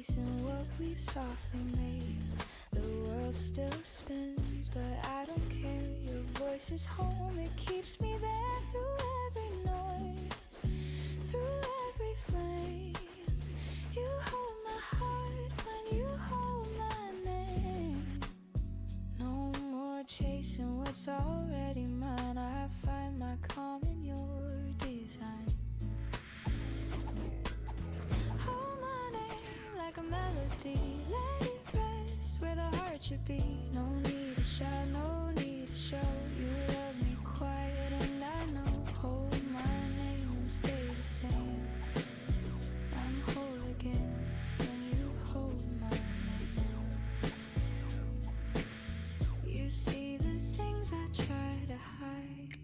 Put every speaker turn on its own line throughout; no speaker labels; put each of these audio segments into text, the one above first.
chasing what we've softly made. The world still spins, but I don't care. Your voice is home, it keeps me there through every noise, through every flame. You hold my heart when you hold my name. No more chasing what's already mine. I find my calm in your design. Hold my name like a melody. Let it rest where the heart should be. No need to shout, no need to show. You love me quiet and I know. Hold my name and stay the same. I'm whole again when you hold my name. You see the things I try to hide,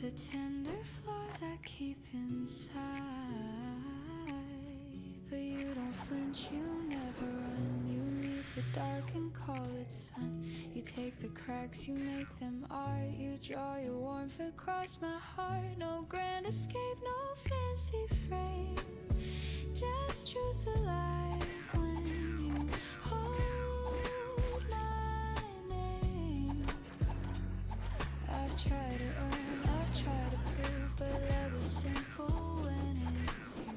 the tender flaws I keep inside. But you don't flinch, you never run. You meet the dark and call it sun. You take the cracks, you make them art. You draw your warmth across my heart. No grand escape, no fancy frame, just truth alive when you hold my name. I've tried to earn, I've tried to prove, but love is simple when it's you.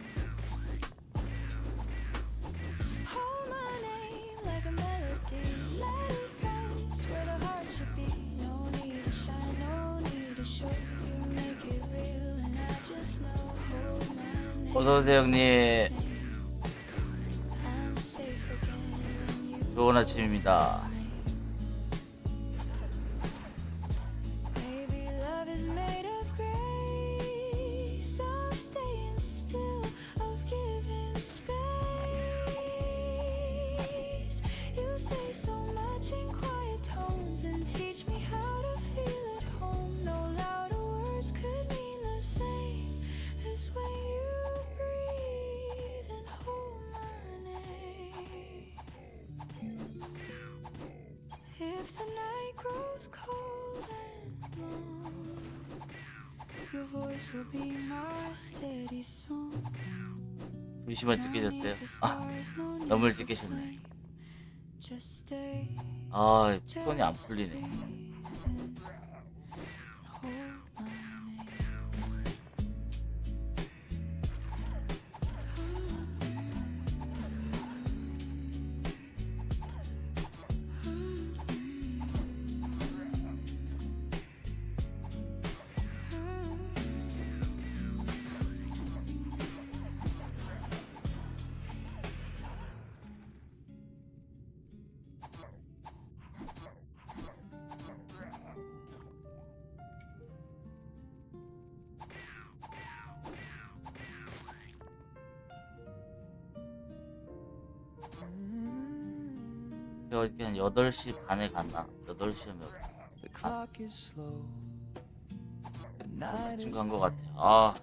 Hold my name like a melody. Let it rest where the heart should be. No need to shine, no need to show. You make it real and I just know. Hold my name.
어서오세요 형님.
I'm safe again when you
좋은 아침입니다.
maybe love is made of grace, of staying still, of giving space. You say so much in quiet tones and teach me how to feel at home. No louder words could mean the same as when you breathe and hold my name. If the night grows cold and long, your voice will be my steady song.
2시만 찍게 됐어요. 너무 일찍 계셨네.
Just stay,
아, 피곤이 안 풀리네.
breathe and hold my name.
제가 어저께 한 8시 반에 갔나? 8시에 몇 쯤 간 것 같아요. 아,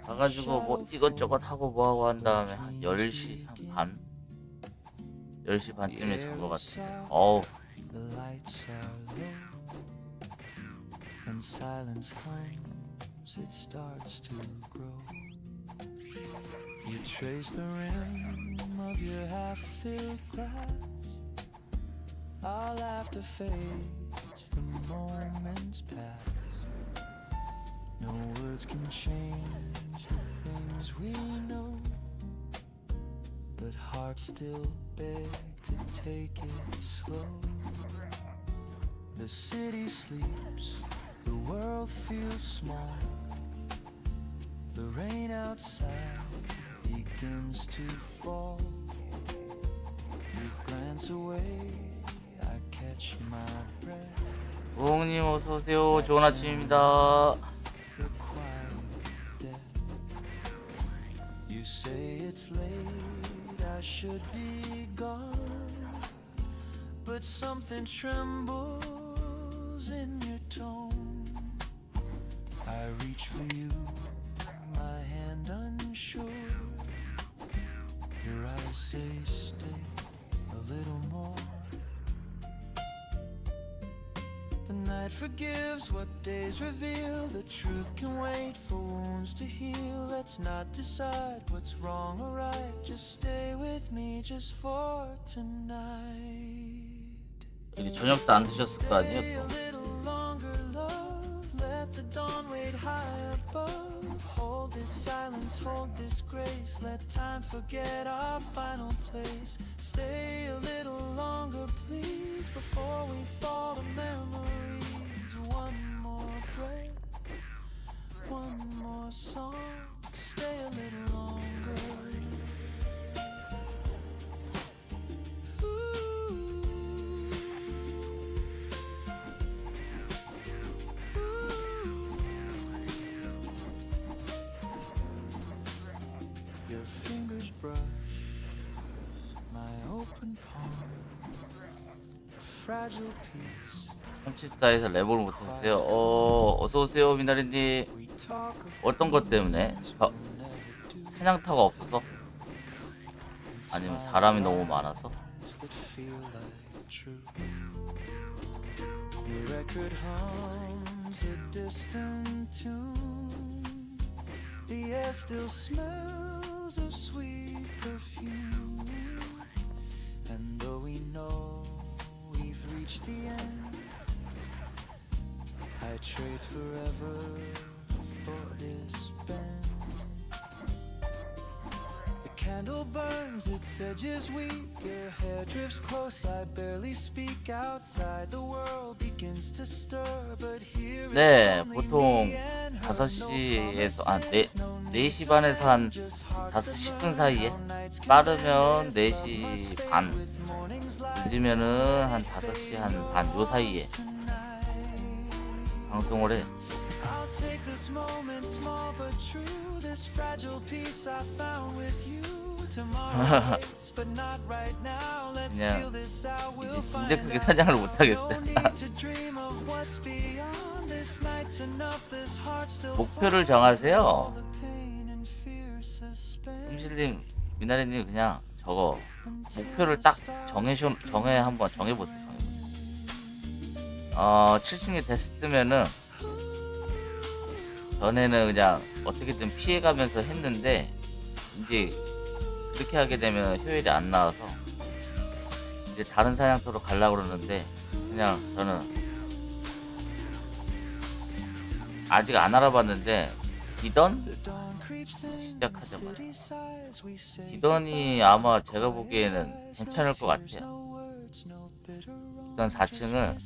가가지고 뭐 이것저것 하고 뭐하고 한 다음에 한 10시 한 반? 10시 반쯤에 잔 것 같은데. 어우,
And silence hums, it starts to grow. You trace the rim of your half-filled glass. Our laughter fades, the moments pass. No words can change the things we know, but hearts still beg to take it slow. The city sleeps, the world feels small. The rain outside begins to fall. You glance away, I catch my breath.
부엉님 어서오세요. 좋은 아침입니다.
The quiet death. You say it's late, I should be gone, but something trembles in your tone. I reach for you, my hand unsure. Your eyes say stay a little more. The night night forgives, what days reveal. The truth can wait for wounds to heal. Let's not decide what's wrong or right. Just stay with me just for tonight.
여기 저녁도 안 드셨을 거
Stay a
아니에요? 또.
little longer, love. Let the dawn wait high above. Hold this silence, hold this grace. Let time forget our final place. Stay a little longer, please, before we fall to memories. One more breath, one more song. Stay a little longer. Your fingers brush my open palm. A fragile piece.
34에서 레벨을 못했어요. 어서오세요 미나리님.
We talk of
어떤 것 때문에? 사냥터가 없어서? 아니면 사람이 너무 많아서?
that feel like truth. Your record hums a distant tune. The air still smells of sweet perfume. And though we know we've reached the end, I trade forever for this bend. The candle burns, its edges weak. Your hair drifts close, I barely speak. Outside the world begins to stir, but here
네,
it's only
보통
me and her.
5시에서
No promises, no
4시 반에서 한
just hearts
5시
that
10분 사이에,
burn. Nights can
빠르면
fade,
4시
love must fade
반,
with morning's light.
늦으면은 한 5시 한 반 요 사이에 방송을 해.
I'll take this moment, small but true. This fragile piece I found with you. Tomorrow waits, but not right now. Let's feel
그냥
this out. We'll
이제
find
진짜 크게
out.
사냥을 못
No
하겠어요.
need to dream of what's beyond. This night's enough. This heart still
목표를
falls. All
정하세요.
the pain and fear suspense.
음실님, 미나리님 그냥 저거 목표를 딱 정해 한번 정해보세요. 7층에 데스 뜨면은 전에는 그냥 어떻게든 피해가면서 했는데 이제 그렇게 하게 되면 효율이 안 나와서 이제 다른 사냥터로 가려고 그러는데 그냥 저는 아직 안 알아봤는데 기던 시작하자마자 기던이 아마 제가 보기에는 괜찮을 것 같아요. 기던 4층을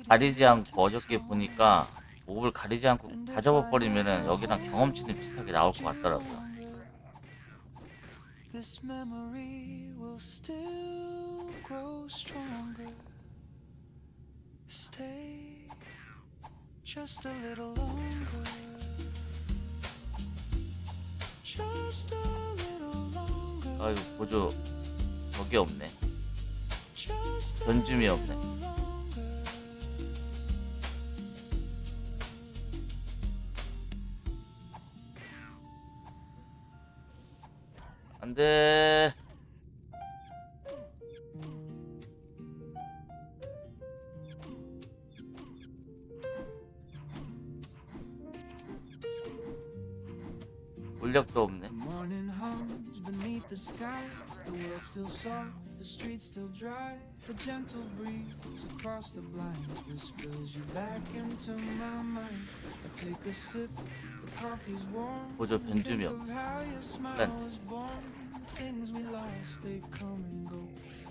가리지 않고 어저께 보니까 몹을 가리지 않고 다 접어버리면은 여기랑 경험치는 비슷하게 나올 것 같더라고요.
This memory will still grow stronger. Stay just a little longer. Just a little longer.
아이고 보조 저게 없네.
Just a
전줌이 없네.
little longer.
안돼. 물력도 없네.
The morning hums beneath the sky. The world still soft, the streets still dry. A gentle breeze across the blinds whispers you back into my mind. I take a sip, the coffee's warm.
보조 변줌이
Think
없네.
of how your smile
일단
was born. Things we lost, they come and go.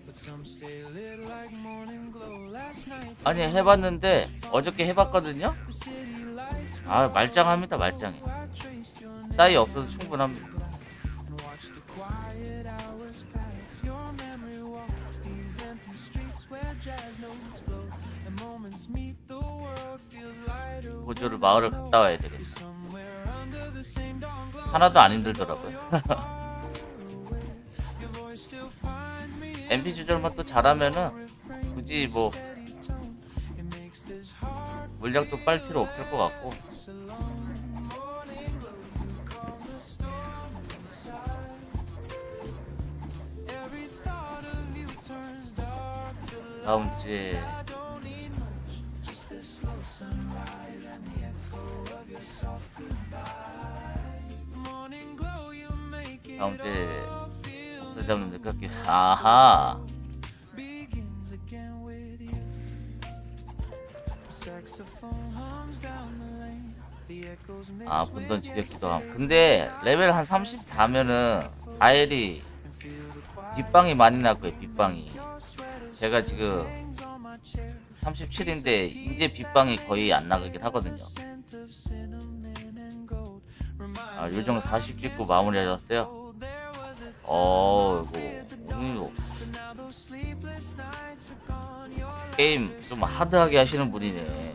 But some stay lit like morning glow. Last night,
아니 해봤는데 어저께 해봤거든요.
the city lights
아 말짱합니다. 말짱해.
I traced your name.
싸이 없어도 충분합니다.
And watch the quiet hours pass. Your memory walks these empty streets where jazz notes flow. And moments meet, the world feels lighter.
보조를 마을을 갔다 와야 되겠다.
Somewhere under the same dawn glow.
하나도 안 힘들더라고요.
Your voice still finds me in
MP 조절만 또 잘하면은 굳이 뭐
steady tone. It makes this heart
물량도 빨 필요 없을 것 같고.
alone. Morning glow, you calm the storm inside. Every thought of you turns dark to light.
다음 주에
I don't need much, just this slow
다음 주에 박사 잡는 늦깎이. 아하.
begins again with you. Saxophone hums down the lane. The echoes mix
아, 본던 지겹기도 함. 근데 레벨 한 34면은 다엘이 빗방이 많이 날 거예요. 빗방이. 제가 지금 37인데 이제 빗방이 거의 안 나가긴 하거든요. 아, 요정 40 찍고 마무리하셨어요. 이거 오늘 게임 좀 하드하게 하시는 분이네.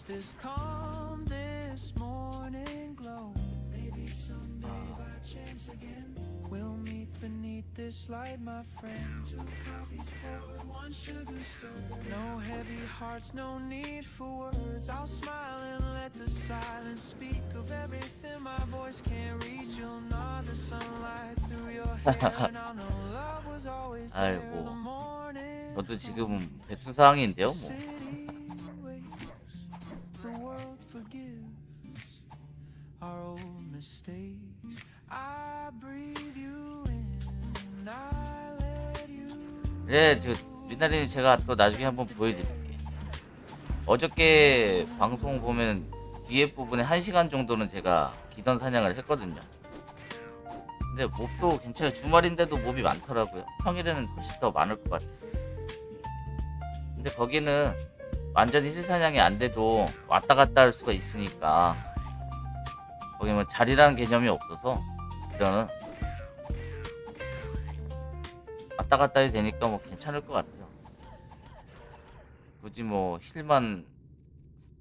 This calm, this morning glow. Maybe someday by chance again we'll meet beneath this light, my friend. 2 coffees poured, 1 sugar stirred. No heavy hearts, no need for words. I'll smile and let the silence speak of everything my voice can't reach. You'll nod the sunlight through your hair, and I'll know love was always there in the morning.
저도 지금 배춘 상황인데요, 뭐.
Our old mistakes. I breathe you in. I let you.
네, 미나리님 제가 또 나중에 한번 보여드릴게요. 어저께 방송 보면 뒤에 부분에 1시간 정도는 제가 기던 사냥을 했거든요. 근데 몹도 괜찮아요. 주말인데도 몹이 많더라고요. 평일에는 훨씬 더 많을 것 같아요. 근데 거기는 완전히 힐 사냥이 안 돼도 왔다 갔다 할 수가 있으니까 거기 뭐 자리라는 개념이 없어서 이거는 왔다 갔다 해도 되니까 뭐 괜찮을 것 같아요. 굳이 뭐 힐만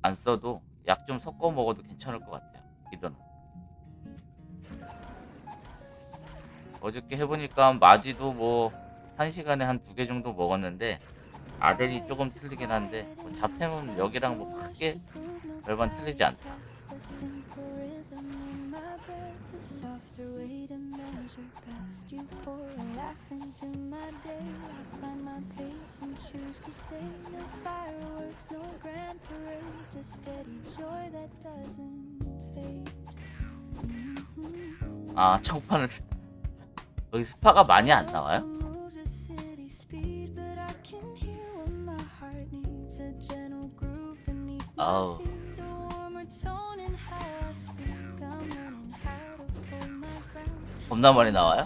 안 써도 약 좀 섞어 먹어도 괜찮을 것 같아요. 이거는 어저께 해보니까 마지도 뭐 1시간에 한 2개 정도 먹었는데 아델이 조금 틀리긴 한데 뭐 잡템은 여기랑 뭐 크게 별반 틀리지 않다.
Softer way to measure best. You pour a laugh into my day. I find my pace and choose to stay. No fireworks, no grand parade, just steady joy that doesn't fade.
아, 청판을 여기 스파가 많이 안 나와요? 아우, 겁나 많이 나와요?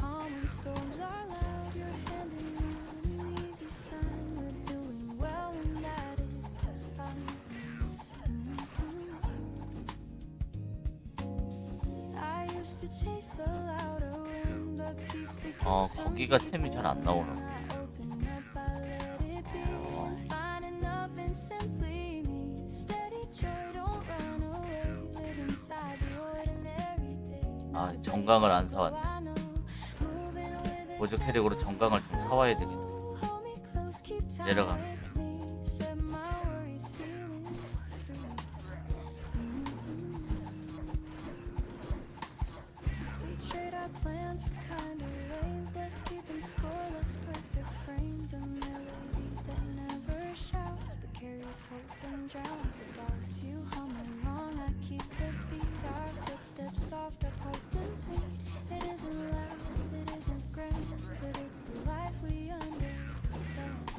거기가 템이 잘 안 나오는. 아, 정강을 안 사왔네. 보조 캐릭으로 정강을 좀 사와야 되겠네. 내려가면.
Soft, our pulses meet. It isn't loud, it isn't grand, but it's the life we understand.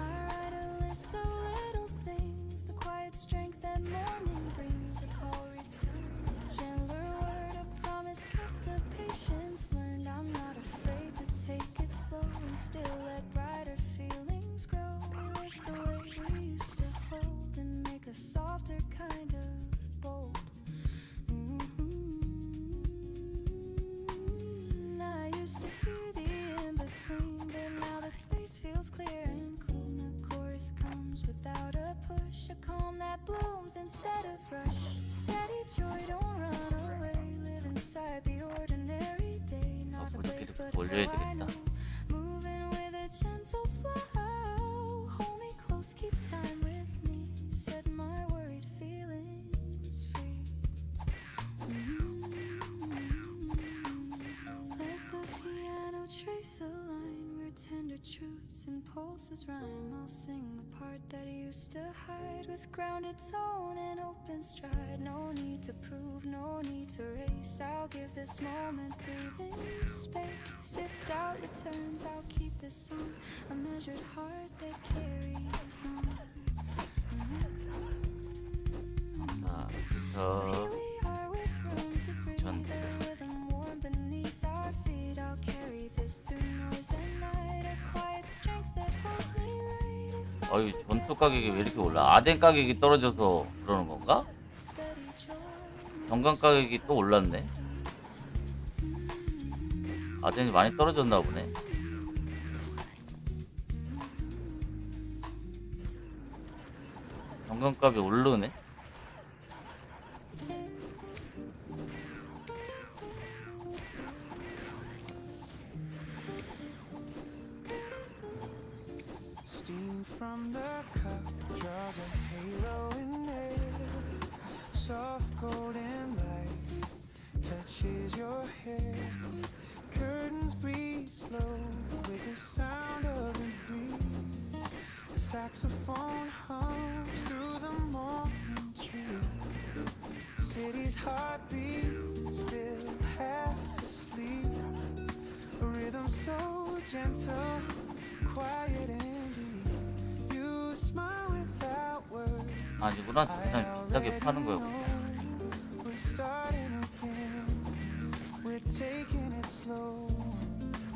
I write a list of little things, the quiet strength that morning brings. A call returned, a gentler word, a promise kept, a patience learned. I'm not afraid to take it slow and still let brighter feelings grow. We live the way we used to hold and make a softer kind of bold. I used to fear the in-between, but now that space feels clear and clean. The chorus comes without a push, a calm that blooms instead of rush. Steady joy, don't run away, live inside the ordinary day. Not a place but a flow I know, moving with a gentle flow. Hold me close, keep time with me, set my worried feelings free. and pulses rhyme. I'll sing the part that used to hide with grounded tone and open stride. No need to prove, no need to race. I'll give this moment breathing space. If doubt returns, I'll keep this song a measured heart that carries on. So here we are with room to breathe. A rhythm warm beneath our feet. I'll carry this through noise and night. A quiet strength that holds me right. If I
어이, 전투 가격이 왜 이렇게 올라? 아덴 가격이 떨어져서 그러는 건가?
steady joy,
정관 가격이 또 올랐네. 아덴이 많이 떨어졌나 보네. 정관값이 오르네.
Steam from the cup draws a halo in air. Soft golden light touches your hair. Curtains breathe slow with the sound of the breeze. A saxophone hums through the morning trees. The city's heartbeat still half asleep. A rhythm so gentle, quiet and deep. You smile without words.
아니구나. 저 사람이 비싸게 파는 거였구나.
We're starting again. We're taking it slow.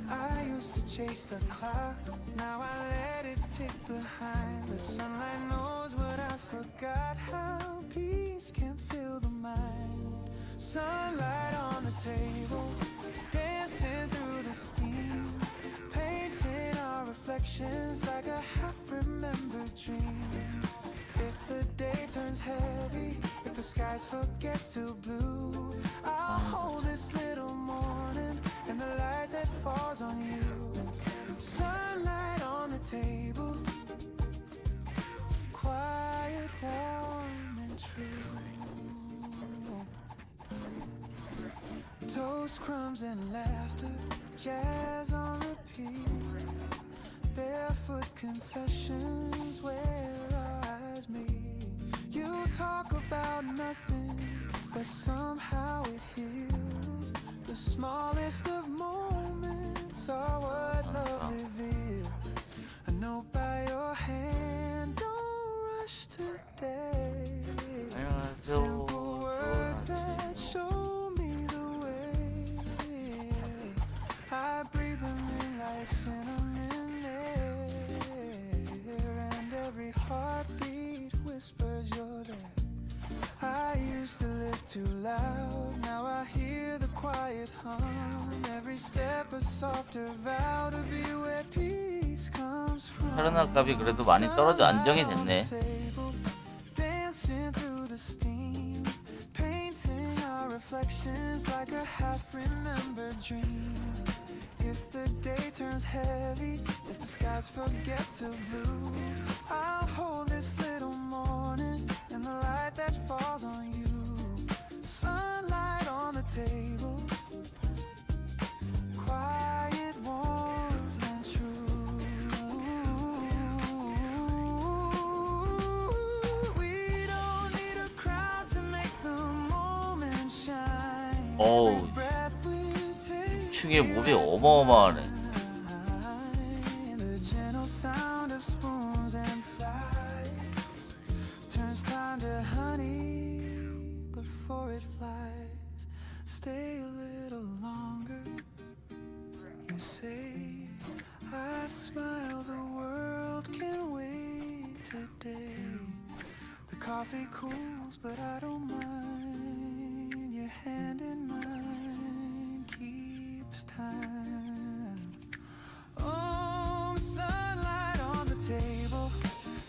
I used to chase the clock. Now I let it tick behind. The sunlight knows what I forgot. How peace can fill the mind. Sunlight on the table, dancing through the steam, painting our reflections like a half-remembered dream. If the day turns heavy, if the skies forget to blue, I'll hold this little morning and the light that falls on you. Sunlight on the table, quiet, warm and true. Toast, crumbs and laughter, jazz on repeat. Barefoot confessions where our eyes meet. You talk about nothing, but somehow it heals. The smallest of moments are what love reveals. A note by your hand, don't rush today. Simple words that show me the way. I breathe them in like cinnamon air, and every heartbeat whispers you're there. I used to live too loud, now I hear the quiet hum. Every step a softer vow to be where peace comes from.
카르나 값이 그래도 많이 떨어져 안정이 됐네.
Dancing through the steam, painting our reflections like a half-remembered dream. If the day turns heavy, if the skies forget to blue, I'll hold this little morning and the light that falls on you. Sunlight on the table, quiet, warm and true. We don't need a crowd to make the moment shine.
어우, 층에 몹이 어마어마하네.
The gentle sound of spoons and sighs turns time to honey before it flies. Stay a little longer, you say. I smile, the world can wait today. The coffee cools, but I don't mind. Your hand in mine keeps time. Oh, sunlight on the table,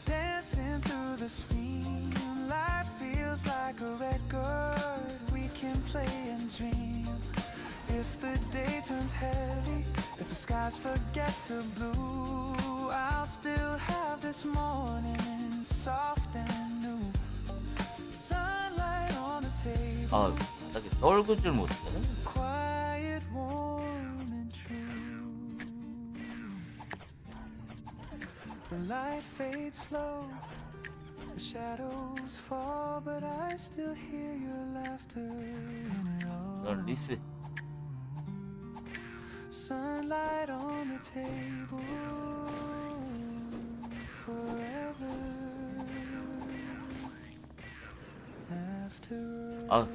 dancing through the steam. Life feels like a record we can play and dream. If the day turns heavy, if the skies forget to blue, I'll still have this morning soft and new. Sunlight on the table.
아, 갑자기 떨굴 줄 못해.
Quiet, warm and true. The light fades slow, the shadows fall, but I still hear your laughter in it all.
넌 리스.
Sunlight on the table forever. After
아,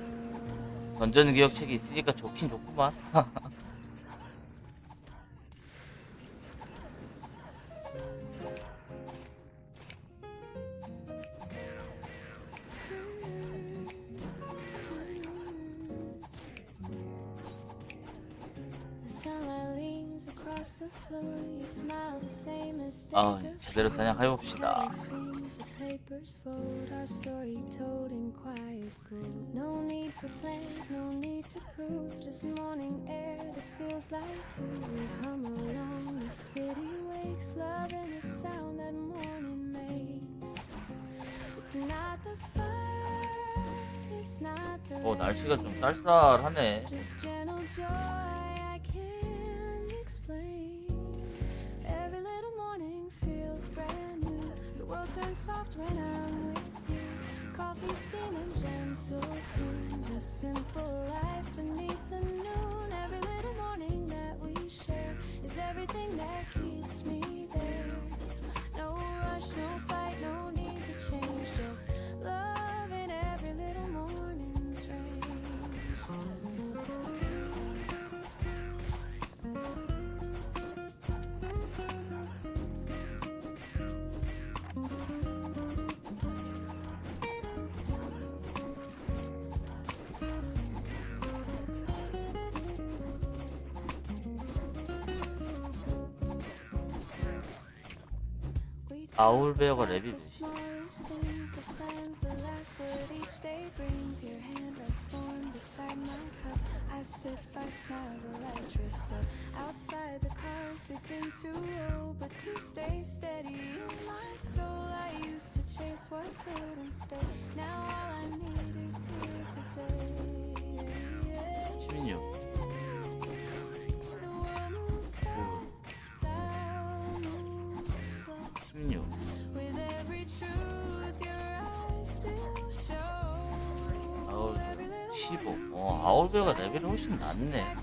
던전 기억책이 있으니까 좋긴 좋구만. 아, 제대로 사냥해봅시다. 날씨가 좀 쌀쌀하네.
Turns soft when I'm with you. Coffee, steam, and gentle tunes. A simple life beneath the noon. Every little morning that we share is everything that keeps me there. No rush, no fight, no need to change. Just love in every little morning's rain.
아울베어가 랩이지. 시민요. 아울베어가 레벨이 훨씬 낫네.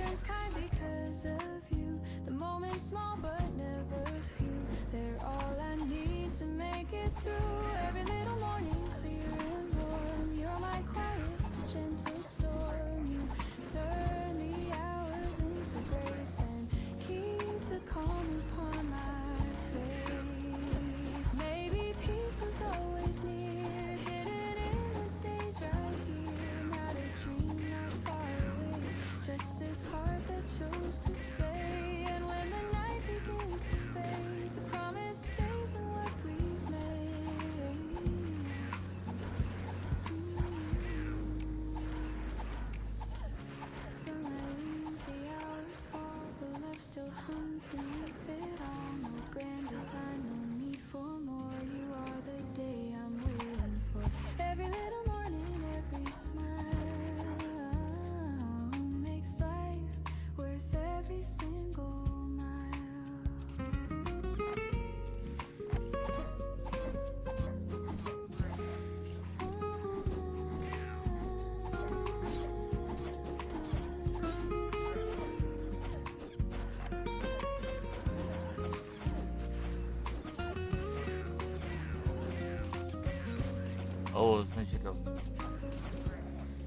어우, 손시려.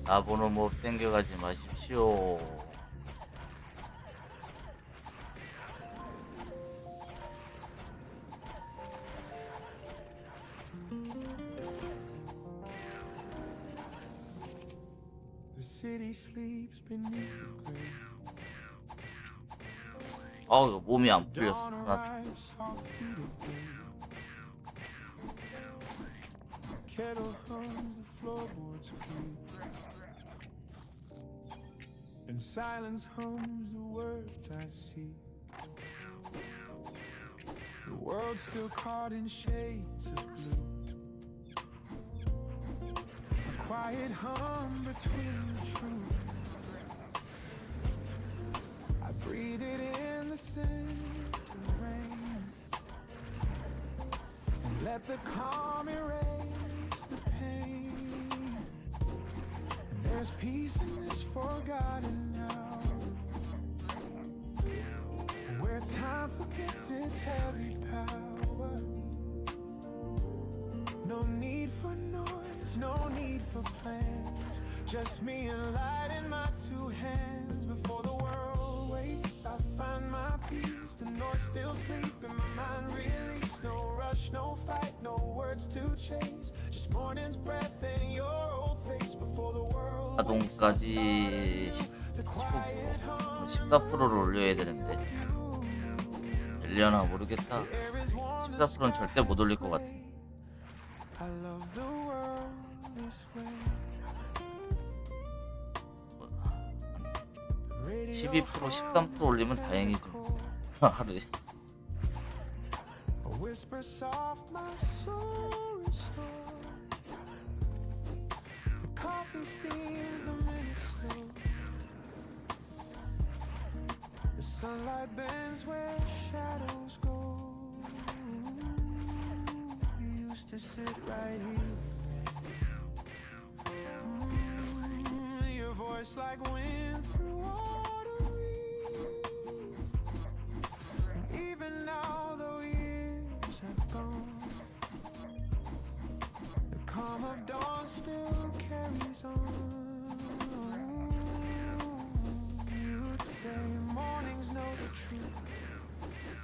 나보는 못 땡겨가지 마십시오.
the city sleeps beneath the gray.
이거 몸이 안 풀렸어.
Dawn
하나.
arrives, soft feet of day. Kettle hums, the floorboards creak, and silence hums the words I seek. The world's still caught in shades of blue. A quiet hum between the truth. I breathe it in the scent of rain. Let the calm erase the pain. And there's peace in this forgotten now, where time forgets its heavy power. No need for noise, no need for plans. Just me and light in my two hands. Before the world wakes, I find my peace. The north still sleep in my mind release. No rush, no fight, no words to chase. Just morning's breath and your old face. Before the world wakes, I
자동까지
start the quiet hum.
14%를 올려야 되는데 되려나 모르겠다. 14%는 절대 못 올릴 것 같아.
I love the world this way.
12%, 13% 올리면 다행이지. 하루에.
A whisper soft, my soul restored. The coffee steams, the minutes slow. The sunlight bends where shadows go. You used to sit right here. Your voice like wind through water reeds. And even now, though years have gone, the calm of dawn still carries on. You'd say mornings know the truth.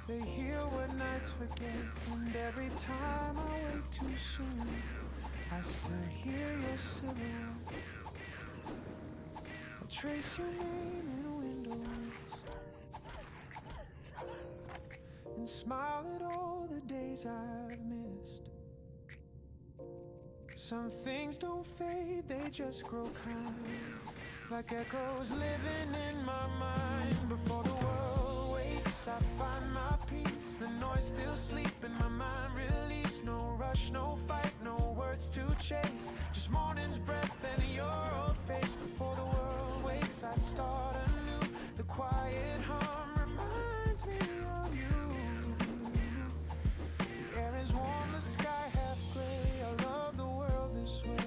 They heal what nights forget. And every time I wake too soon, I still hear your silhouette. I trace your name in window mist and smile at all the days I've missed. Some things don't fade, they just grow kind, like echoes living in my mind. Before the world wakes, I find my peace. The noise still sleep in my mind release. No rush, no fight, no words to chase. Just morning's breath and your old face. Before the world wakes, I start anew. The quiet hum reminds me of you. The air is warm, the sky half gray. I love the world this way.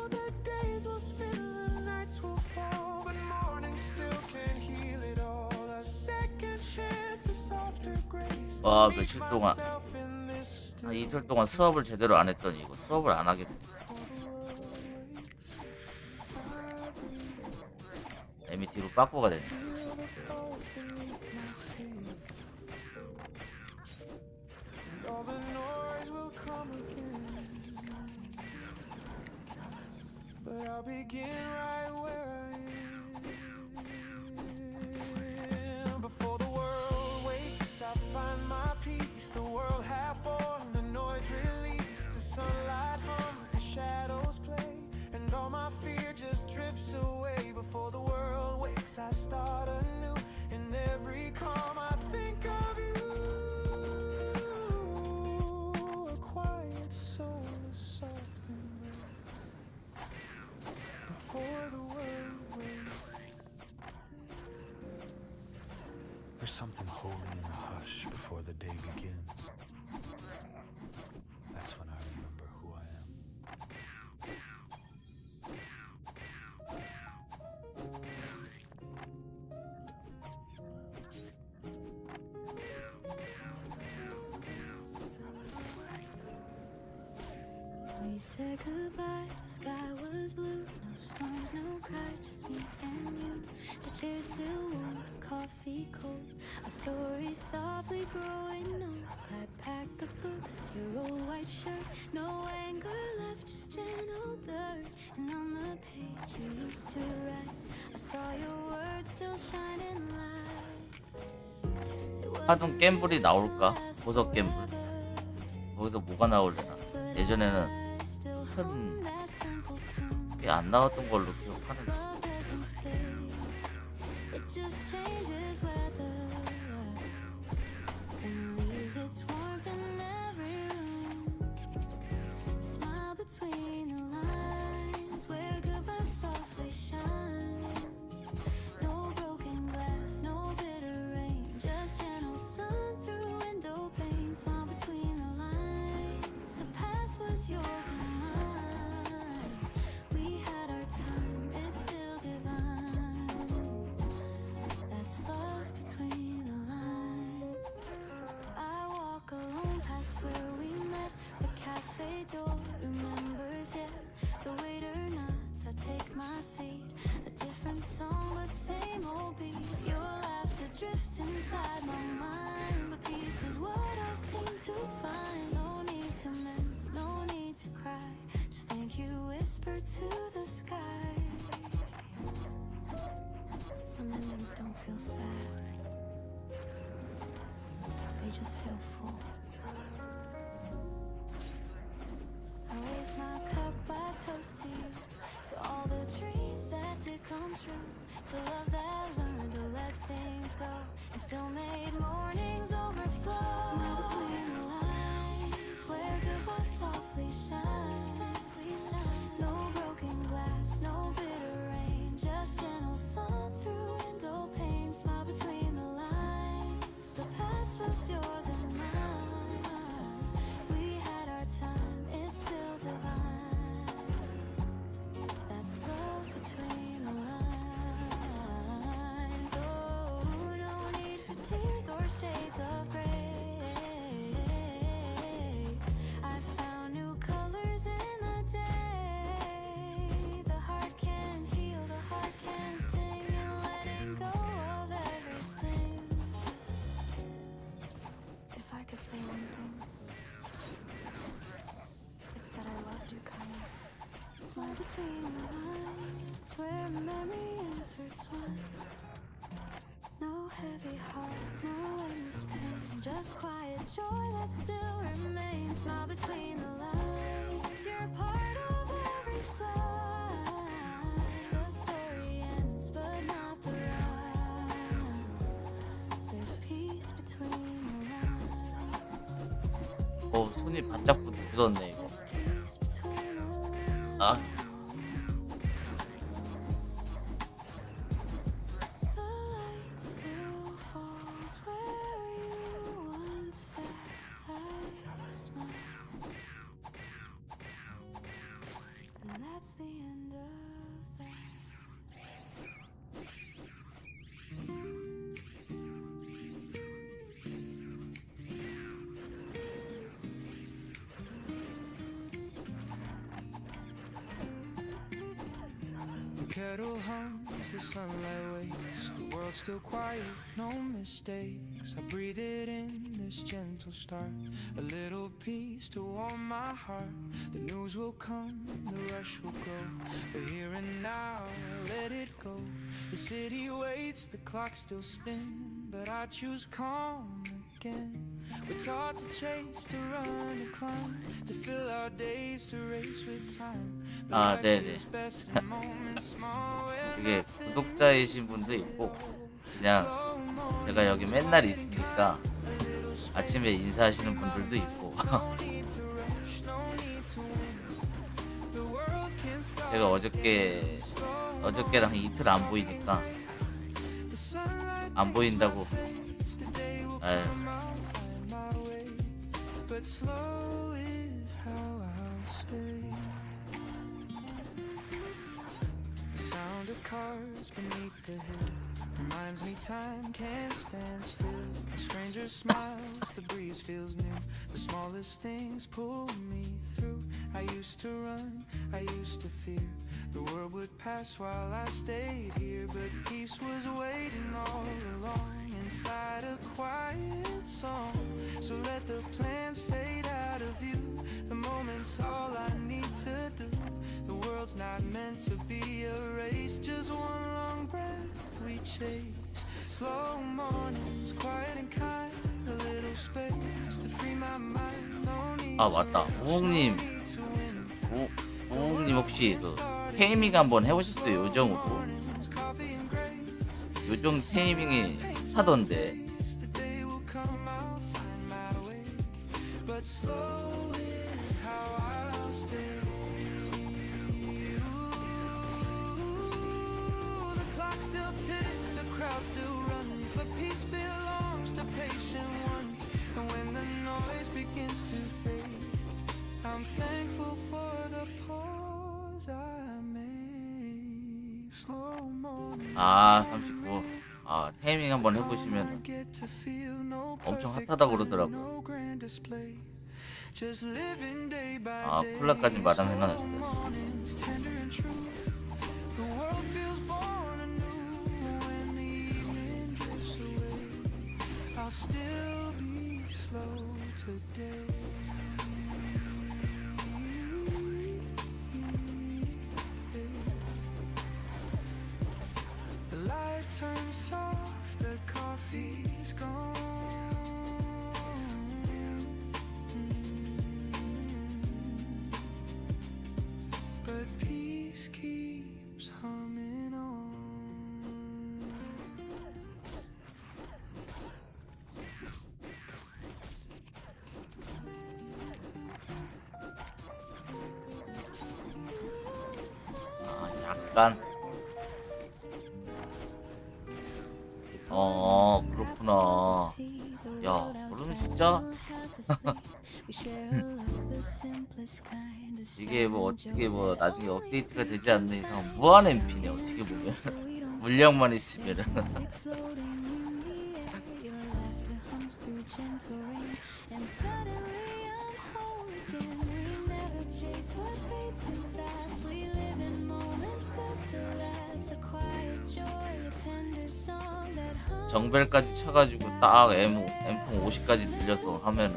The days will spin, the nights will fall, but morning still can heal it all. A second chance, a softer grace.
와, 며칠 동안 한 이틀 동안 수업을 제대로 안 했더니 이거 수업을 안 하게 돼. MT로 빠꾸가 되네.
All the noise will come again, but I'll begin right where I am. Before the world wakes, I find my peace. The world half born, the noise released. The sunlight hums, the shadows play, and all my fear just drifts away. Before the world wakes, I start anew. In every calm, I think of you. A quiet soul, a soft embrace. Before the world wakes. There's something holy in the hush before the day begins. That's when I remember who I am.
We said goodbye, the sky was blue. No storms, no cries, just me and you. The chair still warm, the coffee cold. Our story softly growing old. I packed the books, your old white shirt. No anger left, just gentle dirt. And on the page you used to write, I saw your words still shining light.
하동 갬블이 나올까? 보석 갬블. 거기서 뭐가 나올려나? 예전에는 큰 게 안 나왔던 걸로 기억하는데.
It just changes weather and leaves its warmth in every room. Smile between the lines where goodbye softly shines. No broken glass, no bitter rain, just gentle sun. single beat. Your laughter drifts inside my mind, but peace is what I seem to find. No need to mend, no need to cry. Just think you whisper to the sky. Some endings don't feel sad, they just feel full. I raise my cup, I toast to you, to all the dreams that did come true, to love that learned to let things go and still made mornings overflow. Smile between the lines, where goodbye softly shines. No broken glass, no bitter rain, just gentle sun through window pane. Smile between the lines, the past was yours and mine. We had our time, it's still divine. That's love between the lines. Oh, no need for tears or shades of gray. I found new colors in the day. The heart can heal, the heart can sing, and letting go of everything. If I could say one thing, it's that I loved you kind. Smile between the lines, where memory intertwines. No heavy heart, no endless pain, just quiet joy that still remains. Smile between the lines, you're part of every sign. The story ends, but not the rhyme. There's peace between the lines.
손이 바짝 굳었네 이거.
There's peace between the lines.
아,
The light still falls where you once said I smile. And that's the end of that.
The kettle hums, the sunlight wakes, the world's still quiet, no mistakes. I breathe it in, this gentle start, a little peace to warm my heart. The news will come, the rush will grow, but here and now, let it go. The city waits, the clock still spins, but I choose calm again. We're taught to chase, to run, to climb, to fill our days, to race with time.
아, 네네. 이게 구독자이신 분도 있고 그냥 제가 여기 맨날 있으니까 아침에 인사하시는 분들도 있고 제가 어저께랑 이틀 안 보이니까 안 보인다고
But slow is how I'll stay. The sound of cars beneath the hill reminds me time can't stand still. A stranger smiles, the breeze feels new. The smallest things pull me through. I used to run, I used to fear the world would pass while I stayed here, but peace was waiting all along inside a quiet song. So let the plans fade out of view. The moment's all I need to do. The world's not meant to be a race, just one long breath we chase. Slow mornings, quiet and kind, a little space to free my mind. No need
아 맞다, 우홍님 혹시 그 테이밍 한번 해보셨어요? 요정으로 요정 테이밍이 하던데.
But slow is how I'll stay. The clock still ticks, the crowd still runs, but peace belongs to patient ones. And when the noise begins to fade, I'm thankful for the pause I made. Slow morning.
아 39. 아 테이밍 한번 해보시면 엄청 핫하다고 그러더라고. 아 콜라까지 마당 해놨어요.
the day. The light turns off, the coffee's gone. But peace keeps humming on.
약간 그렇구나. 야, 그러면 진짜 이게 뭐 어떻게 뭐 나중에 업데이트가 되지 않는 이상 무한 MP네 어떻게 보면. 물량만 있으면은. 정벨까지 쳐가지고 딱 M4 50까지 늘려서 하면은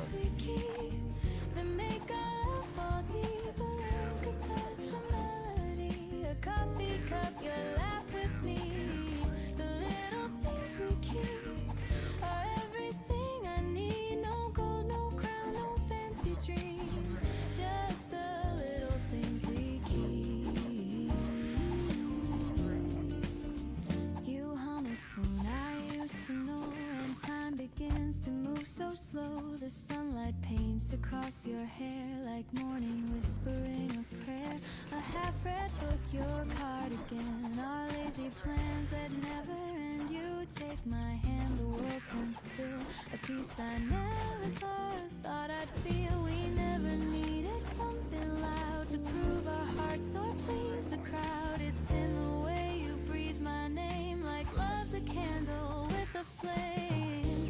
slow, the sunlight paints across your hair like morning whispering a prayer. A half-read book, your cardigan, our lazy plans that never end. You take my hand, the world turns still. A peace I never thought I'd feel. We never needed something loud to prove our hearts or please the crowd. It's in the way you breathe my name, like love's a candle with a flame.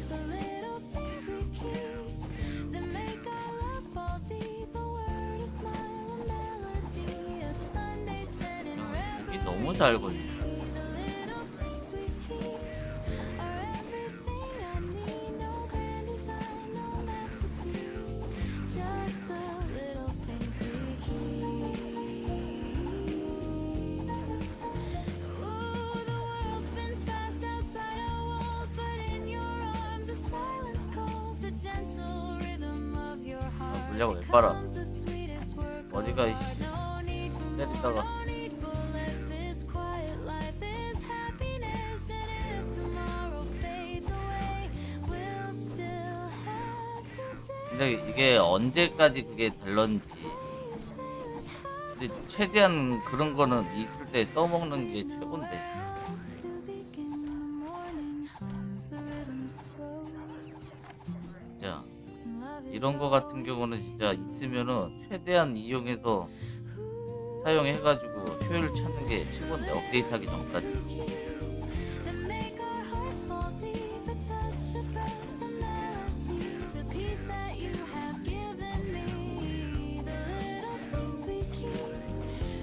The little things we keep that make our love fall deep. A word, a smile, a melody, a Sunday spent in
여기 너무 잘 걸려.
the little things we keep are everything I need. No grand design, no map to see, just the little things we keep. Ooh, the world spins fast outside our walls, but in your arms the silence calls. The gentle rhythm of your heart
물량을 왜 빨아?
becomes the sweetest work of
어디가 이
art. No need for more,
때리다가
no need for less. This quiet life is happiness, and if tomorrow fades away, we'll still have today.
근데 이게 언제까지 그게 될런지. 근데 최대한 그런 거는 있을 때 써먹는 게 최고인데.
To begin the morning hums the rhythm slow.
진짜
And love is
이런 거 같은 경우는 진짜 있으면은 최대한 이용해서 사용해가지고 효율 찾는 게 최고인데 업데이트하기 전까지.
that make our hearts fall deep. A touch, a breath, a melody, the peace that you have given me. The little things we keep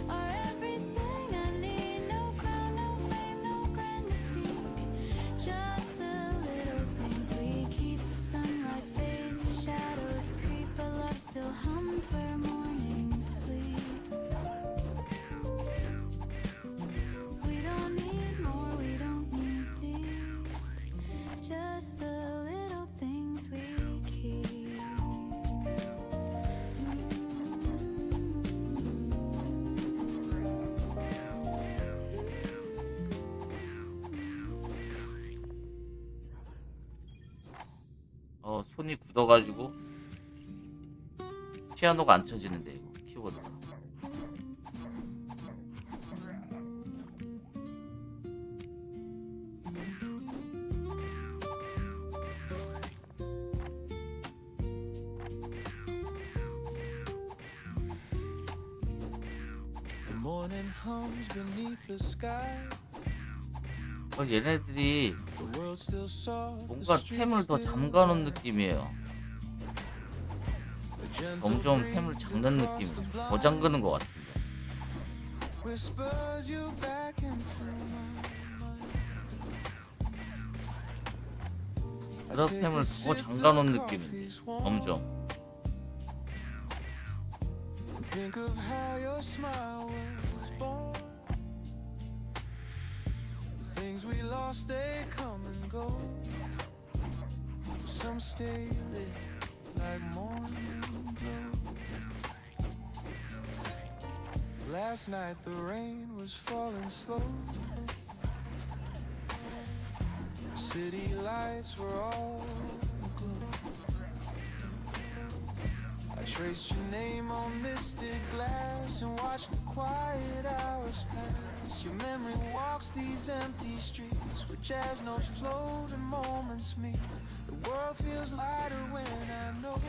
are everything I need. No crown, no fame, no grand mystique, just the little things we keep. The sunlight fades, the shadows creep, but love still hums where mornings sleep. We don't need more, we don't need deep, just the little things we keep.
손이 굳어가지고 피아노가 안 쳐지는데 이거 키보드가.
The morning hums beneath the sky.
얘네들이
The world still soft.
뭔가 템을 더 잠가놓은 느낌이에요. 점점 템을 잠는 느낌이에요. 더 잠그는 것 같은데.
Whispers you back into my mind.
드랍템을 더 잠가놓은 느낌인데 점점.
Think of how your smile was born. The things we lost, they come and go. Some stay lit like morning glow. Last night the rain was falling slow. City lights were all aglow. I traced your name on misted glass and watched the quiet hours pass. Your memory walks these empty streets where jazz notes float and moments meet. The world feels lighter when I know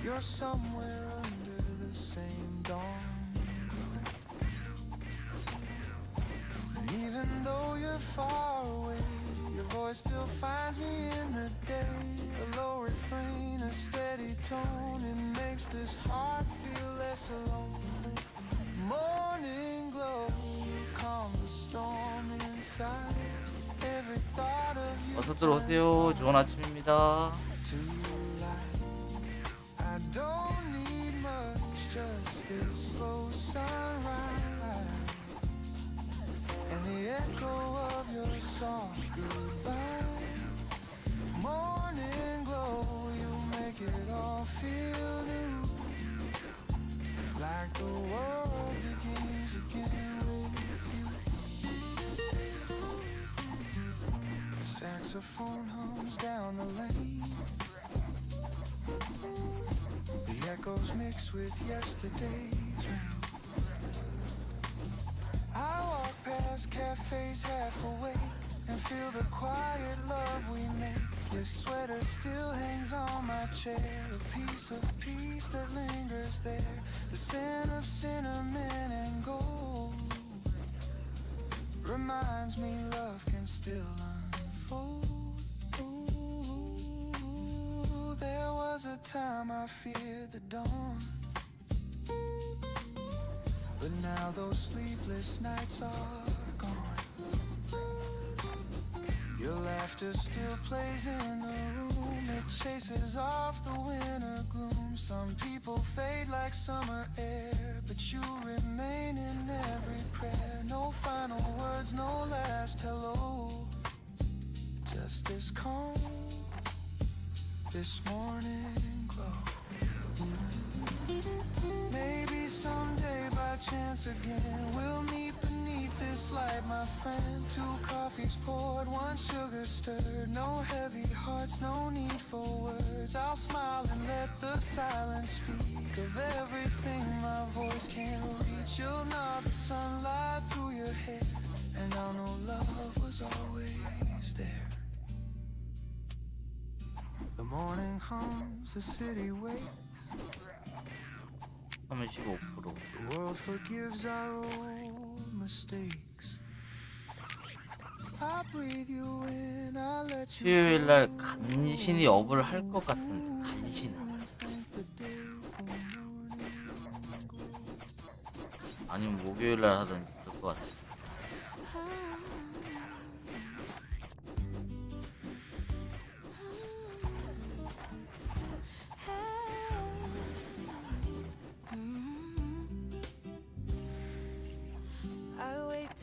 you're somewhere under the same dawn. And even though you're far away, your voice still finds me in the day. A low refrain, a steady tone, it makes this heart feel less alone. Morning glow, you calm the storm inside. Every thought of you
어서 들어오세요. 좋은 아침입니다.
to life. I don't need much, just this slow sunrise and the echo of your soft goodbye. Morning glow, you make it all feel new, like the world begins again with you. The saxophone hums down the lane. The echoes mix with yesterday's rain. I walk past cafes half awake and feel the quiet love we make. Your sweater still hangs on my chair, a piece of peace that lingers there. The scent of cinnamon and gold reminds me love can still unfold. Ooh, there was a time I feared the dawn, but now those sleepless nights are gone. Your laughter still plays in the room, it chases off the winter gloom. Some people fade like summer air, but you remain in every prayer. No final words, no last hello, just this calm, this morning glow. Maybe someday by chance again we'll meet beneath this light, my friend. 2 coffees poured, 1 sugar stirred. No heavy hearts, no need for words. I'll smile and let the silence speak of everything my voice can't reach. You'll nod the sunlight through your hair, and I'll know love was always there. The morning hums, the city wakes.
35%.
The world forgives our old mistakes. I breathe you in, I let you
수요일 날 간신히 업을 할 것 같은 간신히.
thank the day for morning glow.
아니면 목요일 날 하든지 그럴 것 같아.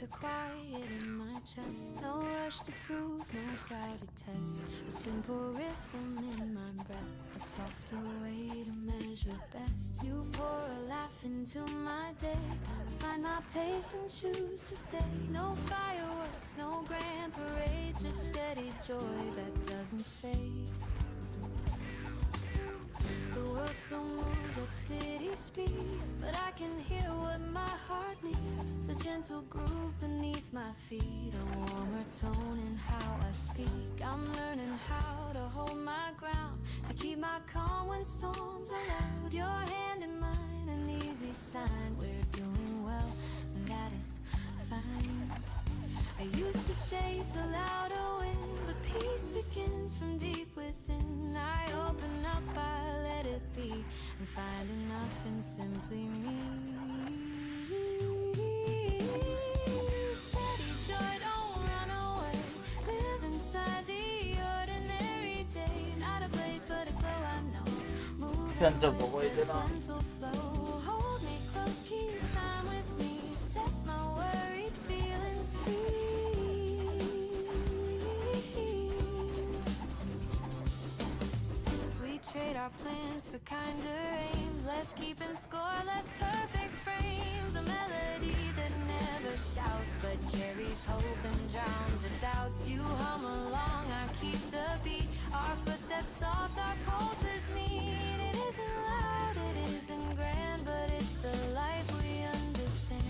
To quiet in my chest, no rush to prove, no crowded test. A simple rhythm in my breath, a softer way to measure best. You pour a laugh into my day, I find my pace and choose to stay. No fireworks, no grand parade, just steady joy that doesn't fade. The world still moves at city speed, but I can hear what my heart needs. A gentle groove beneath my feet, a warmer tone in how I speak. I'm learning how to hold my ground, to keep my calm when storms are loud. Your hand in mine, an easy sign we're doing well, and that is fine. I used to chase a louder wind, but peace begins from deep within. I open up, I let it be, and find enough in simply me. Steady joy, don't run away. Live inside the
커피 한 잔 먹어야 되나?
gentle flow. Hold me close, keep time with me. Set my worried feelings free. We trade our plans for kinder aims, less keeping score, less perfect frames. A melody that never shouts but carries hope and drowns the doubts. You hum along, I keep the beat. Our footsteps soft, our pulses meet. It isn't loud, it isn't grand, but it's the life we understand.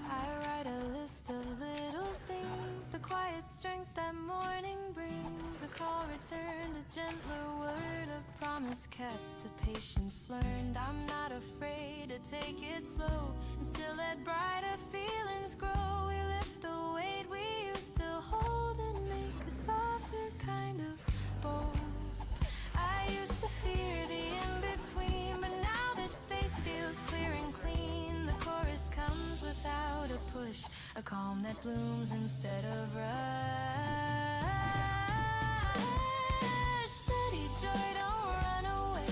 I write a list of little things, the quiet strength that morning brings. A call returned, a gentler word, a promise kept, a patience learned. I'm not afraid to take it slow and still let brighter feelings grow. We lift the weight we used to hold and make a softer kind of bold. I used to fear the in-between, but now that space feels clear and clean, the chorus comes without a push, a calm that blooms instead of rush. Steady joy, don't run away.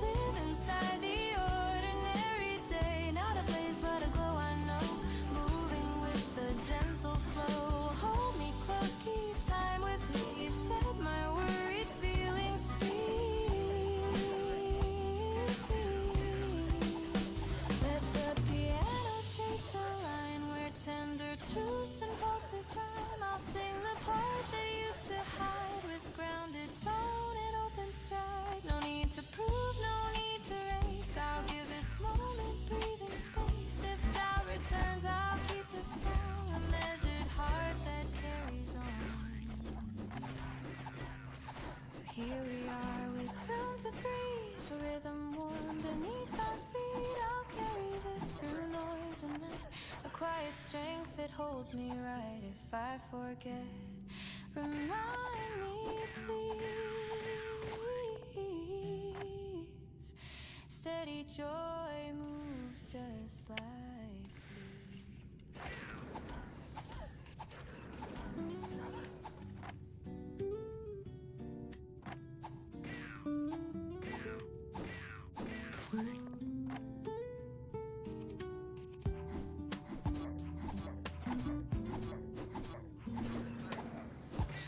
Live inside the ordinary day. Not a blaze, but a glow, I know. Moving with a gentle flow. Hold me close, keep time with me. Set my worried feelings free. Let the piano trace a line where tender truths and pulses rhyme. I'll sing the part that used to hide with grounded tone and open stride. No need to prove, no need to race. I'll give this moment breathing space. If doubt returns, I'll keep the song, a measured heart that carries on. So here we are with room to breathe, a rhythm warm beneath our feet. I'll carry this through noise and night, a quiet strength that holds me right. If I forget, remind me please. Steady joy moves just like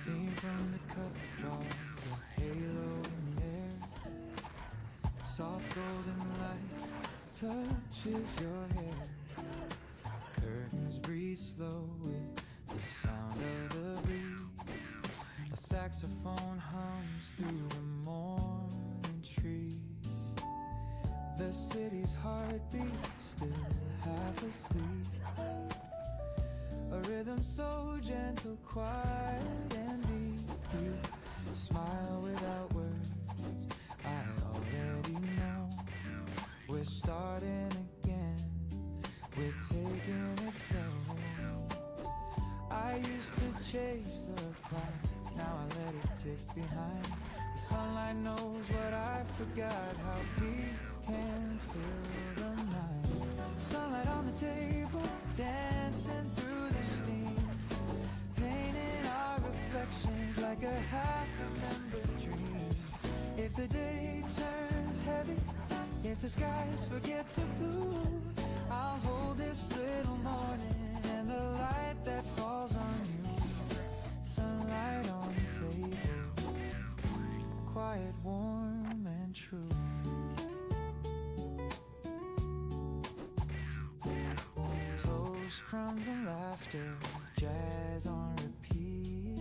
Steam from the cup draws a halo in the air. Soft golden light touches your hair. Curtains breathe slow with the sound of the breeze. A saxophone hums through the morning trees. The city's heartbeat still half asleep. A rhythm so gentle, quiet and deep. You smile without words, I already know. We're starting again, we're taking it slow. I used to chase the clock, now I let it tick behind. The sunlight knows what I forgot, how peace can fill the night. Sunlight on the table, dancing through the steam, painting our reflections like a half-remembered dream. If the day turns heavy, if the skies forget to blue, I'll hold this little morning and the light that falls on you. Sunlight on the table, quiet, warm and true. Toast, crumbs and laughter, jazz on repeat.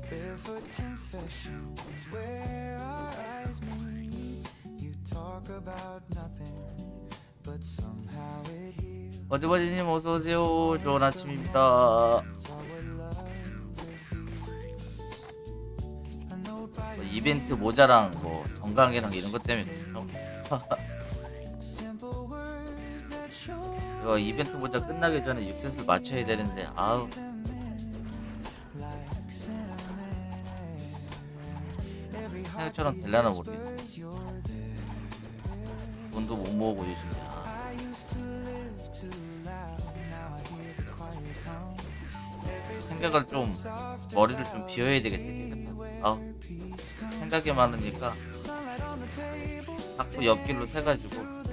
Barefoot confessions where our eyes meet. You talk about nothing, but somehow it heals.
버디버디님 어서오세요. 좋은 아침입니다.
It's all what love reveals. A note by
뭐 이벤트 모자랑 뭐 정강이랑 이런 것 때문에
simple words that show
이거 이벤트 모자 끝나기 전에 6센스를 맞춰야 되는데 아우
them in like cinnamon air. Every
생각처럼
heartbeat
될라나 모르겠어.
whispers you're there.
돈도 못 모으고 요즘에
I used to live too loud,
생각을 좀 머리를 좀 비워야 되겠어요. 아, 생각이 많으니까 자꾸 옆길로 새가지고.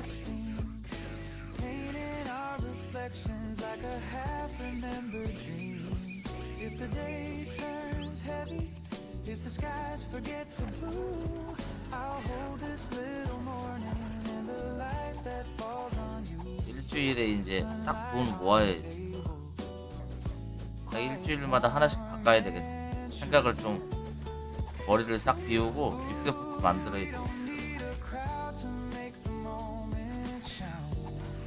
If the skies forget to blue, I'll hold this little morning and the light that falls on you.
일주일에 이제 딱 돈 모아야지. 딱 일주일마다 하나씩 바꿔야 되겠어. 생각을 좀 머리를 싹 비우고 믹스부터 만들어야 돼.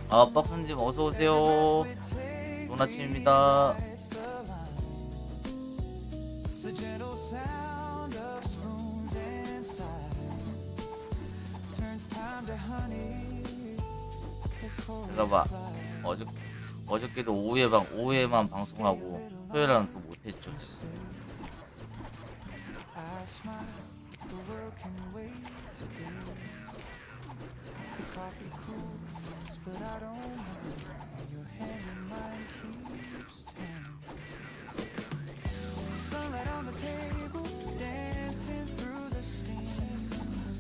아, 뻑순님 어서 오세요. 좋은 아침입니다. 제가 막 어저께도 오후에만 방송하고 토요일은 또 못했죠.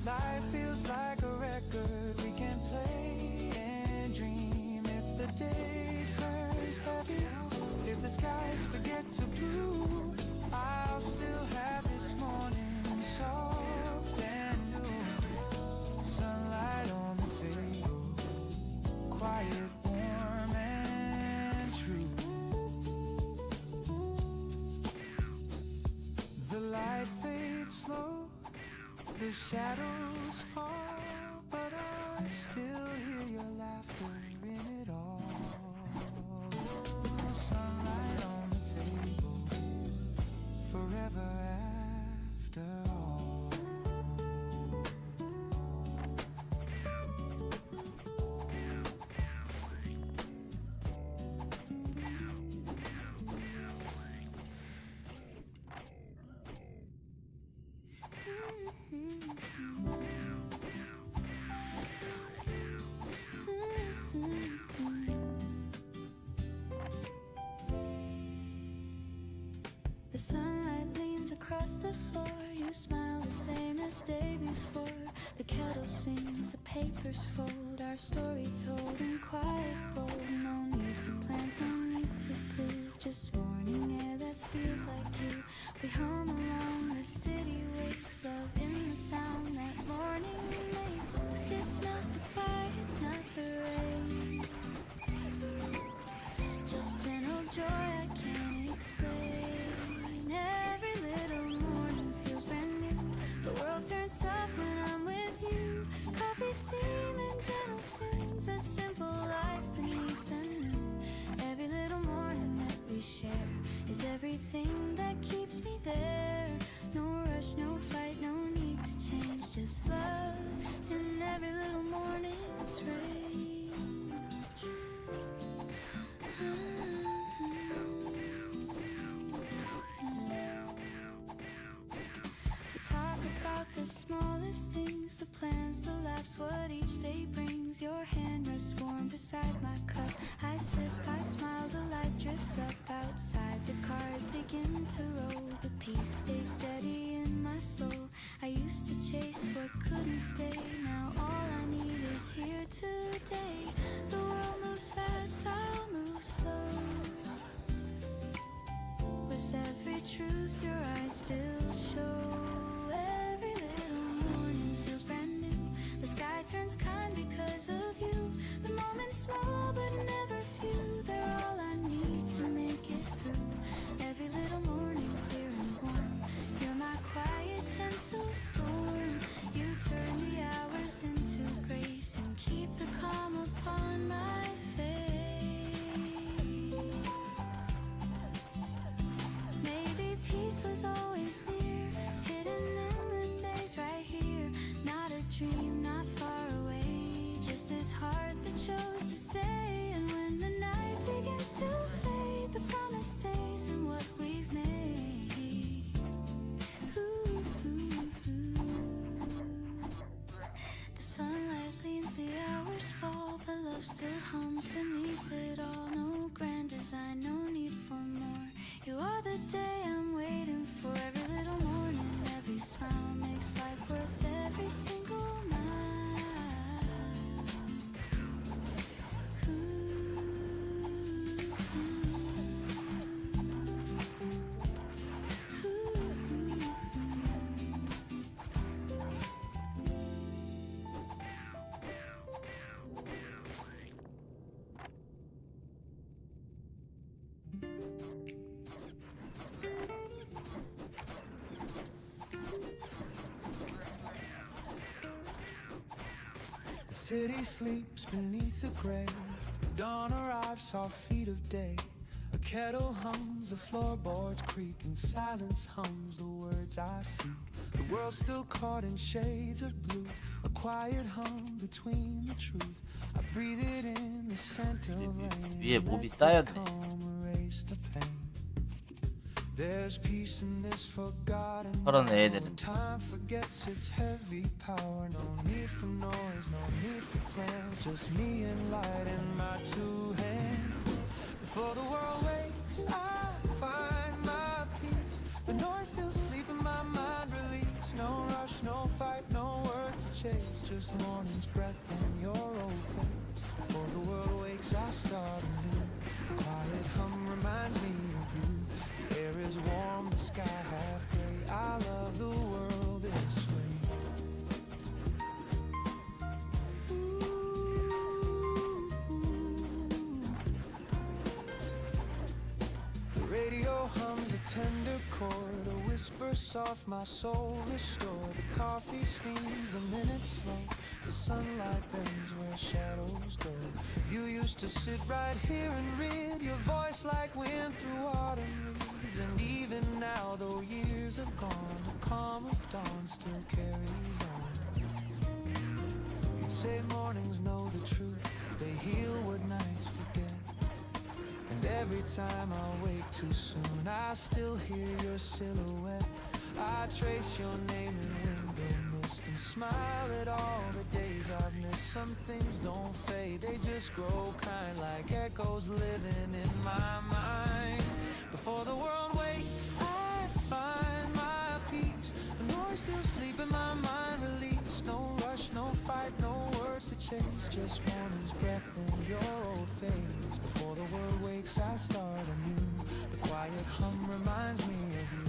Life feels like a record we can play and dream. If the day turns heavy, if the skies forget to blue, I'll still have this morning soft and new. Sunlight on the table, quiet, warm and true. The light fades slow, the shadows fall, but I still hear your laughter in it all. Sunlight on the table, forever after all.
The sunlight leans across the floor. You smile the same as day before. The kettle sings, the papers fold. Our story told in quiet, bold. No need for plans, no need to prove. Just morning air that feels like you. We hum along, the city wakes. Love in the sound that morning makes. It's not the fire, it's not the rain. Just gentle joy I can't explain. Every little morning feels brand new. The world turns soft when I'm with you. Coffee, steam, and gentle tunes. A simple life beneath the moon. Every little morning that we share is everything that keeps me there. No rush, no fight, no need to change. Just love in every little morning's range. The smallest things, the plans, the laughs, what each day brings. Your hand rests warm beside my cup. I sip, I smile, the light drips up outside. The cars begin to roll. The peace stays steady in my soul. I used to chase what couldn't stay. Now all I need is here today. The world moves fast, I'll move slow. With every truth your eyes still show. The sky turns kind because of you. The moment's small but never few. They're all I need to make it through. Every little morning clear and warm. You're my quiet, gentle
city sleeps beneath the gray. Dawn arrives, soft feet of day. A kettle hums, the floorboards creak, and silence hums the words I seek. The world's still caught in shades of blue, a quiet hum between the truth. I breathe it in, the scent of rain.
위에 몹이 쌓였네.
There's peace in this forgotten
그런 애들은
time forgets its heavy power. No need for noise, no need for plans, just me and light in my two hands. Before the world wakes, I find my peace. The noise still sleep in my mind, release. No rush, no fight, no words to chase, just morning's breath and your old face. Before the world wakes, I start anew. The quiet hum reminds me of you. The air is warm, the sky half gray. I love the world this way. The radio hums a tender chord, a whisper soft, my soul restored. The coffee steams, the minutes slow. The sunlight bends where shadows go. You used to sit right here and read, your voice like wind through autumn leaves. And even now, though years have gone, the calm of dawn still carries on. You'd say mornings know the truth, they heal what nights forget. And every time I wake too soon, I still hear your silhouette. I trace your name in window mist and smile at all the days I've missed. Some things don't fade, they just grow kind, like echoes living in my mind. Before the world wakes, I find my peace. The noise still sleep in my mind, release. No rush, no fight, no words to chase, just morning's breath in your old face. Before the world wakes, I start anew. The quiet hum reminds me of you.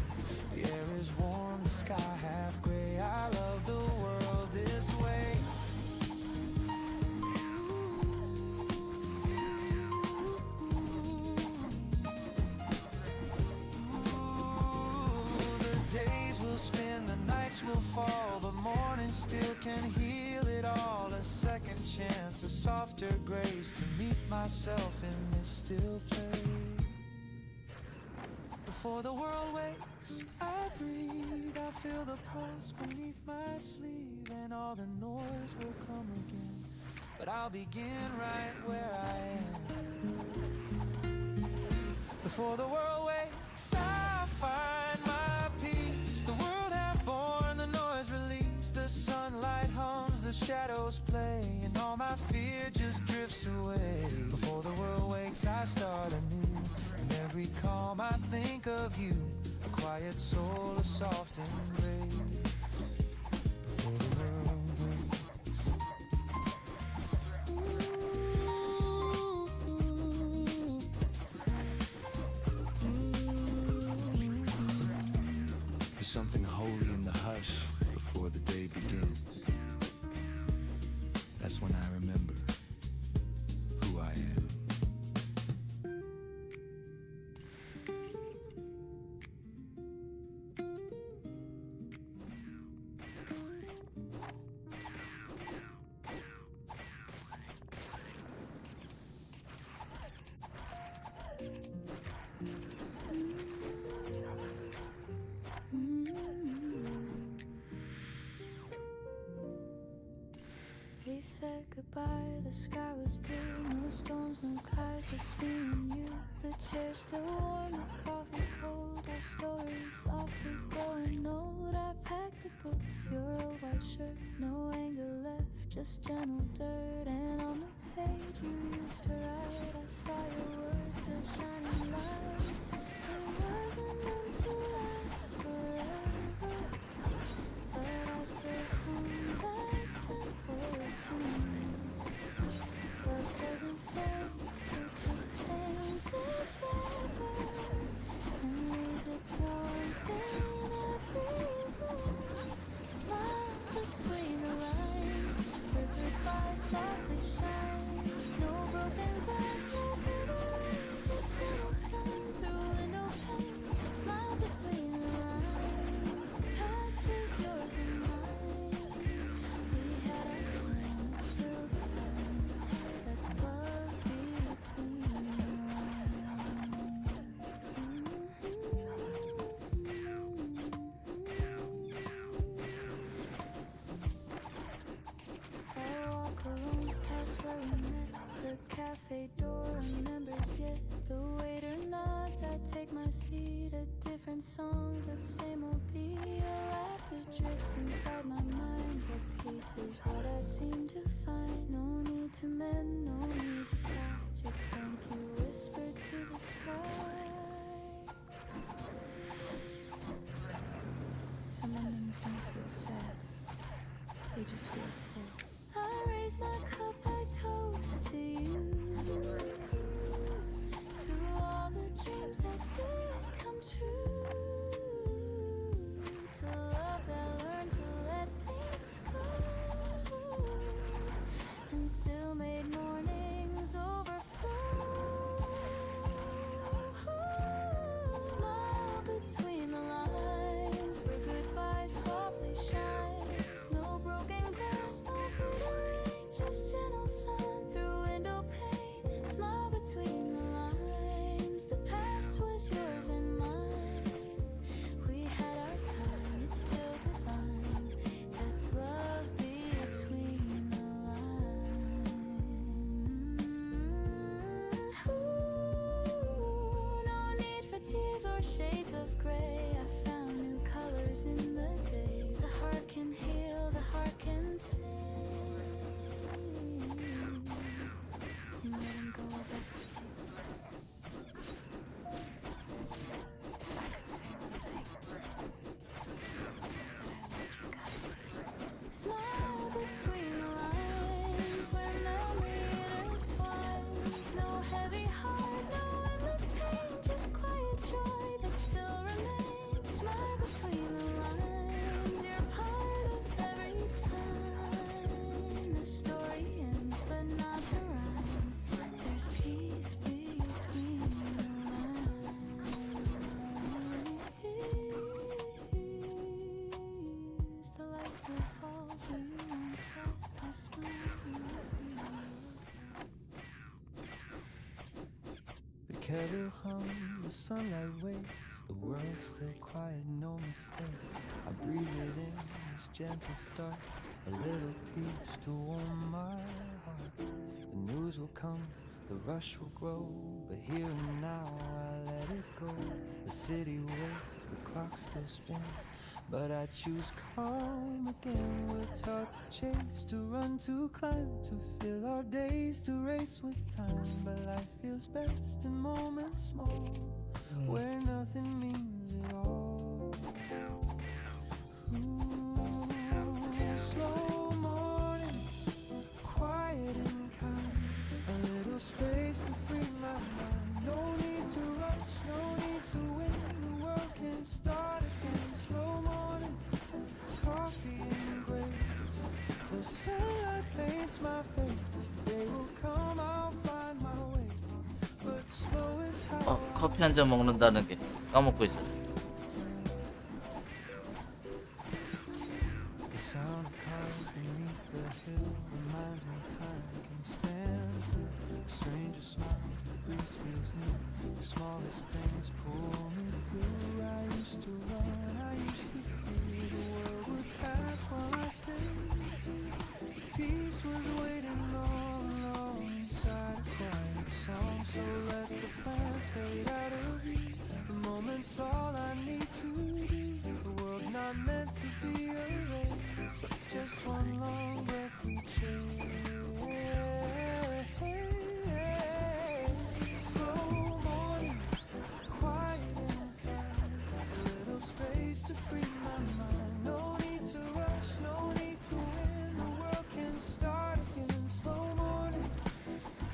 The air is warm, the sky half gray. I love the world this way. Ooh, the days will spin, the nights will fall, but morning still can heal it all. A second chance, a softer grace to meet myself in this still place. Before the world wakes, I breathe, I feel the pulse beneath my sleeve, and all the noise will come again, but I'll begin right where I am. Before the world wakes, I find my peace. The world have born, the noise release, the sunlight hums, the shadows play, and all my fear just drifts away. Before the world wakes, I start anew. In every calm I think of you, a quiet soul, a soft embrace. Before the world wakes. There's something holy in the hush before the day begins. That's when I remember who I am.
We said goodbye, the sky was blue. No storms, no clouds, just me and you. The chair still warm, the coffee cold. Our stories softly glowing. Note, I packed the books, your old white shirt. No anger left, just gentle dirt. And on the page you used to write, I saw your words still shining light. It wasn't meant to last forever, but I still hung that simple tune. Love doesn't fade, it just changes weather and leaves its warmth in every room. Smile between the lines, where goodbye softly shines. No broken glass, no bitter rain, just gentle sun through window pane. Smile between the lines. I take my seat, a different song, but same old beat. Your laughter drifts inside my mind, but peace is what I seem to find. No need to mend, no need to cry, just thank you whispered to the sky. Some endings don't feel sad, they just feel full. I raise my cup, I toast to you, to all the dreams that did come true, to love that learned to let things go, and still made mornings overflow. Smile between the lines where goodbye softly shines. No broken glass, no bitter rain, just gentle sun through window pane. Smile between the lines. The past was yours and mine. We had our time, it's still divine. That's love between the lines. Ooh, no need for tears or shades of gray. I found new colors in the day. The heart can heal, the heart can sing. Letting go of everything. If I could say one thing, it's that I let you go. Smile between the lines where memory intertwines. No heavy heart, no endless pain, just quiet joy that still remains. Smile between the lines, you're part of every sign. The story ends, but not the rhyme. There's peace between the lines. The light still falls where you once sat. I smile and I see you.
The kettle hums, the sunlight waits, the world's still quiet, no mistake. I breathe it in, this gentle start, a little peace to warm my heart. The news will come, the rush will grow, but here and now I let it go. The city waits, the clock still spins, but I choose calm again. We're taught to chase, to run, to climb, to fill our days, to race with time. But life feels best in moments small, where nothing means at all. Ooh, slow mornings, quiet and kind, a little space to free my mind. No need to rush, no need to win, the world can start again. Slow morning, coffee and grace, the sunlight paints my face. The day will come, I'll find my way, but slow is how
커피 한 잔 먹는다는 게 까먹고 있어요.
the sound of cars beneath the hill reminds me time can stand still. A stranger smiles, the breeze feels new, the smallest things pull me through. I used to run, I used to feel the world would pass while I stayed. The peace was waiting all along inside a quiet song. So let the plans fade out of view, the moment's all I need to do. The world's not meant to be a race, just one long breath we chase. Slow morning, quiet and kind, a little space to free my mind. No need to rush, no need to win, the world can start again. Slow morning,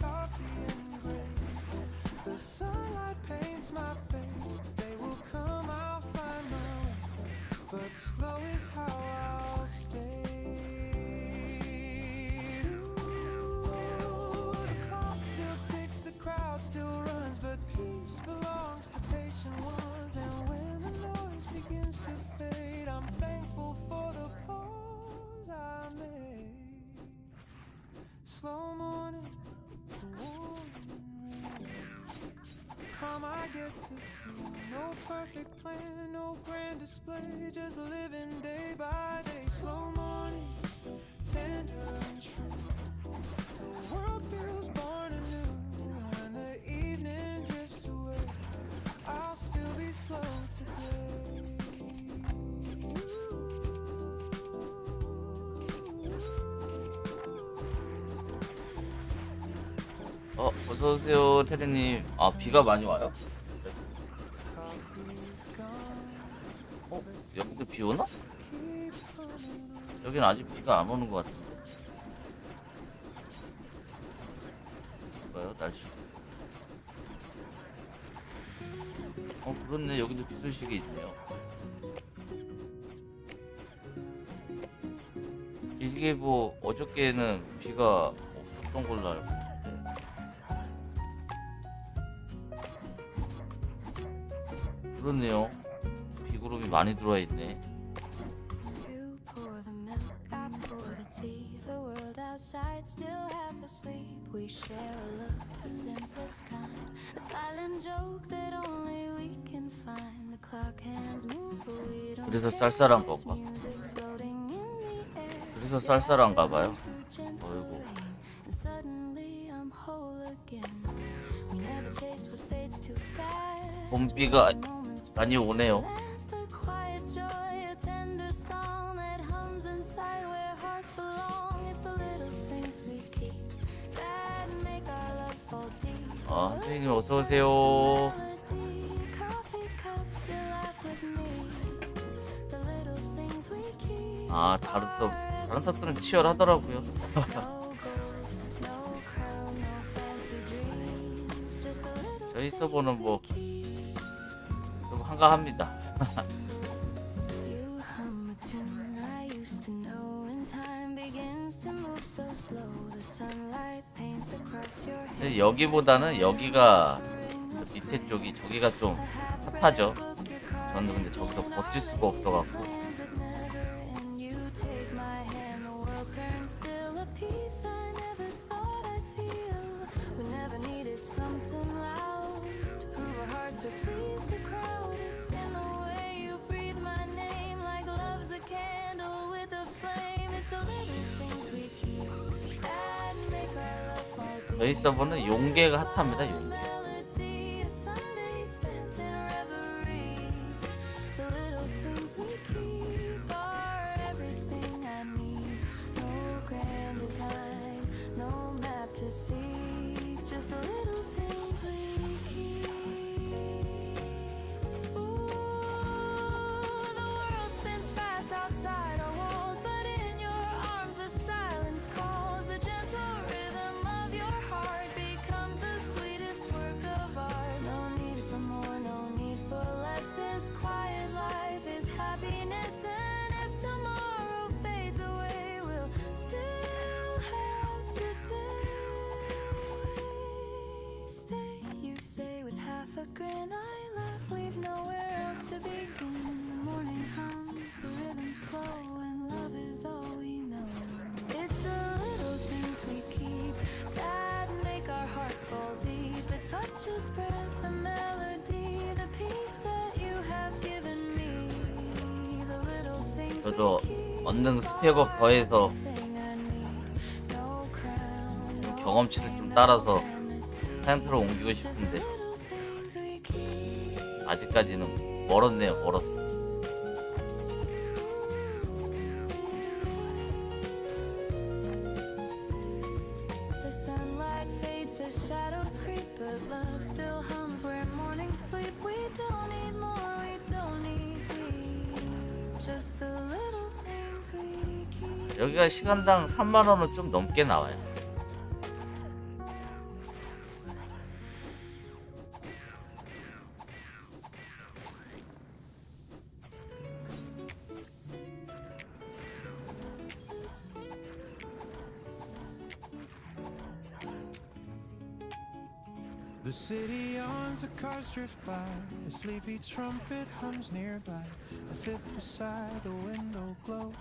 coffee and grace, the sunlight paints my face. The day will come, I'll find my way, but slow is how I'll stay. Ooh, the clock still ticks, the crowd still runs, but peace belongs to patient ones. And when the noise begins to fade, I'm thankful for the pause I made. Slow morning, the warm rain, calm I get to feel. No perfect plan, no grand display, just living day by day. Slow morning, tender and true, the world feels born anew. When the evening drifts away, I
어서오세요 테리님. 아 비가 많이 와요? 여기도 비 오나? 여긴 아직 비가 안 오는 것 같은데. 뭐요 날씨? 그렇네. 여기도 비 소식이 있네요. 이게 뭐 어저께는 비가 없었던 걸로 알고 있는데. 그렇네요. 비구름이 많이 들어와 있네.
You pour the milk, I pour the tea. The world outside still half asleep. We share a look, the simplest kind. A silent joke that only we can find. The clock hands move, but we don't
그래서
care.
쌀쌀한
There's
건가?
music floating in the air.
그래서 쌀쌀한가 봐요.
Through gentle
어이구.
rain, and suddenly I'm whole again. We never chase what fades too fast.
봄비가 많이 오네요.
Last a quiet joy, a tender song that hums inside where hearts belong. It's the little things we keep that make our love fall deep.
선생님 어서오세요.
Melody, coffee cup, you laugh with me. The little things we keep.
다른 수업들은 치열하더라고요.
No gold, no crown, no fancy dreams. Just the little
저희
things
서버는
we
뭐
keep.
좀 한가합니다.
You hum a tune I used to know, and time begins to move so slow. The sunlight paints across your head.
근데 여기보다는 여기가 밑에 쪽이 저기가 좀 핫하죠. 저는 근데 저기서 버틸 수가 없어갖고.
Plans that never end. You take my hand, the world turns still. A peace I never thought I'd feel. We never needed something loud to prove our hearts would please the crowd. It's in the way you breathe my name, like love's a candle with a flame. It's the little things we keep that make our love fall deep.
저희 서버는 용계가 핫합니다. 용계.
Melody, a Sunday spent in reverie. The little things we keep are everything I need. No grand design, no map to seek, just the little things we keep. Ooh, the world spins fast outside our walls, but in your arms the silence calls. The gentle rhythm of your heart becomes the sweetest work of art. No need for more, no need for less. This quiet life is happiness, and if tomorrow fades away, we'll still have today. Stay, you say with half a grin. I laugh, we've nowhere else to begin. The morning hums, the rhythm slow, and love is all we know. It's the little things we keep that make our hearts fall deep. A touch of breath, a melody, the peace that you have given me. The little things we
저도
keep
언능 스펙업 더해서
everything I need. No crown, no
경험치를 좀 따라서
fantasy.
사양트로 옮기고 싶은데
Little things we keep.
아직까지는 멀었네요. 멀었어.
The sunlight fades, the shadows creep, but love still hums where morning sleep. We don't need more, we don't need deep. Just the little things we keep.
여기가 시간당 3만 원은 좀 넘게 나와요.
The city yawns, the cars drift by, a sleepy trumpet hums nearby. I sit beside the window glow,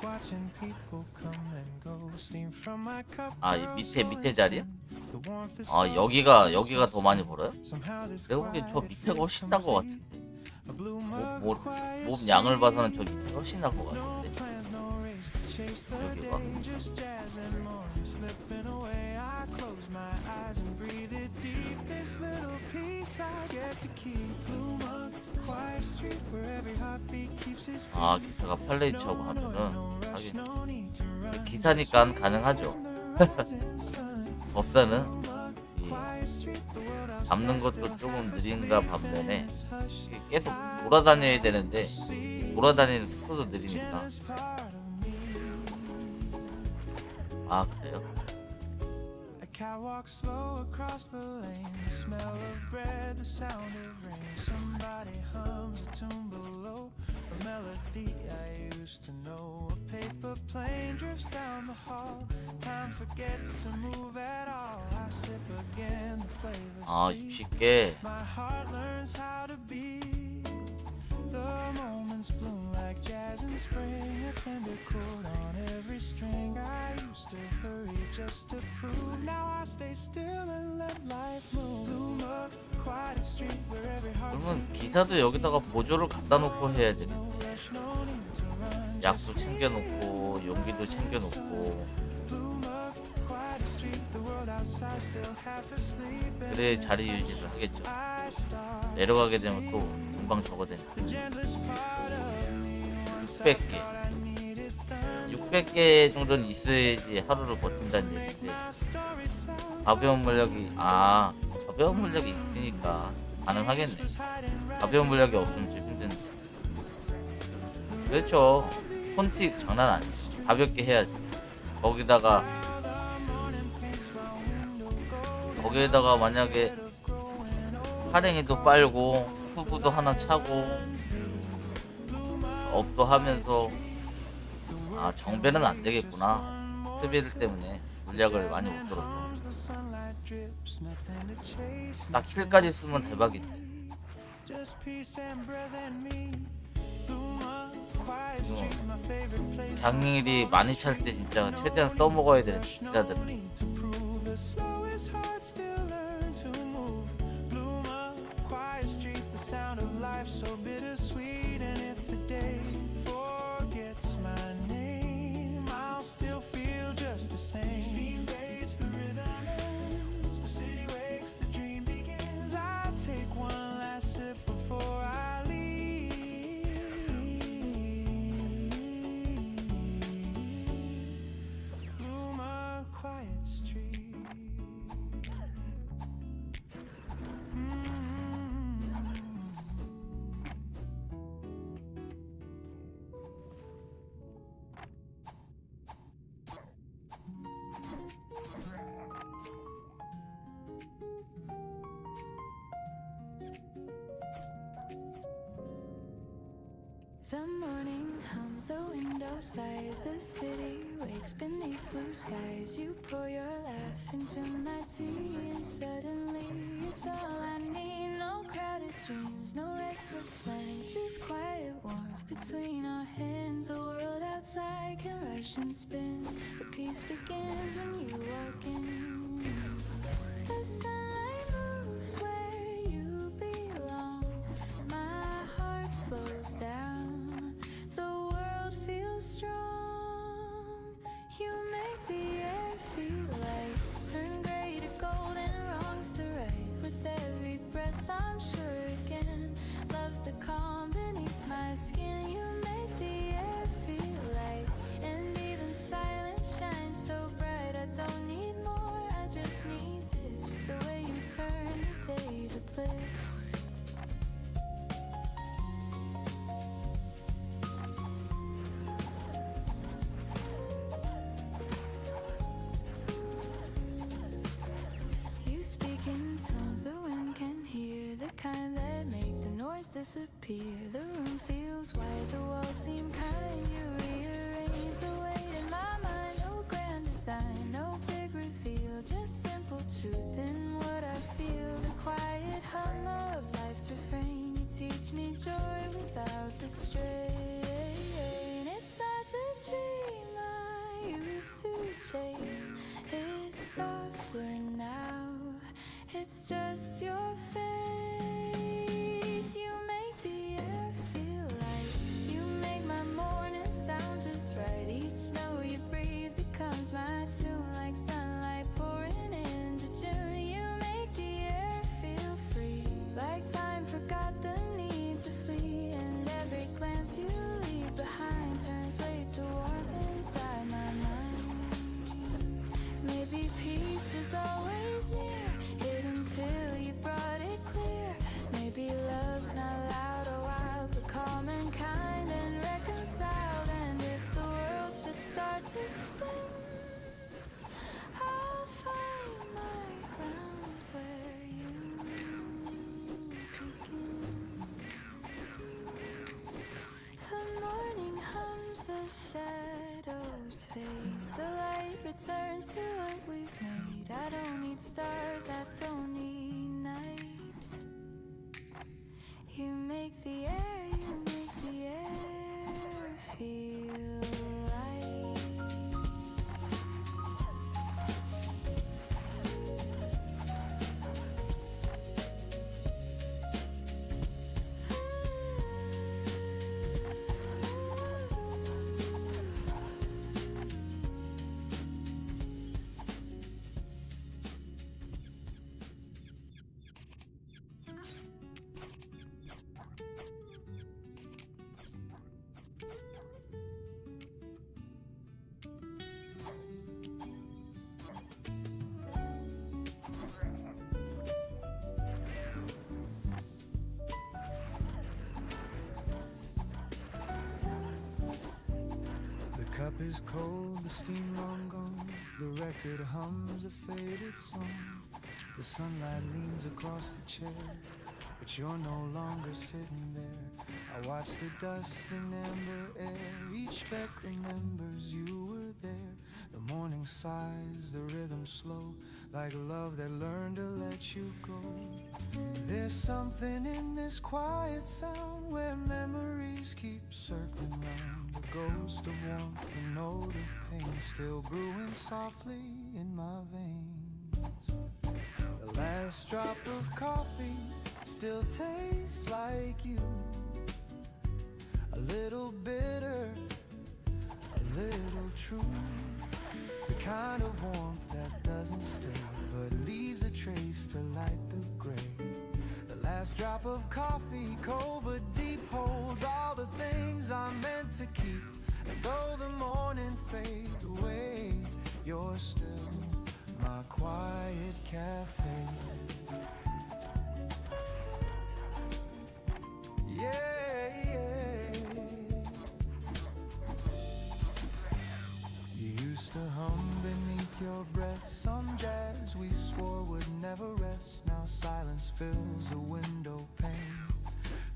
watching people come and go. Steam from my cup.
이 밑에 자리야?
The warmth is
여기가 더 많이 벌어요?
somehow this
내가 보기엔 저 밑에가 훨씬 난 것 같은데.
a blue mug
몸 양을 봐서는 저 밑에가 훨씬 난 것 같은데.
plans, no race to chase the
여기가.
day, just jazz and morning slipping away. I close my eyes and breathe it deep. This little piece I get to keep. Blue mug, quiet street where every heartbeat keeps its beat.
기사가 팔레이처하고
No noise,
하면은
no rush,
하긴
no need to run.
기사니까 가능하죠.
The rising sun,
법사는
mug,
이 잡는 것도 조금 느린가 반면에 이게 계속 돌아다녀야 되는데 돌아다니는 속도도 느리니까. 아 그래요?
Catwalk slow across the lane, the smell of bread, the sound of rain. Somebody hums a tune below, a melody I used to know. A paper plane drifts down the hall, time forgets to move at all. I sip again, the flavor
아
sweet.
쉽게.
My heart learns how to be. The moments bloom like jazz in spring, a tender chord on every string. I used to hurry just to prove. Now I stay still and let life move. Bloom up quiet street where every heart.
그러면 기사도 여기다가 보조를 갖다 놓고 해야 되겠네.
No rush, no need to run.
약도 챙겨놓고 용기도 챙겨놓고.
Bloom up quiet street, the world outside still half asleep.
그래 자리 유지를 하겠죠.
I start
내려가게 되면 또 금방 적어되니까.
the gentlest part of me. Once I
600개.
thought I needed them.
600개 정도는 있어야지 하루를 버틴다는 얘기인데 가벼운 물력이 가벼운 물력이 있으니까 가능하겠네. 가벼운 물력이 없으면 좀 힘든데. 그렇죠. 폰틱 장난 아니죠. 가볍게 해야지. 거기다가 만약에 파랭이도 빨고 튜브도 하나 차고 업도 하면서 정배는 안 되겠구나. 스비드 때문에 물약을 많이 못 들어서. 딱 힐까지 쓰면 대박인데. 장일이 많이 찰 때 진짜 최대한 써먹어야 되는 기사들은.
So bittersweet, and if the day forgets my name, I'll still feel just the same. Steam fades, the rhythm ends, the city wakes, the dream begins. I take one last sip before I leave. Bloom a quiet street.
The morning hums, the window sighs, the city wakes beneath blue skies. You pour your laugh into my tea, and suddenly it's all I need. No crowded dreams, no restless plans, just quiet warmth between our hands. The world outside can rush and spin, but peace begins when you walk in. The sunlight moves where you belong. My heart slows down. Strong, you make the air feel light. Turn gray to gold and wrongs to right. With every breath I'm sure again, love's the calm beneath my skin. You make the air feel light, and even silence shines so bright. I don't need more, I just need this. The way you turn the day to bliss. Disappear. The room feels wide, the walls seem kind. You rearrange the weight in my mind. No grand design, no big reveal, just simple truth in what I feel. The quiet hum of life's refrain. You teach me joy without the strain. It's not the dream I used to chase. It's softer now. It's just your face. You make the air feel light. You make my morning to spin. I'll find my ground where you begin. The morning hums, the shadows fade. The light returns to what we've made. I don't need stars, I don't need night. You make the air feel light.
The cup is cold, the steam long gone. The record hums a faded song. The sunlight leans across the chair, but you're no longer sitting there. I watch the dust and amber air. Each speck remembers you were there. The morning sighs, the rhythm slow, like love that learned to let you go. There's something in this quiet sound where memories keep circling round. A ghost of warmth, a note of pain, still brewing softly in my veins. The last drop of coffee still tastes like you. A little bitter, a little true. The kind of warmth that doesn't stay, but leaves a trace to light the gray. The last drop of coffee, cold but deep, holds all the things I meant to keep. And though the morning fades away, you're still my quiet cafe. Yeah, yeah. You used to hum beneath your breath some jazz we swore would never rest. Now silence fills the window pane,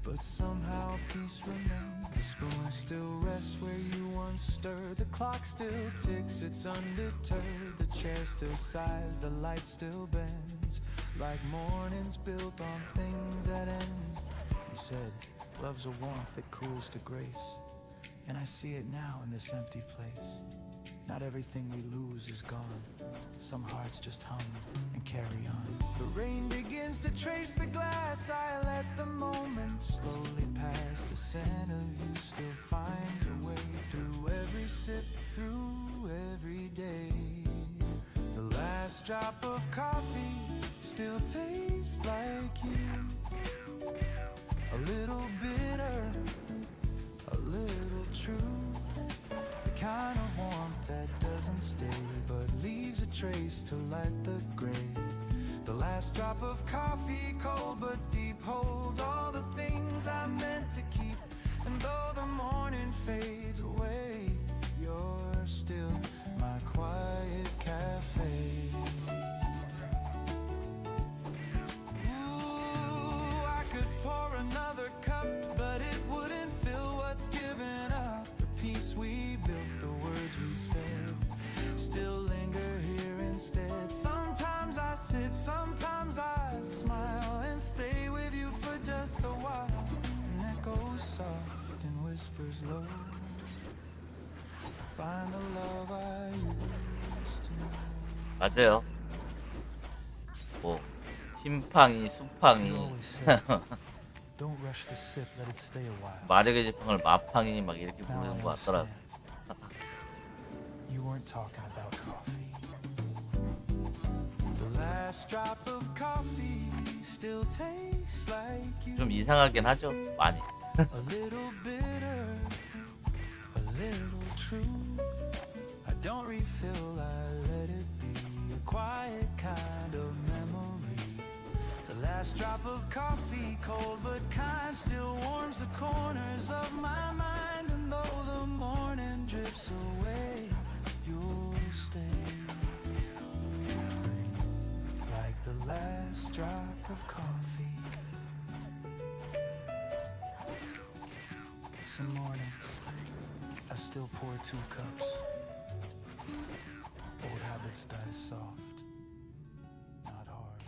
but somehow peace remains. The spoon still rests where you once stirred. The clock still ticks, it's undeterred. The chair still sighs, the light still bends, like mornings built on things that end. You said, love's a warmth that cools to grace, and I see it now in this empty place. Not everything we lose is gone. Some hearts just hum and carry on. The rain begins to trace the glass. I let the moment slowly pass. The scent of you still finds a way through every sip, through every day. The last drop of coffee still tastes like you. A little bitter, a little true. The kind of warmth that doesn't stay, but leaves a trace to light the gray. The last drop of coffee, cold but deep, holds all the things I meant to keep. And though the morning fades away, you're still my quiet cafe. Ooh, I could pour another cup, but it wouldn't fill what's given up. The peace we built, the words we said, still linger here instead. Sometimes I sit, sometimes I smile, and stay with you for just a while. And echoes soft and whispers low, find the love I used to know.
맞아요. 뭐 흰팡이, 수팡이,
Don't rush the sip, let it stay a while.
마력의 지팡을 마팡이 막 이렇게 부르는 것 같더라고.
You weren't talking about coffee. The last drop of coffee still tastes like you.
좀 이상하긴 하죠, 많이.
A little bitter, a little true. I don't refill, I let it be a quiet kind of memory. The last drop of coffee, cold but kind, still warms the corners of my mind. And though the morning drifts away, last drop of coffee. Some mornings I still pour 2 cups. Old habits die soft, not hard.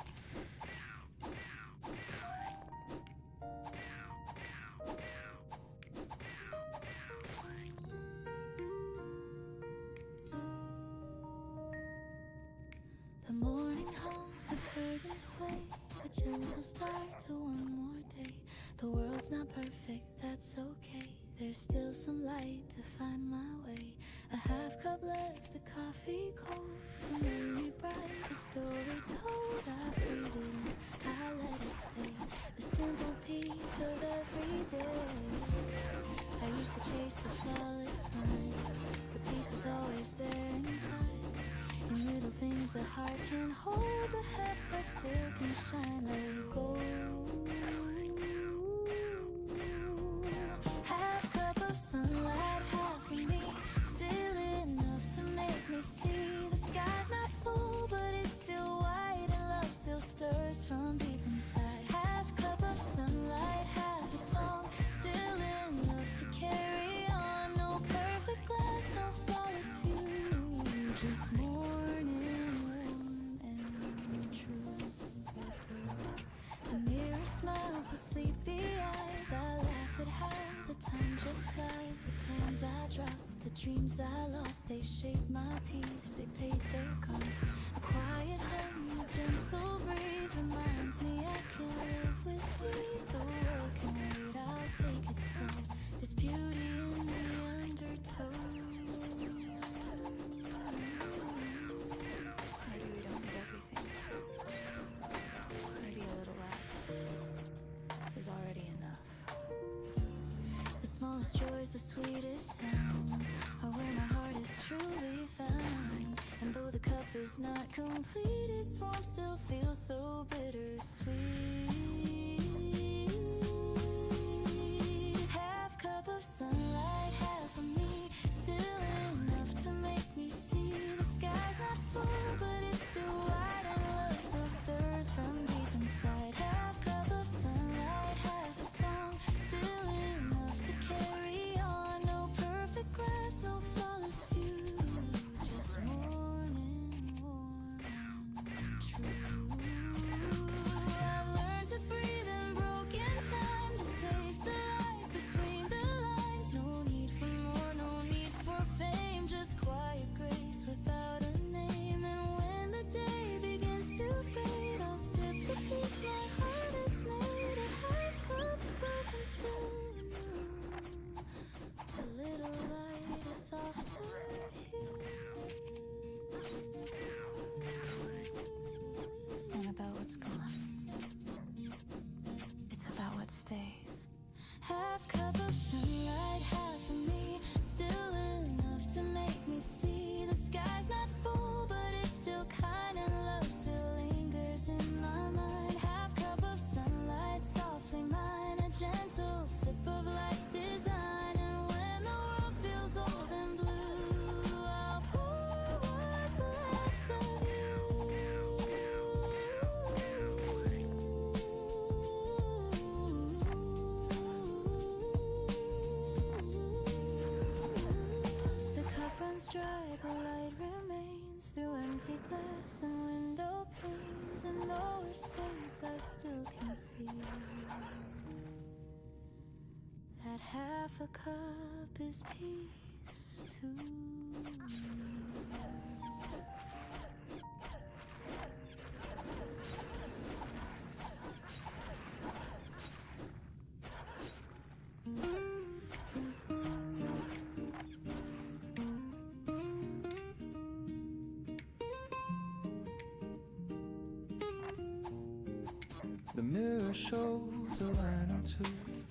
The morning hums, the curtains sway, a gentle start to one more day. The world's not perfect, that's okay. There's still some light to find my way. A half cup left, the coffee cold, the memory bright, the story told. I breathe it in, I let it stay. The simple peace of every day. I used to chase the flawless line, but peace was always there in time. In little things the heart can hold, the half cup still can shine like gold. Half cup of sunlight, half of me, still enough to make me see. The sky's not full, but it's still white, and love still stirs from deep inside. Half cup of sunlight, half a song, still enough to carry on. No perfect glass, no flawless view, just morning warm and true. The mirror smiles with sleepy eyes. I laugh at how the time just flies. The plans I dropped, the dreams I lost, they shape my peace, they paid their cost. A quiet hum, a gentle breeze reminds me I can live with these. The world can wait, I'll take it slow. There's beauty in the undertow. Maybe we don't need everything. Maybe a little laugh is already enough. The smallest joys, the sweetest sound, are where my heart is truly found. And though the cup is not complete, its warmth still feels so bittersweet. Half cup of sunlight, half of me, still enough to make me see. The sky's not full, but it's still wide, and love still stirs from deep inside. Half cup of sunlight, half a song, still enough to carry on. No perfect glass, no flawless view, just morning warm and true. I've learned to breathe in broken time, to taste the light between the lines. No need for more, no need for fame, just quiet grace without a name. And when the day begins to fade, I'll sip the peace my heart has made. A half cup's broken, still new. A little light, a softer hue. It's not about what's gone, it's about what stays. Half cup of sunlight, half of me, still enough to make me see. The sky's not full, but it's still kind, and love still lingers in my mind. Half cup of sunlight, softly mine, a gentle sip of life's design. And when the world feels old and blue, I'll pour what's left of you. The cup runs dry, but light remains through empty glass and window panes. And though it fades, I still can see that half a cup is peace to me.
The mirror shows a line or two,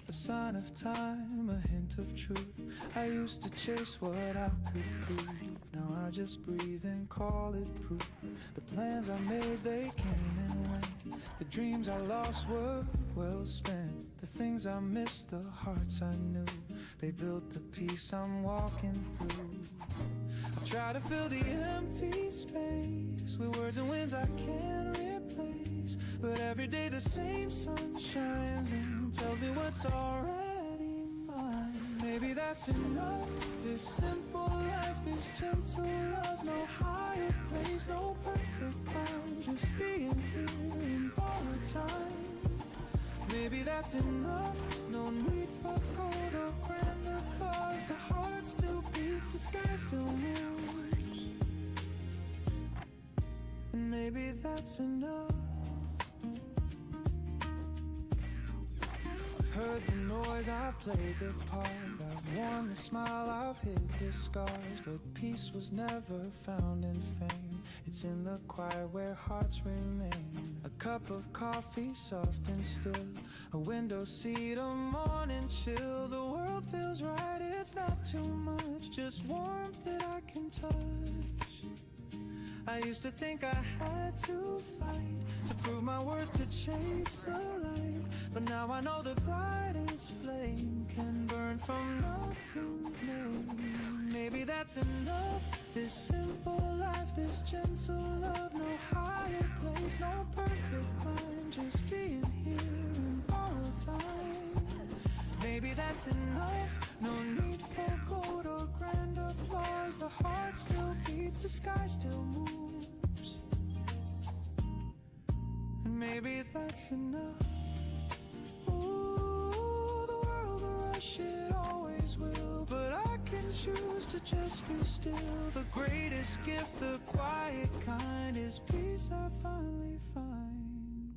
a sign of time, a hint of truth. I used to chase what I could prove, now I just breathe and call it proof. The plans I made, they came and went. The dreams I lost were well spent. The things I missed, the hearts I knew, they built the peace I'm walking through. I've tried to fill the empty space with words and winds I can't replace. days, but every day the same sun shines and tells me what's already mine. Maybe that's enough. This simple life, this gentle love, no higher place, no perfect cloud, just being here in borrowed time. Maybe that's enough. No need for gold or grand applause. The heart still beats, the sky still moves. And maybe that's enough. I've heard the noise, I've played the part, I've worn the smile, I've hid the scars, but peace was never found in fame. It's in the quiet where hearts remain. A cup of coffee, soft and still, a window seat, a morning chill. The world feels right, it's not too much, just warmth that I can touch. I used to think I had to fight to prove my worth, to chase the light, but now I know the brightest flame can burn from nothing's name. Maybe that's enough. This simple life, this gentle love, no higher place, no perfect climb, just being here in borrowed time. Maybe that's enough. No need for gold or grand applause. The heart still beats, the sky still moves. And maybe that's enough. Ooh, the world will rush, it always will, but I can choose to just be still. The greatest gift, the quiet kind, is peace I finally find.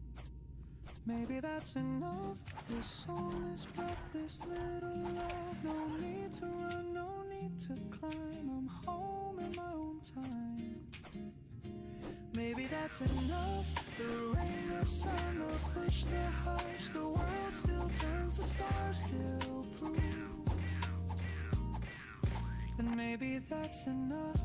Maybe that's enough. This soul, this breath, this little love. No need to run, no need to climb. I'm home in my own time. Maybe that's enough. The rain, the sun, the push, the hush. The world still turns, the stars still prove. Then maybe that's enough.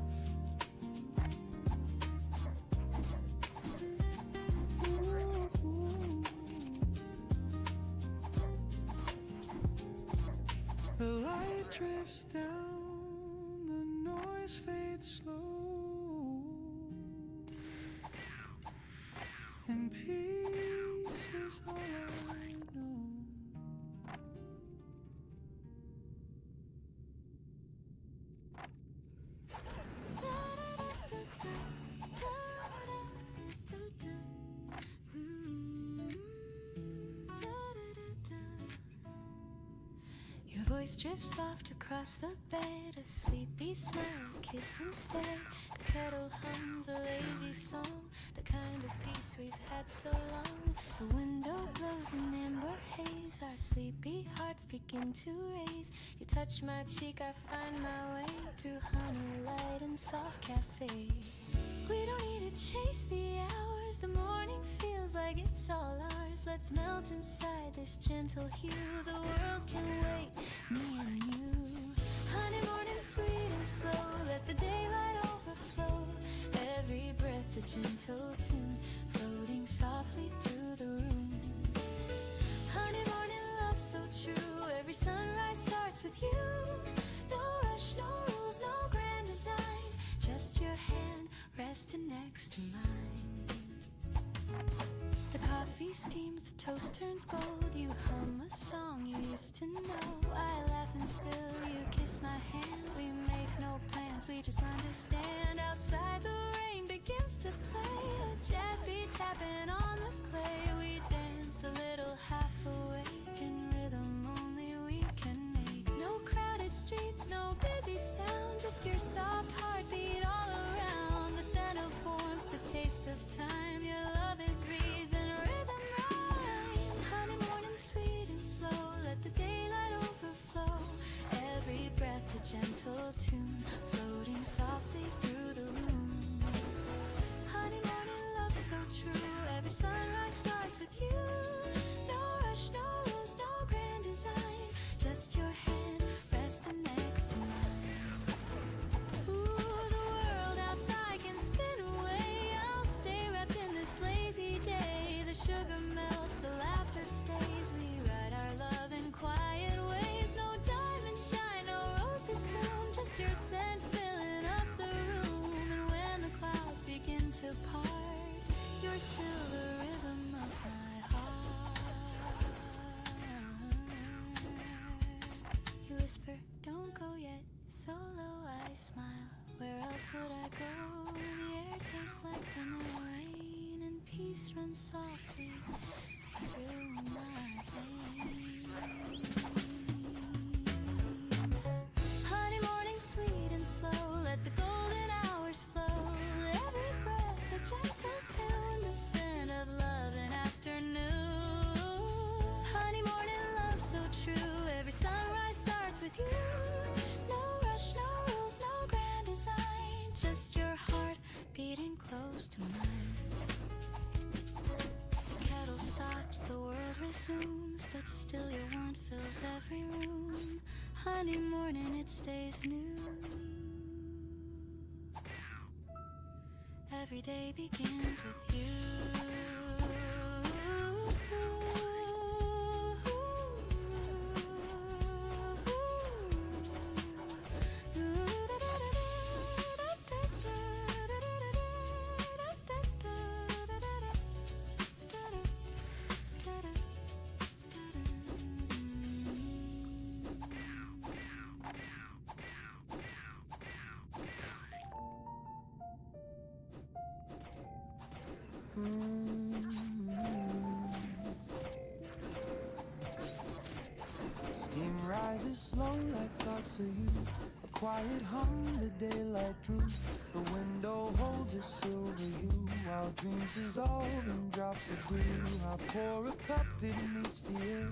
The light drifts down, the noise fades slow, and peace is all I know.
Your voice drifts soft across the bed, a sleepy smile, kiss instead. The kettle hums a lazy song, the kind of peace we've had so long. The window glows in amber haze, our sleepy hearts begin to raise. You touch my cheek, I find my way through honey light and soft cafe. We don't need to chase the hours, the morning feels like it's all ours. Let's melt inside this gentle hue, the world can wait, me and you. Honey morning sweet and slow, let the daylight overflow. Every breath a gentle tune, floating softly through the room. Honey morning love so true, every sunrise starts with you. No rush, no rules, no grand design, just your hand resting next to mine. The coffee steams, the toast turns gold. You hum a song you used to know. I laugh and spill, you kiss my hand. We make no plans, we just understand. Outside the rain begins to play, a jazz beat tapping on the clay. We dance a little half awake in rhythm only we can make. No crowded streets, no busy sound, just your soft heartbeat all around. The scent of warmth, the taste of time, your love is reason, rhythm rhyme. Honey morning sweet and slow, let the daylight overflow. Every breath a gentle tune, floating softly through the room. Honey morning love so true, every sunrise starts with you. No rush, no rules, no grand design, just your hand resting next to mine. Ooh, the world outside can spin away, I'll stay wrapped in else would I go? The air tastes like vanilla rain, and peace runs softly through my veins. Honey morning, sweet and slow, let the golden hours flow. Every breath a gentle tune, the scent of love in afternoon. Honey morning love so true, every sunrise starts with you. No rush, no rules, no grand design, just your heart beating close to mine. Kettle stops, the world resumes, but still your warmth fills every room. Honey morning, it stays new. Every day begins with you.
Steam rises slow like thoughts of you. A quiet hum, the daylight drew. The window holds a silver hue, while dreams dissolve in drops of dew. I pour a cup, it meets the air.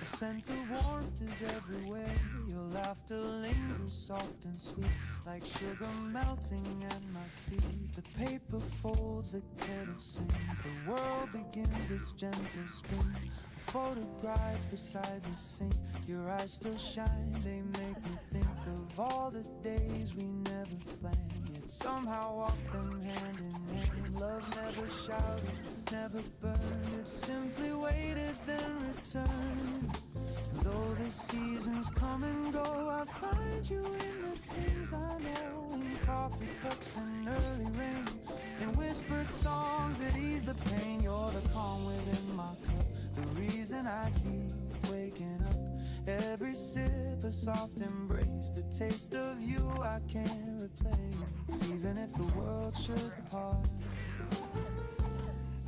The scent of warmth is everywhere. Your laughter lingers soft and sweet, like sugar melting at my feet. The paper folds, the kettle sings. The world begins its gentle spin. A photograph beside the sink. Your eyes still shine, they make me think of all the days we never planned, yet somehow walk them hand in hand. Love never shouted, never burned, it simply waited then returned. And though the seasons come and go, I find you in the things I know, in coffee cups and early rain, in whispered songs that ease the pain. You're the calm within my cup, the reason I keep waking up. Every sip a soft embrace, the taste of you I can't replace. Even if the world should part,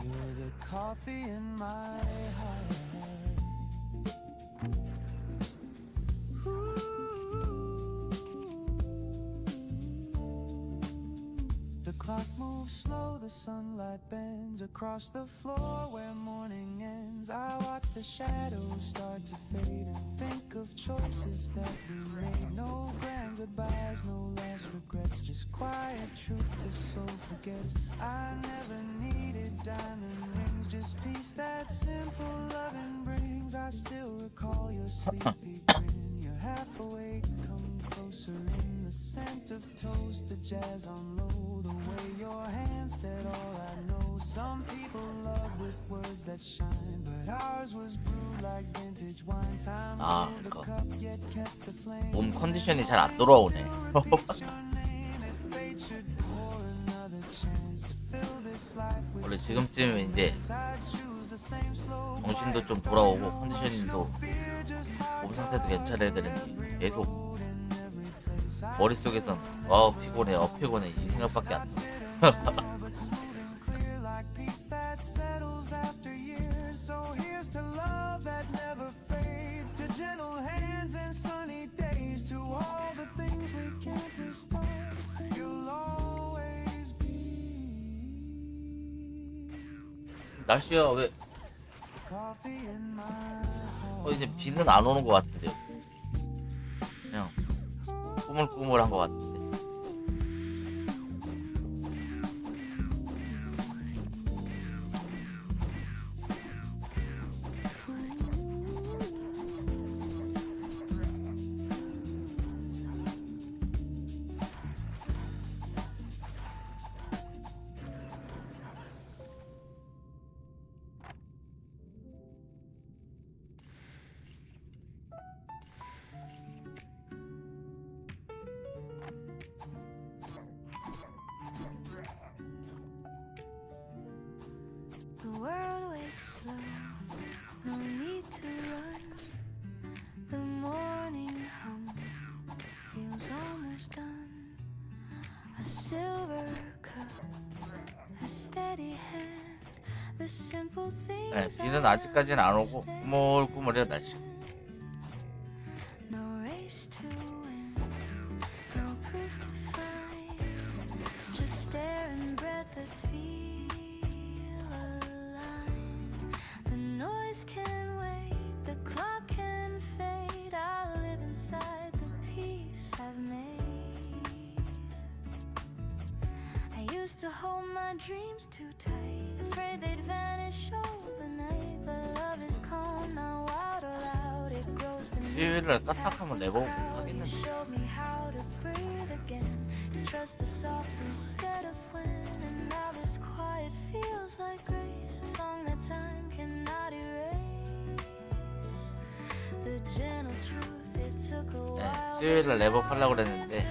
you're the coffee in my heart. The clock moves slow, the sunlight bends across the floor where morning ends. I watch the shadows start to fade and think of choices that we made. No grand goodbyes, no last regrets, just quiet truth the soul forgets. I never needed diamond rings, just peace that simple loving brings. I still recall your sleepy grin, you're half awake, come closer in the scent of toast, the jazz on low, the way your hand said all I know. Some people love with words that shine, but ours was brewed like vintage wine. Time filled the cup yet kept the flame.
몸 컨디션이 잘 안 돌아오네. 원래 지금쯤 이제 정신도 좀 돌아오고 컨디션도 몸 상태도 괜찮아야 되는데 계속 머릿속에선 피곤해 피곤해 이 생각밖에 안 나. 날씨야 왜 이제 비는 안 오는 것 같은데 그냥 꾸물꾸물한 것 같은데.
silver cup, a steady hand, the simple
네,
things
비는 아직까지는 안 오고 꾸물꾸물해요 날씨.
No race to win, no proof to find, just air and breath that feel aligned. The noise can wait, the clock can fade. I live inside the peace I've made. I used to hold my dreams too tight, afraid they'd vanish overnight. But love is calm now, out or loud it grows beneath.
수요일날 까딱하면 내보고
You
하겠는데.
showed me how to breathe again. You trust the soft instead of wind. And now this quiet feels like grace, a song that time cannot erase. The gentle truth, it took a
네,
while.
수요일날 랩업 하려고 그랬는데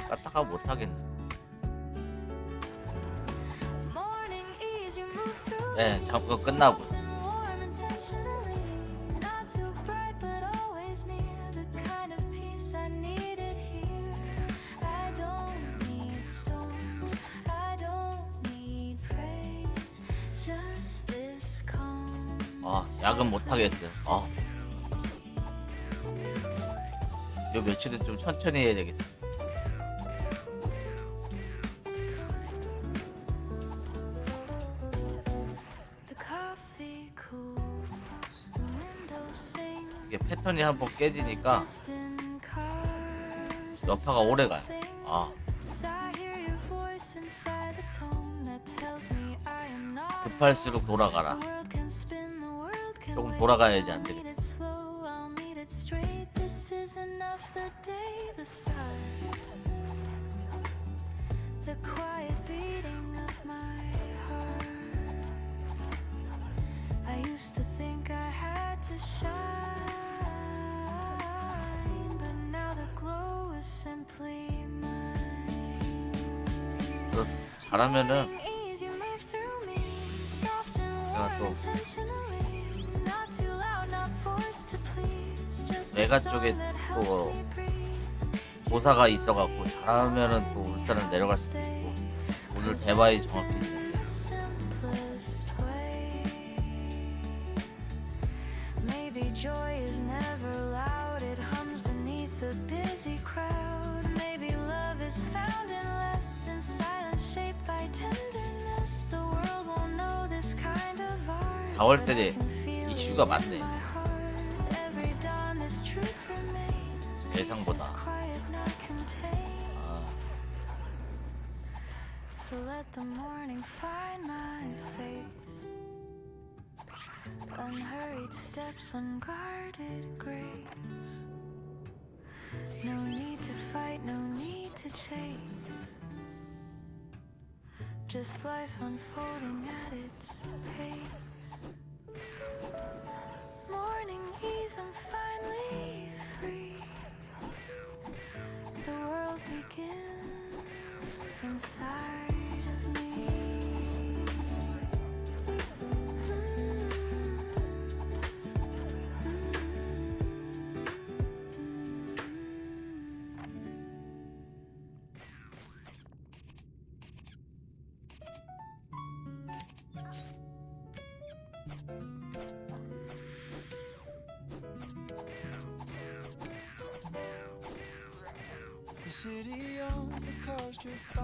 까딱하고 못하겠네.
Morning ease, you move through.
네, 잠깐 끝나고.
Warm intentionally, not too bright but always near. The kind of peace I needed here. I don't need storms, I don't need praise, just this calm.
아, 야근 못하겠어요. 아, 요 며칠은 좀 천천히 해야 되겠어.
The coffee cools, the window sings.
이게 패턴이 한번 깨지니까
Distant cars and
여파가 오래 가요. 아,
I hear your voice inside the tone that tells me I am not
급할수록 돌아가라.
The world can spin, the world can
조금
wait.
돌아가야지 안
I'll need
되겠어.
it slow, I'll need it straight. This is enough, the day, the start, the quiet beating of my heart. I used to think I had to shine, but now the glow is simply mine.
잘하면은
Ease, you move through me, soft and
제가
warm
또
intentionally, not too loud, not forced to please, just a
외가
song
쪽에
that
또
helps me breathe.
고사가 있어갖고 잘하면은 또 울산을 내려갈 수도 있고 오늘 대바이 정확히 있는데
Simplest way. Maybe joy is never loud, it hums beneath the busy crowd. Maybe love is found in less, in silence shaped by tenderness. The world won't know this kind of art.
4월
but I
때에
can feel it
이슈가
in
많네.
my heart. Every dawn this truth remains.
예상보다.
Peace is quiet, not contained.
아,
So let the morning find my face. Unhurried steps, unguarded grace. No need to fight, no need to chase. Just life unfolding at its pace. Morning ease, I'm finally free. The world begins inside of me.
The city owns, the cars drift by,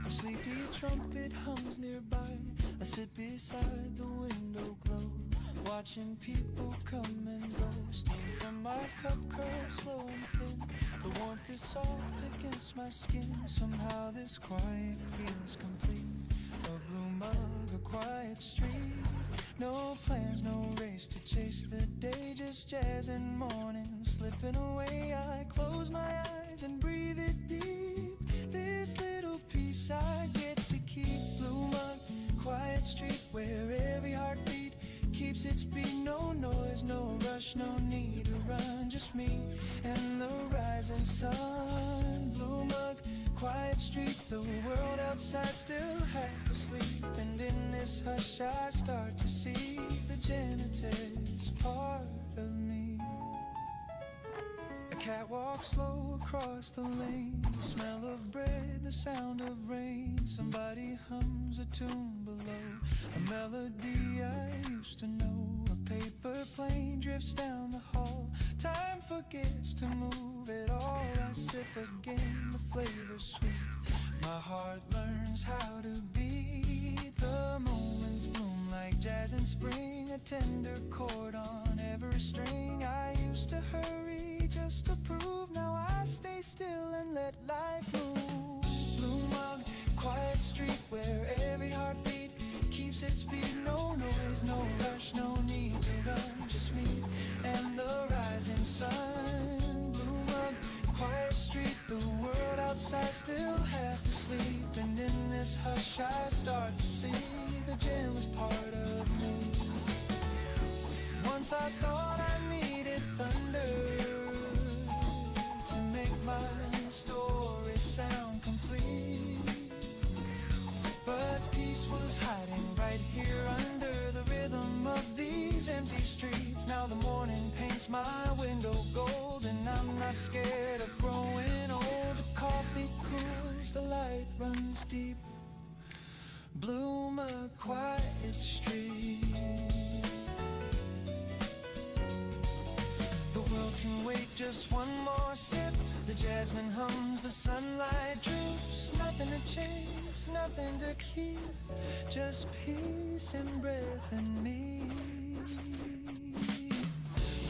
a sleepy trumpet hums nearby. I sit beside the window glow, watching people come and go. Steam from my cup curls slow and thin, the warmth is soft against my skin. Somehow this quiet feels complete, a blue mug, a quiet street. No plans, no race to chase the day, just jazz and morning slipping away. I close my eyes and breathe it deep, this little piece I get to keep. Blue mug, quiet street where every heartbeat keeps its beat. No noise, no rush, no need to run, just me and the rising sun. Blue mug, quiet street, the world outside still half asleep. And in this hush I start to see the janitor's part of me. A Catwalk slow across the lane, the smell of bread, the sound of rain. Somebody hums a tune below, a melody I used to know. A paper plane drifts down the hall, time forgets to move at all. I sip again, the flavor's sweet, my heart learns how to beat. The moments bloom like jazz in spring, a tender chord on every string. I used to hurry just to prove, now I stay still and let life move. Blue mug, quiet street where every heartbeat keeps its speed. No noise, no rush, no need to run, just me and the rising sun. Blue mug, quiet street, the world outside still half asleep, and in this hush I start to see the gentlest part of me. Once I thought I needed thunder to make my story sound complete, but peace was hiding right here under the rhythm of these empty streets. Now the morning paints my window gold, and I'm not scared of growing old. The coffee cools, the light runs deep, bloom a quiet street. The world can wait just one more sip, the jasmine hums, the sunlight droops. Nothing to chase, nothing to keep, just peace and breath in me.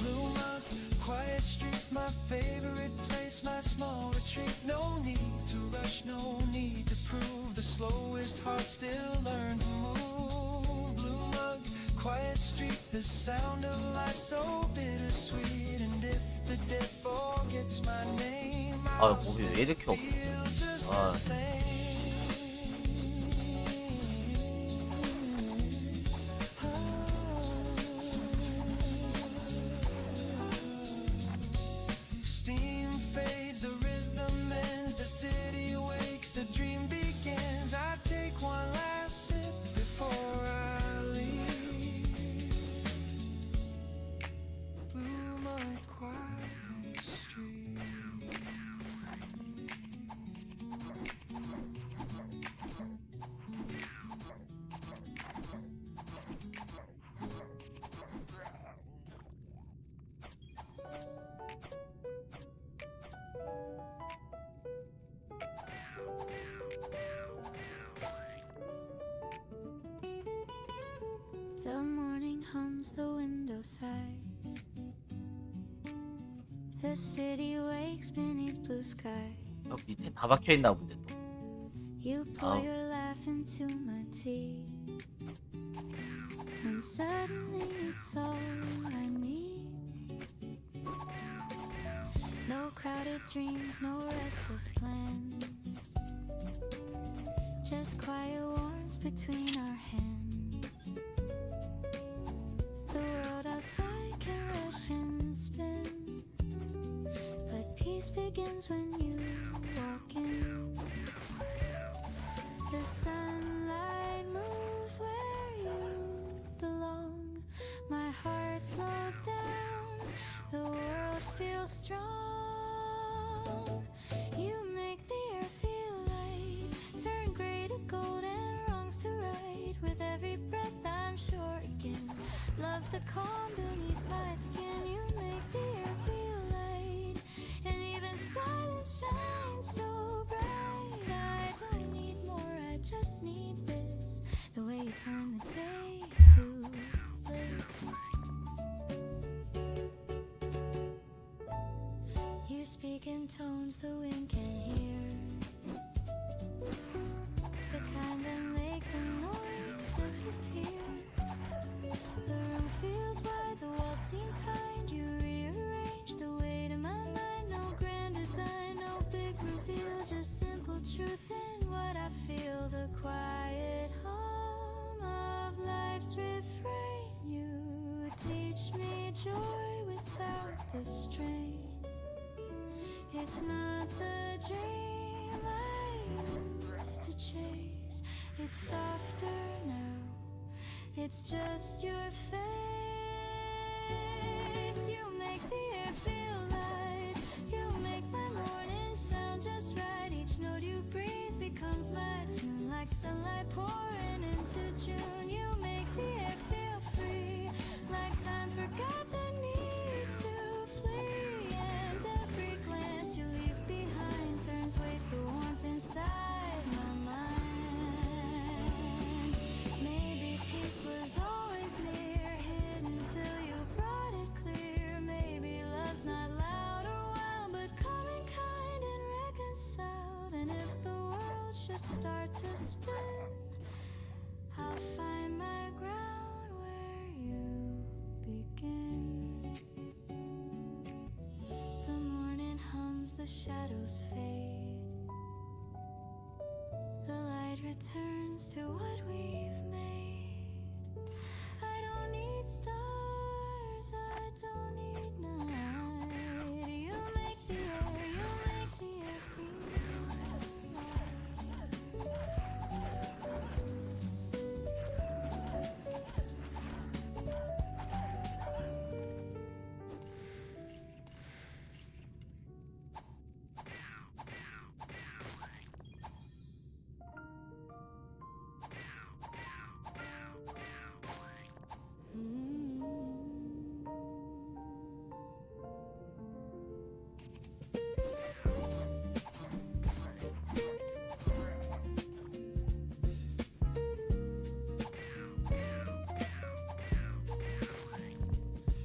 Bloom up, quiet street, my favorite place, my small retreat. No need to rush, no need to prove, the slowest heart still learn to move. Blue mug, quiet street, the sound of life so bittersweet. And if the dead forgets my name, I'll
몸이 왜 이렇게 없어?
feel just the same. Steam fades, the rhythm ends, the city wakes, the dream begins. I take one last sip before I leave. Bloom a quiet street.
The morning hums, the window sighs, the city wakes beneath blue sky.
밑에 다 박혀 있나 본데 또.
You pour
Oh.
your laugh into my tea, and suddenly it's all I need. No crowded dreams, no restless plans, just quiet warmth between our hands. The world outside can rush and spin, but peace begins when you walk in. The sunlight moves where you belong. My heart slows down, the world feels strong. You make the air feel light, turn gray to gold and wrongs to right. With every breath I'm sure again, love's the calm beneath my skin. You make the air feel light, and even silence shines so bright. I don't need more, I just need this, the way you turn the day to bliss. You speak in tones the wind can hear, the kind that make the noise disappear. The room feels wide, the walls seem kind. You rearrange the weight in my mind. No grand design, no big reveal, just simple truth in what I feel. The quiet hum of life's refrain. You teach me joy without the strain. It's not the dream I used to chase, it's softer now, it's just your face. You make the air feel light, like sunlight pouring into June. You make the air feel free, like time forgot the need to flee. And every glance you leave behind turns weight to warmth inside my mind. Maybe peace was always near, hidden till you brought it clear. Maybe love's not loud or wild, but calm and kind and reconciled. And if the world should start to spin, I'll find my ground where you begin. The morning hums, the shadows fade. The light returns to what we've made. I don't need stars, I don't need night. You make the air feel light.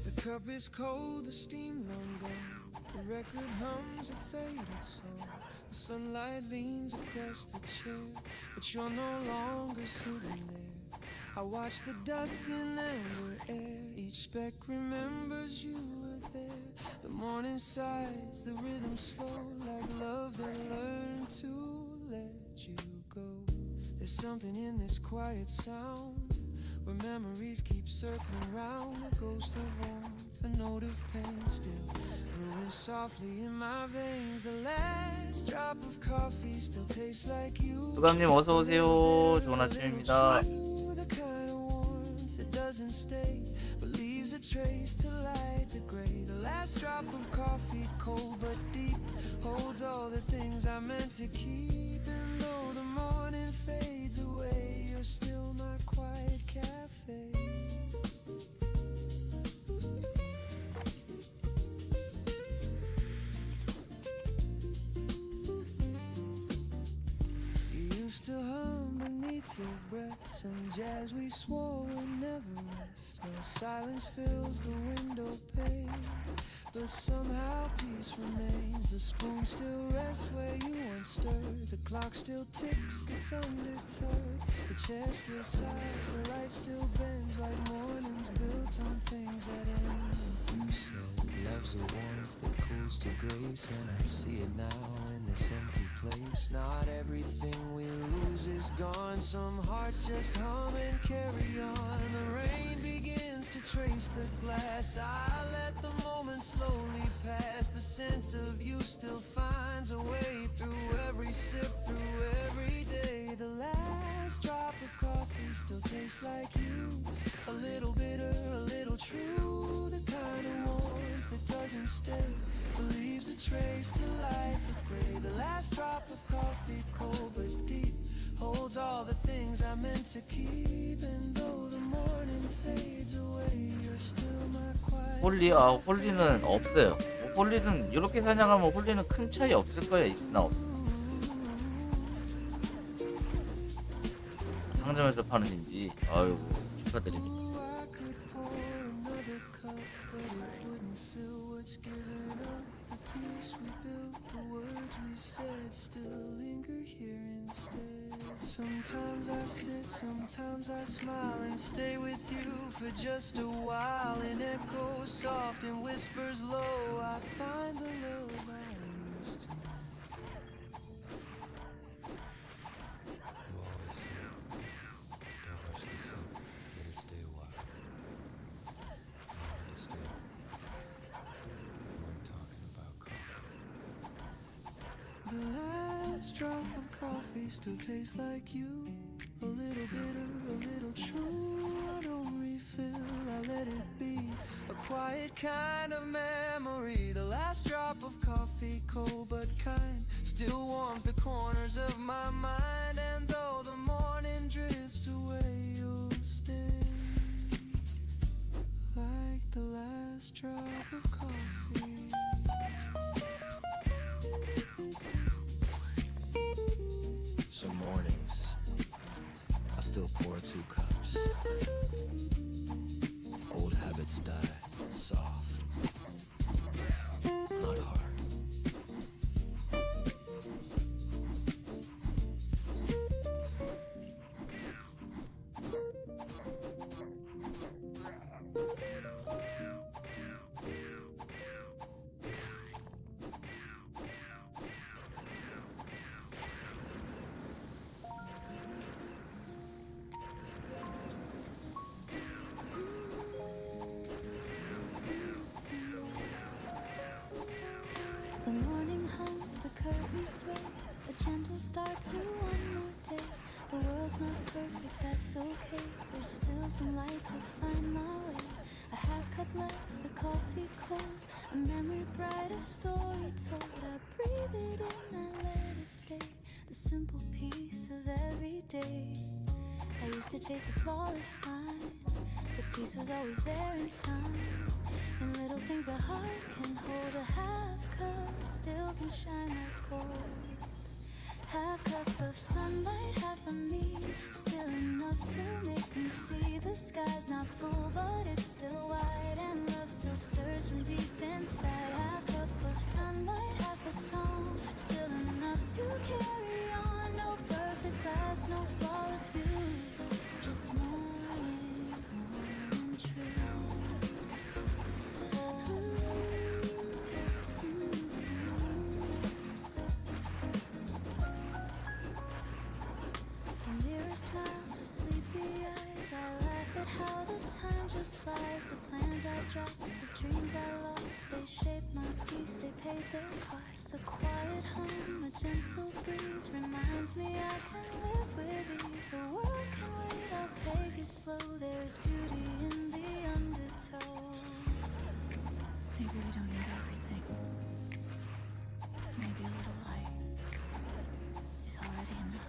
The cup is cold, the steam long gone. The record hums a faded song. The sunlight leans across the chair, but you're no longer sitting there. I watch the dust in amber air. Each speck remembers you were there. The morning sighs, the rhythm slow, like love that learned to let you go. There's something in this quiet sound, where memories keep circling round. A ghost of warmth, a note of pain still brewing softly in my veins. The last drop of coffee still tastes like you.
수감님 어서 오세요. 좋은 아침입니다.
The kind of warmth that doesn't stay, but leaves a trace to light the gray. The last drop of coffee, cold but deep, holds all the things I meant to keep. And though the morning fades away, you're still my quiet cafe. You used to hum beneath your breath, some jazz we swore would never rest. Now silence fills the window pane, but somehow peace remains. The spoon still rests where you once stirred. The clock still ticks, it's undeterred. The chair still sighs, the light still bends, like mornings built on things that end. You said love's a warmth that cools to grace, and I see it now in this empty place. Not everything we lose is gone. Some hearts just hum and carry on. The rain begins to trace the glass. I let the moment slowly pass. The sense of you still finds a way through every sip, through every day. The last drop of coffee still tastes like you. A little bitter, a little true. The kind of warmth that doesn't stay, but leaves a trace to light the gray. The last drop of coffee, cold but deep, holds all the things I meant to keep. And though the morning fades away, you're still my quiet.
홀리는 없어요. 홀리는 이렇게 사냥하면 홀리는 큰 차이 없을 거예요. 있으나 없. 상점에서 파는인지 아이고 축하드립니다.
Ooh, I could pour another cup, but it wouldn't fill what's given up. The peace we built, the words we said still linger here instead. Sometimes I sit, sometimes I smile and stay with you for just a while. In echoes soft and whispers low, I find the love I used to know. You always say, don't rush this up, let it stay a while. I understand. We weren't talking about coffee. The last drop of coffee still tastes like you. A little bitter, a little true. I don't refill, I let it be. A quiet kind of memory. The last drop of coffee, cold but kind, still warms the corners of my mind. And though the still pour 2 cups. Old habits die soft, not hard.
The morning hums, the curtains sway, a gentle start to one more day. The world's not perfect, that's okay. There's still some light to find my way. A half cup left, the coffee cold, a memory bright, a story told. I breathe it in, I let it stay. The simple peace of every day. I used to chase the flawless line, but peace was always there in time. And little things the heart can hold. A half cup still can shine like gold. Half cup of sunlight, half of me, still enough to make me see. The sky's not full, but it's still wide, and love still stirs from deep inside. Half cup of sunlight, half a song, still enough to carry on. No perfect glass, no flawless view, just morning, morning true. Smiles with sleepy eyes. I laugh at how the time just flies. The plans I dropped, the dreams I lost, they shaped my peace, they paid their cost. The quiet hum, a gentle breeze reminds me I can live with ease. The world can wait, I'll take it slow. There's beauty in the undertow. Maybe we don't need everything. Maybe a little light is already enough.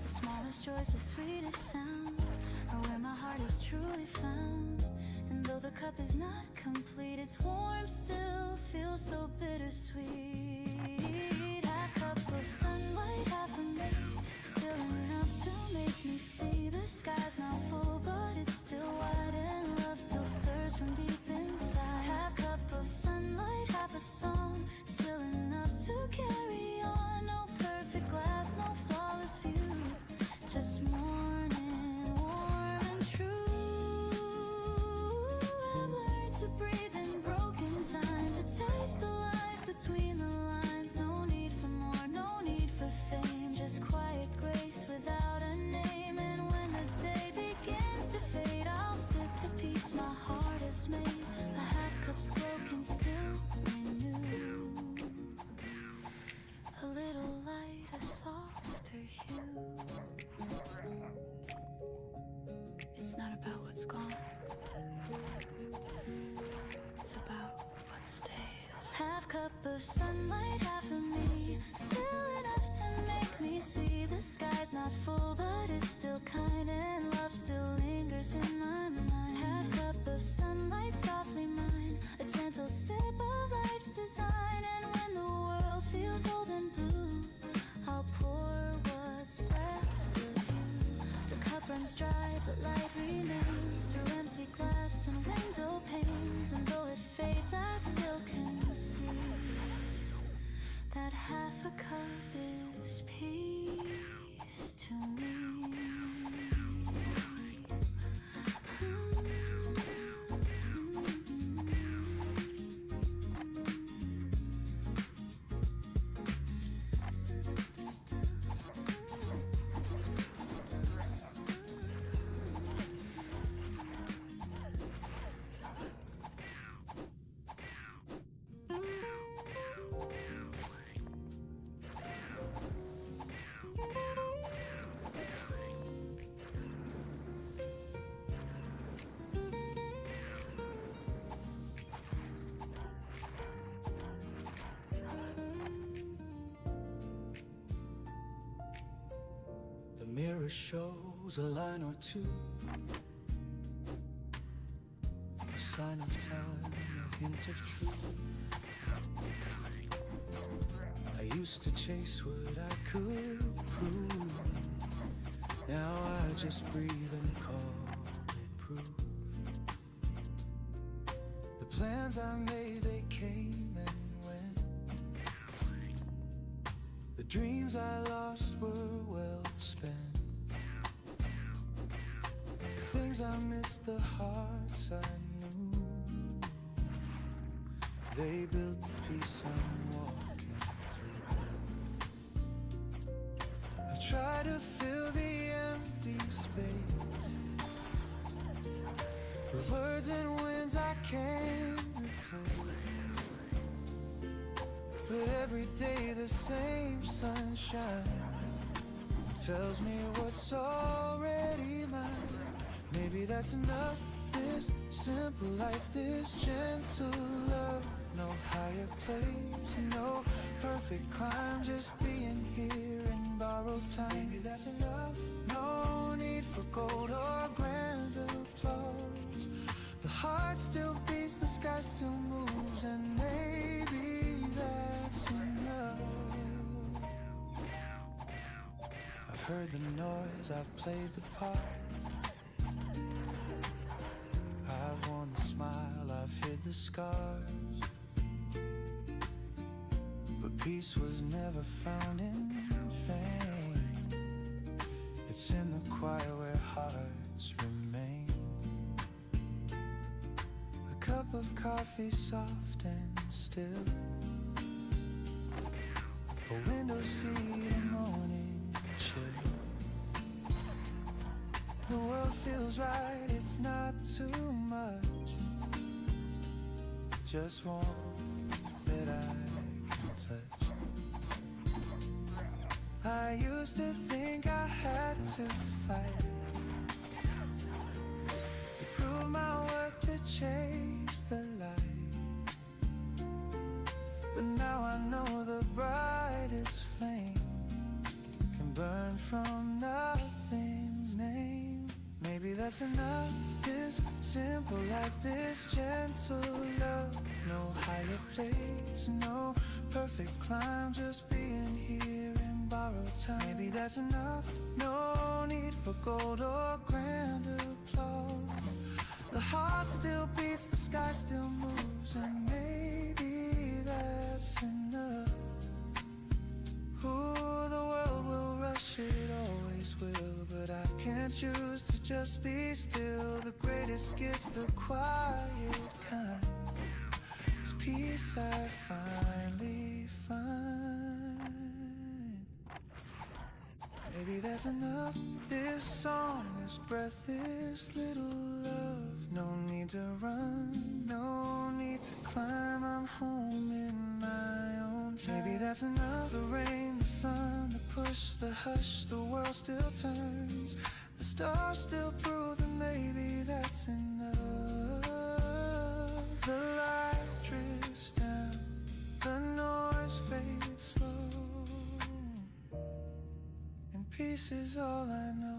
The smallest joy's the sweetest sound, or where my heart is truly found. And though the cup is not complete, its warmth still feels so bittersweet. Half cup of sunlight, half of me, still enough to make me see. The sky's not full, but it's still wide, and love still stirs from deep inside. Half cup of sunlight, half a song, still enough to carry on. No perfect glass, no flawless view, just morning, warm and true. I've learned to breathe in broken time, to taste the light between the lines. No need for more, no need for fame, just quiet grace without a name. And when the day begins to fade, I'll sip the peace my heart has made. A half cup's glow can still renew. A little light, a softer hue. It's not about what's gone, it's about what stays. Half cup of sunlight, half of me, still enough to make me see. The sky's not full, but it's still kind, and love still lingers in my mind. Half cup of sunlight, softly mine, a gentle sip of life's design. And when the world feels old and blue, I'll pour what's left of you. The cup runs dry, but light remains through empty glass and window panes. And though it fades, I still can see that half a cup is peace to me.
The mirror shows a line or two, a sign of time, a hint of truth. I used to chase what I could prove. Now I just breathe and call it proof. The plans I made, they came and went. The dreams I lost were well spent. The things I missed, the hearts I knew, they built the peace I'm walking through. I've tried to fill the empty space with words and winds I can't replace. But every day the same sunshine tells me what's already mine. Maybe that's enough. This simple life, this gentle love. No higher place, no perfect climb, just being here in borrowed time. Maybe that's enough. No need for gold or grand applause. The heart still beats, the sky still moves, and maybe that's enough. I've heard the noise, I've played the part. I've worn the smile, I've hid the scars. But peace was never found in fame. It's in the quiet where hearts remain. A cup of coffee soft and still, a window seat, a morning chill. The world feels right, it's not too much, just warmth that I can touch. I used to think I had to fight to prove my worth, to chase the light. But now I know the brightest flame can burn from nothing's name. Maybe that's enough. This simple life, this gentle love. No higher place, no perfect climb, just being here in borrowed time. Maybe that's enough. No need for gold or grand applause. The heart still beats, the sky still moves, and maybe that's enough. Ooh, the world will rush, it always will, but I can't choose to just be still. The greatest gift, the quiet kind, is peace I finally find. Maybe that's enough. This song, this breath, this little love. No need to run, no need to climb. I'm home in my own time. Maybe that's enough. The rain, the sun, the push, the hush, the world still turns. The stars still prove that maybe that's enough. The light drifts down, the noise fades slow, and peace is all I know.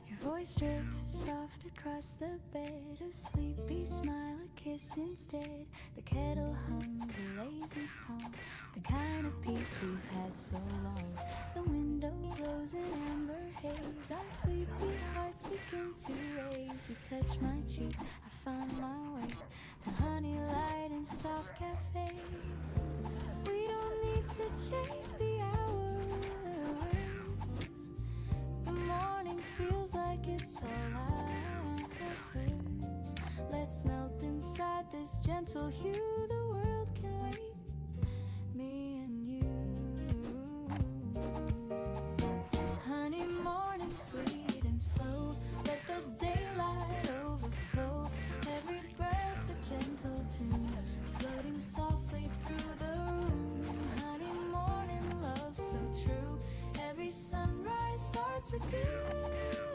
Your voice drifts soft across the bed, a sleepy smile, a kiss instead. The kettle hums a lazy song, the kind of peace we've had so long. The window glows in amber haze, our sleepy hearts begin to raise. You touch my cheek, I find my way to honey light and soft cafe. We don't need to chase the hours, the morning feels like it's all ours. Let's melt inside this gentle hue, the world can wait, me and you. Honey, morning sweet and slow, let the daylight overflow. Every breath a gentle tune, floating softly through the room. Honey, morning love so true, every sunrise starts with you.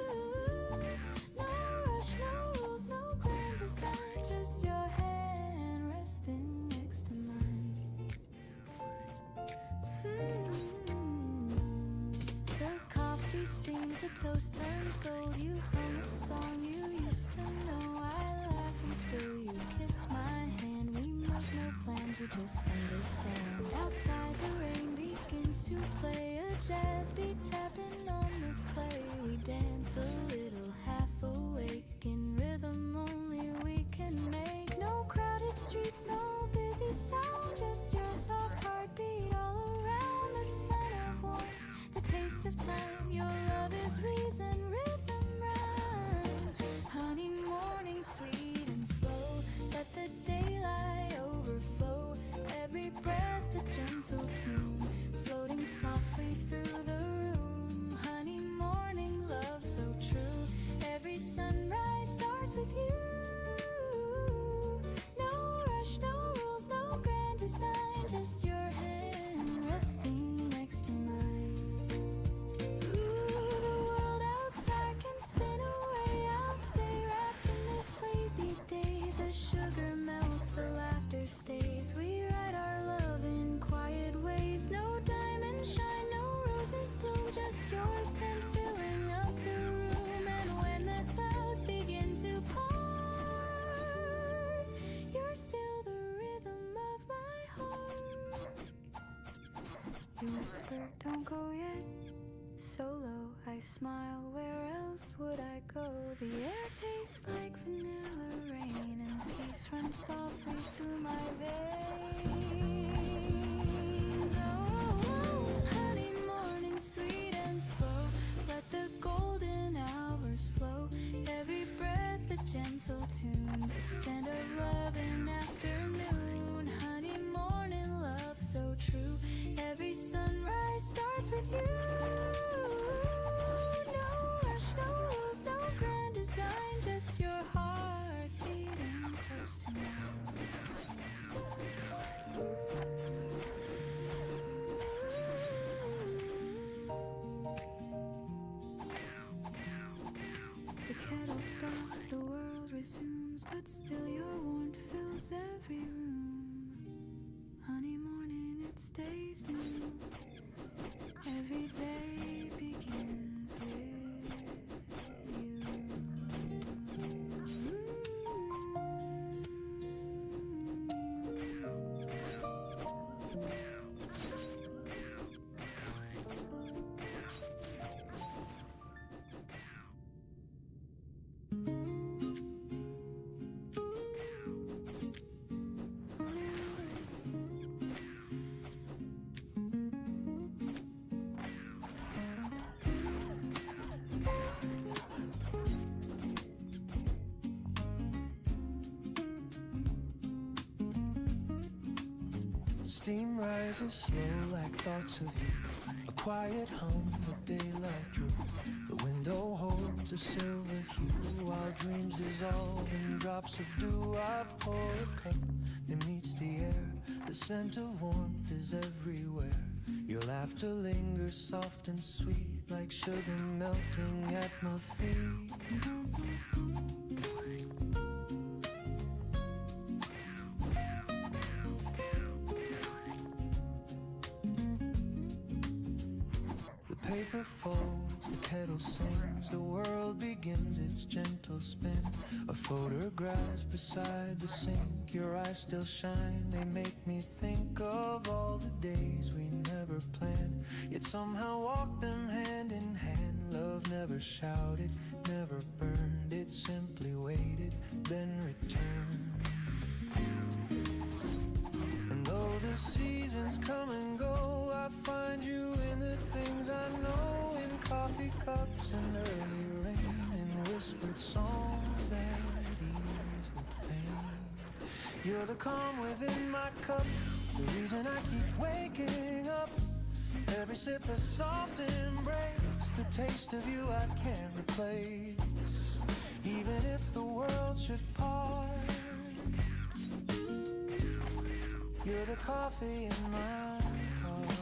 coffee steams, the toast turns gold. You hum a song you used to know. I laugh and spill, you kiss my hand. We make no plans, we just understand. Outside the rain begins to play, a jazz beat tapping on the clay. We dance a little half awake, in rhythm only we can make. No crowded streets, no busy sound, just your soft heartbeat all around. The scent of warmth, the taste of time, your love is reason, rhythm, rhyme. Honey, morning, sweet and slow, let the daylight overflow. Every breath a gentle tune, floating softly through the room. Honey, morning, love so true. Every sunrise starts with you. No rush, no rules, no grand design, just your hand resting next to mine. Ooh, the world outside can spin away, I'll stay wrapped in this lazy day. The sugar melts, the laughter stays. We write our love in quiet ways. No diamond shine, no roses bloom, just your scent filling up the room. And when the clouds begin to part, you're still the rhythm of my heart. You whisper, don't go yet. Solo, I smile, where else would I go? The air tastes like vanilla rain, and peace runs softly through my veins. Oh, honey, morning, sweet and slow, let the golden hours flow. Every breath a gentle tune, the scent of love in afternoon. Honey, morning, love so true. Every sunrise starts with you. No rush, no rules, no grand design, just your heart beating close to mine. The kettle stops, the world resumes, but still your warmth fills every room. Honey, morning, it stays new. Every day begins with you.
Steam rises slow like thoughts of you. A quiet hum of daylight drew. The window holds a silver hue, while dreams dissolve in drops of dew. I pour a cup, it meets the air. The scent of warmth is everywhere. Your laughter lingers soft and sweet, like sugar melting at my feet. Paper folds, the kettle sings, the world begins its gentle spin. A photograph beside the sink, your eyes still shine, they make me think of all the days we never planned, yet somehow walked them hand in hand. Love never shouted, never burned, it simply waited, then returned. And though the seasons come and go, I find you in the things I know, in coffee cups and early rain, in whispered songs that ease the pain. You're the calm within my cup, the reason I keep waking up. Every sip a soft embrace, the taste of you I can't replace. Even if the world should part, you're the coffee in my cup.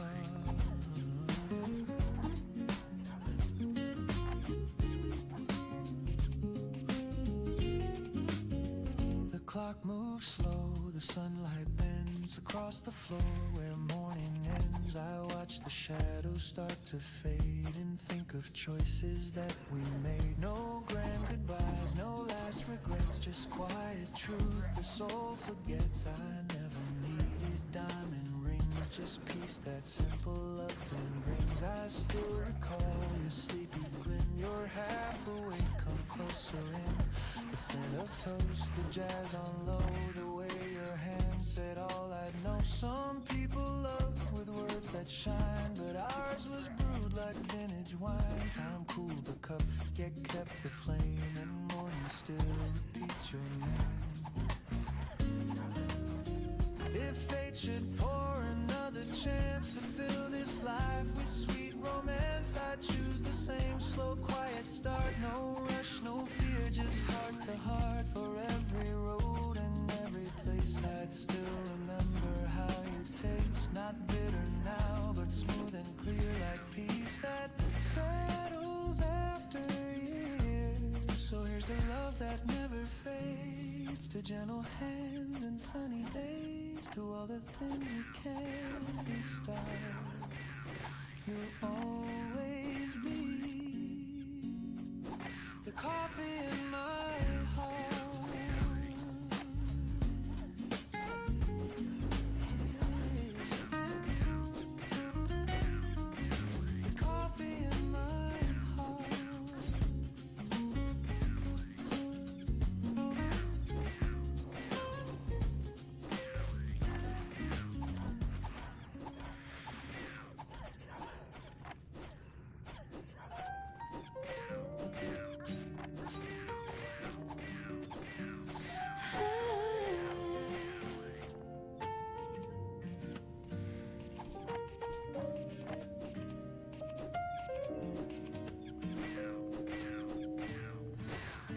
The clock moves slow, the sunlight bends across the floor where morning ends. rings, I watch the shadows start to fade and think of choices that we made. No grand goodbyes, no last regrets, just quiet truth the soul forgets. I never needed diamond rings, just peace that simple love brings. I still recall your sleepy grin, you're half awake, come closer in. The scent of toast, the jazz on low, the way your hand said all I'd know. Some people love with words that shine, but ours was brewed like vintage wine. Time cooled the cup, yet kept the flame, and morning still repeats your name. If fate should pour another chance to fill this life with sweet romance, I'd choose the same slow, quiet start. No rush, no fear, just heart to heart. For every road and every place, I'd still remember how you taste. Not bitter now, but smooth and clear like peace that settles after years. So here's to love that never fades, to gentle hands and sunny days, to all the things we can't restart. You'll always be the coffee in my heart. The coffee in my heart.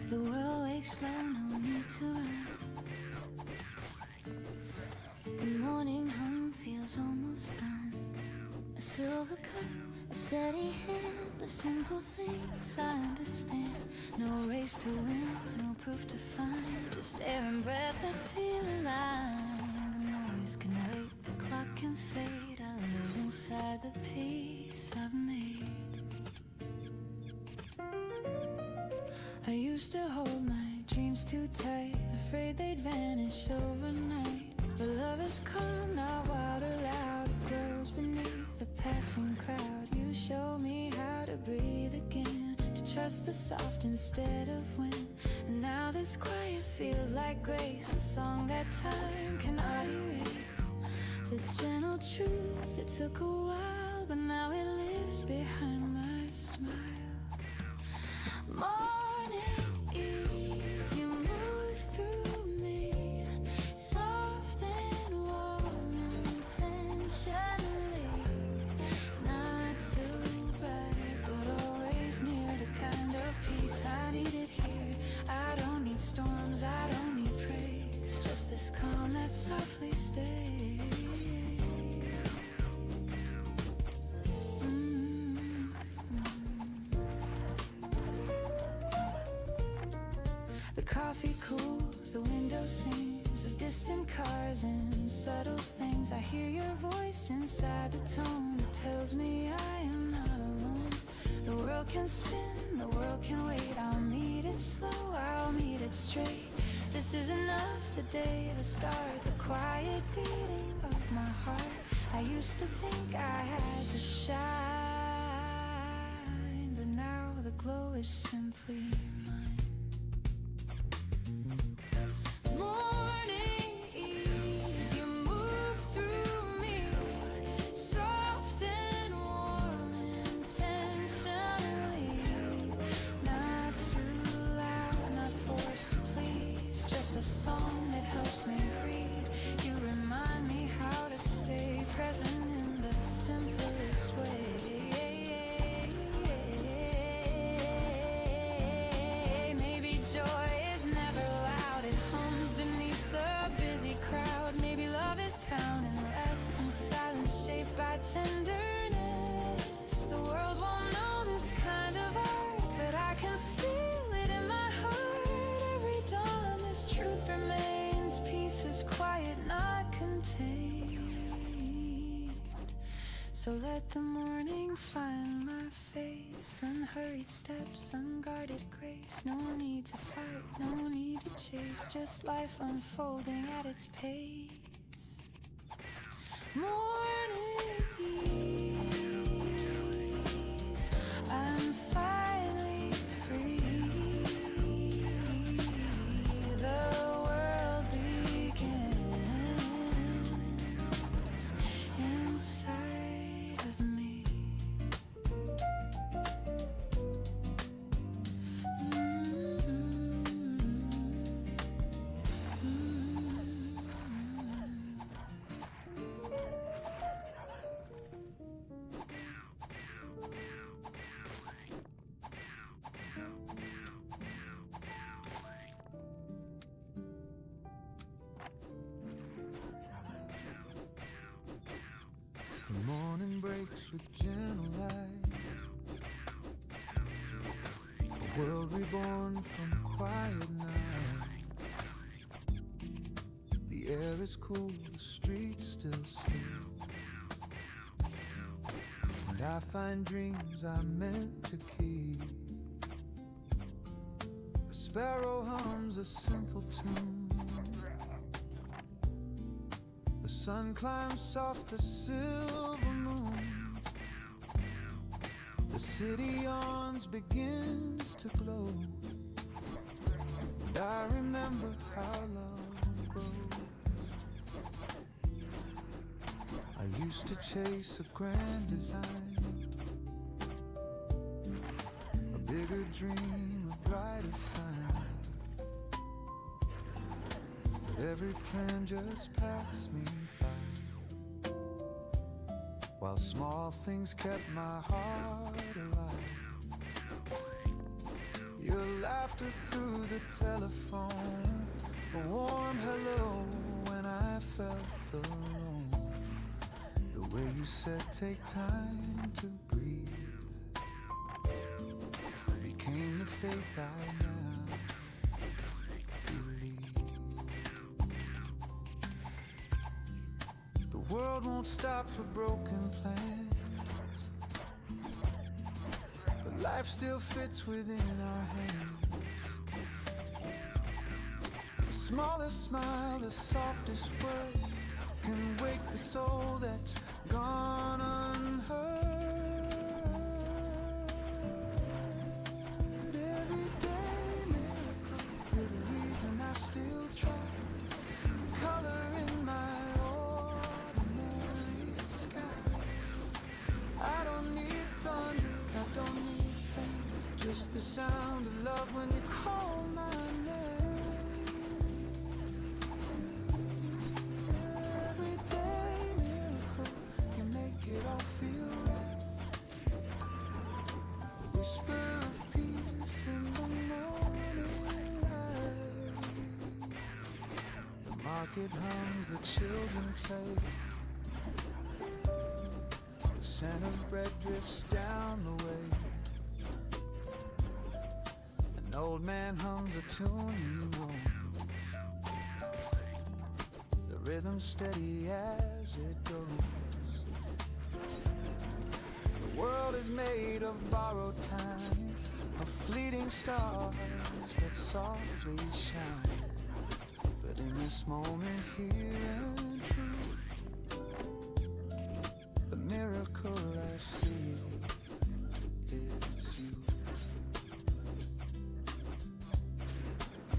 The world wakes slow, no need to run. The morning hum feels almost done. A silver cup, a steady hand, the simple things I understand. No race to win, no proof to find, just air and breath that feel alive. The noise can wait, the clock can fade. I live inside the peace I've made. I used to hold my dreams too tight, afraid they'd vanish overnight. But love is calm, not wild or loud. It grows beneath the passing crowd. You show me how to breathe again, to trust the soft instead of wind. And now this quiet feels like grace, a song that time cannot erase. The gentle truth, it took a while, but now it lives behind my smile. Morning ease, you move through me, soft and warm intentionally. Not too bright, but always near, the kind of peace I needed here. I don't need storms, I don't need praise, just this calm that softly stays. The coffee cools, the window sings of distant cars and subtle things. I hear your voice inside the tone, it tells me I am not alone. The world can spin, the world can wait. I'll meet it slow, I'll meet it straight. This is enough, the day, the start, the quiet beating of my heart. I used to think I had to shine, but now the glow is simply mine. Morning ease, you move through me, soft and warm intentionally. Not too loud, not forced to please, just a song that helps me breathe. You remind me how to stay present in the simplest way.
So let the morning find my face. Unhurried steps, unguarded grace. No need to fight, no need to chase. Just life unfolding at its pace. Morning ease, I'm finally free. The world begins inside of me.
The morning breaks with gentle light, a world reborn from quiet night. The air is cool, the streets still sleep, and I find dreams I meant to keep. A sparrow hums a simple tune, the sun climbs soft, a silver moon. The city yawns, begins to glow, and I remember how love grows. I used to chase a grand design, a bigger dream, a brighter sign. But every plan just passed me by, while small things kept my heart alive. Your laughter through the telephone, a warm hello when I felt alone. The way you said take time to breathe became the faith I now believe. The world won't stop for broken plans, but life still fits within our hands. The smallest smile, the softest word can wake the soul that's gone unheard. Every day miracle, you're the reason I still try. The color in my ordinary sky. I don't need thunder, I don't need fame, just the sound of love when you call my name. Every day miracle, you make it all feel right. A whisper of peace in the morning light. The market hums, the children play, the scent of bread drifts down the way. An old man hums a tune you know, the rhythm steady as it goes. The world is made of borrowed time, of fleeting stars that softly shine. But in this moment here and true, the miracle I see is you.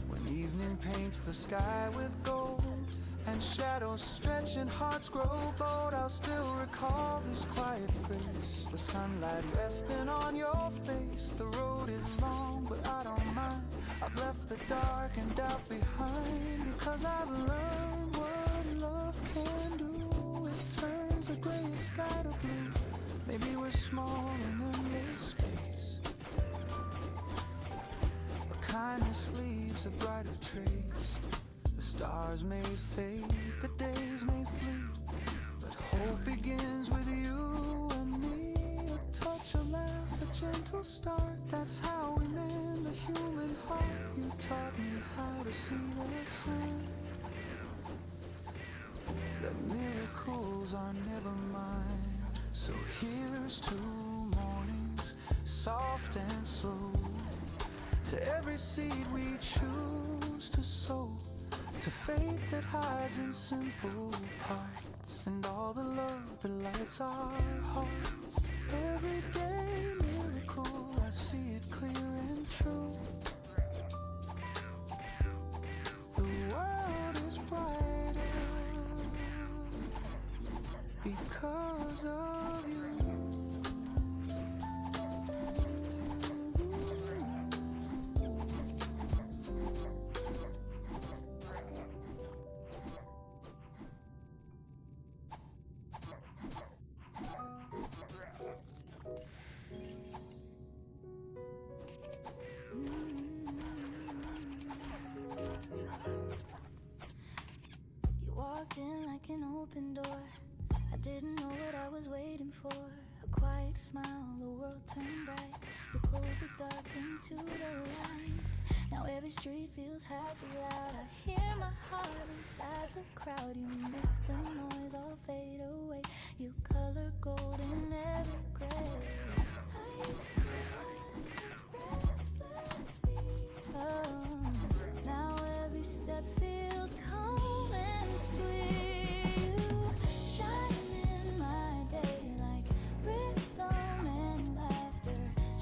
When evening paints the sky with gold and shadows stretch and hearts grow bold, I'll still recall this quiet grace, the sunlight resting on your face. The road is long, but I don't mind. I've left the dark and doubt behind, because I've learned what love can do. It turns a gray sky to blue. Maybe we're small in endless space, but kindness leaves a brighter trace. The stars may fade, the days may flee, but hope begins with you and me. A touch, a laugh, a gentle start, that's how we mend the human heart. You taught me how to see the sign, that miracles are never mine. So here's to mornings, soft and slow, to every seed we choose to sow, to faith that hides in simple parts, and all the love that lights our hearts. Everyday miracle, I see it clear and true. The world is brighter because of you.
You walked in like an open door. I didn't know what I was waiting for. A quiet smile, the world turned bright. You pulled the dark into the light. Now every street feels half as loud. I hear my heart inside the crowd. You make the noise all fade away. You color gold in every gray. I used to run with restless feet. Oh, now every step feels calm and sweet. You shine in my day like rhythm and laughter,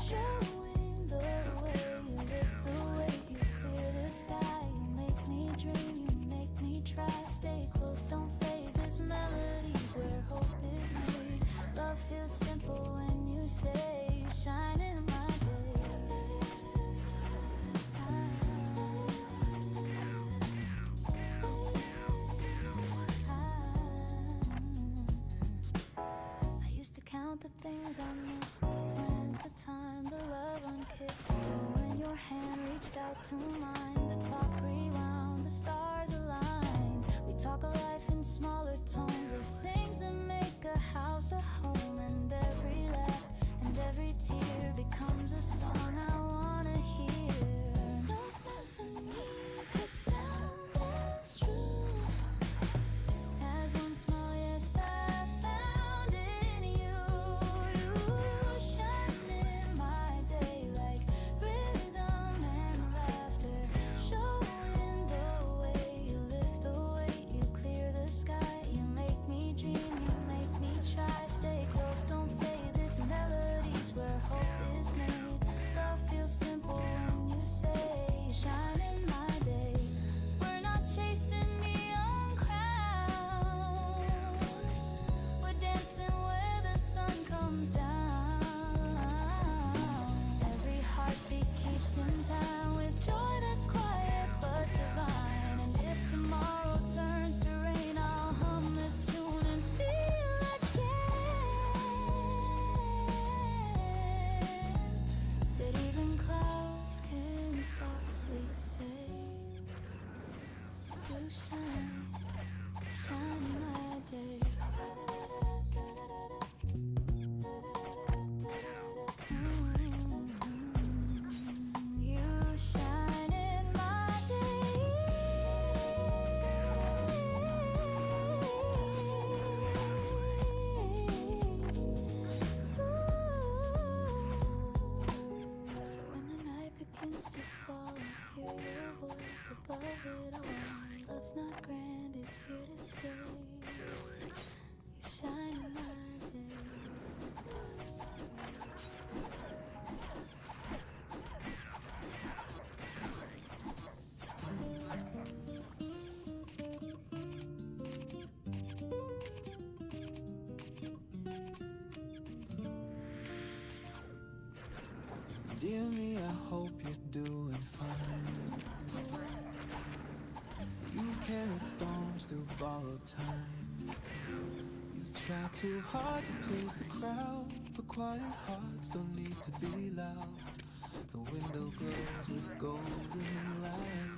showing the way you lift the weight, you clear the sky, you make me dream, you make me try. Stay close, don't fade. This melody's where hope is made. Love feels simple when you say you shine in my day. I used to count the things I missed, the plans, the time, the love unkissed. When your hand reached out to mine, the clock rewound, the stars aligned. We talk of life in smaller tones, of things that make a house a home. And every laugh and every tear becomes a song I wanna hear. No symphony could sound as true as one small yes I found in you. You shine in my day like rhythm and laughter, showing the way you lift the weight, you clear the sky, you make me dream, you make me try. Stay close, don't fade. This melody's where hope is made. Love feels simple when you say you shine in my day. We're not chasing neon crowds, we're dancing where the sun comes down. Every heartbeat keeps in time with joy that's quiet but divine. And if tomorrow turns to rain, I'll hum this tune and feel again that even clouds can softly say, you shine, shine in my day. You shine in my day. So when the night begins to fall, I hear your voice above it all. Love's not grand, it's here to stay. You shine in my day.
Dear me, I hope you're doing fine. You've carried storms through borrowed time. You try too hard to please the crowd, but quiet hearts don't need to be loud. The window glows with golden light.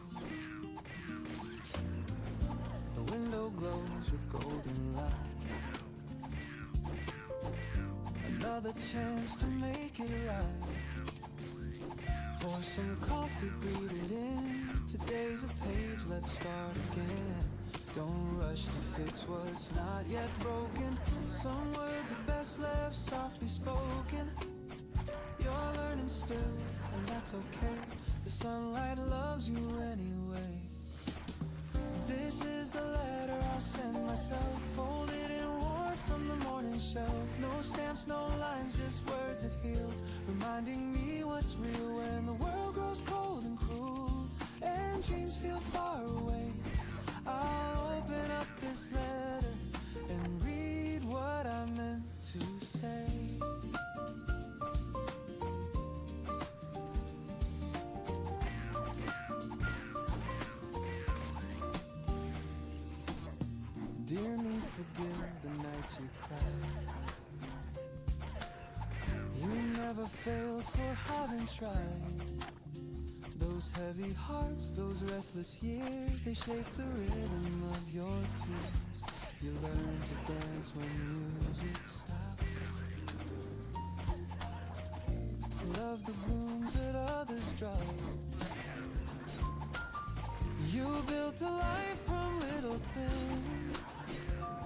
The window glows with golden light. Another chance to make it right. Pour some coffee, breathe it in. Today's a page, let's start again. Don't rush to fix what's not yet broken. Some words are best left softly spoken. You're learning still, and that's okay. The sunlight loves you anyway. This is the letter I'll send myself, folded in warm from the morning shelf. No stamps, no lines, just words that heal, reminding me what's real when the world grows cold and cruel and dreams feel far away. I'll open up this letter and read what I meant to say. Dear me, forgive the nights you cried. You never failed for having tried. Those heavy hearts, those restless years, they shape the rhythm of your tears. You learn to dance when music stopped, to love the blooms that others dropped. You built a life from little things,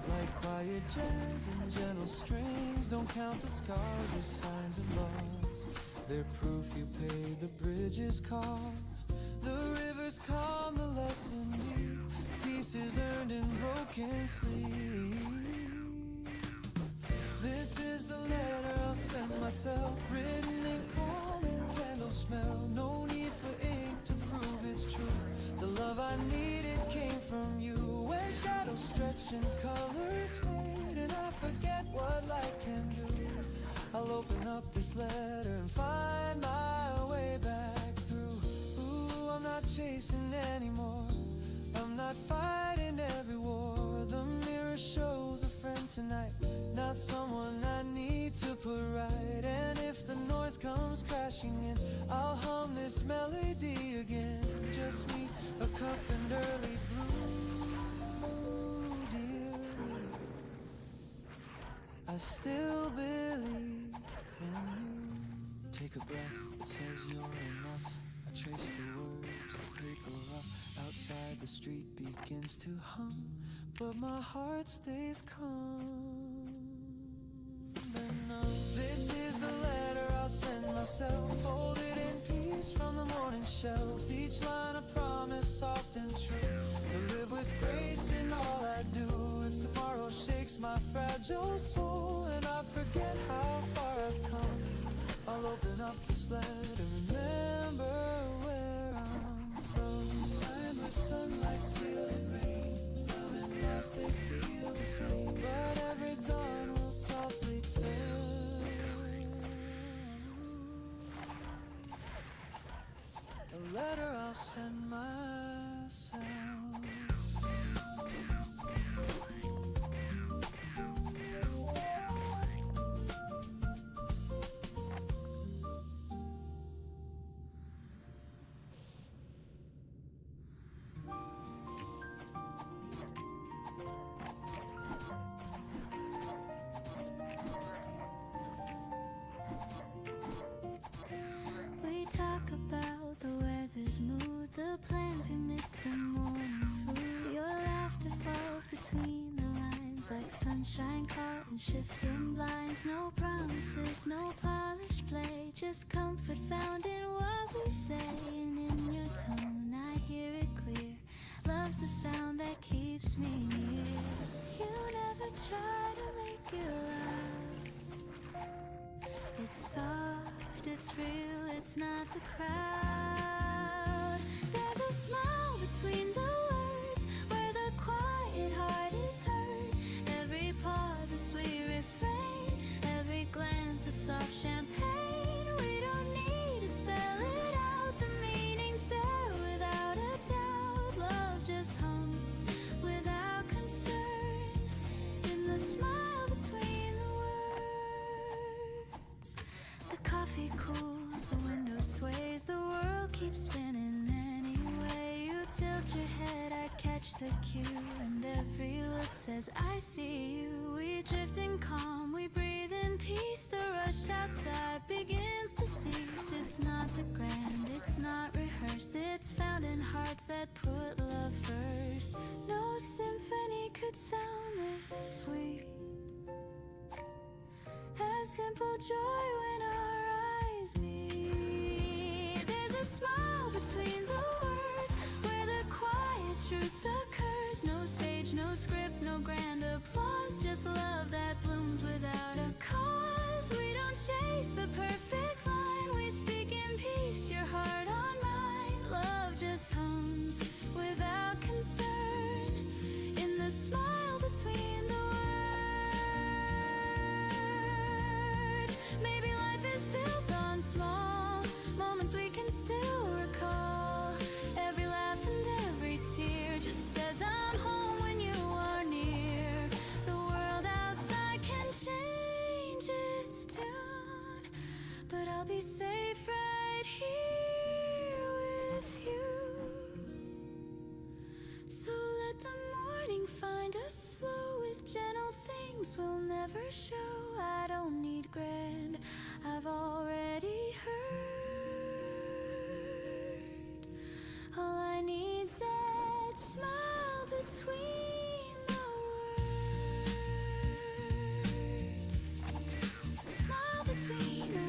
like quiet jazz and gentle strings. Don't count the scars as signs of loss, they're proof you paid the bridge's cost. The rivers calm, the lesson deep, pieces earned in broken sleep. This is the letter I'll send myself, written in calm and candle smell. No need for ink to prove it's true. The love I needed came from you. When shadows stretch and colors fade and I forget what light can do, I'll open up this letter and find my way back through. Ooh, I'm not chasing anymore, I'm not fighting every war. The mirror shows a friend tonight, not someone I need to put right. And if the noise comes crashing in, I'll hum this melody again. Just me, a cup and early blue, dear me. I still believe in you. Take a breath, it says you're enough. I trace the words, the paper rough. Outside the street begins to hum, but my heart stays calm and numb. This is the letter I'll send myself, folded in peace from the morning shelf. Each line a promise, soft and true, to live with grace in all I do. If tomorrow shakes my fragile soul and I forget how far I've come, I'll open up this letter and remember where I'm from. Signed with sunlight, sealed in rain, love and loss, they feel the same. But every dawn will softly turn a letter I'll send myself.
We talk about the weather's mood, the plans we miss, the morning food. Your laughter falls between the lines like sunshine caught in shifting blinds. No promises, no polished play, just comfort found in what we say. And in your tone I hear it clear, love's the sound that keeps me near. You never try to make it loud, it's soft, it's real, it's not the crowd. There's a smile between the words where the quiet heart is heard. Every pause a sweet refrain, every glance a soft champagne. We don't need to spell it out, the meaning's there without a doubt. Love just hums without concern in the smile between the words. The coffee cools, the window sways, the world keeps spinning anyway. You tilt your head, I catch the cue, and every look says I see you. We drift in calm, we breathe in peace. The rush outside begins to cease. It's not the grand, it's not rehearsed, it's found in heart hearts that put love first. No symphony could sound this sweet. A simple joy when our eyes meet. There's a smile between the words where the quiet truth occurs. No stage, no script, no grand applause, just love that blooms without a cause. We don't chase the perfect line, we speak in peace, your heart on mine. Love just hums without concern in the smile between the words. Maybe life is built on small moments we can still recall. Every laugh and every tear just says I'm home when you are near. The world outside can change its tune, but I'll be safe right here with you. So let the morning find us slow with gentle things we'll never show. I don't need grand, I've already heard. All I need's that smile between the words. Smile between the words.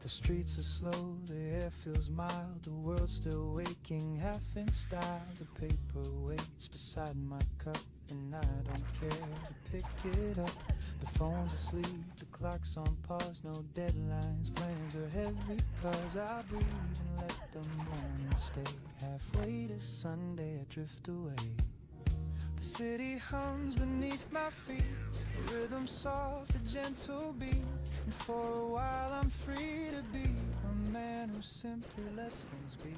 The streets are slow, the air feels mild, the world's still waking, half in style. The paper waits beside my cup, and I don't care to pick it up. The phone's asleep, the clock's on pause, no deadlines, plans are heavy, cause I breathe and let the morning stay. Halfway to Sunday, I drift away. The city hums beneath my feet, a rhythm soft, a gentle beat. And for a while I'm free to be a man who simply lets things be.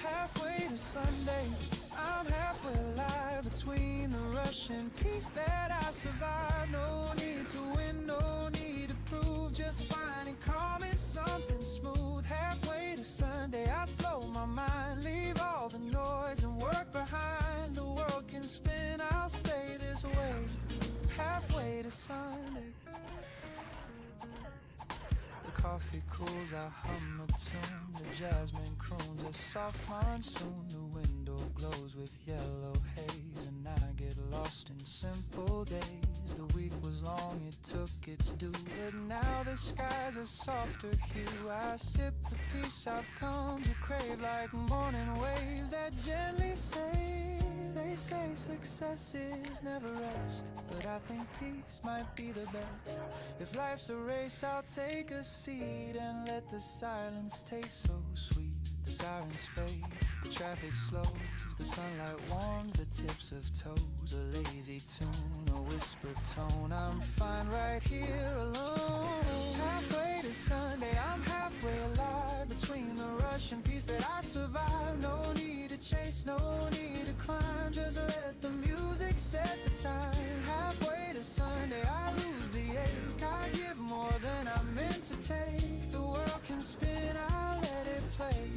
Halfway to Sunday, I'm halfway alive, between the rush and peace that I survive. No need to win, no need to prove, just finding calm in something smooth. Halfway to Sunday, I slow my mind, leave all the noise and work behind. The world can spin, I'll stay this way. Halfway to Sunday. The coffee cools, I hum a tune, the jasmine croons a soft monsoon. The window glows with yellow haze, and I get lost in simple days. The week was long, it took its due, but now the sky's a softer hue. I sip the peace I've come to crave, like morning waves that gently say. They say success is never rest, but I think peace might be the best. If life's a race, I'll take a seat and let the silence taste so sweet. The sirens fade, the traffic slows, the sunlight warms the tips of toes. A lazy tune, a whispered tone, I'm fine right here alone. Halfway to Sunday, I'm halfway alive, between the rush and peace that I survive. No need to chase, no need to climb, just let the music set the time. Halfway to Sunday, I lose the ache, I give more than I'm meant to take. The world can spin, I'll let it play.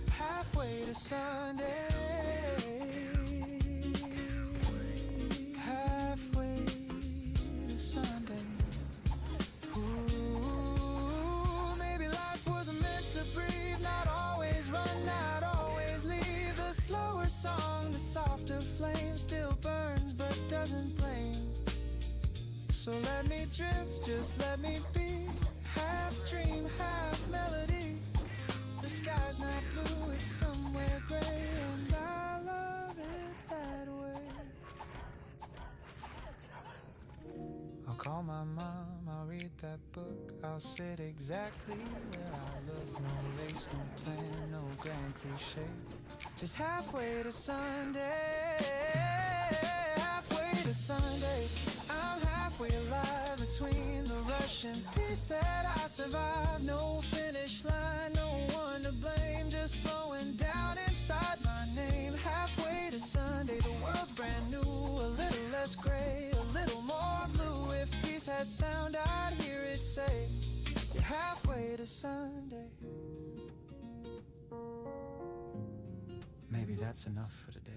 Halfway to Sunday. Halfway to Sunday. Ooh, maybe life wasn't meant to breathe, not always run, not always leave. The slower song, the softer flame still burns but doesn't blame. So let me drift, just let me be, half dream, half melody. The sky's not blue, it's somewhere gray, and I love it that way. I'll call my mom, I'll read that book, I'll sit exactly where I look. No race, no plan, no grand cliche, just halfway to Sunday. Halfway to Sunday, I'm halfway alive, between the rush and peace that I survive. No finish line, no one to blame, just slowing down inside my name. Halfway to Sunday, the world's brand new, a little less gray, a little more blue. If peace had sound, I'd hear it say, halfway to Sunday. Maybe that's enough for today.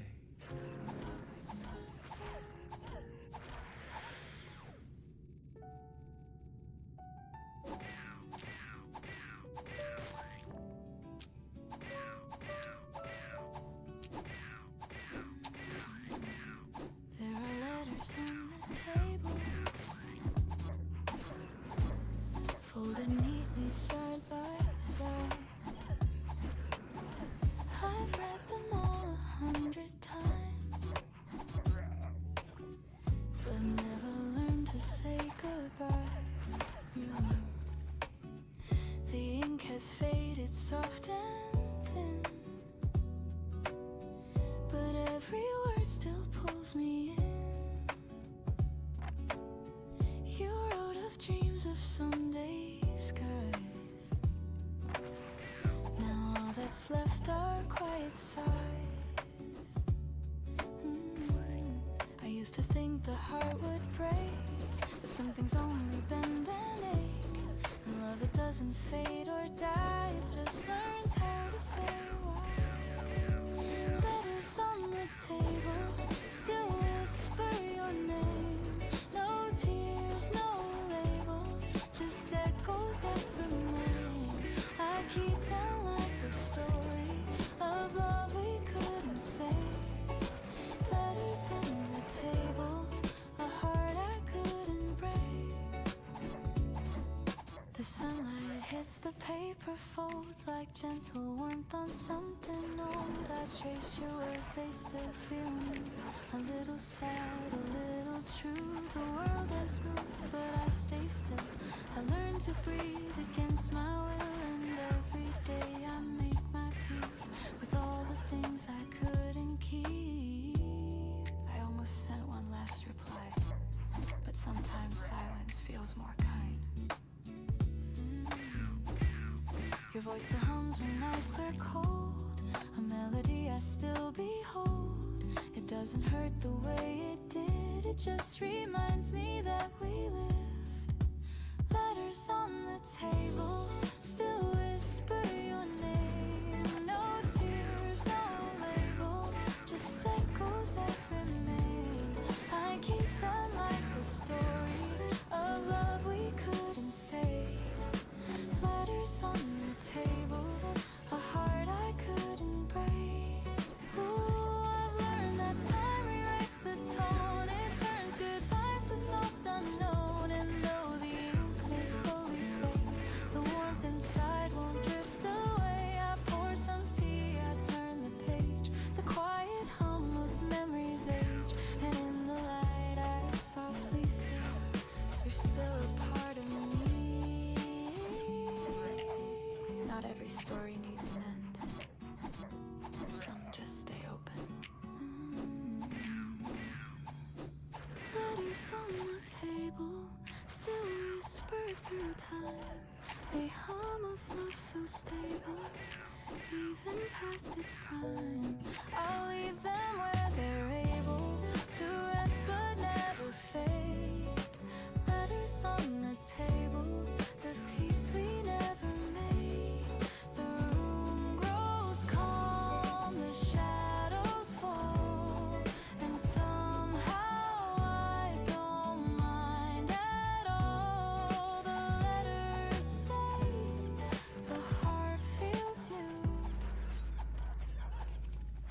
There are letters on the table, folded neatly side by side. I've read them all 100 times, but never learned to say goodbye. The ink has faded soft and thin, but every word still pulls me in. You wrote of dreams of someday skies. Now all that's left are quiet sighs. I used to think the heart would break, but some things only bend and ache. And love, it doesn't fade or die, it just learns how to say why. Letters on the table still whisper your name. No tears, no label, just echoes that remain. I keep them like the story of love we couldn't say. Letters on the table, a heart I couldn't break. The sunlight hits the paper folds like gentle warmth on something old. I trace your words, they still feel new. A little sad, a little true. The world has moved, but I stay still. I learn to breathe against my will, and every day I make my peace with all the things I couldn't keep. I almost sent one last reply, but sometimes silence feels more kind. Your voice still hums when nights are cold, a melody I still behold. It doesn't hurt the way it did, it just reminds me that we lived. Letters on the table still whisper your name. No tears, no label, just echoes that remain. I keep them like a story of love we couldn't save. Letters on the table, a heart I couldn't break. Ooh, I've learned that time rewrites the tone. It turns goodbyes to soft unknown. And though the ink may slowly fade, the warmth inside won't drift away. I pour some tea, I turn the page, the quiet hum of memories age. And in the light I softly see, you're still a part of me. Not every story needs an end. Some just stay open. Letters on the table still whisper through time. They hum of love so stable, even past its prime. I'll leave them where they're able to rest but never fade. Letters on the table, the peace we never made. The room grows calm, the shadows fall, and somehow I don't mind at all. The letters stay, the heart feels new,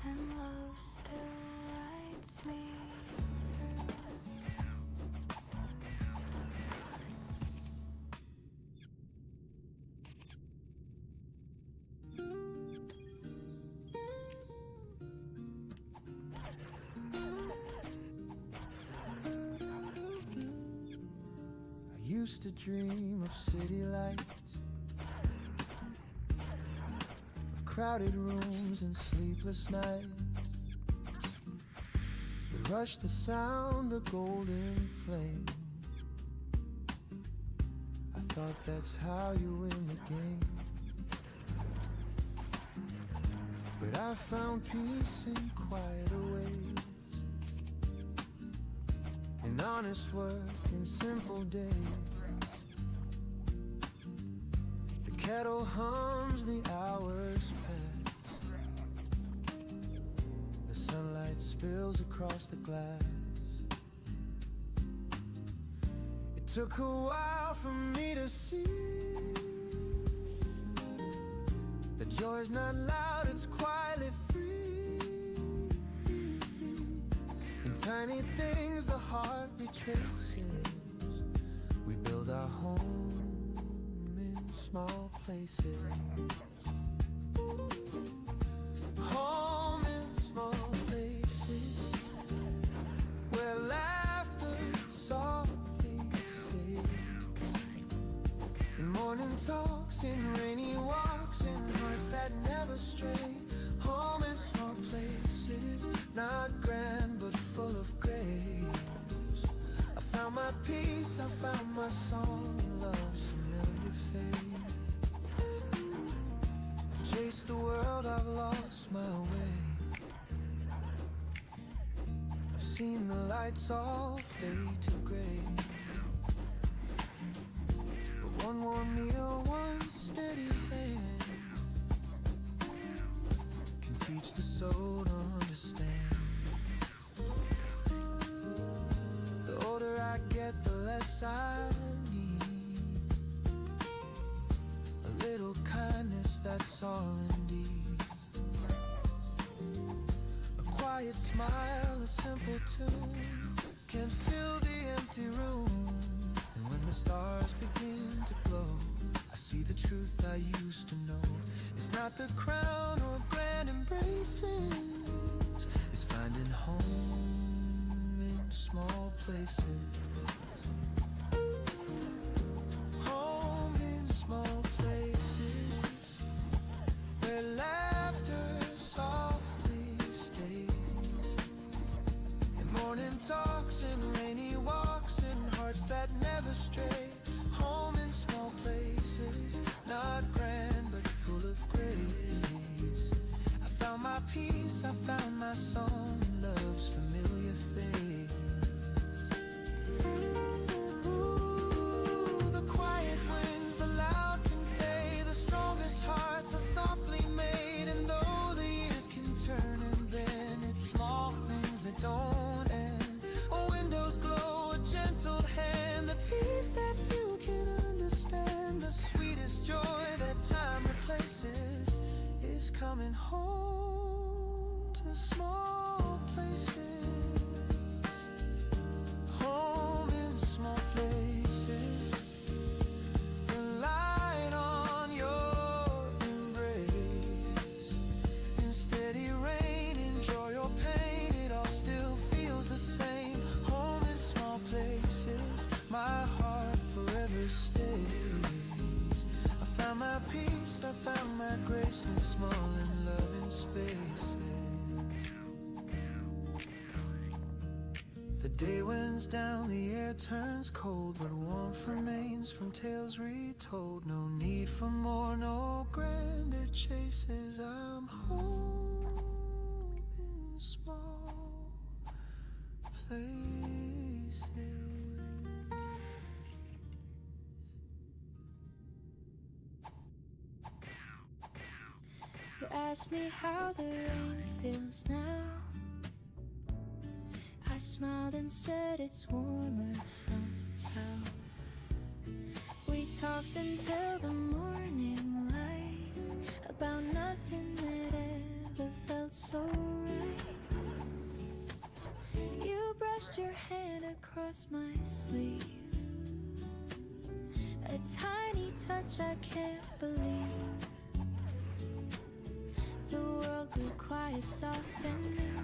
and love still writes me through.
I used to dream of city lights, of crowded rooms and sleepless nights. The rush, the sound, the golden flame. I thought that's how you win the game. But I found peace in quieter ways, in honest work, in simple days. kettle hums, the hours pass. The sunlight spills across the glass. It took a while for me to see the joy's not loud, it's quietly free. In tiny things the heart retraces. We build our home in small places. Home in small places where laughter softly stays. In morning talks, in rainy walks, in hearts that never stray. Home in small places, not grand but full of grace. I found my peace, I found my song in love's familiar face. I've chased the world, I've lost my way. I've seen the lights all fade to gray. But one warm meal, one steady hand can teach the soul to understand. The older I get, the less I need. A little kindness, that's all indeed. A quiet smile, a simple tune can fill the empty room. And when the stars begin to glow, I see the truth I used to know. It's not the crown or grand embraces, it's finding home in small places. Home in small places where laughter softly stays. In morning talks, in rainy walks, in hearts that never stray. Home in small places, not grand but full of grace. I found my peace, I found my song in love's familiar face. Ooh, the quiet winds, the loud convey, the strongest hearts are softly made. And though the years can turn and bend, it's small things that don't end. A window's glow, a gentle hand, the peace that few can understand. The sweetest joy that time replaces is coming home to small places. Home in small places, the light on your embrace. In steady rain, in joy or pain, it all still feels the same. Home in small places, my heart forever stays. I found my peace, I found my grace in small and loving spaces. The day winds down, the air turns cold, but warmth remains from tales retold. No need for more, no grander chases. I'm home in small places.
You ask me how the rain feels now. I smiled and said it's warmer somehow. We talked until the morning light about nothing that ever felt so right. You brushed your hand across my sleeve, a tiny touch I can't believe. The world grew quiet, soft and new,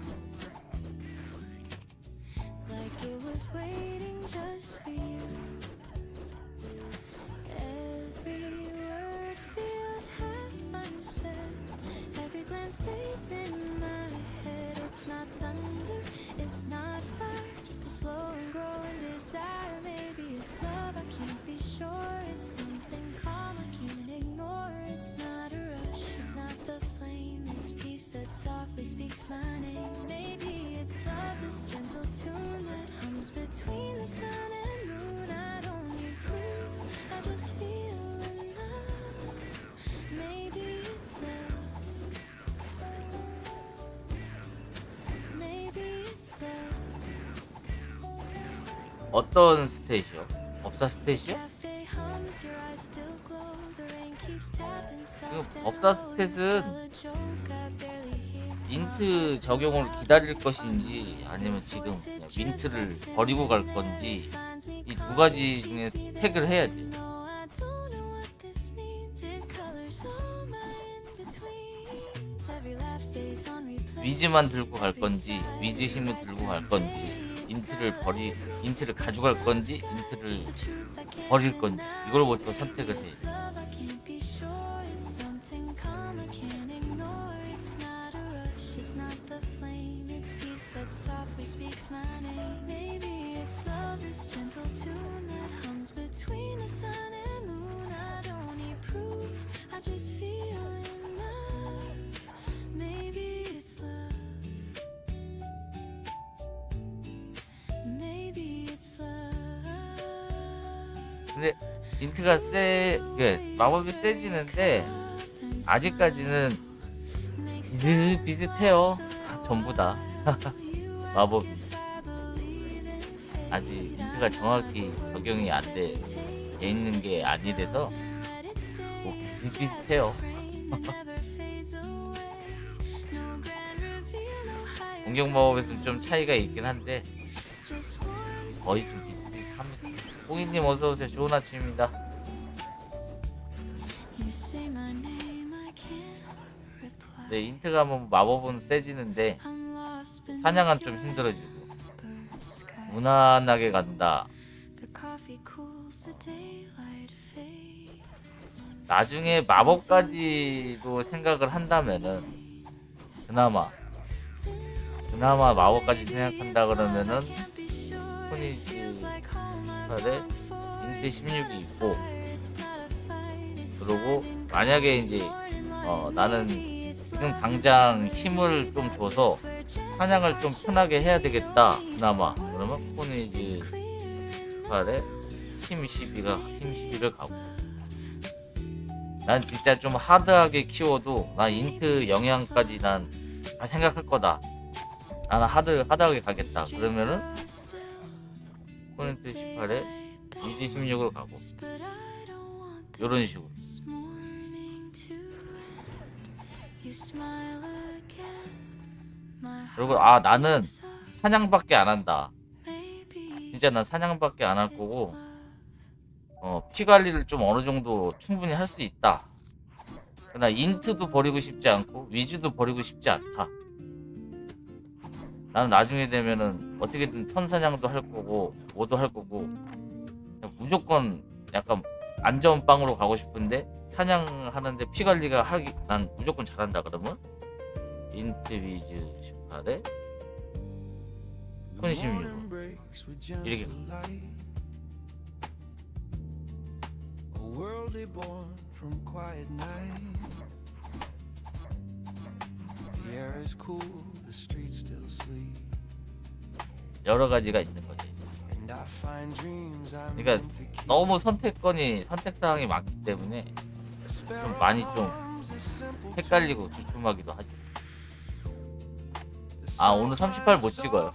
like it was waiting just for you. Every word feels half unsaid, every glance stays in my head. It's not thunder, it's not fire, just a slow and growing desire. Maybe it's love, I can't be sure. It's something calm I can't ignore. It's not a rush, it's not the flame, it's peace that softly speaks my name. Maybe it's love, this gentle tune that hums between the sun and moon. I don't need proof, I just feel enough.
어떤 스탯이요? 법사 스탯이요? 지금 법사 스탯은 민트 적용을 기다릴 것인지 아니면 지금 그냥 민트를 버리고 갈 건지 이 두 가지 중에 택을 해야 돼. 위즈만 들고 갈 건지 위즈 힘을 들고 갈 건지 인트를 가져갈 건지 인트를 버릴 건지 이걸 먼저 선택을 해. 근데 인트가 마법이 세지는데 아직까지는 비슷해요. 전부 다 마법이 아직 인트가 정확히 적용이 안 돼 있는 게 아니라서 뭐 비슷해요. 공격 마법에서는 좀 차이가 있긴 한데 거의 좀 비슷합니다. 뽕이님 어서오세요. 좋은 아침입니다. 네, 인트가 뭐 마법은 세지는데 사냥은 좀 힘들어지고 무난하게 간다. 나중에 마법까지도 생각을 한다면은 그나마 마법까지 생각한다 그러면은 코니지 18에 인트 16이 있고, 그리고 만약에 이제 나는 지금 당장 힘을 좀 줘서 사냥을 좀 편하게 해야 되겠다 그나마 그러면 코니지 18에 힘 12를 가고, 난 진짜 좀 하드하게 키워도 난 인트 영향까지 난 생각할 거다, 나는 하드하게 가겠다 그러면은 코니지 18에 이지 16으로 가고 요런 식으로. 그리고 나는 사냥밖에 안 한다, 진짜 난 사냥밖에 안 할 거고 피 관리를 좀 어느 정도 충분히 할 수 있다. 나 인트도 버리고 싶지 않고 위즈도 버리고 싶지 않다. 나는 나중에 되면은 어떻게든 턴 사냥도 할 거고 뭐도 할 거고 무조건 약간 안전빵으로 가고 싶은데 사냥하는데 피 관리가 난 무조건 잘한다 그러면 인트 위즈 18에 코니 16 이렇게 가. 여러 가지가 있는 거지. 그러니까 너무 선택사항이 많기 때문에 좀 많이 좀 헷갈리고 주춤하기도 하지. 오늘 38 못 찍어요.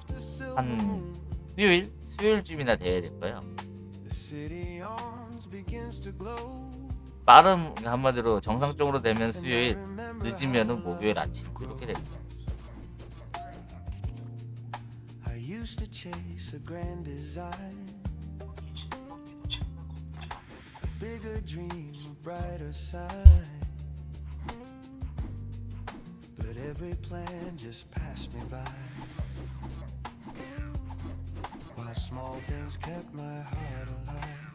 한 수요일쯤이나 돼야 될 거예요. 빠른 한마디로 정상적으로 되면 수요일, 늦으면은 목요일 아침 이렇게 됩니다. Used to chase a grand design, a bigger dream, a brighter side. But every plan just passed me by, while small things kept my heart alive.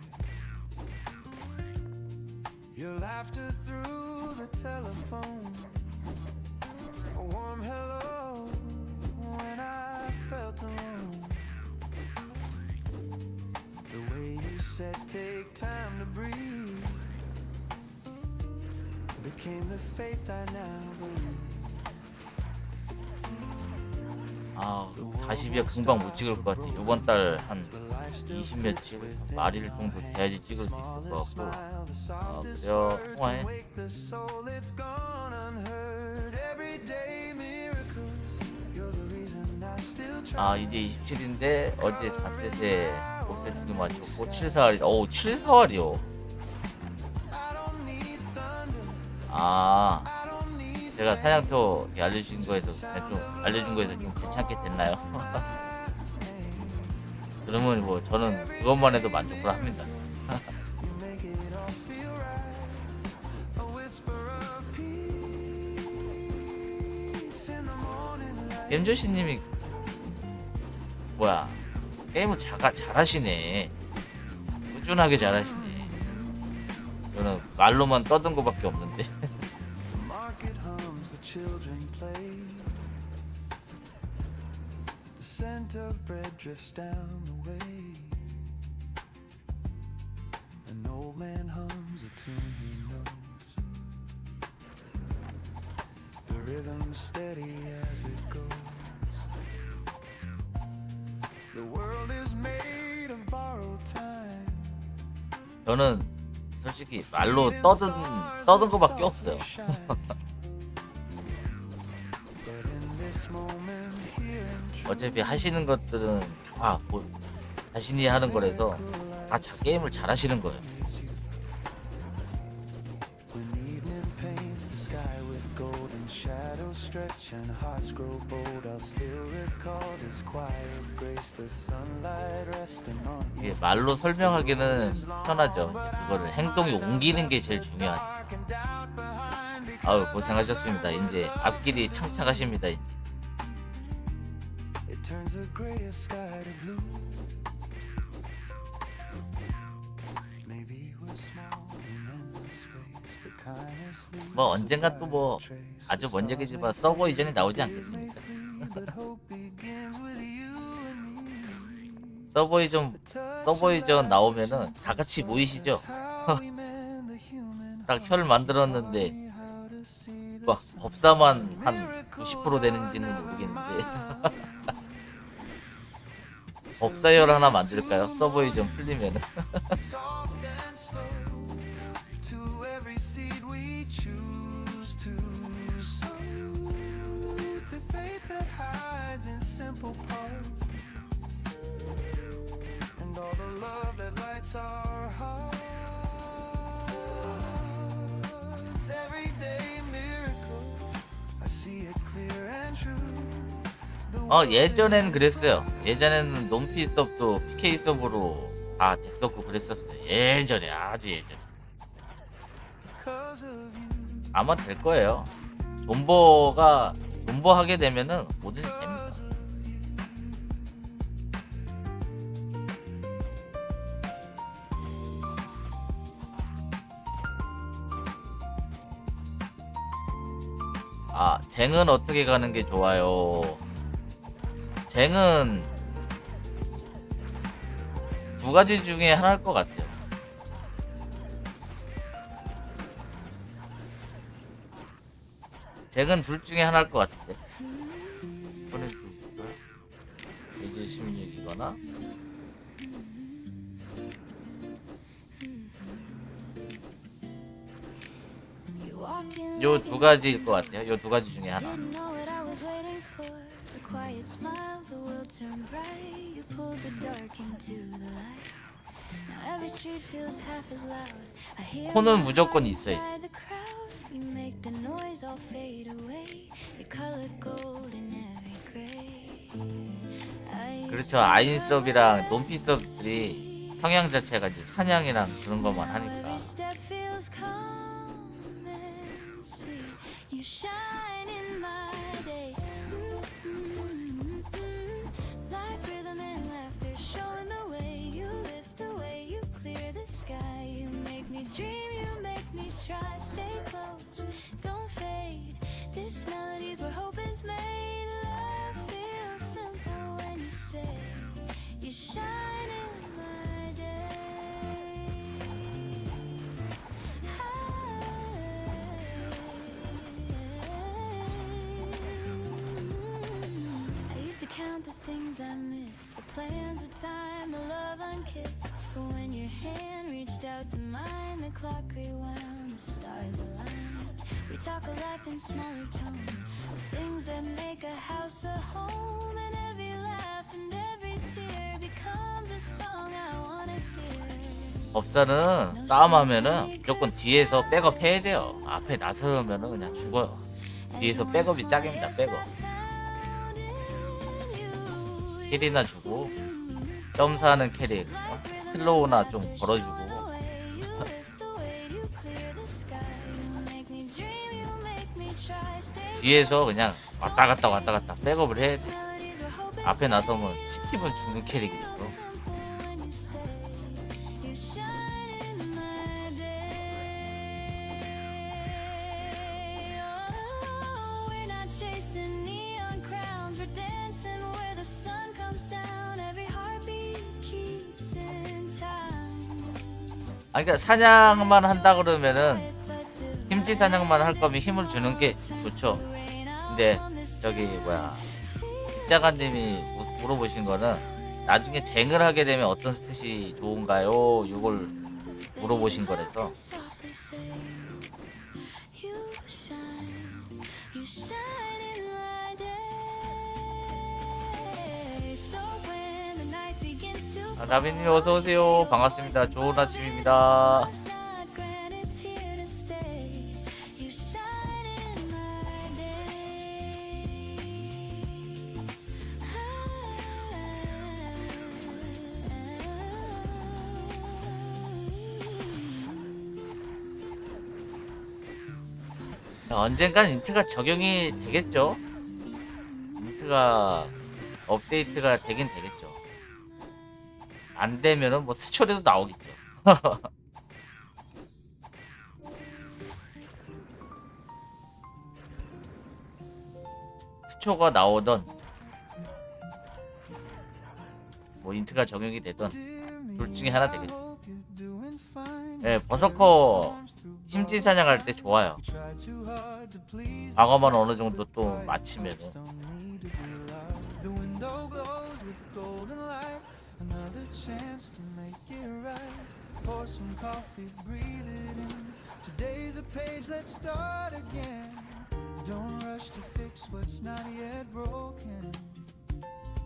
Your laughter through the telephone, a warm hello when I felt alone. The way you said take time to breathe became the faith I now believe. 40여 금방 못 찍을 것 같아. 이번 달 한 20몇 찍을 말일 정도 돼야지 찍을 수 있을 것 같고. 그래요. 통화해. 이제 27인데 어제 4셋에 세팅도 맞췄고 7사활이 오 7사활이요. 아 제가 사냥터 알려준 거에서 좀 괜찮게 됐나요? 그러면 뭐 저는 그것만 해도 만족을 합니다. 겜조씨님이 뭐야 게임을 잘하시네. 꾸준하게 잘하시네. 저는 말로만 떠든 거밖에 없는데. 저는 솔직히 말로 떠든 거밖에 없어요. 어차피 하시는 것들은 다 자신이 하는 거라서 다 게임을 잘 하시는 거예요. 이게 말로 설명하기는 편하죠. 그거를 행동에 옮기는 게 제일 중요하니까. 아유 고생하셨습니다. 이제 앞길이 창창하십니다. 이제. 뭐 언젠가 또 뭐 아주 먼 얘기지만 서버 이전이 나오지 않겠습니까? 서버 이전 나오면은 다 같이 모이시죠. 딱 혈 만들었는데 막 법사만 한 90% 되는지는 모르겠는데 법사열 하나 만들까요? 서버 이전 풀리면은. 예전엔 그랬어요. 예전에는 논피 수업도 PK 수업으로 다 됐었고 그랬었어요. 예전에 아주 예전에. 아마 될 거예요. 존버 하게 되면은 뭐든지 됩니다. 쟁은 어떻게 가는 게 좋아요? 쟁은 두 가지 중에 하나일 것 같아요. 쟁은 둘 중에 하나일 것 같은데. 이번에 누구가? 이제 16이거나. 요 두 가지일 것 같아요. 요 두 가지 중에 하나. 코는 무조건 있어요. 그렇죠. 아인섭이랑 논피섭들이 성향 자체가 이제 사냥이랑 그런 것만 하니까. You shine in my day. Like rhythm and laughter, showing the way you lift the way you clear the sky. You make me dream, you make me try. Stay close, don't fade. This melody's where hope is made. Love feels simple when you say you shine in my day. Count the things I missed, the plans of time, the love unkissed. But when your hand reached out to mine, the clock rewound, the stars aligned. We talk of life in smaller tones, of things that make a house a home. And every laugh and every tear becomes a song I 법사는 싸움하면은 무조건 뒤에서 백업 해야 돼요. 앞에 나서면은 그냥 죽어요. 뒤에서 백업이 짝입니다. 백업. 킬이나 주고 점사하는 캐릭 슬로우나 좀 걸어주고 뒤에서 그냥 왔다 갔다 백업을 해야 돼. 앞에 나서면 치키면 죽는 캐릭이죠. 그러니까 사냥만 한다 그러면은 힘지 사냥만 할 거면 힘을 주는 게 좋죠. 근데 저기 뭐야 입자관님이 물어보신 거는 나중에 쟁을 하게 되면 어떤 스탯이 좋은가요? 이걸 물어보신 거라서. 라빈님 어서오세요. 반갑습니다. 좋은 아침입니다. 언젠간 인트가 적용이 되겠죠. 인트가 업데이트가 되긴 되겠죠. 안 되면은 뭐 스초리도 나오겠죠. 스초가 나오던 뭐 인트가 적용이 되던 둘 중에 하나 되겠죠. 네, 버서커 힘지 사냥할 때 좋아요. 방어만 어느 정도 또 맞추면은.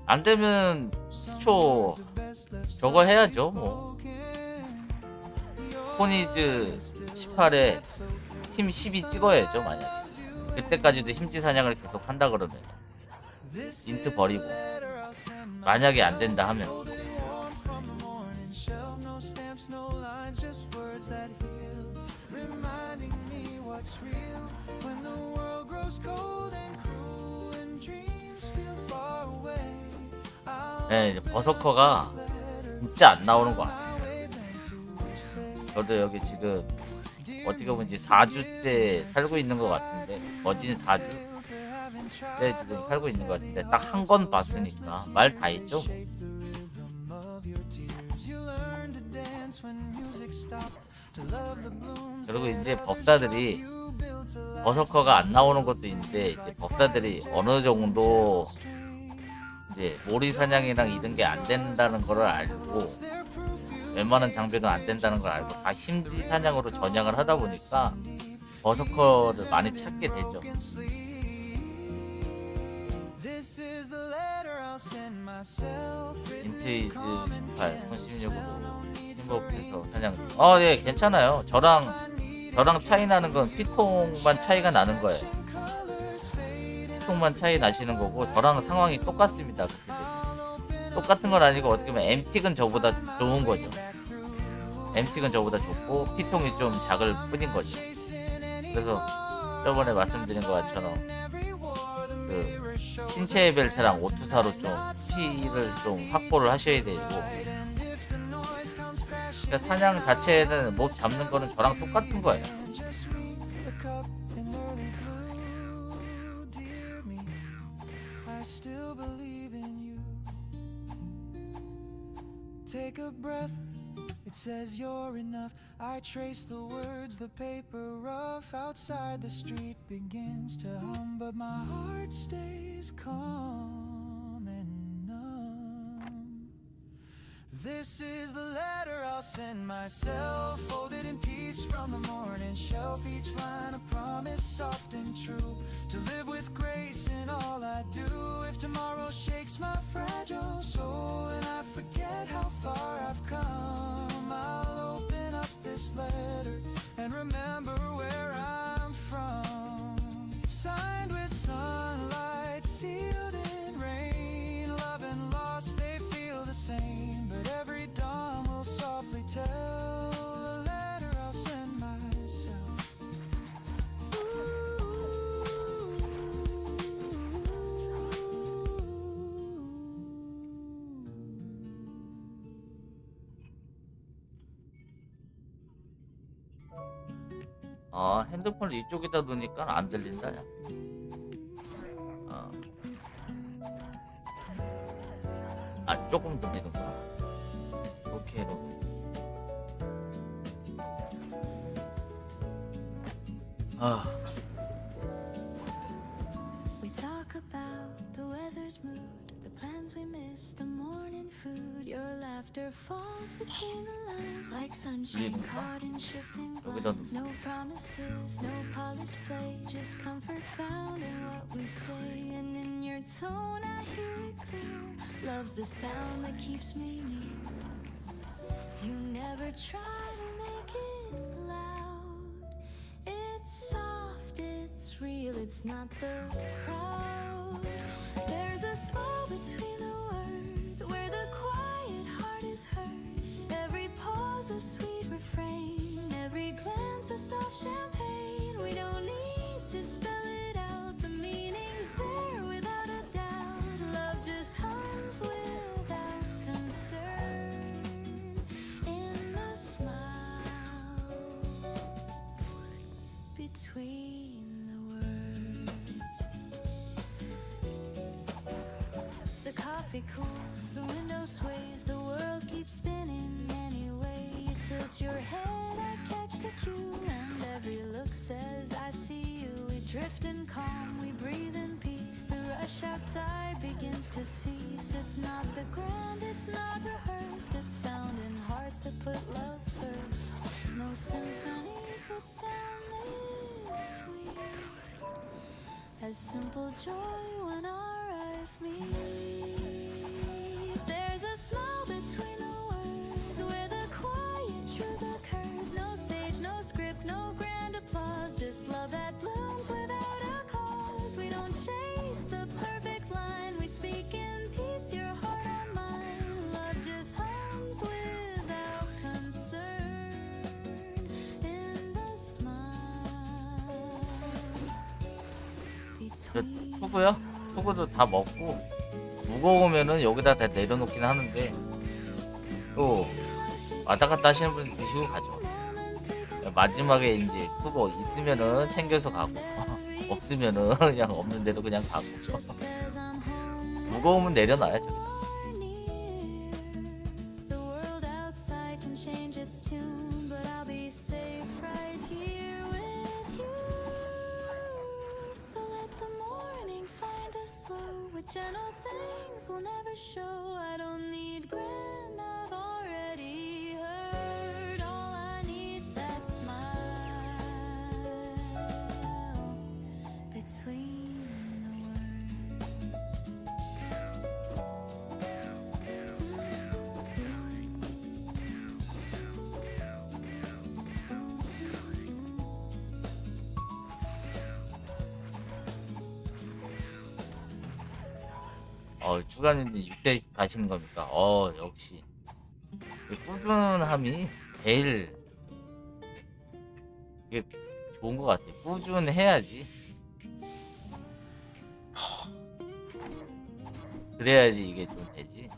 안 되면 스초 저거 해야죠. 뭐 포니즈 18에 힘 12 찍어야죠. 만약에 그때까지도 힘지 사냥을 계속 한다 그러면 인트 버리고, 만약에 안 된다 하면 네, 이제 버서커가 진짜 안 나오는 거 같아요. 저도 여기 지금 어떻게 보면 이제 4주째 살고 있는 것 같은데, 거진 4주째 지금 살고 있는 것 같은데 딱 한 건 봤으니까 말 다 했죠. 그리고 이제 법사들이 버서커가 안 나오는 것도 있는데, 이제 법사들이 어느 정도 이제 모리 사냥이랑 이런 게 안 된다는 걸 알고, 웬만한 장비는 안 된다는 걸 알고 다 힘지 사냥으로 전향을 하다 보니까 버서커를 많이 찾게 되죠. 빈테이즈 18, 16으로 힘업해서 사냥. 예, 괜찮아요. 저랑 차이 나는 건 피통만 차이가 나는 거예요. 피통만 차이 나시는 거고, 저랑 상황이 똑같습니다. 그때 똑같은 건 아니고 어떻게 보면 MT은 저보다 좋은 거죠. MT는 저보다 좋고 피통이 좀 작을 뿐인 거죠. 그래서 저번에 말씀드린 것처럼 그 신체의 벨트랑 오투사로 좀 피를 좀 확보를 하셔야 되고, 그러니까 사냥 자체는 못 잡는 거는 저랑 똑같은 거예요.
Take a breath, it says you're enough. I trace the words, the paper rough. Outside the street begins to hum, but my heart stays calm and numb. This is the letter I'll send myself, folded in peace from the morning shelf. Each line a promise, soft and true, to live with grace in all I do. If tomorrow shakes my fragile soul and I forget how far I've come, I'll this letter and remember where I'm from. Signed with sunlight, sealed in rain. Love and loss, they feel the same, but every dawn will softly tell a letter I'll send myself.
핸드폰을 이쪽에다 놓으니까 안 들린다. 야. 조금 들리는구나. 오케이, 로그.
We talk about the weather's mood, the plans we miss, the morning food. Your laughter falls between the lines like sunshine caught in shifting blinds. No promises, no polished play, just comfort found in what we say. And in your tone I hear it clear. Love's the sound that keeps me near. You never try to make it loud. It's soft, it's real, it's not the crowd. There's a smile between the words where the quiet heart is heard. Every pause a sweet refrain, every glance a soft champagne. We don't need to spell it out, the meaning's there without a doubt. Love just hums without concern in the smile between the words. The coffee cools, the window sways, the world keeps spinning anyway. You tilt your head, I catch the cue, and every look says I see you. We drift in calm, we breathe in peace. The rush outside begins to cease. It's not the grand, it's not rehearsed, it's found in hearts that put love first. No symphony could sound this sweet, as simple joy when our eyes meet. There's a smile between the words where the quiet truth occurs. No stage, no script, no grand applause, just love that blooms without a cause. We don't chase the perfect line, we speak in peace, your heart and mine. Love just hums without concern in the smile between.
투구요? 투구도 다 먹고 무거우면은 여기다 다 내려놓긴 하는데 또 왔다 갔다 하시는 분 드시고 가죠. 마지막에 이제 투구 있으면은 챙겨서 가고 없으면은 그냥 없는 대로 그냥 가고. 무거우면 내려놔요. 저기.
The world outside can change its tune, but I'll be safe right here with you. So let the morning find us slow with gentle things we'll never show. I don't need grand, I've already heard. All I need's that smile between the words.
주간인데 6대 가시는 겁니까? 역시 꾸준함이 제일 이게 좋은 것 같아요. 꾸준해야지. 그래야지 이게 좀 되지.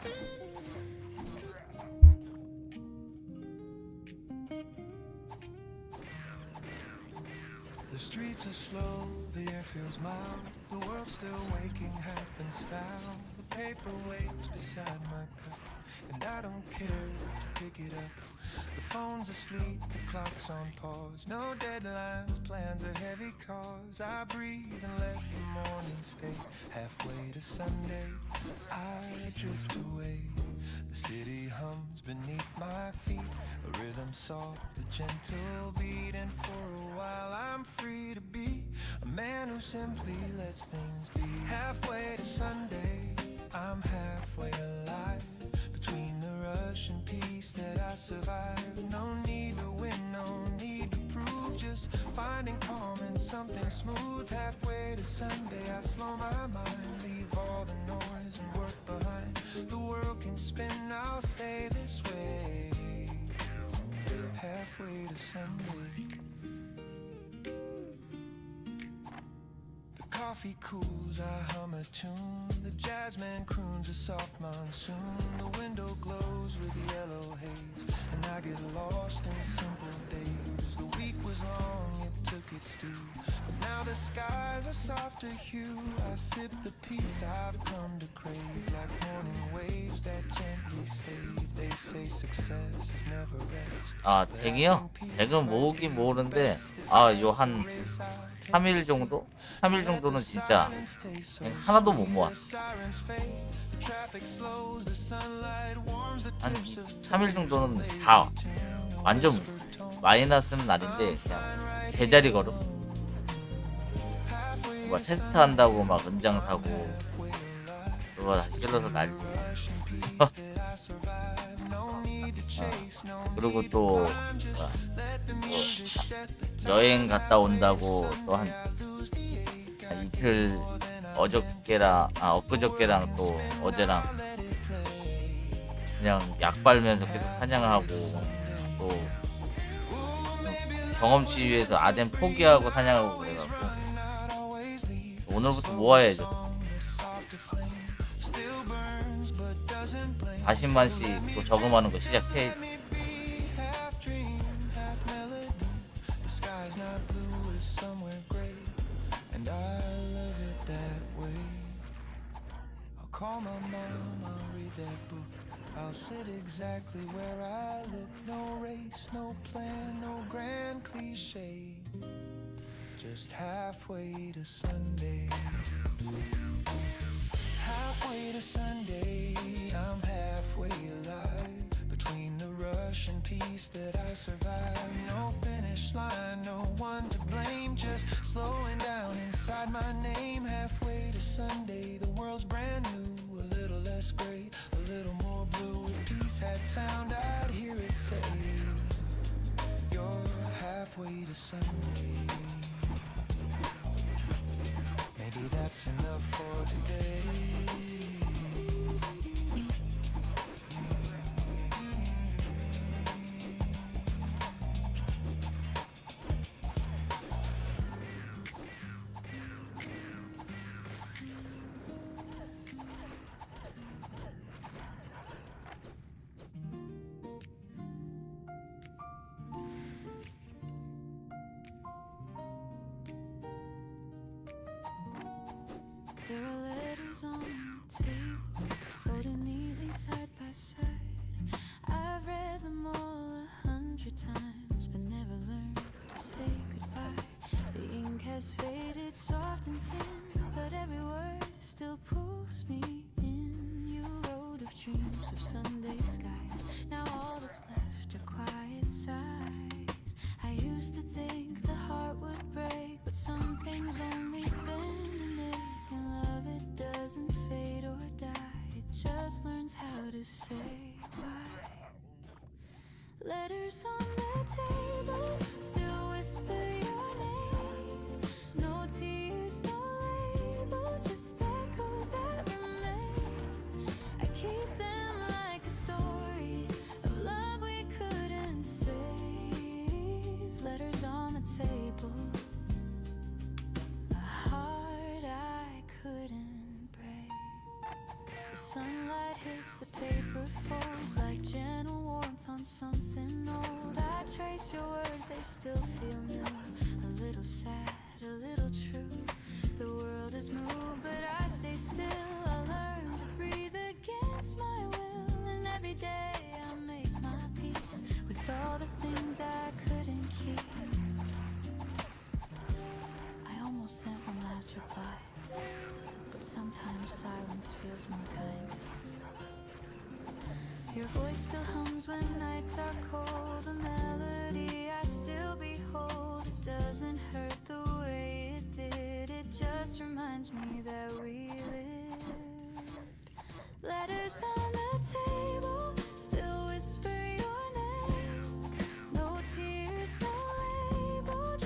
The streets are slow, the air feels mild. The world's still waking, half been styled. The paper waits beside my cup, and I don't care to pick it up. The phone's asleep, the clock's on pause. No deadlines, plans are heavy cause. I breathe and let the morning stay. Halfway to Sunday, I drift away. The city hums beneath my feet, a rhythm soft, a gentle beat. And for a while I'm free to be a man who simply lets things be. Halfway to Sunday, I'm halfway alive. Between the rush and peace that I survive, no need to win, just finding calm in something smooth. Halfway to Sunday, I slow my mind, leave all the noise and work behind. The world can spin, I'll stay this way. Halfway to Sunday. The coffee cools, I hum a tune. The jazzman croons a soft monsoon. The window glows with yellow haze, and I get lost in simple days. The week was long, it took its due, but now the skies are softer hue. I sip the peace I've come to crave, like morning waves that gently save. They say success is never rest.
아, 덱이요? 덱은 모으긴 모으는데 요 한 3일 정도? 3일 정도는 진짜 그냥 하나도 못 모았어. 한 3일 정도는 다 완전 마이너스는 날인데 그냥 제자리 걸음. 뭐 테스트 한다고 막 은장 사고 그거 다시 찔러서 날리고. 그리고 또 여행 갔다 온다고 또 한 이틀 엊그저께랑 또 어제랑 그냥 약 빨면서 계속 사냥하고 또 경험치 위해서 아덴 포기하고 사냥하고 그래갖고 오늘부터 모아야죠. 40만씩 또 저금하는 거 시작해.
Call my mom, I'll read that book. I'll sit exactly where I look. No race, no plan, no grand cliche. Just halfway to Sunday. Halfway to Sunday, I'm halfway alive. Between the rush and peace that I survive. No finish line, no one to blame. Just slowing down inside my name. Halfway to Sunday, the world's brand new. A little less gray, a little more blue. If peace had sound, I'd hear it say, you're halfway to Sunday. Maybe that's enough for today.
There are letters on the table, folded neatly side by side. I've read them all 100 times, but never learned to say goodbye. The ink has faded soft and thin, but every word still pulls me in. You wrote of dreams of Sunday skies, now all that's left are quiet sighs. I used to think the heart would break, but some things only bend and ache. Love, it doesn't fade or die, it just learns how to say why. Letters on the table still whisper your name. No tears, no label, just echoes that remain. I keep them like a story of love we couldn't save. Letters on the table, a heart I couldn't break. The sunlight hits the paper folds like gentle warmth on something old. I trace your words, they still feel new. A little sad, a little true. The world has moved, but I stay still. I learn to breathe against my will, and every day I make my peace with all the things I couldn't keep. I almost sent one last reply, but sometimes silence feels more kind. Your voice still hums when nights are cold, a melody I still behold. It doesn't hurt the way it did, it just reminds me that we lived. Letters on the table still whisper your name. No tears, no label,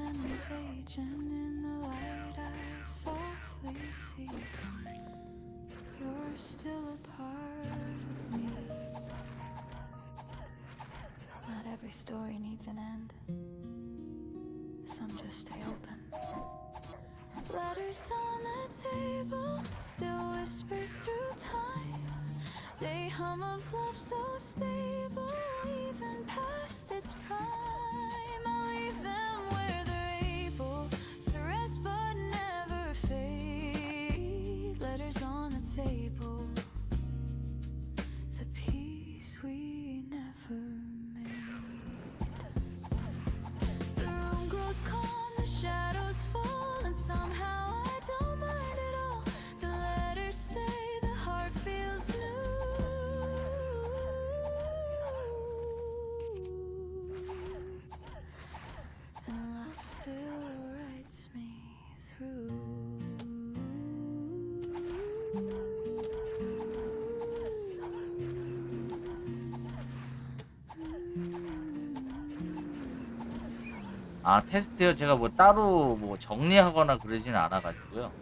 memories age, and in the light I softly see you're still a part of me. Not every story needs an end. Some just stay open. Letters on the table still whisper through time. They hum of love so stable, even past its prime. I'll leave them where they're able to rest but never fade. Letters on the table, the peace we never made. The room grows calm, the shadows fall, and somehow I don't mind at all. The letters stay, the heart feels new. And love still writes me through.
아, 테스트요? 제가 뭐 따로 뭐 정리하거나 그러진 않아가지고요.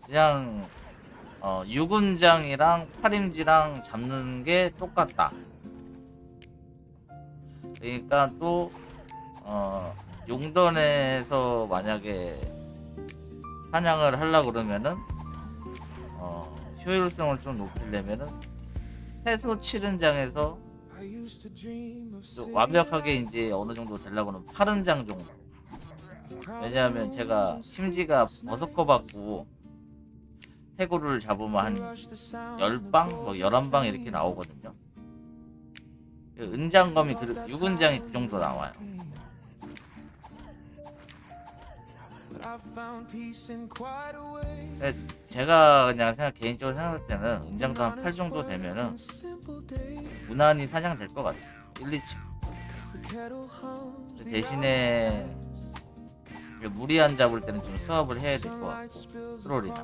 그냥 6운장이랑 8임지랑 잡는 게 똑같다. 그러니까 또 용던에서 만약에 사냥을 하려고 그러면은 효율성을 좀 높이려면은 최소 7운장에서 완벽하게 이제 어느 정도 되려고는 8운장 정도. 왜냐하면 제가 심지가 버서커 받고 해골을 잡으면 한 10방, 뭐 11방 이렇게 나오거든요. 은장검이 6운장이 그 정도 나와요. 제가 그냥 개인적으로 생각할 때는 은장도 한 8 정도 되면은 무난히 사냥 될 것 같아요. 1, 2층. 대신에 무리한 잡을 때는 좀 수합을 해야 될 것 같고, 트롤이나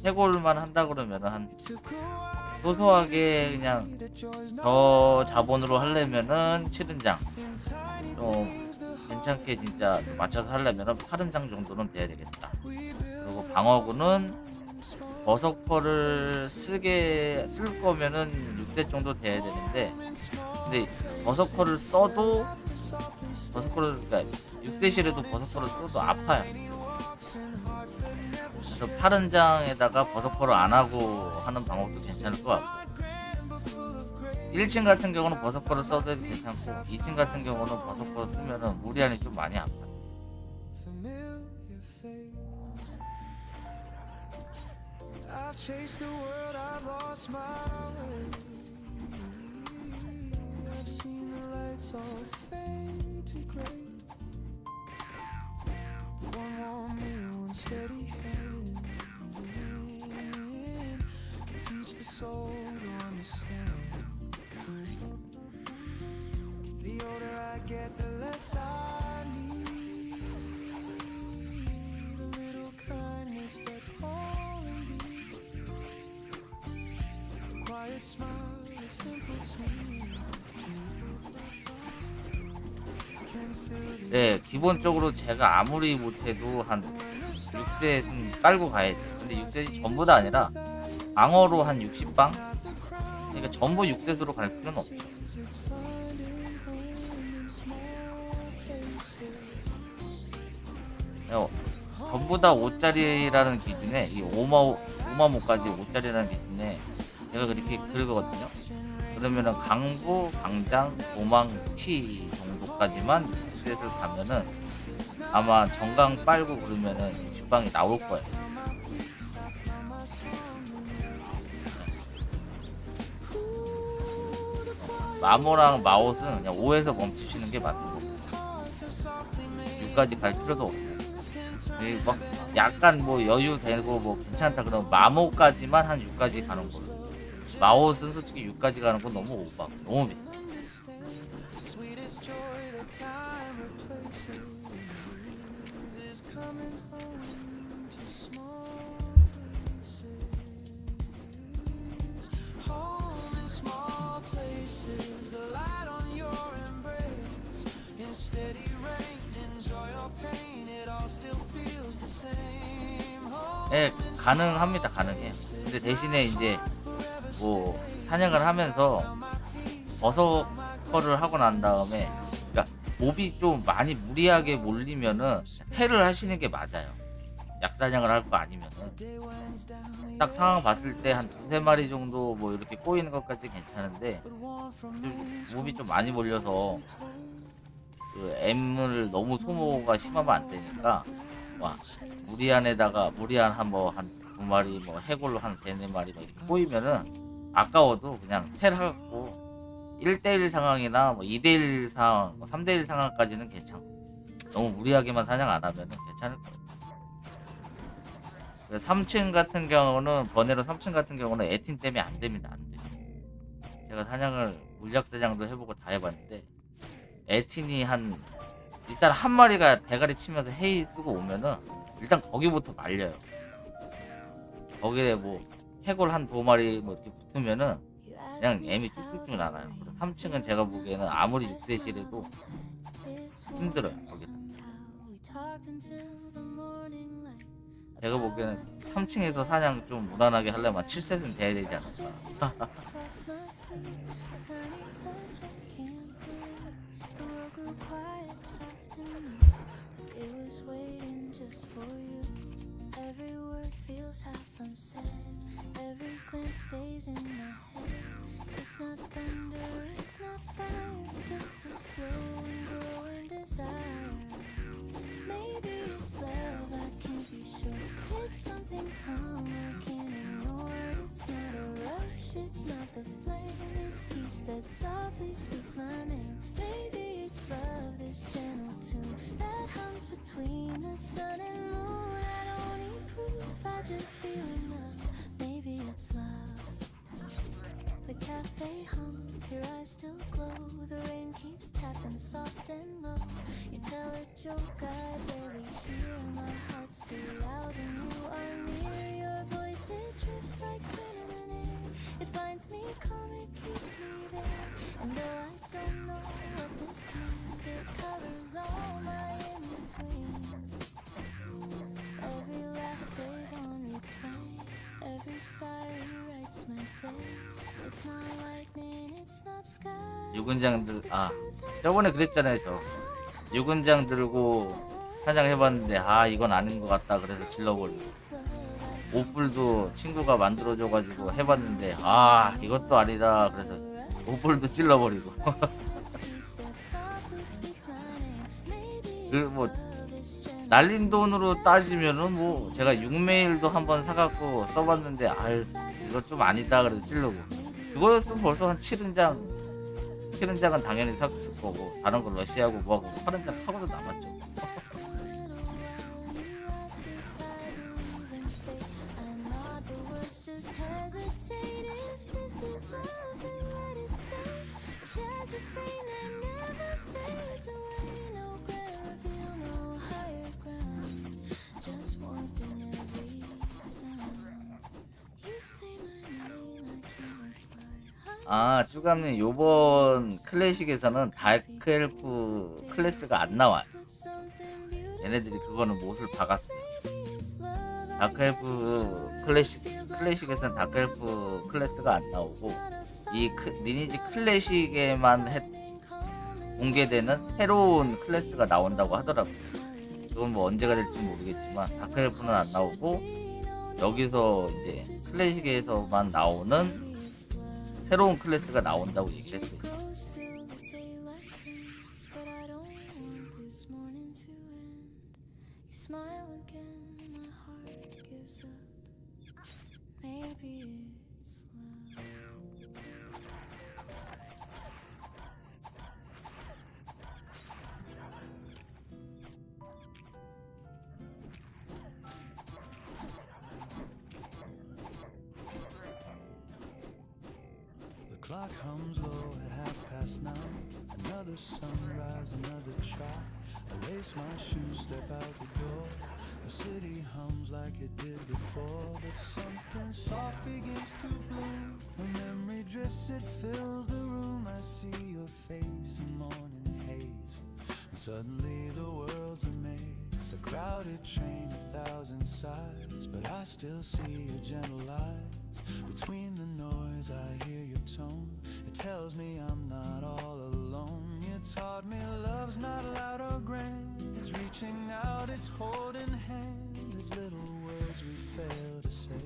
해골만 한다 그러면은 한 소소하게 그냥 저 자본으로 하려면은 7은장, 좀 괜찮게 진짜 맞춰서 하려면은 8은장 정도는 돼야 되겠다. 그리고 방어구는 버서커를 쓸 거면은 6세 정도 돼야 되는데, 근데 버서커를 써도 그러니까 6세실에도 버서커를 써도 아파요. 그래서 8은장에다가 버서커를 안 하고 하는 방법도 괜찮을 것 같고, 1층 같은 경우는 버서커를 써도 괜찮고, 2층 같은 경우는 버서커를 쓰면은 무리하니 좀 많이 아파요.
I've chased the world, I've lost my way. I've seen the lights all fade to gray. One warm meal, one steady hand can teach the soul to understand. The older I get, the less I need. A little kindness, that's all I need. A quiet smile, a simple tune.
네, 기본적으로 제가 아무리 못해도 한 6셋은 깔고 가야 돼요. 근데 6셋이 전부 다 아니라 방어로 한 60방? 그러니까 전부 6셋으로 갈 필요는 없죠. 전부 다 5짜리라는 기준에, 이 5마5까지 5짜리라는 기준에 제가 그렇게 긁거든요. 그러면은 강부, 강장, 도망, T 정도까지만 6셋을 가면은 아마 정강 빨고 그러면은 60방이 나올 거예요. 마모랑 마옷은 그냥 5에서 멈추시는 게 맞는 거고, 6까지 갈 필요도 없고, 뭐 약간 뭐 여유 되고 뭐 괜찮다 그러면 마모까지만 한 6까지 가는 거예요. 마옷은 솔직히 6까지 가는 건 너무 오바, 너무 비싸.
Steady rain, enjoy your pain.
네, 가능합니다. 가능해요. 근데 대신에 이제 뭐 사냥을 하면서 버서커를 하고 난 다음에, 그러니까 몹이 좀 많이 무리하게 몰리면은 테를 하시는 게 맞아요. 약사냥을 할 거 아니면은 딱 상황 봤을 때 한 두세 마리 정도 뭐 이렇게 꼬이는 것까지 괜찮은데, 몹이 좀 많이 몰려서 그 M을 너무 소모가 심하면 안 되니까, 와, 무리한 한 뭐 한 두 마리, 뭐 해골로 한 세네 마리 뭐 이렇게 꼬이면은 아까워도 그냥 텔 하고 1대1 상황이나 뭐 2대1 상황, 뭐 3대1 상황까지는 괜찮고, 너무 무리하게만 사냥 안 하면은 괜찮을 거예요. 3층 같은 경우는, 번외로 3층 같은 경우는 에틴 때문에 안 됩니다. 안 돼요. 제가 사냥을 물약 사냥도 해보고 다 해봤는데, 에틴이 일단 한 마리가 대가리 치면서 헤이 쓰고 오면은 일단 거기부터 말려요. 거기에 뭐 해골 한 두 마리 뭐 이렇게 붙으면은 그냥 M이 쭉쭉쭉 나가요. 3층은 제가 보기에는 아무리 6대실해도 힘들어요. 거기다. 제가 보기에는 3층에서 사냥 좀 무난하게 하려면 7셋은 돼야 되지 않을까.
Every word feels half unsaid. Every glance stays in my head. It's not thunder, it's not fire, just a slow and growing desire. Maybe it's love, I can't be sure. It's something calm I can't ignore. It's not a rush, it's not the flame. It's peace that softly speaks my name. Maybe it's love, this gentle tune that hums between the sun and moon. I don't need proof, I just feel enough. Maybe it's love. The cafe hums, your eyes still glow. The rain keeps tapping soft and low. You tell a joke I barely hear. My heart's too loud when you are near. Your voice, it drifts like cinnamon air. It finds me calm, it keeps me there. And though I don't know what this means, it covers all my in-betweens. Every laugh stays on replay. Every sigh rewrites my day. It's not lightning, it's not sky.
유근장 저번에 그랬잖아요. 저 유근장 들고 사냥해봤는데 이건 아닌 것 같다 그래서 질러버리고, 오뿔도 친구가 만들어줘가지고 해봤는데 이것도 아니다 그래서 오뿔도 찔러버리고. 그 뭐 날린 돈으로 따지면은 뭐 제가 6메일도 한번 사갖고 써봤는데 이거 좀 아니다 그래서 찔르고, 그거였으면 벌써 한 7은장은 당연히 샀을 거고, 다른 거 러시아고 뭐하고 8은장 사고도 남았죠. 쭈감님, 요번 클래식에서는 다크 엘프 클래스가 안 나와요. 얘네들이 그거는 못을 박았어요. 다크 엘프 클래식에서는 다크 엘프 클래스가 안 나오고, 이 리니지 클래식에만 공개되는 새로운 클래스가 나온다고 하더라고요. 그건 뭐 언제가 될지 모르겠지만 다크 엘프는 안 나오고, 여기서 이제 클래식에서만 나오는 새로운 클래스가 나온다고 얘기를 했어요.
Clock hums low at 9:30. Another sunrise, another try. I lace my shoes, step out the door. The city hums like it did before, but something soft begins to bloom. A memory drifts, it fills the room. I see your face in morning haze, and suddenly the world's a maze. The crowd crowded train, 1,000 sides, but I still see your gentle eyes. Between the noise I hear your tone, it tells me I'm not all alone. You taught me love's not loud or grand, it's reaching out, it's holding hands. It's little words we fail to say,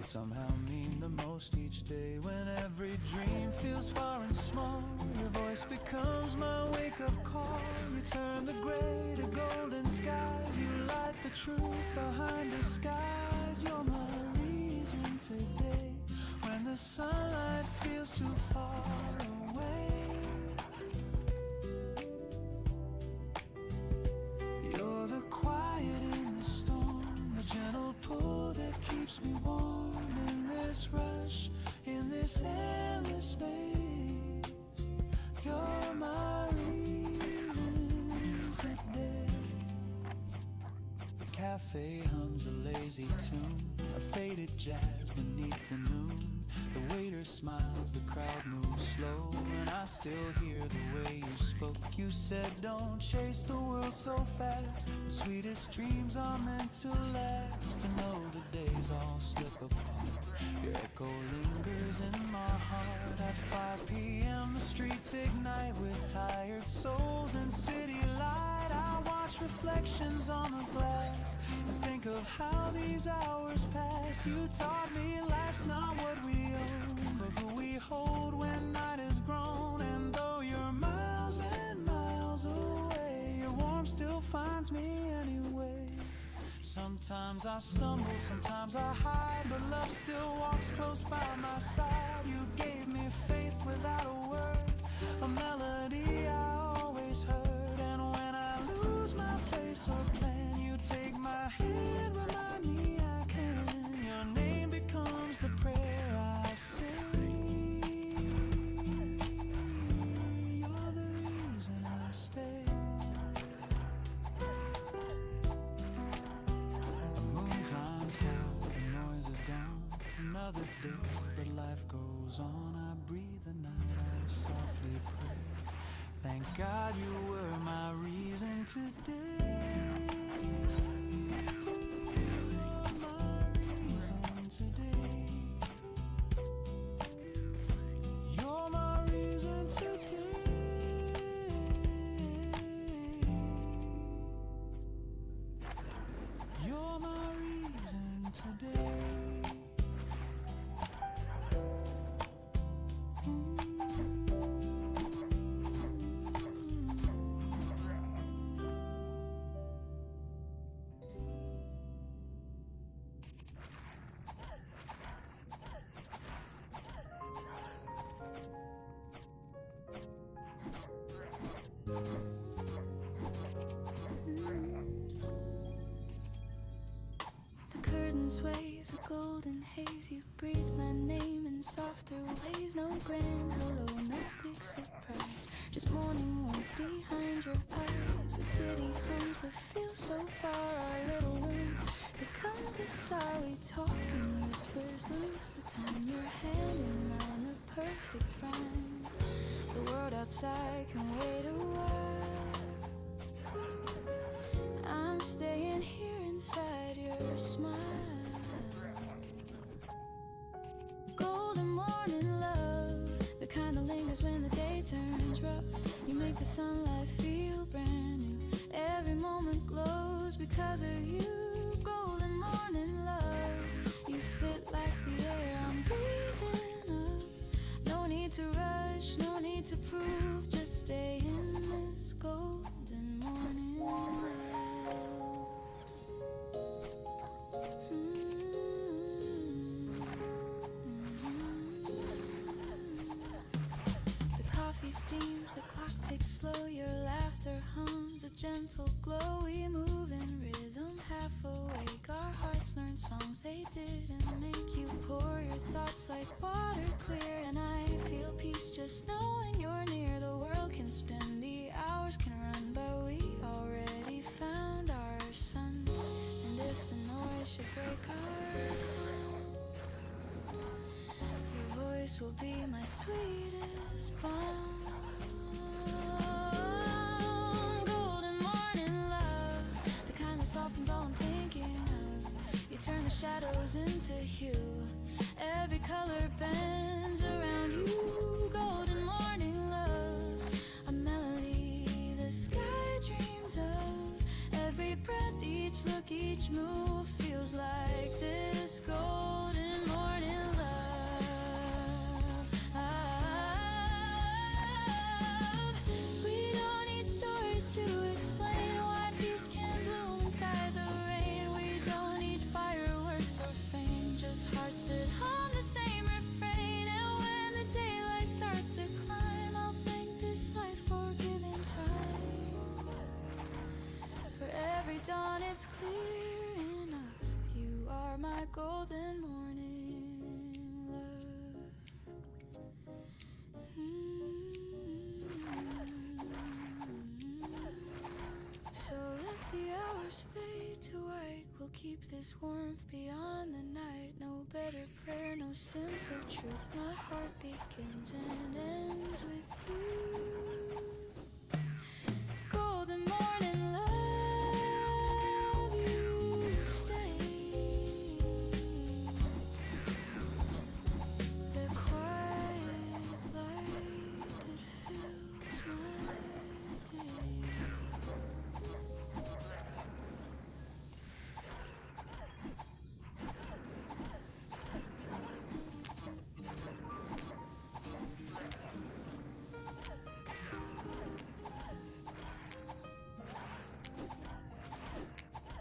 it somehow mean the most each day. When every dream feels far and small, your voice becomes my wake-up call. You turn the gray to golden skies, you light the truth behind disguise. You're my reason today, when the sunlight feels too far away. You're the quiet in the storm, the gentle pull that keeps me warm. In this rush, in this endless space, you're my reason today. The cafe hums a lazy tune, a faded jazz beneath the moon. The waiter smiles, the crowd moves slow, and I still hear the way you spoke. You said don't chase the world so fast, the sweetest dreams are meant to last. To know the days all slip apart, your echo lingers in my heart. At 5 p.m. the streets ignite with tired souls and city light. I watch reflections on the glass and think of how these hours pass. You taught me life's not what we own, but who we hold when night is grown. And though you're miles and miles away, your warmth still finds me anyway. Sometimes I stumble, sometimes I hide, but love still walks close by my side. You gave me faith without a word, a melody I always heard. And when I lose my place or plan, you take my hand, remind me I can. Your name becomes the prayer I say. You're the reason I stay. The moon climbs high, the noise is gone. Another day, but life goes on. I breathe the night, I softly pray. Thank God you were my reason today. You're my reason today. You're my reason today. You're my reason today.
The curtain sways, a golden haze. You breathe my name in softer ways. No grand hello, no big surprise, just morning warmth behind your eyes. The city hums but feels so far. Our little room becomes a star. We talk in whispers, lose the time. Your hand in mine, the perfect rhyme. The world outside can wait a while. I'm staying here inside your smile. Golden morning love, the kind that lingers when the day turns rough. You make the sunlight feel brand new. Every moment glows because of you. Golden morning love, you fit like the air I'm breathing up. No need to rush, no need to prove, just stay in this golden morning love. The coffee steams, the clock ticks slow. Your laughter hums a gentle glow. We move in rhythm, half awake. Our hearts learn songs they didn't make. You pour your thoughts like water clear, and I feel peace just knowing you're near. The world can spin, the hours can run, but we already found our sun. And if the noise should break our calm, your voice will be my sweetest balm. Golden morning love, the kind that softens all I'm thinking of. You turn the shadows into hue. Every color bends around you. Golden morning love, a melody the sky dreams of. Every breath, each look, each move feels like this golden morning love. We don't need stories to explain why peace can bloom inside the rain. We don't need fireworks or fame, just hearts that hum the same refrain. And when the daylight starts to climb, I'll thank this life for giving time. For every dawn it's clear enough, you are my golden morning love. So let the hours fade to white. We'll keep this warmth beyond the night. No better prayer, no simpler truth. My heart begins and ends with you. Golden morning love, you stay. The quiet light that fills my day.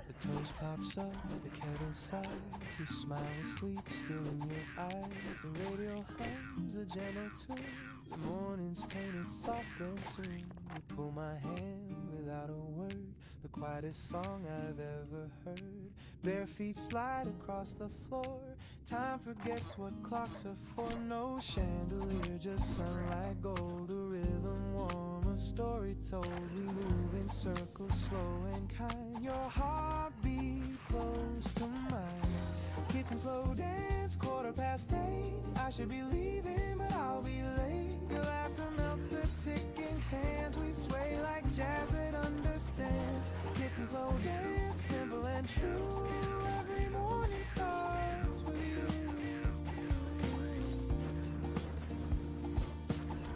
The toast pops up, the kettle sighs. You smile asleep, still in your eyes. The radio hums a gentle tune. The morning's painted soft and soon. You pull my hand without a word. The quietest song I've ever heard. Bare feet slide across the floor. Time forgets what clocks are for. No chandelier, just sunlight gold. A rhythm warm, a story told. We move in circles, slow and kind. Your heartbeat close to mine. Kitchen slow dance, 8:15. I should be leaving, but I'll be late. Your laughter melts the ticking hands. We sway like jazz that understands. Kitchen slow dance, simple and true. Every morning starts with you.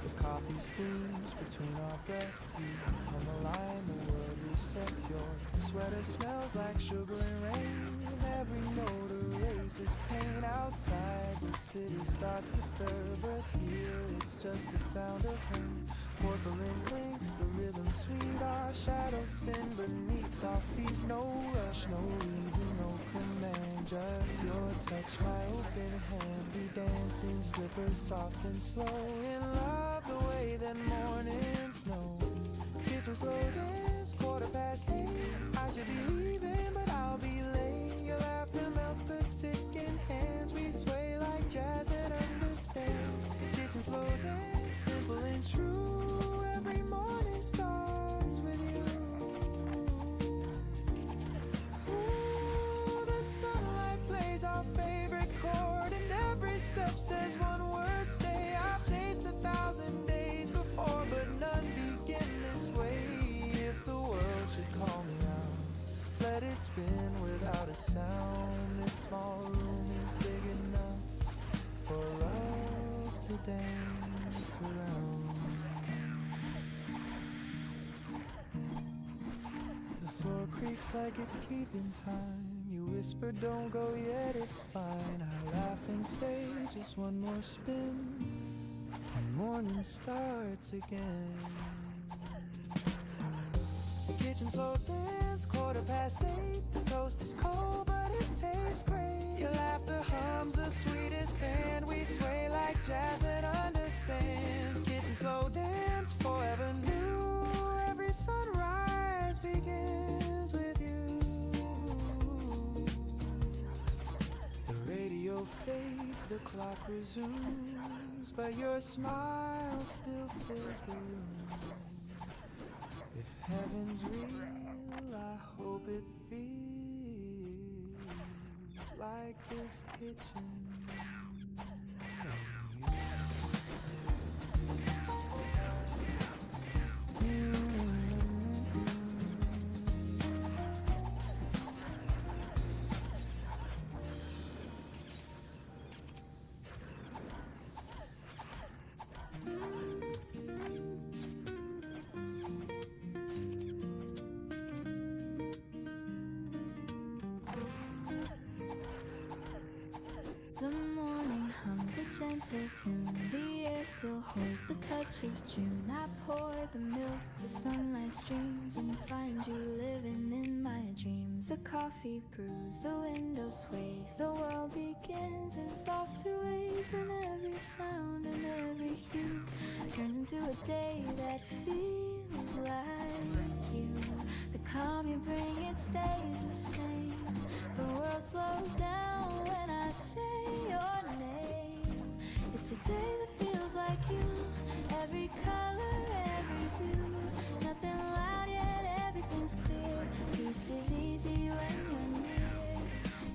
The coffee steams between our breaths. You come alive, the world resets. Your sweater smells like sugar and rain. Every note erases pain. Outside the city starts to stir, but here it's just the sound of rain. Porcelain clinks, the rhythm sweet. Our shadows spin beneath our feet. No rush, no reason, no command. Just your touch, my open hand. We dance in slippers, soft and slow. In love the way that mornings know. Kitchen slow dance, 8:15. I should be leaving, but I'll be late. Your laughter melts the ticking hands. We sway like jazz that understands. Kitchen slow dance, simple and true. Every morning starts with you. Ooh, the sunlight plays our favorite chord, and every step says one word, stay. I've chased 1,000 days before, but none begin this way. If the world should call me out, let it spin without a sound. This small room is big enough for love to dance around. The floor creaks like it's keeping time. You whisper, don't go yet, it's fine. I laugh and say, just one more spin, and morning starts again. The kitchen slow dance, 8:15. The toast is cold, but it tastes great. Your laughter hums the sweetest band. We sway like jazz that understands. Kitchen slow dance, forever new. Every sunrise begins with you. The radio fades, the clock resumes, but your smile still fills the room. If heaven's real, I hope it feels like this kitchen.
The morning hums a gentle tune. The air still holds the touch of June. I pour the milk, the sunlight streams, and find you living in my dreams. The coffee brews, the window sways. The world begins in softer ways, and every sound and every hue turns into a day that feels like you. The calm you bring, it stays the same. The world slows down when I say your name. It's a day that feels like you. Every color, every hue. Nothing loud yet everything's clear. Peace is easy when you're near.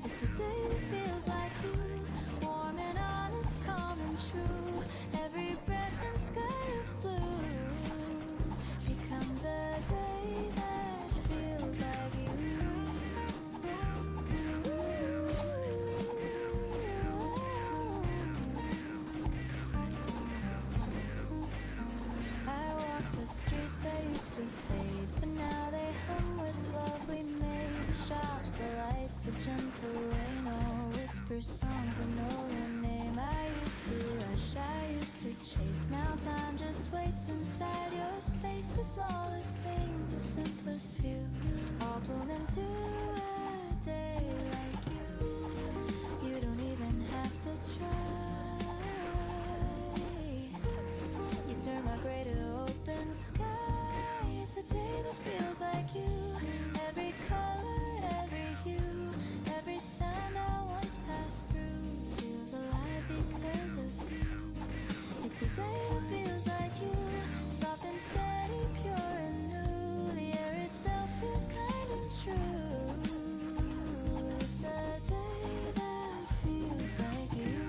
It's a day that feels like you. Warm and honest, calm and true. Every breath and sky of blue becomes a day that feels like you. To fade, but now they hum with love we made. The shops, the lights, the gentle rain, all whisper songs that know your name. I used to rush, I used to chase. Now time just waits inside your space. The smallest things, the simplest few, all bloom into a day like you. You don't even have to try. You turn my gray to open sky. It's a day that feels like you. Every color, every hue, every sound I once passed through feels alive because of you. It's a day that feels like you. Soft and steady, pure and new. The air itself feels kind and true. It's a day that feels like you.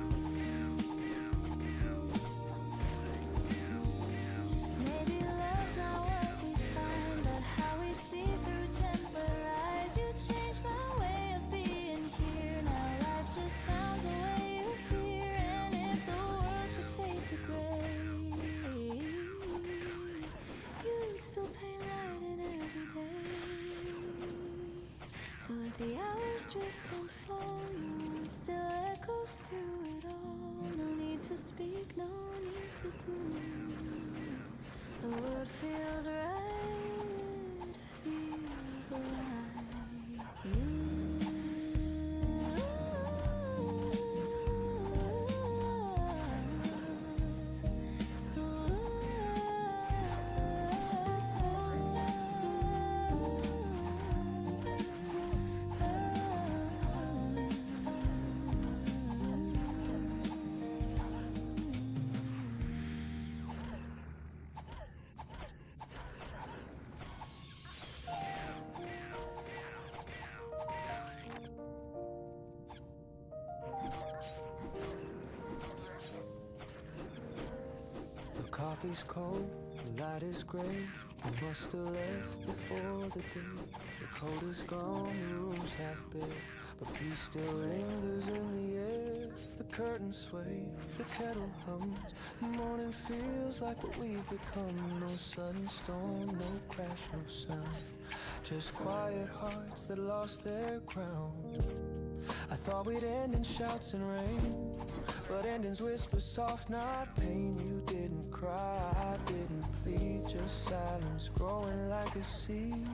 Maybe love's not what we find, but how we see through gentler eyes. You changed my way of being here. Now life just sounds the way you hear. And if the world should fade to gray, you'd still paint light in every day. So let the hours drift and fall. Your warmth still echoes through it all. No need to speak, no need to do. The world feels right, feels like you.
Coffee's cold, the light is gray. You must have left before the day. The coat is gone, the room's half bare, but peace still lingers in the air. The curtains sway, the kettle hums. The morning feels like what we've become. No sudden storm, no crash, no sound. Just quiet hearts that lost their crown. I thought we'd end in shouts and rain, but endings whisper soft, not pain. You didn't cry, I didn't plead, just silence growing like a seed.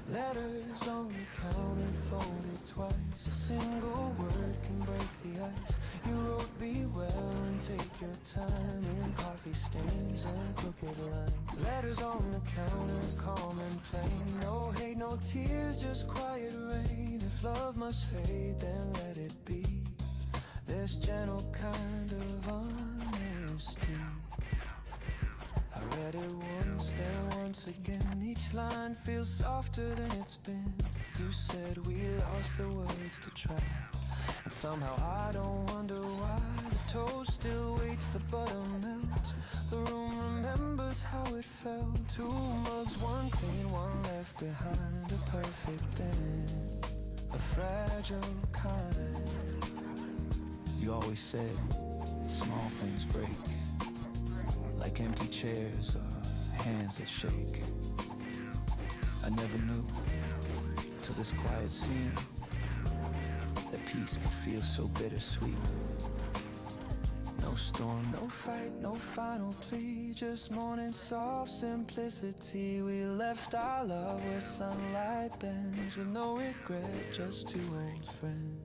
Letters on the counter folded twice. A single word can break the ice. You wrote be well and take your time in coffee stains and crooked lines. Letters on the counter, calm and plain. No hate, no tears, just quiet rain. If love must fade, then let it be. This gentle kind of honesty. I read it once, then once again. Each line feels softer than it's been. You said we lost the words to try, and somehow I don't wonder why. The toast still waits, the butter melts. The room remembers how it felt. Two mugs, one clean, one left behind. A perfect end, a fragile kind. You always said small things break, like empty chairs or hands that shake. I never knew till this quiet scene that peace could feel so bittersweet. No storm, no fight, no final plea, just morning soft simplicity. We left our love where sunlight bends, with no regret, just two old friends.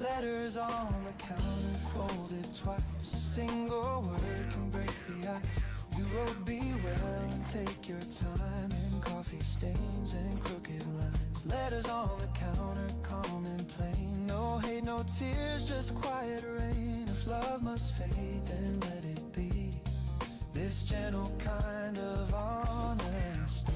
Letters on the counter folded twice, a single word can break the ice. You wrote be well and take your time, in coffee stains and crooked lines. Letters on the counter, calm and plain, no hate, no tears, just quiet rain. If love must fade, then let it be, this gentle kind of honesty.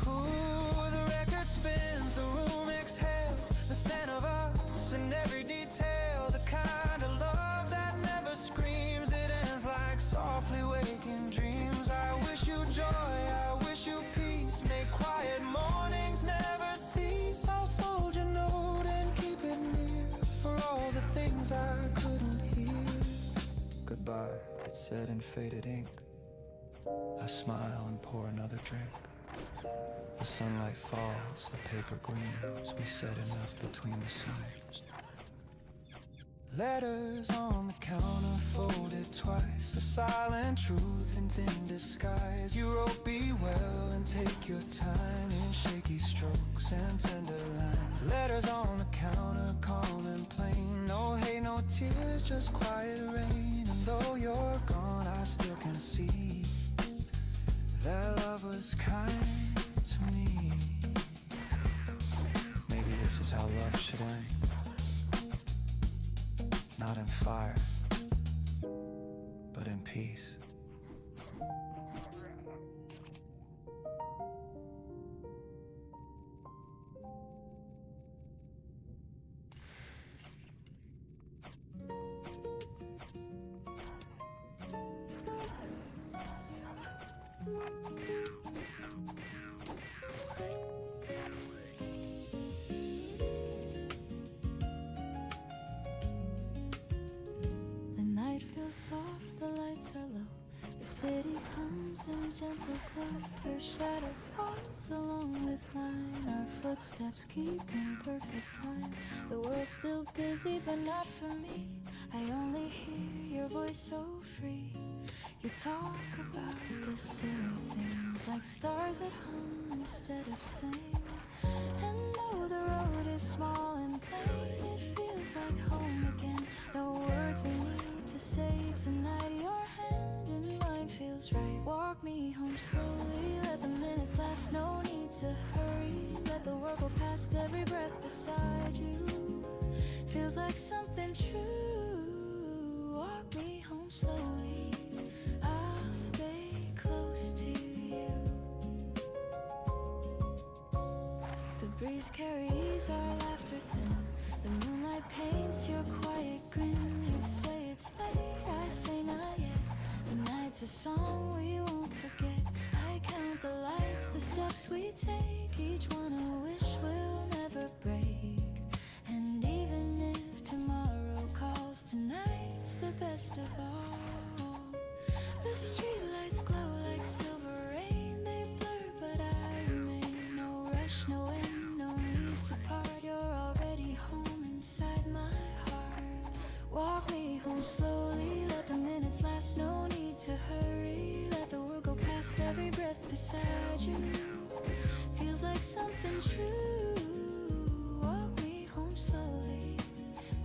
Ooh, the record spins, the room exhales, the scent of us in every detail. The kind of love that never screams, it ends like softly waking dreams. I wish you joy, I wish you peace, may quiet mornings never cease. I'll fold your note and keep it near, for all the things I couldn't hear. Goodbye, it said in faded ink. I smile and pour another drink. The sunlight falls, the paper gleams, we said enough between the seams. Letters on the counter folded twice, a silent truth in thin disguise. You wrote be well and take your time, in shaky strokes and tender lines. Letters on the counter, calm and plain, no hate, no tears, just quiet rain. And though you're gone, I still can see that love was kind to me. Maybe this is how love should end, not in fire, but in peace.
Soft, the lights are low, the city hums in gentle glow. Your shadow falls along with mine, our footsteps keep in perfect time. The world's still busy, but not for me. I only hear your voice so free. You talk about the silly things, like stars that hum instead of sing. And though the road is small and plain, it feels like home again. No words we need to say tonight, your hand in mine feels right. Walk me home slowly, let the minutes last, no need to hurry. Let the world go past every breath beside you. Feels like something true. Walk me home slowly, I'll stay close to you. The breeze carries our laughter thin, the moonlight paints your quiet grin. You say it's late, I say not yet. The night's a song we won't forget. I count the lights, the steps we take, each one a wish will never break. And even if tomorrow calls, tonight's the best of all. The streetlights glow like silver rain, they blur but I remain. No rush, no end, no need to part. You're already home inside my heart. Walk me home slowly, let the minutes last, no need to hurry. Let the world go past every breath beside you. Feels like something true. Walk me home slowly,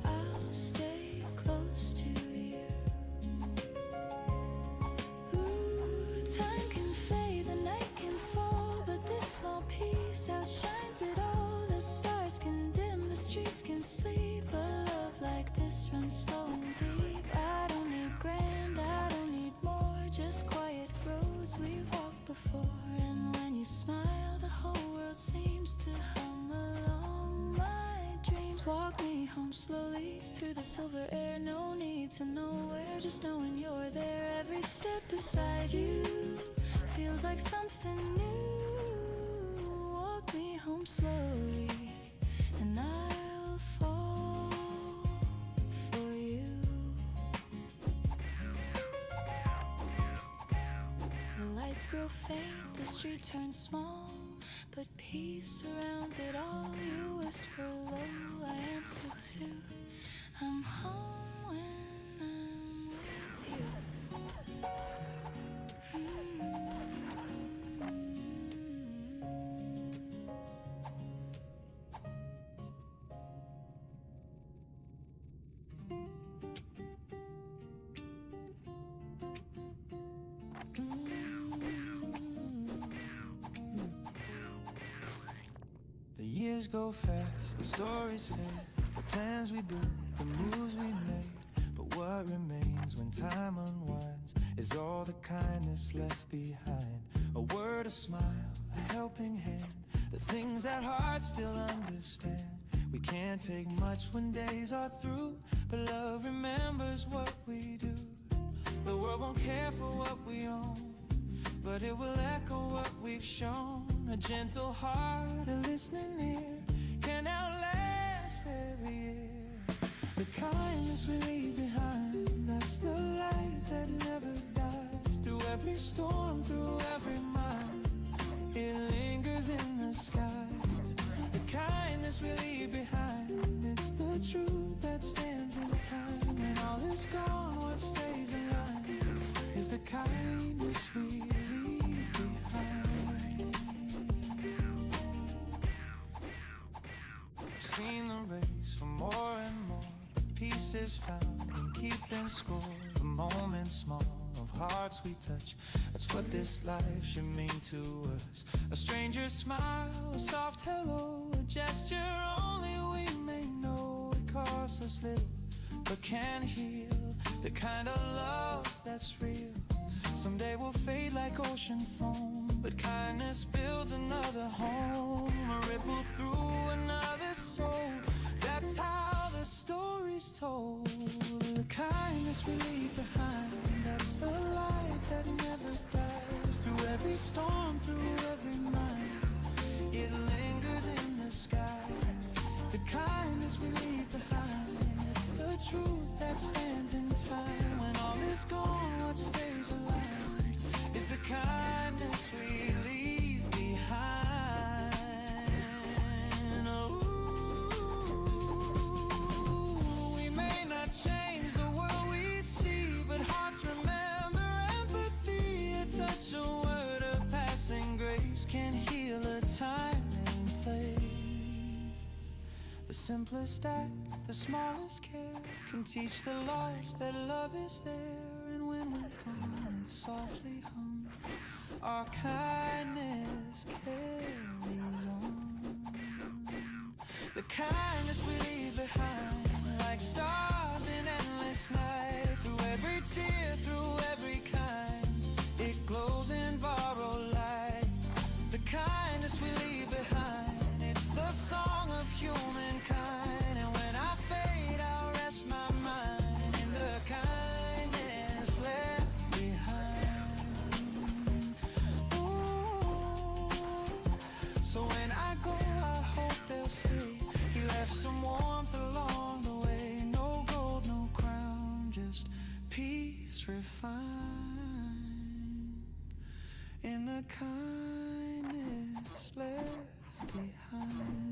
I'll stay close to you. Ooh, time can fade, the night can fall, but this small piece outshines it all. The stars can dim, the streets can sleep, but love like this runs slow and deep. I don't need grand, I don't need more, just quiet roads we've walked before. And when you smile, the whole world seems to hum along. My dreams walk me home slowly through the silver air. No need to know where, just knowing you're there. Every step beside you feels like something new. Walk me home slowly, and I'll fall for you. The lights grow faint, the street turns small, but peace surrounds it all. You whisper low, I answer to. I'm home when I'm with you.
The years go fast, the stories fade, the plans we built, the moves we made. But what remains when time unwinds is all the kindness left behind. A word, a smile, a helping hand, the things that hearts still understand. We can't take much when days are through, but love remembers what we do. The world won't care for what we own, but it will echo what we've shown. A gentle heart, a listening ear, can outlast every year. The kindness we leave behind, that's the light that never dies. Through every storm, through every mile, it lingers in the skies. The kindness we leave behind, it's the truth that stands in time. When all is gone, what stays alive is the kindness we leave behind. I've seen the race for more and more, but peace is found in keeping score. The moments small of hearts we touch, that's what this life should mean to us. A stranger's smile, a soft hello, a gesture only we may know. It costs us little, but can heal. The kind of love that's real. Someday we'll fade like ocean foam, but kindness builds another home. A ripple through another soul, that's how the story's told. The kindness we leave behind, that's the light that never dies. Through every storm, through every night, it lingers in the sky. The kindness we leave behind, it's the truth that stands in time. When all is gone, what stays alive is the kindness we leave behind. Oh, we may not change the world we see, but hearts remember empathy. A touch, a word, a passing grace can heal a time and place. The simplest act, the smallest care can teach the lost that love is there. And when we're gone, it softly hums. Our kindness carries on. The kindness we leave behind, like stars in endless night. Through every tear, through every kind, it glows in borrowed light. The kindness we leave behind, it's the song of humankind. And when I fade, I'll rest my mind in the kindness left behind. Ooh. So when I go, I hope they'll say he left some warmth along the way. No gold, no crown, just peace refined in the kindness left behind.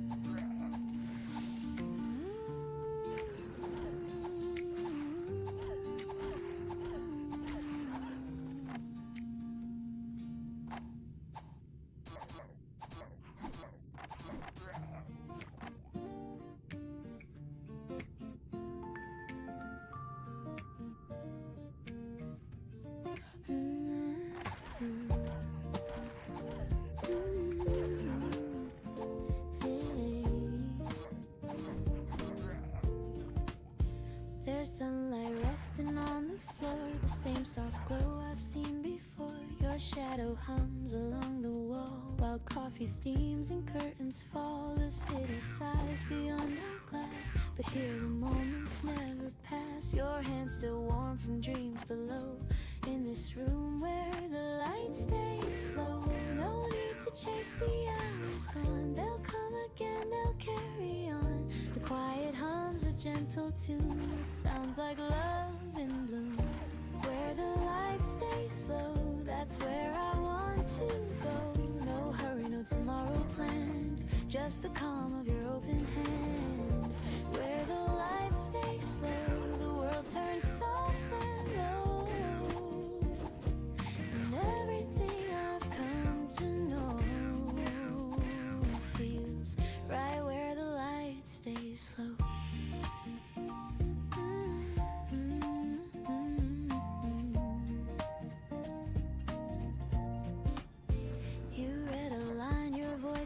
There's sunlight resting on the floor, the same soft glow I've seen before. Your shadow hums along the wall while coffee steams and curtains fall. The city sighs beyond our glass, but here the moments never pass. Your hands still warm from dreams below, in this room where the light stays slow. No need to chase the hours gone, they'll come again, they'll carry on. The quiet hums a gentle tune that sounds like love in bloom. Where the light stays slow, that's where I want to go. No hurry, no tomorrow planned, just the calm of your open hand. Where the lights stay slow, the world turns soft and low, and everything I've come to know feels right where the lights stay slow.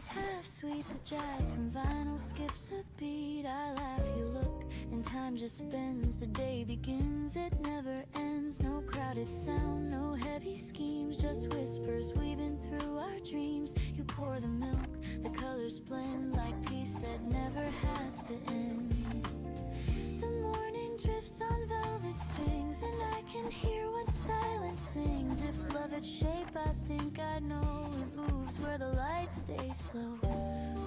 Half sweet, the jazz from vinyl skips a beat. I laugh, you look, and time just bends. The day begins, it never ends. No crowded sound, no heavy schemes, just whispers weaving through our dreams. You pour the milk, the colors blend like peace that never has to end. The morning drifts on velvet strings, and I can hear what silence sings. If love had shape, I think I know it moves where the lights stay slow.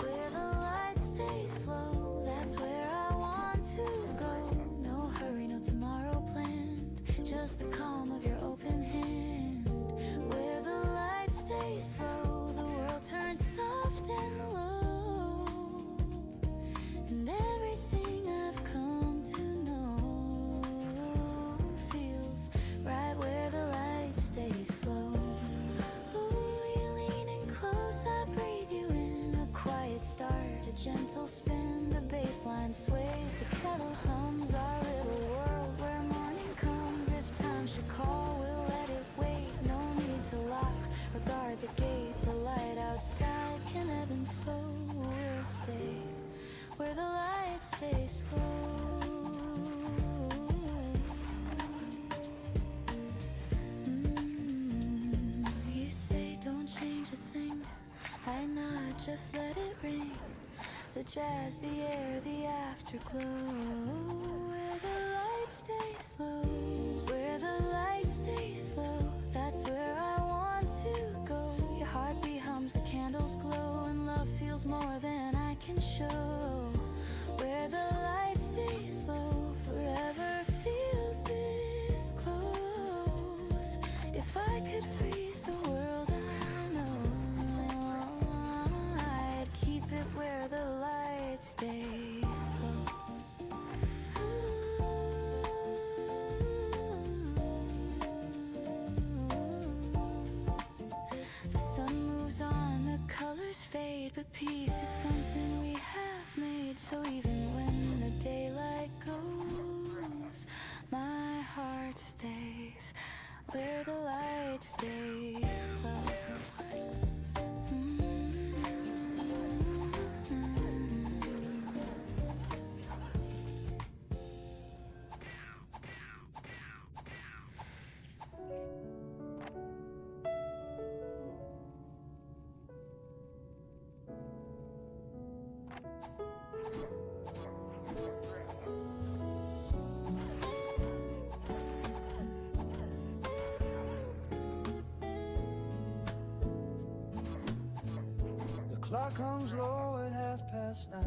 Where the lights stay slow, that's where I want to go. No hurry, no tomorrow planned, just the calm of your open hand. Where the lights stay slow, the world turns soft and low, and everything I've come to know feels right where the lights stay slow. Start a gentle spin, the bass line sways, the kettle hums, our little world where morning comes. If time should call, we'll let it wait, no need to lock or guard the gate. The light outside can ebb and flow, we'll stay where the lights stay slow. You say don't change a thing, I nod, just let it ring. The jazz, the air, the afterglow. Where the lights stay slow, where the lights stay slow, that's where I want to go. Your heartbeat hums, the candles glow, and love feels more than I can show. Where the lights stay slow, forever feels this close. If I could freeze the world, keep it where the lights stay slow. The sun moves on, the colors fade, but peace is something we have made. So even when the daylight goes, my heart stays where the lights stay slow.
Clock comes low at 9:30.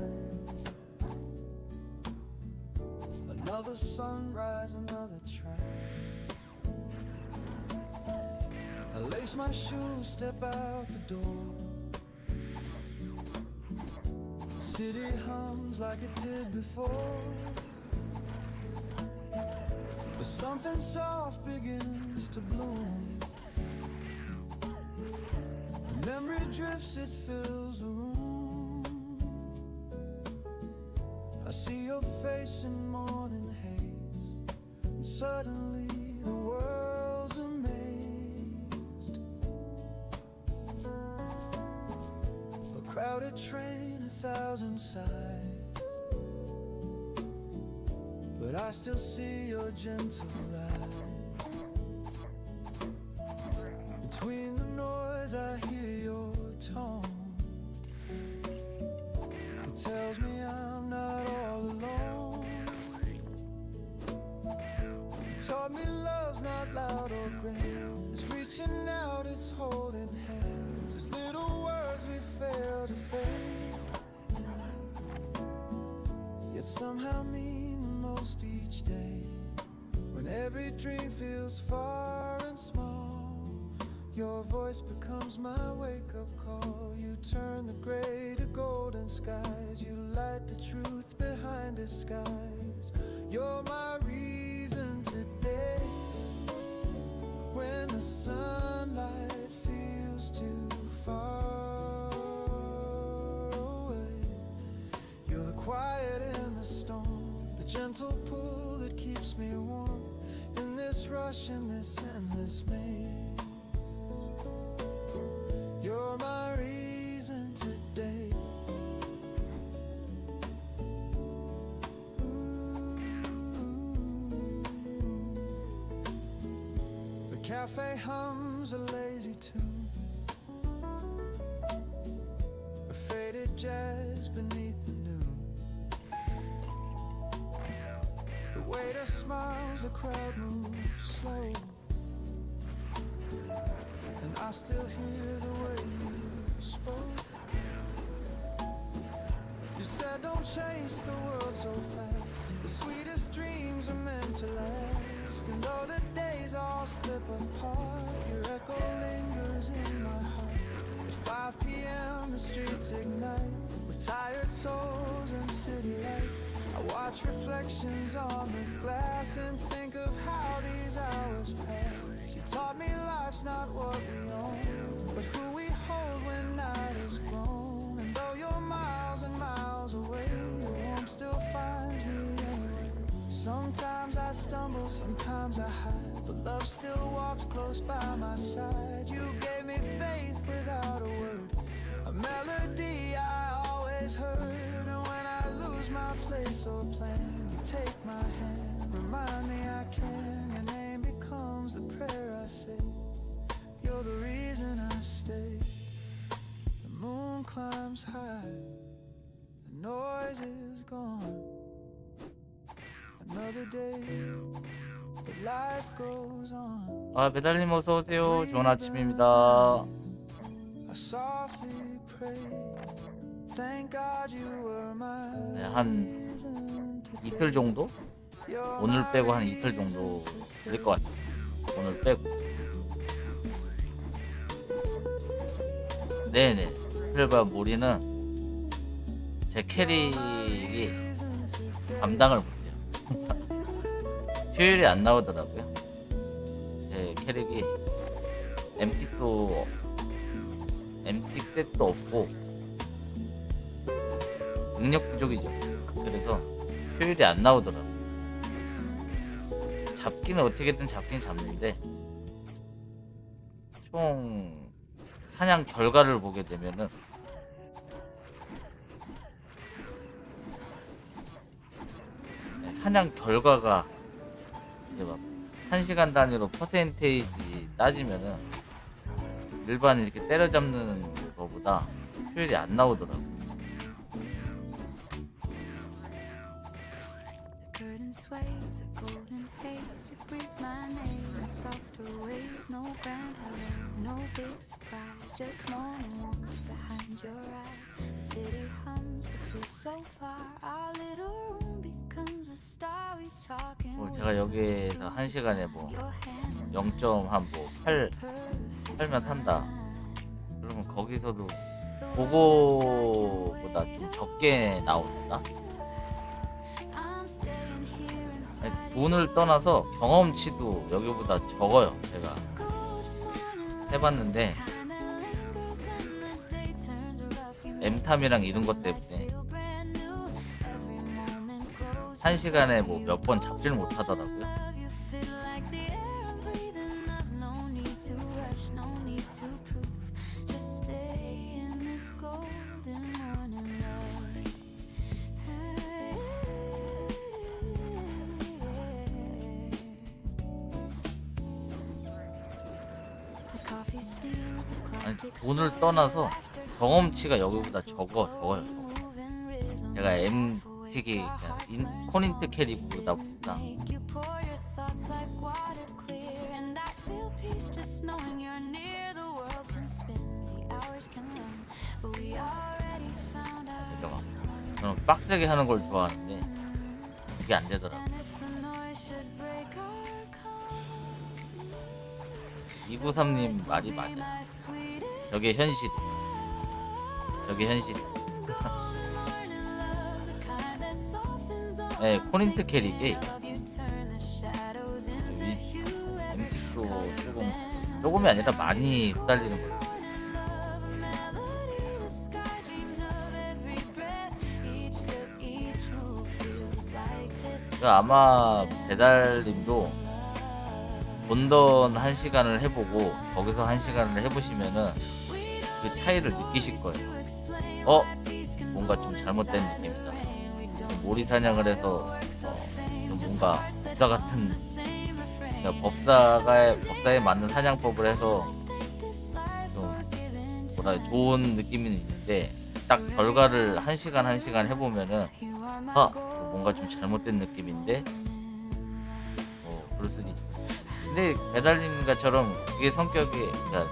Another sunrise, another train. I lace my shoes, step out the door. The city hums like it did before, but something soft begins to bloom. Memory drifts, it fills the room. I see your face in morning haze, and suddenly the world's amazed. A crowded train, 1,000 sighs, but I still see your gentle eyes. Between the noise I hear your tone. It tells me I'm not all alone. You taught me love's not loud or grand. It's reaching out, it's holding hands. It's little words we fail to say, yet somehow mean the most each day. When every dream feels far and small, Your voice becomes my wake-up call. You turn the gray to golden skies. You light the truth behind disguise. You're my reason today. When the sunlight feels too far away, you're the quiet in the storm, the gentle pull that keeps me warm in this rush, in this endless maze. You're my reason today. Ooh. The cafe hums a lazy tune, a faded jazz beneath the noon. The waiter smiles, the crowd moves slow, and I still hear the way you spoke. You said don't chase the world so fast. The sweetest dreams are meant to last. And though the days all slip apart, your echo lingers in my heart. At 5 p.m. the streets ignite with tired souls and city light. I watch reflections on the glass and think of how these hours pass. You taught me life's not what we own, but who we hold when night is grown. And though you're miles and miles away, your warmth still finds me anyway. Sometimes I stumble, sometimes I hide, but love still walks close by my side. You gave me faith without a word, a melody I always heard. And when I lose my place or plan, you take my hand, remind me I can. Your name becomes the prayer I say. You're the reason I stay. The moon climbs high, the noise is gone. Another day, but life goes on.
아, 배달님 어서 오세요. 좋은 아침입니다.
I softly pray. Thank God you were my
네, 한 이틀 정도? 오늘 빼고 한 이틀 정도 될 것 같아요. 오늘 빼고. 네네. 틀바 모리는 제 캐릭이 감당을 못해요. 효율이 안 나오더라고요. 제 캐릭이 MT 셋도 없고 능력 부족이죠. 그래서 효율이 안 나오더라고요. 잡기는 어떻게든 잡긴 잡는데 총 사냥 결과를 보게 되면은 사냥 결과가 이제 막 1시간 단위로 퍼센테이지 따지면은 일반 이렇게 때려잡는 거보다 효율이 안 나오더라고.
Sways a golden haze, you breathe my name in softer ways. No grand hello, no big surprise, just morning warmth behind your eyes. The city hums to feel so far. Our little room becomes a star. We talk and
제가 여기에서 1시간에 뭐 0.8면 한다. 그러면 거기서도 그거보다 좀 적게 나오던가? 돈을 떠나서 경험치도 여기보다 적어요. 제가 해봤는데 M탐이랑 이런 것 때문에 1시간에 뭐 몇 번 잡질 못하더라고요. 아니, 돈을 떠나서 경험치가 여기보다 적어요. 제가 MT기 코닌트 캐릭보다 보다 저는 빡세게 하는 걸 좋아하는데 그게 안 되더라고요. 293님 말이 맞아요. 저게 현실. 저게 현실. 네, 코린트 캐릭이 MT도 조금이 아니라 많이 후달리는 거예요. 아마 배달님도 본던 1시간을 해보고 거기서 1시간을 해보시면은 그 차이를 느끼실 거예요. 뭔가 좀 잘못된 느낌이다. 모리 사냥을 해서 좀 뭔가 법사 같은, 그러니까 법사에 맞는 사냥법을 해서 좀 좋은 느낌이 있는데 딱 결과를 1시간 해보면은 뭔가 좀 잘못된 느낌인데 그럴 수도 있어요. 근데 배달님과처럼 그게 성격이, 그러니까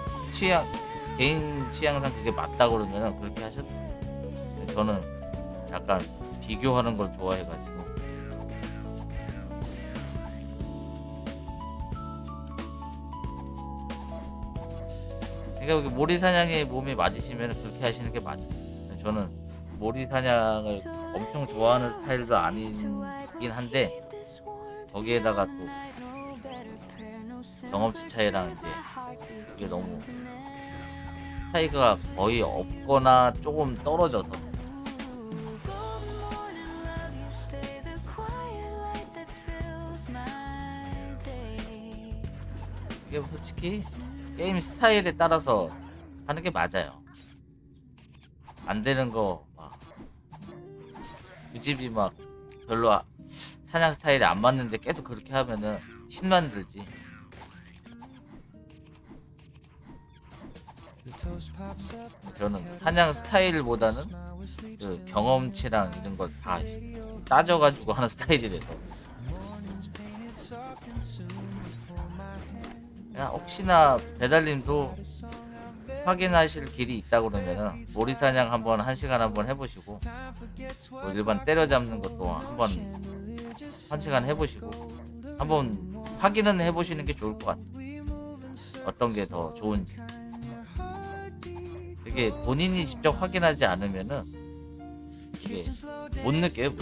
개인 취향상 그게 맞다 그러면 그렇게 하셔도 돼요. 저는 약간 비교하는 걸 좋아해가지고. 그러니까 모리 사냥에 몸에 맞으시면 그렇게 하시는 게 맞아요. 저는 모리 사냥을 엄청 좋아하는 스타일도 아니긴 한데 거기에다가 또 경험치 차이랑 이제 이게 너무 차이가 거의 없거나 조금 떨어져서 이게 솔직히 게임 스타일에 따라서 하는 게 맞아요. 안 되는 거 막 그 집이 막 별로 사냥 스타일이 안 맞는데 계속 그렇게 하면은 힘만 들지. 저는 사냥 스타일보다는 그 경험치랑 이런 거 다 따져가지고 하는 스타일이라서. 그냥 혹시나 배달님도 확인하실 길이 있다 그러면은 모리 사냥 한번 1시간 한번 해보시고 뭐 일반 때려잡는 것도 한번 1시간 해보시고 한번 확인은 해보시는 게 좋을 것 같아요. 어떤 게 더 좋은지. 이게 본인이 직접 확인하지 않으면은 이게 못 느껴요.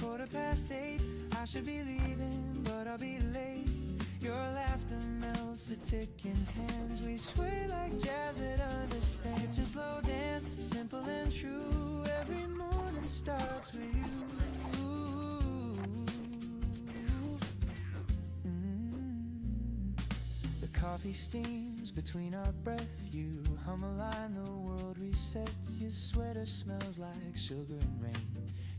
Coffee steams between our breath. You hum a line, the world resets. Your sweater smells like sugar and rain.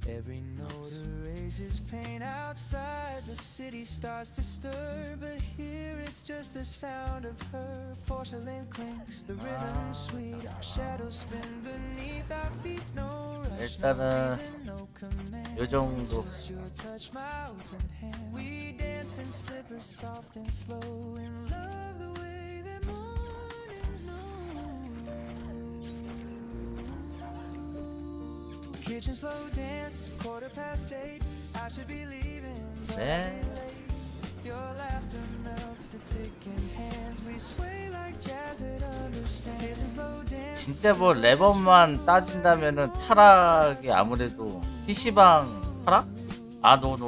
Every note erases pain. Outside the city starts to stir, but here it's just the sound of her. Porcelain clinks, the rhythm sweet. Our shadows spin beneath our feet. No rush, no reason, no command.
요 정도.
Just your touch, my open hand. We dance in slippers, soft and slow, in love the way that mornings know. Kitchen slow dance, 8:15. I should be leaving, but
네.
your laughter melts the ticking hands. We sway like jazz that understands. Kitchen slow dance.
진짜 뭐 레버만 따진다면은 타락이 아무래도 PC방 타락? 노.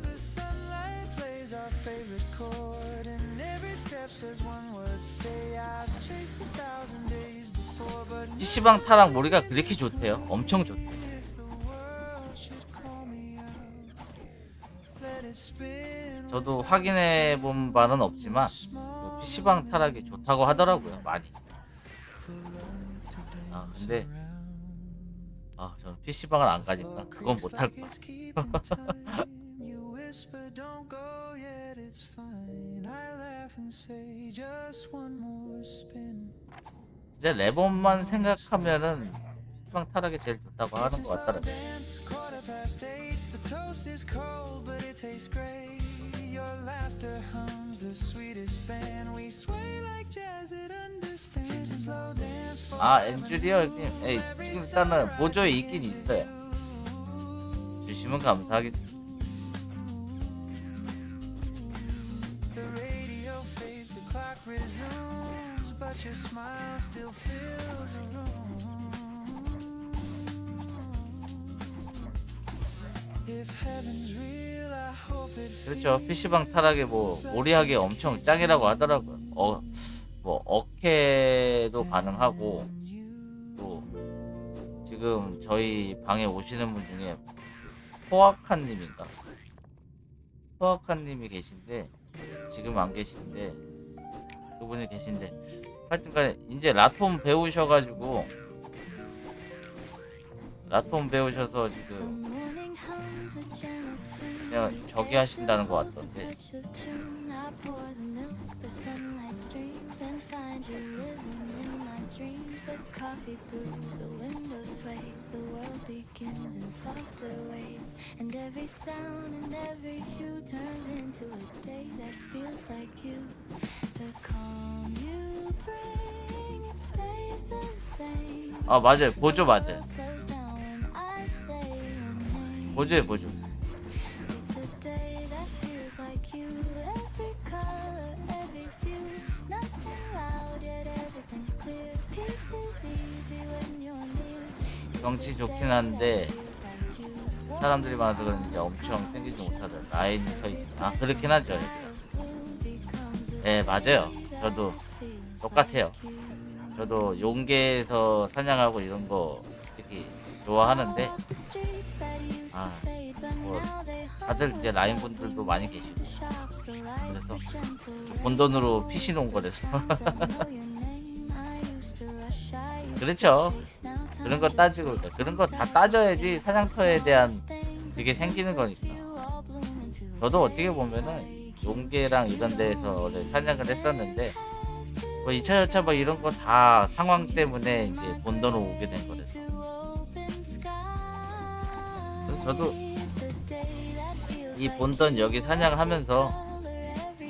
The sunlight plays our favorite chord, and every step says one word, stay. I've chased 1,000 days before, but
PC방 타락 모리가 그렇게 좋대요. 엄청 좋대요.
if the world should call me out, let it spin.
저도 확인해 본 바는 없지만 그 PC방 타락이 좋다고 하더라고요. 많이. 근데 저는 PC방을 안 가니까 그건 못할 거야.
You whisper, don't go yet, it's fine. I laugh and say just one more spin.
이제 레버만 생각하면은 PC방 타락이 제일 좋다고 하는 것 같더라고요.
Dance, 8:15. The toast is cold, but it tastes great. Your laughter hums the sweetest band. We sway like jazz that understands. Slow dance for
엔주리어 형님, 지금 일단은 보조에 있긴 있어요. 주시면 감사하겠습니다.
the resumes, but your smile still fills the room. If heaven's real, I hope it
그렇죠. PC방 타락에 뭐 몰이하기 엄청 짱이라고 하더라고요. 뭐 어케도 가능하고, 또 지금 저희 방에 오시는 분 중에 포악한님인가? 포악한님이 계신데 지금 안 계신데 그분이 계신데 하여튼간에 이제 라톰 배우셔가지고 지금 그냥 저기 하신다는 것 같던데. 아 맞아요, 보조 맞아요. 보조에 보조. 경치 좋긴 한데 사람들이 많아서 그런지 엄청 땡기지 못하더라. 라인이 서 있어. 아 그렇긴 하죠. 네 맞아요. 저도 똑같아요. 저도 용계에서 사냥하고 이런 거 특히 좋아하는데, 뭐 다들 이제 라인 분들도 많이 계시고 그래서 본 돈으로 PC 놓은 거라서 그렇죠. 그런 거 따지고 그런 거 다 따져야지 사냥터에 대한 그게 생기는 거니까. 저도 어떻게 보면은 용계랑 이런 데에서 원래 사냥을 했었는데 뭐 2차 여차 뭐 이런 거 다 상황 때문에 이제 본던으로 오게 된 거라서. 그래서 저도 이 본던 여기 사냥하면서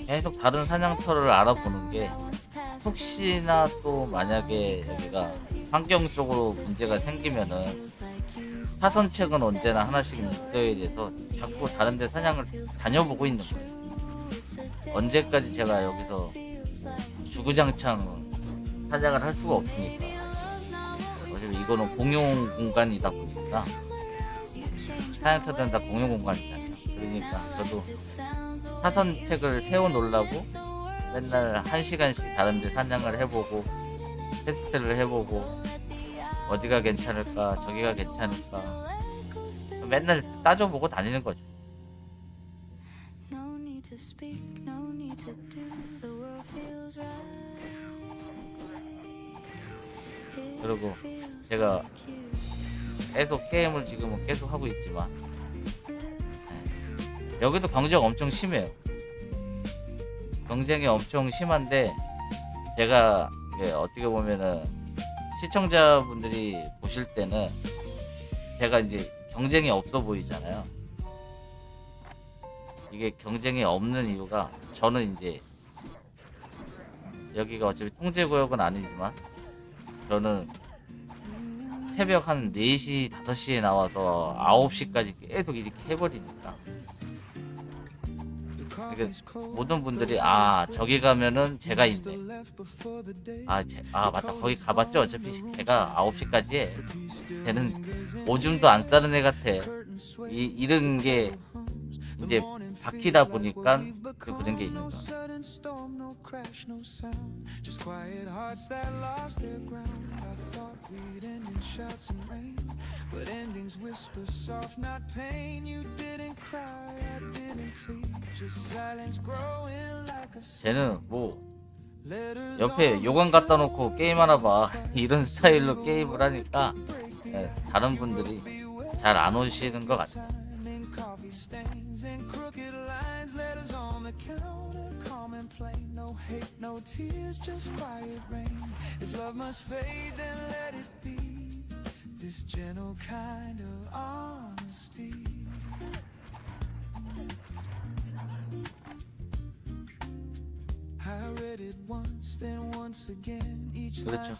계속 다른 사냥터를 알아보는 게, 혹시나 또 만약에 여기가 환경적으로 문제가 생기면은 사선책은 언제나 하나씩 있어야 돼서 자꾸 다른 데 사냥을 다녀보고 있는 거예요. 언제까지 제가 여기서 주구장창 사냥을 할 수가 없으니까. 어차피 이거는 공용 공간이다 보니까, 사냥터들은 다 공용 공간이잖아요. 그러니까 저도 사선책을 세워놓으려고 맨날 1시간씩 다른 데 사냥을 해보고 테스트를 해보고 어디가 괜찮을까 저기가 괜찮을까 맨날 따져보고 다니는 거죠. 그리고 제가 계속 게임을 지금은 계속 하고 있지만 여기도 경쟁 엄청 심해요. 경쟁이 엄청 심한데 제가 이게 어떻게 보면은 시청자분들이 보실 때는 제가 이제 경쟁이 없어 보이잖아요. 이게 경쟁이 없는 이유가, 저는 이제 여기가 어차피 통제구역은 아니지만 저는 새벽 한 4시, 5시에 나와서 9시까지 계속 이렇게 해버리니까, 모든 분들이 저기 가면은 제가 있네, 맞다 거기 가봤죠, 어차피 제가 9시까지 해, 걔는 오줌도 안 싸는 애 같아, 이런 게 이제 바뀌다 보니까 그런 게 있는 거야. 쟤는 뭐 옆에 요강 갖다 놓고 게임 하나 봐 이런 스타일로 게임을 하니까 다른 분들이 잘 안 오시는 것 같아요. 그렇죠.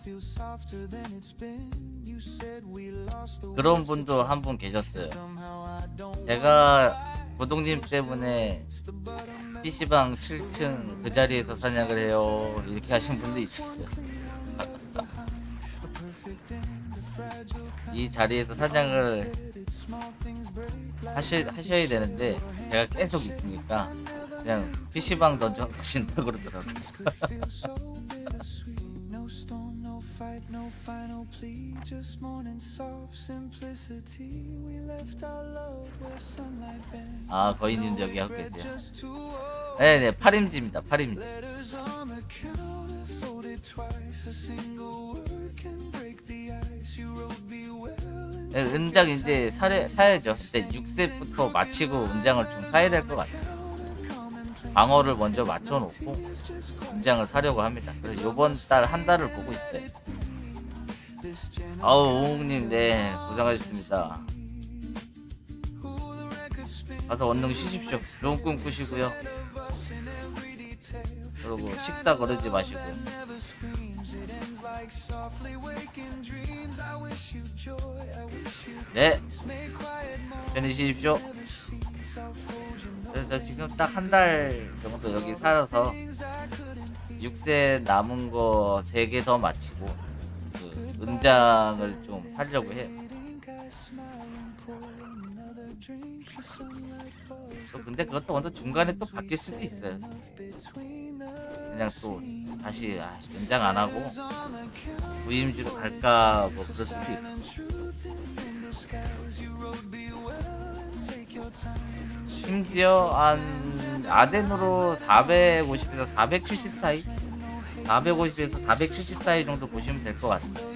그런 분도 한 분 계셨어요. 제가 고동님 때문에 PC방 7층 그 자리에서 사냥을 해요. 이렇게 하신 분도 있었어요. 이 자리에서 사냥을 하셔야 되는데 제가 계속 있으니까 그냥 PC방 던전 가신다고 그러더라고요. 아, 거인님도 여기 하고 계세요. 네네, 파림지입니다. 파림지. 네, 은장 이제 사야죠. 근데 6세부터 마치고 은장을 좀 사야 될 것 같아요. 방어를 먼저 맞춰놓고 은장을 사려고 합니다. 그래서 요번 달 한 달을 보고 있어요. 아우, 오웅님, 네, 고생하셨습니다. 가서 얼른 쉬십시오. 좋은 꿈 꾸시고요. 그리고 식사 거르지 마시고요. 네, 편히 쉬십시오. 그래서 지금 딱 한 달 정도 여기 살아서 6세 남은 거 3개 더 마치고 그 은장을 좀 사려고 해요. 근데 그것도 먼저 중간에 또 바뀔 수도 있어요. 그냥 또 다시 연장 안 하고 부임지로 갈까 뭐 그럴 수도 있고. 심지어 한 아덴으로 450에서 470 사이, 450에서 470 사이 정도 보시면 될 것 같아요.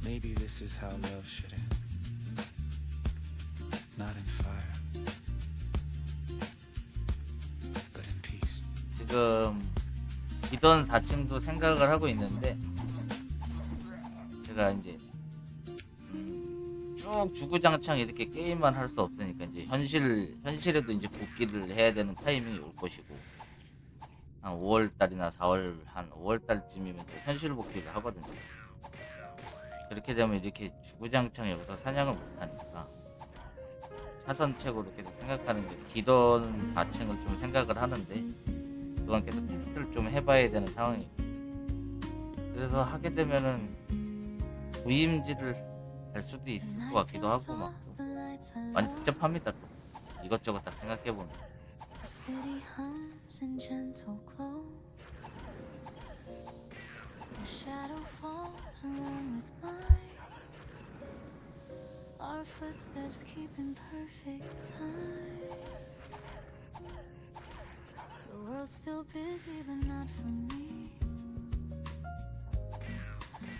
Maybe this is how love should end. Not in fire, but in peace.
지금 기던 4층도 생각을 하고 있는데 제가 이제 쭉 주구장창 이렇게 게임만 할 수 없으니까 이제 현실에도 이제 복귀를 해야 되는 타이밍이 올 것이고 한 5월달이나 4월 한 5월달쯤이면 또 현실 복귀를 하거든요. 그렇게 되면 이렇게 주구장창 여기서 사냥을 못하니까 차선책으로 계속 생각하는 게 기던 4층을 좀 생각을 하는데 그건 계속 테스트를 좀 해봐야 되는 상황이고, 그래서 하게 되면은 부임지를 갈 수도 있을 것 같기도 하고 막 많이 복잡합니다. 또 이것저것 딱 생각해보면
shadow falls along with mine. Our footsteps keep in perfect time. The world's still busy, but not for me.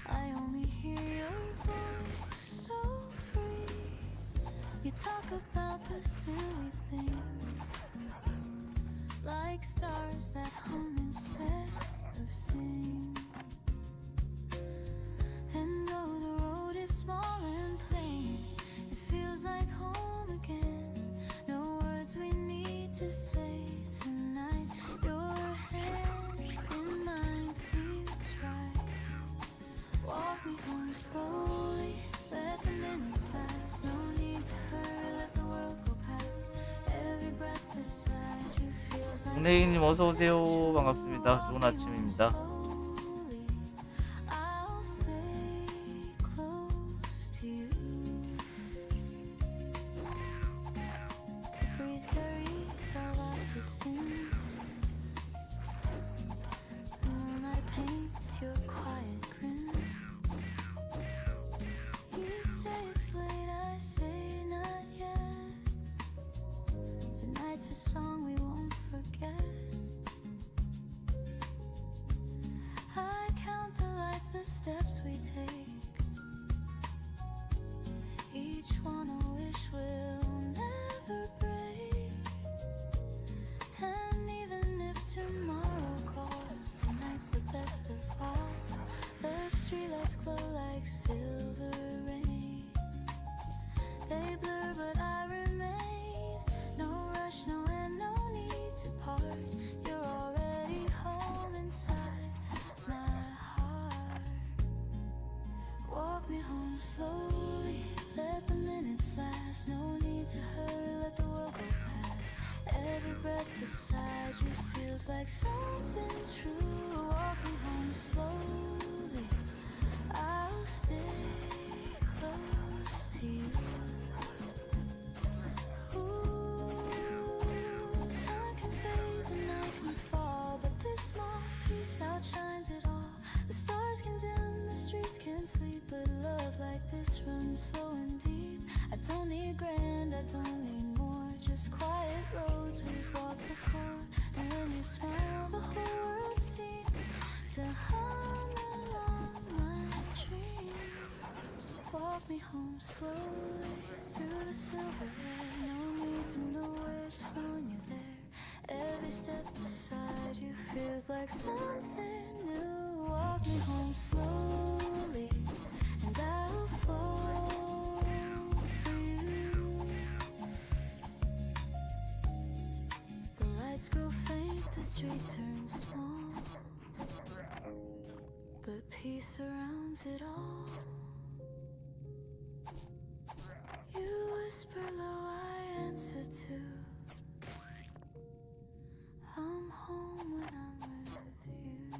I only hear your voice, so free. You talk about the silly things, like stars that hum instead of sing. And though the road is small and plain, it feels like home again. No words we need to say tonight. Your hand in mine feels right. Walk me home slowly, let the minutes last. No need to hurry, let the world go past. Every breath beside you feels like
홍래기님 어서오세요. 반갑습니다. 좋은 아침입니다.
slowly. Let the minutes last. No need to hurry. Let the world go past. Every breath beside you feels like something true. Walk me home slowly. I'll stay close to you. Time can fade, the night can fall, but this small piece outshines it all. The stars can dim, the streets can sleep, but love like this runs slow and deep. I don't need grand, I don't need more, just quiet roads we've walked before. And when you smile, the whole world seems to hum along my dreams. Walk me home slowly through the silver air. No need to know where, just knowing you're there. Every step beside you feels like something new. Walk me home slowly, and I'll fall for you. The lights grow faint, the street turns small, but peace surrounds it all. You whisper low, I answer to. I'm home when I'm with you.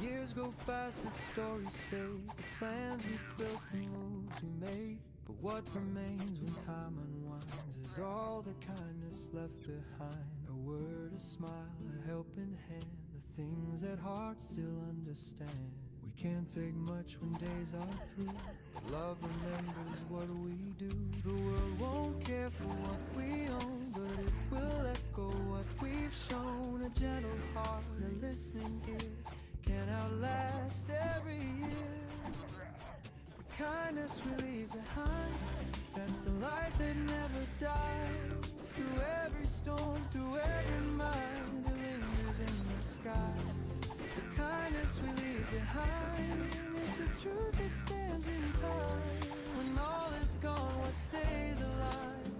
Years go fast, the stories fade. The plans we built, the moves we made. But what remains when time unwinds is all the kindness left behind. A word, a smile, a helping hand, the things that hearts still understand. We can't take much when days are through, but love remembers what we do. The world won't care for what we own, but it will echo what we've shown. A gentle heart, a listening ear can outlast every year. The kindness we leave behind, that's the light that never dies. Through every storm, through every mind, it lingers in the sky. The kindness we leave behind is the truth that stands in time. When all is gone, what stays alive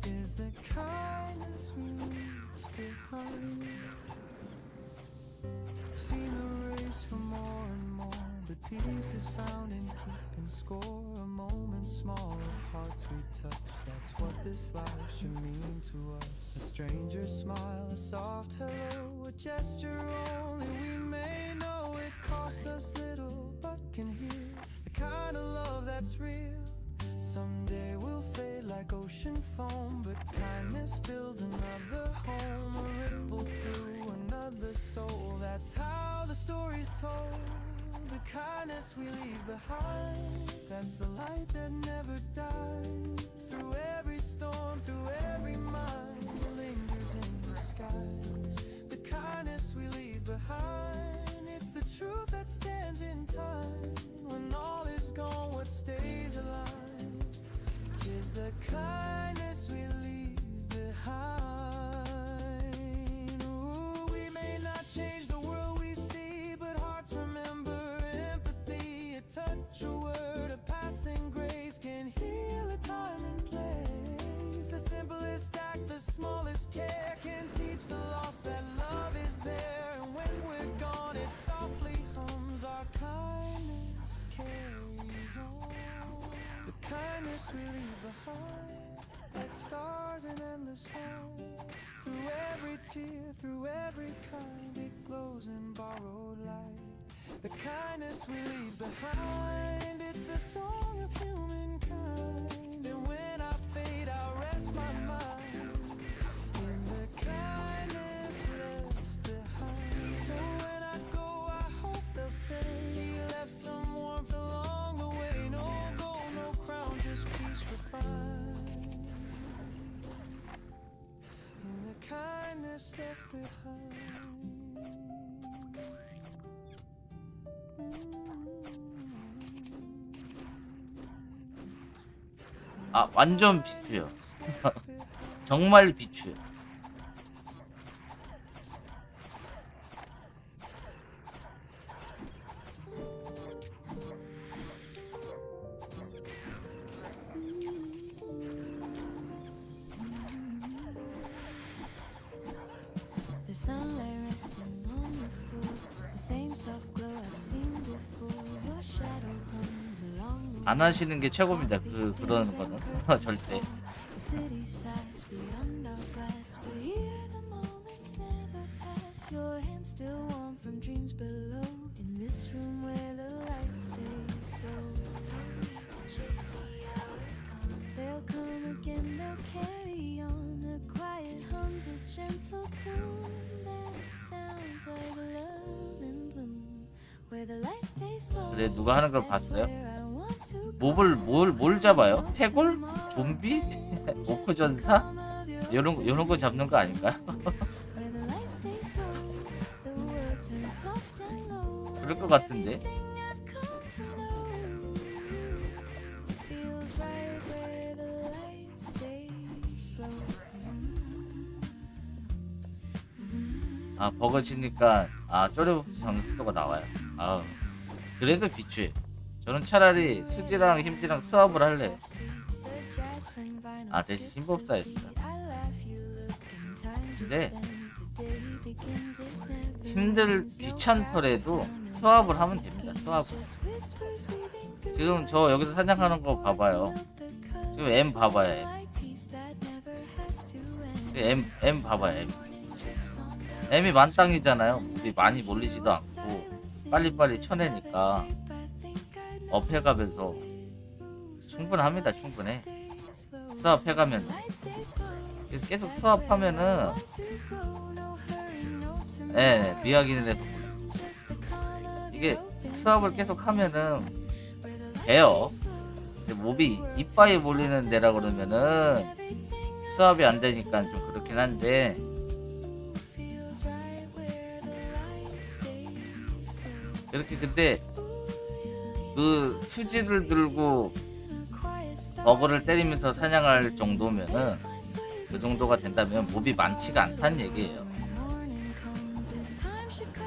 is the kindness we leave behind. I've seen the race for more and more, but peace is found in keeping score. A moment small of hearts we touch, that's what this life should mean to us. A stranger's smile, a soft hello, a gesture only we may know. It costs us little but can heal, the kind of love that's real. Someday we'll fade like ocean foam, but kindness builds another home. A ripple through another soul, that's how the story's told. The kindness we leave behind, that's the light that never dies. Through every storm, through every mind, it lingers in the skies. The kindness we leave behind, it's the truth that stands in time. When all is gone, what stays alive is the kindness we leave behind. Ooh, we may not change the world we see, but hearts remember empathy. A touch, a word, a passing grace can heal a time and place. The simplest act, the smallest care can teach the lost that love is there. And when we're gone, it softly hums. Our kindness carries on. The kindness we leave behind, like stars in endless night. Through every tear, through every kind, it glows in borrowed light. The kindness we leave behind, it's the song of humankind. And when I fade, I'll rest my mind in the kindness left behind. So when I go, I hope they'll say he left some warmth along the way. No gold, no crown, just peace refined in the kindness left behind.
아, 완전 비추요. 정말 비추요. 안 하시는 게 최고입니다. 그런 거는 절대. 그래, 누가 하는 걸 봤어요? 뭘 잡아요? 해골? 좀비? 오크 전사? 요런 거 잡는 거 아닌가요? 그럴 것 같은데. 아, 버거 치니까 쪼레복스 잡는 속도가 나와요. 아, 그래도 비추해. 저는 차라리 수지랑 힘지랑 스왑을 할래요. 대신 신법사였어. 근데 귀찮더라도 스왑을 하면 됩니다. 스왑을. 지금 저 여기서 사냥하는 거 봐봐요. 지금 M 봐봐요. M 봐봐요. M이 만땅이잖아요. 우리 많이 몰리지도 않고 빨리빨리 쳐내니까 업해가면서 충분합니다. 충분해. 스왑 해가면. 그래서 계속 스왑 하면은 미학이는 애도 이게 스왑을 계속 하면은 돼요. 몹이 이빠이 몰리는 데라 그러면은 스왑이 안 되니까 좀 그렇긴 한데, 이렇게 근데 그 수지를 들고 버그를 때리면서 사냥할 정도면은, 그 정도가 된다면 몹이 많지가 않다는 얘기예요.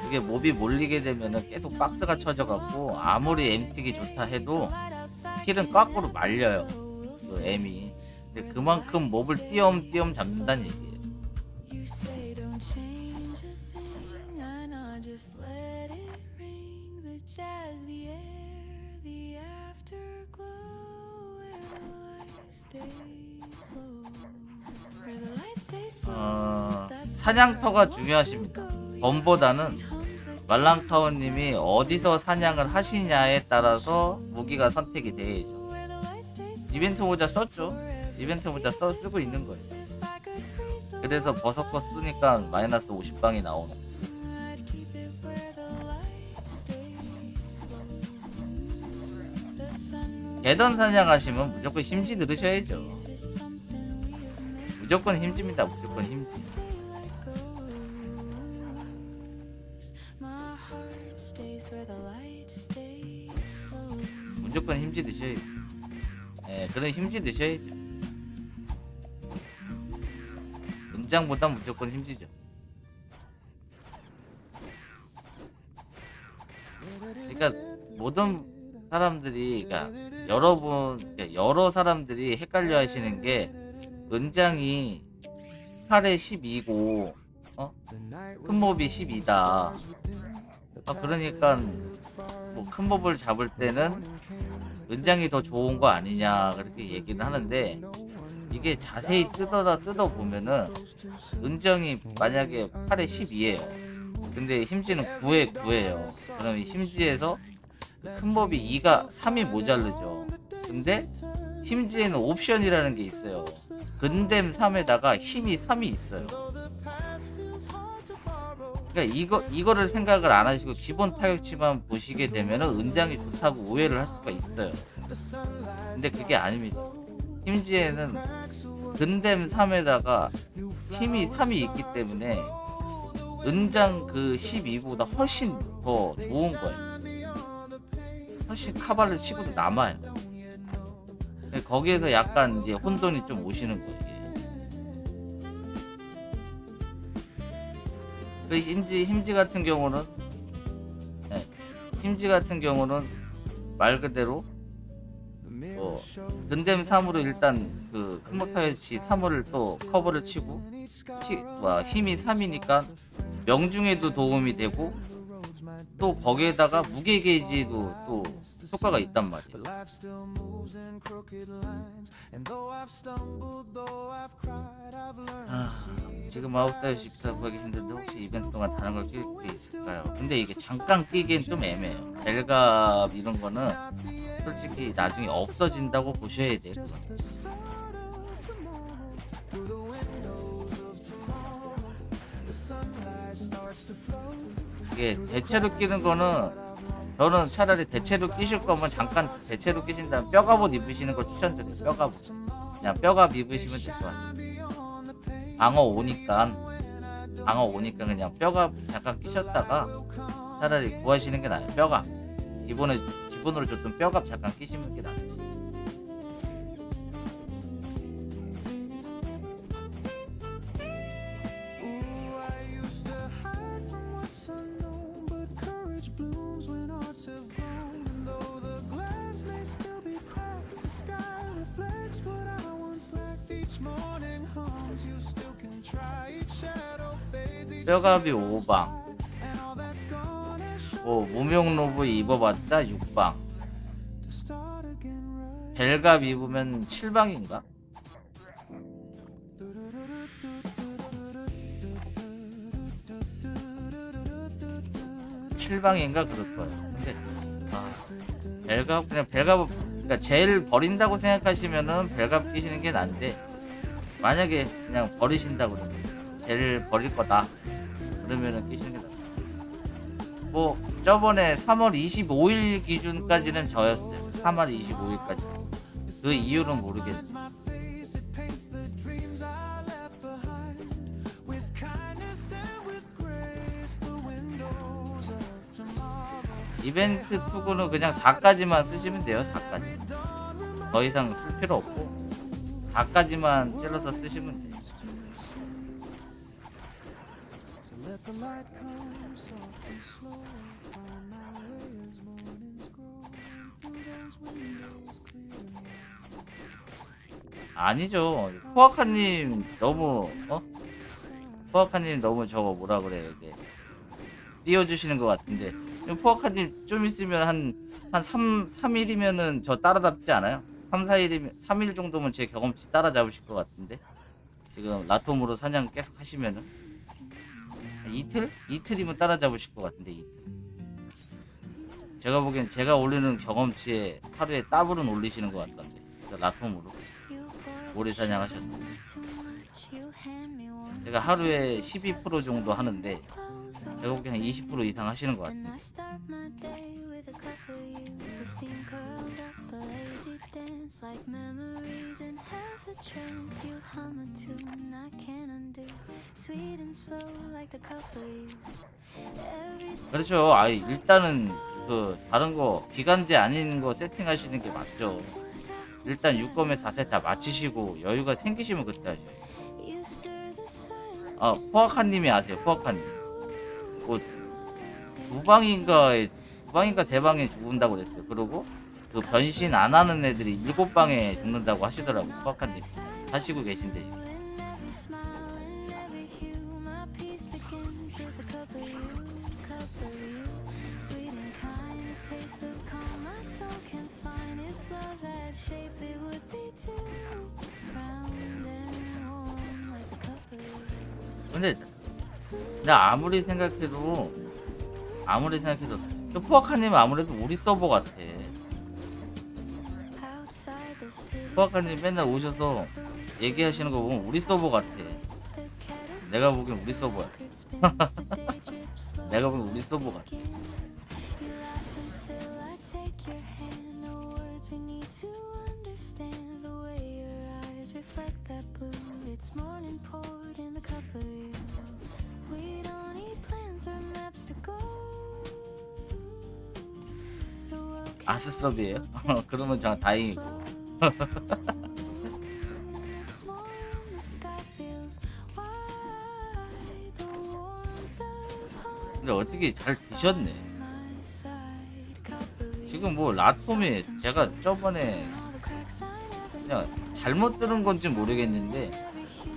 이게 몹이 몰리게 되면은 계속 박스가 쳐져갖고 아무리 MT기 좋다 해도 킬은 거꾸로 말려요. 그 M이. 근데 그만큼 몹을 띄엄띄엄 잡는다는 얘기예요. 사냥터가 중요하십니다. 범보다는 말랑카오님이 어디서 사냥을 하시냐에 따라서 무기가 선택이 되죠. 이벤트 모자 썼죠. 이벤트 모자 쓰고 있는 거예요. 그래서 버섯거 쓰니까 마이너스 50방이 나오는. 계단 사냥하시면 무조건 힘지 들으셔야죠. 무조건 힘집니다. 무조건 힘지. 무조건 힘지 드셔야죠. 그런 힘지 드셔야죠. 은장보다 무조건 힘지죠. 그러니까 모든 사람들이, 그러니까 여러 사람들이 헷갈려 하시는 게, 은장이 8에 12고 큰 몹이 12다. 그러니까 뭐 큰 몹을 잡을 때는 은장이 더 좋은 거 아니냐, 그렇게 얘기는 하는데, 이게 자세히 뜯어보면은 은장이 만약에 8에 12예요. 근데 힘지는 9에 9예요. 그럼 힘지에서 큰 몹이 3이 모자르죠. 근데 힘지에는 옵션이라는 게 있어요. 근댐 3에다가 힘이 3이 있어요. 그러니까 이거를 생각을 안 하시고 기본 타격치만 보시게 되면은 은장이 좋다고 오해를 할 수가 있어요. 근데 그게 아닙니다. 힘지에는 근댐 3에다가 힘이 3이 있기 때문에 은장 그 12보다 훨씬 더 좋은 거예요. 훨씬 카바를 치고도 남아요. 거기에서 약간 이제 혼돈이 좀 오시는 거예요. 그 힘지 같은 경우는, 힘지 같은 경우는 말 그대로 근댐 3으로 일단 그 큰목타이치 3호를 또 커버를 치고, 힘이 3이니까 명중에도 도움이 되고 또 거기에다가 무게 게이지도 또 효과가 있단 말이에요. 지금 9살 14 구하기 힘든데 혹시 이벤트 동안 다른 걸 낄 게 있을까요? 근데 이게 잠깐 끼기엔 좀 애매해요. 벨갑 이런 거는 솔직히 나중에 없어진다고 보셔야 돼요. 이게 대체로 끼는 거는 저는 차라리 대체로 끼실 거면 잠깐 대체로 끼신 다음 뼈갑옷 입으시는 걸 추천드려요. 뼈갑옷 그냥 뼈갑 입으시면 될 것 같아요. 방어 오니까 그냥 뼈갑 잠깐 끼셨다가 차라리 구하시는 게 나아요. 뼈갑 기본으로 줬던 뼈갑 잠깐 끼시는 게 낫지. 뼈갑이 5방 무명로브 입어봤자 6방 벨갑 입으면 7방인가? 7방인가 그럴 거예요. 근데 벨갑 그냥 벨갑 그러니까 젤 버린다고 생각하시면은 벨갑 끼시는 게 나은데 만약에 그냥 버리신다고 그러면 젤 버릴 거다 그러면은 끼시는 게 나아요. 뭐 저번에 3월 25일 기준까지는 저였어요. 3월 25일까지. 그 이유는 모르겠네. 이벤트 투구는 그냥 4까지만 쓰시면 돼요. 4까지. 더 이상 쓸 필요 없고 4까지만 찔러서 쓰시면 돼요. 아니죠. 포아카님 너무 포아카님 너무 저거 뭐라 그래 이게 띄워주시는 것 같은데 포아카님 좀 있으면 한 3일이면은 저 따라잡지 않아요? 3일 정도면 제 경험치 따라잡으실 것 같은데 지금 라톰으로 사냥 계속 하시면은 이틀이면 따라잡으실 것 같은데 이틀. 제가 보기엔 제가 올리는 경험치에 하루에 더블은 올리시는 것 같던데 라톰으로 오래 사냥하셔서 제가 하루에 12% 정도 하는데 제가 보기엔 한 20% 이상 하시는 것 같은데 그렇죠. 일단은 그 다른 거 기간제 아닌 거 세팅하시는 게 맞죠. 일단 6검에 4세 다 마치시고 여유가 생기시면 그때 하셔요. 포아카님이 아세요. 포아카님 뭐 2방인가 3방에 죽는다고 그랬어요. 그리고 그 변신 안 하는 애들이 7방에 죽는다고 하시더라고요. 포아카님 하시고 계신데 지금. 근데 나 아무리 생각해도 포아카님 아무래도 우리 서버 같아. 포아카님 맨날 오셔서 얘기하시는 거 보면 우리 서버 같아. 내가 보기엔 우리 서버야. 내가 보기엔 우리 서버 같아. 아스섭이에요? 그러면 저 다행이고. 근데 어떻게 잘 드셨네. 지금 뭐 라톰이 제가 저번에 그냥 잘못 들은 건지 모르겠는데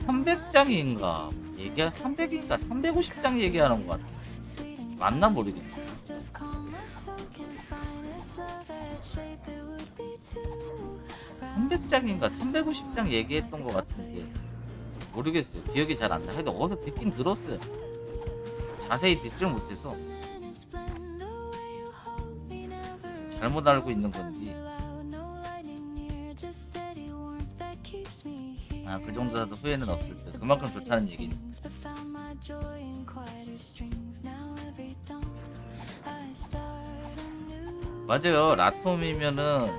300장인가 300인가 350장 얘기하는 것 같아. 맞나 모르겠네.
best of calm my soul can find. If love had shape it would be too.
300장인가 350장 얘기했던 것 같은데 모르겠어요. 기억이 잘 안 나. 하여튼 어디서 듣긴 들었어요. 자세히 듣질 못해서 잘못 알고 있는 건지. 아, 그 정도라도 후회는 없을 듯. 그만큼 좋다는 얘기니. 맞아요. 라톰이면은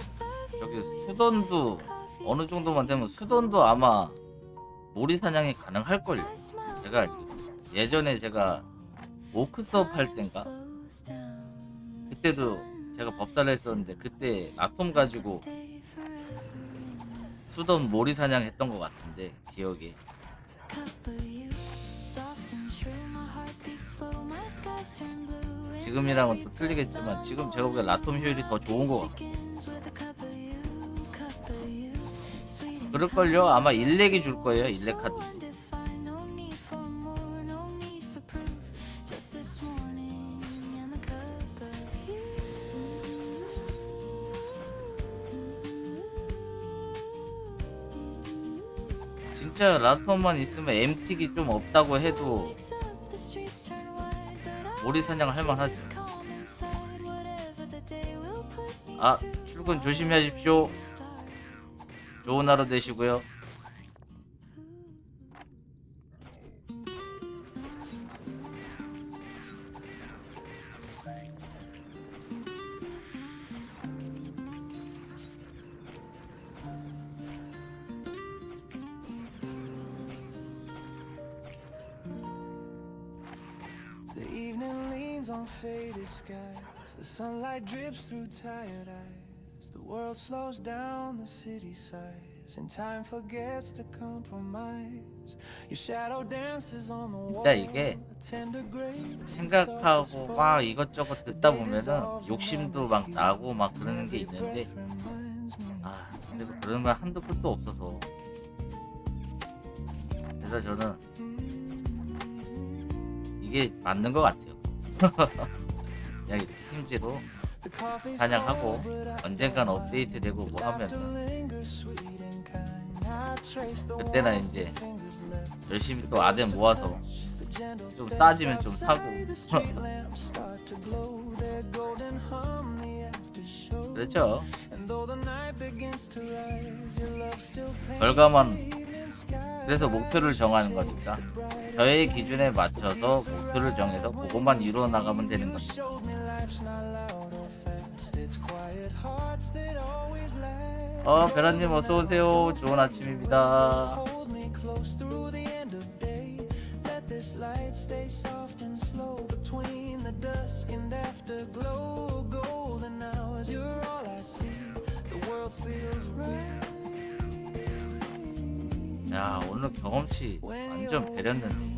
여기 수돈도 어느 정도만 되면 수돈도 아마 모리 사냥이 가능할걸요. 제가 알기로. 예전에 제가 오크 수업 할 땐가 그때도 제가 법사를 했었는데 그때 라톰 가지고 수돈 모리 사냥 했던 것 같은데 기억에. 지금이랑은 또 틀리겠지만 지금 제가 보기엔 라톰 효율이 더 좋은 것 같고 그럴걸요. 아마 일렉이 줄 거예요. 일렉 카드. 진짜 라톰만 있으면 MT기 좀 없다고 해도 모리 사냥을 할만하죠. 아, 출근 조심하십시오. 좋은 하루 되시고요.
The evening leans on faded skies. The sunlight drips through tired eyes. The world slows down, the city sighs, and time forgets to compromise. Your shadow dances on the wall.
진짜 이게 생각하고 막 이것저것 듣다 보면은 욕심도 막 나고 막 그러는 게 있는데 아 근데 그런 건 한도 끝도 없어서 그래서 저는 이게 맞는 것 같아요. 그냥 이렇게 힘지로 사냥하고 언젠간 업데이트되고 뭐 하면은 그때나 이제 열심히 또 아덴 모아서 좀 싸지면 좀 사고 그렇죠. 결과만 그래서 목표를 정하는 거니까 저의 기준에 맞춰서 목표를 정해서 그것만 이루어 나가면 되는 겁니다. 베라님 어서오세요. 좋은 아침입니다. 야, 오늘 경험치 완전 배렸는데.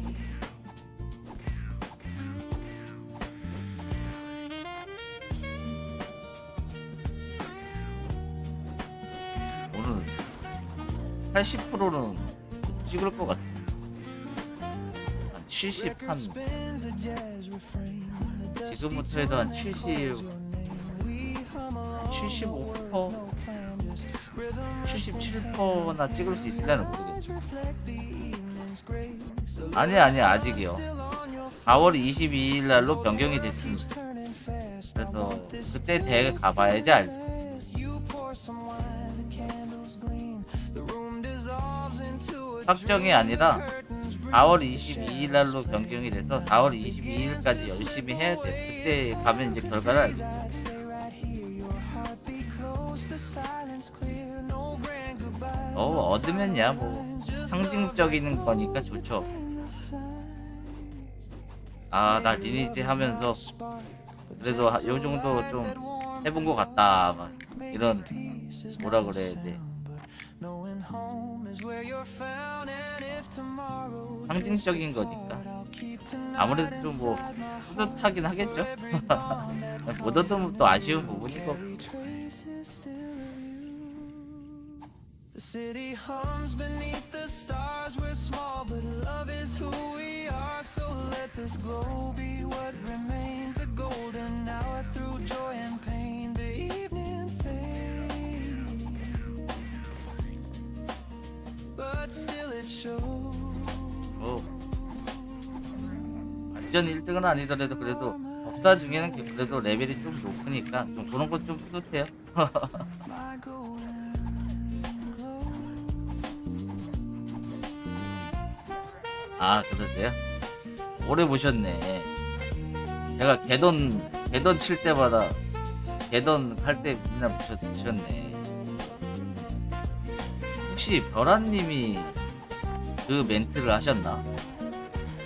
오늘 80%는 찍을 것 같은데. 한 70, 한 지금부터 해도 한 70, 75%, 77%나 찍을 수 있을려나 모르겠어. 아니 아직이요. 4월 22일 날로 변경이 됐습니다. 그래서 그때 대회 가봐야지 알지. 확정이 아니라 4월 22일 날로 변경이 돼서 4월 22일까지 열심히 해야 돼. 그때 가면 이제 결과를 알지. 얻으면야 뭐 상징적인 거니까 좋죠. 아, 나 리니지 하면서 그래도 요 정도 좀 해본 것 같다. 막 이런 뭐라 그래야 돼. 상징적인 거니까 아무래도 좀 뭐 뿌듯하긴 하겠죠. 못 얻으면 또 아쉬운 부분인 거.
The city hums beneath the stars. We're small, but love is who we are. So let this glow be what remains a golden
완전 1등은 아니더라도 그래도 법사 중에는 그래도 레벨이 좀 높으니까 좀 그런 것 좀 뿌듯해요. 아, 그러세요? 오래 보셨네. 제가 개던 칠 때마다 개던 할 때 맨날 보셨네. 혹시 벼라님이 그 멘트를 하셨나?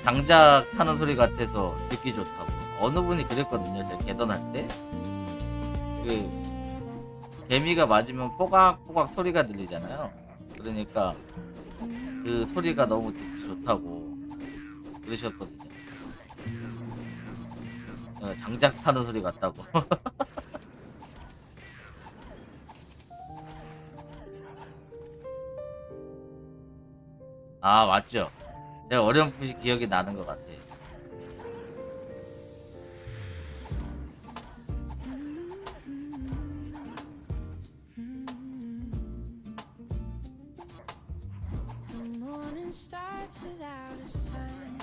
장작 타는 소리 같아서 듣기 좋다고. 어느 분이 그랬거든요. 제가 개던할 때. 그 개미가 맞으면 뽀각뽀각 소리가 들리잖아요. 그러니까 그 소리가 너무 듣기 좋다고 그러셨거든요. 장작 타는 소리 같다고. 아, 맞죠. 제가 어렴풋이 기억이 나는 것 같아요.
Starts without a sign,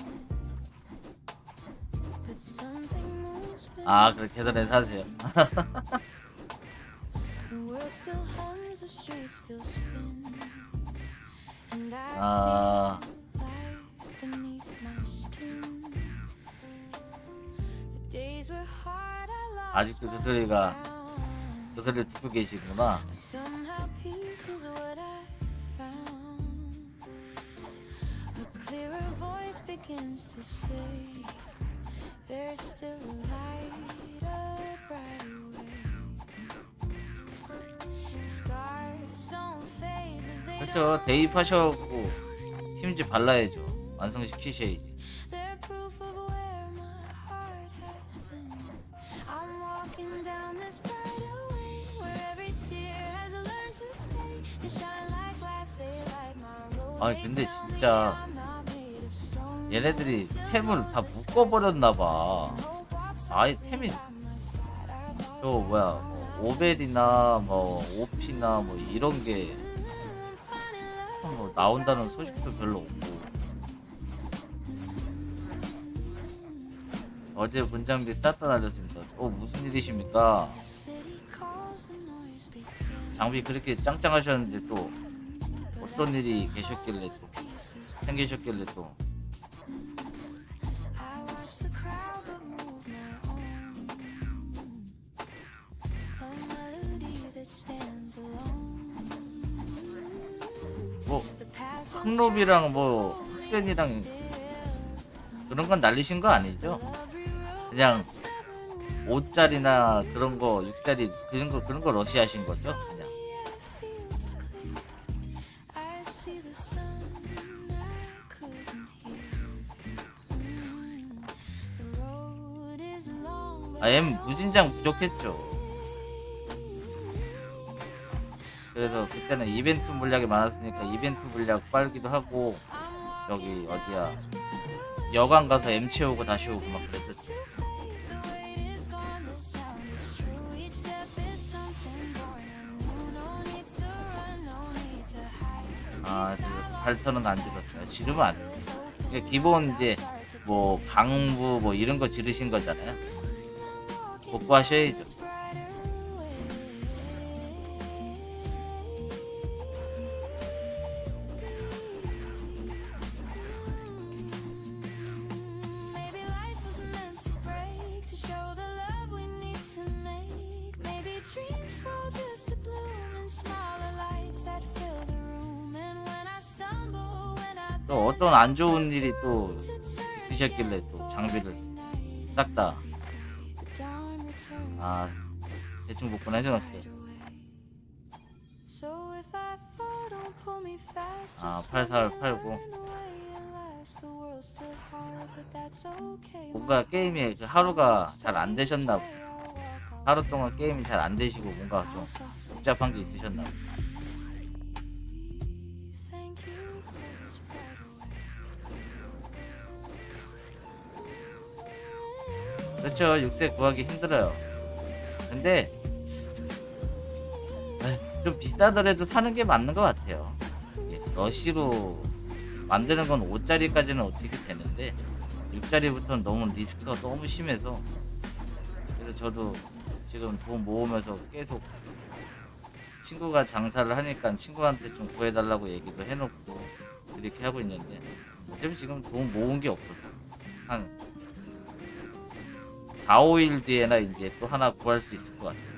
but something moves
아, 그렇게 계단에 사세요.
the world still hums, the street still spins, and I
아,
feel life beneath my skin. The days were hard, I lost
아직도 그 소리가 그 소리를 듣고 계시구나.
but somehow peace is what I found. A clearer voice begins to say there's still a light, a brighter way. The scars don't fade, but they
그렇죠. 대입하셔고 힘 좀 발라야죠. 완성시키셔야지.
they're proof of where my heart has been. I'm walking down this brighter way where every tear has learned to stay. They shine like glass, they light my road.
아,
They
근데
tell me
진짜
I'm not made of stone.
얘네들이 템을 다 묶어버렸나봐.
No box
아예 템이
by my side. I've lost
저 뭐야 오벨이나 뭐 오피나 뭐 이런 게 뭐 나온다는 소식도 별로 없고. 어제 분장비 쌌다 날렸습니다. 무슨 일이십니까?
city calls, the noise begins.
장비 그렇게 짱짱하셨는데 또 어떤 일이 계셨길래 또 생기셨길래 또.
I watch the crowd but move my own. A melody that stands alone.
뭐
The past
상롭이랑 뭐 흑센이랑 그런 건 날리신 거 아니죠? 그냥 5짜리나 그런 거 6짜리 그런 거 러시아신 거죠? 그냥.
feels clear. I see the sun I couldn't hear. The road is long but
M 무진장 부족했죠. 그래서 그때는 이벤트 물량이 많았으니까 이벤트 물량 빨기도 하고 여기 어디야 여관 가서 M 채우고 다시 오고 막 그랬었지.
the weight is gone, the sound is true. Each step is something born anew. No need to run, no need to hide.
아, 발터는 안 질렀어요. 지르면 안 돼. 이게 기본 이제 뭐 방부 뭐 이런 거 지르신 거잖아요. 복구하셔야죠.
Maybe life was meant to break to show the love we need to make. Maybe dreams fall just to bloom in smaller lights that fill the room. And when I stumble, when I
또 어떤 안 좋은 일이 또 있으셨길래 또 장비를 싹 다
the dawn returns
대충 복구는 해줘놨어요.
So if I fall, don't pull me fast.
아,
Just
84를
let me
팔고.
learn the way it lasts. The world's still hard, but that's okay.
뭔가 게임이 그 하루가 잘 안 되셨나 보다. 하루 동안 게임이 잘 안 되시고 뭔가 좀 복잡한 게 있으셨나 보다.
Thank you for this brighter way.
그렇죠. 6세 구하기 힘들어요. 근데 좀 비싸더라도 사는 게 맞는 것 같아요. 이게 러시로 만드는 건 5짜리까지는 어떻게 되는데 6자리부터는 너무 리스크가 너무 심해서, 그래서 저도 지금 돈 모으면서 계속 친구가 장사를 하니까 친구한테 좀 구해달라고 얘기도 해놓고 이렇게 하고 있는데, 어차피 지금 돈 모은 게 없어서 한 4, 5일 뒤에나 이제 또 하나 구할 수 있을 것 같아요.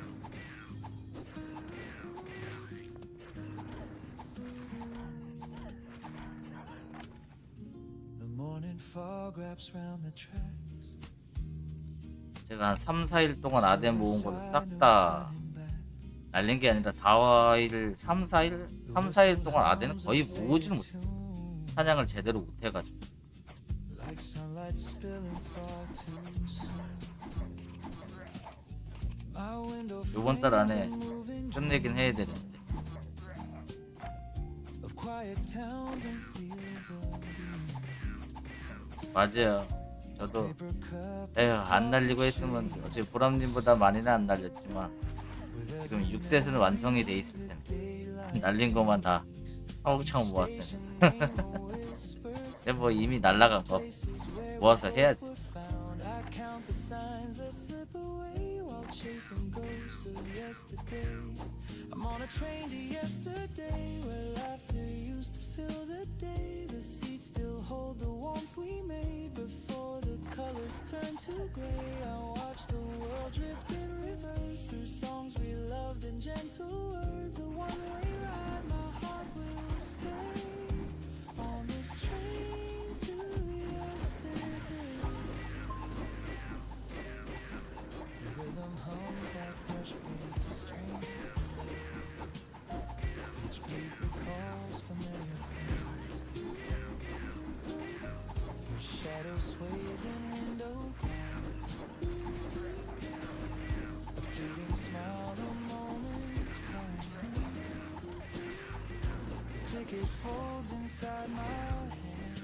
제가 한 3, 4일 동안 아덴 모은 걸 싹 다 날린 게 아니라 4일, 3, 4일? 3, 4일 동안 아덴은 거의 모으지는 못했어. 사냥을 제대로 못해가지고. 요번 달 안에 끝내긴 해야 되는데. 맞아요. 저도 안 날리고 했으면 어차피 보람님보다 많이는 안 날렸지만 지금 6셋은 완성이 돼 있을 텐데 날린 것만 다 차곡차곡 모았을 텐데. 근데 뭐 이미 날라간 거 모아서 해야지. I'm on a train to yesterday where laughter used to fill the day. The seats still hold the warmth we made before the colors turned to gray. I watch the world drift in reverse through songs we loved and gentle words. A one-way ride, my heart will stay on this train to yesterday. The rhythm hums like brush-beat strings. Each beat recalls familiar things. Your shadow sways in window glass. A fleeting smile, the moments pass. The ticket folds inside my hand,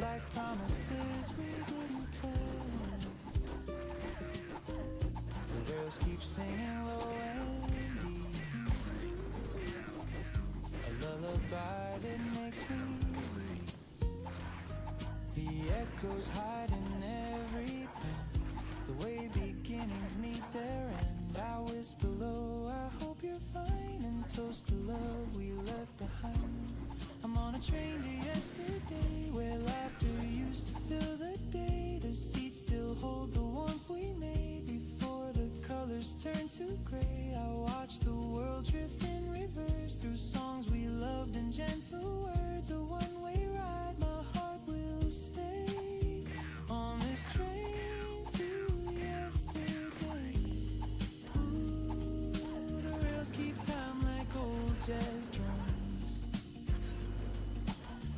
like promises we didn't plan. The rails keep singing low and deep, a lullaby that makes me weep. The echoes hide in every bend, the way beginnings meet their end. I whisper low, I hope you're fine, and toast to love we left behind. I'm on a train to yesterday where laughter used to fill the day. The seats still hold the warmth we made before the colors turn to gray. I watch the world drift in reverse through songs we loved and gentle words. A one-way ride, my heart will stay on this train to yesterday. Ooh, the rails keep time like old jazz drums.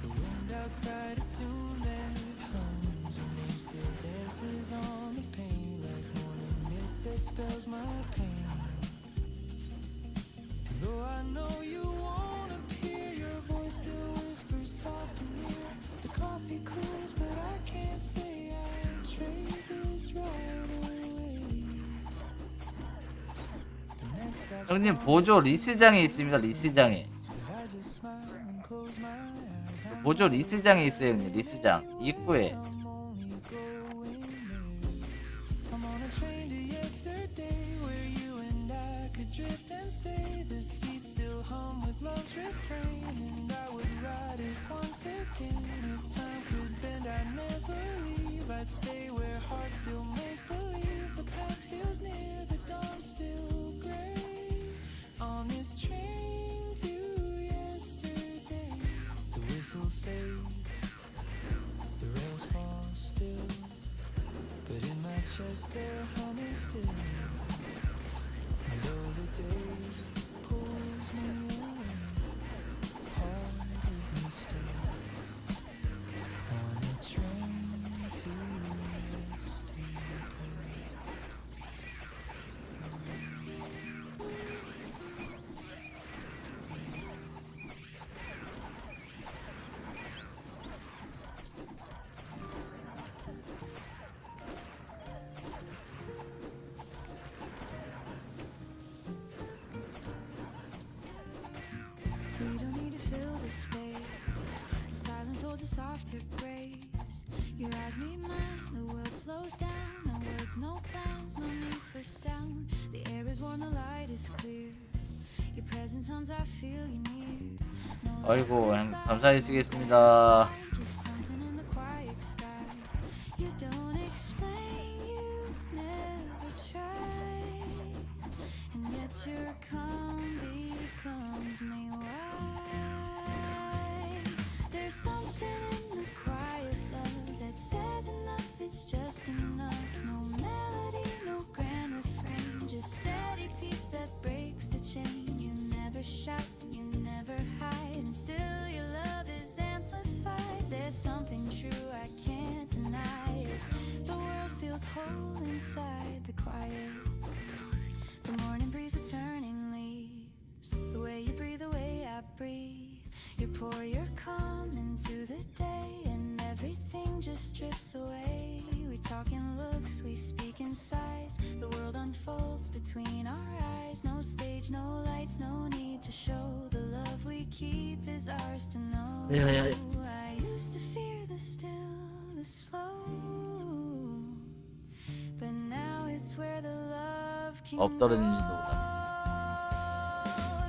The wind outside a tune that hums. Your name still dances on the pane like morning mist that spells my pain. And though I know you won't appear, your voice still whispers soft and near. The coffee cools, but I can't say I'd trade this right away. The next stop's 형님 보조 리스장에 있습니다. 리스장에.
but I just smile and close my eyes. I
보조 리스장에 있어요, 형님. 리스장 입구에.
I'm only going there. I'm on a train to yesterday where you and I could drift and stay. The seats still hum with love's refrain, and I would ride it once again. If time could bend, I'd never leave. I'd stay where hearts still make believe. The past feels near, the dawn's still gray. On this train to yesterday, the whistle fades, the rails fall still, but in my chest they're humming still. And though the day pulls me away, part of me stays on a train to yesterday.
We don't need to fill the space. Silence holds a softer grace. eyes meet mine, the world slows down. No words, no plans, no need for sound. The air is warm, the light is clear. Your presence hums, I feel you near. No
아이고, 감사히 쓰겠습니다.
just something in the quiet sky. You don't explain, you never try, and yet your calm becomes me. Why? There's something in the quiet love that says enough, it's just enough. No melody, no grand refrain, just steady peace that breaks the chain. You never shout, you never hide, and still your love is amplified. There's something true, I can't deny it. The world feels whole inside the quiet. The morning breeze, the turning leaves, the way you breathe, the way I breathe. You pour your calm into the day, and everything just drifts away. We talk in looks, we speak in sighs. The world unfolds between our eyes. No stage, no lights, no need to show. The love we keep is ours to know.
Yeah.
I used to fear the still, the slow, but now it's where the love can
업 떨어진지도
grow.
몰라.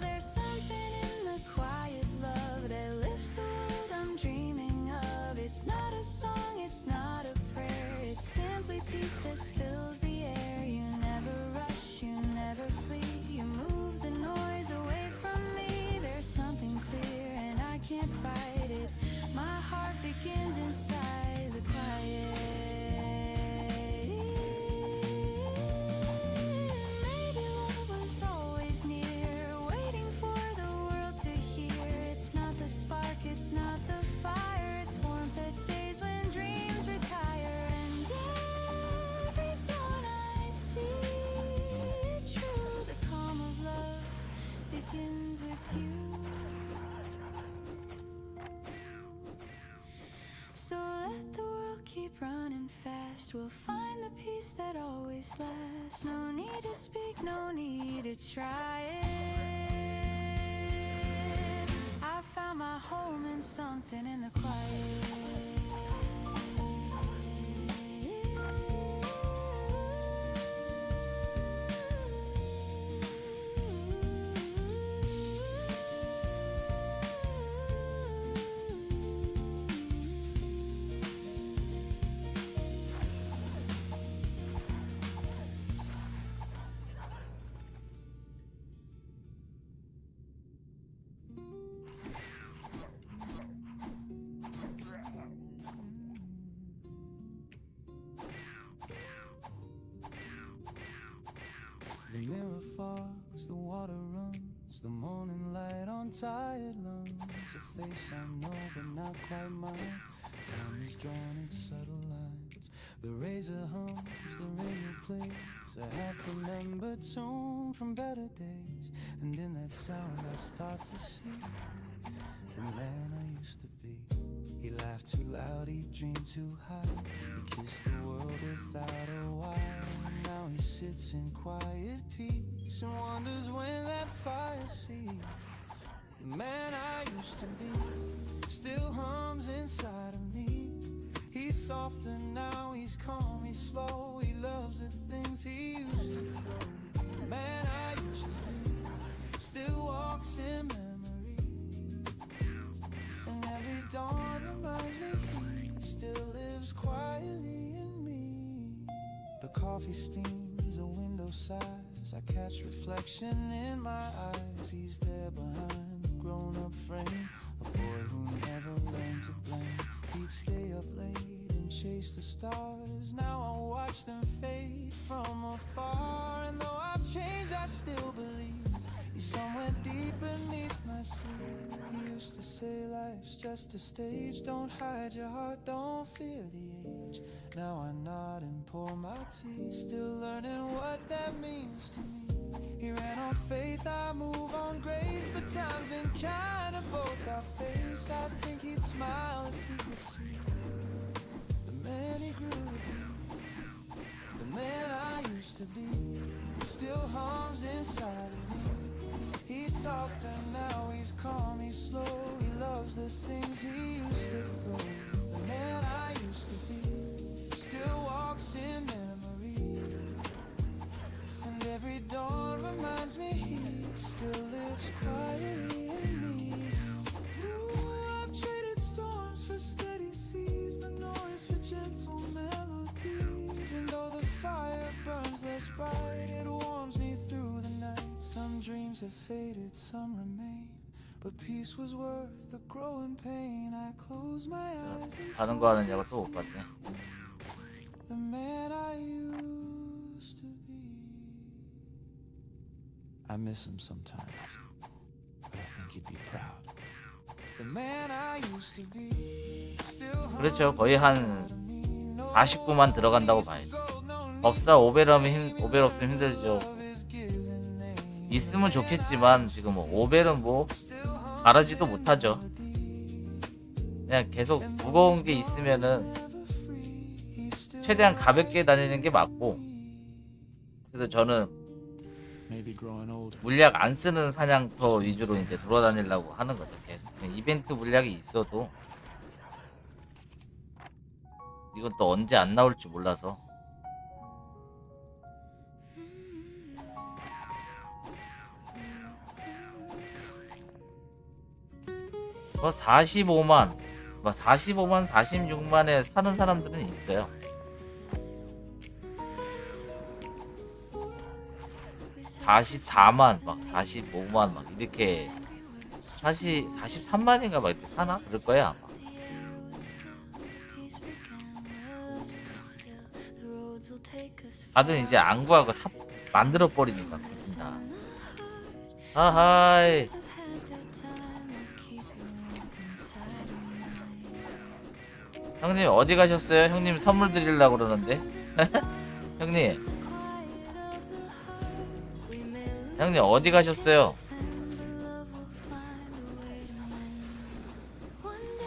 There's something in the quiet love that lifts the world I'm dreaming of. It's not a song, it's not a prayer, it's simply peace that fills the air. You never rush, you never flee, you move the noise away from me. There's something clear and I can't fight it. My heart begins inside the quiet. Maybe love was always near, waiting for the world to hear. It's not the spark, it's not the fire, it's warmth that stays when dreams retire. And every dawn I see it true. The calm of love begins with you. So let the world keep running fast. We'll find the peace that always lasts. No need to speak, no need to try it. I found my home in something in the quiet.
The mirror fogs, the water runs, the morning light on tired lungs. A face I know but not quite mine. Time is drawn in subtle lines. The razor hums, the radio plays a half-remembered tune from better days. And in that sound I start to see the man I used to be. He laughed too loud, he dreamed too high. He kissed the world without a why. Now he sits in quiet peace and wonders when that fire sees. The man I used to be still hums inside of me. He's softer now, he's calm, he's slow. He loves the things he used to throw. The man I used to be still walks in memory. And every dawn reminds me he still lives quietly in me. The coffee steams, a window sighs. I catch reflection in my eyes. He's there behind the grown-up frame, a boy who never learned to blame. He'd stay up late and chase the stars. Now I watch them fade from afar. And though I've changed, I still believe he's somewhere deep beneath my sleeve. He used to say life's just a stage. Don't hide your heart, don't fear the age. Now I nod and pour my tea, still learning what that means to me. He ran on faith, I move on grace. But time's been kind of both our face. I think he'd smile if he could see the man he grew to be. The man I used to be still hums inside of me. He's softer now, he's calm, he's slow. He loves the things he used to throw. The man I used to be still walks in memory, and every dawn reminds me he still lives quietly in me. Ooh, I've traded storms for steady seas, the noise for gentle melodies, and though the fire burns less bright, it warms me through the night. Some dreams have faded, some remain, but peace was worth the growing pain. I close my eyes and
가는 거 하느냐고 또 못 봤네.
the man I used to be. I miss him sometimes, but I think he'd be proud. The man I used to be still
그렇죠. 거의 한 49만 들어간다고 봐야 돼. 법사 오벨 없으면 힘들죠. 있으면 좋겠지만 지금 뭐 오벨은 뭐 바라지도 못하죠. 그냥 계속 무거운 게 있으면은 최대한 가볍게 다니는 게 맞고, 그래서 저는 물약 안 쓰는 사냥터 위주로 이제 돌아다니려고 하는 거죠. 계속 이벤트 물약이 있어도 이건 또 언제 안 나올지 몰라서. 뭐 45만, 46만에 사는 사람들은 있어요. 44만, 45만 막 이렇게 43만인가 막 이렇게 사나? 그럴 거야 아마. 다들 이제 안 구하고 만들어 버리니까 진짜. 아하이. 형님 어디 가셨어요? 형님 선물 드리려고 그러는데. 형님 어디 가셨어요?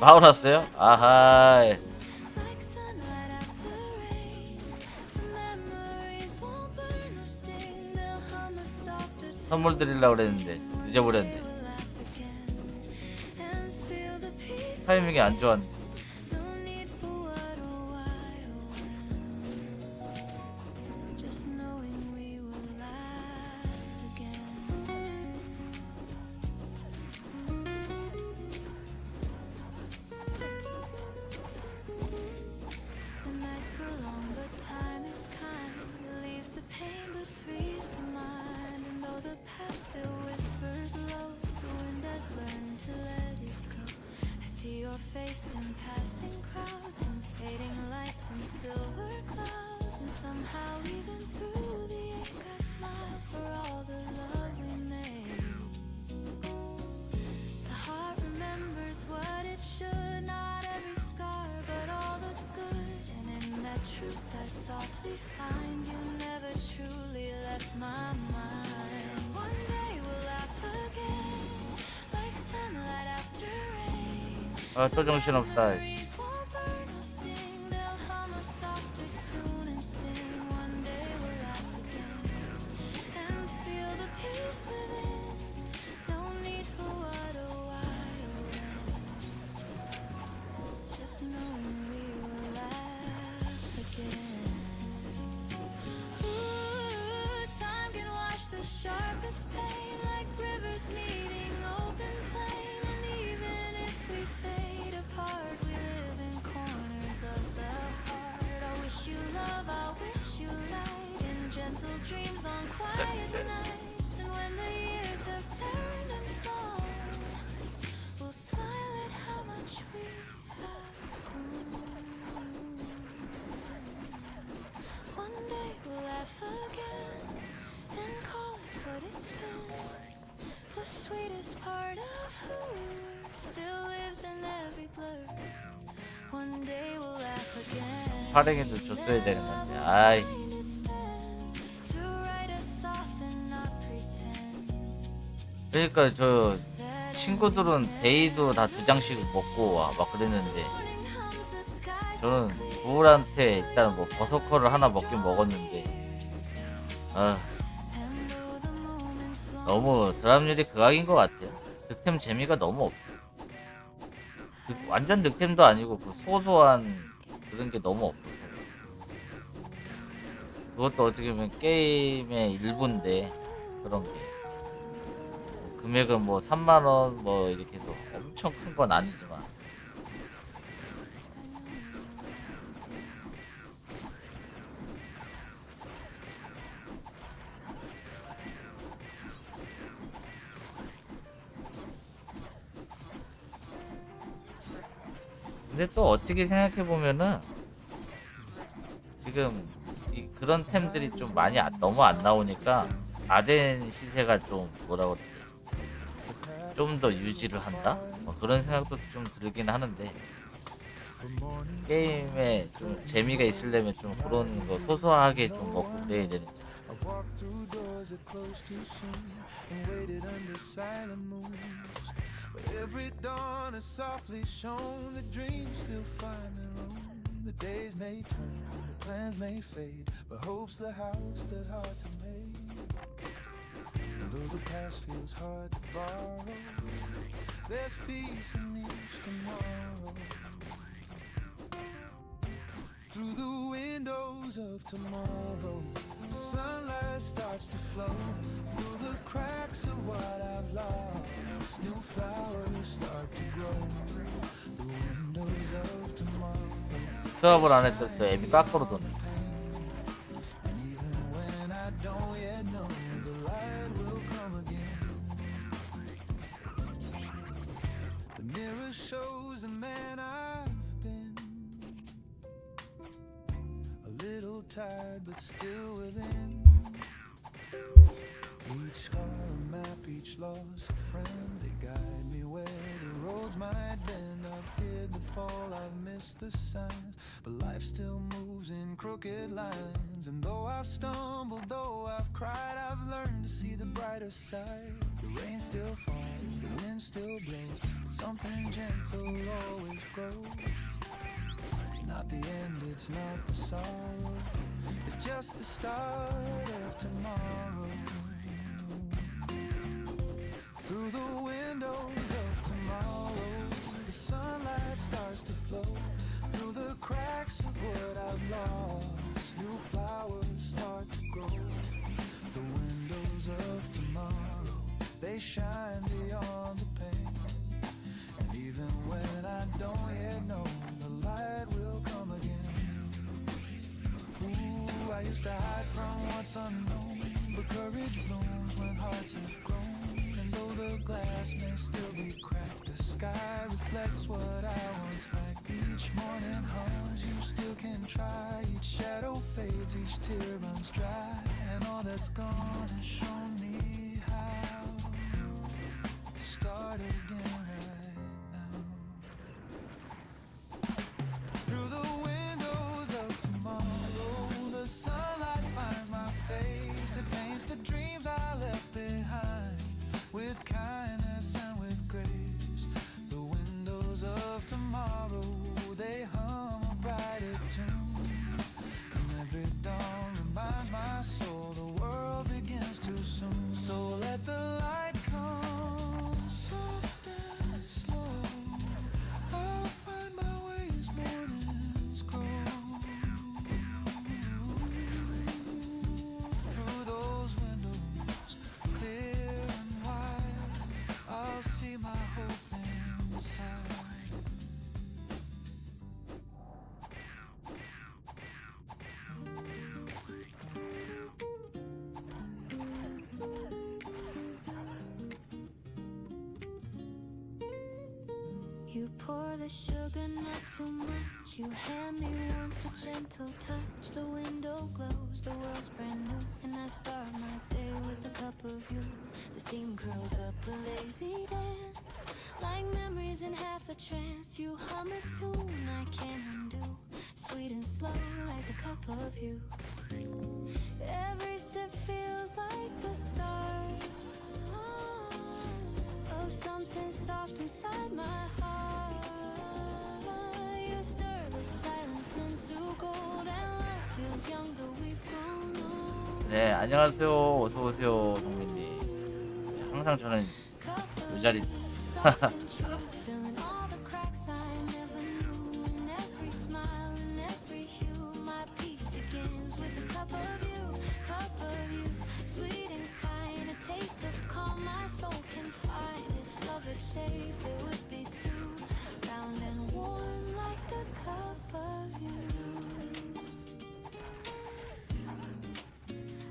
마을 왔어요? 아하. 선물 드리려고 그랬는데 늦어버렸네. 타이밍이 안 좋았네.
Face in passing crowds and fading lights and silver clouds, and somehow even through the ache I smile for all the love we made. The heart remembers what it should, not every scar but all the good, and in that truth I softly find you never truly left my mind. One day we'll laugh again like sunlight after rain.
아, 또 정신없다.
Sharpest pain like rivers meeting open plain, and even if we fade apart, we live in corners of the heart. I wish you love, I wish you light in gentle dreams on quiet nights, and when the years have turned and flown, we'll smile at how much we have grown. One day we'll laugh again and call it what it's been. The sweetest part of who we were still lives in every blur. One day we'll laugh again.
파랭이도 줬어야 되는 건데. 아이. 그러니까 저 친구들은 데이도 다 2장씩 먹고 와 막 그랬는데, 저는 부울한테 일단 뭐 버서커를 하나 먹긴 먹었는데, 너무 드랍률이 극악인 것 같아요. 득템 재미가 너무 없어요. 완전 득템도 아니고 그 소소한 그런 게 너무 없어요. 그것도 어떻게 보면 게임의 일부인데 그런 게 금액은 뭐 3만원 뭐 이렇게 해서 엄청 큰 건 아니지만 근데 또 어떻게 생각해 보면은 지금 그런 템들이 좀 많이 너무 안 나오니까 아덴 시세가 좀 뭐라 그러지 좀 더 유지를 한다? 뭐 그런 생각도 좀 들긴 하는데 게임에 좀 재미가 있으려면 좀 그런 거 소소하게 좀 먹고 그래야 되는데
I've walked through doors that closed too soon and waited under silent moons. But every dawn has softly shown that dreams still find their own. The days may turn, the plans may fade, but hope's the house that hearts have made. And though the past feels hard to borrow, there's peace in each tomorrow. Through the windows of tomorrow, the sunlight starts to flow. Through the cracks of what I've lost, new flowers start to grow. The windows of tomorrow.
수업을 안 했을 때 앱이 깎으로 도네.
And even when I don't yet know, the light will come again. The mirror shows the man I've been. A little tired but still within. Each scar a map, each loss a friend. They guide me where the roads might bend. I've feared the fall, I've missed the signs, but life still moves in crooked lines. And though I've stumbled, though I've cried, I've learned to see the brighter side. The rain still falls, the wind still blows, but something gentle always grows. It's not the end, it's not the sorrow, it's just the start of tomorrow. Through the windows of tomorrow, the sunlight starts to flow. Through the cracks of what I've lost, new flowers start to grow. The windows of tomorrow, they shine beyond the pain. And even when I don't yet know, the light will come again. Ooh, I used to hide from what's unknown, but courage blooms when hearts have grown. And though the glass may still be cracked, the sky reflects what I once lacked. Each morning hums, you still can try. Each shadow fades, each tear runs dry. And all that's gone has shown me how to start again right now. Through the windows of tomorrow, the sunlight finds my face. It paints the dreams I left behind with kindness and with grace. The windows of tomorrow, they hum a brighter tune. And every dawn reminds my soul the world begins too soon. So let the light come soft and slow. I'll find my way as mornings grow. Through those windows, clear and wide, I'll see my hope inside.
You pour the sugar, not too much. You hand me warmth, a gentle touch. The window glows, the world's brand new, and I start my day with a cup of you. The steam curls up a lazy dance, like memories in half a trance. You hum a tune I can't undo, sweet and slow like a cup of you. Every sip feels like the start of something soft inside my heart. You stir the silence into gold, and life feels young though we've grown old.
네, 안녕하세요. 어서 오세요, 동민님. 네, 항상 저는 이 자리.
Soft and true, filling all the cracks I never knew. In every smile, in every hue, my peace begins with a cup of you. soul can find. If love had shape, it would be too round and warm like the cup of you.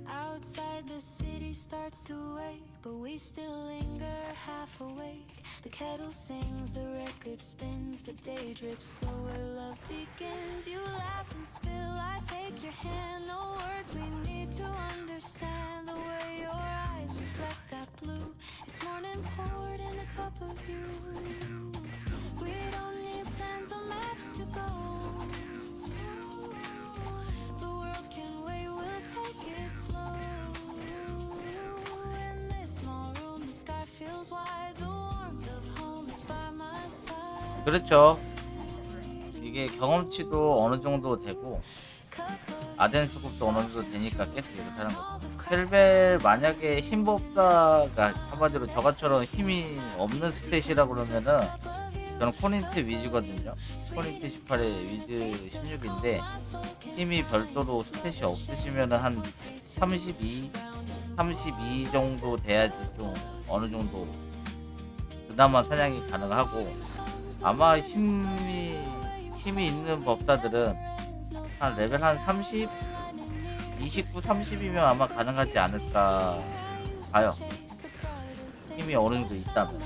Outside the city starts to wake, but we still linger half awake. The kettle sings, the record spins, the day drips slower, love begins. You laugh and spill, I take your hand. No words we need to understand. The way your eyes reflect that blue, it's morning poured in a cup of you. We don't need plans or maps to go. The world can wait, we'll take it slow. In this small room, the sky feels wide. The warmth of home is by my side.
그렇죠. 이게 경험치도 어느 정도 되고 아덴 수급도 어느 정도 되니까 계속 이렇게 하는 거죠. 켈벨 만약에 힘법사가 한마디로 저같처럼 힘이 없는 스탯이라 그러면은 저는 코닌트 위즈거든요. 코닌트 18에 위즈 16인데 힘이 별도로 스탯이 없으시면은 한 32 정도 돼야지 좀 어느 정도 그나마 사냥이 가능하고, 아마 힘이 있는 법사들은 한 레벨 한 30, 29, 30이면 아마 가능하지 않을까 봐요. 힘이 어느 정도 있다면.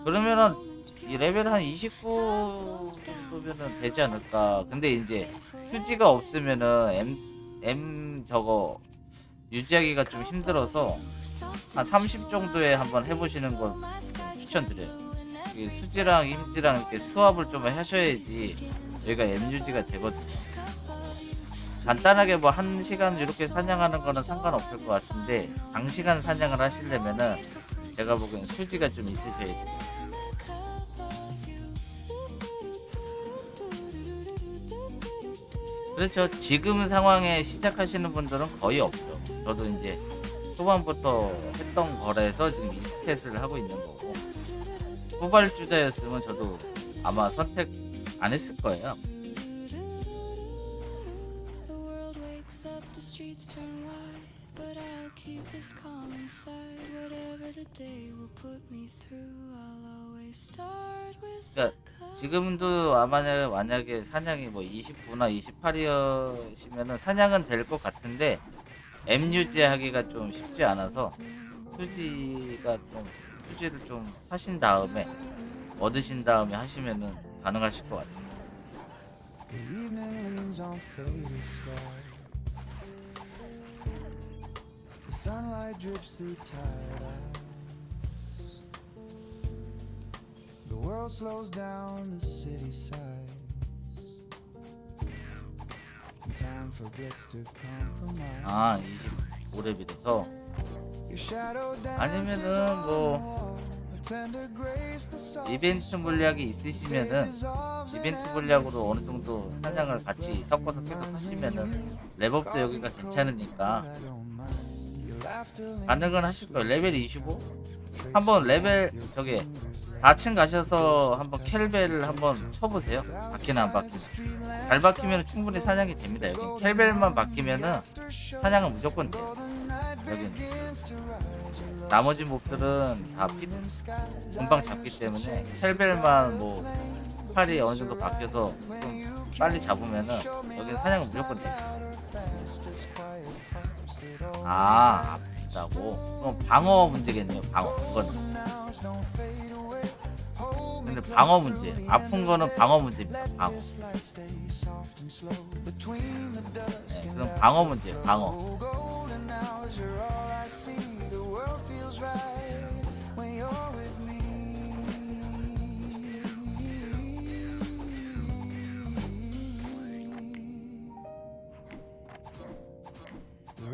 그러면은 이 레벨 한 29 정도면은 되지 않을까. 근데 이제 수지가 없으면은 M 저거 유지하기가 좀 힘들어서 한 30 정도에 한번 해보시는 걸 추천드려요. 이게 수지랑 힘지랑 이렇게 스왑을 좀 하셔야지 여기가 M 유지가 되거든요. 간단하게 뭐 1시간 이렇게 사냥하는 거는 상관없을 것 같은데 장시간 사냥을 하시려면은 제가 보기엔 수지가 좀 있으셔야 돼요. 그렇죠. 지금 상황에 시작하시는 분들은 거의 없죠. 저도 이제 초반부터 했던 거라서 지금 이 스탯을 하고 있는 거고, 후발주자였으면 저도 아마 선택 안 했을 거예요. 그러니까 지금도 아마 만약에 사냥이 뭐 29나 28이시면은 사냥은 될 것 같은데 M 유지하기가 좀 쉽지 않아서 수지를 좀 하신 다음에 얻으신 다음에 하시면은 가능하실 것 같아요.
Sunlight drips through tired eyes. The world slows down, the city sighs. Time forgets to compromise.
아, 25렙이라서 아니면은 뭐 이벤트 물약이 있으시면은 이벤트 물약으로 어느 정도 사냥을 같이 섞어서 계속 하시면은 랩업도 여기가 괜찮으니까 가능은 하실 거예요. 레벨 25? 한번 레벨 저기 4층 가셔서 한번 켈벨을 한번 쳐보세요. 바뀌나 안 바뀌나. 잘 바뀌면 충분히 사냥이 됩니다. 여기 켈벨만 바뀌면은 사냥은 무조건 돼요. 여기는 나머지 몹들은 다 금방 잡기 때문에 켈벨만 뭐 팔이 어느 정도 바뀌어서 좀 빨리 잡으면은 여기는 사냥은 무조건 돼요. 아, 아프다고? 그럼 방어 문제겠네요. 방어. 그거는. 근데 방어 문제. 아픈 거는 방어 문제입니다. 방어. 네, 그럼 방어 문제예요. 방어.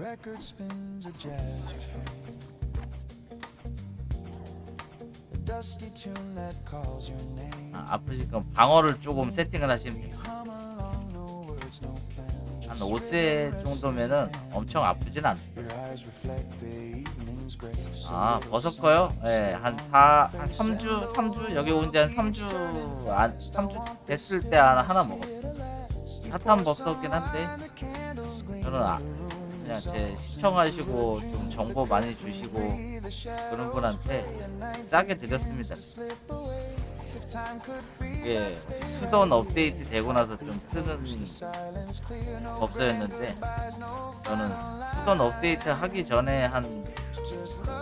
Record spins a jazz refrain, a dusty tune that calls your name.
아프니까 방어를 조금 세팅을 하시면 돼요. 한 5세 정도면은 엄청 아프진 않아요. 아, 버서커요? 네, 한 3주, 여기 온 지 한 3주 됐을 때 하나 먹었어요. 핫한 버섯이긴 한데, 저는 그냥 제 시청하시고 좀 정보 많이 주시고 그런 분한테 싸게 드렸습니다. 이게 수던 업데이트 되고 나서 좀 뜨는 법서였는데, 저는 수던 업데이트 하기 전에 한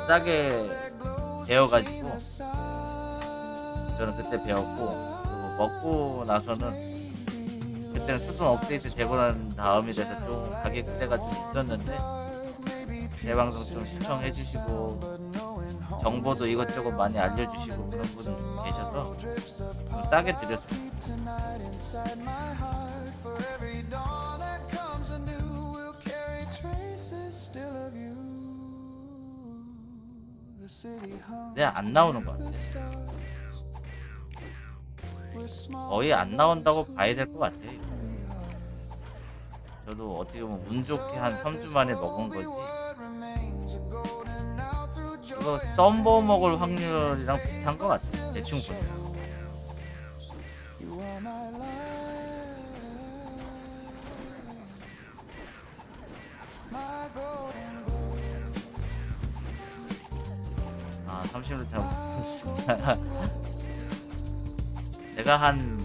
싸게 배워가지고 저는 그때 배웠고, 그리고 먹고 나서는 그때는 수동 업데이트 되고 난 다음이라서 좀 가격 기대가 좀 있었는데, 제 방송 좀 시청해 주시고 정보도 이것저것 많이 알려주시고 그런 분이 계셔서 좀 싸게 드렸습니다. 근데 안 나오는 것 같아요. 거의 안 나온다고 봐야 될 것 같아요. 저도 어떻게 보면 운 좋게 한 3주 만에 먹은 거지, 이거 썸버 먹을 확률이랑 비슷한 것 같아요, 대충 보면. 아, 30일 잘 제가 한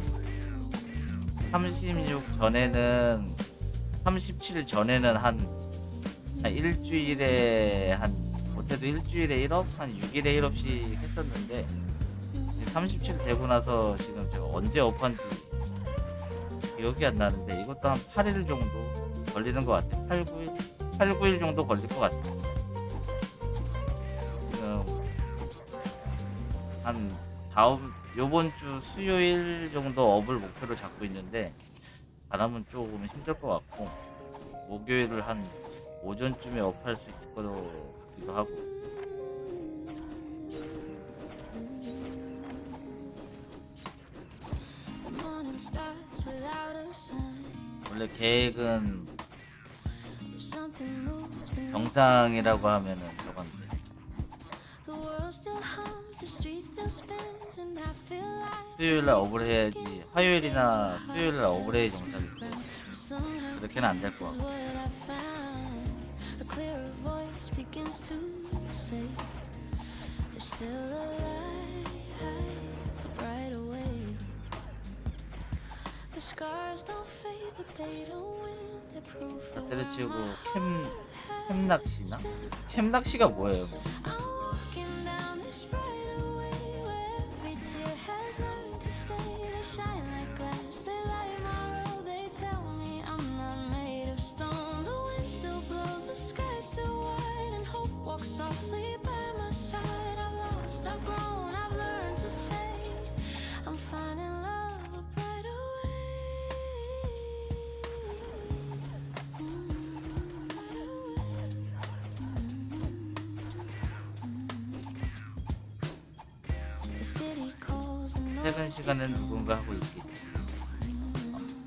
36 전에는, 37 전에는 한 일주일에 못해도 일주일에 1업, 한 6일에 1업씩 했었는데, 37 되고 나서 지금 제가 언제 업한지 기억이 안 나는데, 이것도 한 8일 정도 걸리는 것 같아요. 8, 9일 정도 걸릴 것 같아요. 지금 한 요번 주 수요일 정도 업을 목표로 잡고 있는데, 바람은 조금 힘들 것 같고, 목요일을 한 오전쯤에 업할 수 있을 것 같기도 하고. 원래 계획은 정상이라고 하면은 저건데, 수요일날 업을 해야지, 화요일이나 수요일날 업을 해야 정상인데 그렇게는 안 될 것 같고. 때려치우고 캠 낚시나? 캠 낚시가 뭐예요? 퇴근 시간엔 누군가 하고 있겠지.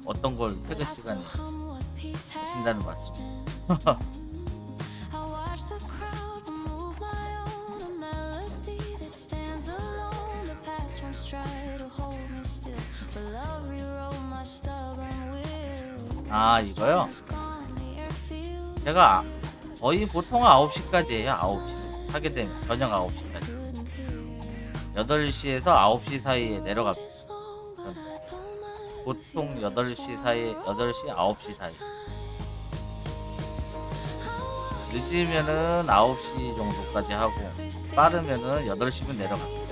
어떤 걸 퇴근 시간에 하신다는 것 같습니다. 아, 이거요? 제가 거의 보통 9시까지예요. 9시 하게 되면 저녁 9시까지. 8시에서 9시 사이에 내려갑니다. 보통 8시 사이에, 8시, 9시 사이. 늦으면은 9시 정도까지 하고, 빠르면은 8시면 내려갑니다.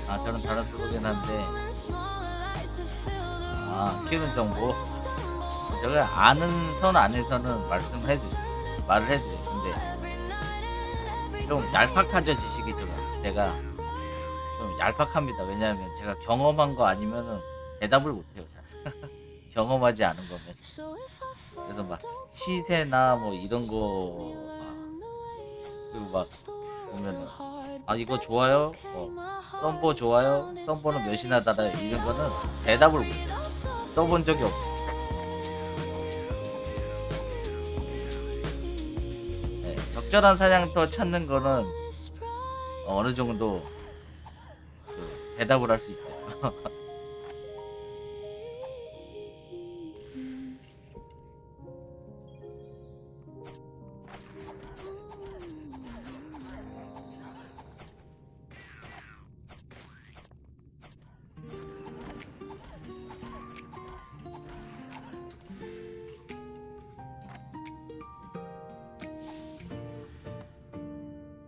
아, 저는 다른 수거긴 한데, 키우는 정보 제가 아는 선 안에서는 말을 해드려요. 근데 좀 얄팍하죠, 지식이. 제가 좀 얄팍합니다. 왜냐하면 제가 경험한 거 아니면은 대답을 못해요. 잘. 경험하지 않은 거면. 그래서 막 시세나 뭐 이런 거 그리고 막 보면은 이거 좋아요? 썸보 좋아요? 썸보는 몇이나 달아요? 이런 거는 대답을 못해요. 써본 적이 없으니까. 네, 적절한 사냥터 찾는 거는 어느 정도 그 대답을 할 수 있어요.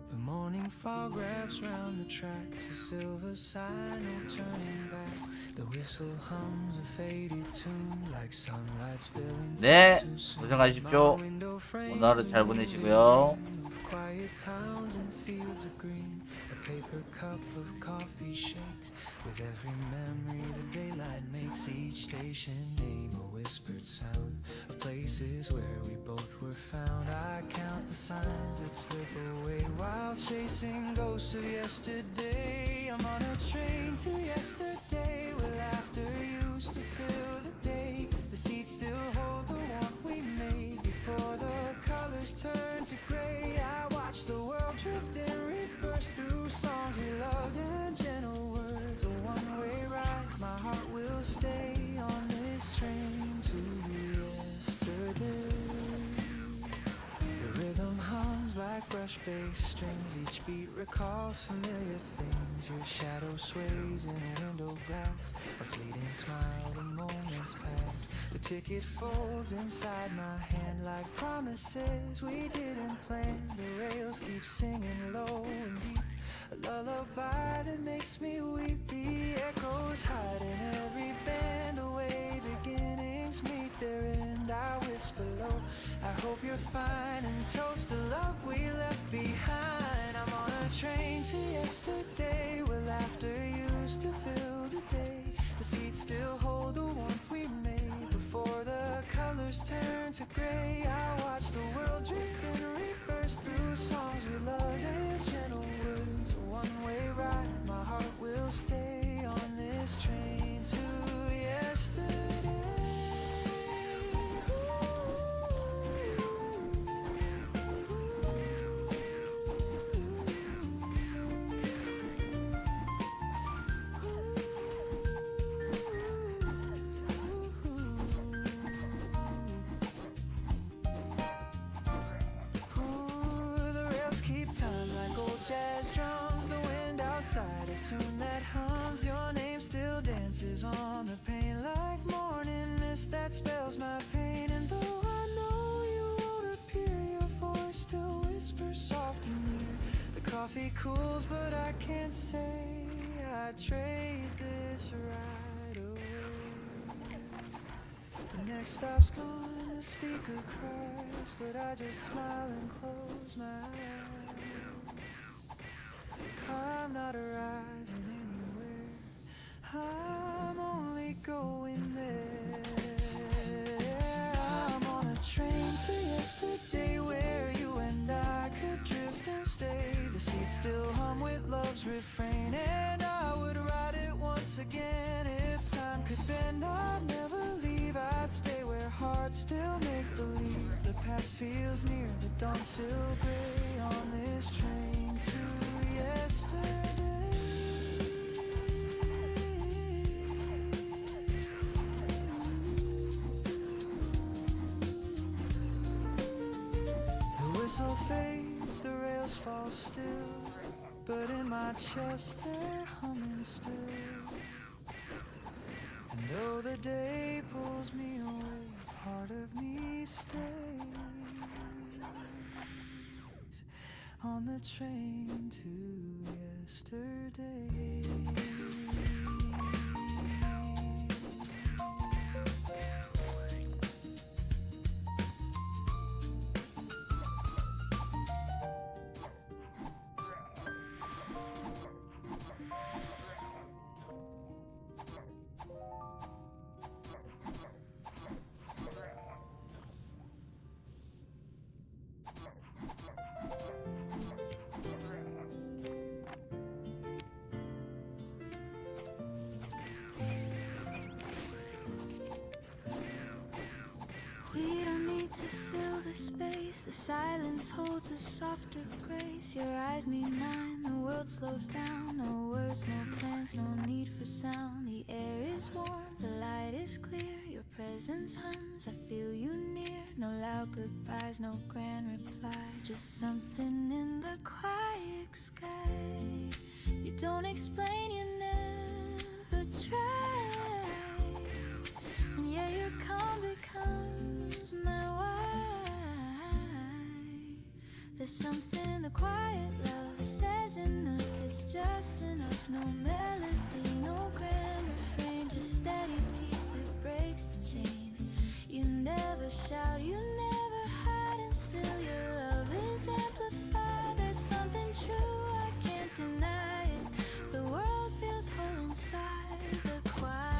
The morning fog wraps round the tracks, a silver sign, no turning back. The whistle hums a faded tune like sunlight spilling
네,
through too soon.
고생하십시오.
My window frames
오늘 하루 잘 보내시고요.
quiet towns and fields of green. A paper cup of coffee shakes with every memory the daylight makes. Each station name a whispered sound of places where we both were found. I count the signs that slip away while chasing ghosts of yesterday. I'm on a train to yesterday where laughter used to fill the day. The seats still hold the warmth we made before the colors turn to gray. I watch the world drift in reverse through songs we loved and gentle words. A one-way ride, my heart will stay on this train to yesterday. The rhythm hums like brush bass strings. Each beat recalls familiar things. Your shadow sways in a window glass. A fleeting smile, the moments pass. The ticket folds inside my hand like promises we didn't plan. The rails keep singing low and deep, a lullaby that makes me weep. The echoes hide in every bend. The way beginnings meet their end. I whisper low, I hope you're fine, and toast to love we left behind. I'm on a train to yesterday where laughter used to fill the day. The seats still hold the warmth we made before the colors turn to gray. I watch the world drift in reverse through songs we loved and gentle words. A one-way ride, my heart will stay on this train to yesterday. Jazz drums, the wind outside, a tune that hums. Your name still dances on the pane like morning mist that spells my pain. And though I know you won't appear, your voice still whispers soft and near. The coffee cools, but I can't say I'd trade this right away. The next stop's gone, the speaker cries, but I just smile and close my eyes. I'm not arriving anywhere, I'm only going there. I'm on a train to yesterday where you and I could drift and stay. The seats still hum with love's refrain, and I would ride it once again. If time could bend, I'd never leave. I'd stay where hearts still make believe. The past feels near, the dawn's still gray on this train to yesterday. The whistle fades, the rails fall still, but in my chest they're humming still. And though the day pulls me away, part of me stays on the train to yesterday.
The silence holds a softer grace. Your eyes meet mine, the world slows down. No words, no plans, no need for sound. The air is warm, the light is clear. Your presence hums, I feel you near. No loud goodbyes, no grand reply. Just something in the quiet sky. You don't explain, you never try. And yeah, your calm becomes my why. There's something in the quiet love that says enough. It's just enough. No melody, no grand refrain, just steady peace that breaks the chain. You never shout, you never hide, and still your love is amplified. There's something true, I can't deny it. The world feels whole inside the quiet.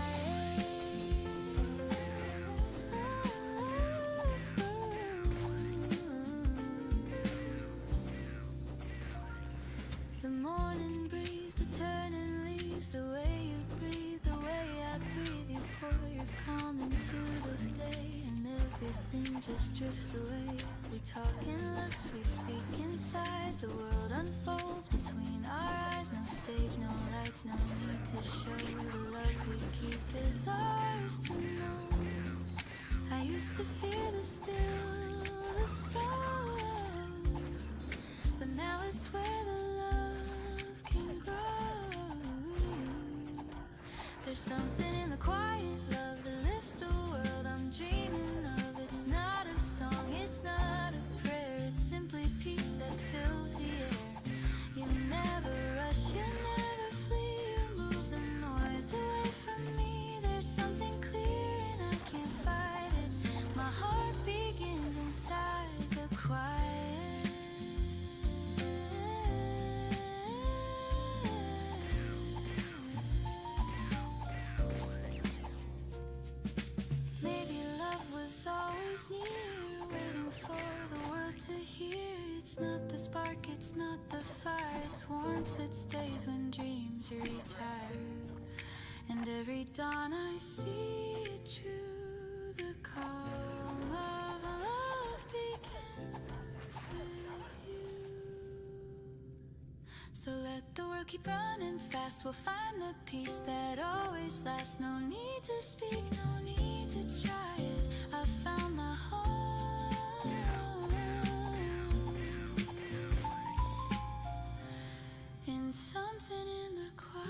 The morning breeze, the turning leaves, the way you breathe, the way I breathe. You pour your calm into the day, and everything just drifts away. We talk in looks, we speak in sighs. The world unfolds between our eyes. No stage, no lights, no need to show. The love we keep is ours to know. I used to fear the still, the slow, but now it's where the love can grow. There's something in the quiet love that lifts the world I'm dreaming of. It's not a song, it's not a prayer, it's simply peace that fills the air. You never rush, you never flee, you move the noise away from me. There's something clear and I can't fight it. My heart begins inside the quiet. Maybe love was always near, waiting for the world to hear. It's not the spark, it's not the fire, it's warmth that stays when dreams retire. And every dawn I see it true. The calm of love begins with you. So let the world keep running fast. We'll find the peace that always lasts. No need to speak, no need to try it. I found my home in something in the quiet.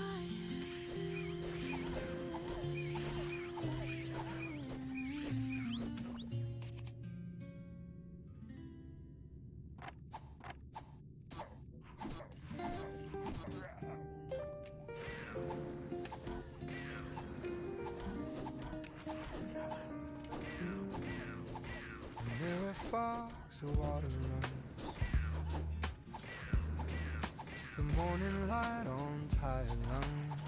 Near a fox, the water runs. The morning light on tired lungs.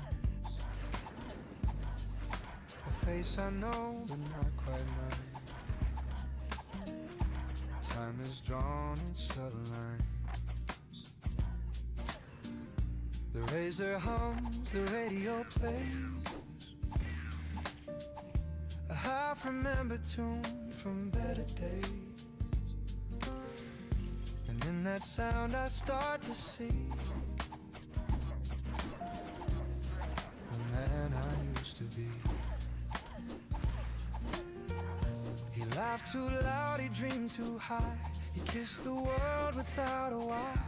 A face I know, but not quite mine. Time has drawn its subtle lines. The razor hums, the radio plays a half-remembered tune from better days. And in that sound I start to see the man I used to be. He laughed too loud, he dreamed too high. He kissed the world without a why.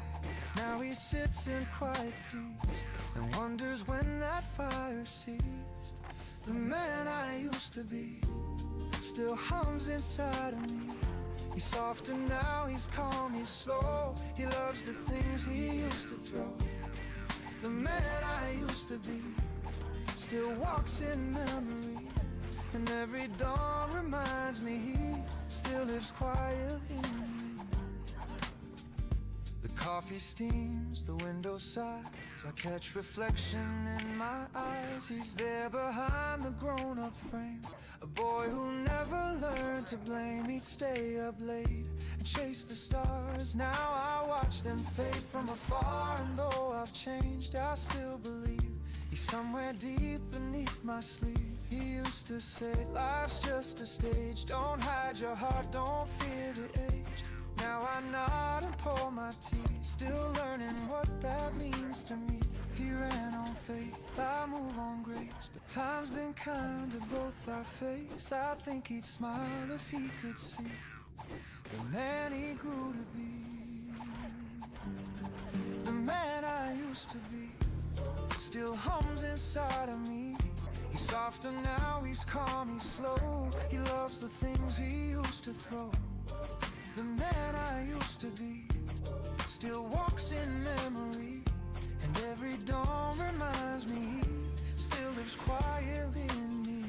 Now he sits in quiet peace and wonders when that fire ceased. The man I used to be still hums inside of me. He's softer now, he's calm, he's slow. He loves the things he used to throw. The man I used to be still walks in memory, and every dawn reminds me he still lives quietly in me. The coffee steams, the window sighs. I catch reflection in my eyes. He's there behind the grown-up frame, a boy who never learned to blame. He'd stay up late and chase the stars. Now I watch them fade from afar, and though I've changed, I still believe he's somewhere deep beneath my sleeve. He used to say, life's just a stage. Don't hide your heart, don't fear the age. Now Now I nod and pull my teeth, still learning what that means to me. He ran on faith, I move on grace, but time's been kind to both our face. I think he'd smile if he could see the man he grew to be. The man I used to be still hums inside of me. He's softer now, he's calm, he's slow. He loves the things he used to throw. The man I used to be still walks in memory, and every dawn reminds me he still lives quietly in me.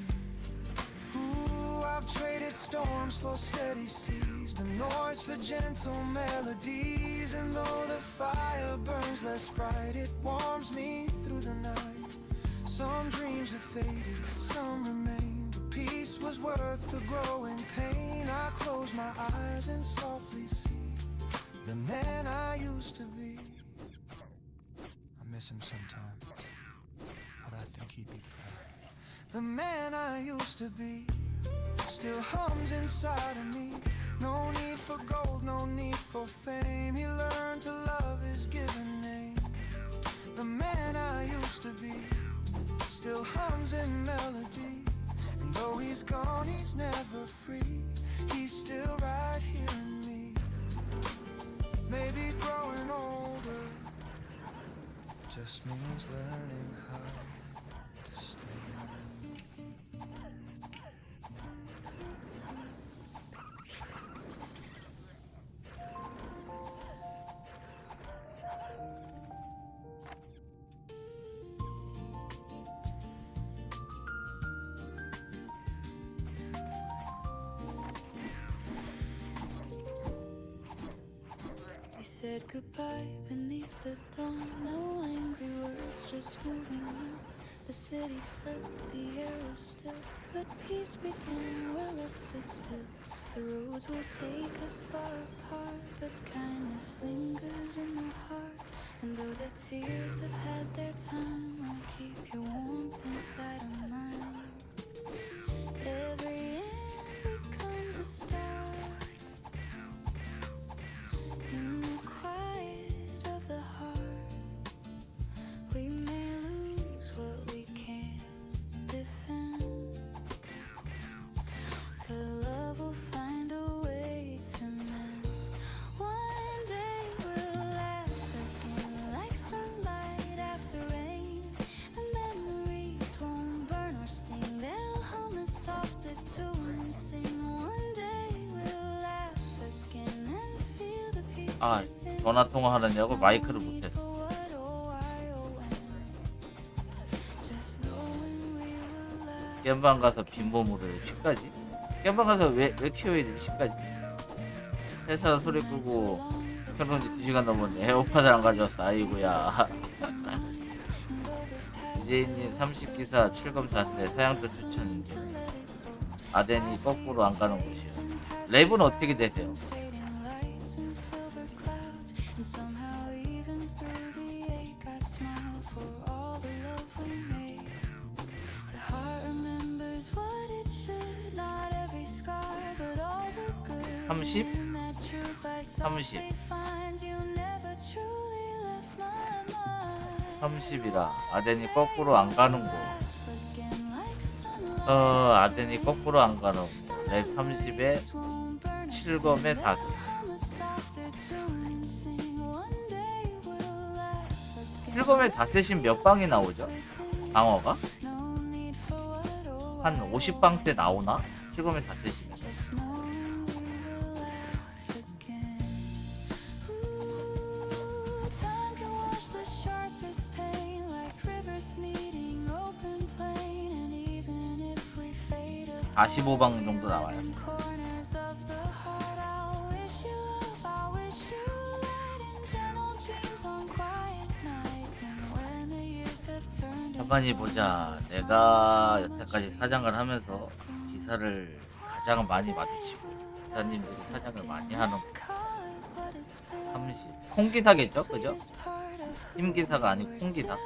Ooh, I've traded storms for steady seas, the noise for gentle melodies. And though the fire burns less bright, it warms me through the night. Some dreams have faded, some remain, but peace was worth the growing pain. I close my eyes and softly see the man I used to be. I miss him sometimes, but I think he'd be proud. The man I used to be still hums inside of me. No need for gold, no need for fame. He learned to love his given name. The man I used to be still hums in melody, and though he's gone, he's never free. He's still right here in me. Maybe growing older just means learning how to stay.
We said goodbye beneath the dawn. No angry words, just moving on. The city slept, the air was still, but peace began where love stood still. The roads will take us far apart, but kindness lingers in the heart. And though the tears have had their time, I'll keep your warmth inside of mine. Every end becomes a start in the quiet of the heart. We may lose what we can't defend, but love will find a way to mend. One day we'll laugh again like sunlight after rain. The memories won't burn or sting, they'll hum a softer tune and sing. One day we'll laugh again and feel the peace
아,
within.
전화 통화하느냐고 마이크를 못했어.
What, oh, why, oh, when. Just knowing we will laugh.
겜방 가서 빈몸으로 10까지? 겜방 가서 왜 키워야 되지 10까지? 회사 소리 끄고 켜놓은 지 2시간 넘었네. 에어팟을 안 가져왔어. 아이고야. 이재인님 30기사 7검 4세 사양도 추천. 아덴이 거꾸로 안 가는 곳이요. 랩은 어떻게 되세요?
Fading lights and silver clouds, and somehow even through the ache I smile for all the love we made. The heart remembers what it should, not every scar, but all the good.
30?
In that truth I softly find, you never truly left my mind.
30이라 아덴이 거꾸로 안 가는 곳.
Again like sunlight.
아덴이 거꾸로 안 가는 곳. 랩 30에 7검에 4세.
I'm a softer tune and sing. One day we'll laugh again.
7검에 4세신 몇 방이 나오죠? 방어가?
No need for what or
한
why.
50방 때 나오나? 7검에 4세시면.
Just knowing we will laugh again. Ooh, time can wash the sharpest pain like rivers meeting open plain. And even if we fade apart
45방 정도 나와요.
in corners of the heart, I'll wish you love, I'll wish you light in gentle dreams on quiet nights. And when the years have turned
가만히 보자. 내가 여태까지 사장을 하면서 기사를 가장 많이 마주치고 기사님들이 사장을 많이 하는 곳. 30. 콩기사겠죠? 그죠? 힘기사가 아니고 콩기사.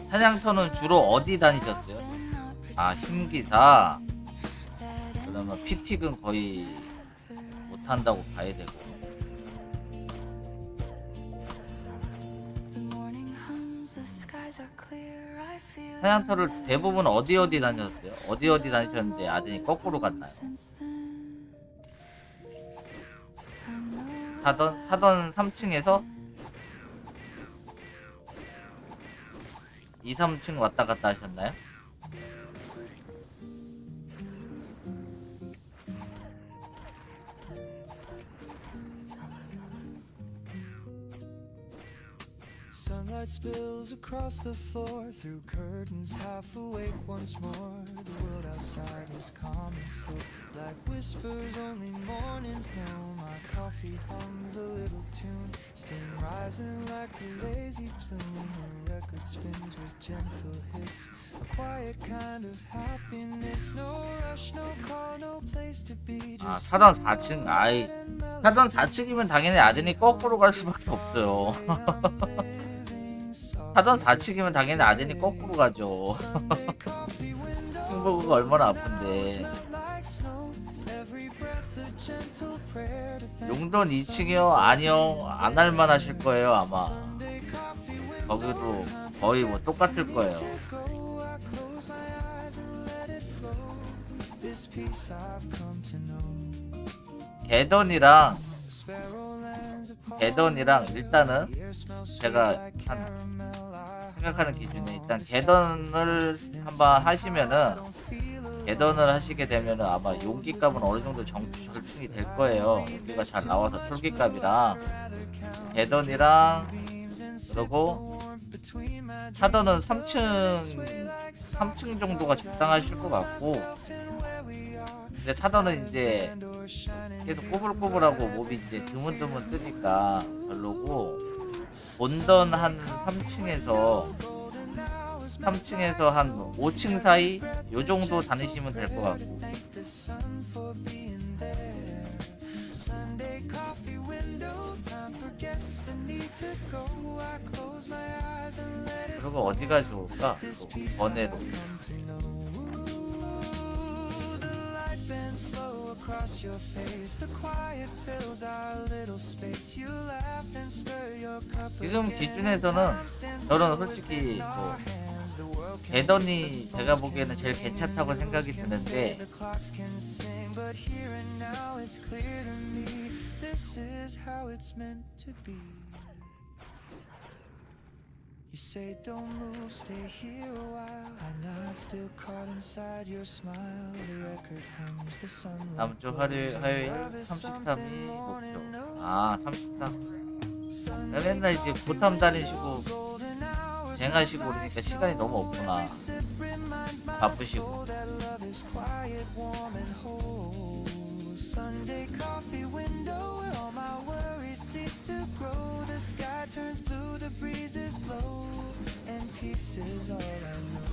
사냥터는 주로 어디 다니셨어요? 아, 힘기사. 그러면 피틱은 거의 못한다고 봐야 되고. 사냥터를 대부분 어디 다녔어요? 어디 다니셨는데 아드님 거꾸로 갔나요? 사던 3층에서 2, 3층 왔다 갔다 하셨나요?
Sunlight spills across the floor through curtains, half awake once more. The world outside is calm and slow, like whispers only mornings know. My coffee hums a little tune, steam rising like a lazy plume. A record spins with gentle hiss, a quiet kind of happiness. No rush, no call, no place to be.
아, 사던 4층. 아이, 사던 4층이면 당연히 아드님 거꾸로 갈 수밖에 없어요. 사던 4층이면 당연히 아드님 거꾸로 가죠. 흉보고가 얼마나 아픈데. 용돈 2층이요? 아니요, 안 할만 하실 거예요 아마. 거기도 거의 뭐 똑같을 거예요. 개던이랑 일단은 제가 생각하는 기준에 일단 개던을 한번 하시면은, 개던을 하시게 되면은 아마 용기값은 어느 정도 절충이 될 거예요. 용기가 잘 나와서 톨기값이랑 개던이랑, 그리고 사던은 3층 정도가 적당하실 것 같고, 근데 사던은 이제 계속 꼬불꼬불하고 몸이 이제 드문드문 뜨니까 별로고, 본던 한 3층에서 한 5층 사이 요 정도 다니시면 될 것 같고. 그리고 어디가 좋을까? 번외로 지금 기준에서는 저는 솔직히 뭐 개던이 제가 보기에는 제일 괜찮다고 생각이 드는데,
You say don't move, stay here a while. I nod, still caught inside your smile. The record hums, the sunlight.
다음 주 화요일 33이 목표. 아, 33. 맨날 이제 고탐 다니시고 쟁하시고 그러니까 시간이 너무 없구나. 바쁘시고.
Sunday coffee window where all my worries cease to grow. The sky turns blue, the breezes blow, and peace is all I know.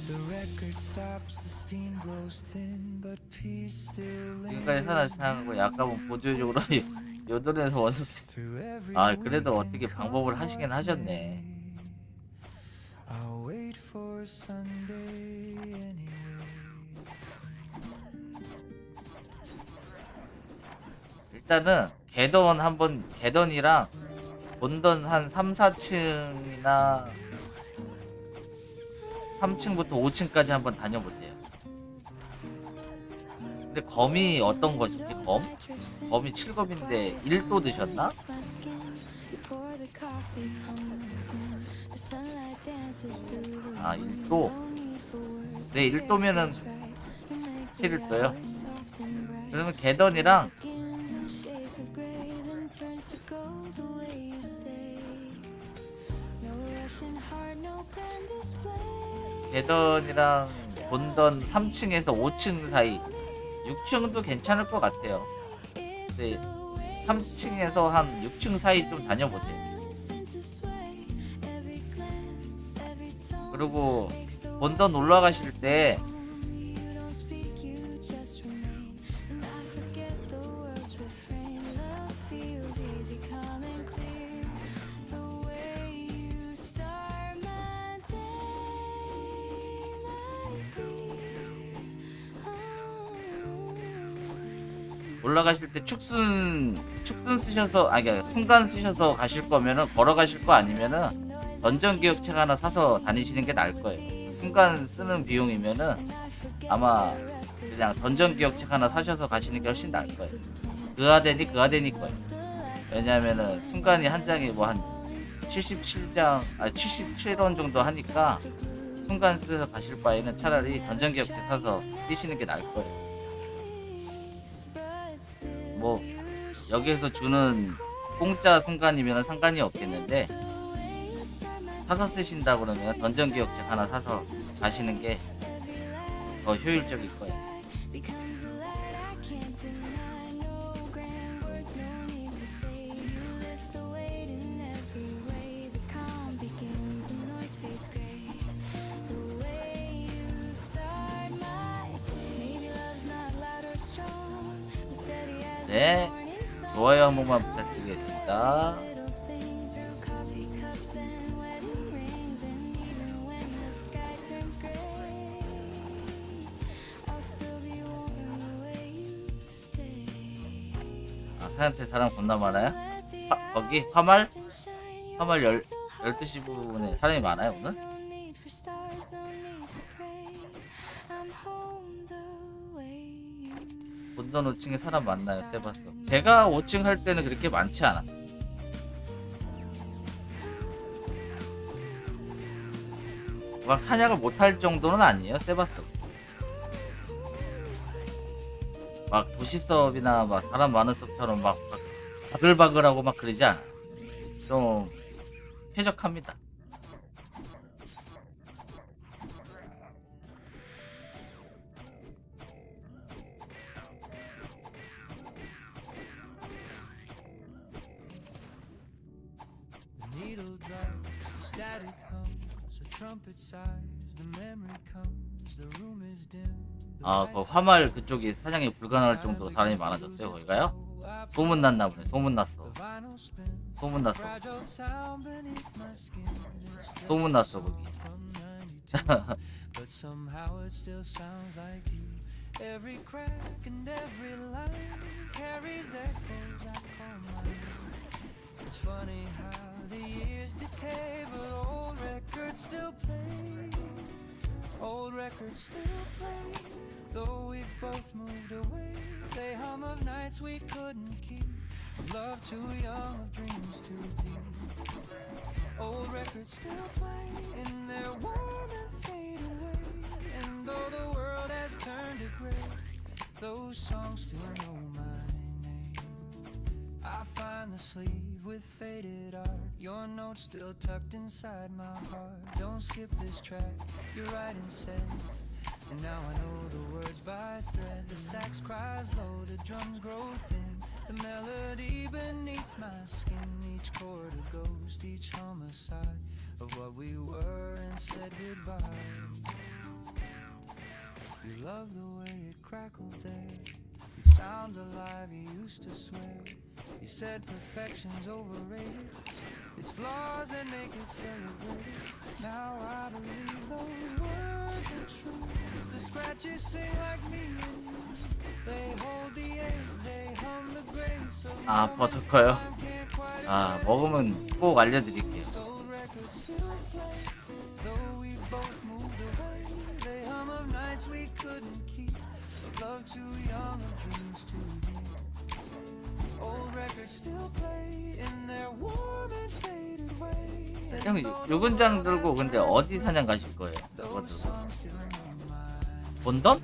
The record stops, the steam grows thin, but peace still
지금까지 하나 생각하고 약간은 보조적으로 요돈에서 원석. 아, 그래도 어떻게 방법을 하시긴 하셨네.
I'll wait for Sunday anyway.
일단은 개던이랑 본던 한 3, 4층이나 3층부터 5층까지 한번 다녀보세요. 근데 검이 어떤 것이지? 검이 7검인데 1도 드셨나? 아, 1도? 네, 1도면은 7일도요. 그러면 개던이랑 본던 3층에서 5층 사이, 6층도 괜찮을 것 같아요. 네, 3층에서 한 6층 사이 좀 다녀보세요. 그리고 본던 올라가실 때 올라가실 때 축순 쓰셔서 그러니까 순간 쓰셔서 가실 거면은 걸어가실 거 아니면은 던전 기억책 하나 사서 다니시는 게 나을 거예요. 순간 쓰는 비용이면은 아마 그냥 던전 기억책 하나 사셔서 가시는 게 훨씬 나을 거예요. 그 아덴이 거예요. 왜냐면은 순간이 한 장이 뭐 한 77원 정도 하니까 순간 쓰셔서 가실 바에는 차라리 던전 기억책 사서 뛰시는 게 나을 거예요. 뭐 여기에서 주는 공짜 순간이면 상관이 없겠는데 사서 쓰신다 그러면 던전 기억책 하나 사서 가시는 게 더 효율적일 거예요. 네, 좋아요 한 번만 부탁드리겠습니다. 사연태 사람 겁나 많아요? 거기 화말 12시 부분에 사람이 많아요 오늘? 본전 5층에 사람 많나요? 세봤어. 제가 5층 할 때는 그렇게 많지 않았어. 막 사냥을 못할 정도는 아니에요. 세봤어. 막 도시 서업이나 막 사람 많은 서업처럼 막 바글바글하고 막 그러지 않아. 좀 쾌적합니다. 그 화말 그쪽이 사냥이 불가능할 정도로 사람이 많아졌어요. 거기가요? 소문났나 보네. 소문났어 거기.
It's funny how the years decay, but old records still play. Old records still play, though we've both moved away. They hum of nights we couldn't keep, of love too young, of dreams too deep. Old records still play, in their warm and fade away. And though the world has turned to gray, those songs still know my name. I find the sleeve with faded art, your notes still tucked inside my heart. Don't skip this track, you're right and said. And now I know the words by thread. The sax cries low, the drums grow thin. The melody beneath my skin, each chord a ghost, each homicide of what we were and said goodbye. You love the way it crackled there. It sounds alive, you used to swear. You said perfection's overrated, it's flaws that make it celebrated. Now I believe those words are true. The scratches sing like me and you. They hold the ache, they hum the grace of
버섯커요? 먹으면 꼭 알려드릴게요.
old records still play, though we both moved away. They hum of nights we couldn't keep, of love too young, of dreams too deep. Old records still play in their warm and faded way.
형 요근장 들고 근데 어디 사냥 가실 거예요? 그거 들고. 본던?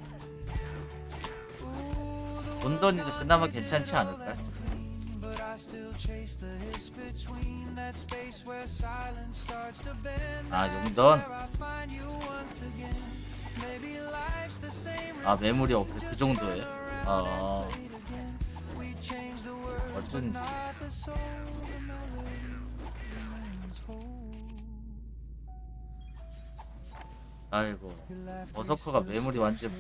본던이 그나마 괜찮지 않을까? 용던? 매물이 없어. 그 정도예요? 어쩐지. 아이고, 버서커가 매물이 완전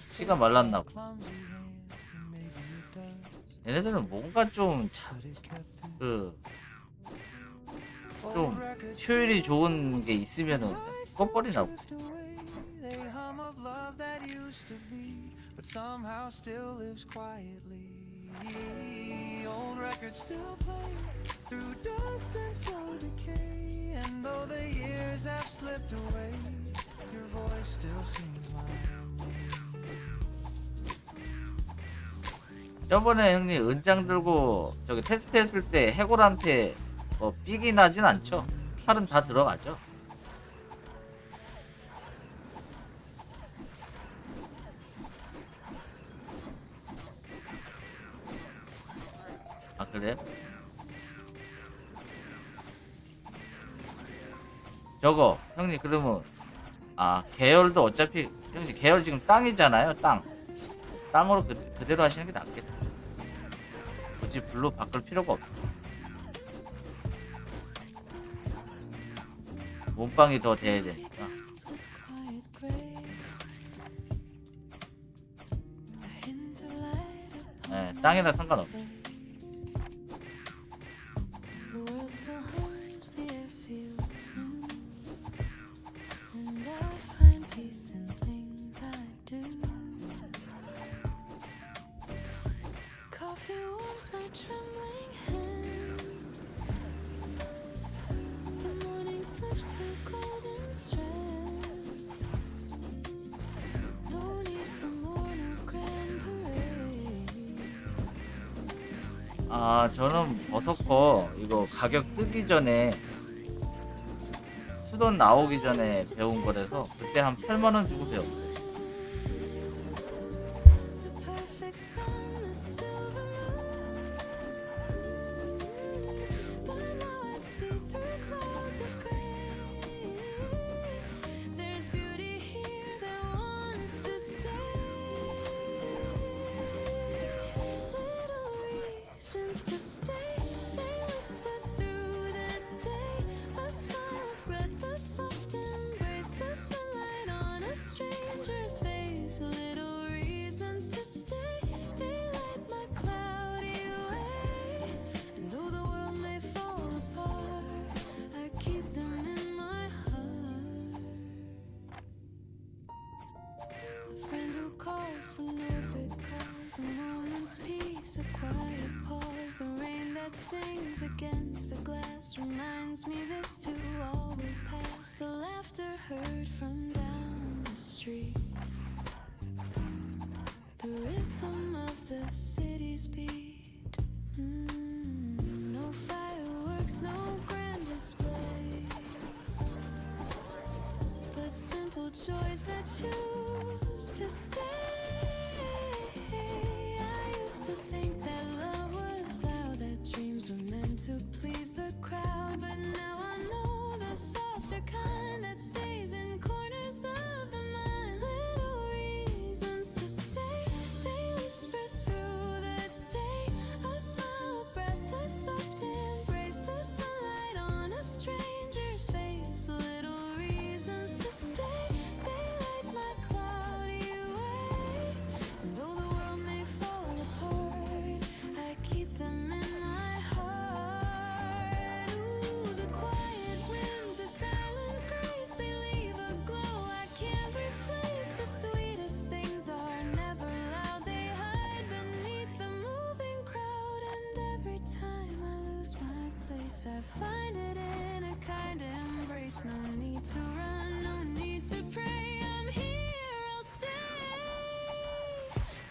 씨가 말랐나 보다. 얘네들은 뭔가 좀 효율이 좋은 게 있으면은 꺼버리나 보다.
but somehow still lives quietly. Old records still play through dust and slow decay, and though the years have slipped away, your voice still sings my name.
저번에 형님 은장 들고 저기 테스트 했을 때 해골한테 뭐 삑이 나진 않죠? 팔은 다 들어가죠? 아 그래? 저거 형님 그러면 아 계열도 어차피 형님 계열 지금 땅이잖아요. 땅으로 그대로 하시는 게 낫겠다. 굳이 블루 바꿀 필요가 없어. 몸빵이 더 돼야 되니까. 네, 땅이라 상관없어. 아 저는 버섯거 이거 가격 뜨기 전에 수돈 나오기 전에 배운 거라서 그때 한 8만원 주고 배웠어요.
For no big cause, a moment's peace, a quiet pause. The rain that sings against the glass reminds me this too all will pass. The laughter heard from down the street, the rhythm of the city's beat. No fireworks, no grand display, but simple joys that choose to stay. To think that love was loud, that dreams were meant to please the crowd, but now I know the softer kind that stays in corners of the mind. Little reasons to stay, they whisper through the day. A smile, a breath, a soft embrace, the sunlight on a stranger's face. Little reasons to stay, they light my cloudy way. And though the world may fall apart, I keep them in my heart. Ooh, the quiet winds, the silent grace, they leave a glow I can't replace. The sweetest things are never loud, they hide beneath the moving crowd. And every time I lose my place, I find it in a kind embrace. No need to run, no need to pray, I'm here, I'll stay.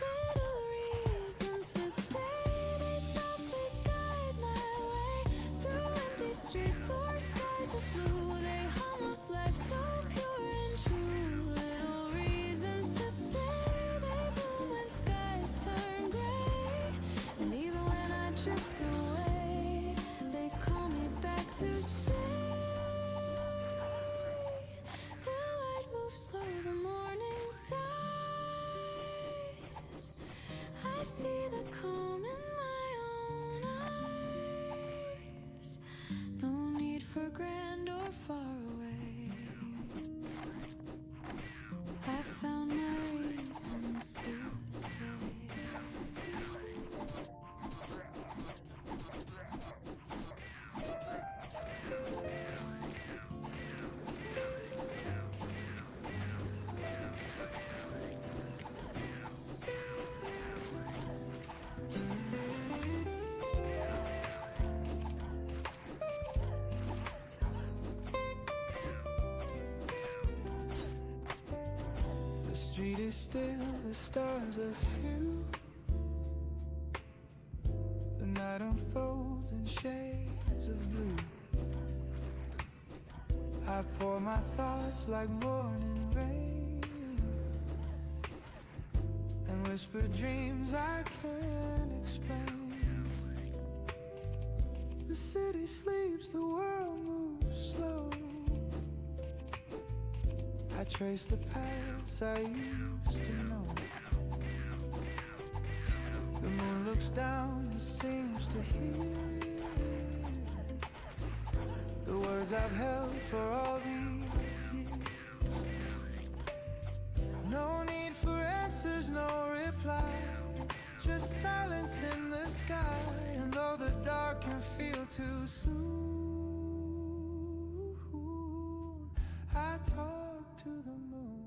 Little reasons to stay, they softly guide my way through empty streets or skies of blue. They hum of life so pure and true. Little reasons to stay, they bloom when skies turn gray. And even when I drift away, they call me back to stay. The light moves slow, the morning
street is still, the stars are few. The night unfolds in shades of blue. I pour my thoughts like morning rain, and whisper dreams I can't explain. The city sleeps, the world moves slow. I trace the paths I used to know. The moon looks down and seems to hear the words I've held for all these years. No need for answers, no reply, just silence in the sky. And though the dark can feel too soon, I talk to the moon.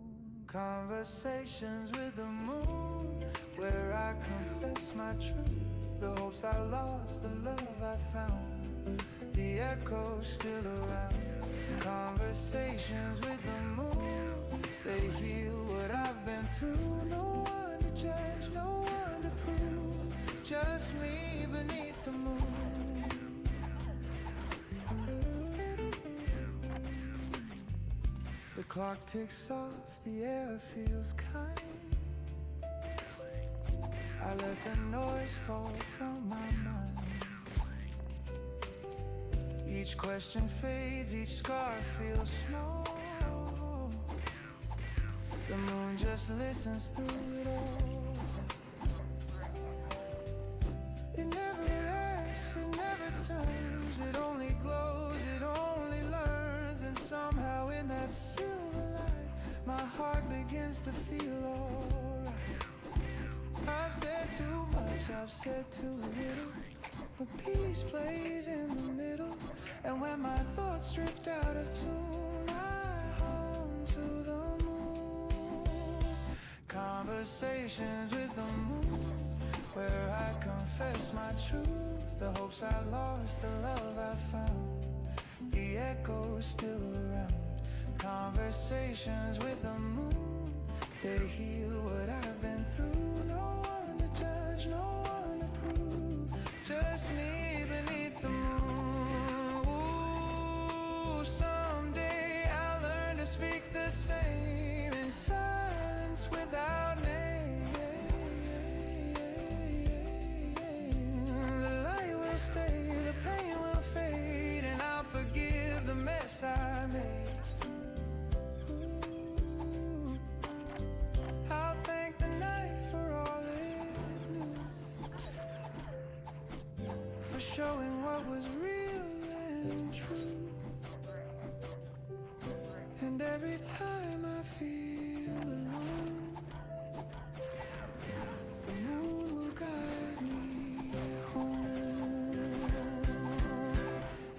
Conversations with the moon, where I confess my truth, the hopes I lost, the love I found, the echoes still around. Conversations with the moon, they heal what I've been through. No one to judge, no one to prove, just me beneath the moon. The clock ticks off, the air feels kind. I let the noise fall from my mind. Each question fades, each scar feels small. The moon just listens through it all. It never asks, it never turns, it only glows, it only learns. And somehow in that silver light, my heart begins to feel alright. I've said too much, I've said too little, but peace plays in the middle. And when my thoughts drift out of tune, I hum to the moon. Conversations with the moon, where I confess my truth, the hopes I lost, the love I found, the echoes still around. Conversations with the moon, they heal what I've been through. No one to judge, no one to prove, just me beneath the moon. Ooh, someday I'll learn to speak the same in silence without name. The light will stay, the pain will fade, and I'll forgive the mess I made. I'll thank the night for all it knew, for showing what was real and true. And every time I feel alone, the moon will guide me home.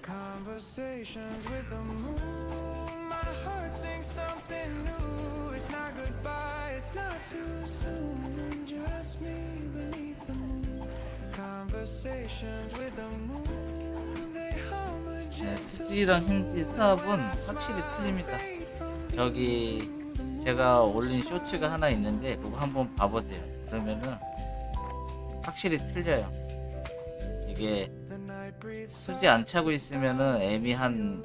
Conversations with the moon, my heart sings something new. It's not goodbye, it's not too soon, just me beneath the moon. Conversations with the moon, they hum a gentle
수지랑 힘지 사업은 확실히 틀립니다. 저기 제가 올린 쇼츠가 하나 있는데 그거 한번 봐보세요. 그러면은 확실히 틀려요. 이게 수지 안 차고 있으면은 M이 한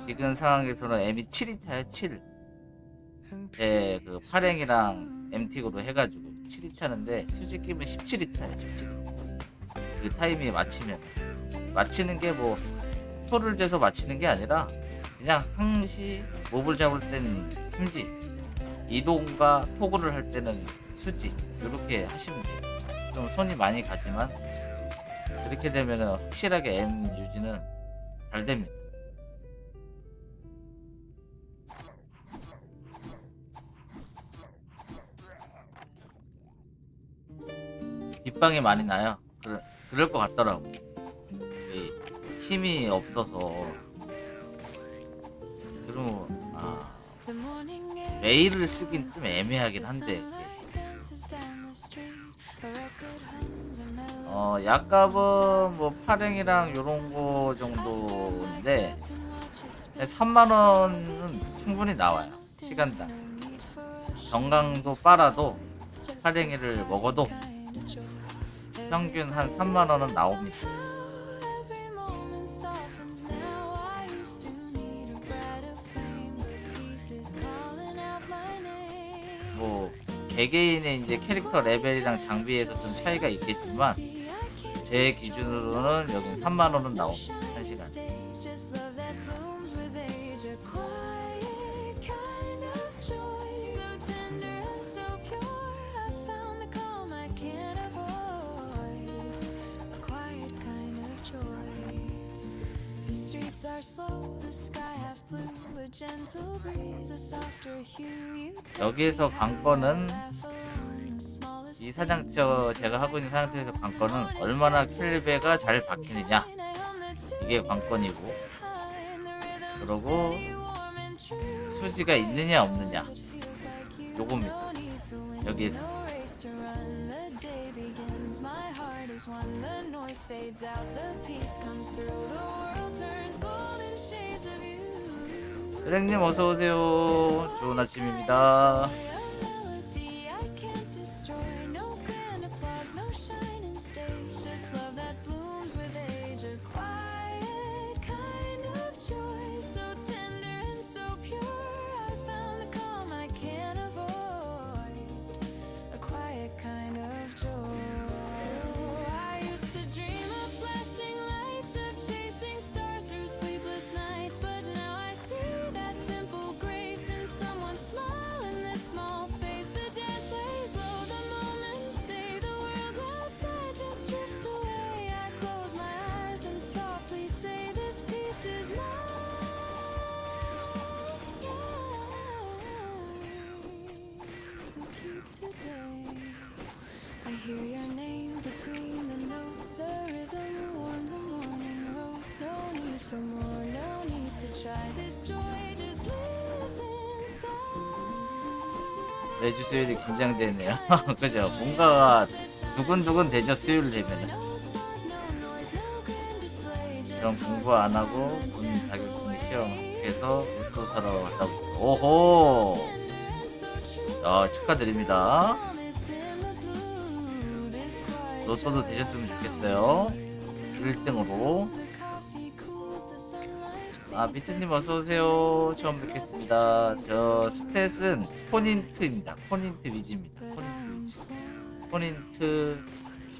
지금 상황에서는 M이 7이 차요. 7. 제 그 파랭이랑 MT으로 해가지고 7이 차는데 수지 끼면 17이 차요. 17이. 그 타이밍에 맞히는 게 뭐 초를 재서 맞히는 게 아니라 그냥 항시 몹을 잡을 땐 힘지, 이동과 토구를 할 때는 수지, 이렇게 하시면 돼요. 좀 손이 많이 가지만 그렇게 되면은 확실하게 M 유지는 잘 됩니다. 빗방이 많이 나요. 그럴 것 같더라고. 힘이 없어서. 그리고 메일을 쓰긴 좀 애매하긴 한데 약값은 뭐 파랭이랑 요런거 정도인데 3만원은 충분히 나와요. 시간당 정강도 빨아도 사랭이를 먹어도 평균 한 3만원은 나옵니다. 뭐 개개인의 이제 캐릭터 레벨이랑 장비에도 좀 차이가 있겠지만 제 기준으로는 여긴 3만원은 나옵니다. 1시간. 여기에서 관건은 이 제가 하고 있는 사장팀에서 관건은 얼마나 킬배가 잘 박히느냐, 이게 관건이고, 그리고 수지가 있느냐 없느냐, 요겁니다. 여기에서 사장님 어서오세요. 좋은 아침입니다. I hear your name between the notes, a rhythm warm the morning road. No need for more, no need to try. This joy just lives inside. 매주 수요일이 긴장되네요. 그죠? 뭔가가 두근두근 되죠, 수요일 되면은. 그럼 공부 안 하고 본인 자격증 시험해서 로또 사러 갔다 오고. 오호! 축하드립니다. 로또도 되셨으면 좋겠어요. 1등으로. 비트님 어서오세요. 처음 뵙겠습니다. 저 스탯은 포닌트입니다. 포닌트 위즈입니다. 포닌트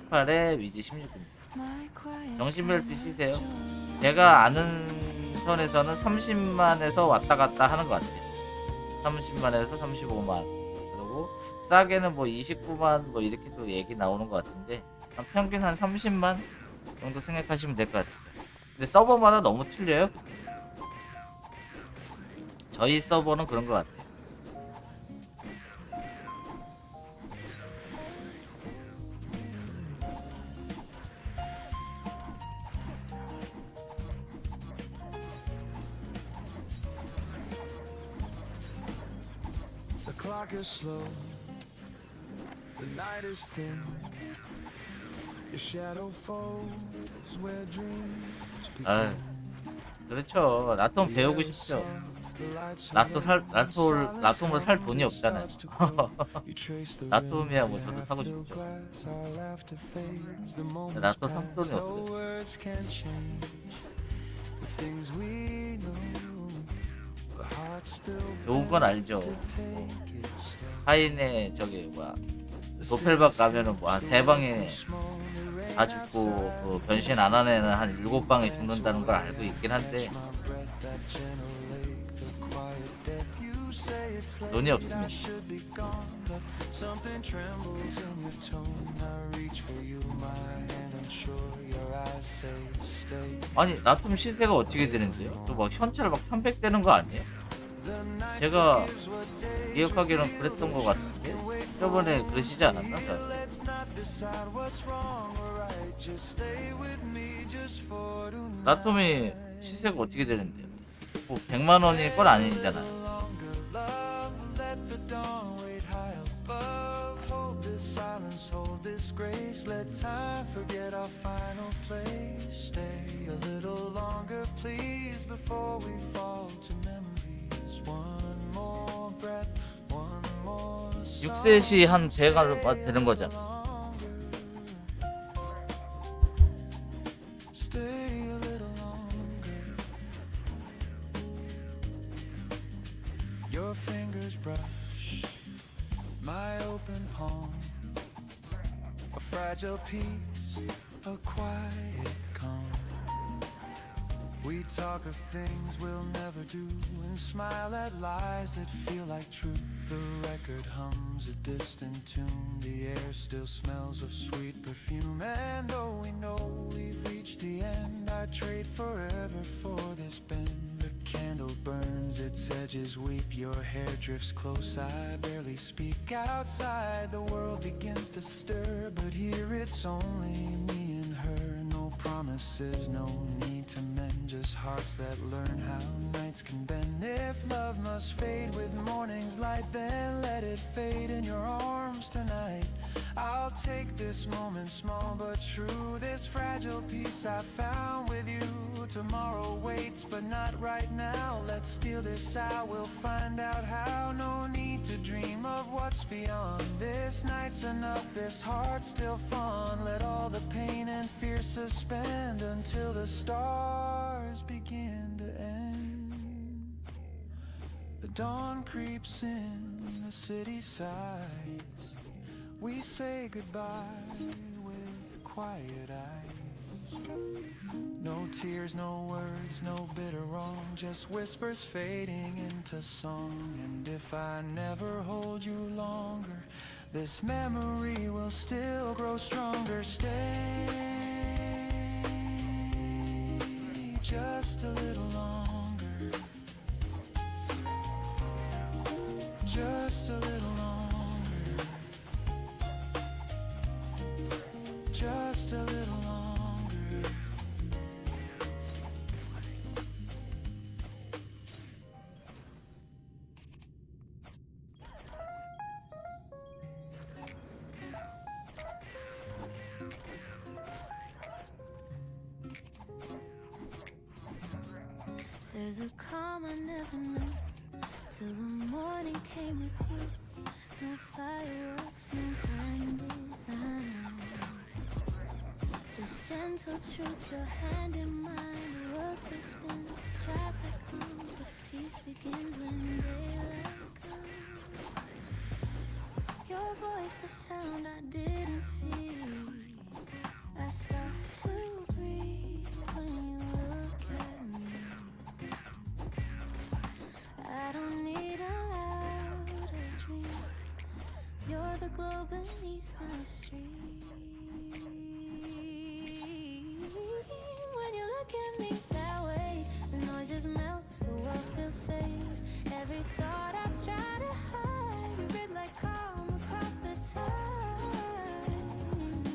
18에 위즈 16입니다. 정신벨트 시세요. 제가 아는 선에서는 30만에서 왔다 갔다 하는 것 같아요. 30만에서 35만. 그리고 싸게는 뭐 29만 뭐 이렇게 또 얘기 나오는 것 같은데, 평균 한 30만 정도 생각하시면 될 것 같아요. 근데 서버마다 너무 틀려요. 저희 서버는 그런 것 같아요.
The clock is slow, the night is thin, your shadow falls where dreams begin.
그렇죠. 라톰 배우고 싶죠. 라톰으로 살 돈이 없잖아요. 라톰이야 뭐 저도 사고 싶죠. 라톰 살 돈이 없어요. 좋은 건 알죠. 하인에 도펠박 가면은 뭐 한 3방에 다 죽고, 그 변신 안 한 애는 한 7방에 죽는다는 걸 알고 있긴 한데 돈이 없습니다. 아니 라톰 시세가 어떻게 되는데요? 또 막 현찰 막 300 되는 거 아니에요? 제가 기억하기로는 그랬던 것 같은데 저번에 그러시지 않았나? 라톰이 시세가 어떻게 되는데요? 뭐 100만원일 건 아니잖아요.
One more breath, one more
6셋이 한 배가 되는 거잖아.
Stay a little longer. Your fingers brush my open palm, a fragile piece, a quiet calm. We talk of things we'll never do and smile at lies that feel like truth. The record hums a distant tune, the air still smells of sweet perfume. And though we know we've reached the end, I'd trade forever for this bend. The candle burns, its edges weep, your hair drifts close, I barely speak. Outside the world begins to stir, but here it's only me and her. No promises, no need to mend, just hearts that learn how nights can bend. If love must fade with morning's light, then let it fade in your arms tonight. I'll take this moment, small but true, this fragile piece I found with you. Tomorrow waits, but not right now. Let's steal this out, we'll find out how. No need to dream of what's beyond. This night's enough, this heart's still fun. Let all the pain and fear suspend until the stars begin to end. The dawn creeps in, the city sighs. We say goodbye with quiet eyes. No tears, no words, no bitter wrong, just whispers fading into song. And if I never hold you longer, this memory will still grow stronger. Stay just a little longer, just a little longer, just a little longer.
There's a calm I never knew till the morning came with you. No fireworks, no grand design, just gentle truth, your hand in mine. The world still spins, the traffic hums, but peace begins when daylight comes. Your voice, the sound I didn't see. I start to breathe when you look at me. I don't need a louder dream. You're the glow beneath my stream. When you look at me that way, the noise just melts, the world feels safe. Every thought I've tried to hide, you rip like calm across the tide.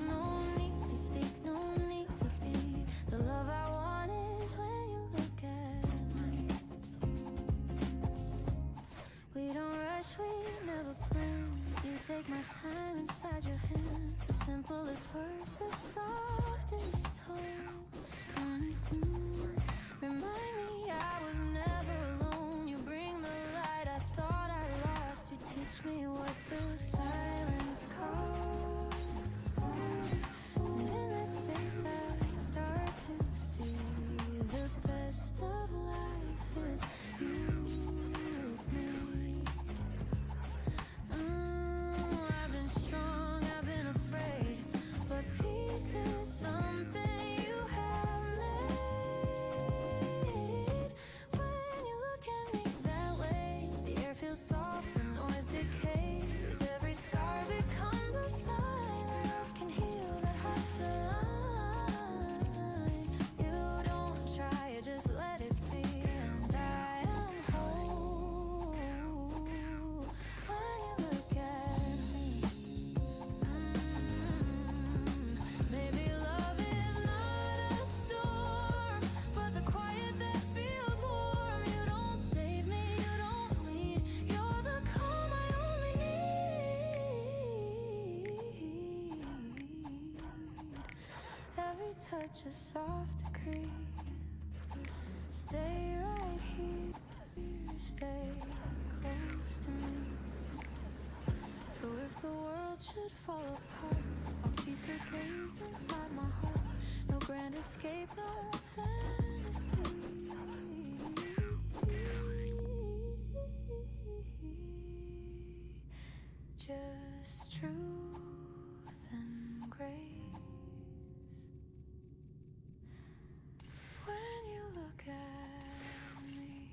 No need to speak, no need to be. The love I want is when you look at me. We don't rush, we never plan. You take my time inside your hands. The simplest words, the softest tone. Remind me I was never alone. You bring the light I thought I lost. You teach me what the silence calls. And in that space I start to see the best of life is you with me. I've been strong, I've been afraid, but peace is something you have made. When you look at me that way, the air feels soft, the noise decays. Every scar becomes a sign that love can heal, that heart's aligned. You don't try, you just let it be, and I am whole. When you look at me, maybe love is not a storm, but the quiet that feels warm. You don't save me, you don't lead, you're the calm I only need. Every touch a soft decree. Stay right here, stay close to me. So if the world should fall apart, I'll keep your gaze inside my heart. No grand escape, no fantasy. Just truth and grace. When you look at me.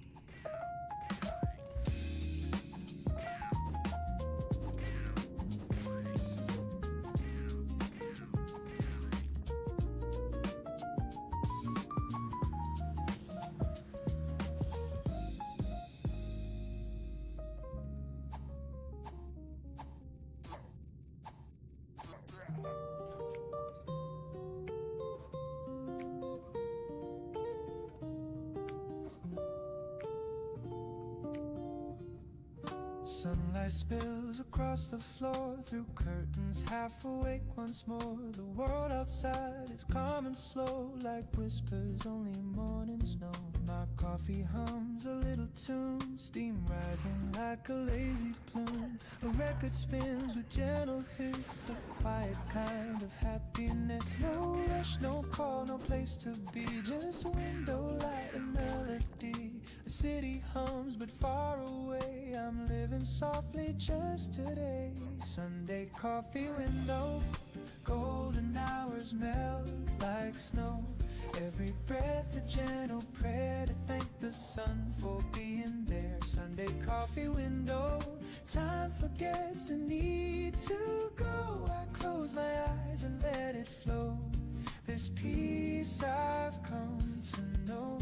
Sunlight spills across the floor through curtains, half awake once more. The world outside is calm and slow, like whispers only mornings know. My coffee hums a little tune, steam rising like a lazy plume. A record spins with gentle hiss, a quiet kind of happiness. No rush, no call, no place to be, just window light and melody. The city hums but far away, I'm living softly just today. Sunday coffee window, golden hours melt like snow. Every breath a gentle prayer to thank the sun for being there. Sunday coffee window, time forgets the need to go. I close my eyes and let it flow. This peace I've come to know.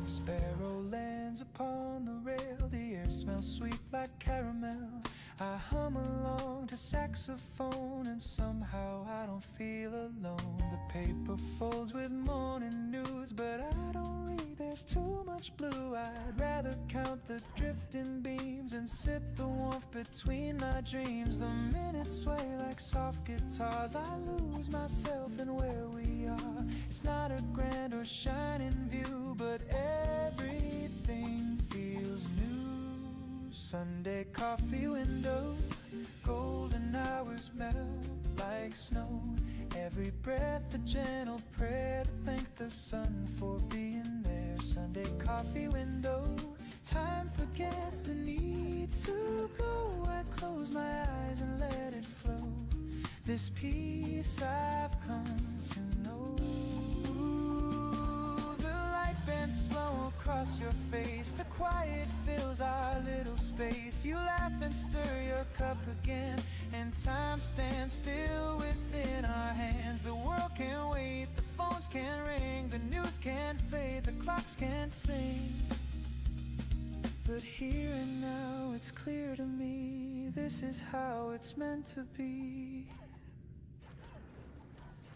Sparrow lands upon the rail, the air smells sweet like caramel. I hum along to saxophone and somehow I don't feel alone. The paper folds with morning news, but I don't read, there's too much blue. I'd rather count the drifting beams and sip the warmth between my dreams. The minutes sway like soft guitars, I lose myself in where we are. It's not a grand or shining view, but everything feels new. Sunday coffee window, golden hours melt like snow. Every breath a gentle prayer to thank the sun for being there. Sunday coffee window, time forgets the need to go. I close my eyes and let it flow. This peace I've come to know. Ooh, the light bends slow across your face, the quiet fills our little space. You laugh and stir your cup again, and time stands still within our hands. The world can't wait, the phones can't ring, the news can't fade, the clocks can't sing. But here and now it's clear to me, this is how it's meant to be.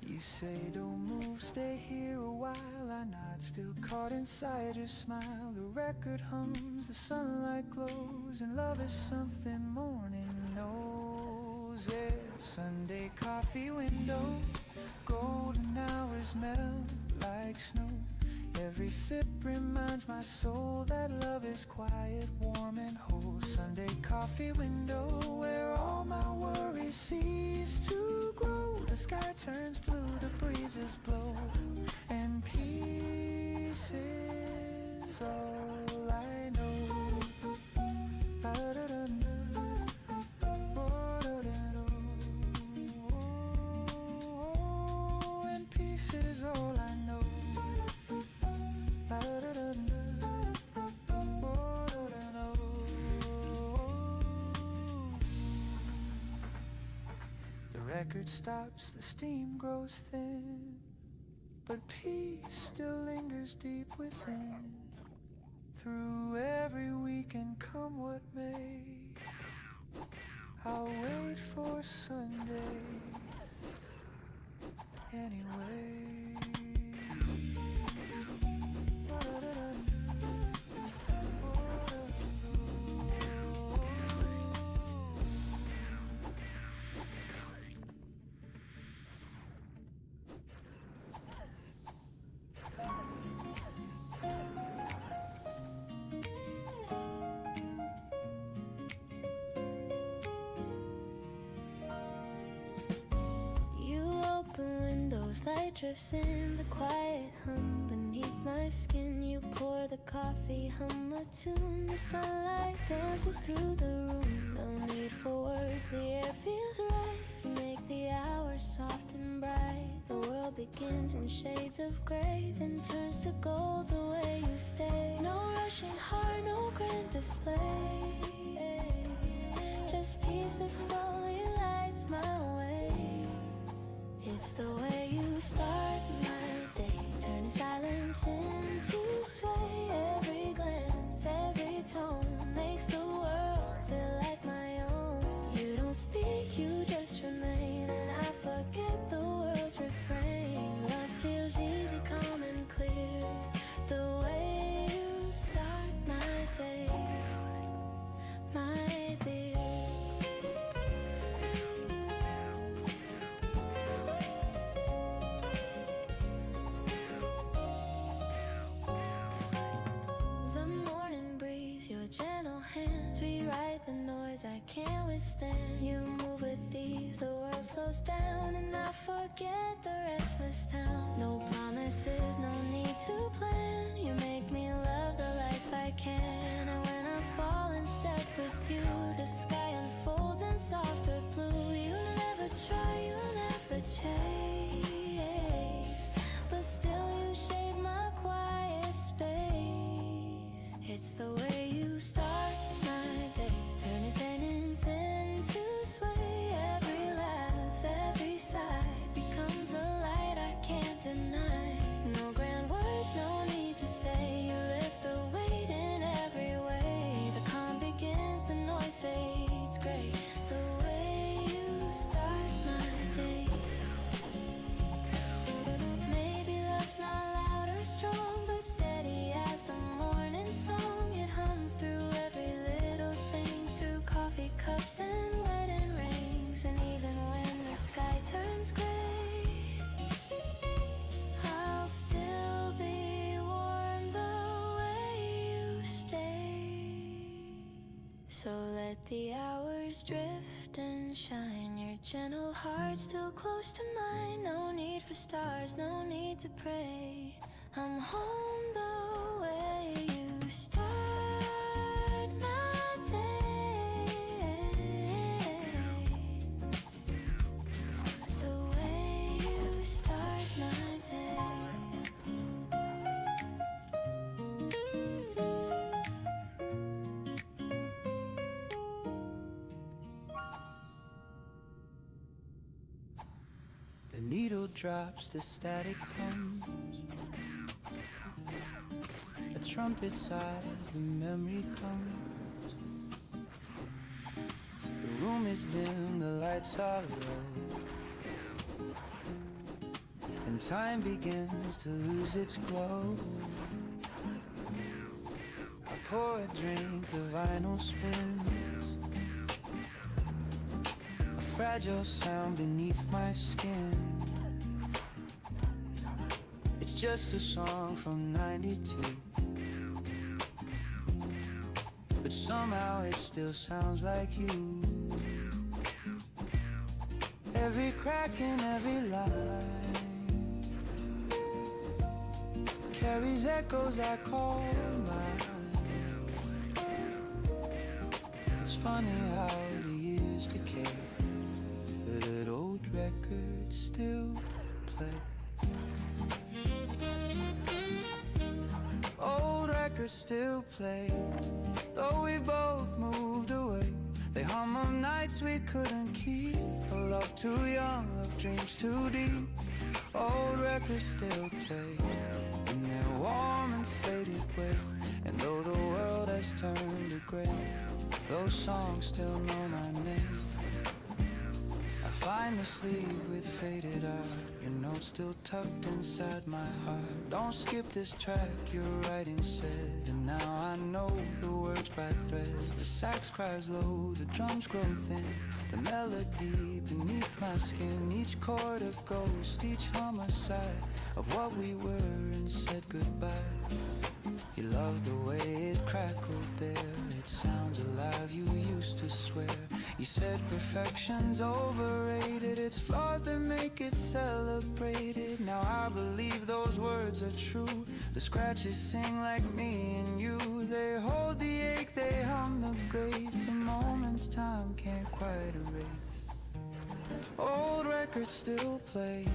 You say don't move, stay here a while. I nod, still caught inside your smile. The record hums, the sunlight glows, and love is something morning knows. Yeah, Sunday coffee window, golden hours melt like snow. Every sip reminds my soul that love is quiet, warm and whole. Sunday coffee window, where all my worries cease to grow. The sky turns blue, the breezes blow, and peace is all I know. And peace is all I know. The record stops, the steam grows thin, but peace still lingers deep within. Through every weekend, come what may, I'll wait for Sunday anyway.
Candles light drifts in the quiet hum beneath my skin. You pour the coffee, hum a tune. The sunlight dances through the room. No need for words, the air feels right. You make the hours soft and bright. The world begins in shades of gray, then turns to gold the way you stay. No rushing heart, no grand display, just peace that slowly lights my way. It's the way you start my day, turning silence into sway. Every glance, every tone makes the world feel like my own. You don't speak, you just remain, and I forget the world's refrain. Love feels easy, calm and clear, the way you start my day, my dear. Your gentle hands rewrite the noise I can't withstand. You move with ease, the world slows down, and I forget the restless town. No promises, no need to plan. You make me love the life I can. And when I fall in step with you, the sky unfolds in softer blue. You never try, you never chase, but still you shade my quiet space. It's the way you start my day, turning sentence into sway. Every laugh, every sigh becomes a light I can't deny. No grand words, no need to say. You lift the weight in every way. The calm begins, the noise fades gray. The way you start my day. Maybe love's not loud or strong, but steady as the morning song. It hums through every little thing, through coffee cups and wedding rings. And even when the sky turns gray, I'll still be warm the way you stay. So let the hours drift and shine, your gentle heart still close to mine. No need for stars, no need to pray. I'm home the way you start my day, the way you start my day.
The needle drops, the static hums. A trumpet sighs, the memory comes. The room is dim, the lights are low, and time begins to lose its glow. I pour a drink, the vinyl spins, a fragile sound beneath my skin. It's just a song from '92, but somehow it still sounds like you. Every crack in every line carries echoes I call mine. It's funny how the years decay, but old records still play. Old records still play, though we both moved away. They hum of nights we couldn't keep, a love too young, of dreams too deep. Old records still play in their warm and faded way. And though the world has turned to gray, those songs still know my name. I find the sleeve with faded art, your notes still tucked inside my heart. Don't skip this track, your writing said, and now I know the words by thread. The sax cries low, the drums grow thin, the melody beneath my skin. Each chord a ghost, each homicide of what we were and said goodbye. You love the way it crackled there, it sounds alive, you used to swear. You said perfection's overrated, it's flaws that make it celebrated. words are true. The scratches sing like me and you. They hold the ache, they hum the grace. A moment's time can't quite erase. Old records still play,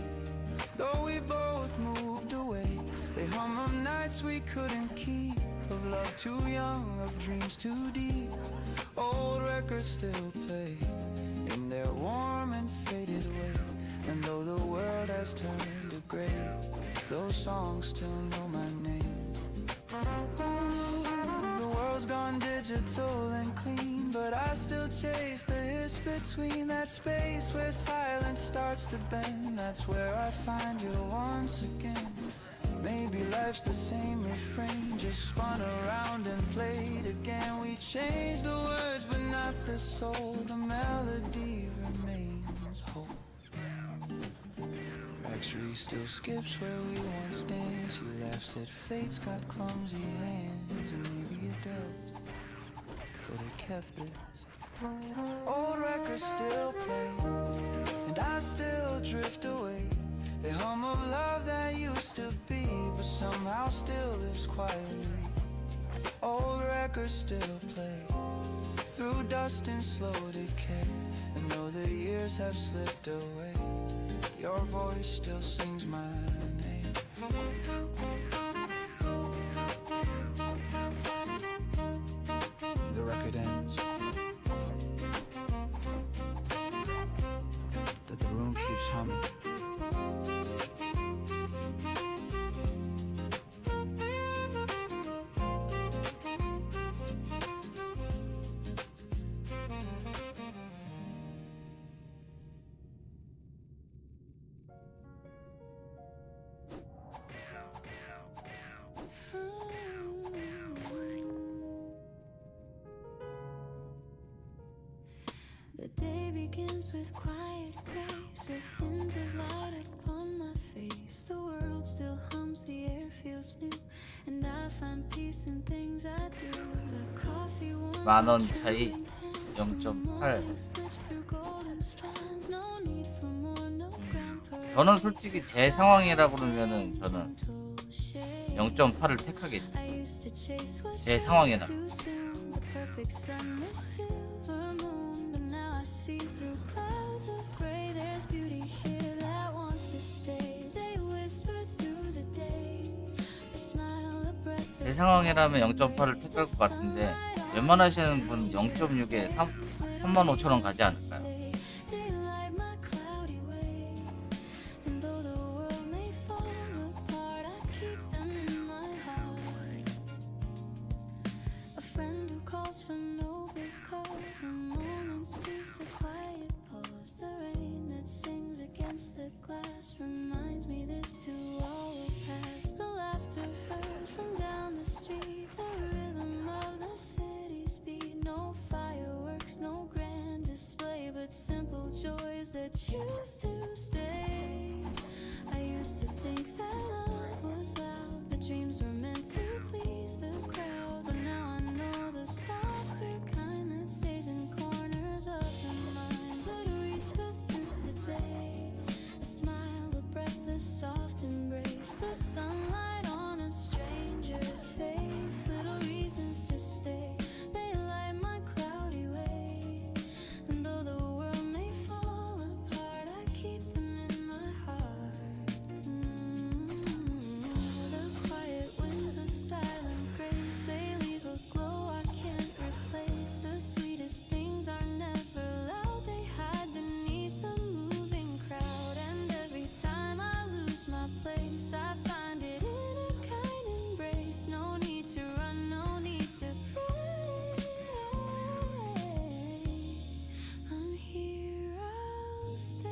though we both moved away. They hum of nights we couldn't keep, of love too young, of dreams too deep. Old records still play in their warm and faded way. And though the world has turned to gray, those songs still know my name. The world's gone digital and clean, but I still chase the hiss between. That space where silence starts to bend, that's where I find you once again. Maybe life's the same refrain, just spun around and played again. We changed the words but not the soul, the melody remains whole. Backstreet still skips where we once danced. She laughs at fate's got clumsy hands, and maybe it does, but it kept this. Old records still play, and I still drift away. They hum of love that used to be, but somehow still lives quietly. Old records still play through dust and slow decay. And though the years have slipped away, your voice still sings my name. The record ends, but the room keeps humming.
The day begins with quiet grace, a hint of light upon my face. The world still hums, the air feels new, and I find peace in things I do. The coffee warms my
10,000원 차이
trembling hands.
0.8.
Morning slips through golden strands. No need for more, no grand parade.
저는 솔직히 제 상황이라 그러면은 저는 0.8을 택하겠죠.
I used to chase what
제 상황이라.
too soon. The perfect sun, the silver moon, but now I see through clouds of gray. There's beauty here that wants to stay. They whisper through the day. A smile, a breath.
제 상황이라면 0.8을 택할 것 같은데 웬만하시는 분 0.6에 35,000원 가지 않을까요?
They light my cloudy way. And though the world may fall apart, I keep them in my heart. A friend who calls for no big calls, a moment's peace, a quiet pause. The rain that sings against the glass reminds me this too all will pass. The laughter heard from down the street, the rhythm of the city's beat. No fireworks, no grand display, but simple joys that choose to stay. I used to think that love was loud, that dreams were meant to please the crowd, but now I know the softer kind that stays in corners of the mind. That whisper through the day, a smile, a breath, a soft embrace, the sunlight on a stranger's face. Little reasons to stay, they light my cloudy way. And though the world may fall apart, I keep them in my heart. The quiet winds, the silent grace, they leave a glow I can't replace. The sweetest things are never loud, they hide beneath the moving crowd. And every time I lose my place, I find it in a kind embrace. No need to run, no need to pray. I'm here, I'll stay.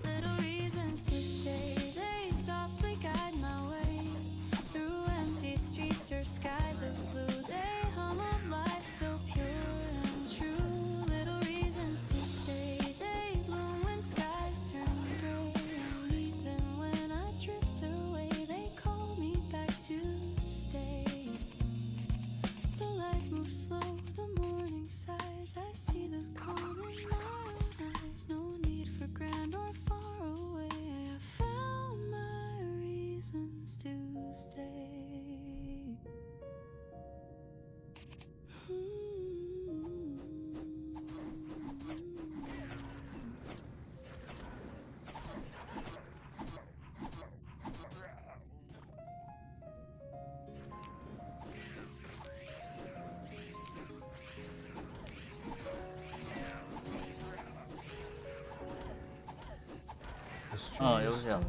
Little reasons to stay, they softly guide my way through empty streets or skies of blue. They hum of life so pure and true. Little reasons to stay, they bloom when skies turn gray. And even when I drift away, they call me back to stay. The light moves slow, the morning sighs. I see the calm in my own eyes. No need for grand or far away. reasons to stay.
여보세요.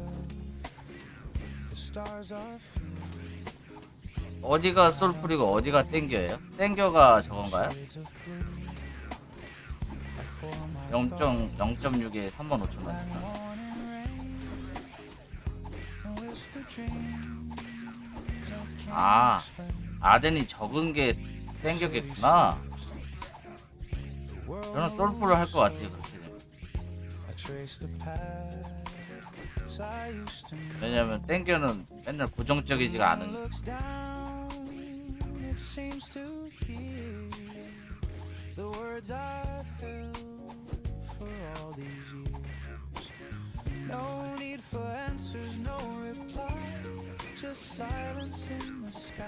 어디가 솔풀이고 어디가 땡겨예요? 땡겨가 저건가요? 0.6에 35,000원인가? 아, 아덴이 적은 게 땡겨겠구나. 저는 솔풀을 할 것 같아요, 그렇게 되면. 왜냐면 땡겨는 맨날 고정적이지가 않으니까.
No need for answers, no reply, just silence in the sky.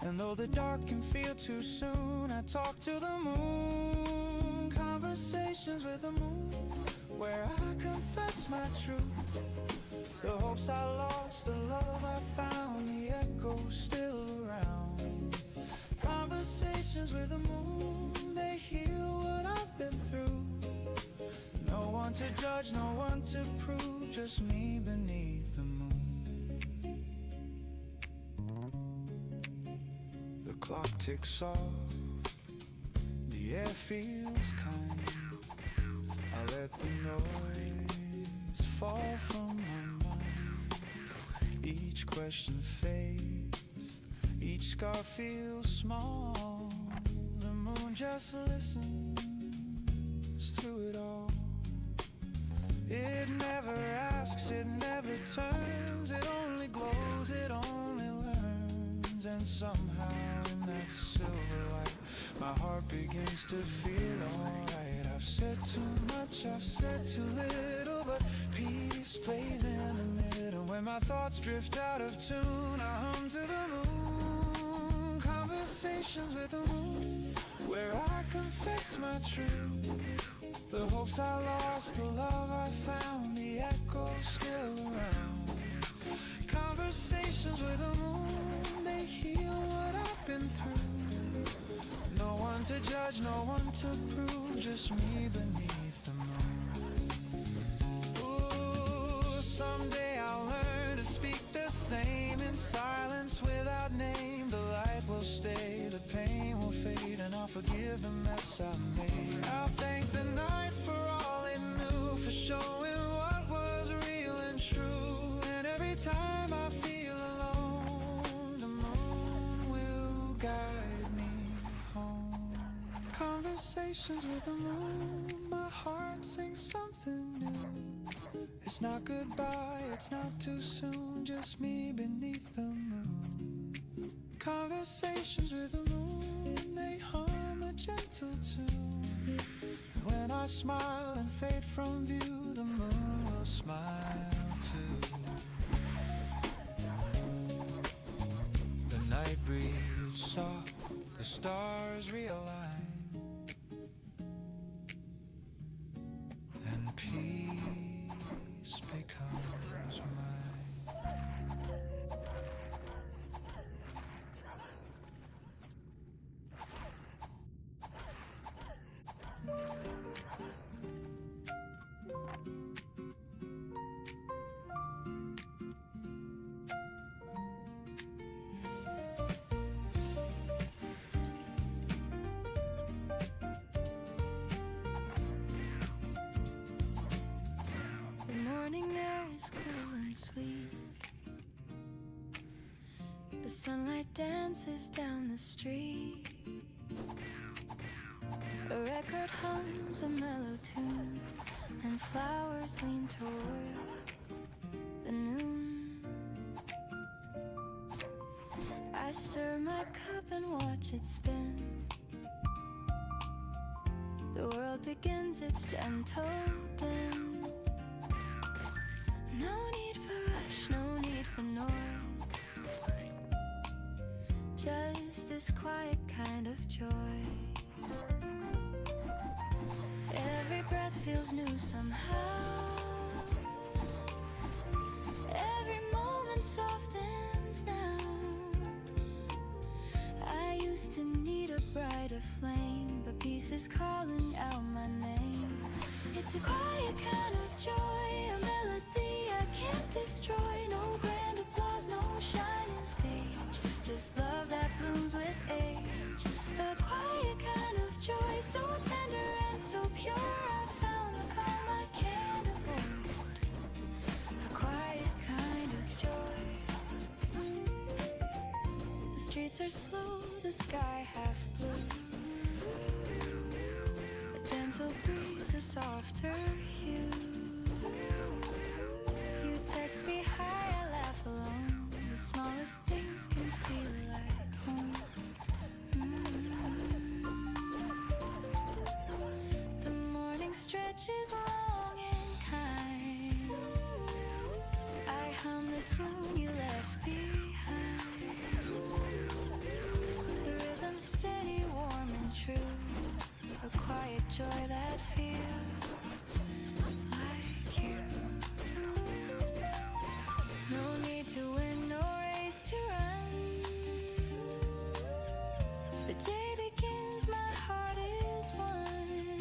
And though the dark can feel too soon, I talk to the moon. Conversations with the moon, where I confess my truth. The hopes I lost, the love I found, the echo still around. Conversations with the moon, they heal what I've been through. No one to judge, no one to prove, just me beneath the moon. The clock ticks off, the air feels kind. I let the noise fall from my mind. Each question fades, each scar feels small. The moon just listens through it all. It never asks, it never turns, it only glows, it only learns. And somehow in that silver light, my heart begins to feel alright. I've said too much, I've said too little, but peace plays in the middle. When my thoughts drift out of tune, I hum to the moon. Conversations with the moon, where I confess my truth. The hopes I lost, the love I found, the echo still around. Conversations with the moon, they heal what I've been through. No one to judge, no one to prove, just me beneath the moon. Ooh, someday I'll learn to speak the same in silence without name. The light will stay, the pain will fade, and I'll forgive the mess I made. I'll thank the night for all it knew, for showing what was real and true. And every time I feel alone, the moon will guide me home. Conversations with the moon, my heart sings something new. It's not goodbye, it's not too soon, just me beneath the moon. Conversations with the moon, they hum a gentle tune. When I smile and fade from view, the moon will smile too. The night breeze soft, the stars realign, and peace becomes mine.
sweet. The sunlight dances down the street. A record hums a mellow tune, and flowers lean toward the noon. I stir my cup and watch it spin. The world begins its gentle din. No need for rush, no need for noise. just this quiet kind of joy. Every breath feels new somehow. Every moment softens now. I used to need a brighter flame, but peace is calling out my name. It's a quiet kind of joy, a melody I can't destroy. No grand applause, no shining stage, just love that blooms with age. A quiet kind of joy, so tender and so pure. I found the calm I can't avoid. A quiet kind of joy. The streets are slow, the sky half blue. A gentle breeze, a softer hue. You text me hi, I laugh alone. The smallest things can feel like home. The morning stretches long and kind. I hum the tune you left behind. The rhythm steady, warm and true. A quiet joy that feels like you. No need to win, no race to run. The day begins, my heart is one.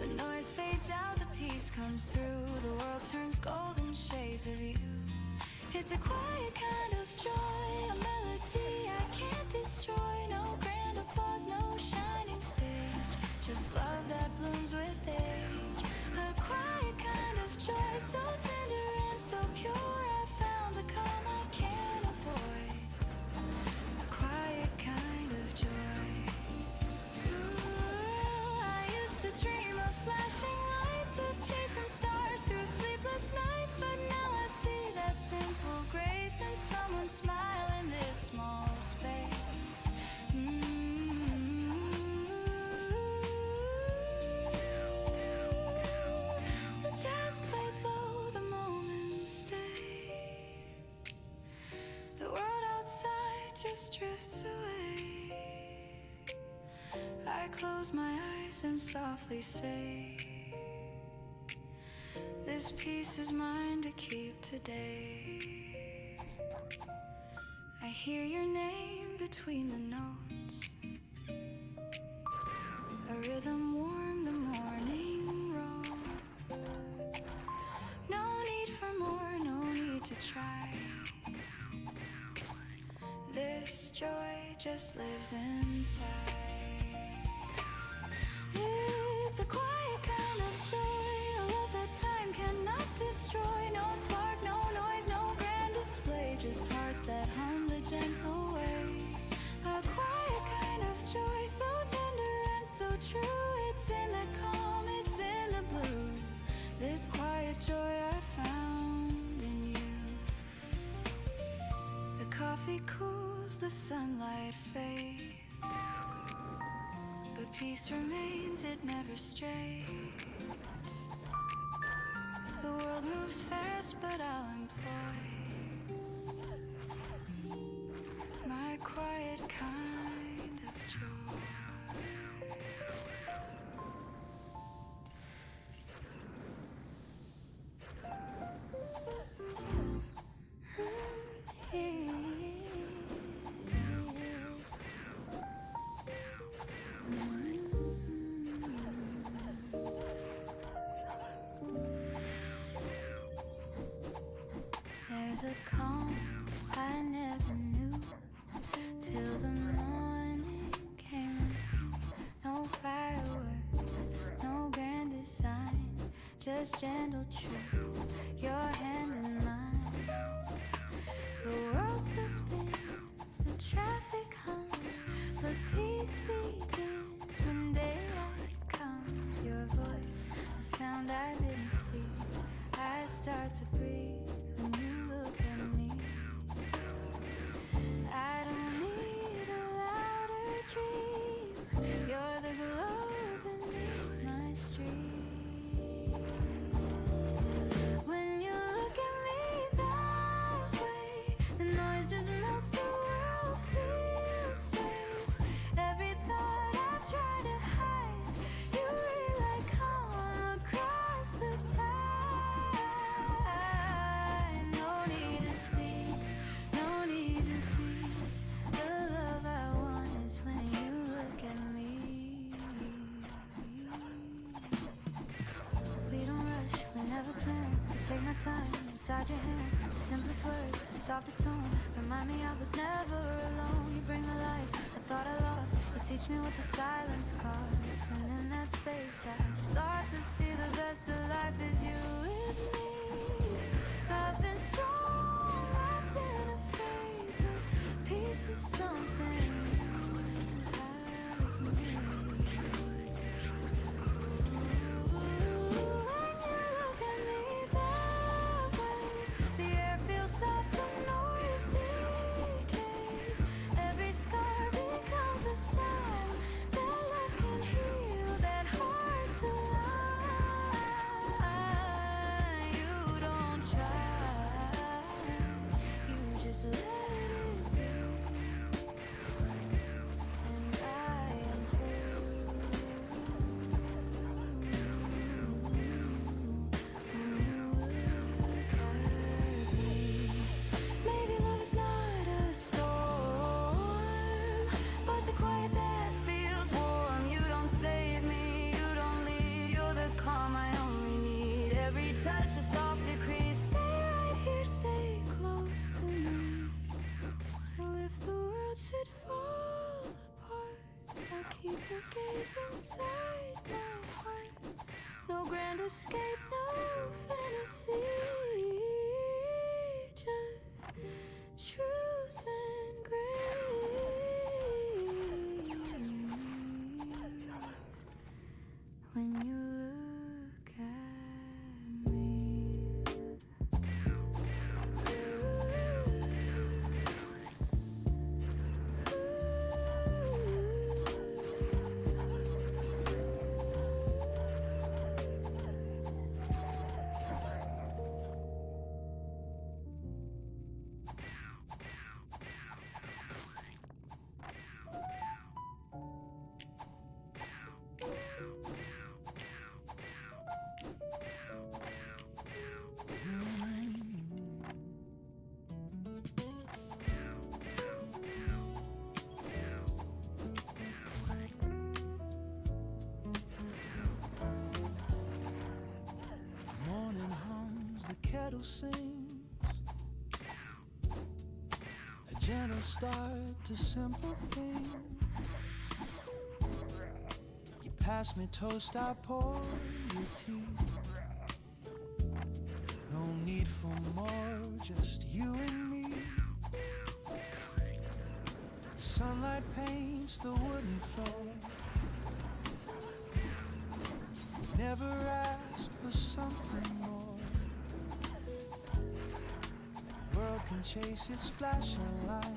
The noise fades out, the peace comes through. The world turns golden shades of you. It's a quiet kind of joy, a melody I can't destroy. No grand applause, no shining stage, just love that blooms with age. A quiet kind of joy, so tender and so pure. I found the calm I can't avoid. A quiet kind of joy. Ooh, I used to dream of flashing lights, of chasing stars through sleepless nights, but now I see that simple grace and someone smile in this small space. The jazz plays low, the moments stay. The world outside just drifts away. I close my eyes and softly say, this peace is mine to keep today. I hear your name between the notes, a rhythm warm the morning road. No need for more, no need to try. This joy just lives inside. It's a quiet kind of joy, a love that time cannot destroy. No spark, no noise, no grand display, just hearts that hum the gentle way. A quiet kind of joy, so tender and so true. It's in the calm, it's in the blue. This quiet joy I found in you. The coffee cools, the sunlight fades, but peace remains, it never strays. The world moves fast, but I'll employ my quiet kind of joy. There's a calm I never knew till the morning came with you. No fireworks, no grand design, just gentle truth, your hand in mine. The world still spins, the traffic hums, but peace begins when daylight comes. Your voice, a sound I didn't see. I start to breathe when you look at me. I don't need a louder dream. You're the glow beneath my street. When you look at me that way, the noise just melts the world my time inside your hands. The simplest words, the softest tone remind me I was never alone. You bring the light I thought I lost. You teach me what the silence costs. And in that space I start to see the best of life is you with me. I've been strong, I've been afraid, but peace is something I've made. Soft, the noise decays. Every scar becomes a sign that love can heal, that heart's alive. You don't try, you just let it be. And I am whole when you look at me. Maybe love is not a storm, but the quiet that feels warm. You don't save me, you don't lead, you're the calm I only need. Every touch a soft decree. Stay right here, stay close to me. So if the world should fall apart, I'll keep your gaze inside my heart. No grand escape, no fantasy, just truth and grace. When you look at me,
Morning hums, the kettle sings, a gentle start to simple things. You pass me toast, I pour you tea. No need for more, just you and me. Sunlight paints the wooden floor. Never asked for something more. The world can chase its flashing lights.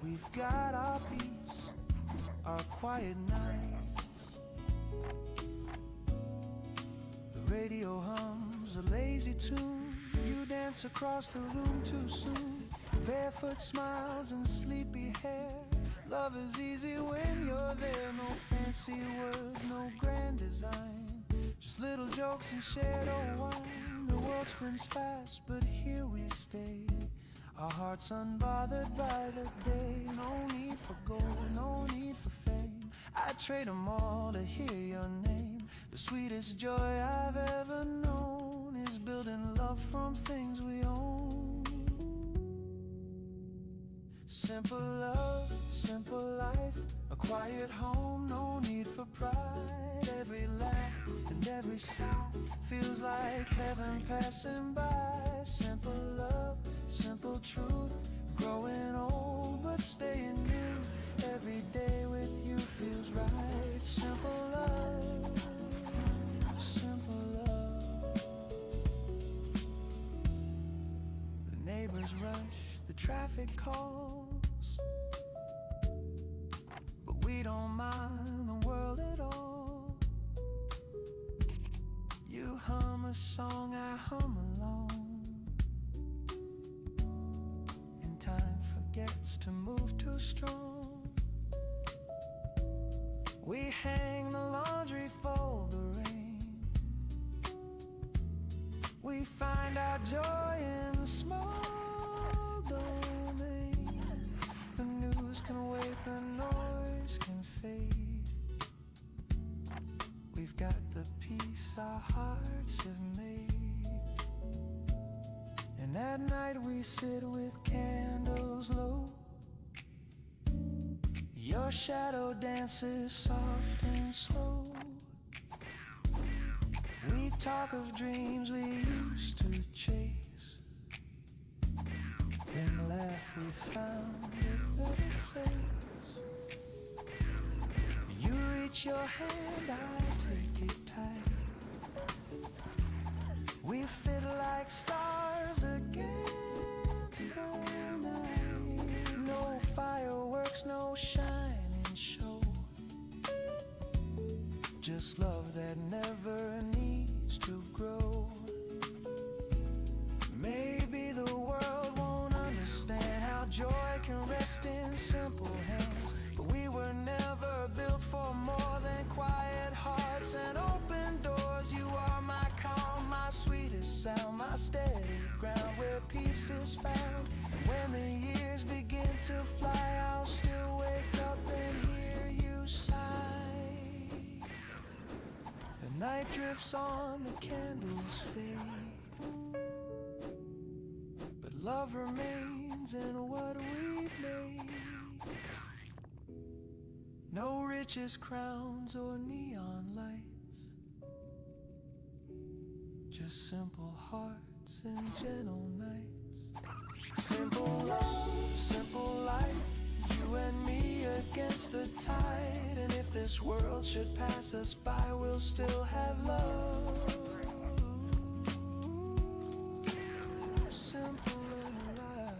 We've got our peace, our quiet nights. The radio hums a lazy tune. You dance across the room too soon. Barefoot smiles and sleepy hair. Love is easy when you're there. No fancy words, no grand design, just little jokes and shared old wine. The world spins fast, but here we stay. Our hearts unbothered by the day. No need for gold, no need for fame. I'd trade them all to hear your name. The sweetest joy I've ever known is building love from things we own. Simple love, simple life, a quiet home, no need for pride. Every laugh and every sigh feels like heaven passing by. Simple love, simple truth, growing old but staying new. Every day with you feels right. Simple love, simple love. The neighbors rush, the traffic calls, but we don't mind the world at all. You hum a song, I hum along, and time forgets to move too strong. We hang the laundry, fold the rain. We find our joy in small domains. The news can wait, the noise can fade. We've got the peace our hearts have made. And at night we sit with candles low. Your shadow dances soft and slow. We talk of dreams we used to chase, then laugh we found a better place. You reach your hand, I take it tight. We fit like stars against the night. No fireworks, no shining show, just love that never needs to grow. Maybe the world won't understand how joy can rest in simple hands, but we were never built for more than quiet hearts and open doors. You are my calm, my sweetest sound, my steady ground where peace is found. And when the years begin to fly, I'll still wake up and hear you sigh. The night drifts on, the candles fade, but love remains in what we've made. No riches, crowns, or neon lights, just simple hearts and gentle nights. Simple love, simple life, you and me against the tide. And if this world should pass us by, we'll still have love. Simple and alive.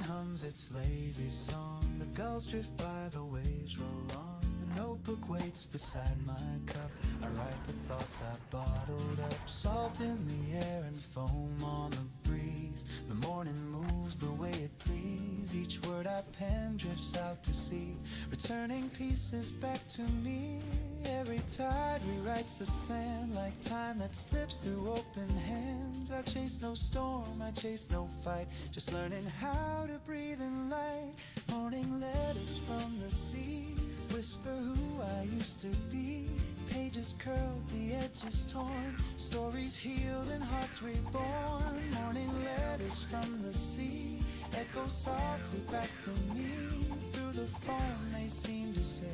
Hums its lazy song, the gulls drift by, the waves roll on. A notebook waits beside my cup, I write the thoughts I bottled up. Salt in the air and foam on the breeze, the morning moves the way it please. Each word I pen drifts out to sea, returning pieces back to me. Every tide rewrites the sand, like time that slips through open hands. I chase no storm, I chase no fight, just learning how to breathe in light. Morning letters from the sea, whisper who I used to be. Pages curled, the edges torn, stories healed and hearts reborn. Morning letters from the sea, echo softly back to me. Through the foam they seem to say,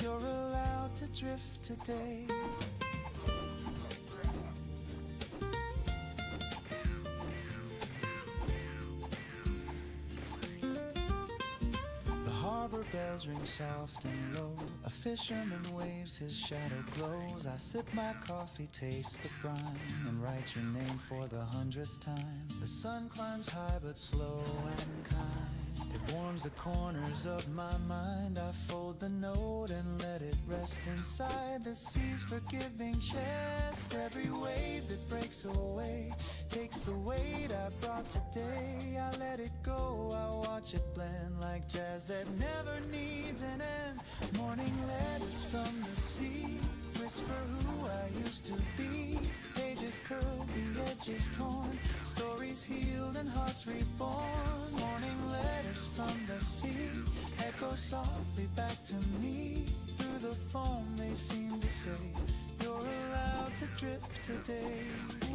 you're allowed to drift today. The harbor bells ring soft and low, a fisherman waves, his shadow glows. I sip my coffee, taste the brine, and write your name for the 100th time. The sun climbs high but slow and kind, it warms the corners of my mind. I fold the note and let it rest inside the sea's forgiving chest. Every wave that breaks away takes the weight I brought today. I let it go, I watch it blend like jazz that never needs an end. Morning letters from the sea, whisper who I used to be. Pages curled, the edges torn, stories healed and hearts reborn. Morning letters from the sea, echo softly back to me. Through the foam they seem to say, you're allowed to drift today.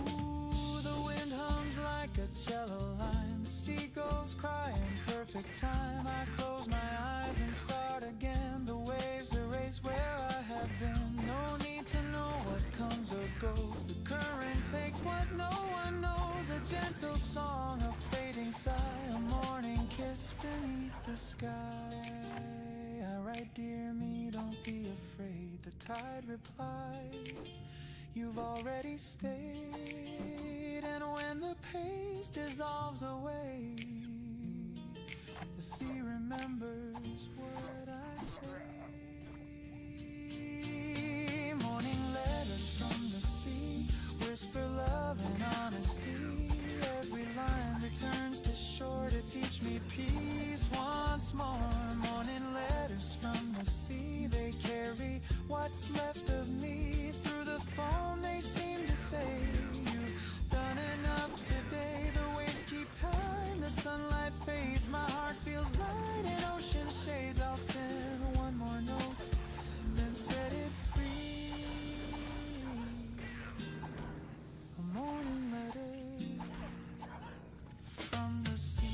Ooh, the wind hums like a cello line, the seagulls cry in perfect time. I close my eyes and start again, the waves erase where I have been. No need to know what comes or goes, the current takes what no one knows. A gentle song, a fading sigh, a morning kiss beneath the sky. I write, dear me, don't be afraid, the tide replies, you've already stayed. And when the pace dissolves away, the sea remembers what I say. Morning letters from the sea whisper love and honesty. Every line returns to shore to teach me peace once more. Morning letters from the sea, they carry what's left of me. Through the foam they seem to say, you've done enough today. The waves keep time, the sunlight fades, my heart feels light and ocean shades. I'll send one more note, then set it free. A morning letter from the sea.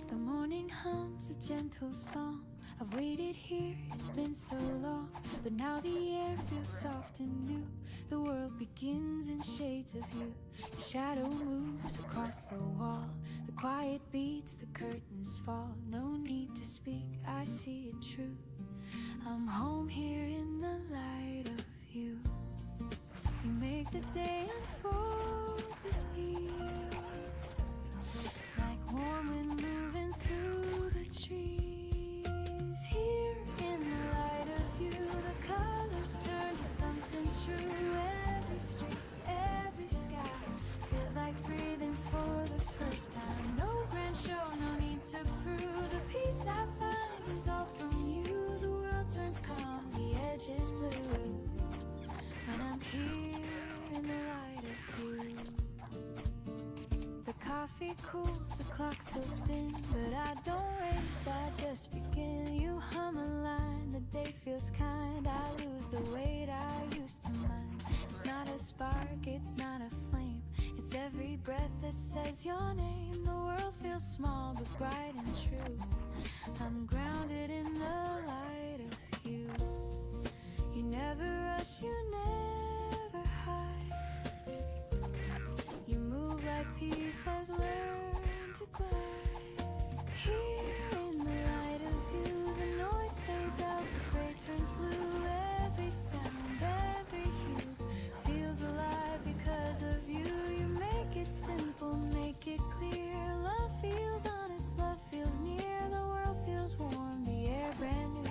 The morning hums a gentle song. I've waited here, it's been so long. But now the air feels soft and new. The world begins in shades of you. Your shadow moves across the wall. The quiet beats, the curtains fall. No need to speak, I see it true. I'm home here in the light of you. You make the day unfold with ease, like warm wind moving through the trees. Here in the light of you, the colors turn to something true. Every street, every sky feels like breathing for the first time. No grand show, no need to prove. The peace I find is all from you. The world turns calm, the edge is blue when I'm here in the light of you. The coffee cools, the clock still spins, but I don't race, I just begin. You hum a line, the day feels kind. I lose the weight I used to mind. It's not a spark, it's not a flame. It's every breath that says your name. The world feels small but bright and true. I'm grounded in the light of you. You never rush, you never hide. You move like peace has learned to glide. Here in the light of you, the noise fades out, the gray turns blue. Every sound, every hue feels alive because of you. You make it simple, make it clear. Love feels honest, love feels near. The world feels warm, the air brand new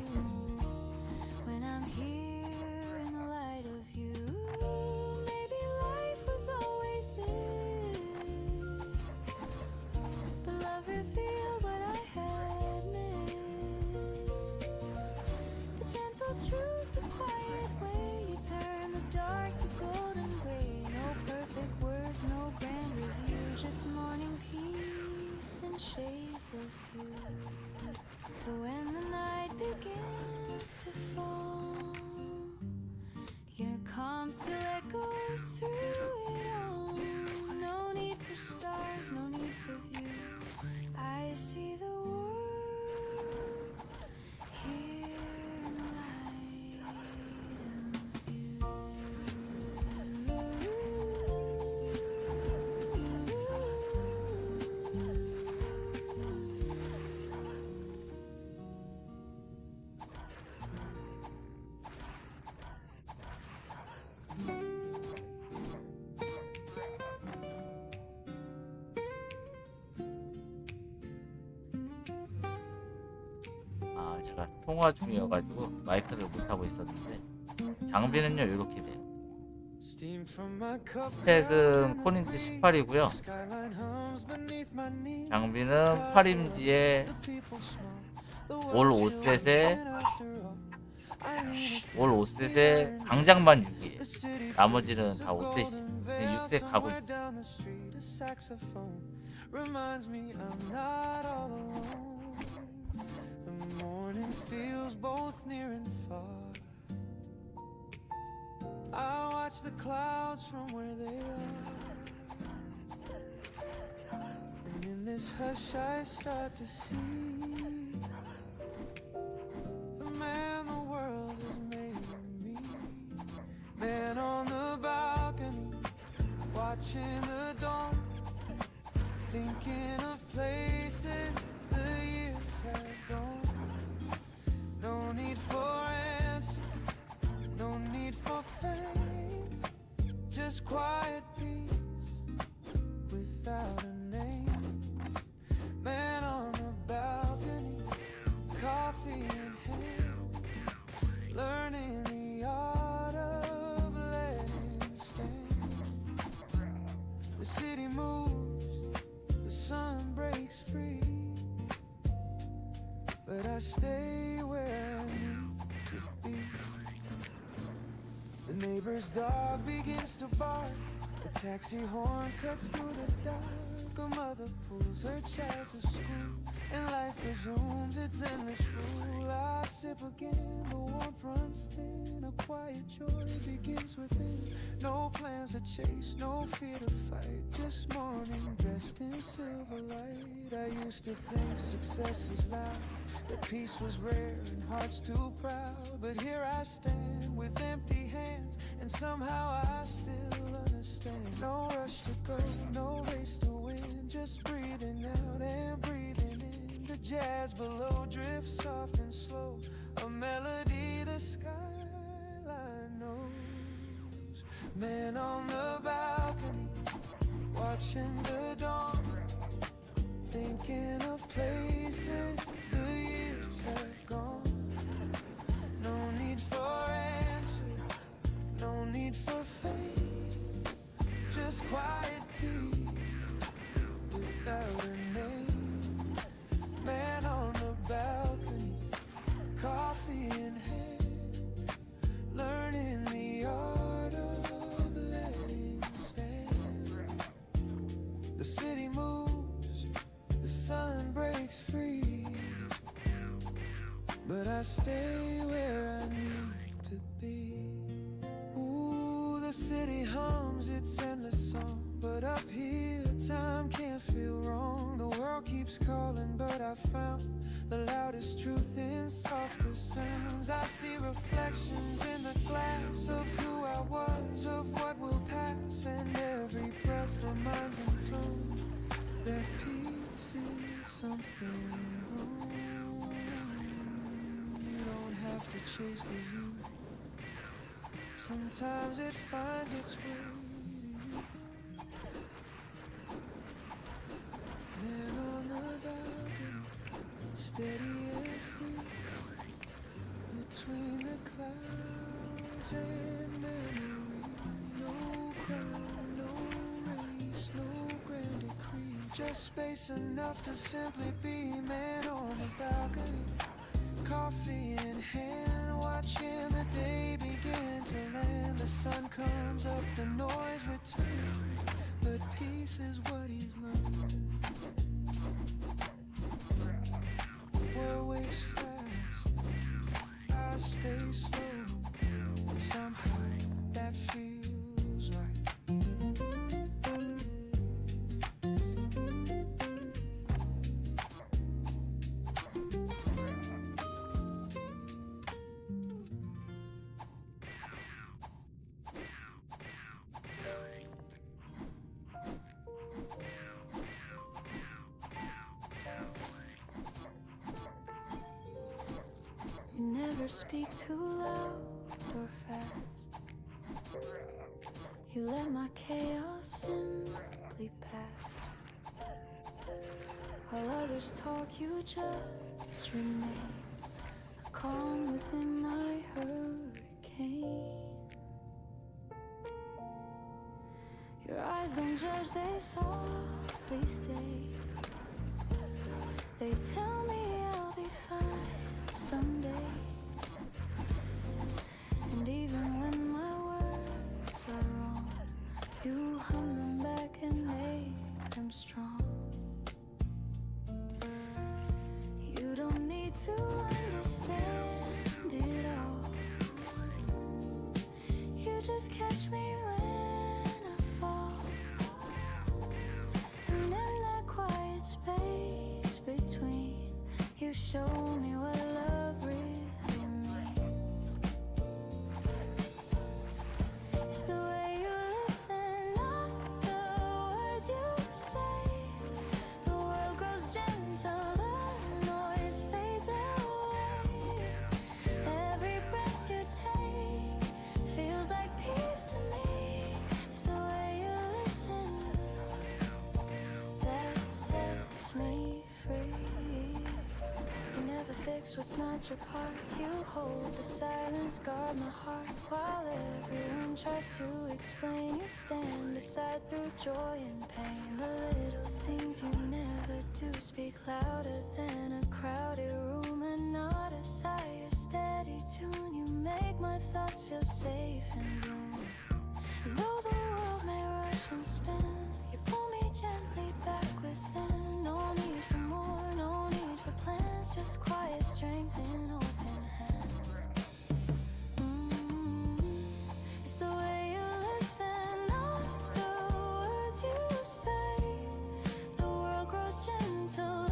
when I'm here in the light of you. Maybe life was always this, but love revealed what I had missed. The gentle truth, the quiet way you turn the dark to golden gray. No perfect words, no grand review, just morning peace and shades of you. So when the night begins to fall, your calm still echoes through it all. No need for stars, no need for view. I see the world here in the light of you.
아, 제가 통화 중이어가지고 마이크를 못하고 있었는데 장비는요 이렇게 돼요. 스탯은 포인트 18이고요. 장비는 8인치에 올 5셋에 강장만 6이에요. 나머지는 다 5셋이에요. 6셋 가고 있어요.
The morning feels both near and far. I watch the clouds from where they are. this hush I start to see the man the world has made of me. Man on the balcony, watching the dawn, thinking of places the years have gone. No need for answers, no need for fame, just quiet peace without a name. Man on the balcony, coffee in hand, learning the art of letting stand. The city moves, the sun breaks free, but I stay where I need to be. The neighbor's dog begins to bark, a taxi horn cuts through the dark. A mother pulls her child to school, and life resumes its endless rule. I sip again, the warmth runs thin, a quiet joy begins within. No plans to chase, no fear to fight, just morning dressed in silver light. I used to think success was loud, that peace was rare and hearts too proud. But here I stand with empty hands, and somehow I still understand. No rush to go, no race to win, just breathing out and breathing in. The jazz below drifts soft and slow, a melody the skyline knows. Man on the balcony, watching the dawn, thinking of places the years have gone. No need for answers, no need for fame, just quiet peace without a name. Man on the balcony, coffee in hand, learning the art of letting stand. The city moves, the sun breaks free, but I stay where I need to be. Ooh, the city hums its endless song, but up here time can't feel wrong. The world keeps calling, but I found the loudest truth in softer sounds. I see reflections in the glass of who I was, of what will pass, and every breath reminds in tone that peace is something wrong. You don't have to chase the view, sometimes it finds its way to you. Man on the balcony, steady and free, between the clouds and memory. No crown, no race, no grand decree, just space enough to simply be. Man on the balcony, coffee in hand, watching the day begin to land. The sun comes up, the noise returns, but peace is what he's learned. World wakes fast, I stay slow, somehow that feels right.
You never speak too loud or fast. You let my chaos simply pass. While others talk, you just remain a calm within my hurricane. Your eyes don't judge, they softly stay. They tell me I'll be fine someday. And even when my words are wrong, you hum them back and make them strong. You don't need to understand it all. You just catch me when I fall, and in that quiet space fix what's not your part. You hold the silence, guard my heart. While everyone tries to explain, you stand beside through joy and pain. The little things you never do speak louder than a crowded room, and not a sigh, a steady tune. You make my thoughts feel safe and bloom. And though the world may rush and spin, you pull me gently back within. No need for more, no need for plans, just quiet strength in open hands. It's the way you listen, not the words you say. The world grows gentler,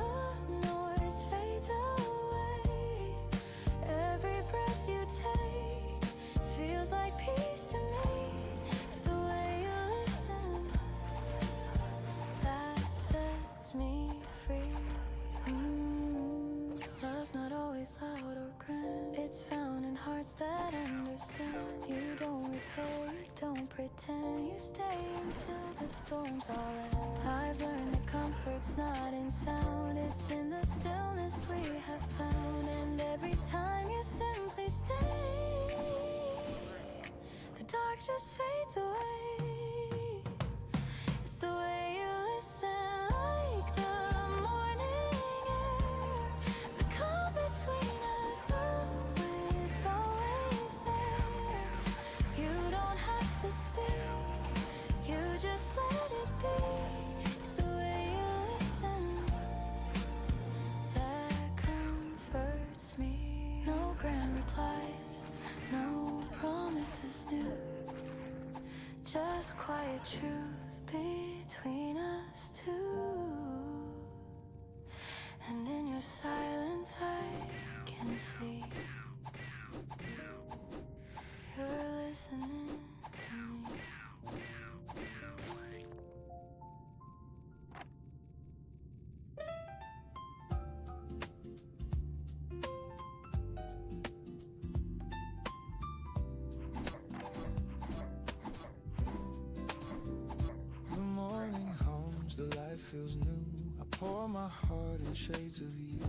noise fades away. Every breath you take feels like peace to me. It's the way you listen that sets me free. Love's not always loud or grand. It's found in hearts that understand. You don't repay, you don't pretend. You stay until the storms all end. I've learned that comfort's not in sound. It's in the stillness we have found. And every time you simply stay, the dark just fades away. It's the way you listen, like the morning air. The calm between us, oh, it's always there. You don't have to speak, you just let it be. It's the way you listen that comforts me. No grand replies, no promises new, just quiet truth between us two. And in your silence I can see you're listening to me.
The morning hums, the life feels new. I pour my heart in shades of you.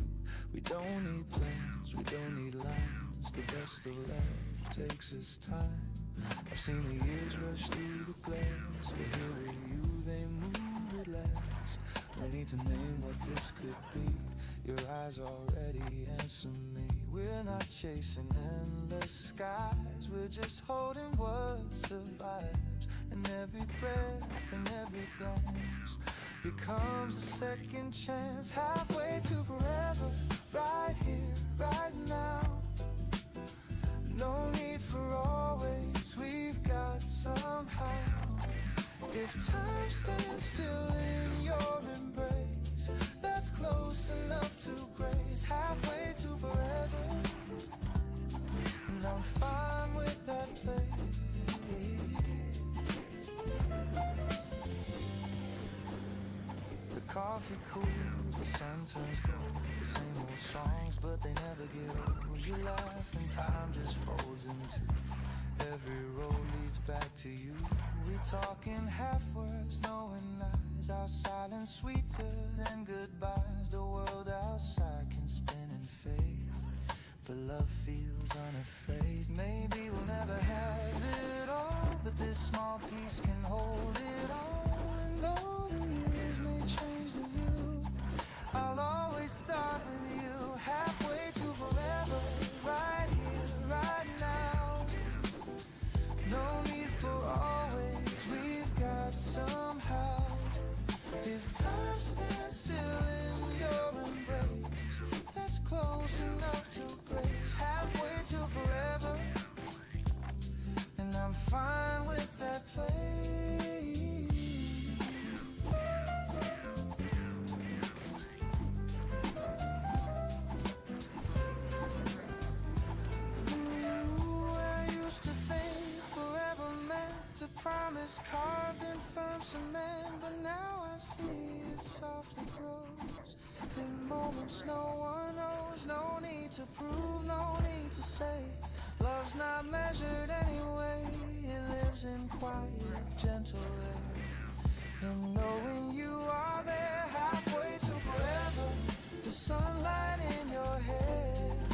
We don't need plans, we don't need lines. The best of love takes its time. I've seen the years rush through the glass, but here with you they move at last. No need to name what this could be. Your eyes already answer me. We're not chasing endless skies, we're just holding what survives. And every breath and every glance becomes a second chance. Halfway to forever, right here, right now. No need for always, we've got somehow. If time stands still in your embrace, that's close enough to grace. Halfway to forever, and I'm fine with that place. The coffee cools, the sun turns gold. The same old songs, but they never get old. You laugh and time just folds into. Every road leads back to you. We talk in half words, knowing lies. Our silence sweeter than goodbyes. The world outside can spin and fade, but love feels unafraid. Maybe we'll never have it all, but this small piece can hold it all. And though the years may change the view, I'll always start with you. Halfway to forever, right here, right now. No need for always, we've got somehow. If time stands still in your embrace, that's close enough to grace. Halfway to forever, and I'm fine with that place. Promise carved in firm cement, but now I see it softly grows in moments no one knows. No need to prove, no need to say. Love's not measured anyway, it lives in quiet, gentle air. And knowing you are there, halfway to forever, the sunlight in your hair.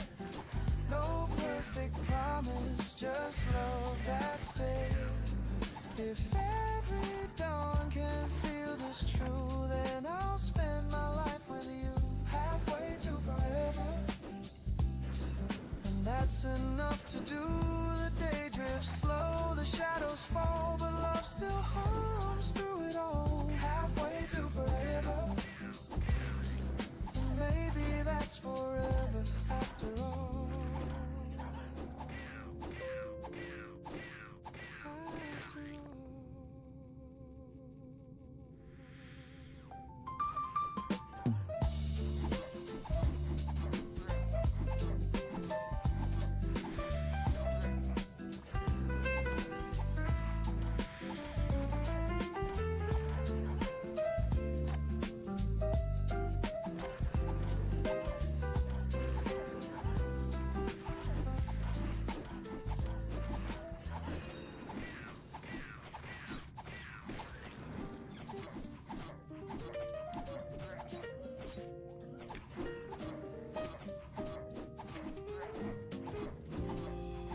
enough to do. The day drifts slow, the shadows fall, but love still hums through it all. Halfway to forever, maybe that's forever after all. After all.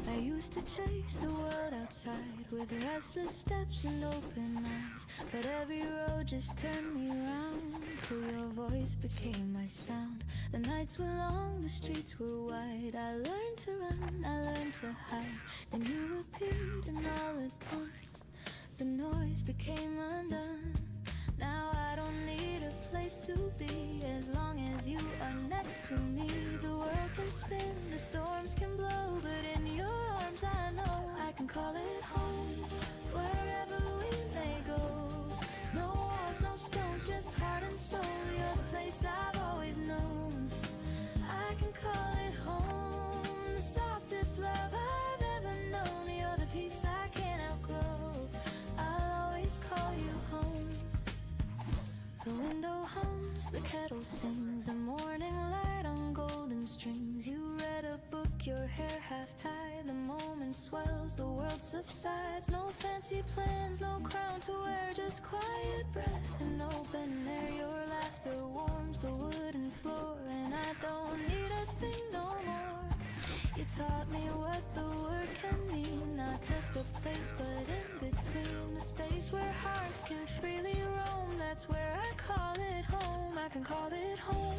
I used to chase the world outside with restless steps and open eyes, but every road just turned me round till your voice became my sound. The nights were long, the streets were wide. I learned to run, I learned to hide. Then you appeared and all at once the noise became undone. Now I don't need a place to be as long as you are next to me. The world can spin, the storms can blow, but in your arms I know I can call it home. Wherever we may go, no walls, no stones, just heart and soul. You're the place I've always known. I can call it home, the softest love I've ever known. You're the peace I can't outgrow. I'll always call you home. The window hums, the kettle sings, the morning light on golden strings. You read a book, your hair half tied. The moment swells, the world subsides. No fancy plans, no crown to wear, just quiet breath and open air. Your laughter warms the wooden floor, and I don't need a thing no more. You taught me what the word can mean, not just a place but in between. The space where hearts can freely roam, that's where I call it home. I can call it home,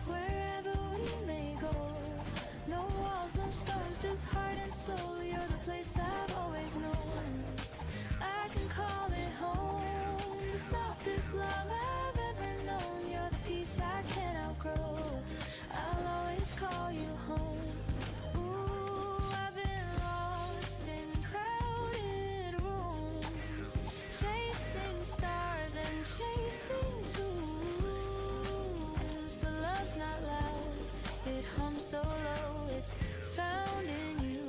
wherever we may go. No walls, no stones, just heart and soul. You're the place I've always known. I can call it home, the softest love I've ever known. You're the peace I can't outgrow. I'll always call you home. Ooh, I've been lost in crowded rooms, chasing stars and chasing tunes. But love's not loud, it hums so low, it's found in you.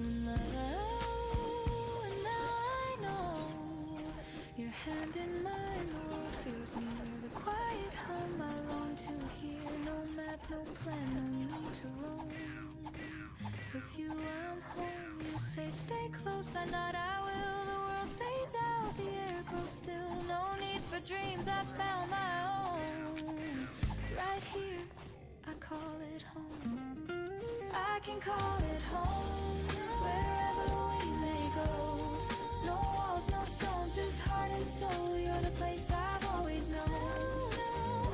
And now I know your hand in mine, the world feels near. The quiet hum I long to hear. No map, no plan, no need to roam. With you I'm home. You say stay close, I nod I will. The world fades out, the air grows still. No need for dreams, I found my own. Right here, I call it home. I can call it home, wherever we may go. No walls, no stones, just heart and soul. You're the place I've always known.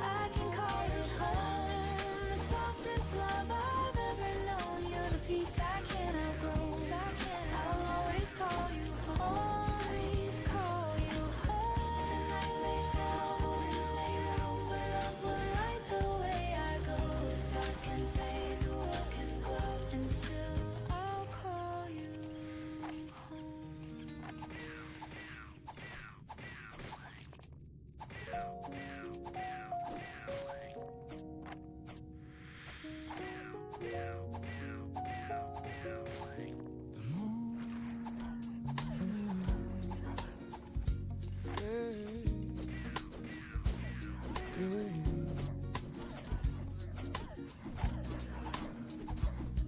I can call it home, the softest love I've ever known. You're the peace I can't outgrow. I'll always call you home. Always call you home. The night may fall, the winds may roam, but love will light the way I go. The stars can fade, the world can glow, and still I'll call you home.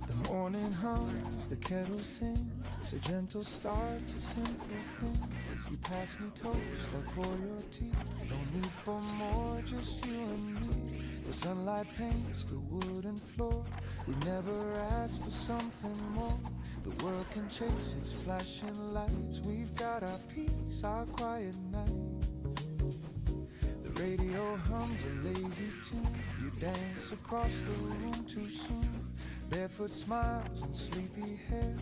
The morning hums, the kettle sings, a gentle start to simple things. You pass me toast, I pour your tea. No need for more, just you and me. The sunlight paints the wooden floor. We never asked for something more. The world can chase its flashing lights. We've got our peace, our quiet nights. The radio hums a lazy tune. You dance across the room too soon. barefoot smiles and sleepy hair.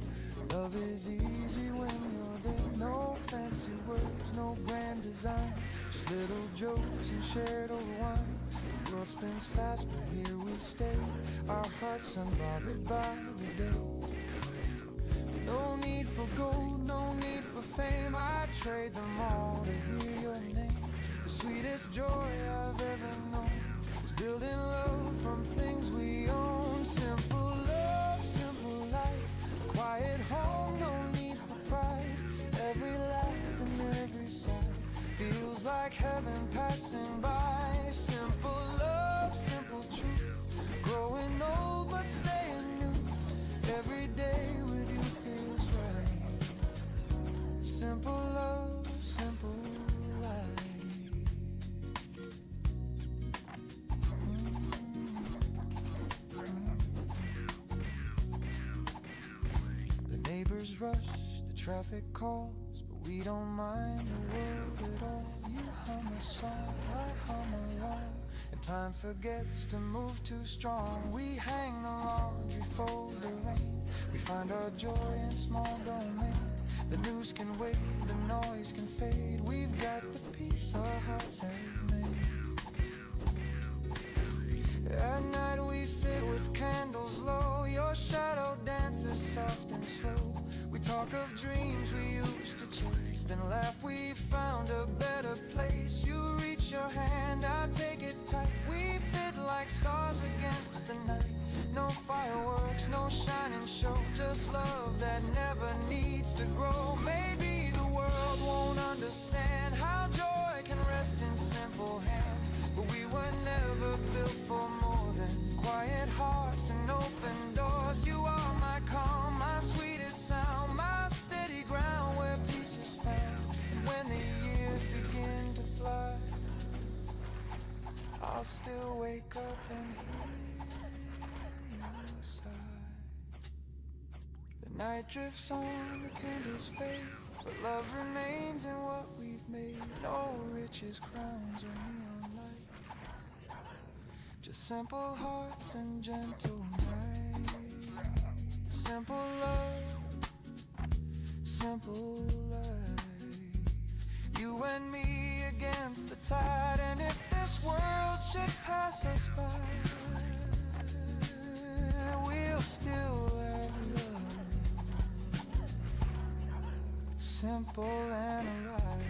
Love is easy when you're there. No fancy words, no grand design, just little jokes and shared old wine. The world spins fast, but here we stay, our hearts unbothered by the day. No need for gold, no need for fame, I'd trade them all to hear your name. The sweetest joy I've ever known is building love from things we own. Simple love, simple life, a quiet home, no need for pride. Every laugh and every sigh feels like heaven passing by. Simple love, simple truth, growing old but staying new. Every day with you feels right. Simple love, simple life. The neighbors rush, the traffic calls, but we don't mind the world at all. You hum a song, I hum along, and time forgets to move too strong. We hang the laundry, fold the rain, we find our joy in small domain. The news can wait, the noise can fade, we've got the peace our hearts have made. At night we sit with candles low, your shadow dances soft and slow. We talk of dreams we used to chase, then laugh we found a better place. You reach your hand, I take it tight, we fit like stars against the night. No fireworks, no shining show, just love that never needs to grow. Maybe the world won't understand how joy can rest in simple hands, but we were never built for more than quiet hearts and open doors. You are my calm, my sweetest sound, my steady ground where peace is found. And when the years begin to fly, I'll still wake up and hear you sigh. The night drifts on, the candles fade, but love remains in what we've made. No riches, crowns, or neon lights, just simple hearts and gentle nights. Simple love, simple life, you and me against the tide. And if this world should pass us by, we'll still have love, simple and alive.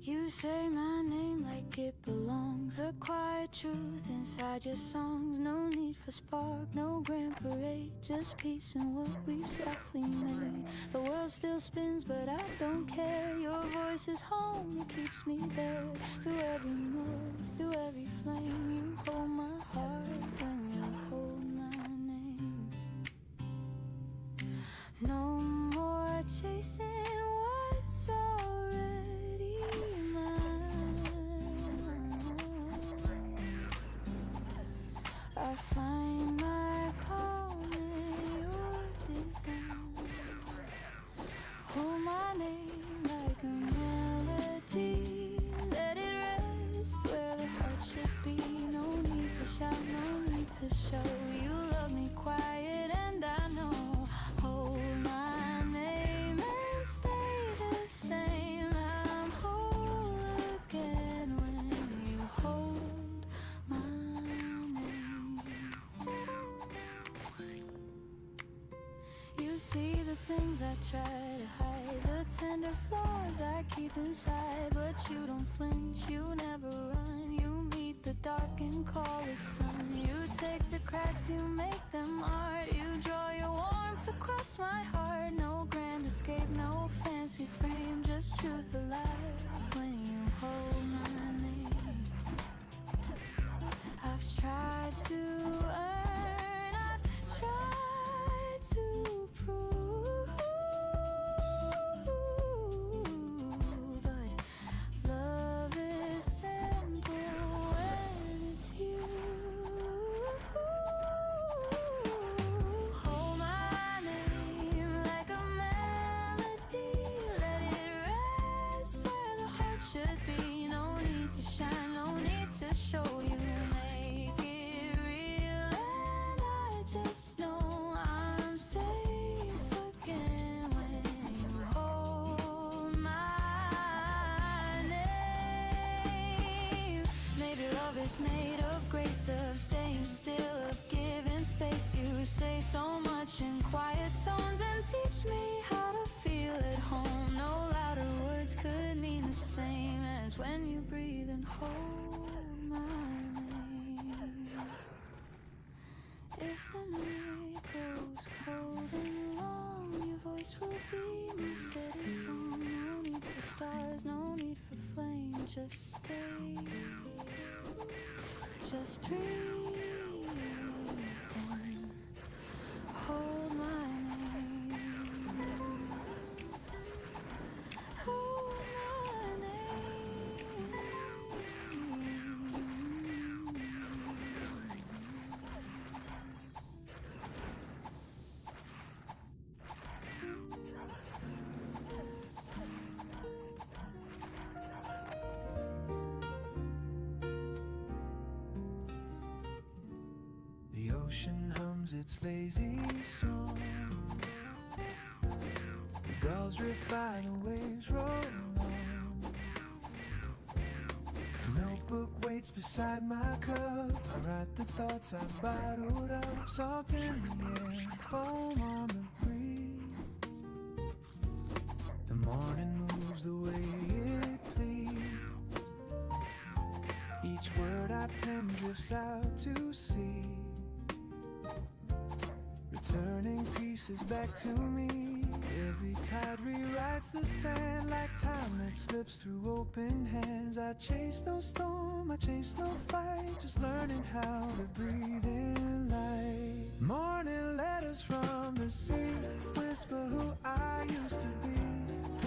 You say my name like it belongs, a quiet truth inside your songs. No need for spark, no grand parade, just peace in what we softly made. The world still spins, but I don't care. Your voice is home, it keeps me there. Through every noise, through every flame, you hold my heart when you hold my name. No more chasing what's already mine. I find my calm in your design. Hold my name like a melody, let it rest where the heart should be. No need to shout, no need to show. You love me quiet and I know. Hold my name and stay the same. I'm whole again when you hold my name. You see the things I try to hide, the tender flaws I keep inside, but you don't flinch, you never run. You meet the dark and call it sun. You take the cracks, you make them art. You draw your warmth across my heart. No grand escape, no fancy frame, just truth alive when you hold my name. I've tried to earn, I've tried to prove shine, no need to show you. Make it real, and I just know I'm safe again when you hold my name. Maybe love is made of grace, of staying still, of giving space. You say so much in quiet tones and teach me how to feel at home. No louder words could mean the same as when you breathe and hold my name. If the night grows cold and long, your voice will be my steady song. No need for stars, no need for flame, just stay, just breathe and hold my name. Hold my name.
The ocean hums its lazy song. The gulls drift by, the waves roll on. A notebook waits beside my cup. I write the thoughts I bottled up. Salt in the air, foam on the breeze. The morning moves the way it please. Each word I pen drifts out to sea, returning pieces back to me. Every tide rewrites the sand like time that slips through open hands. I chase no storm, I chase no fight, just learning how to breathe in light. Morning letters from the sea whisper who I used to be.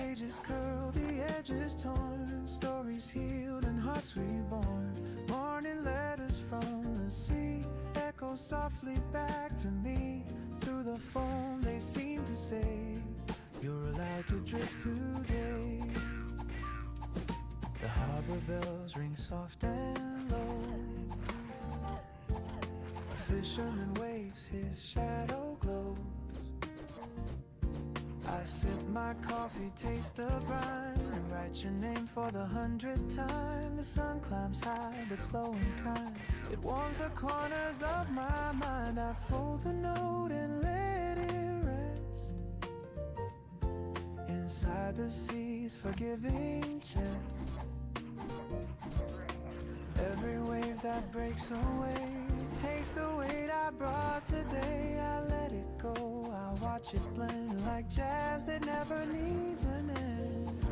Pages curl, the edges torn, stories healed and hearts reborn. Morning letters from the sea echo softly back to me. Through the foam they seem to say, you're allowed to drift today. The harbor bells ring soft and low. A fisherman waves, his shadow glows. I sip my coffee, taste the brine, and write your name for the 100th time. The sun climbs high but slow and kind. It warms the corners of my mind. I fold the note and let it rest inside the sea's forgiving chest. Every wave that breaks away takes the weight I brought today. I let it go, I watch it blend like jazz that never needs an end.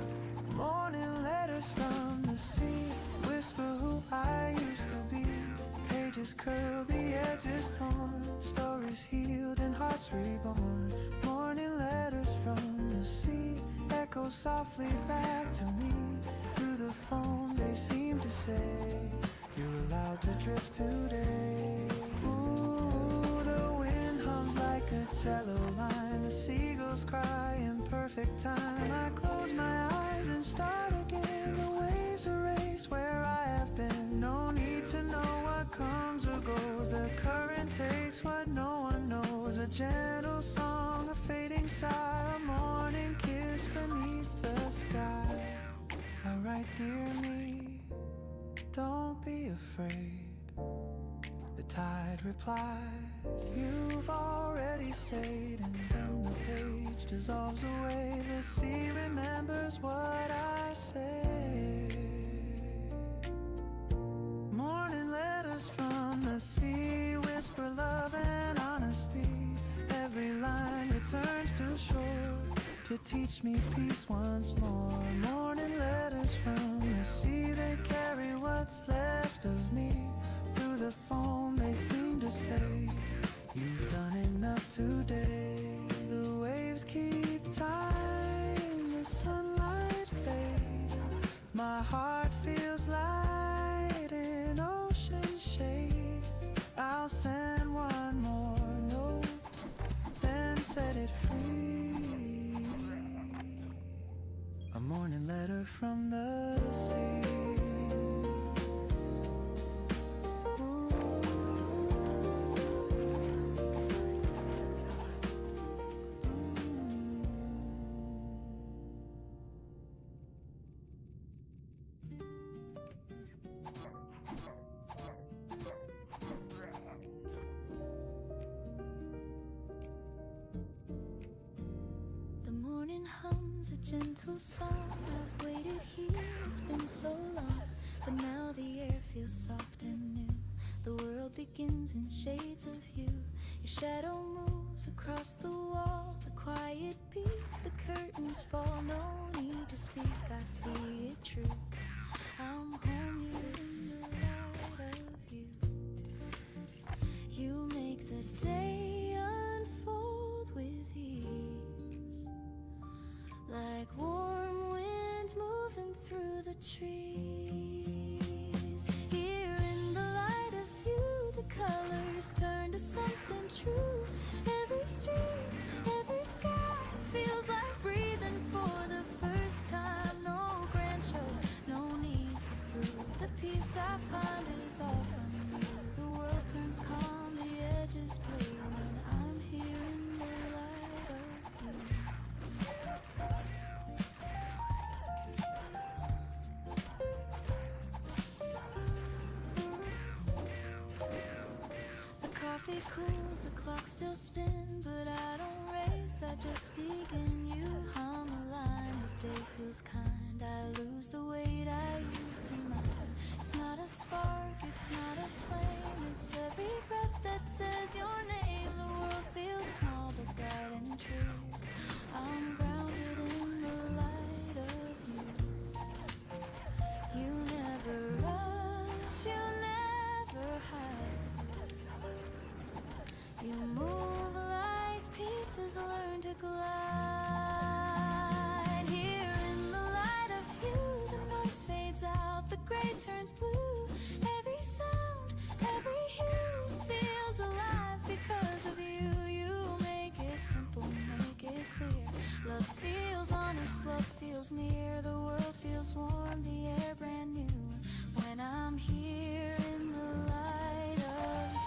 Morning letters from the sea whisper who I used to be. Pages curl, the edges torn, stories healed and hearts reborn. Morning letters from the sea echo softly back to me. Through the foam they seem to say, you're allowed to drift today. Ooh, the wind hums like a cello line. The seagulls cry in perfect time. I close my eyes and start again. The waves erase where I have been. No need to know what comes or goes. The current takes what no one knows. A gentle song, a fading sigh, a morning kiss beneath the sky. I write, dear me, don't be afraid. The tide replies, you've already stayed. And when the page dissolves away, the sea remembers what I say. Morning letters from the sea whisper love and honesty. Every line returns to shore to teach me peace once more. Morning letters from the sea, they carry what's left of me. Through the foam they seem to say, you've done enough today. The waves keep time, the sunlight fades. My heart feels light in ocean shades. I'll send one more note, then set it free. A morning letter from the sea.
becomes a gentle song. I've waited here, it's been so long, but now the air feels soft and new. The world begins in shades of you. Your shadow moves across the wall. The quiet beats, the curtains fall. No need to speak, I see it true. I'm home here in the light of you. You make the day unfold with ease, like warm wind moving through the trees. Here in the light of you, the colors turn to something true. Every street, every sky feels like breathing for the first time. No grand show, no need to prove. The peace I find is all from you. The world turns calm, the edges blue when I'm here in the light of you. The coffee cools, the clock still spins, but I don't race, I just begin. You hum a line, the day feels kind. I lose the weight I used to mind. It's not a spark, it's not a flame, it's every breath that says your name. The world feels small but bright and true. I'm grounded in the light of you. You never rush, you never hide. You move like pieces learn to glide. Here in the light of you, the noise fades out, the gray turns blue. Every sound, every hue feels alive because of you. You make it simple, make it clear. Love feels honest, love feels near. The world feels warm, the air brand new when I'm here in the light of you.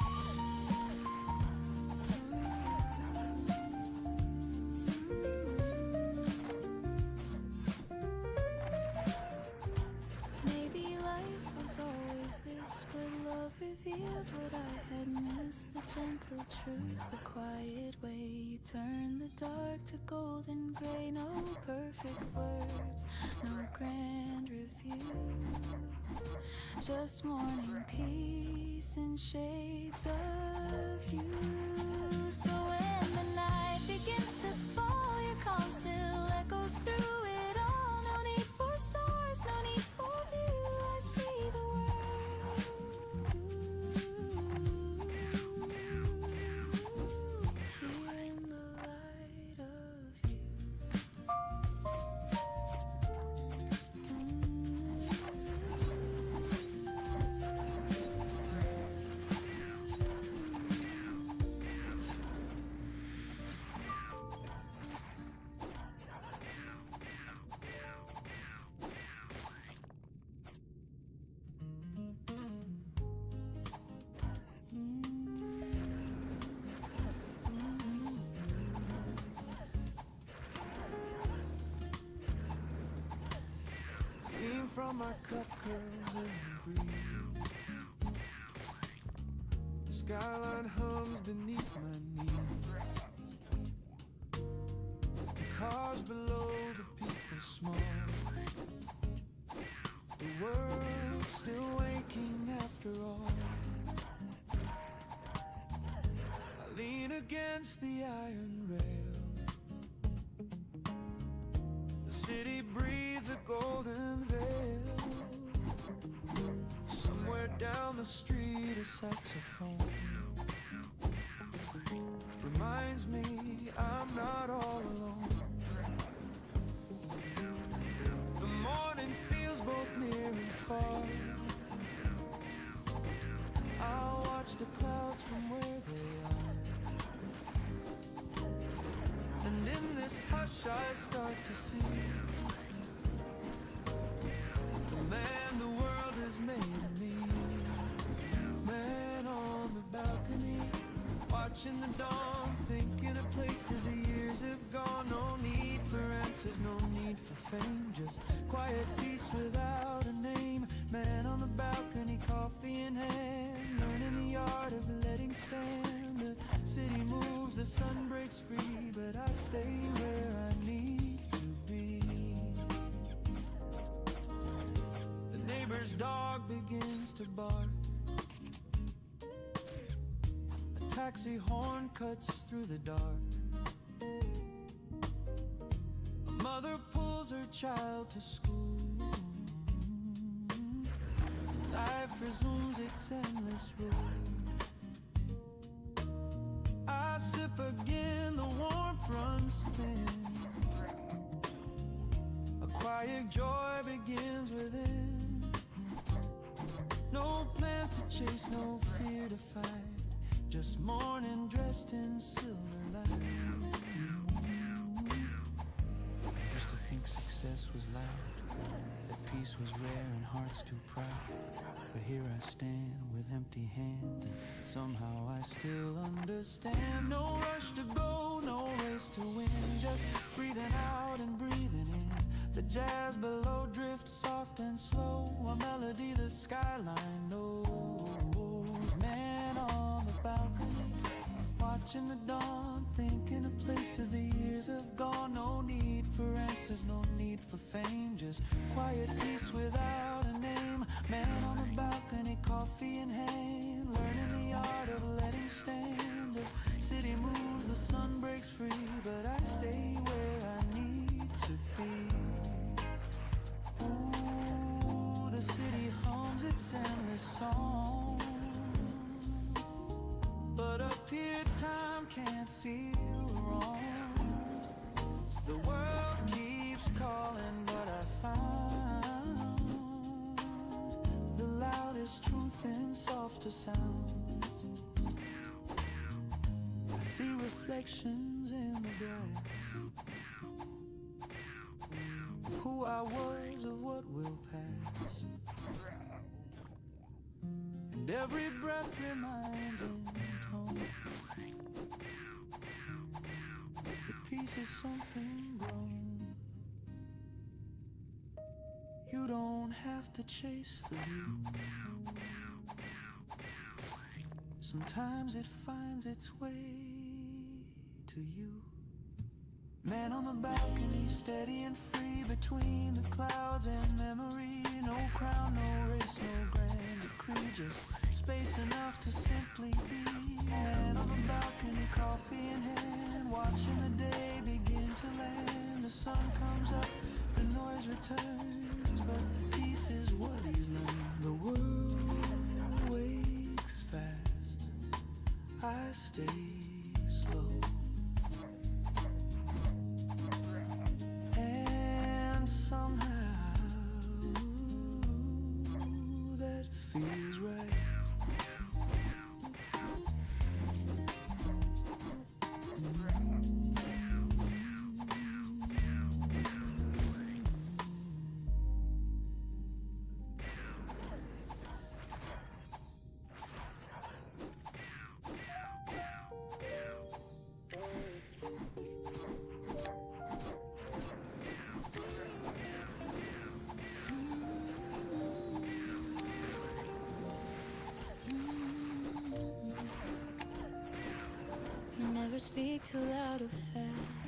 Maybe life was always this, but love revealed what I had missed. The gentle truth, the quiet way you turn the dark to golden gray. No perfect words, no grand review, just morning peace in shades of you. So when the night begins to fall, your calm still echoes through it all. No need for stars, no need for view, I see the world. Here in the light of you.
Steam from my cup curls in the breeze. The skyline hums beneath my knees. The cars below, the people small. The world's still waking after all. I lean against the iron rail. The city breathes a golden veil. Somewhere down the street a saxophone reminds me I'm not all alone. The morning feels both near and far. I'll watch the clouds from where they are. And in this hush I start to see the man the world has made of me. Man on the balcony, watching the dawn, thinking of places the years have gone. No need for answers, no need for fame, just quiet peace without a name. Man on the balcony, coffee in hand, learning the art of letting stand. The city moves, the sun breaks free, but I stay where I need to be. neighbor's dog begins to bark. A taxi horn cuts through the dark. A mother pulls her child to school. Life resumes its endless road. I sip again, the warmth runs thin. A quiet joy begins within. No plans to chase, no fear to fight. Just morning dressed in silver light. Used to think success was loud, that peace was rare and hearts too proud. But here I stand with empty hands, and somehow I still understand. No rush to go, no race to win, just breathing out and breathing in. The jazz below drifts soft and slow, a melody the skyline knows. Man on the balcony, watching the dawn, thinking of places the years have gone. No need for answers, no need for fame, just quiet peace without a name. Man on the balcony, coffee in hand, learning the art of letting stand. The city moves, the sun breaks free, but I stay where I need to be. Ooh, the city hums its endless song, but up here time can't feel wrong. The world keeps calling, but I found the loudest truth in softer sounds. I see reflections in the grass of who I was, of what will pass. And every breath reminds in tone that peace is something grown. You don't have to chase the view. Sometimes it finds its way to you. Man on the balcony, steady and free between the clouds and memory. No crown, no race, no grand decree, just space enough to simply be. Man on the balcony, coffee in hand, watching the day begin to land. The sun comes up, the noise returns, but peace is what he's learned. The world wakes fast, I stay slow. Somehow that feels right.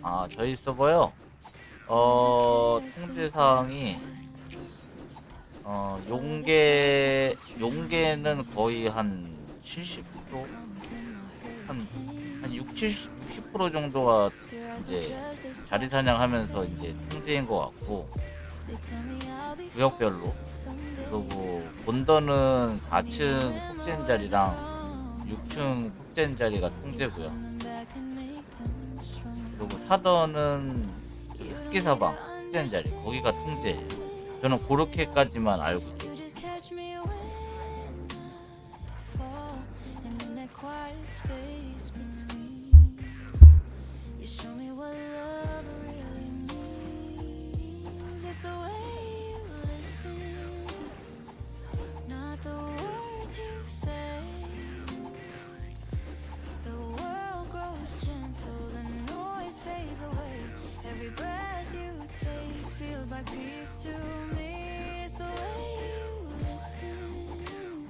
아, 저희 서버요. 통제사항이 용계는 거의 한 70%, 한 60% 정도가 이제 자리 사냥하면서 이제 통제인 것 같고, 구역별로. 그리고 본더는 4층 폭젠 자리랑 6층 폭젠 자리가 통제고요. 그리고 사더는 흑기사방 폭젠 자리 거기가 통제예요. 저는 그렇게까지만 알고 있어요.
Every breath you take feels like peace to me. It's the way you listen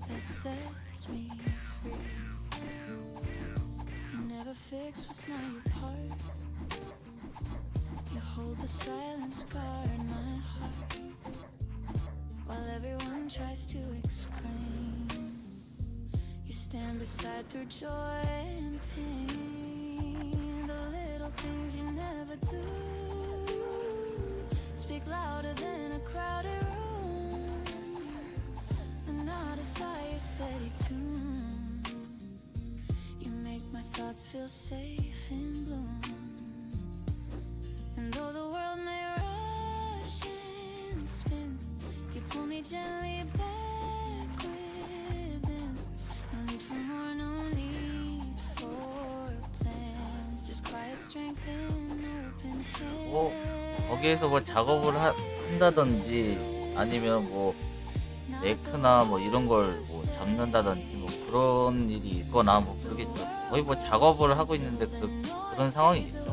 that sets me free. You never fix what's not your part. You hold the silent scar in my heart. while everyone tries to explain. You stand beside through joy and pain. The little things you never do speak louder than a crowded room. And not a sigh, a steady tune. You make my thoughts feel safe in bloom. And though the world may rush and spin, you pull me gently back within. No need for more, no need for plans. Just quiet strength and open
뭐
hands.
거기에서 뭐 작업을 한다든지 아니면 뭐 네크나 뭐 이런 걸 뭐 잡는다든지 뭐 그런 일이 있거나 뭐 그러겠죠. 거의 뭐 작업을 하고 있는데 그런 상황이겠죠.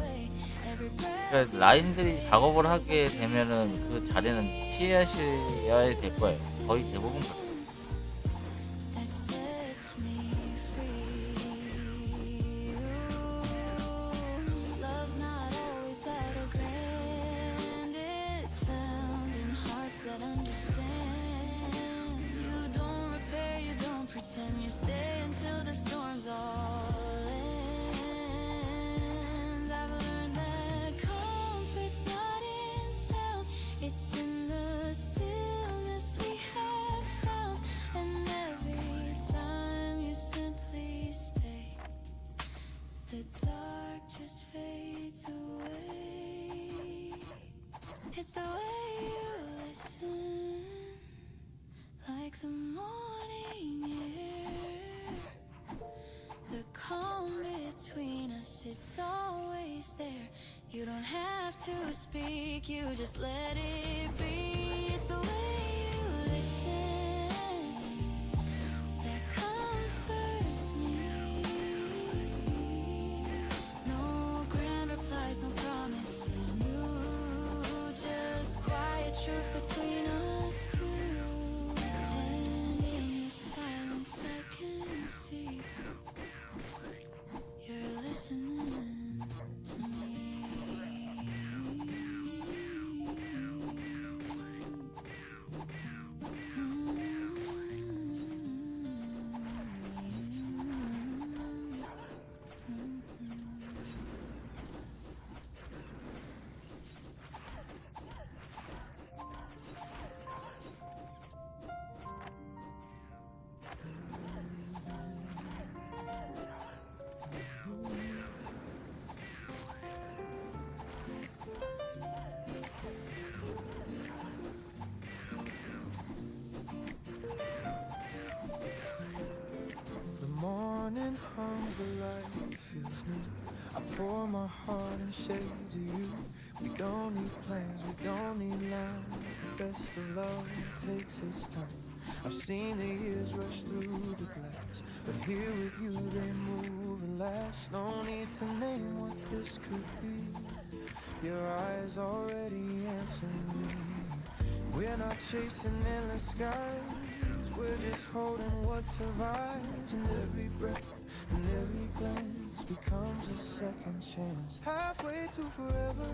그러니까 라인들이 작업을 하게 되면은 그 자리는 피하셔야 될 거예요. 거의 대부분 그래요.
That sets me free. Love's not always that grand. It's found in hearts that understand. You don't repair, you don't pretend. You stay until the storms all end. I've learned that comfort's not in sound. It's in the stillness we have found. And every time you simply stay, the dark just fades away. It's the way you listen, like the morning air. The calm between us, it's always there. You don't have to speak, you just let it be. It's the way you listen that comforts me. No grand replies, no promises new. Just quiet truth between us two. And in your silence I can see you're listening to me.
The morning hunger light feels new. I pour my heart and shade to you. We don't need plans, we don't need lines. The best of love takes its time. I've seen the years rush through the glass, but here with you they move and last. No need to name what this could be. Your eyes already answer me. We're not chasing endless skies, we're just holding what survives. And every breath and every glance becomes a second chance. Halfway to forever,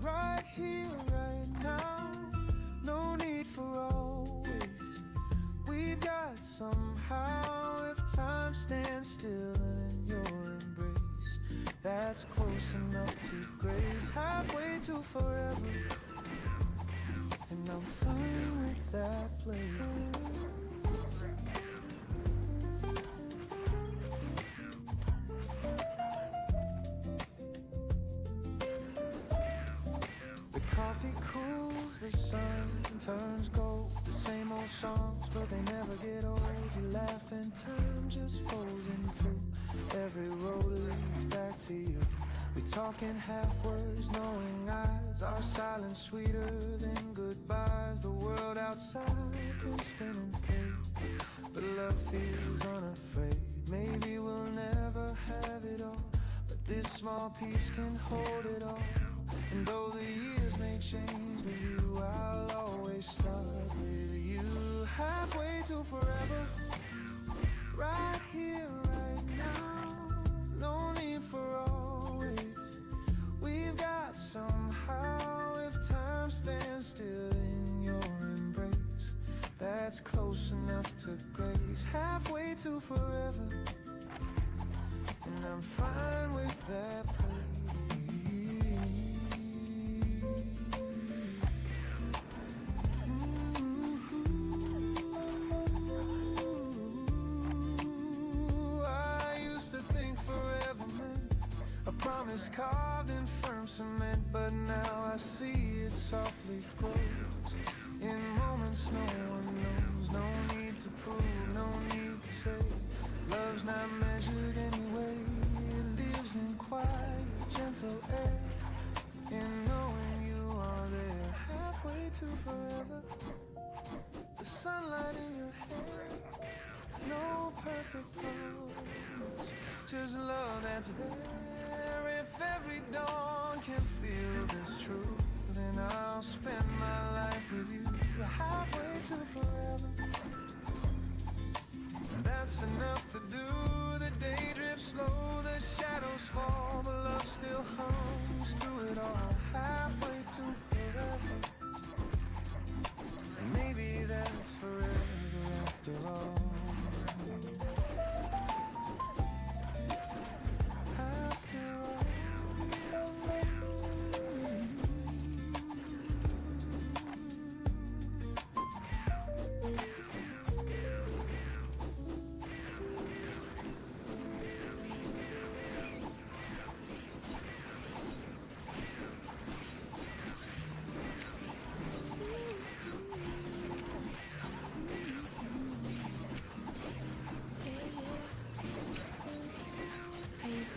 right here, right now. No need for always. We've got somehow. If time stands still in your embrace, that's close enough to grace. Halfway to forever, and I'm fine with that place. The coffee cools, the sun turns gold. The same old songs, but they never get old. You laugh and time just folds into every road leads back to you. We talking half words, knowing eyes. Our silence sweeter than goodbyes. The world outside can spin and fade, but love feels unafraid. Maybe we'll never have it all, but this small piece can hold it all. And though the years may change the view, I'll always start with you. Halfway to forever, right here, right now. No need for always. We've got somehow. If time stands still in your embrace, to forever, and I'm fine with that promise carved in firm cement, but now I see it softly grows in moments no one knows. No need to prove, no need to say. Love's not measured anyway. It lives in quiet, gentle air, in knowing you are there, halfway to forever. The sunlight in your hair, no perfect promise, just love that's there. If every dawn can feel this true, then I'll spend my life with you, halfway to forever. And that's enough to do. The day drifts slow, the shadows fall, but love still hums through it all, halfway to forever. And maybe that's forever after all.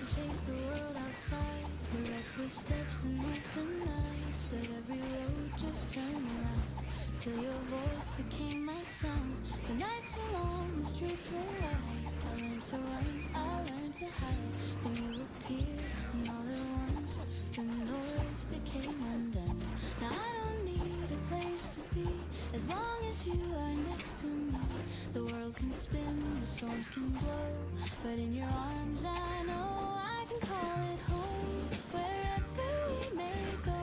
Chase the world outside, the restless steps and open nights, but every road just turned around till your voice became my sound. The nights were long, the streets were wide. I learned to run, I learned to hide. Then you appeared, and all at once the noise became undone. Now I don't need a place to be as long as you are next to me. The world can spin, the storms can blow, but in your arms I know call it home, wherever we may go.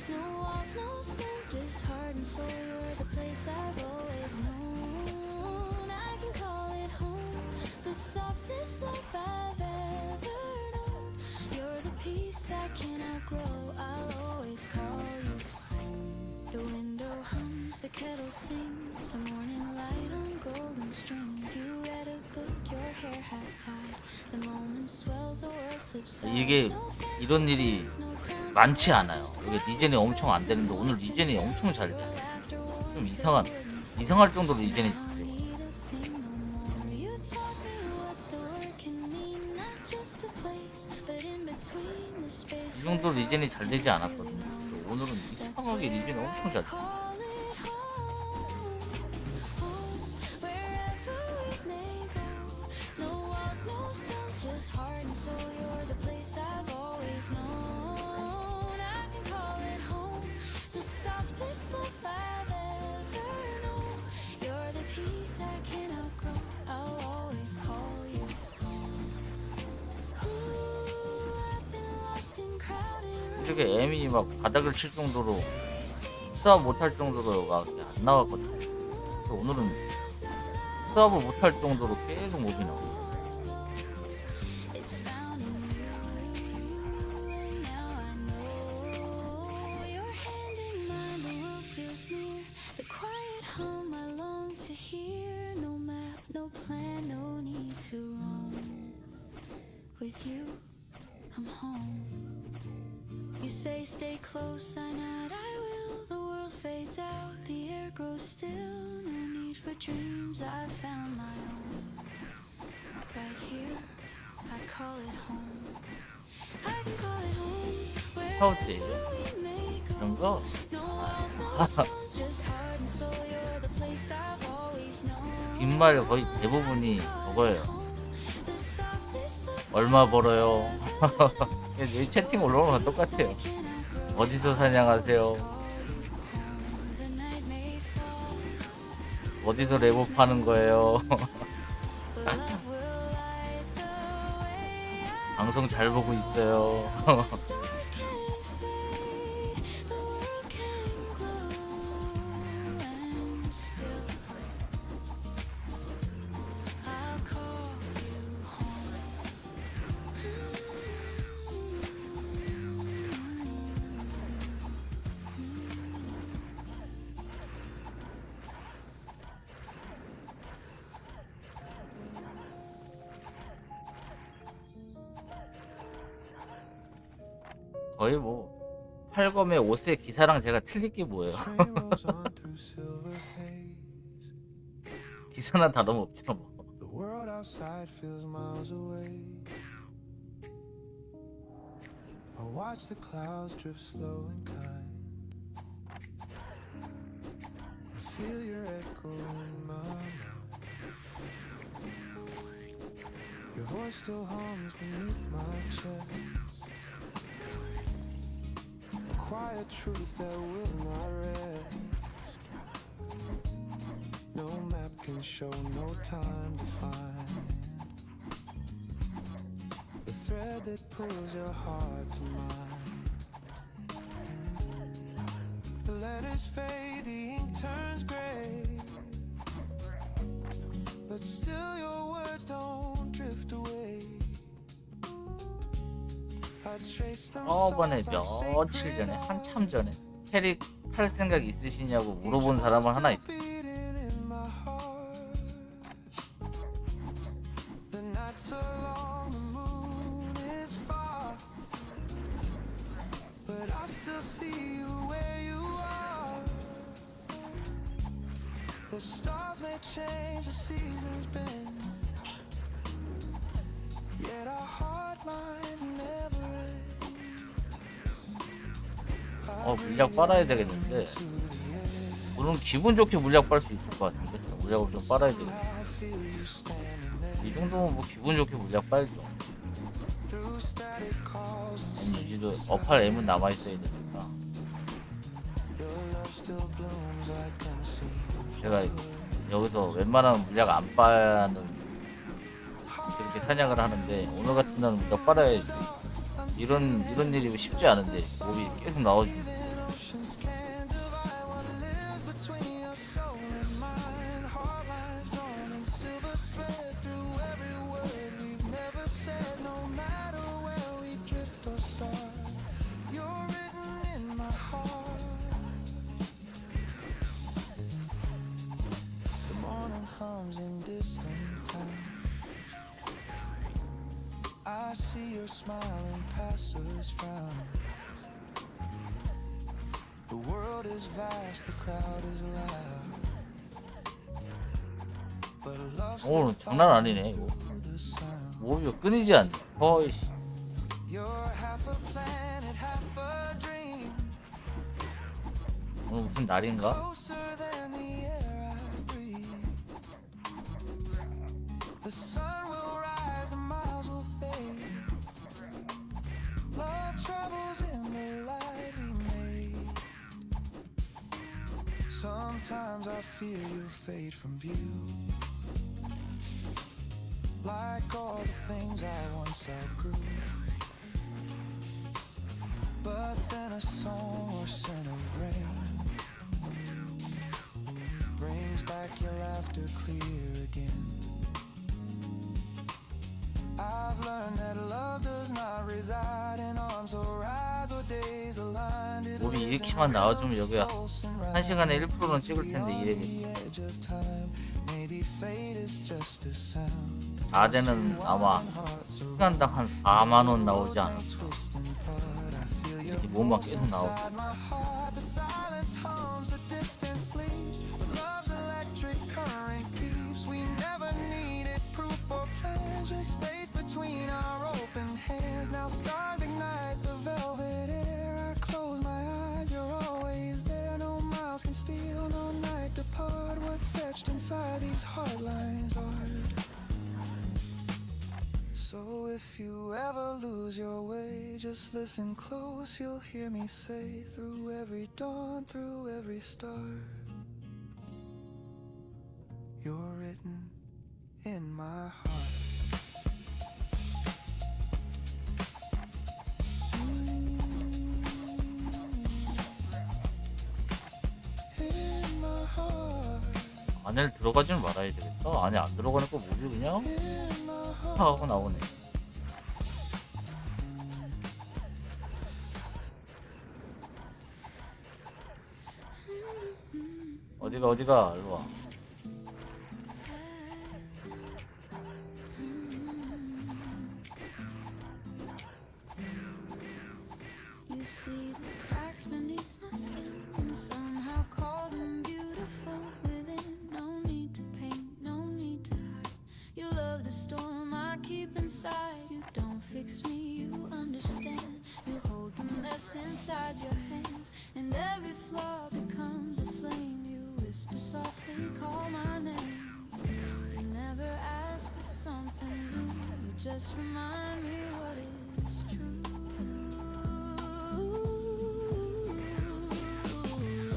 No walls, no stones, just heart and soul. You're the place I've always known. I can call it home, the softest love I've ever known. You're the peace I can't outgrow. I'll always call you home. The window hums, the kettle sings, the morning light on golden strings. You read a book, your hair half tied. The moment swells, the world subsides.
이게 이런 일이 많지 않아요. 이게 리젠이 엄청 안 되는데 오늘 리젠이 엄청 잘 돼. 좀 이상할 정도로 리젠이 잘 돼. 이 정도로 리젠이 잘 되지 않았거든요. 오늘은 이상하게 리젠이 엄청 잘 돼. 이렇게 M이 막 바닥을 칠 정도로 수압 못할 정도로 막 안 나왔거든요. 그래서 오늘은 수압을 못할 정도로 계속 목이 나와요.
With you, I'm home. You say stay close, I nod, I will. The world fades out, the air grows still. No need for dreams, I found my own. Right here, I call it home. I can call it home.
파우치예요? 이런 거? 뒷말 거의 대부분이 저거예요. 얼마 벌어요? 여기 채팅 올라오는 건 똑같아요. 어디서 사냥하세요? 어디서 레고 파는 거예요? 방송 잘 보고 있어요.
I'll call
거의 뭐 8검의 5세 기사랑 제가 틀릴 게 뭐예요.
Train rolls on through silver haze.
기사나 다름없죠 뭐.
The world outside feels miles away. I watch the clouds drift slow and kind. I feel your echo in my mind. Your voice still hums beneath my chest. A quiet truth that will not rest. No map can show, no time to find the thread that pulls your heart to mine. The letters fade, the ink turns gray, but still your words don't drift away. I trace them
저번에
soft like
며칠 전에
sacred
한참 전에 캐릭 팔 생각 있으시냐고 물어본 사람은 하나 있어.
beating in my heart. The nights are long, the moon is far, but I still see you where you are. The stars may change, the seasons bend, yet our heart lines never end.
물약 빨아야 되겠는데 오늘 기분 좋게 물약 빨 수 있을 것 같은데 물약을 좀 빨아야 되겠네. 이 정도면 뭐 기분 좋게 물약 빨죠. 아니 이제도 어팔 M은 남아있어야 되니까. 제가 여기서 웬만하면 물약 안 빠는 그렇게 사냥을 하는데 오늘 같은 날은 물약 빨아야지. 이런 일이 쉽지 않은데 몸이 계속 나와주고.
I see your smile and pass us frown. The world is vast, the crowd is loud. But love still
장난 아니네 이거.
through the sound.
몸이 끊이지 않네. 거의.
You're half a planet, half a dream.
오늘 무슨 날인가?
Closer than the air I breathe. The sun will rise, the miles will fade. Love travels in the light we made. Sometimes I fear you'll fade from view, like all the things I once outgrew. But then a song or scent of rain brings back your laughter clear again. I've learned that love does not reside in arms or eyes or days aligned. It
몸이
lives in
이렇게만 나와주면
rhythm,
여기가
pulse and
1시간에
rhyme.
1%는 찍을 텐데
Beyond
이래면
the edge of time, maybe fate is just a sound.
아대는 아마 시간당 한 4만 원 나오지 않을까.
Twist and part, I feel your
이렇게 몸만 계속 나오고.
inside my heart. The silence hums, the distance sleeps, but love's electric current keeps. We never needed proof or plans, just faith between our open hands. Now stars ignite the velvet air. I close my eyes, you're always there. No miles can steal, no night depart. What's etched inside these hard lines art. So if you ever lose your way, just listen close, you'll hear me say, through every dawn, through every star, you're written in my heart. In my heart,
안에 들어가지는 말아야 되겠다. 안에 안 들어가니까 뭐지 그냥
in my heart.
하고 나오네. 어디가 일로 와.
the storm I keep inside. You don't fix me, you understand. You hold the mess inside your hands, and every flaw becomes a flame. You whisper softly, call my name. You never ask for something new, you just remind me what is true.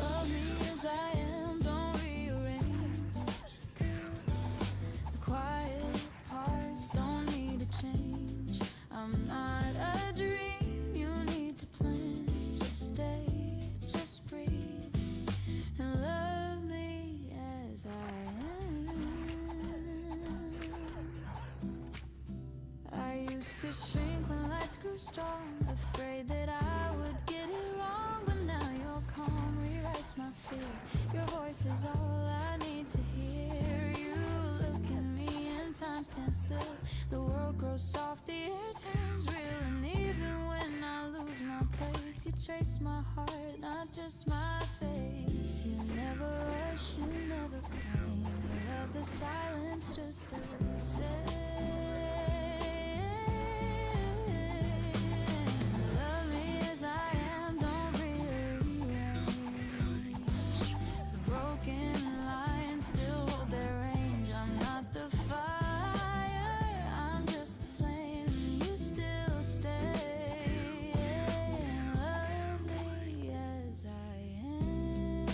Love me as I am, don't rearrange. The quiet parts don't need to change. I'm not a dream you need to plan. Just stay, just breathe, and love me as I am. I used to shrink when lights grew strong, afraid that I would get it wrong. But now your calm rewrites my fear. Your voice is all I need to hear. You look at me and time stands still. The world grows soft, the air turns real. And even when I lose my place, you trace my heart, not just my face. You never rush, you never claim. You love the silence just the same. Love me as I am, don't rearrange. The broken lines still hold their range. I'm not the fire, I'm just the flame. You still stay. Love me as I am.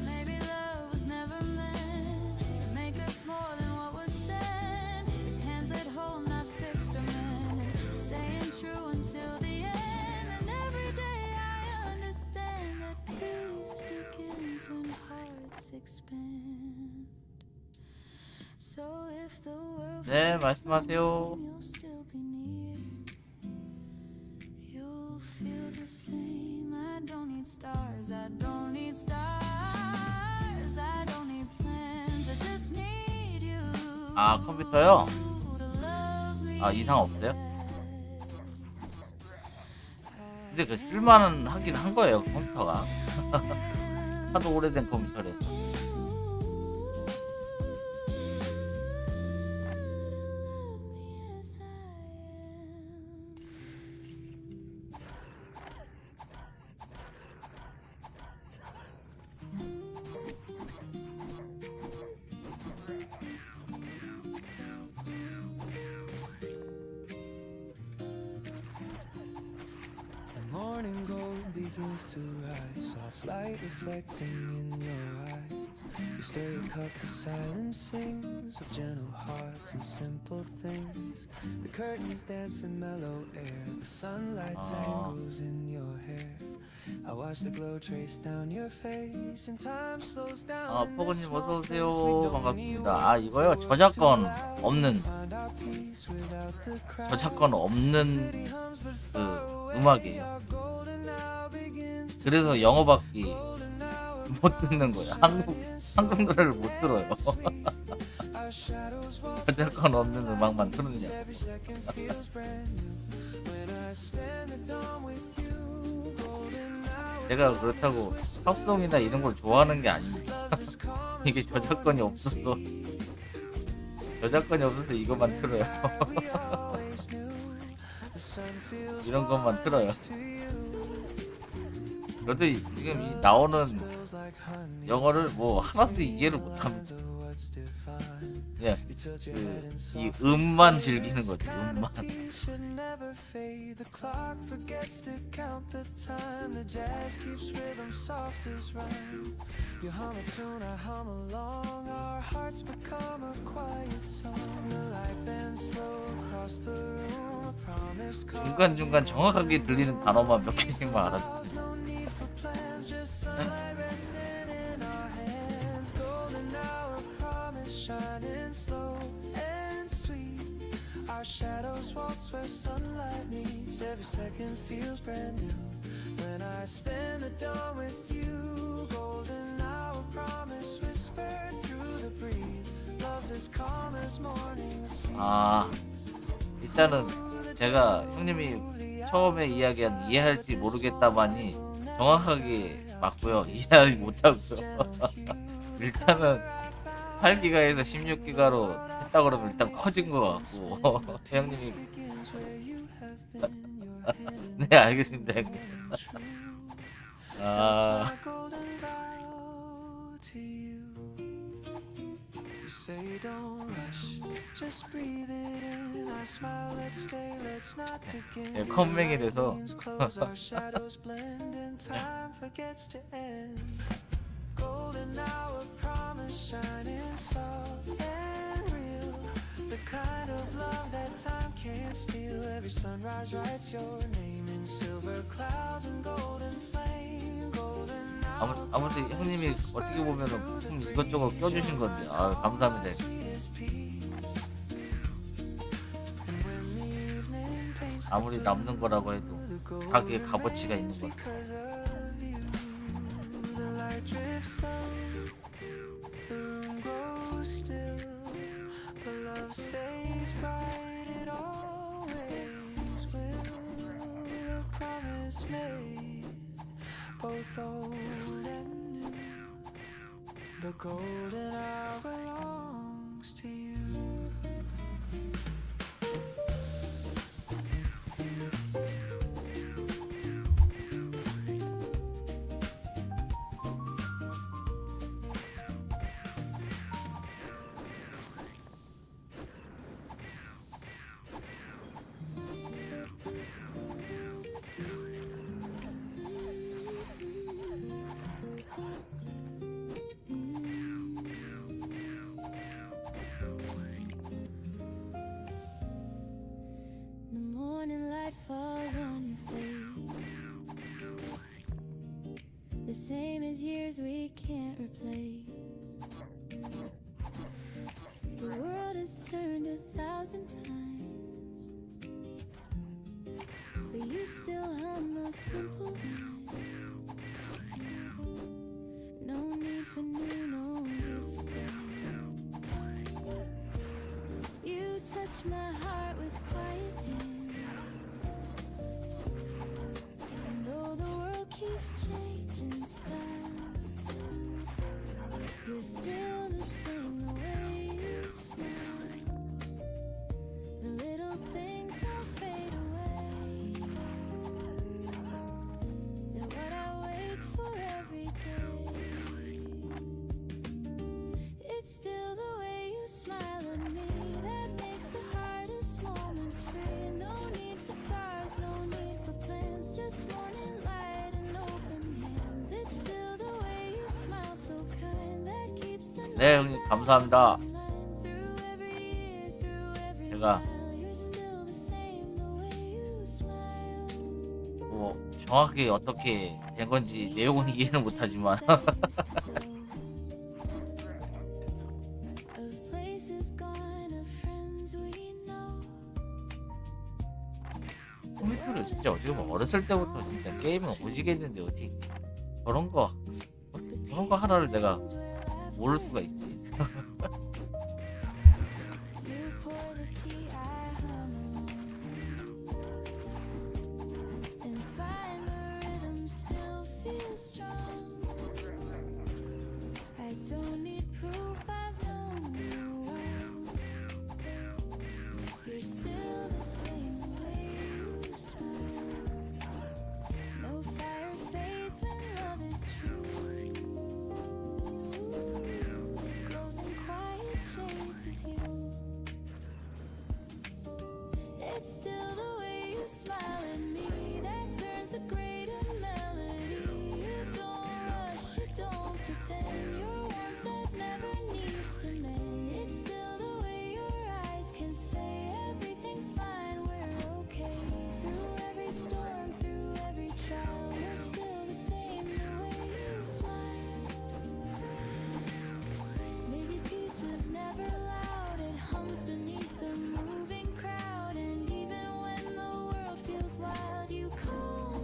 Maybe love was never meant to make us more than what was said. It's hands that hold, not fix or mend. And staying true until the end. And every day I understand that peace begins when hearts expand. So if the world
네,
forgets my
말씀하세요.
name, you'll still be near. You'll feel the same. I don't need stars, I don't need stars, I don't need plans, I just need you.
아, 컴퓨터요?
To love me
아, 이상 없어요?
as
근데 그 쓸만은 하긴 한 거예요, 컴퓨터가. 하도 오래된 컴퓨터라서.
as I
The morning gold begins to rise, soft light reflecting in your eyes. You stir your cup, the silence sings of gentle hearts and simple things. The curtains dance in mellow air, the sunlight tangles in your hair. I watch the glow trace down your face, and time slows down.
아,
in this
포근님
small
어서
place. We
오세요.
don't need
반갑습니다. 아, 이거요? 저작권 없는
find our peace without the crowd.
저작권 없는 그 음악이에요. 그래서 영어 받기 못 듣는 거야. 한국 노래를 못 들어요. 저작권 없는 음악만 틀느냐. 제가 그렇다고 팝송이나 이런 걸 좋아하는 게 아닙니다. 이게 저작권이 없어서 이것만 틀어요. 이런 것만 틀어요. 저도 지금 이 나오는 영어를 뭐 하나도 이해를 못합니다. 그냥 이 음만 즐기는 거죠. 음만. 중간중간 정확하게 들리는 단어만 몇 개씩만 알아듣습니다.
Our shadows waltz where sunlight meets. Every second feels brand new. When I spend the dawn with you, golden hour promise whispered through the breeze. Love's as calm as morning sea.
아, 일단은 제가 형님이 처음에 이야기한 이해할지 모르겠다만이 정확하게 맞고요. 이해하지 못하고요. 일단은 8기가에서 16기가로 했다 그러면 일단 커진 것 같고 형님이 네 알겠습니다 형님. 아
Say don't rush, just breathe it in. I smile, let's stay, let's not begin.
네, 컴맹이 돼서
Close our shadows blend and time forgets to end. Golden hour promise shining soft and real. The kind of love that time can't steal. Every sunrise writes your name in silver clouds and golden flame. Golden hour
아무튼 형님이 어떻게 보면은 좀 이것저것 껴주신 건데 아 감사합니다. 아무리 남는 거라고 해도 다 그게 값어치가 있는 것 같아.
Both old and new, the golden hour belongs to you.
Falls on your face, the same as years we can't replace. The world has turned 1,000 times, but you still hum those simple rhymes. No need for new, no need for brand. You touch my heart with quiet hands. Keeps changing style. You're still the same, the way you smile. The little things don't fade away. They're what I wait for every day. It's still the way you smile at me that makes the hardest moments free. No need for stars, no need for plans, just morning light.
네 형님 감사합니다. 제가 뭐 정확하게 어떻게 된 건지 내용은 이해는 못하지만 컴퓨터를 진짜 어떻게 보면 어렸을 때부터 진짜 게임은 오지게 했는데 어떻게 저런 거 하나를 내가 모를 수가 있지.
It's still the way you smile at me that turns the greater melody. You don't rush, you don't pretend. Your warmth that never needs to mend. It's still the way your eyes can say everything's fine, we're okay. Through every storm, through every trial, you're still the same, the way you smile. Maybe peace was never loud, it hums beneath the moving crowd. And even when the world feels wild, you calm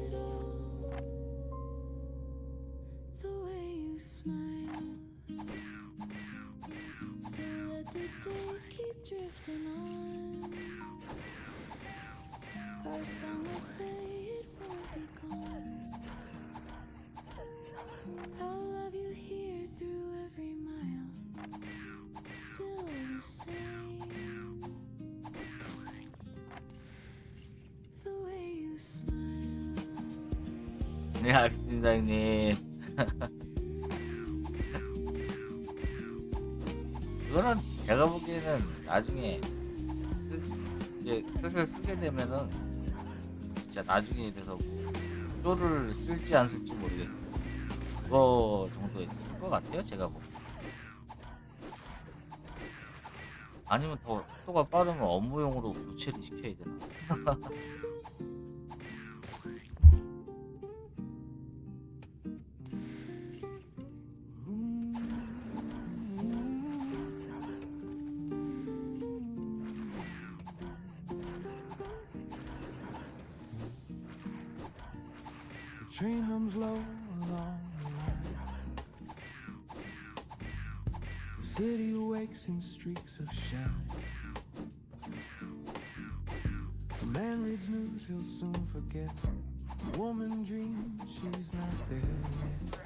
it all. The way you smile. So let the days keep drifting on. Our song will play, it won't be gone. I'll love you here through
네, 알겠습니다, 형님. 그거는 제가 보기에는 나중에 이제 슬슬 쓰게 되면은 진짜 나중에 돼서 뭐 를 쓸지 안 쓸지 모르겠고 그거 정도에 쓸 것 같아요, 제가 보기. 아니면 더 속도가 빠르면 업무용으로 교체를 시켜야 되나?
The train hums low along the line. The city awakes in streaks of shine. A man reads news, he'll soon forget. A woman dreams she's not there yet.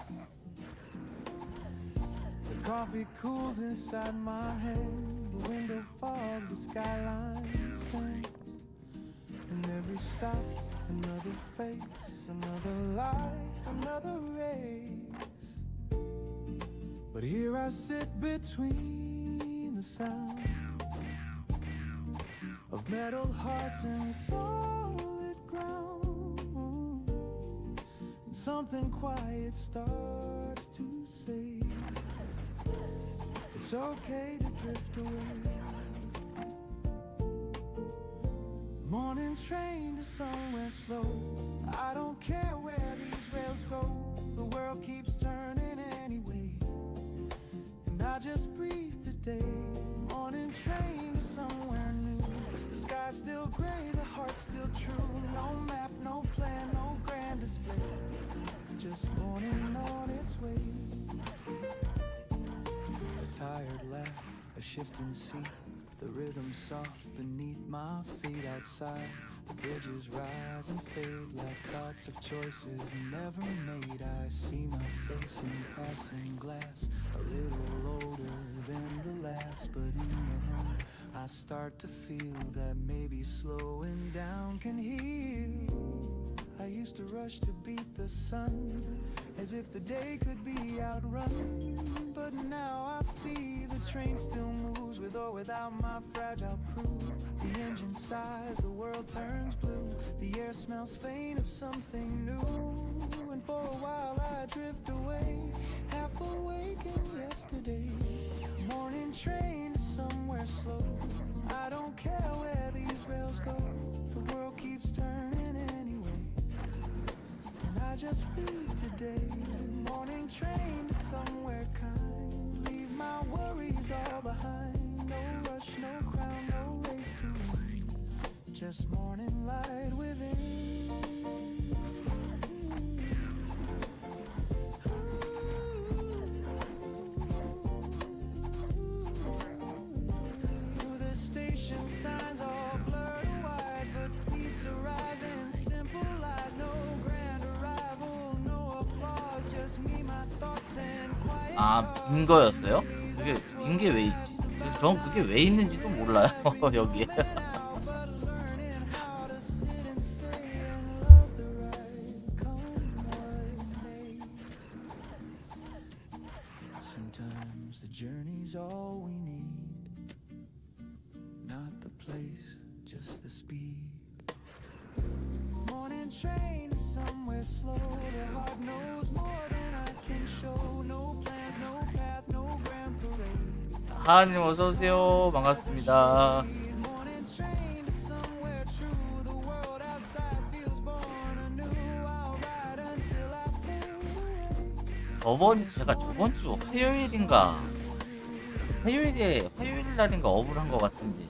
The coffee cools inside my hand. The window fogs, the skyline stands. And every stop, another face, another life, another race. But here I sit between the sound of metal hearts and solid ground. And something quiet starts to say it's okay to drift away. Morning train to somewhere slow. I don't care where these rails go. The world keeps turning anyway, and I just breathe today. Morning train to somewhere new. The sky's still gray, the heart's still true. No map, no plan, no grand display. Just morning on its way. A tired laugh, a shifting seat. The rhythm soft beneath my feet outside. The bridges rise and fade like thoughts of choices never made. I see my face in passing glass, a little older than the last. But in the hum, I start to feel that maybe slowing down can heal. I used to rush to beat the sun, as if the day could be outrun. But now I see the train still moves, with or without my fragile crew. The engine sighs, the world turns blue. The air smells faint of something new. And for a while I drift away, half awake in yesterday. Morning train to somewhere slow. I don't care where these rails go. The world keeps turning anyway, and I just breathe today. Morning train to somewhere kind. Leave my worries all behind. No rush, no crown, no race to win. Just morning light within. The station signs all blurred wide, but peace arising, simple light, no grand arrival, no applause, just me, my thoughts and quiet.
아, 빈 거였어요? 그게 빈 게 왜 있지? 전 그게 왜 있는지도 몰라요. 여기에.
Sometimes the journey's all we need, not the place, just the speed. Morning train to somewhere slow. The heart knows more than I can show. No plans, no path, no grand parade.
하하님 어서 오세요. 반갑습니다.
Morning train to somewhere true. The world outside feels born anew. I'll ride until I fade away.
제가 저번 주 화요일 날인가 업을 한 것 같은데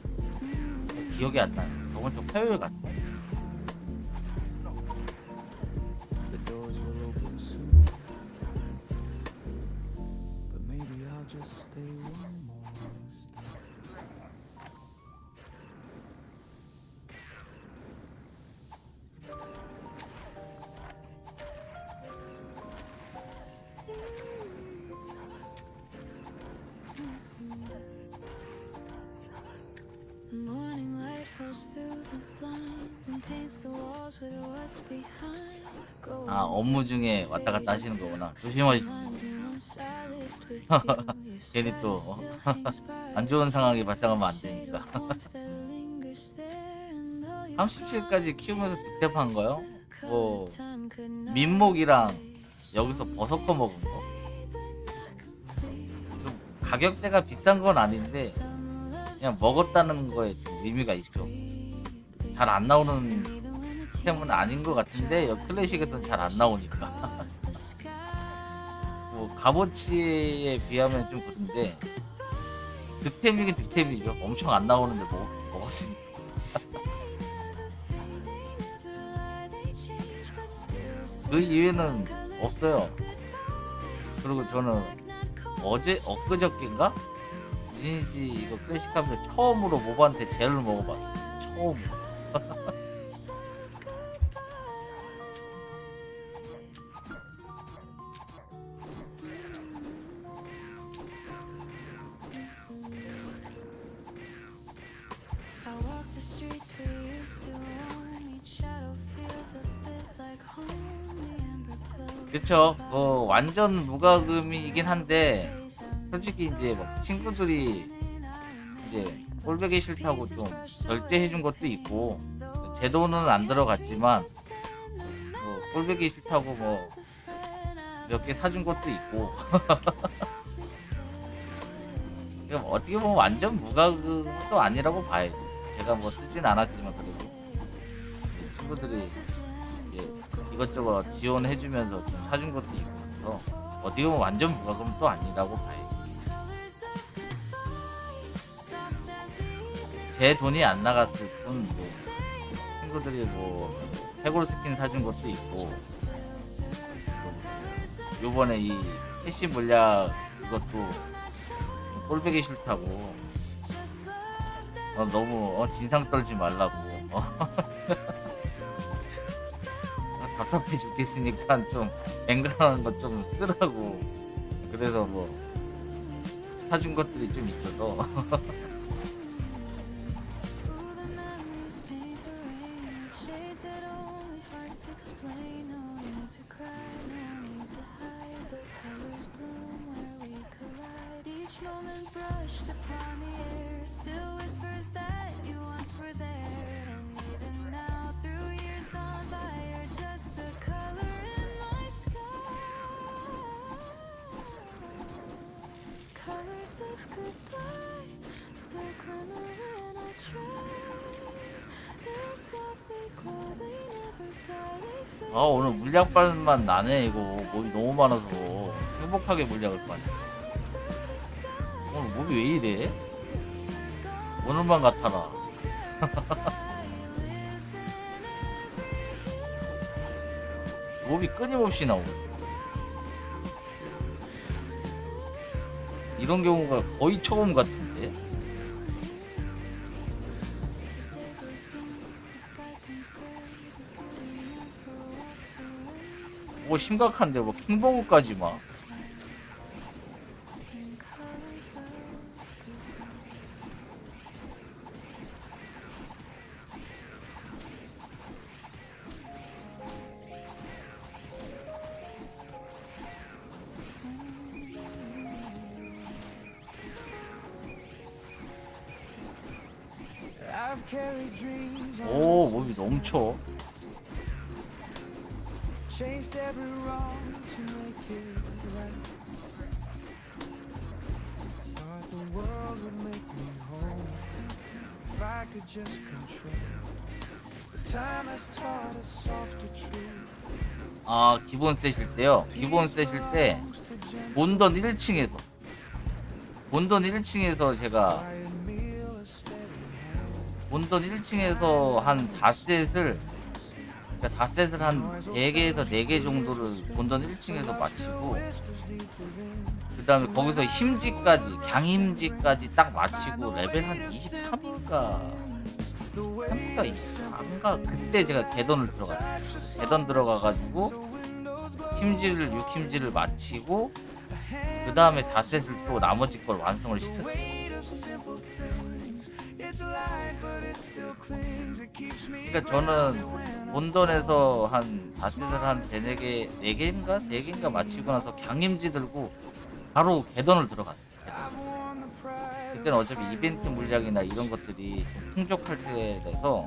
기억이 안 나요. 저번 주 화요일 같아.
The doors will open soon, but maybe I'll just stay one more step.
The morning light falls through the blinds and paints the walls with what's behind. The
아, 업무 중에 왔다 갔다 하시는 거구나. 조심하십시오. 괜히 또 안 좋은 상황이 발생하면 안 되니까. 37까지 키우면서 득템한 거요? 뭐 민목이랑 여기서 버섯 꺼먹은 거? 좀 가격대가 비싼 건 아닌데 그냥 먹었다는 거에 좀 의미가 있죠. 잘 안 나오는 템은 아닌 것 같은데 클래식에서는 잘 안 나오니까. 뭐 값어치에 비하면 좀 그런데 득템이긴 득템이죠. 엄청 안 나오는데 먹었으니까. 그 이외에는 없어요. 그리고 저는 엊그저께인가? 리니지 이거 클래식 하면서 처음으로 모바한테 젤을 먹어봤어요. 처음으로.
I walk the streets we used to own. Each shadow feels a bit like home. The amber glow.
그쵸. 완전 무과금이긴 한데 솔직히 이제 막 친구들이 이제 꼴보기 싫다고 좀 결제해준 것도 있고 제 돈은 안 들어갔지만 뭐 꼴보기 싫다고 뭐 몇 개 사준 것도 있고. 그럼 어떻게 보면 완전 무과금도 아니라고 봐야죠. 제가 뭐 쓰진 않았지만 그래도 친구들이 이제 이것저것 지원해주면서 좀 사준 것도 있고 그래서 어떻게 보면 완전 무과금도 아니라고 봐야죠. 제 돈이 안 나갔을 뿐 뭐 친구들이 뭐 해골 스킨 사준 것도 있고 요번에 이 캐시 물약 이것도 꼴보기 싫다고 너무 진상 떨지 말라고 답답해 죽겠으니까 좀 앵간한 거 좀 쓰라고 그래서 뭐 사준 것들이 좀 있어서
Explain, no need to cry, no need to hide. The colors bloom where we collide. Each moment brushed upon the air still whispers that you once were there. And even now, through years gone by, you're just a color in my sky. Colors of goodbye still glimmer when I try. They're softly glow, they never die, they fade.
오늘 물약빨만 나네. 이거 몸이 너무 많아서 행복하게 물약을 빠네. 오늘 몸이 왜 이래? 오늘만 같아라. 몸이 끊임없이 나오고 이런 경우가 거의 처음 같은데. 뭐 심각한데 뭐 킹버그까지 막.
I've carried dreams on
오 몸이 넘쳐.
chased every wrong to make it right. Thought the world would make me whole if I could just control. But time has taught us softer truth.
기본 세실 때요. 기본 세실 때 본던 1층에서 제가 본던 1층에서 한 4셋을 그러니까 4셋을 한 3개에서 4개 정도를 본던 1층에서 마치고 그 다음에 거기서 힘지까지 강힘지까지 딱 마치고 레벨 한 23인가 3인가 24인가 그때 제가 개던을 들어갔어요. 개던 들어가가지고 힘지를 6힘지를 마치고 그 다음에 4셋을 또 나머지 걸 완성을 시켰어요. 그러니까 저는 본던에서 한 4셋을 한 4개, 4개인가? 3개인가 마치고 나서 강림지 들고 바로 개던을 들어갔어요. 그때는 어차피 이벤트 물량이나 이런 것들이 좀 풍족할 때라서,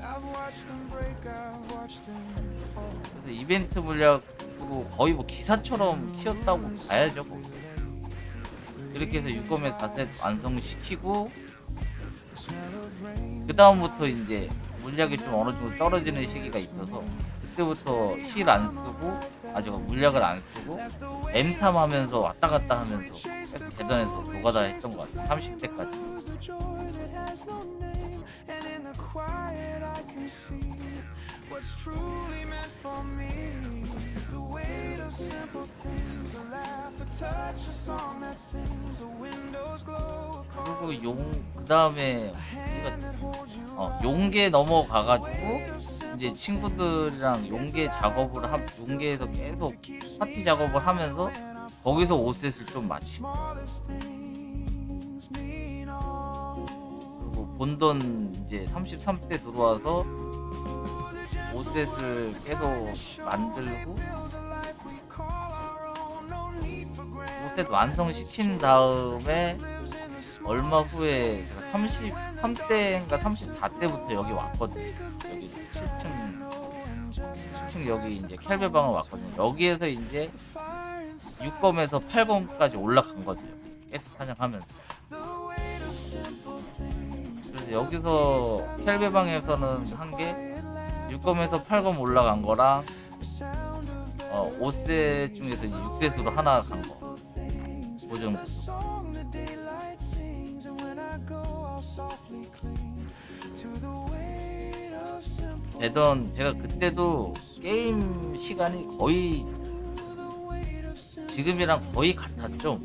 그래서 이벤트 물량으로 거의 뭐 기사처럼 키웠다고 봐야죠 뭐. 이렇게 해서 6검에 4셋 완성시키고, 그 다음부터 이제 물약이 좀 어느 정도 떨어지는 시기가 있어서 그때부터 힐 안 쓰고, 물약을 안 쓰고 엠탐 하면서 왔다 갔다 하면서 계속 계단에서 노가다 했던 것 같아요. 30대까지. 그리고 그 다음에 용계 넘어가가지고 이제 친구들이랑 용계에서 계속 파티 작업을 하면서 거기서 5셋을 좀 마치고, 그리고 본던 이제 33대 들어와서 5셋을 계속 만들고 5셋 완성시킨 다음에 얼마 후에 제가 33대인가 34대부터 여기 왔거든요. 여기 7층 여기 이제 켈베방을 왔거든요. 여기에서 이제 6검에서 8검까지 올라간 거죠. 계속 사냥하면서. 그래서 여기서 켈베방에서는 한 게 6검에서 8검 올라간 거랑 5셋 중에서 이제 6셋으로 하나 간 거. 그 정도. 제가 그때도 게임 시간이 거의 지금이랑 거의 같았죠.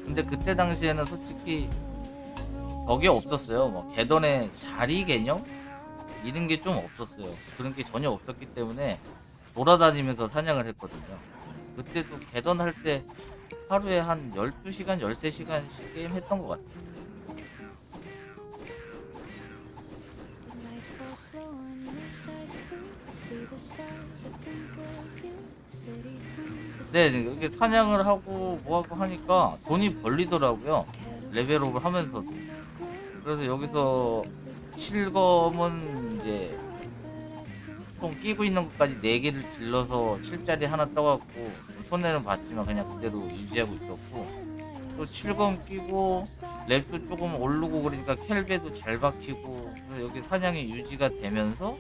근데 그때 당시에는 솔직히 저게 없었어요. 뭐 개던의 자리 개념 이런 게 좀 없었어요. 그런 게 전혀 없었기 때문에 돌아다니면서 사냥을 했거든요. 그때도 개던 할 때 하루에 한 12시간, 13시간씩 게임 했던 것 같아요. 네, 이렇게 사냥을 하고 뭐하고 하니까 돈이 벌리더라고요. 레벨업을 하면서도. 그래서 여기서 7검은 이제 총 끼고 있는 것까지 4개를 질러서 7짜리 하나 떠갖고 손해는 봤지만 그냥 그대로 유지하고 있었고, 또 7검 끼고 랩도 조금 오르고 그러니까 켈베도 잘 박히고, 그래서 여기 사냥이 유지가 되면서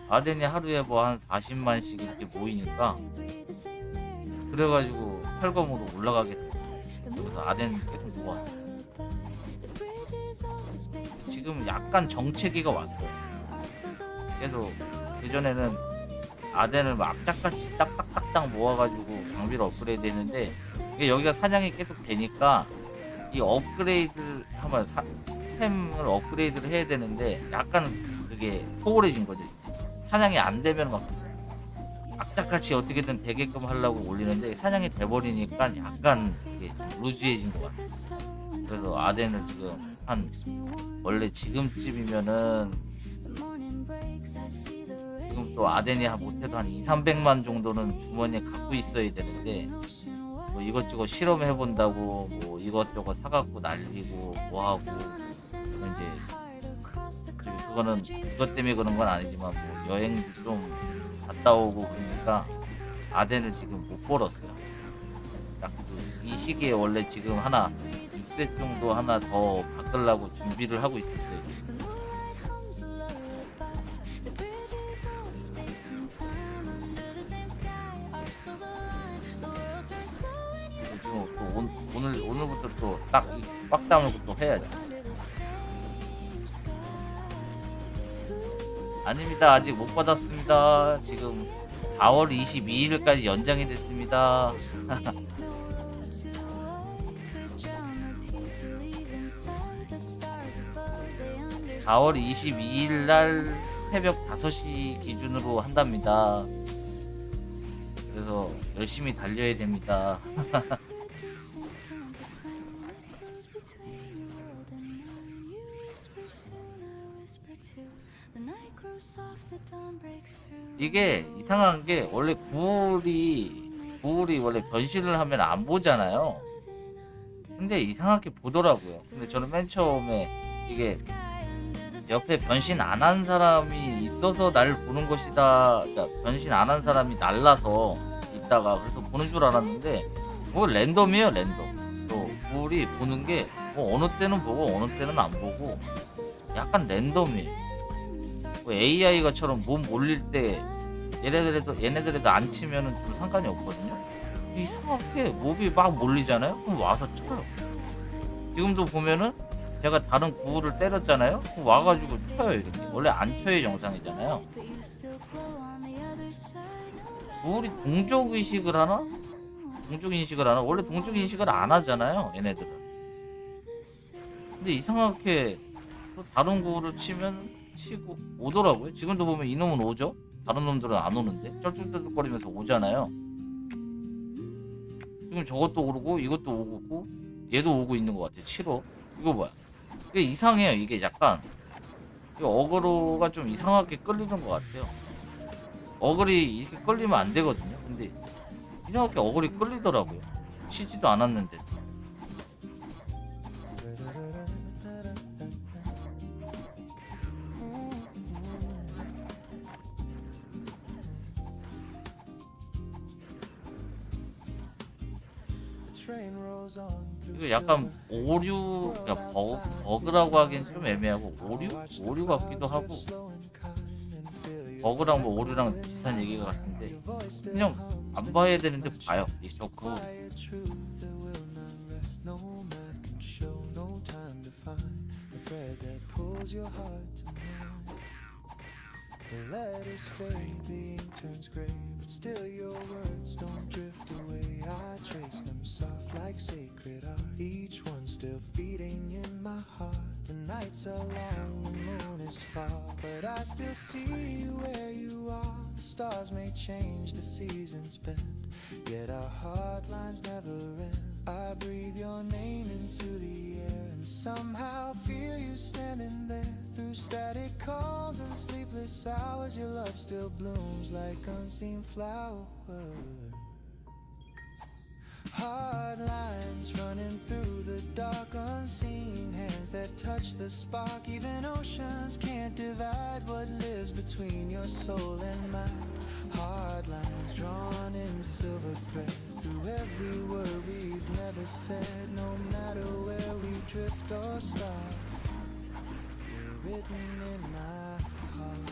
아덴이 하루에 뭐 한 40만씩 이렇게 모이니까 그래가지고 8검으로 올라가게 됐어요. 그래서 아덴 계속 모아. 지금 약간 정체기가 왔어요. 계속 예전에는 아덴을 막 악착같이 딱딱딱딱 모아가지고 장비를 업그레이드 했는데, 이게 여기가 사냥이 계속 되니까 이 업그레이드를 한번 템을 업그레이드를 해야 되는데 약간 그게 소홀해진 거죠. 사냥이 안 되면 막 악착같이 어떻게든 되게끔 하려고 올리는데 사냥이 돼버리니까 약간 이게 루즈해진 것 같아요. 그래서 아덴을 지금 원래 지금쯤이면은 지금 또 아덴이 못해도 한 2,300만 정도는 주머니에 갖고 있어야 되는데, 뭐 이것저것 실험해본다고 뭐 이것저것 사갖고 날리고 뭐하고 이제 그거는 그것 때문에 그런 건 아니지만 뭐 여행도 좀 갔다 오고 그러니까 아덴을 지금 못 벌었어요. 딱 이 시기에 원래 지금 하나 6세 정도 하나 더 바꾸려고 준비를 하고 있었어요. 지금 또 오늘부터 또 딱 꽉 담고 또 해야죠. 아닙니다. 아직 못 받았습니다. 지금 4월 22일까지 연장이 됐습니다. 4월 22일 날 새벽 5시 기준으로 한답니다. 그래서 열심히 달려야 됩니다. 이게 이상한 게 원래 구울이 원래 변신을 하면 안 보잖아요. 근데 이상하게 보더라고요. 근데 저는 맨 처음에 이게 옆에 변신 안 한 사람이 있어서 날 보는 것이다. 그러니까 변신 안 한 사람이 날라서 있다가 그래서 보는 줄 알았는데 그거 랜덤이에요, 랜덤. 또 구울이 보는 게 뭐 어느 때는 보고 어느 때는 안 보고 약간 랜덤이에요. 뭐 AI가처럼 몸 몰릴 때 얘네들에도 안 치면은 좀 상관이 없거든요. 이상하게 몸이 막 몰리잖아요. 그럼 와서 쳐요. 지금도 보면은 제가 다른 구울을 때렸잖아요. 그럼 와가지고 쳐요 이렇게. 원래 안 쳐요 영상이잖아요. 구울이 동족 의식을 하나? 원래 동족 인식을 안 하잖아요 얘네들은. 근데 이상하게 또 다른 구울을 치고 오더라고요. 지금도 보면 이놈은 오죠. 다른 놈들은 안 오는데 쩔쩔쩔거리면서 오잖아요. 지금 저것도 오르고 이것도 오고 얘도 오고 있는 것 같아. 7호 이거 뭐야? 이게 이상해요. 이게 약간 어그로가 좀 이상하게 끌리는 것 같아요. 어글이 이렇게 끌리면 안 되거든요. 근데 이상하게 어글이 끌리더라고요. 치지도 않았는데. 이거 약간 오류, 그러니까 버그라고 하기엔 좀 애매하고 오류 같기도 하고 버그랑 뭐 오류랑 비슷한 얘기가 같은데 그냥 안 봐야 되는데 봐요. 저 그거
The letters fade, the ink turns gray, but still your words don't drift away. I trace them soft like sacred art, each one still beating in my heart. The nights are long, the moon is far, but I still see you where you are. The stars may change, the seasons bend, yet our heart lines never end. I breathe your name into the air and somehow feel you standing there. Through static calls and sleepless hours, your love still blooms like unseen flowers. Hard lines running through the dark, unseen hands that touch the spark. Even oceans can't divide what lives between your soul and mine. Hard lines drawn in silver thread through every word we've never said. No matter where we drift or start, you're written in my heart.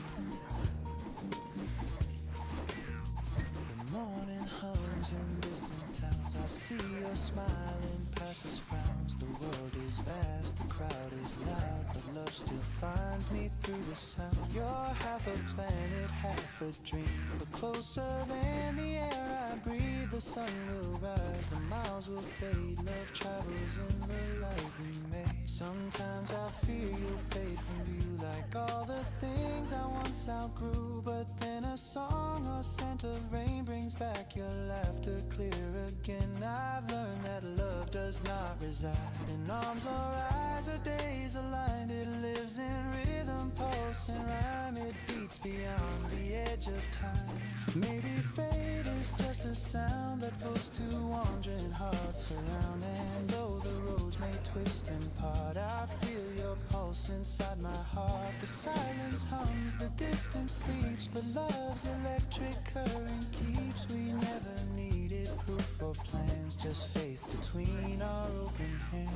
The morning hums in distant towns. I see your smiling past us frowns. The world is vast, the crowd is loud, but love still finds me through the sound. You're half a planet, half a dream, but closer than the air I breathe. The sun will rise, the miles will fade. Love travels in the light we made. Sometimes I fear you'll fade from view, like all the things I once outgrew. But then a song or scent of rain brings back your laughter clear again. I've learned that love does not reside in arms or eyes or days aligned. It lives in rhythm, pulse and rhyme. It beats beyond the edge of time. Maybe fate is just a sound that pulls two wandering hearts around. And though the roads may twist and part, I feel your pulse inside my heart. The silence hums, the distance sleeps, but love's electric current keeps. We never needed proof or plans, just faith between our open hands.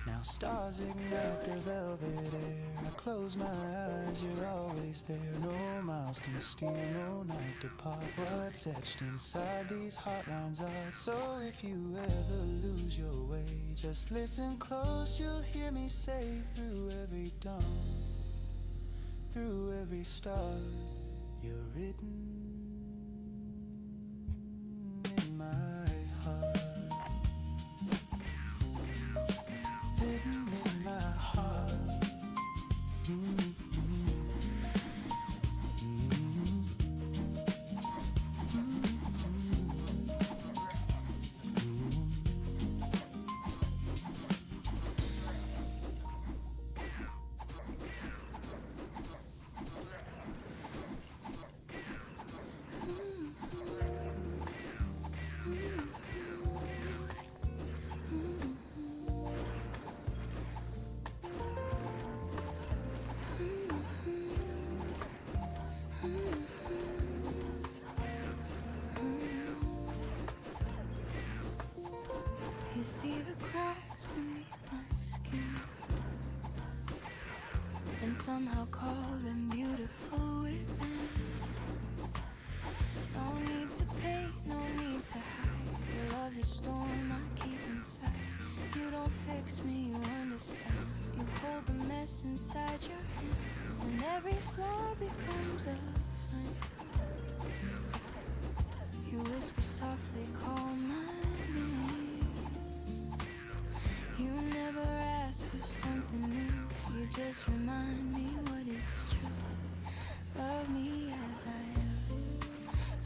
Now stars ignite the velvet air. I close my eyes, you're always there. No miles can steal, no night depart. What's etched inside these heartlines are. So if you ever lose your way, just listen close, you'll hear me say. Through every dawn, through every star, you're written in my heart. Hidden in my heart.
somehow call them beautiful within. No need to paint, no need to hide. You love the storm I keep inside. You don't fix me, you understand. You hold the mess inside your hands, and every flaw becomes a flame. You whisper softly, call my name. You never ask for something new. You just remind me what is true. Love me as I am.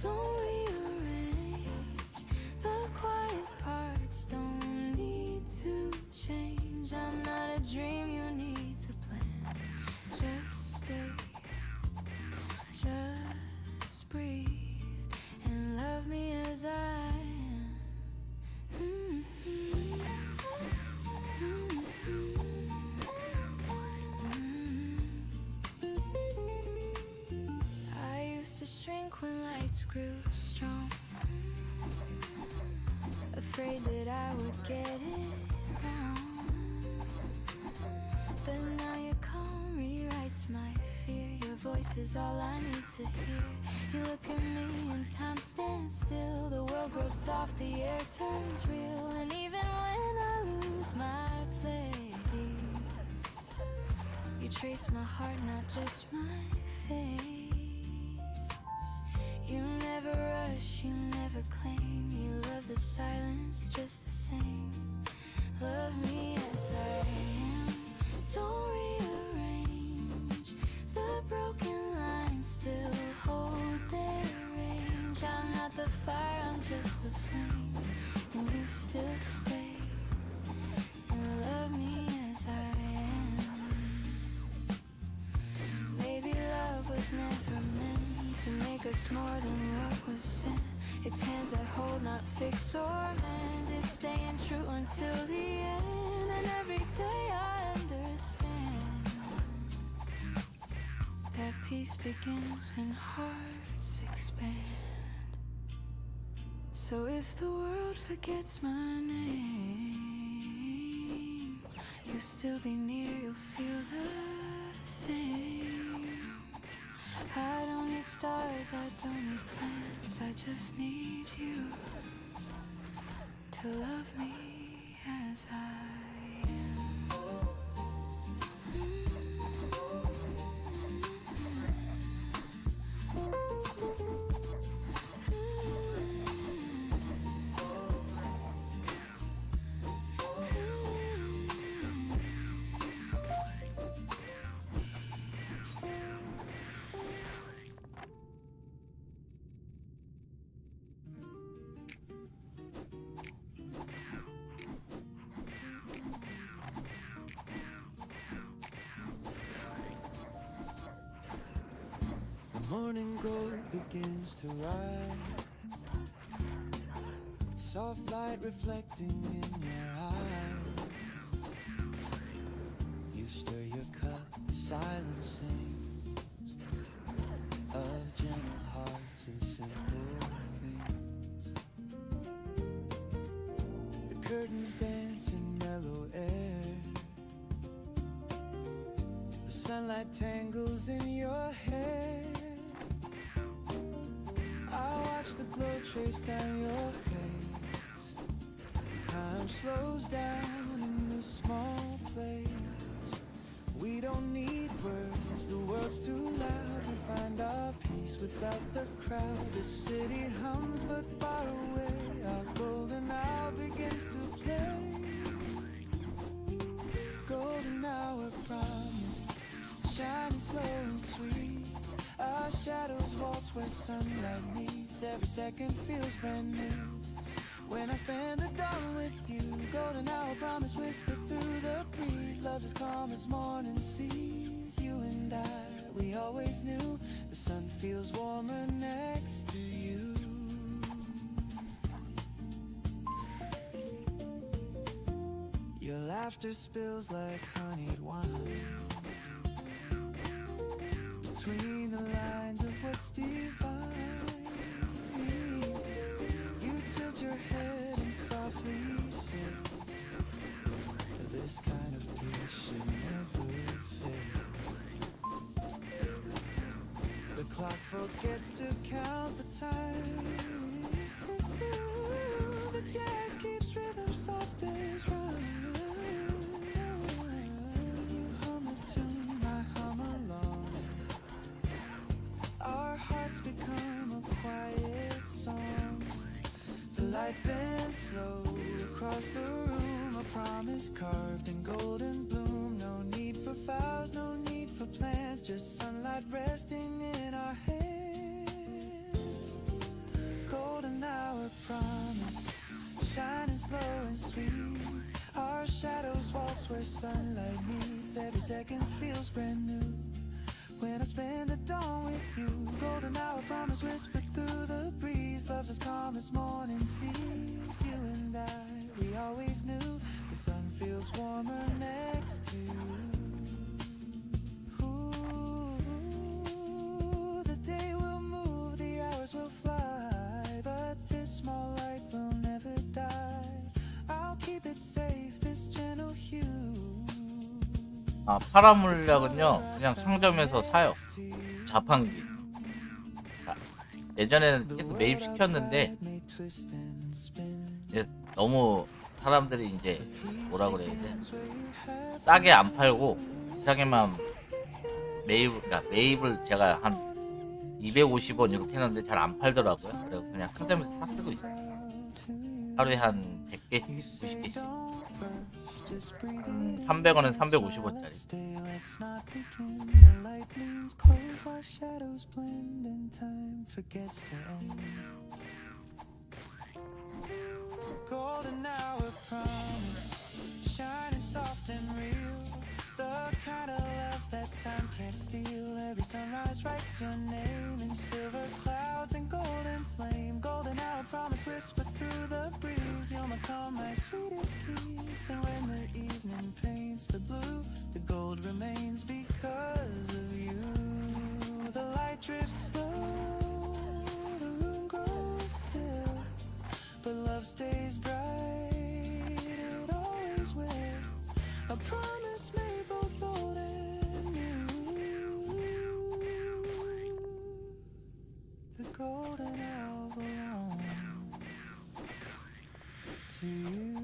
Don't rearrange the quiet parts. Don't need to change. I'm not a dream you need to plan. Just stay. Just breathe. And love me as I am. I used to shrink when lights grew strong, afraid that I would get it wrong. But now your calm rewrites my fear. Your voice is all I need to hear. You look at me and time stands still. The world grows soft, the air turns real. And even when I lose my place, you trace my heart, not just my face. You never rush, you never claim. You love the silence just the same. Love me as I am. Don't rearrange the broken lines, still hold their range. I'm not the fire, I'm just the flame, and you still stay and love me as I am. Maybe love was never meant to make us more than what was sent. It's hands that hold, not fix or mend. It's staying true until the end, and every day I understand that peace begins when hearts expand. So if the world forgets my name, you'll still be near, you'll feel the same. I don't need stars, I don't need plans, I just need you to love me as I am.
Morning gold begins to rise, soft light reflecting in your eyes. You stir your cup, the silence sings of gentle hearts and simple things. The curtains dance in mellow air, the sunlight tangles in your hair. I watch the glow trace down your face. Time slows down in this small place. We don't need words, the world's too loud. We find our peace without the crowd. The city hums but far away. Our golden hour begins to play. Golden hour promise, shining slow and sweet. Our shadows waltz where sunlight meets. Every second feels brand new when I spend the dawn with you. Golden hour promise whisper through the breeze. Love's as calm as morning seas. You and I, we always knew the sun feels warmer next to you. Your laughter spills like honeyed wine between the lines of what's divine. You tilt your head and softly say, this kind of peace should never fail. out the time. The jazz keeps rhythm soft as rhyme. You hum a tune, I hum along. Our hearts become a quiet song. The light bends slow across the room. A promise carved in golden bloom. No need for vows, no need for plans. Just sunlight resting in our hands. Golden hour promise, shining slow and sweet. Our shadows waltz where sunlight meets. Every second feels brand new when I spend the dawn with you. Golden hour promise whispered through the breeze. Love's as calm as morning seas. You and I, we always knew the sun feels warmer next to you. Ooh, the day will move, the hours will fly, but this small light will never die. I'll keep it safe, this gentle hue.
아, 파란 물약은요 그냥 상점에서 사요. 자판기. 예전에는 계속 매입시켰는데 이제 너무 사람들이 이제 뭐라 그래야 돼, 싸게 안 팔고 비싸게만 매입을 제가 한 250원 이렇게 했는데 잘 안 팔더라고요. 그래서 그냥 상점에서 사 쓰고 있어요. 하루에 한 100개씩 90개씩 300원은 350원짜리.
Golden hour promise, shining soft and real. The kind of love that time can't steal. Every sunrise writes your name in silver clouds and golden flame. Golden hour promise whispered through the breeze. You're my calm, my sweetest peace. And when the evening paints the blue, the gold remains because of you. The light drifts slow, the room grows still, but love stays bright, it always will. A promise made both old and new. The golden hour belongs to you.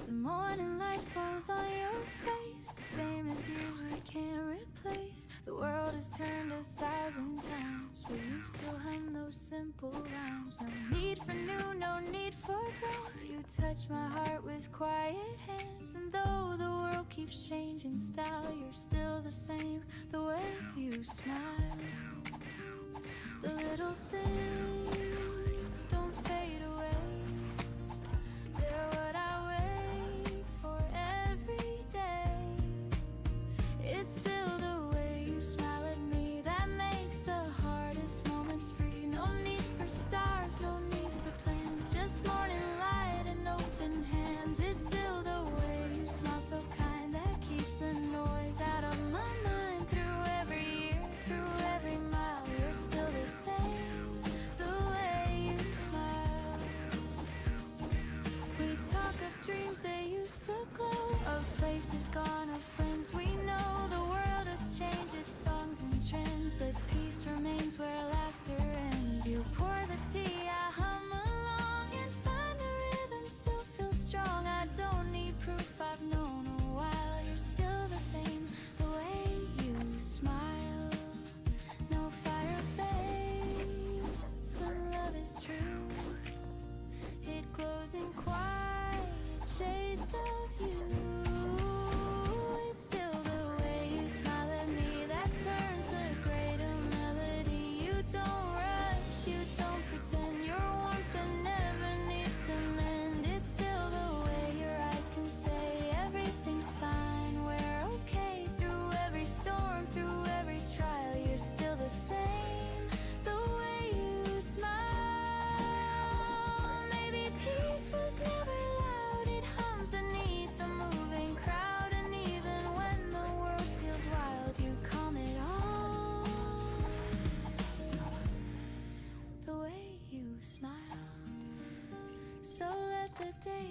The morning light falls on your face, the same as years we can't replace. The world has turned 1,000 times, but you still hum those simple rhymes. No need for new, no need for growth. You touch my heart with quiet hands, and though the world keeps changing style, you're still the same, the way you smile. The little things don't fade away. They're what I wait for every day. It's still the way you smile at me that makes the hardest moments free. No need for stars, no need for plans, just morning light and open hands. It's still the way you smile, so kind, that keeps the noise out of my mind. Through every year, through every mile, you're still the same, the way you smile. We talk of dreams they used to glow, of places gone, of friends we know. The world has changed its songs and trends, but peace remains where laughter ends. You pour the tea, I hum along and find the rhythm still feels strong. I don't need proof, I've known a while. You're still the same, the way you smile. No fire fades when love is true. It glows in quiet shades of you. It's still the way you smile at me that turns the greater melody. You don't rush, you don't pretend. Your warmth that never needs to mend. It's still the way your eyes can say everything's fine, we're okay. Through every storm, through every trial, you're still the same, the way you smile. Maybe peace was never loud, it hums beneath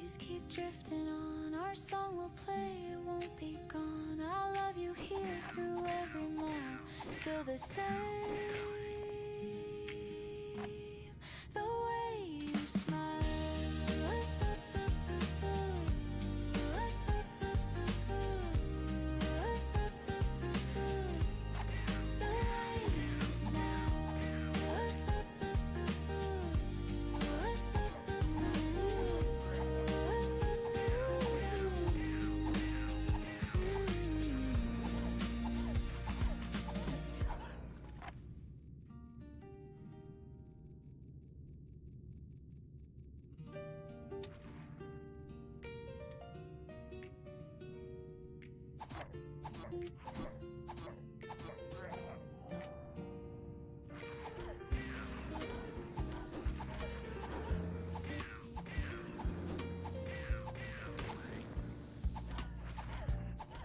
waves keep drifting on. Our song will play, it won't be gone. I'll love you here through every mile. Still the same, the way you smile.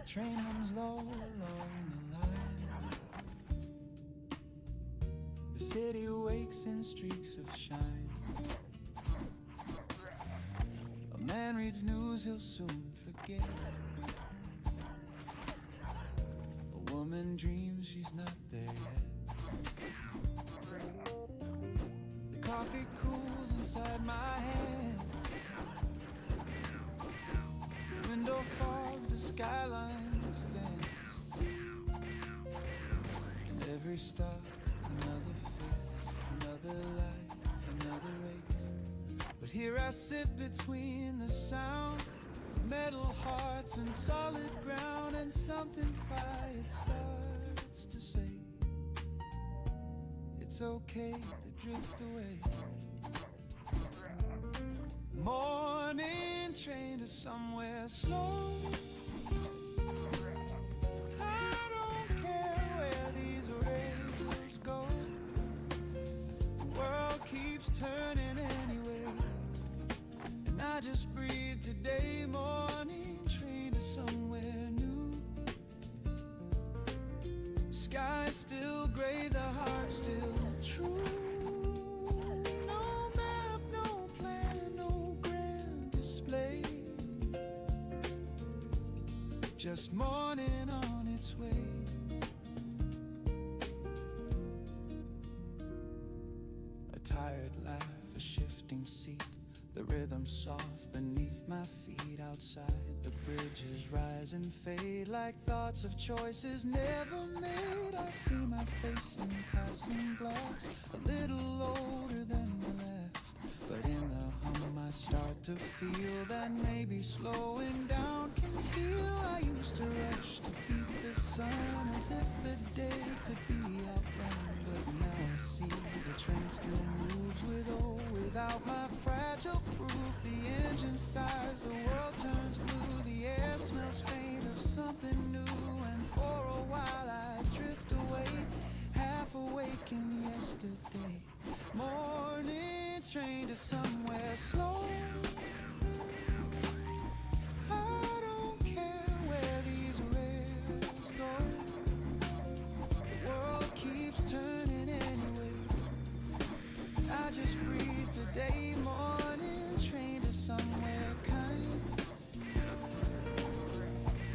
Train hums low along the line. The city wakes in streaks of shine. A man reads news he'll soon forget. A woman dreams she's not there yet. The coffee cools inside my hand. The window fogs, the skyline stands. And every stop, another face, another life, another race. But here I sit between the sound of metal hearts and solid ground, and something quiet starts to say it's okay to drift away. Morning train to somewhere slow. I don't care where these rails go. The world keeps turning anyway, and I just breathe today. Morning train to somewhere new. Sky's still gray, the heart's still true. Just morning on its way. A tired laugh, a shifting seat, the rhythm soft beneath my feet. Outside the bridges rise and fade like thoughts of choices never made. I see my face in passing glass, a little older than the last, but in the hum I start to feel that maybe slowing down can heal. I used to rush to beat the sun as if the day could be outrun, but now I see the train still moves with or without my fragile proof. The engine sighs, the world turns blue, the air smells faint of something new, and for a while I drift away, half awake in yesterday. Morning train to somewhere slow. I don't care where these rails go. The world keeps turning anyway. I just breathe today. Morning train to somewhere kind.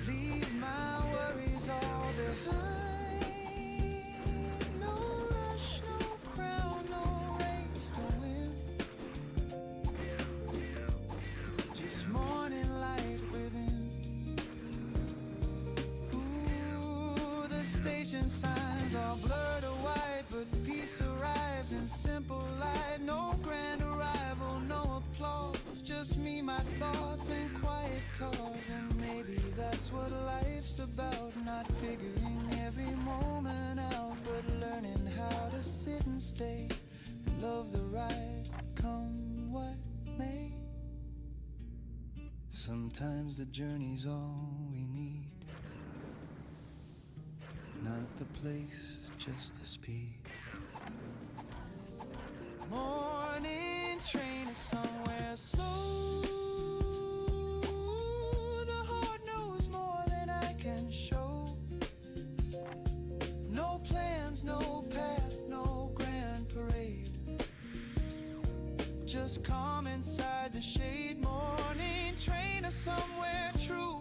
Leave my worries all behind. Signs are blurred or white, but peace arrives in simple light. No grand arrival, no applause, just me, my thoughts, and quiet cause. And maybe that's what life's about, not figuring every moment out, but learning how to sit and stay and love the ride, come what may. Sometimes the journey's all we need. Not the place, just the speed. Morning train is somewhere slow. The heart knows more than I can show. No plans, no path, no grand parade. Just calm inside the shade. Morning somewhere true.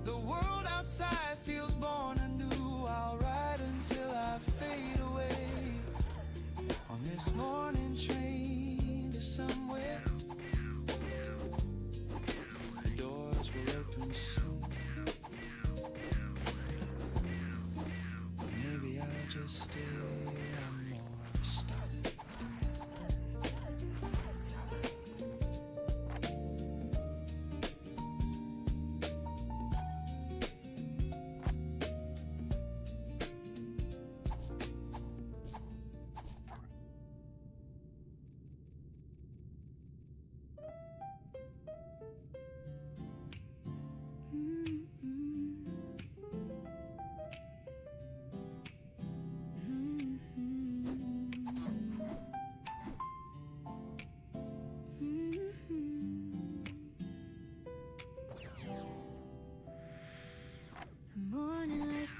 The world outside feels born anew. I'll ride until I fade away on this morning train to somewhere. The doors will open soon. But maybe I'll just stay one more stop.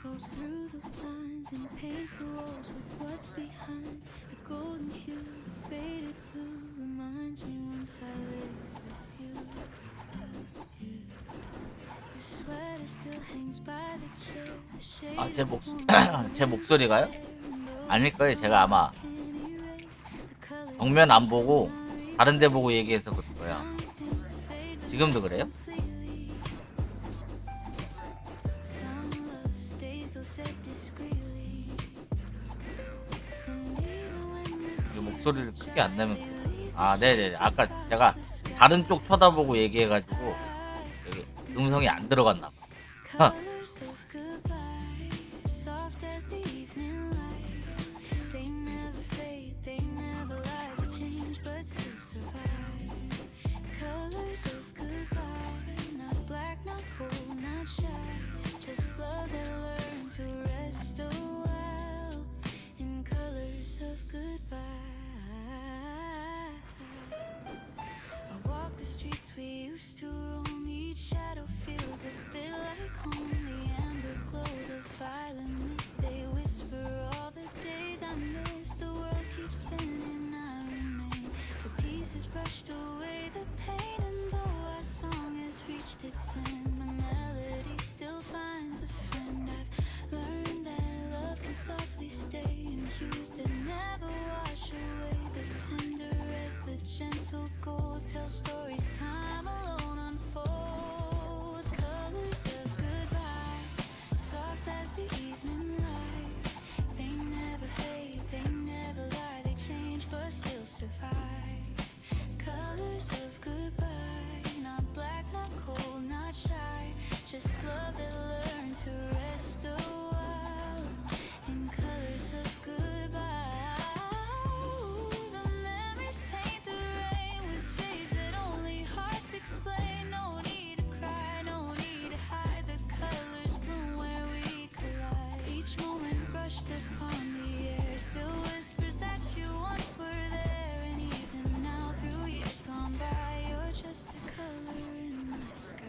Falls through the blinds and paints the walls with what's behind. The golden hue, the faded blue reminds me once I lived with you. Your sweater still hangs by the chair.
아, 제 목소리가요? 아닐 거예요. 제가 아마 정면 안 보고 다른 데 보고 얘기해서 그럴 거야. 지금도 그래요? 목소리를 크게 안 내면 아 네네 아까 제가 다른 쪽 쳐다보고 얘기해가지고 여기 음성이 안 들어갔나 봐.
We used to roam, each shadow feels a bit like home. The amber glow, the violet mist, they whisper all the days I miss. The world keeps spinning, I remain. The pieces brushed away the pain, and though our song has reached its end, the melody still finds a friend. I've learned that love can softly stay in hues that never wash away. The tender reds, the gentle golds tell stories time alone unfolds. Colors of goodbye, soft as the evening light. They never fade, they never lie. They change but still survive. Colors of goodbye, not black, not cold, not shy. Just love that learned to rest a while. In colors of goodbye. Explain, no need to cry, no need to hide. The colors bloom where we collide. Each moment brushed upon the air still whispers that you once were there. And even now, through years gone by, you're just a color in my sky.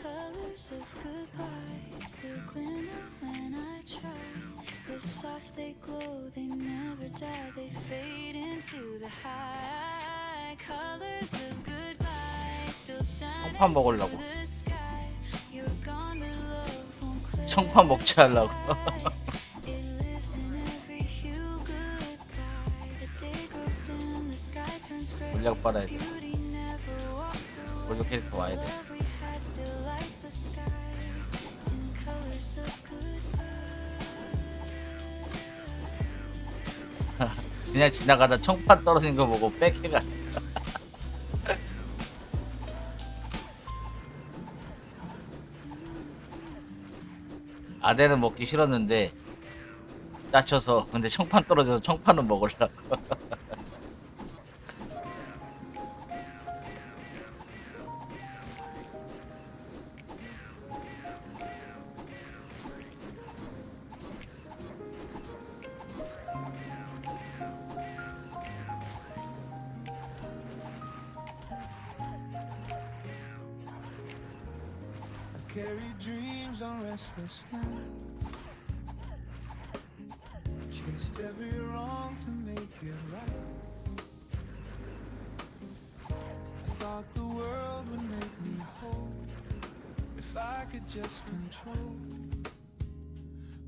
Colors of goodbye still glimmer when I try. They're soft, they glow, they never die. They fade into the high. Colors of goodbye still shine through the sky. You're gone, but love won't clear.
청파 먹지 하려고.
It lives in every hue. Goodbye. The day goes dim, the sky turns gray.
물약 빨아야 돼.
Beauty never walks away.
물약 캐릭터 와야 돼.
Love we had still lights the sky. In colors of goodbye.
그냥 지나가다 청파 떨어진 거 보고 빽해가. 아대는 먹기 싫었는데 다쳐서 근데 청판 떨어져서 청판은 먹으려고.
Carried dreams on restless nights, chased every wrong to make it right. I thought the world would make me whole if I could just control.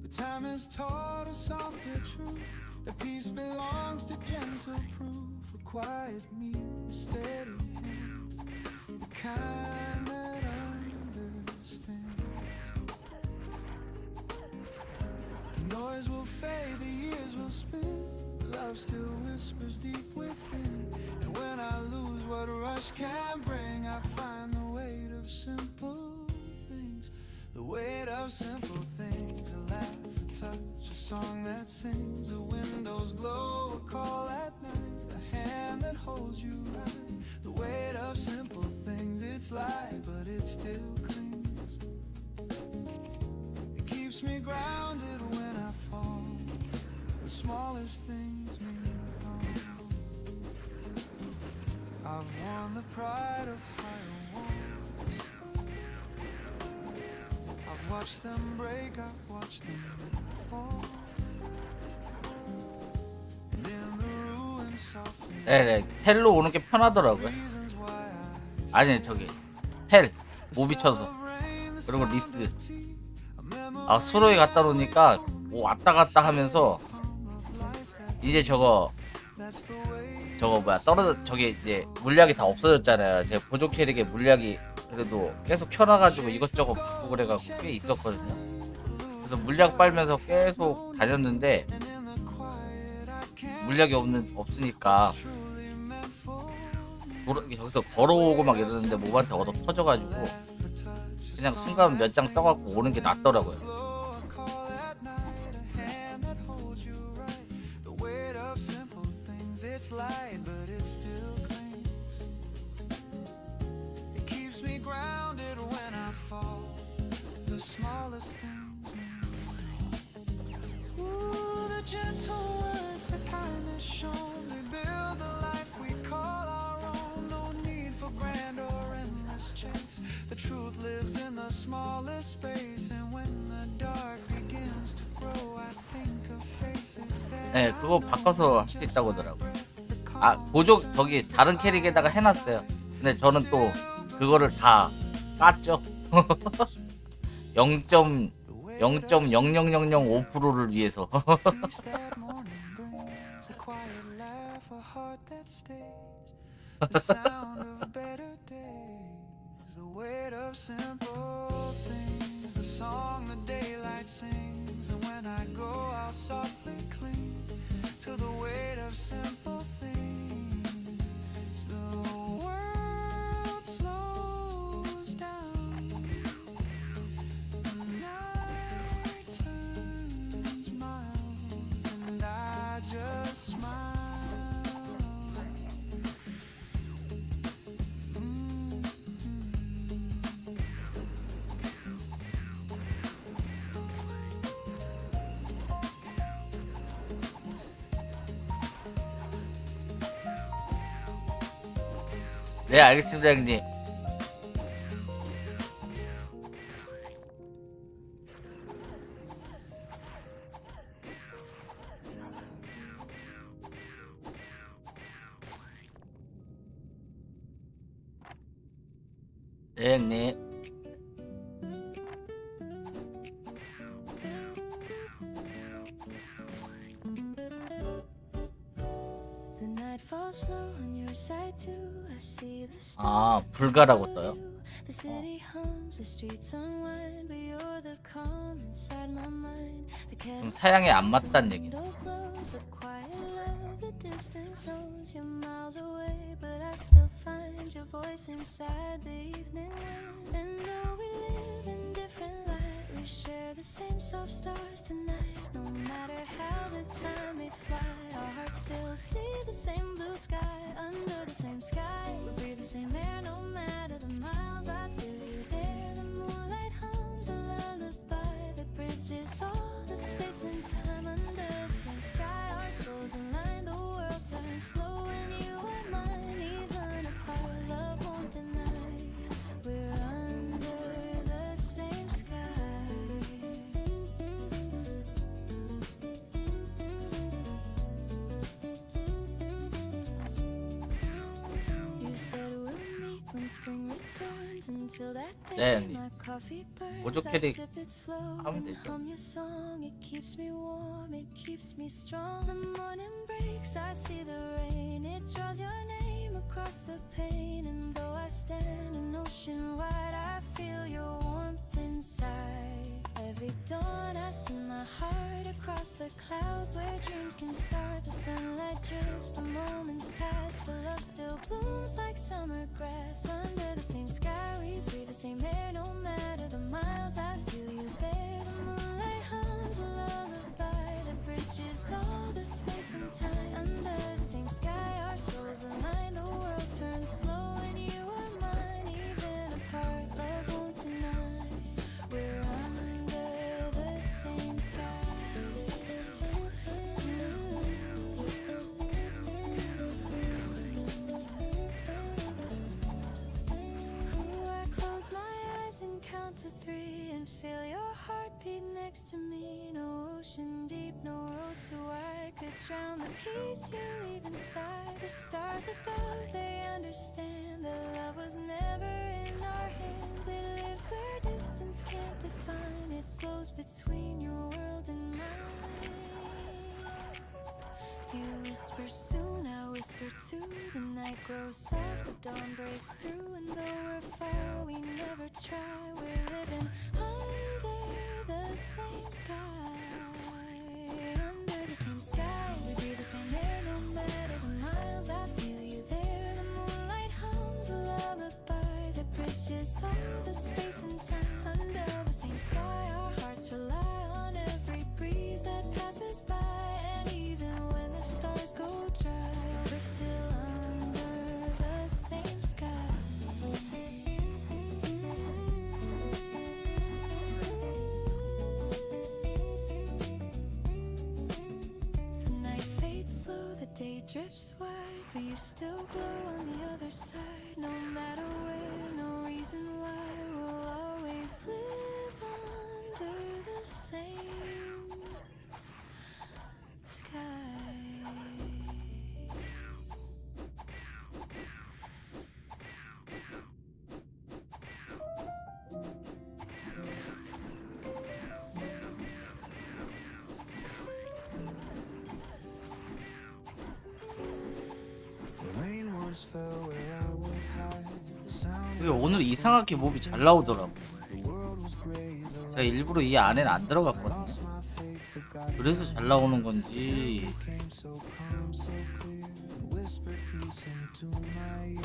But time has taught a softer truth, that peace belongs to gentle proof, a quiet me, a steady hand, the kind that understands. The noise will fade, the years will spin, love still whispers deep within. And when I lose what rush can bring, I find the weight of simple things, the weight of simple things. A laugh, a touch, a song that sings, the windows glow, a call at night, a hand that holds you right. The weight of simple things, it's light, but it still clings. It keeps me grounded when I fall. The smallest things mean harm. I've won the pride of higher walls. I've watched them break, I've watched them fall. And in the ruins softly
네네, 텔로 오는 게 편하더라고요.
reasons why I
아니 저기 텔 모비 쳐서. 그리고 리스. 아 수로에 갖다 놓으니까 뭐 왔다 갔다 하면서 이제 저거 뭐야 떨어져, 저기 이제 물약이 다 없어졌잖아요. 제 보조 캐릭의 물약이 그래도 계속 켜놔가지고 이것저것 바꾸고 그래가지고 꽤 있었거든요. 그래서 물약 빨면서 계속 다녔는데 물약이 없으니까 여기서 걸어오고 막 이러는데 몸한테 얻어 터져가지고 그냥 순간 몇 장 써갖고 오는 게 낫더라고요.
it's light, but it still clings. It keeps me grounded when I fall. The smallest things mean. Ooh, the gentle words, the kindness shown, they build the life we call our own. No need for grand or endless chase. The truth lives in the smallest space, and when the dark begins to grow, I think of faces that
네, 그거 바꿔서 할 수 있다고 하더라고요. 아, 보조 저기 다른 캐릭에다가 해놨어요. 근데 저는 또 그거를 다 깠죠. 0.00005%를 위해서.
the sound of better days, the weight of simple things, the song the daylight sings, and when I go I'll softly cling to the weight of simple things. The world slows down, the night turns mild, and I just smile.
네, 알겠습니다, 형님. 네, 형님. 아, 불가라고 떠요. 그럼 사양에 안 맞다는 얘기네.
We share the same soft stars tonight. No matter how the time may fly, our hearts still see the same blue sky. Under the same sky, we breathe the same air. No matter the miles, I feel you there. The moonlight hums a lullaby that bridges all the space and time. Under the same sky, our souls align. The world turns slow when you are mine. Even apart, love won't deny. We're under the same sky. spring returns until that
네,
day
형님.
my coffee burns.
보조
I
캐릭
sip it slow
하면
and
되죠.
hum your song. It keeps me warm, it keeps me strong. The morning breaks, I see the rain. It draws your name across the pane. And though I stand an ocean wide, I feel your warmth inside. Every dawn I send my heart across the clouds where dreams can start. The sunlight drips, the moments pass, but love still blooms like summer grass. Under the same sky we breathe the same air. No matter the miles, I feel you there. The moonlight hums a lullaby that bridges all the space and time. Under the same sky our souls align. The world turns slow and you are mine. Even apart, love won't deny. We're under the same sky. Ooh, I close my eyes and count to 3 and feel your heartbeat next to me. No ocean deep, no road too wide could drown the peace you leave inside. The stars above, they understand that love was never in our hands. It lives where distance can't define. It glows between your world and mine. You whisper soon, I whisper too. The night grows soft, the dawn breaks through. And though we're far, we never try. We're living under the same sky. Under the same sky, we breathe the same air. No matter the miles, I feel you there. The moonlight hums a lullaby that bridges all the space and time. Under the same sky, our hearts rely on every breeze that passes by. And even when the stars go dry, we're still under the same sky. The night fades slow, the day drips wide, but you still glow on the other side. No matter where, no reason why, we'll always live under the same sky.
The rain once fell where I would hide. The sound
이게 오늘 이상하게 몹이 잘 나오더라고.
the world was gray. The
제가 일부러 이 안에는 안 들어갔거든요.
lost my faith, forgot
그래서 잘 나오는 건지.
came so calm, so clear. Whispered peace into my ear.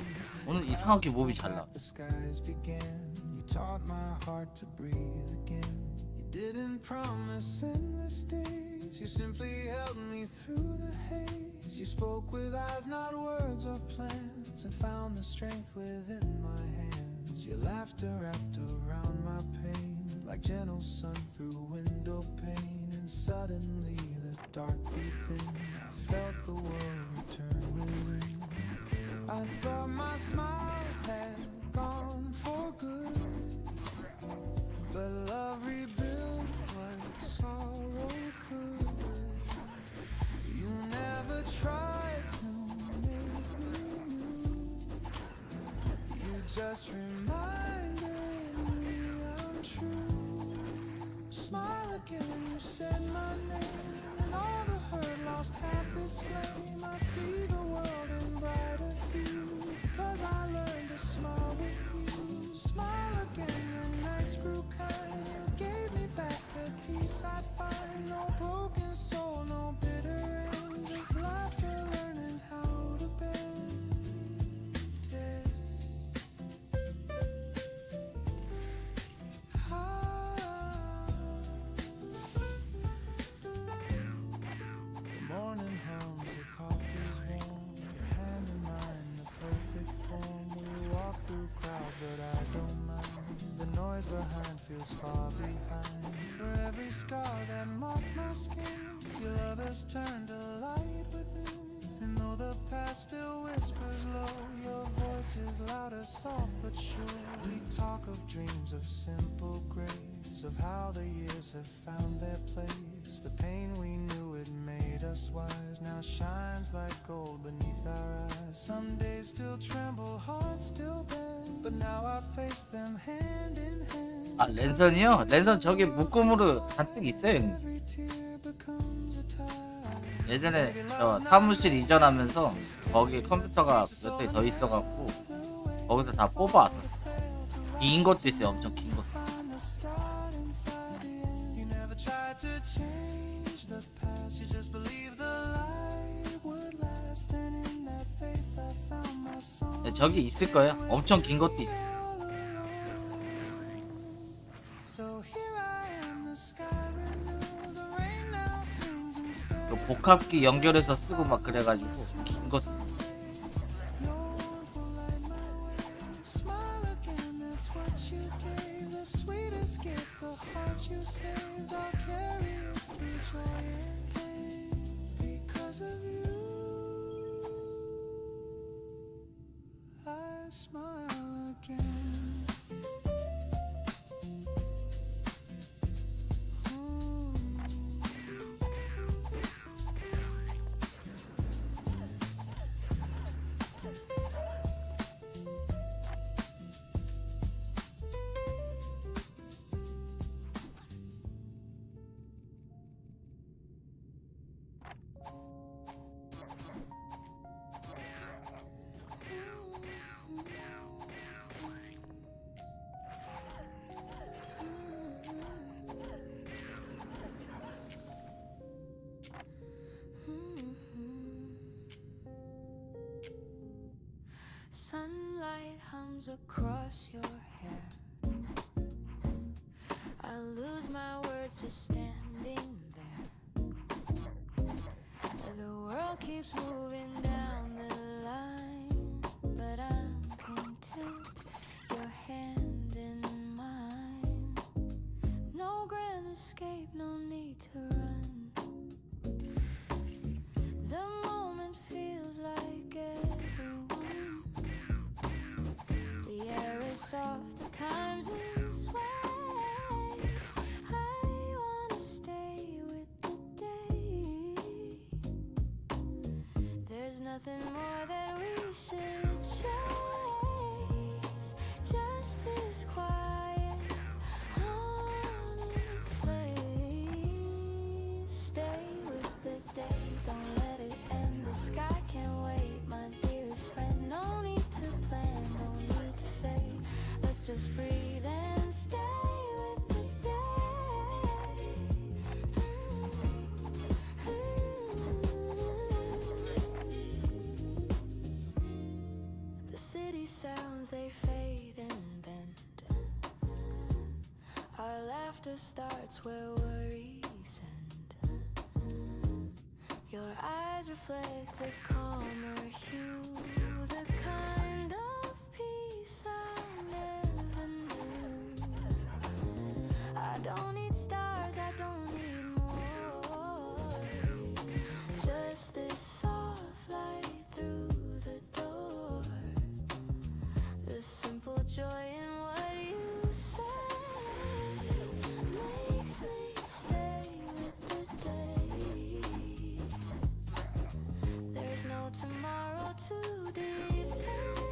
오늘 이상하게 몹이 잘 나와.
The skies began. You taught my heart to breathe again. You didn't promise endless days. You simply held me through the haze. You spoke with eyes, not words or plans, and found the strength within my hands. Your laughter wrapped around my pain, like gentle sun through window pane. And suddenly the dark grew thin. I felt the world return within. I thought my smile had gone for good, but love rebuilt what sorrow could. You never tried to make me new. You just reminded me I'm true. Smile again, you said my name, and all the hurt lost half its flame. I see the world in brighter hue, 'cause I learned to smile with you. Smile again, the nights grew kind. You gave me back the peace I'd find. No broken soul, no bitter end, just laughter learning how to bend it. The morning hums, the coffee's warm, your hand in mine, the perfect form. We walk through crowds, but I don't mind. The noise behind feels far behind. For every scar that marked my skin, your love has turned to light within. And though the past still whispers low, your voice is louder, soft but sure. We talk of dreams of simple grace, of how the years have found their place. The pain we knew it made us wise, now shines like gold beneath our eyes. Some days still tremble, hearts still bend. but now I face them hand in hand.
아, 랜선이요? 랜선 저기 묶음으로 잔뜩 있어요, 형님.
Every tear becomes a tide.
예전에 저 사무실 이전하면서 거기 컴퓨터가 몇 대 더 있어갖고 거기서 다 뽑아왔었어. 긴 것도 있어요, 엄청 긴 것.
Find the start inside the end. You never tried to change the past. You just believed the light would last. And in that faith I found my song.
네, 저기 있을 거예요. 엄청 긴 것도 있어.
So here I am, the sky renewed, the rain now sings instead.
그 복합기 연결해서 쓰고 막 그래가지고 긴 것도 있어.
Your warmth will light my way. Smile again, that's what you gave. The sweetest gift, the heart you saved. I'll carry it through joy and pain. Because of you, I smile again.
Sunlight hums across your hair. I lose my words just standing there. The world keeps moving down the line, but I'm content. Your hand in mine. No grand escape, no need to run. The moment feels like everyone. The air is soft, the time's in sway. I wanna stay with the day. There's nothing more that we should chase. Just this quiet, honest place. Stay with the day, don't let it end. The sky can't wait, my dearest friend. No need to plan, no need to say. Let's just breathe and stay with the day. The city sounds, they fade and bend. Our laughter starts where worries end. Your eyes reflect a calmer hue, the kind of peace I never knew. I don't need stars, I don't need more. Just this soft light through the door. The simple joy in what you say makes me stay with the day. There's no tomorrow to defend.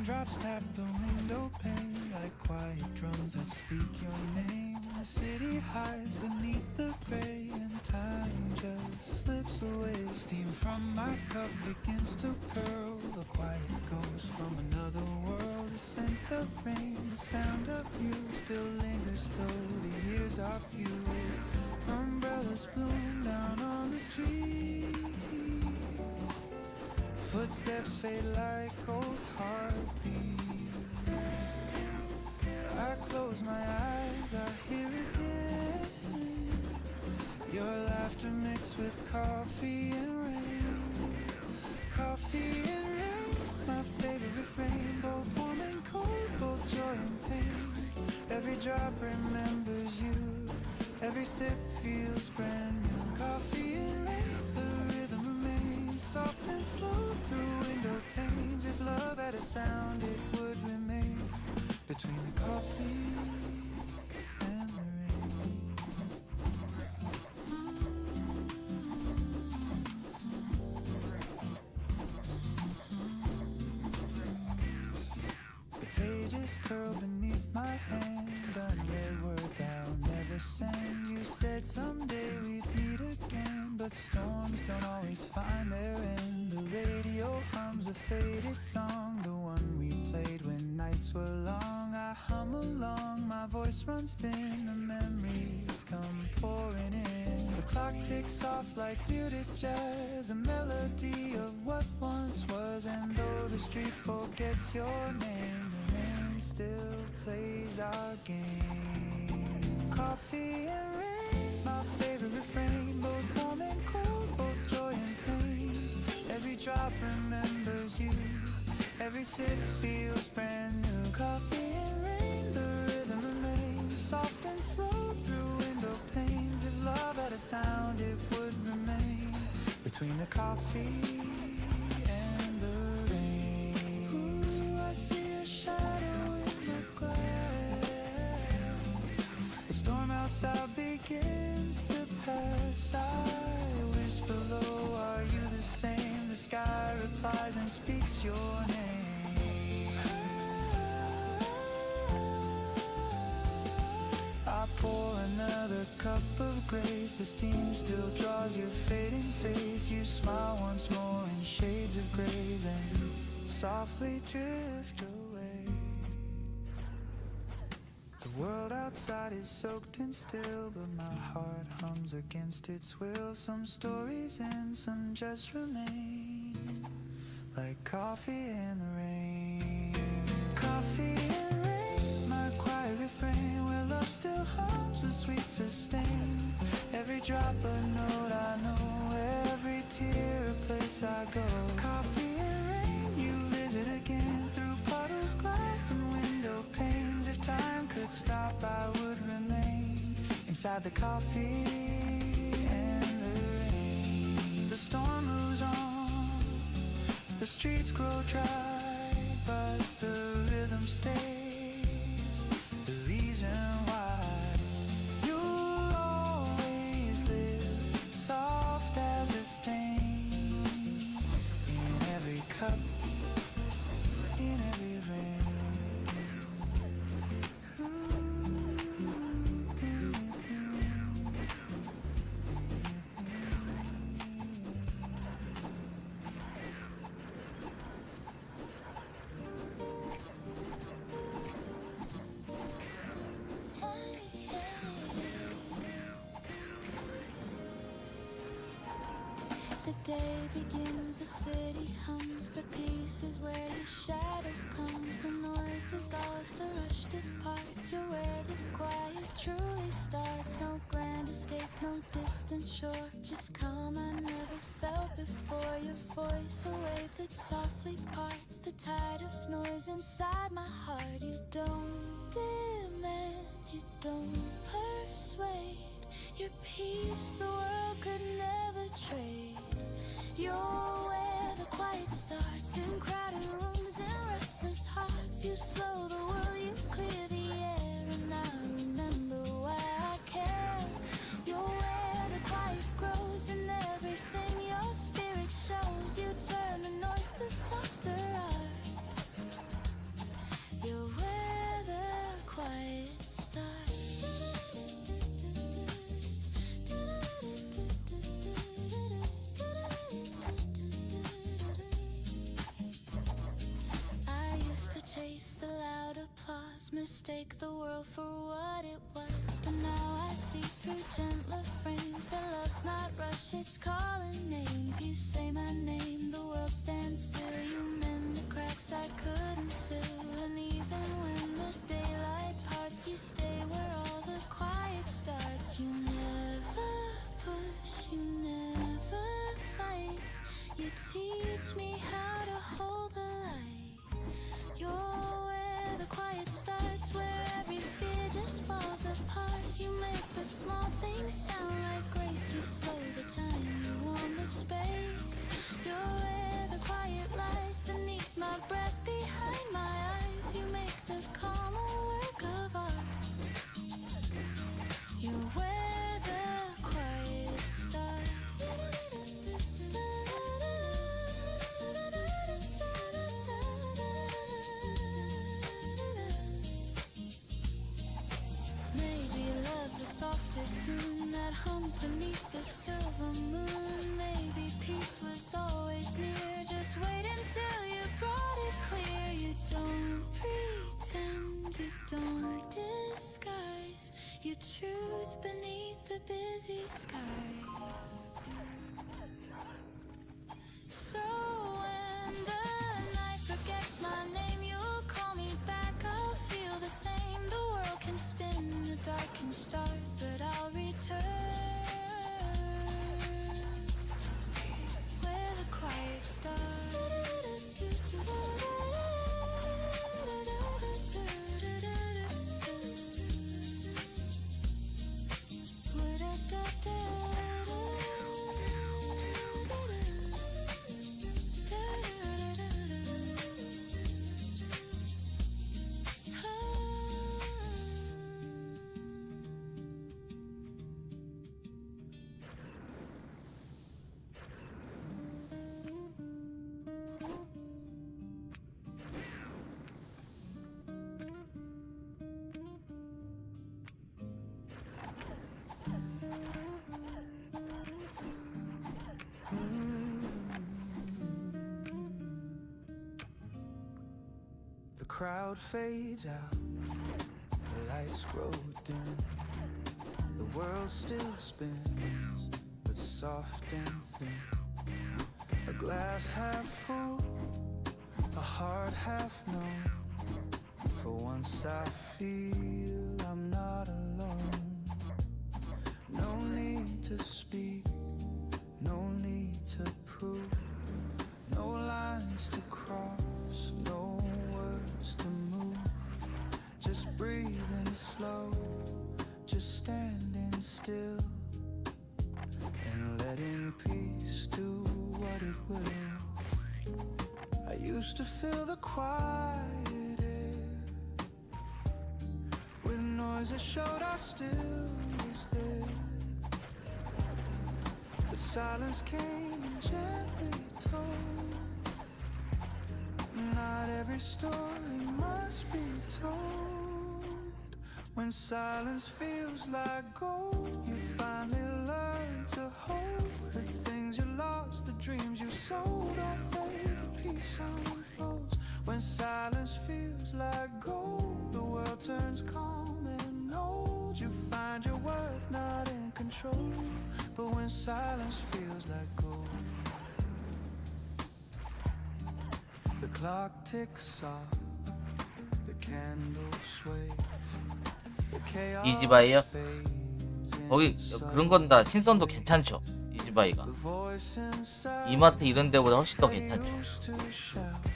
Raindrops tap the window pane like quiet drums that speak your name. The city hides beneath the gray and time just slips away. Steam from my cup begins to curl. A quiet ghost from another world. The scent of rain, the sound of you still lingers though the years are few. Umbrellas bloom down on the street. Footsteps fade like old heartbeats. I close my eyes, I hear again your laughter mixed with coffee and rain. Coffee and rain, my favorite refrain. Both warm and cold, both joy and pain. Every drop remembers you, every sip feels brand new. Coffee and rain, the rhythm remains soft and slow through window panes. If love had a sound, it would remain between the coffee and the rain. The pages curl beneath my hand, unread words I'll never send. You said someday we'd meet again, but storms don't always find their end. The radio hums a faded song, the one we played when nights were long. I hum along, my voice runs thin, the memories come pouring in. The clock ticks off like muted jazz, a melody of what once was. And though the street forgets your name, the rain still plays our game. Coffee and rain, my favorite refrain. Both warm and cold, both joy and pain. Every drop remembers you, every sip feels brand new. Coffee and rain, the rhythm remains soft and slow through window panes. If love had a sound, it would remain between the coffee and the rain. Ooh, I see a shadow in the glass. The storm outside begins to pass. I whisper low, are you the same? The sky replies and speaks your name. I pour another cup of grace. The steam still draws your fading face. You smile once more in shades of gray, then softly drift away. The world outside is soaked and still, but my heart hums against its will. Some stories end, some just remain, like coffee in the rain. Coffee and rain, my quiet refrain, where love still hums a sweet sustain. Every drop a note I know, every tear a place I go. Coffee and rain, you visit again through puddles, glass and window panes. If time could stop, I would remain inside the coffee and the rain. The storm moves on, the streets grow dry, but the rhythm stays. The reason why you'll always live soft as a stain in every cup, in every rain.
The day begins, the city hums, but peace is where your shadow comes. The noise dissolves, the rush departs. You're where the quiet truly starts. No grand escape, no distant shore, just calm I never felt before. Your voice, a wave that softly parts the tide of noise inside my heart. You don't demand, you don't persuade. Your peace the world could never trade. You're where the quiet starts, in crowded rooms and restless hearts. You slow the world, you clear the air, and I remember why I care. You're where the quiet grows in everything your spirit shows. You turn the noise to softer art. chase the loud applause, mistake the world for what it was. But now I see through gentler frames that love's not rush, it's calling names. You say my name, the world stands still. You mend the cracks I couldn't fill. And even when the daylight parts, you stay where all the quiet starts. You never push, you never fight. You teach me how to hold the light. You're where the quiet starts, where every fear just falls apart. You make the small things sound like grace. You slow the time, you warm the space. You're where the quiet lies, beneath my breath, behind my eyes. You make the calm a work of art. You're where the quiet starts. Maybe love's a softer tune that hums beneath the silver moon. Maybe peace was always near. Just wait until you brought it clear. You don't pretend, you don't disguise your truth beneath the busy skies. So when the night forgets my name, you'll call me back, I'll feel the same. The world can spin, the dark can start, but I'll return. Where the quiet starts.
The crowd fades out, the lights grow dim. The world still spins, but soft and thin. A glass half full, a heart half numb. For once I feel I'm not alone. No need to speak, no need to prove. No lines to cross, no words to move. Just breathing slow, just standing still, and letting peace do what it will. I used to fill the quiet air with noise that showed I still was there. But silence came and gently told. Not every story must be told. When silence feels like gold, you finally learn to hold the things you lost, the dreams you sold. All fade, the peace unfolds. When silence feels like gold, the world turns calm and old. You find your worth not in control. But when silence feels like gold, the clock ticks off, the candle sways, the chaos
이지바이요?
fades
거기
into
그런 건 다 신선도 괜찮죠. 이지바이가
the voice inside
이마트 이런 데보다 훨씬 더 괜찮죠.
used to shout,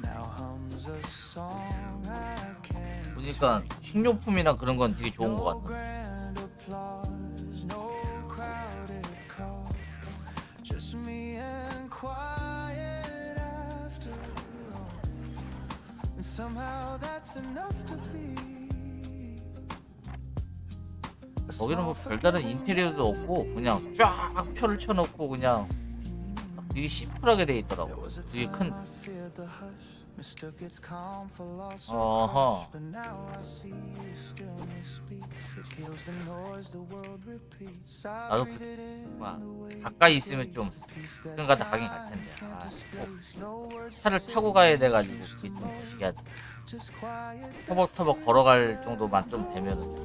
now hums a song I can't.
보니까 식료품이나 그런 건 되게 좋은 것
No
같아.
grand applause, no crowded call, just me and quiet after all. And somehow that's enough to be.
거기는 뭐 별다른 인테리어도 없고 그냥 쫙 표를 쳐놓고 그냥 되게 심플하게 돼 있더라고. 되게 큰. 어허. 나도 막 가까이 있으면 좀 가끔가다 가긴 갈 텐데. 뭐 차를 타고 가야 돼가지고 그게 좀 움직여야 돼. 터벅터벅 걸어갈 정도만 좀 되면은.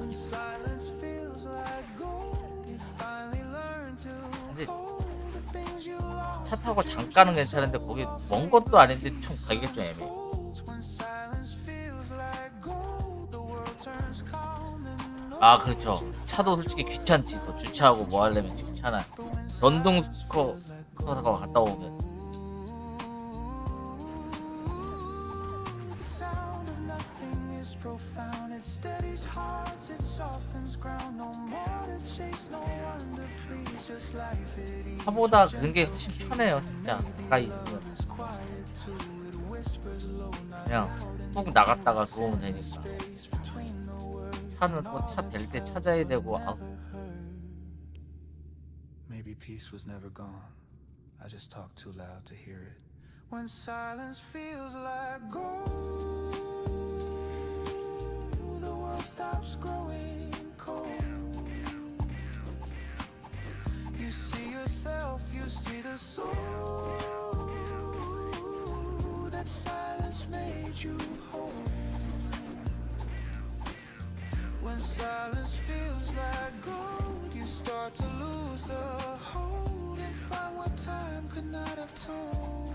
근데 차 타고 잠깐은 괜찮은데 거기 먼 것도 아닌데 좀 가기가 좀 애매해. 아 그렇죠. 차도 솔직히 귀찮지. 또 주차하고 뭐 하려면 귀찮아. 전동 스쿠터가 갔다 오면. 차보다 그런 게 훨씬 편해요. 진짜 가까이 있으면 그냥 훅 나갔다가 들어오면 되니까. 차는 또 차 될 때 찾아야 되고.
Maybe peace was never gone. I just talk too loud to hear it. When silence feels like gold, the world stops growing cold. You see yourself, you see the soul that silence made you whole. When silence feels like gold, you start to lose the hold and find what time could not have told.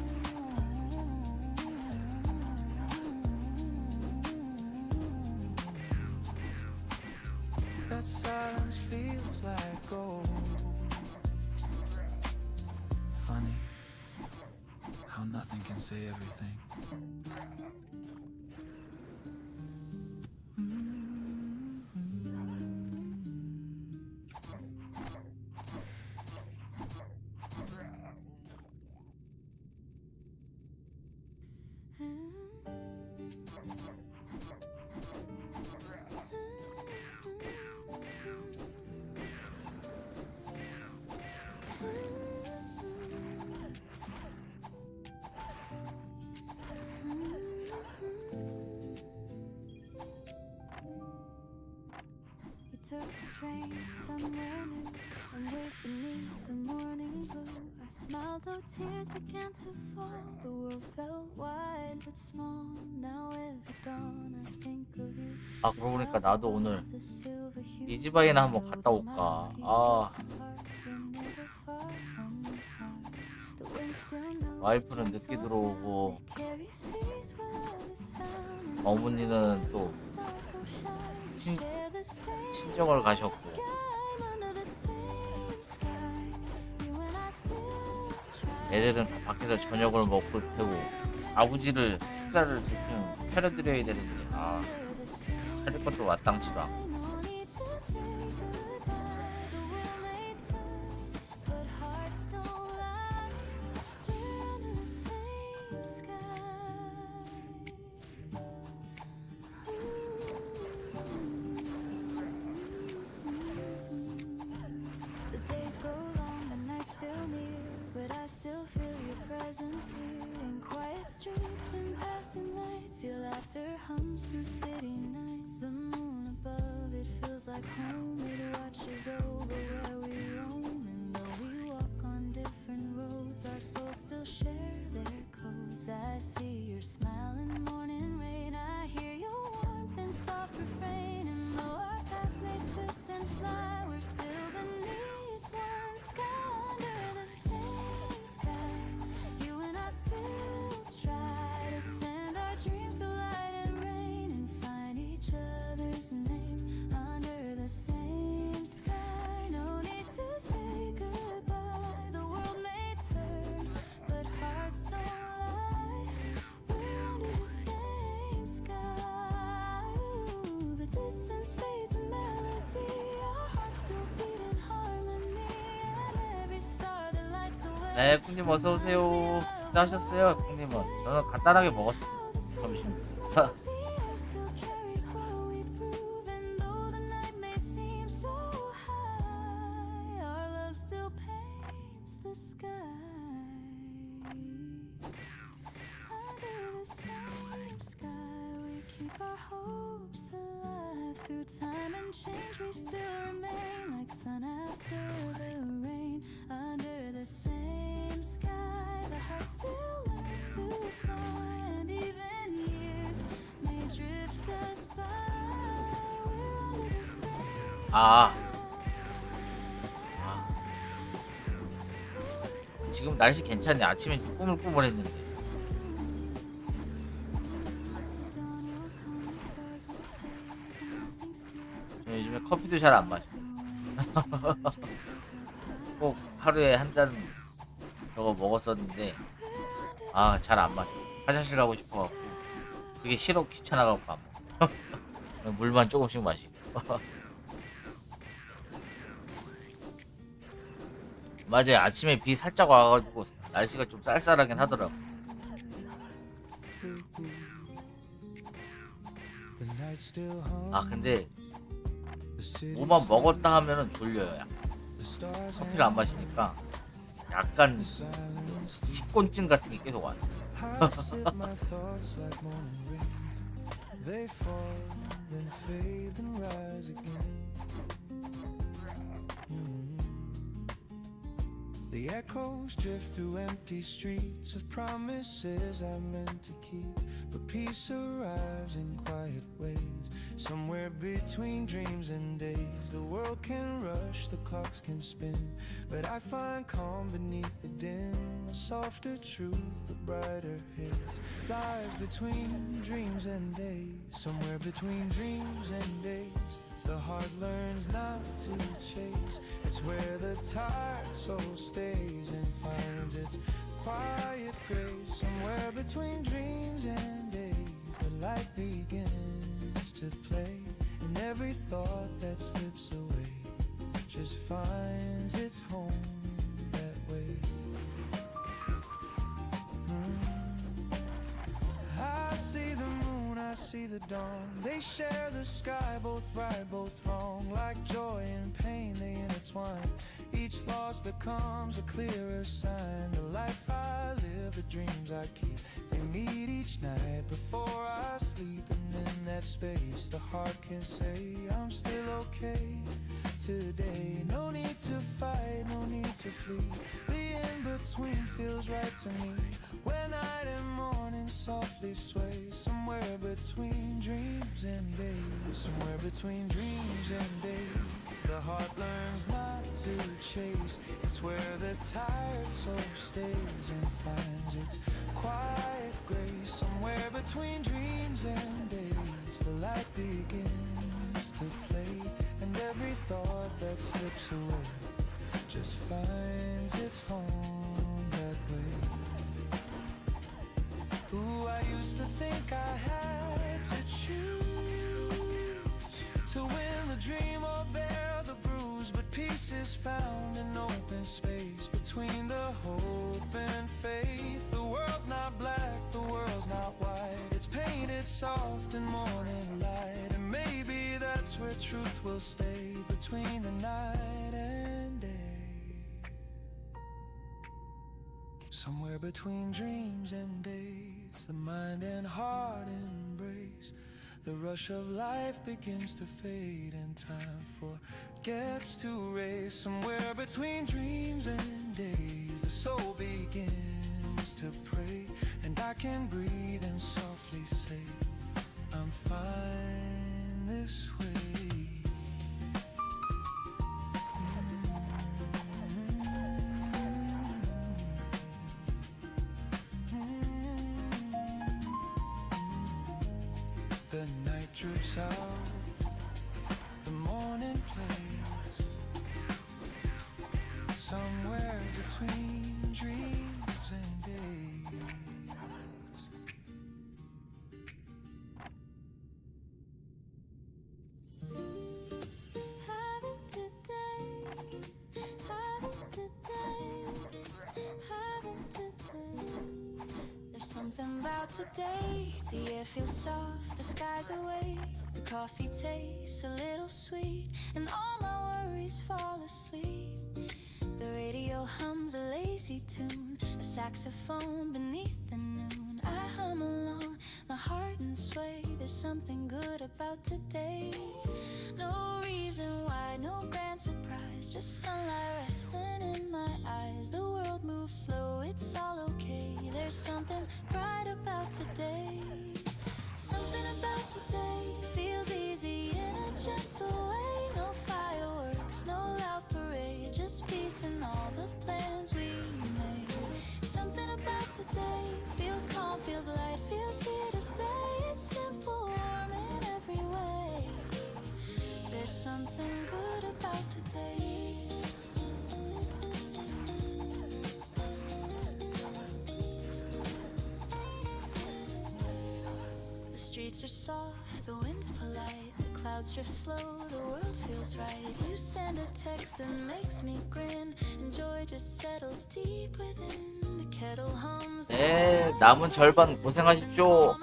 That silence feels like gold. Funny how nothing can say everything.
Took the train somewhere new and wait beneath the morning blue. I smiled though tears began to fall. The world felt wide but small. Now every dawn I think of you.
아 그러고 보니까 나도 오늘 이지바이나 한번 갔다 올까. 와이프는 늦게 들어오고 어머니는 또 친정을 가셨고. 애들은 다 밖에서 저녁을 먹을 테고 아버지를 식사를 좀 차려드려야 되는데 차릴 것도 마땅치도 않고.
In quiet streets and passing lights, your laughter hums through city nights. The moon above, it feels like home. It watches over where we roam. And though we walk on different roads, our souls still share their codes. I see your smile in morning rain. I hear your warmth in soft refrain. And though our paths may twist and fly, we're still beneath one sky, under the same sky. You and I still try to send our dreams to light and rain and find each other's name under the same sky. No need to say goodbye. The world may turn, but hearts don't lie. We're under the same sky. Ooh, the distance fades in melody. Our hearts still beat in harmony. And every star that lights the way.
네, 쿵님 어서 오세요. 식사하셨어요, 쿵님은? 저는 간단하게 먹었어요. 점심.
Through time and change, we still remain like sun after the rain. Under the same sky, the heart still learns to fly. And even years
아, 지금 날씨 괜찮네. 아침에 좀 꾸물꾸물했는데. 저 요즘에 커피도 잘 안 마셔. 꼭 하루에 한 잔 저거 먹었었는데 잘 안 마셔. 화장실 가고 싶어갖고 그게 싫어 귀찮아갖고 안 먹어. 물만 조금씩 마시고. 맞아요. 아침에 비 살짝 와가지고 날씨가 좀 쌀쌀하긴 하더라고. 근데 뭐만 먹었다 하면은 졸려요. 약간. 커피를 안 마시니까 약간 식곤증 같은 게 계속 와요.
The echoes drift through empty streets of promises I meant to keep. But peace arrives in quiet ways, somewhere between dreams and days. The world can rush, the clocks can spin, but I find calm beneath the dim. A softer truth, a brighter haze lies between dreams and days, somewhere between dreams and days. The heart learns not to chase. It's where the tired soul stays and finds its quiet grace. Somewhere between dreams and days, the light begins to play, and every thought that slips away just finds its home that way. I see the moon, I see the dawn. They share the sky, both right, both wrong. Like joy and pain, they intertwine. Each loss becomes a clearer sign. The life I live, the dreams I keep, they meet each night before I sleep. And in that space, the heart can say, I'm still okay today. No need to fight, no need to flee. The in-between feels right to me, where night and morning softly sway. Somewhere between dreams and days, somewhere between dreams and days. The heart learns not to chase. It's where the tired soul stays and finds its quiet grace. Somewhere between dreams and days, the light begins to play, and every thought that slips away just finds its home that way. Ooh, I used to think I had to choose to win the dream or bear the bruise, but peace is found in open space between the hope and faith. The world's not black, the world's not white. It's painted soft in morning light, and maybe that's where truth will stay between the night and day. Somewhere between dreams and days, the mind and heart embrace. The rush of life begins to fade, and time forgets to race. Somewhere between dreams and days, the soul begins to pray, and I can breathe and softly say, I'm fine this way. The night drifts out, the morning plays, somewhere between dreams and days.
Have it today, have it today, have it today. There's something about today, the air feels soft, the sky's awake, the coffee tastes a little sweet, and all my worries fall asleep. The radio hums a lazy tune, a saxophone beneath the noon. I hum along, my heart in sway. There's something good about today. No reason why, no grand surprise, just sunlight resting in my eyes. The world moves slow, it's all okay. There's something bright about today. Something about today feels easy in a gentle way. No fire streets are soft, the wind's polite, the clouds drift slow, the world feels right. You send a text that makes me grin, and joy just settles deep within. The kettle hums.
네, 남은 절반 고생하십시오.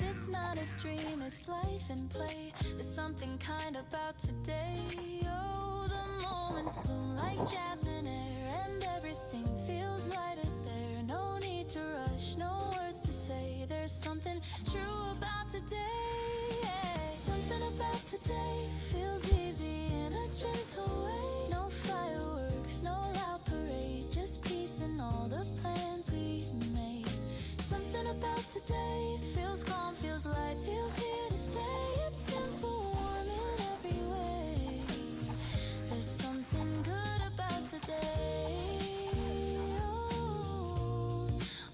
It's not a dream, it's life and play. There's something kind about today. Oh, the moments bloom like jasmine air, and everything feels lighter there. No need to rush, no words to say. There's something true about today. Something about today feels easy in a gentle way. No fireworks, no loud parade, just peace in all the plans we've made. Something about today feels calm, feels light, feels here to stay. It's simple, warm in every way. There's something good about today.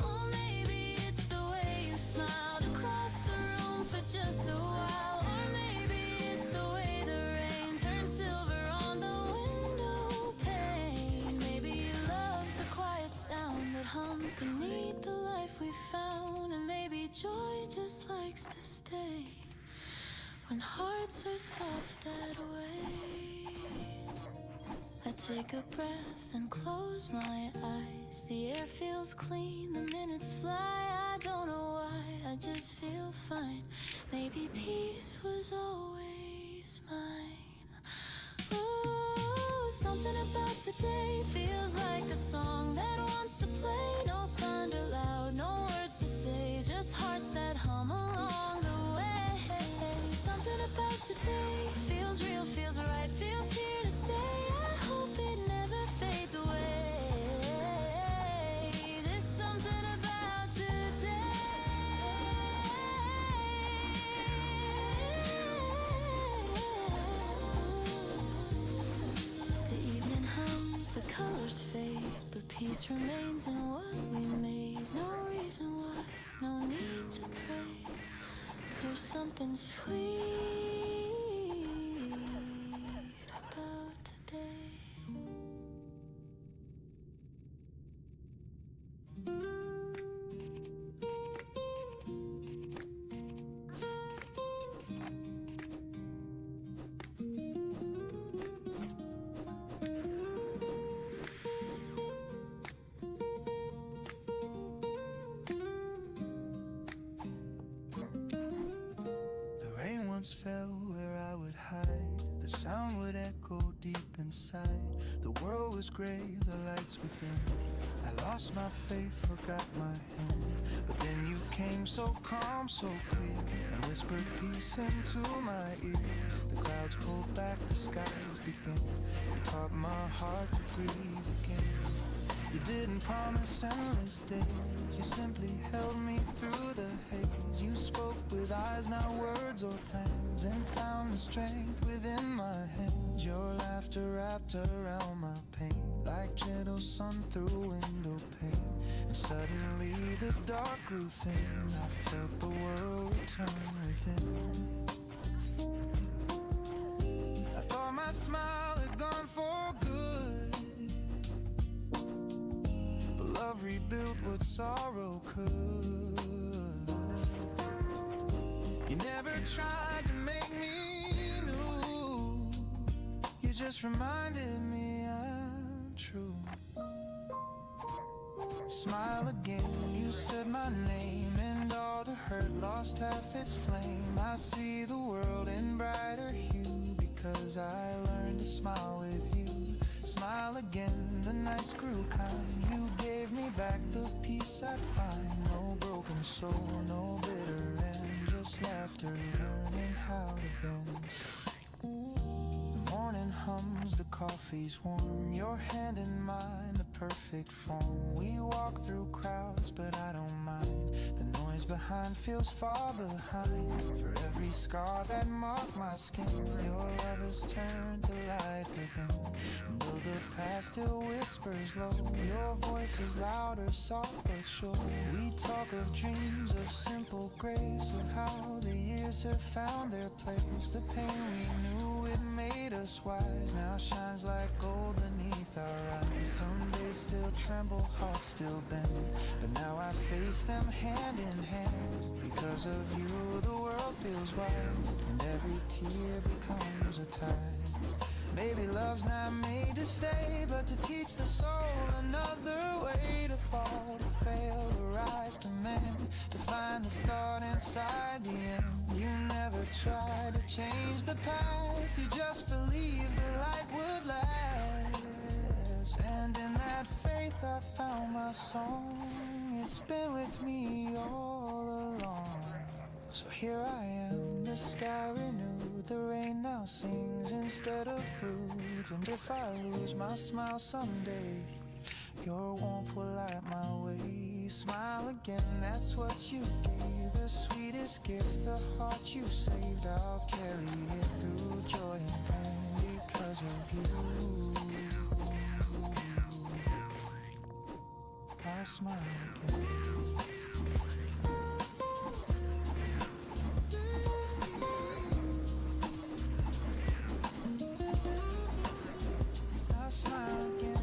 Oh, maybe it's the way you smiled across the room for just a while. Or maybe it's the way the rain turns silver on the window pane. Maybe love's a quiet sound that hums beneath the life we found. And maybe joy just likes to stay when hearts are soft that way. I take a breath and close my eyes. The air feels clean, the minutes fly. I don't know why, I just feel fine. Maybe peace was always mine. Ooh, something about today feels like a song that wants to play. No thunder loud, no words to say, just hearts that hum along the way. Something about today feels real, feels right, feels here to stay. I hope it never fades away. There's something about today. The evening hums, the colors fade, but peace remains in what we made. No reason why, no need to pray. There's something sweet about today.
Fell where I would hide. The sound would echo deep inside. The world was gray, the lights were dim. I lost my faith, forgot my hymn. But then you came so calm, so clear, and whispered peace into my ear. The clouds pulled back, the skies began. You taught my heart to breathe again. You didn't promise endless days, you simply held me through the haze. You spoke with eyes, not words or plans, and found the strength within my hands. Your laughter wrapped around my pain, like gentle sun through window pane. And suddenly the dark grew thin, I felt the world return within. I thought my smile had gone for good, love rebuilt what sorrow could. You never tried to make me new, you just reminded me I'm true. Smile again, you said my name, and all the hurt lost half its flame. I see the world in brighter hue, because I learned to smile with you. Smile again, the nights grew kind. You gave me back the peace I find. No broken soul, no bitter end, just laughter, learning how to bend. The morning hums, the coffee's warm, your hand in mine, the perfect form. We walk through crowds, but I don't mind. The noise behind feels far behind. For every scar that marked my skin, your love has turned to light within. And though the past still whispers low, your voice is louder, soft but sure. We talk of dreams, of simple grace, of how the years have found their place. The pain we knew, it made us wise, now shines like gold beneath without eyes. Some days still tremble, heart still bend, but now I face them hand in hand. Because of you the world feels wide, and every tear becomes a tide. Maybe love's not made to stay, but to teach the soul another way to fall, to fail, to rise, to mend, to find the start inside the end. You never tried to change the past, you just believed the light would last. And in that faith I found my song, it's been with me all along. So here I am, the sky renewed, the rain now sings instead of broods. And if I lose my smile someday, your warmth will light my way. Smile again, that's what you gave, the sweetest gift, the heart you saved. I'll carry it through joy and pain because of you. I smile again. I smile again.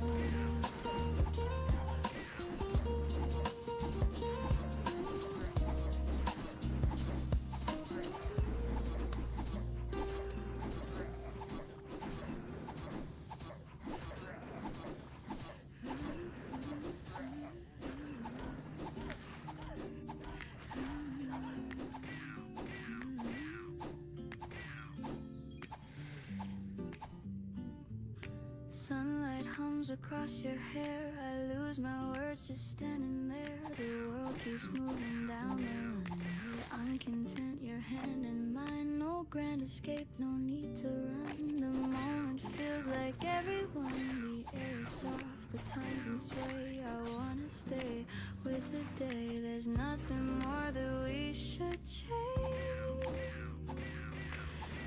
Sunlight hums across your hair. I lose my words just standing there. The world keeps moving down the runway. I'm content, your hand in mine. No grand escape, no need to run. The moment feels like everyone. The air is soft, the time's in sway. I wanna stay with the day. There's nothing more that we should chase.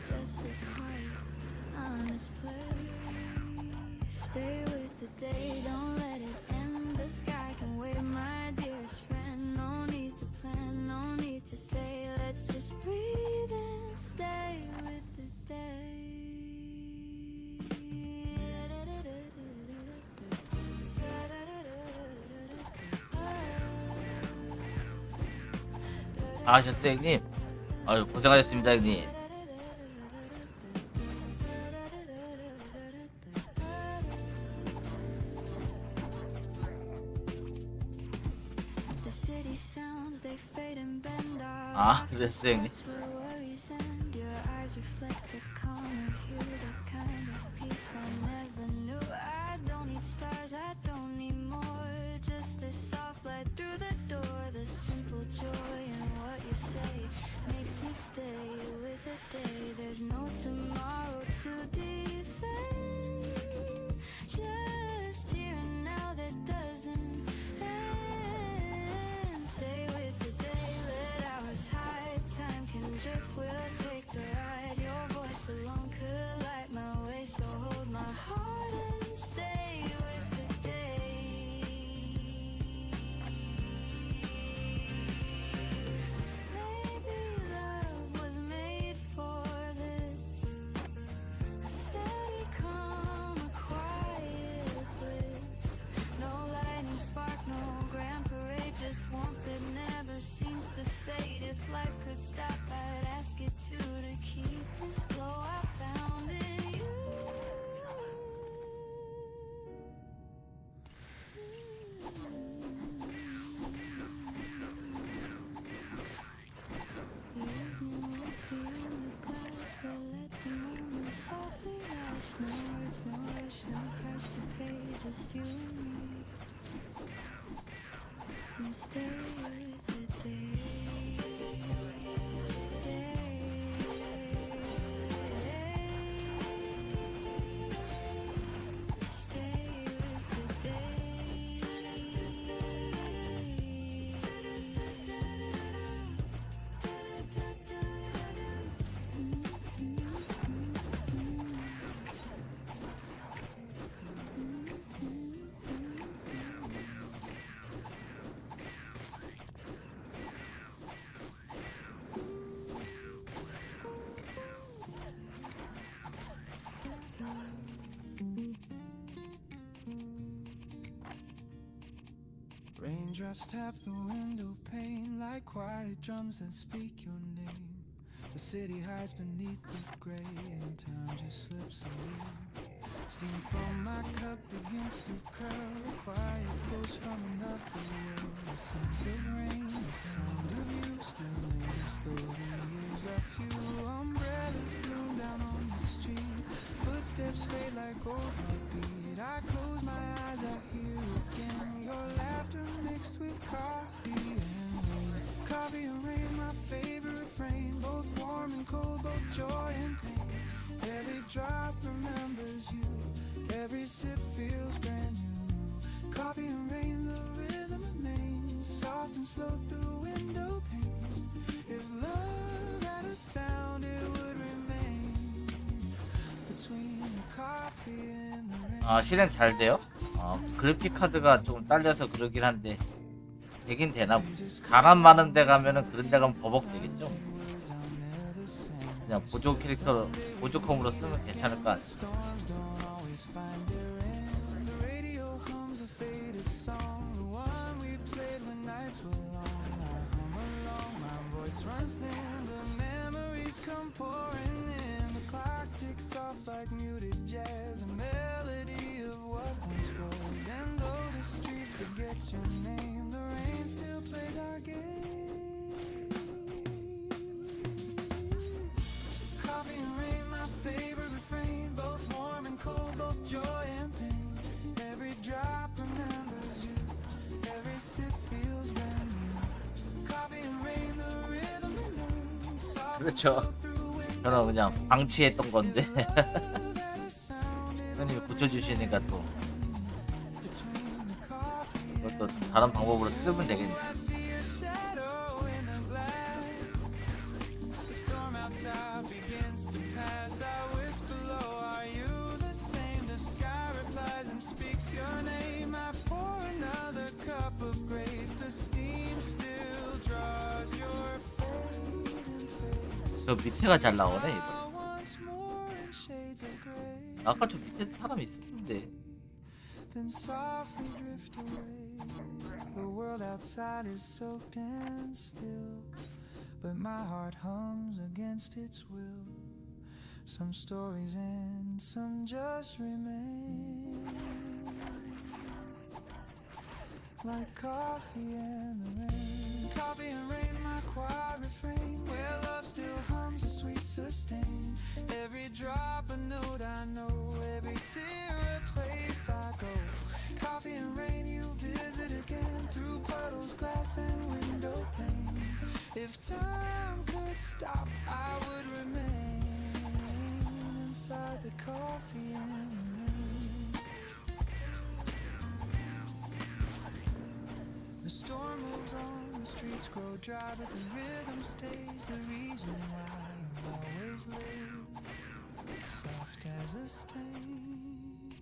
Just this quiet, honest place. Stay with the day, don't let it end. The sky can wait, my dearest friend. No need to plan, no need to say. Let's just breathe and stay with the day.
하셨어요 형님? 아유 고생하셨습니다 형님.
The city sounds, they fade and bend out.
아 그랬어요 형님.
That's where worries end. Your eyes reflect a calmer hue, the kind of peace I never knew. I don't need stars, I don't need more. Just this soft light through the door. The simple joy in what you say makes me stay with the day. There's no tomorrow to defend. Just here and now that doesn't end. Stay with the day, let hours hide. Time can drift, we'll take the ride. Your voice alone could light my way. So hold my heart and stay with the day. Maybe love was made for this. A steady calm, a quiet bliss. No lightning spark, no grand parade, just warmth that never seems to fade. If life could stop, I'd ask it to keep this glow I found in you. The evening waits beyond the glass, but let the moment softly rise. No words, no rush, no price to pay, just you and me. And stay with the day. Stay with the day.
Raindrops tap the window pane like quiet drums that speak your name. The city hides beneath the gray and time just slips away. Steam from my cup begins to curl. The quiet ghost from another world. The scent of rain, the sound of you still lingers though the years are few. Umbrellas bloom down on the street. Footsteps fade like old heartbeat. I close my eyes, I hear again your laughter mixed with coffee and rain. Coffee and rain, my favorite refrain. Both warm and cold, both joy and pain. Every drop remembers you. Every sip feels brand new. Coffee and rain, the rhythm remains soft and slow through window panes. If love had a sound, it would remain between the coffee and the rain.
아, 실행 잘 돼요? 그래픽 카드가 좀 딸려서 그러긴 한데 되긴 되나? 사람 많은 데 가면은 그런 데 가면 버벅 되겠죠? 그냥 보조 캐릭터, 보조컴으로 쓰면 괜찮을 것 같아요.
Coffee and rain, my favorite refrain. Both warm and cold, both joy and pain. Every drop remembers you. Every sip feels brand new. Coffee and rain, the rhythm remains soft.
그렇죠. 저는 그냥 방치했던 건데 형님이 고쳐주시니까 또 그것도 다른 방법으로 쓰면 되겠네. 저 밑에가 잘 나오네 이거. 아까 저 밑에 사람 있었는데.
Then softly drift away. The world outside is soaked and still, but my heart hums against its will. Some stories end, some just remain. Like coffee and the rain. Coffee and rain, my quiet refrain. Where love still hums a sweet sustain. Every drop a note I know. Every tear a place I go. Coffee and rain, you visit again. Through puddles, glass and window panes. If time could stop, I would remain inside the coffee and the rain. The storm moves on, the streets grow dry, but the rhythm stays. The reason why I'm always late, soft as a stain.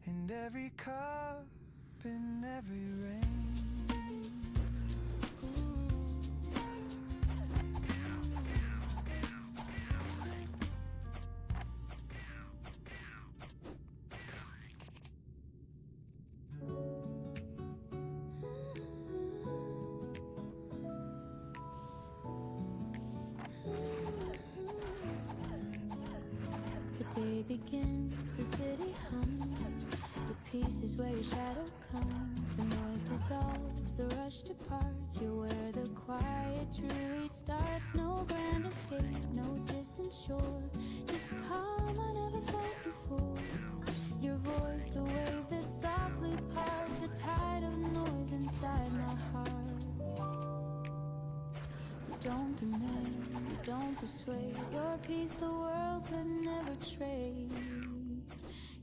In every cup, in every rain.
Day begins, the city hums. The peace is where your shadow comes. The noise dissolves, the rush departs. You're where the quiet truly starts. No grand escape, no distant shore. Just calm I never felt before. Your voice, a wave that softly parts the tide of noise inside my heart. You don't demand, you don't persuade. Your peace the world could never trade.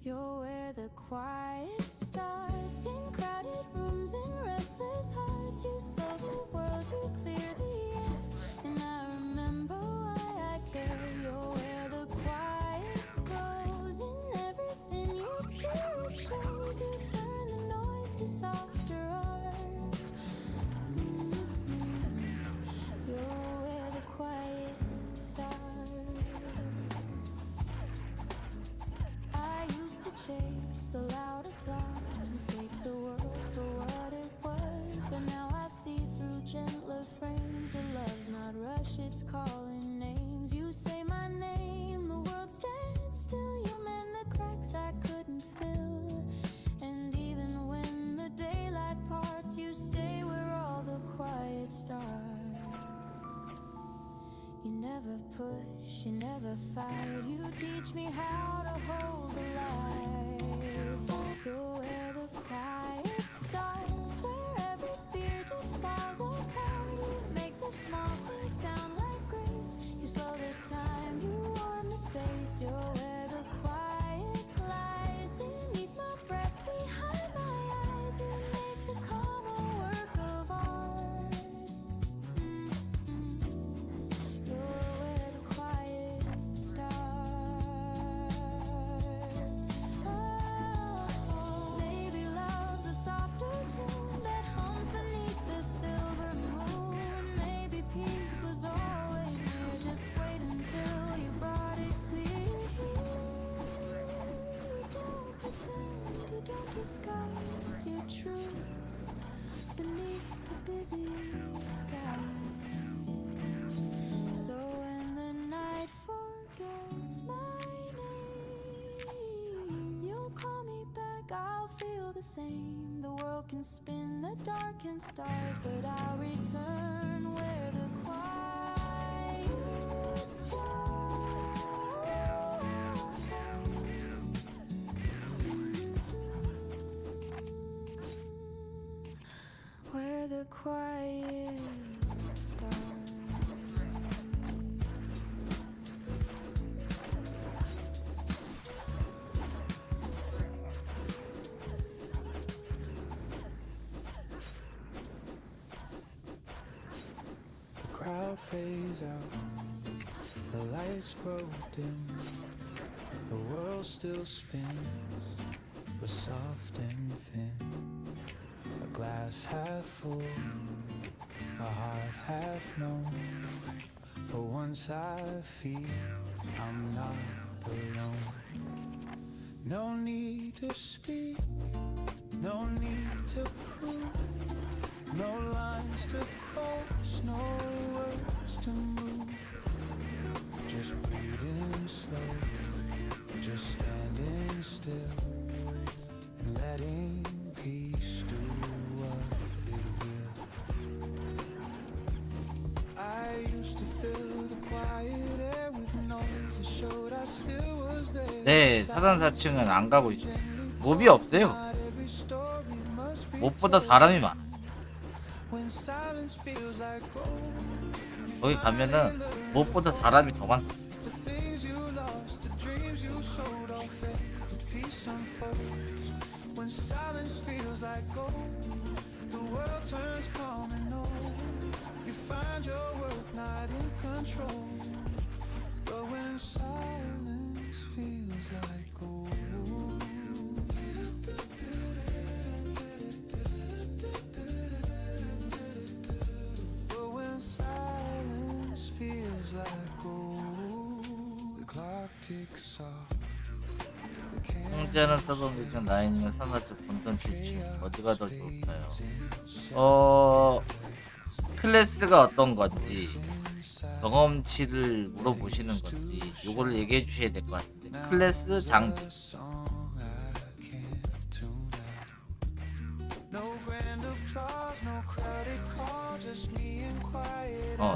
You're where the quiet starts. In crowded rooms and restless hearts, you slow the world, you clear the air. And I remember why I care. You're where the quiet grows. In everything your spirit shows, you turn the noise to softer art. You're where the quiet starts. I used to chase the loud applause. starts calling names. You say my name, the world stands still. You mend the cracks I couldn't fill. And even when the daylight parts, you stay where all the quiet starts. You never push, you never fight. You teach me how to hold the light. You're where the quiet starts, where every fear just falls apart. You make the small things sound like grace. You slow the time, you warm the space. You're where the quiet lies, beneath my breath, behind my eyes. You make the calm a work of art. You're where the quiet starts. Oh, maybe love's a softer tune that hums beneath the silver moon. Maybe peace was always near. Just wait until you brought it clear. You don't pretend, you don't disguise your truth beneath the busy sky. So when the night forgets my name, you'll call me back, I'll feel the same. The world can spin, the dark can start, but I'll return where the quiet starts. Where the quiet starts.
The crowd fades out, the lights grow dim. The world still spins, but soft and thin. A glass half full, a heart half known. For once I feel I'm not alone. No need to speak, no need to prove. No lines to cross, no words to move. Just breathing slow, just standing still, and letting peace do what it will. I used to fill the quiet air with noise that showed I still was there.
네, 사단 4층은 안 가고 있어요. 몹이 없어요. 몹보다 사람이 많아. 거기 가면은 몹보다 사람이 더 많습니다. 형제는 서버비 중 라인이면 산화적 본전 출신 어디가 더 좋을까요? 클래스가 어떤 건지 경험치를 물어보시는 건지 요거를 얘기해 주셔야 될 것 같은데, 클래스 장비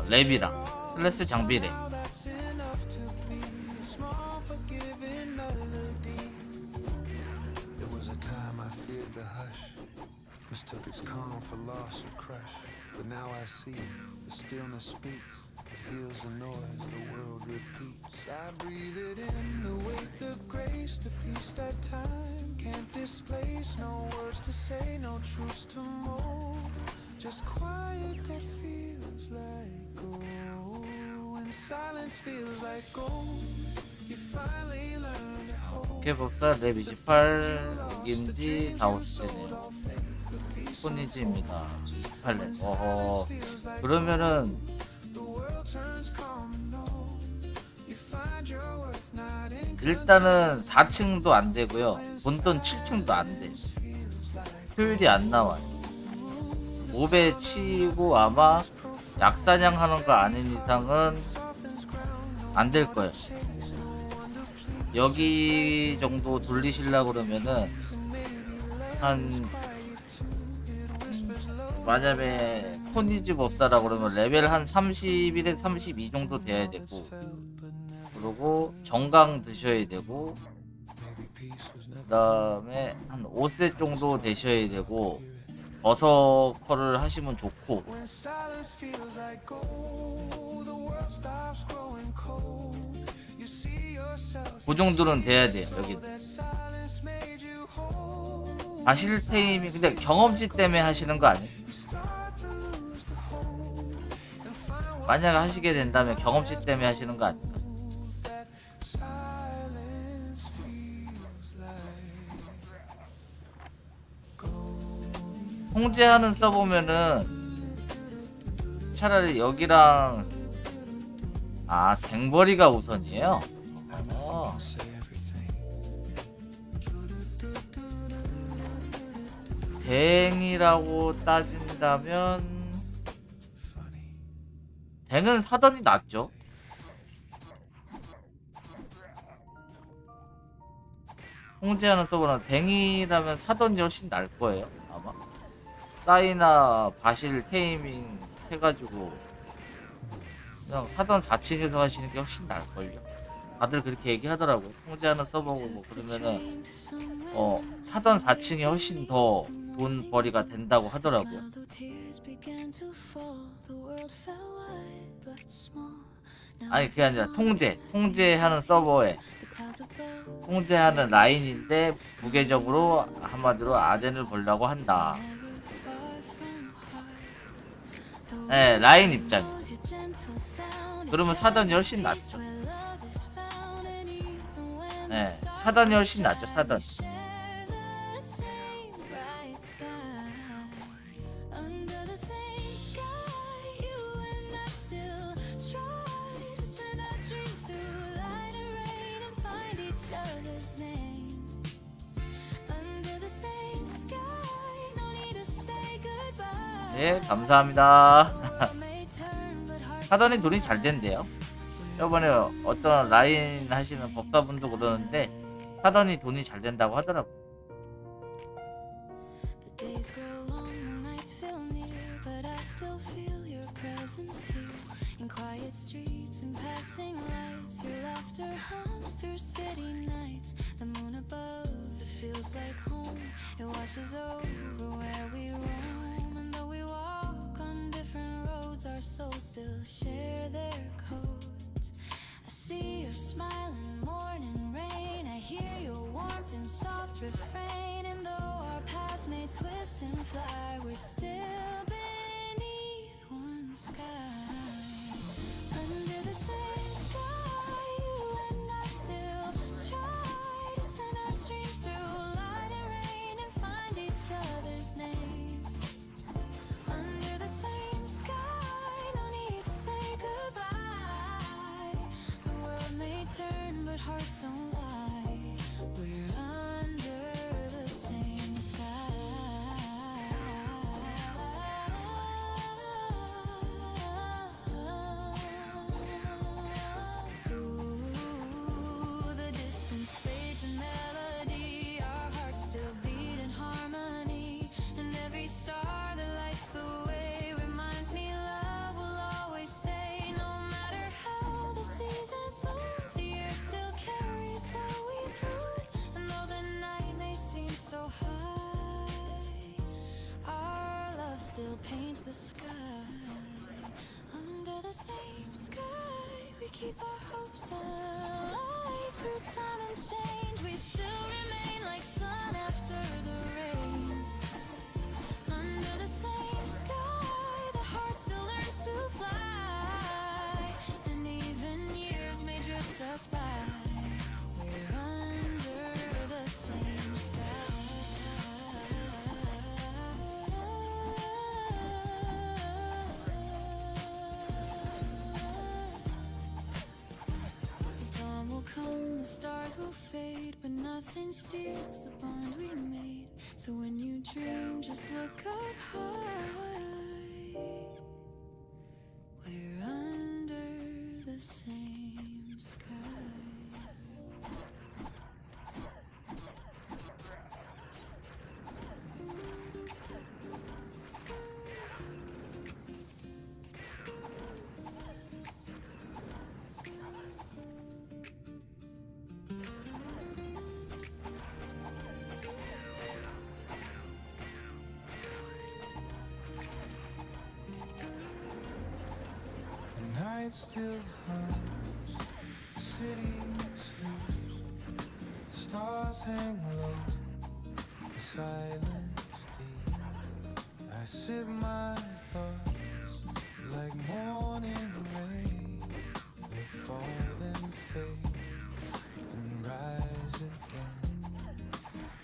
랩이랑 클래스 장비 랩.
Mistook its calm for loss or crush, but now I see the stillness speaks. It heals the noise, the world repeats. I breathe it in, the weight, the grace, the peace that time can't displace. No words to say, no truths to mold, just quiet that feels like gold. When silence feels like gold, you finally learn to hold.
법사 랩 28 여기인지 4-50대네요. 리니지입니다. 28렙. 그러면은 일단은 4층도 안 되고요. 본돈 7층도 안 돼. 효율이 안 나와요. 5배 치고 아마 약사냥하는 거 아닌 이상은 안 될 거예요. 여기 정도 돌리시려고 그러면은 한 만약에 리니지법사라고 그러면 레벨 한 31에 32 정도 돼야 되고, 그리고 정강 드셔야 되고, 그 다음에 한 5세 정도 되셔야 되고, 버서커를 하시면 좋고, 그 정도는 돼야 돼요. 여기 바실테임이 근데 경험치 때문에 하시는 거 아니에요? 만약 하시게 된다면 경험치 때문에 하시는 거 아닐까? 통제하는 써보면은 차라리 여기랑 댕버리가 우선이에요. 댕이라고 따진다면 댕은 사던이 낫죠. 통제하는 서버는 댕이라면 사던이 훨씬 나을 거예요 아마. 사이나 바실 테이밍 해가지고 그냥 사던 4층에서 하시는 게 훨씬 나을걸요. 다들 그렇게 얘기하더라고요. 통제하는 서버고 뭐 그러면은 사던 4층이 훨씬 더 돈벌이가 된다고 하더라고요. 아니 그게 아니라 통제하는 서버에 통제하는 라인인데 부계적으로 한마디로 아덴을 벌려고 한다. 네, 라인 입장. 그러면 사던이 훨씬 낫죠. 네, 사던이 훨씬 낫죠. 사던. 네, 감사합니다. 사던이 돈이 잘 된대요. 저번에 어떤 라인 하시는 법사분도 그러는데 사던이 돈이 잘 된다고 하더라고요. In quiet streets and passing lights, your laughter hums through city nights. The moon above, it feels like home. It watches over where we roam. And though we walk on different roads, our souls still share their codes. I see your smile in morning rain. I hear your warmth in soft refrain. And though our paths may twist and fly, we're still beneath one sky. Under the same sky, you and I still try to send our dreams through light and rain and find each other's name. Under the same sky, no need to say goodbye. The world may turn, but hearts don't lie. We're under the same sky. Still paints the sky. Under the same sky, we keep our hopes alive. Through time and change, we still remain like sun after the rain. Under the same sky, the heart still learns to fly. And even years may drift us by. We're under the same sky. The stars will fade, but nothing steals the bond we made. So when you dream, just look up high.
same sky.
Night still hums, the city sleeps, the stars hang low, the silence deep. I sip my thoughts like morning rain. They fall and fade and rise again.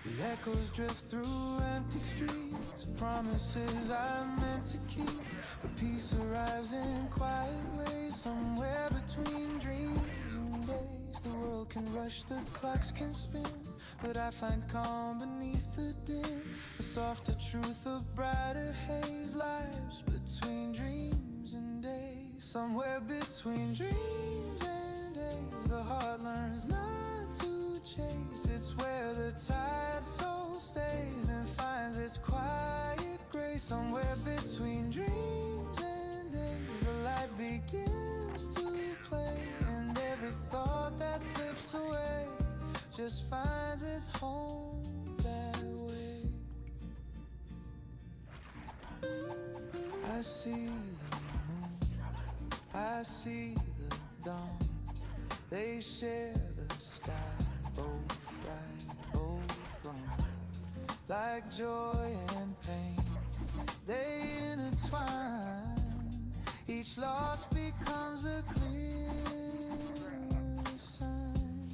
The echoes drift through empty streets, promises I meant to keep. But peace arrives in quiet ways, somewhere between dreams and days. The world can rush, the clocks can spin, but I find calm beneath the din. A softer truth, a brighter haze lies between dreams and days. Somewhere between dreams and days, the heart learns not to chase. It's where the tide soul stays and finds its quiet grace. Somewhere between dreams and days, the light begins to play, and every thought that slips away just finds its home that way. I see the moon, I see the dawn. They share the sky, both right, both wrong. Like joy and pain, they intertwine. Each loss becomes a clear sign.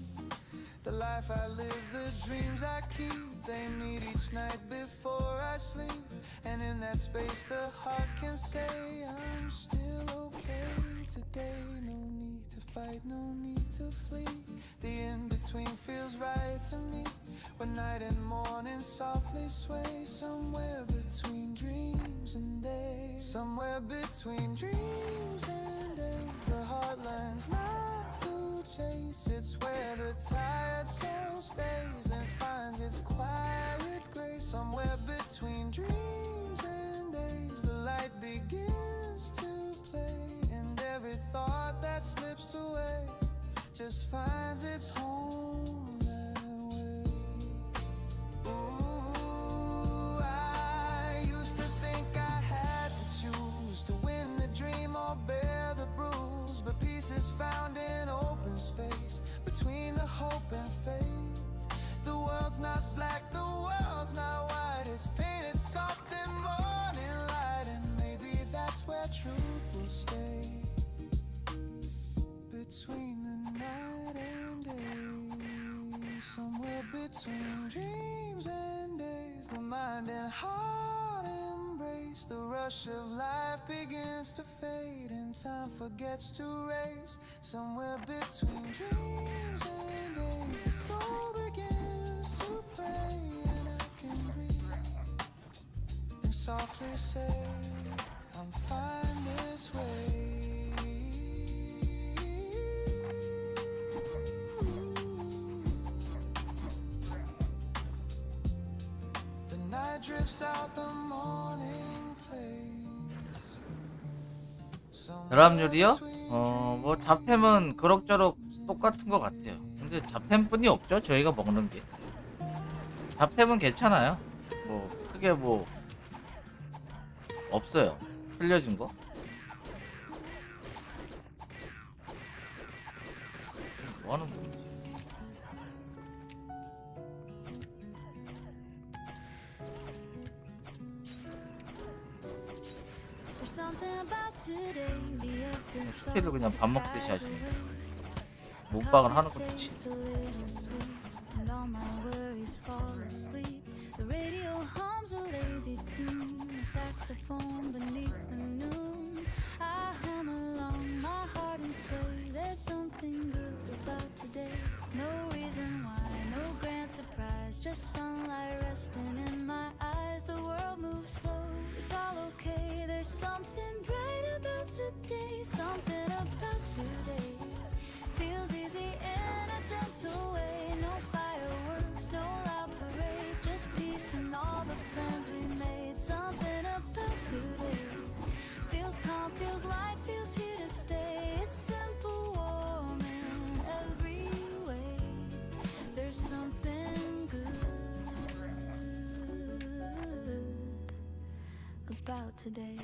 The life I live, the dreams I keep, they meet each night before I sleep. And in that space the heart can say I'm still okay today. No need to fight, no need to flee. The in-between feels right to me, when night and morning softly sway. Somewhere between dreams and days, somewhere between dreams and days, the heart learns not to chase. It's where the tired soul stays and finds its quiet grace. Somewhere between dreams and days, the light begins to play, and every thought that slips away just finds its home that way. Ooh, I used to think I had to choose to win the dream or bear the bruise, but peace is found in open space between the hope and faith. The world's not black, the world's not white, it's painted soft in morning light, and maybe that's where truth will stay. Between the night and day, somewhere between dreams and days, the mind and heart embrace. The rush of life begins to fade and time forgets to race. Somewhere between dreams and days, the soul begins to pray, and I can breathe and softly say I'm fine this way. Drifts out the morning place.
결합률이요? 뭐 잡템은 그럭저럭 똑같은 것 같아요. 근데 잡템뿐이 없죠, 저희가 먹는 게. 잡템은 괜찮아요. 뭐 크게 뭐 없어요, 틀려진 거. 뭐 하는 거지? 스틸을 그냥 밥 먹듯이 하시네. 몸빵을 하는 것도 진짜.
Just sunlight resting in my eyes. The world moves slow. It's all okay. There's something bright about today. Something Something about today feels easy in a gentle way. No fireworks, no loud parade, just peace and all the plans we made. Something about today feels calm, feels light, feels here to stay. It's simple, warm in every way. There's something good about today.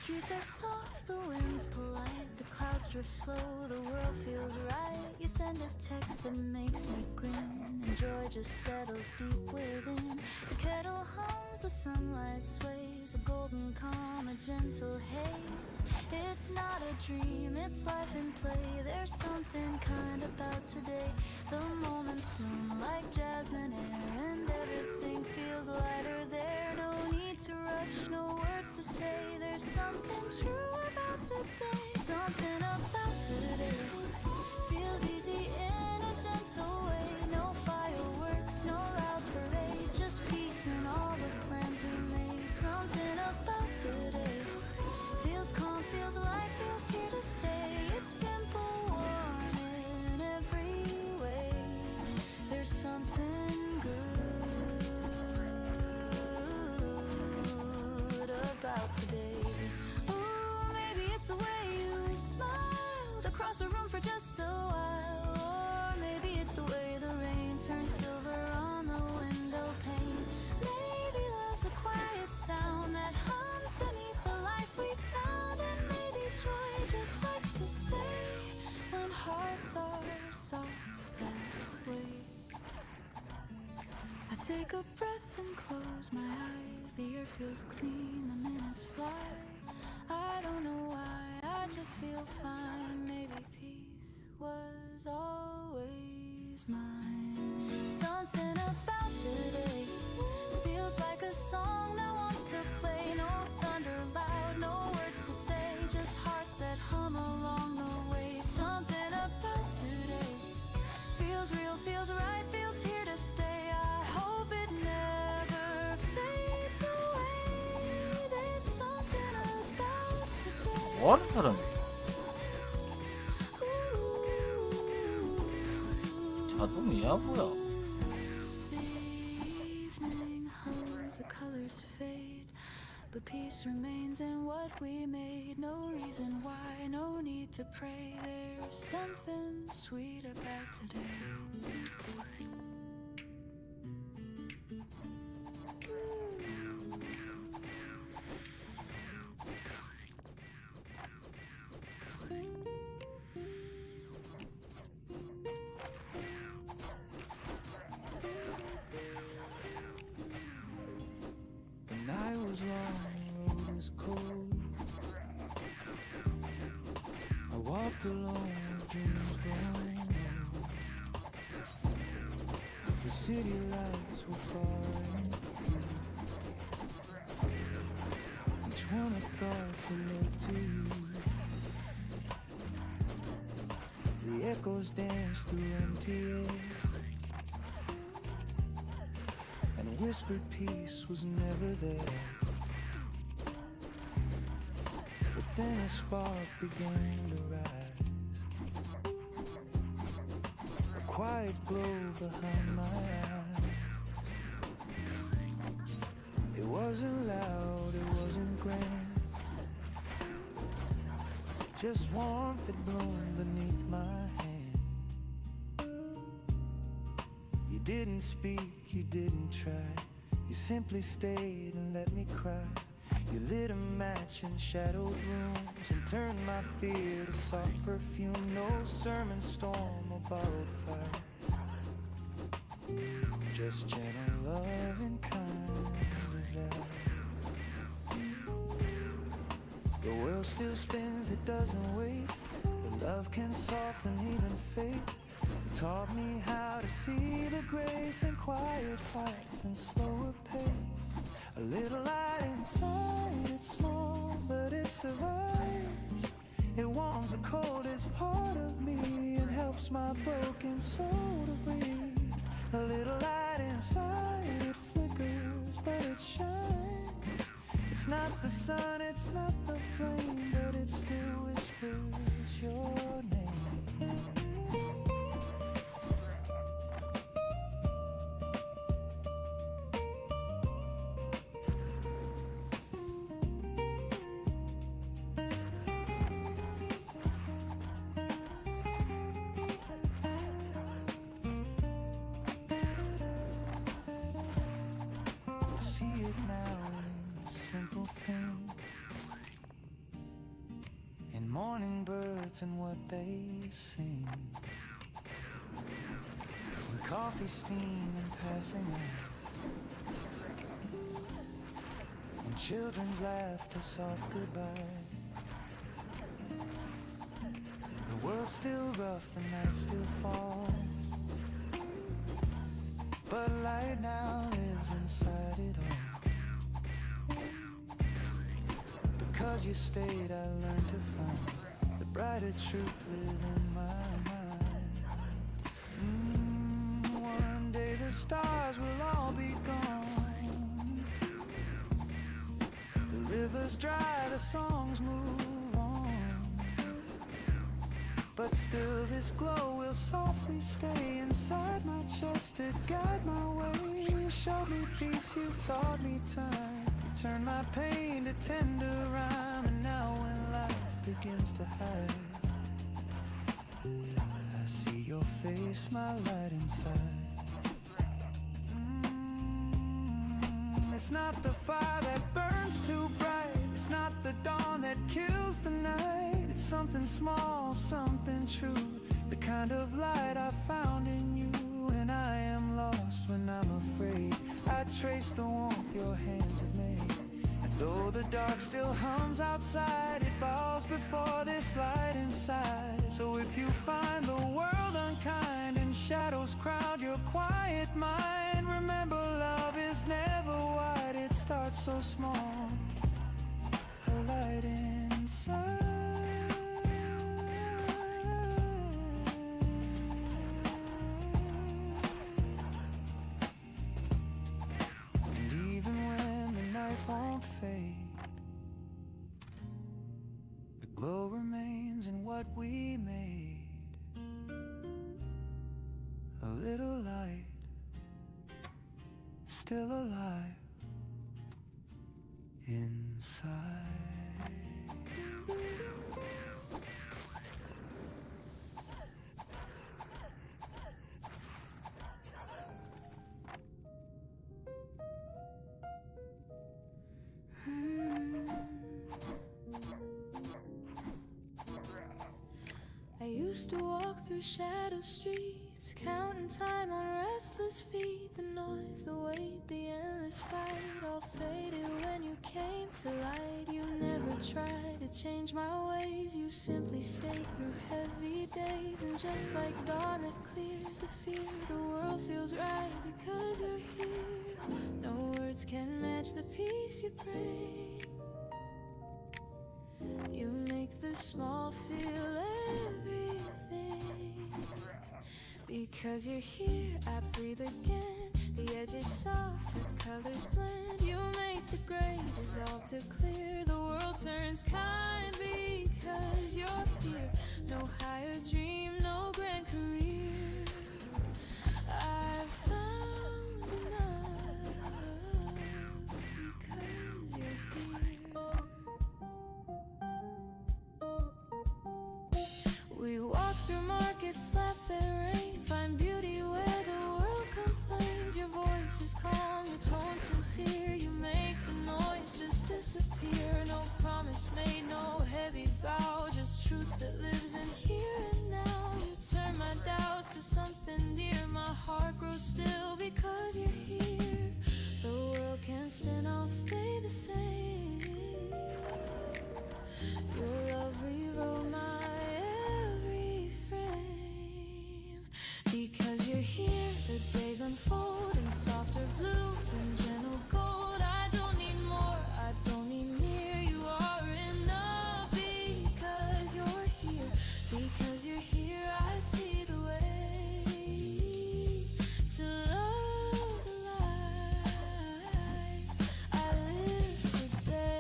Streets are soft, the wind's polite, the clouds drift slow, the world feels right. You send a text that makes me grin, and joy just settles deep within. The kettle hums, the sunlight sways, a golden calm, a gentle haze. It's not a dream, it's life in play. There's something kind about today. The moments bloom like jasmine air, and everything feels lighter there. No need to rush, no words to say. There's something true about today. Something about today feels easy in a gentle way. No fireworks, no loud parade, just peace and all the plans we made. Something about today feels calm, feels light, feels here to stay. It's simple, warm in every way. There's something good about today. Ooh, maybe it's the way you smiled across the room for just a while. Or maybe it's the way the rain turns silver on the window pane. Maybe love's a quiet sound that hums beneath the life we found. And maybe joy just likes to stay when hearts are soft that way. I take a breath and close my eyes. The air feels clean, the minutes fly. I don't know why, I just feel fine. Maybe peace was always mine. Something about today feels like a song that wants to play. No thunder loud, no words to say, just hearts that hum along the way. Something about today feels real, feels right, feels here to stay. I hope it never fades away. There's something about today.
뭐하는 사람이야? 자동이야 뭐야?
The evening hums, the colors fade, but peace remains in what we made. No reason why, no need to pray. There's something sweet about today.
The night was long, the road was cold. I walked alone with dreams grown. The city lights were far and few. Each one a thought that led to you. The echoes danced through empty air, and whispered peace was never there. But then a spark began to rise, a quiet glow behind my eyes. It wasn't loud, it wasn't grand, just warmth that bloomed beneath my hand. You didn't speak, you didn't try, you simply stayed and let me cry. You lit a match in shadowed rooms and turned my fear to soft perfume. No sermon storm or borrowed fire, just gentle love and kind desire. The world still spins, it doesn't wait, but love can soften even fate. You taught me how to see the grace in quiet hearts and slower pace. A little light inside, it's small, but it survives. It warms the coldest part of me and helps my broken soul to breathe. A little light inside, it flickers, but it shines. It's not the sun, it's morning birds and what they sing, and coffee steam and passing ice, and children's laughter soft goodbye. The world's still rough, the nights still fall, but light now lives inside it all. Because you stayed, I learned to find the brighter truth within my mind. One day the stars will all be gone, the rivers dry, the songs move on, but still this glow will softly stay inside my chest to guide my way. You showed me peace, you taught me time, you turned my pain to tender rhyme. And now when life begins to hide, I see your face, my light inside. It's not the fire that burns too bright, it's not the dawn that kills the night. It's something small, something true, the kind of light I found in you. When I am lost, when I'm afraid, I trace the warmth your hands have made. And though the dark still hums outside, it bows before this light inside. So if you find the world unkind and shadows crowd your quiet mind, remember love is never wide, it starts so small, a light inside. And even when the night won't fade, the glow remains in what we made. A little light, still alive inside.
I used to walk through shadow streets, counting time on restless feet. The noise, the weight, the endless fight all faded when you came to light. You never tried to change my ways, you simply stayed through heavy days. And just like dawn that clears the fear, the world feels right because you're here. No words can match the peace you bring. You make the small feel everything. Because you're here, I breathe again. The edges soft, the colors blend. You make the gray dissolve to clear. The world turns kind because you're here. No higher dream, no grand career. I found enough because you're here. We walk through markets, laugh at rain, find beauty where the world complains. Your voice is calm, your tone sincere. You make the noise just disappear. No promise made, no heavy vow, just truth that lives in here and now. You turn my doubts to something dear. My heart grows still because you're here. The world can spin, I'll stay the same. Your love rewrote my because you're here, the days unfold in softer blues and gentle gold. I don't need more, I don't need near. You are enough because you're here. Because you're here, I see the way to love the life I live today.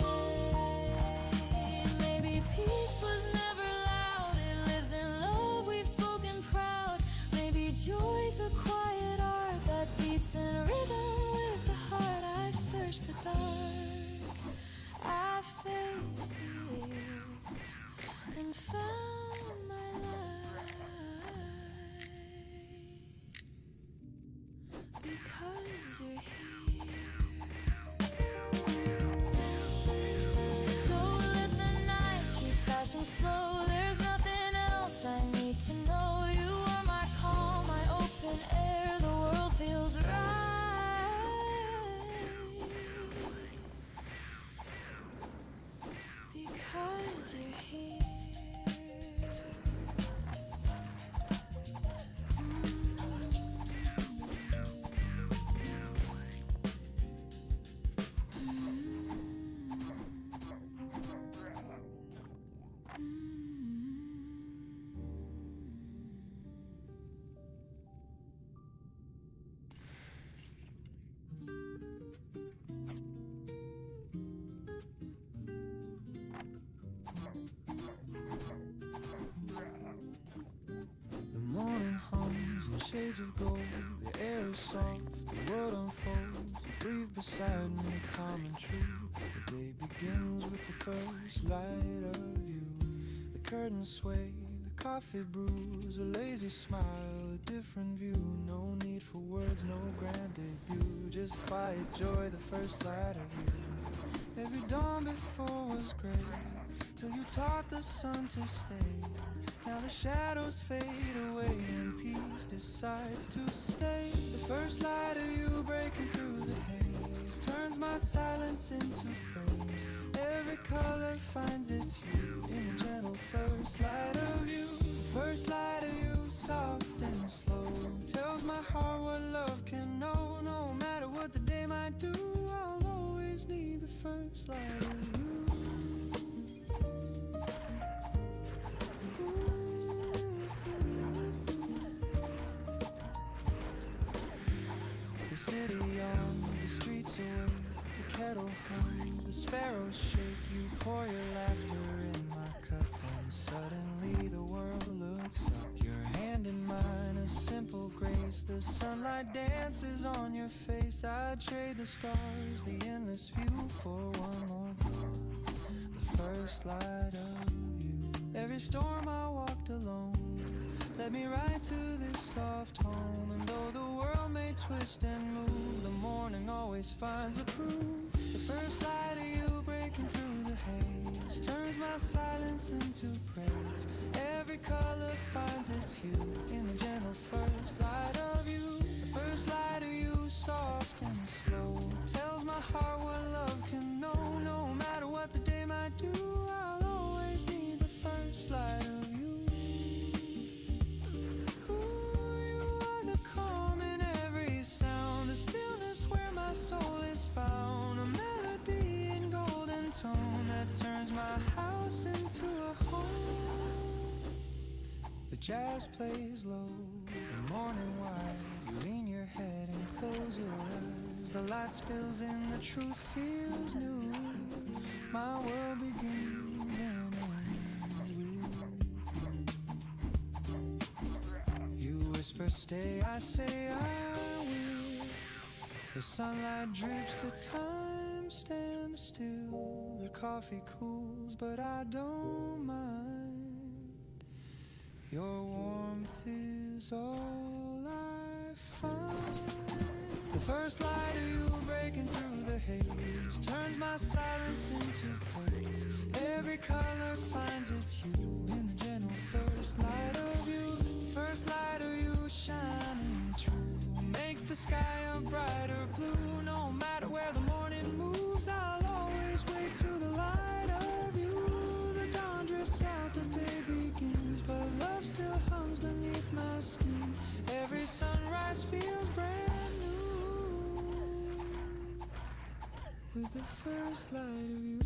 'cause you're here.
The morning hums in shades of gold. The air is soft, the world unfolds. You breathe beside me, calm and true. The day begins with the first light of you. The curtains sway, the coffee brews. A lazy smile, a different view. No need for words, no grand debut. Just quiet joy, the first light of you. Every dawn before was gray, till you taught the sun to stay. Now the shadows fade away and peace decides to stay. The first light of you breaking through the haze turns my silence into praise. Every color finds its hue in the gentle first light of you. The first light of you, soft and slow, tells my heart what love can know. No matter what the day might do, I'll always need the first light of you. The city yawns, the streets awake, the kettle hums, the sparrows shake. You pour your laughter in my cup and suddenly the world looks up. Your hand in mine, a simple grace. The sunlight dances on your face. I'd trade the stars, the endless view for one more dawn. The first light of you. Every storm I walked alone led me right to this soft home. And though the world may twist and move, the morning always finds a proof. The first light of you breaking through the haze turns my silence into praise. Every color finds its hue in the gentle first light of you. The first light of you, soft and slow, tells my heart what love can know. No matter what the day might do, I'll always need the first light of you. Soul is found, a melody in golden tone that turns my house into a home. The jazz plays low, the morning wide. You lean your head and close your eyes. The light spills in, the truth feels new. My world begins and ends with you. You whisper, stay, I say, I will. The sunlight drips, the time stands still. The coffee cools, but I don't mind. Your warmth is all I find. The first light of you breaking through the haze turns my silence into praise. Every color finds its hue in the gentle first light of you. First light of you shining true makes the sky a brighter blue. No matter where the morning moves, I'll always wake to the light of you. The dawn drifts out, the day begins, but love still hums beneath my skin. Every sunrise feels brand new with the first light of you.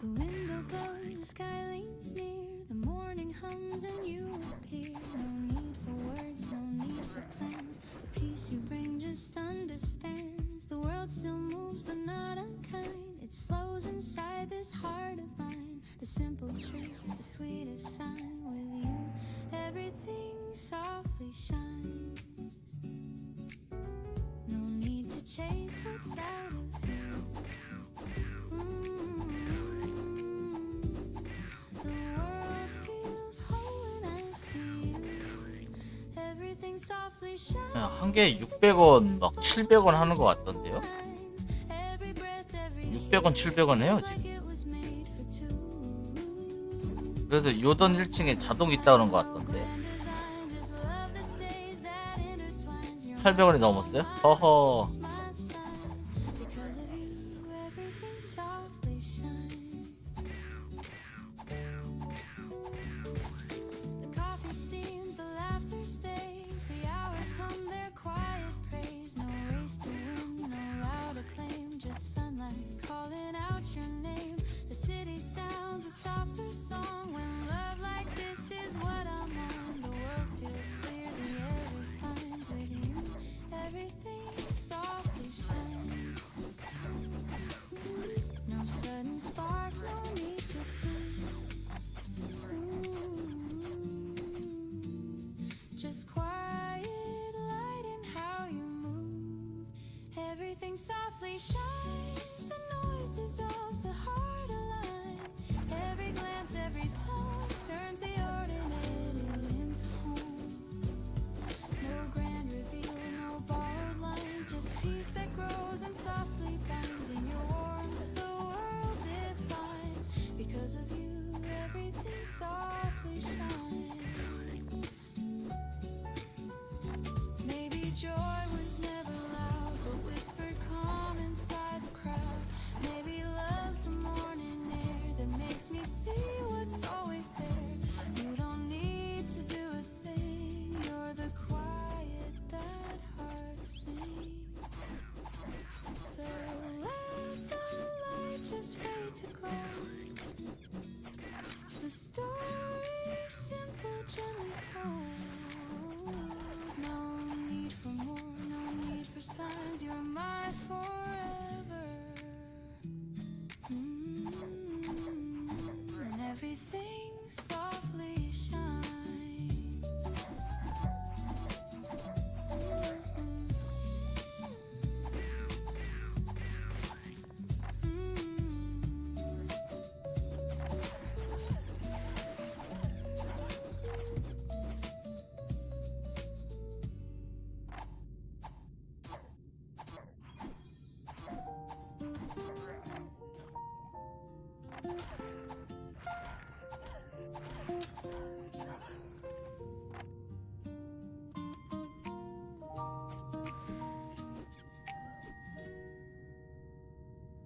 The window blows, the sky leans near, the morning hums and you appear. No need for words, no need for plans. The peace you bring just understands. The world still moves but not unkind. It slows inside this heart of mine. The simple truth, the sweetest sign. With you, everything softly shines. No need to chase what's out of you. The world feels whole when I see softly shines.
그냥 한 개에 600원 막 700원 하는 것 같던데요. 600원 700원 해요 지금. 그래서 요던 1층에 자동 있다 그런 것 같던데. 800원이 넘었어요? 허허.
Spark, no need to just quiet light in how you move. Everything softly shines, the noise dissolves, the heart aligns. Every glance, every tone turns the ordinary into home. No grand reveal, no borrowed lines, just peace that grows and softly binds in your warmth. The world defines, because of you, everything softly shines. Maybe joy was never loud, but whispered calm inside the crowd. Maybe love's the morning air that makes me see what's always there. You don't need to do a thing, you're the quiet that hearts sing. So let the light just fade to gold. The story simple, gently told. No need for more, no need for signs. You're my forever. And everything softly shines.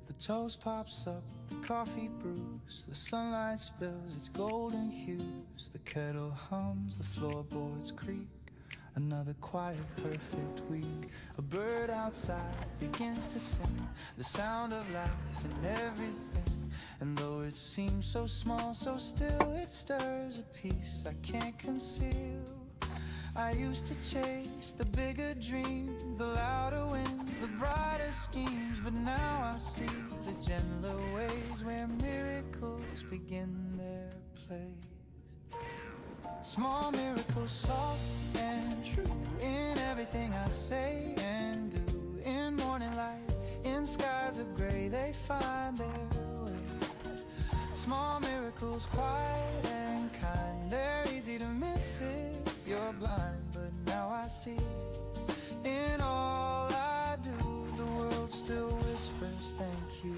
The toast pops up, the coffee brews, the sunlight spills its golden hues. The kettle hums, the floorboards creak. Another quiet, perfect week. A bird outside begins to sing, the sound of life and everything. And though it seems so small, so still, it stirs a peace I can't conceal. I used to chase the bigger dreams, the louder winds, the brighter schemes. But now I see the gentler ways where miracles begin their place. Small miracles, soft and true, in everything I say and do. In morning light, in skies of gray, they find their way. Small miracles, quiet and kind, they're easy to miss if you're blind. But now I see, in all I do, the world still whispers thank you.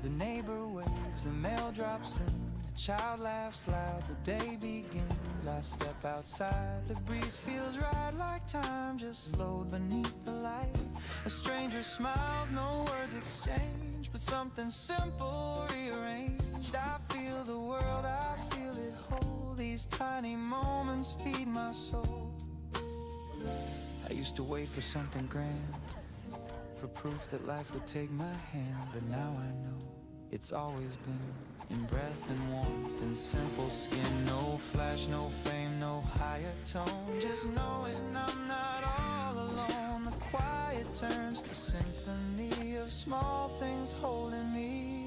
The neighbor waves, the mail drops in, the child laughs loud, the day begins. I step outside, the breeze feels right, like time just slowed beneath the light. A stranger smiles, no words exchanged, but something simple rearranged. I feel the world, I feel it whole. These tiny moments feed my soul. I used to wait for something grand, for proof that life would take my hand. But now I know it's always been in breath and warmth and simple skin. No flash, no fame, no higher tone, just knowing I'm not all alone. The quiet turns to symphony of small things holding me.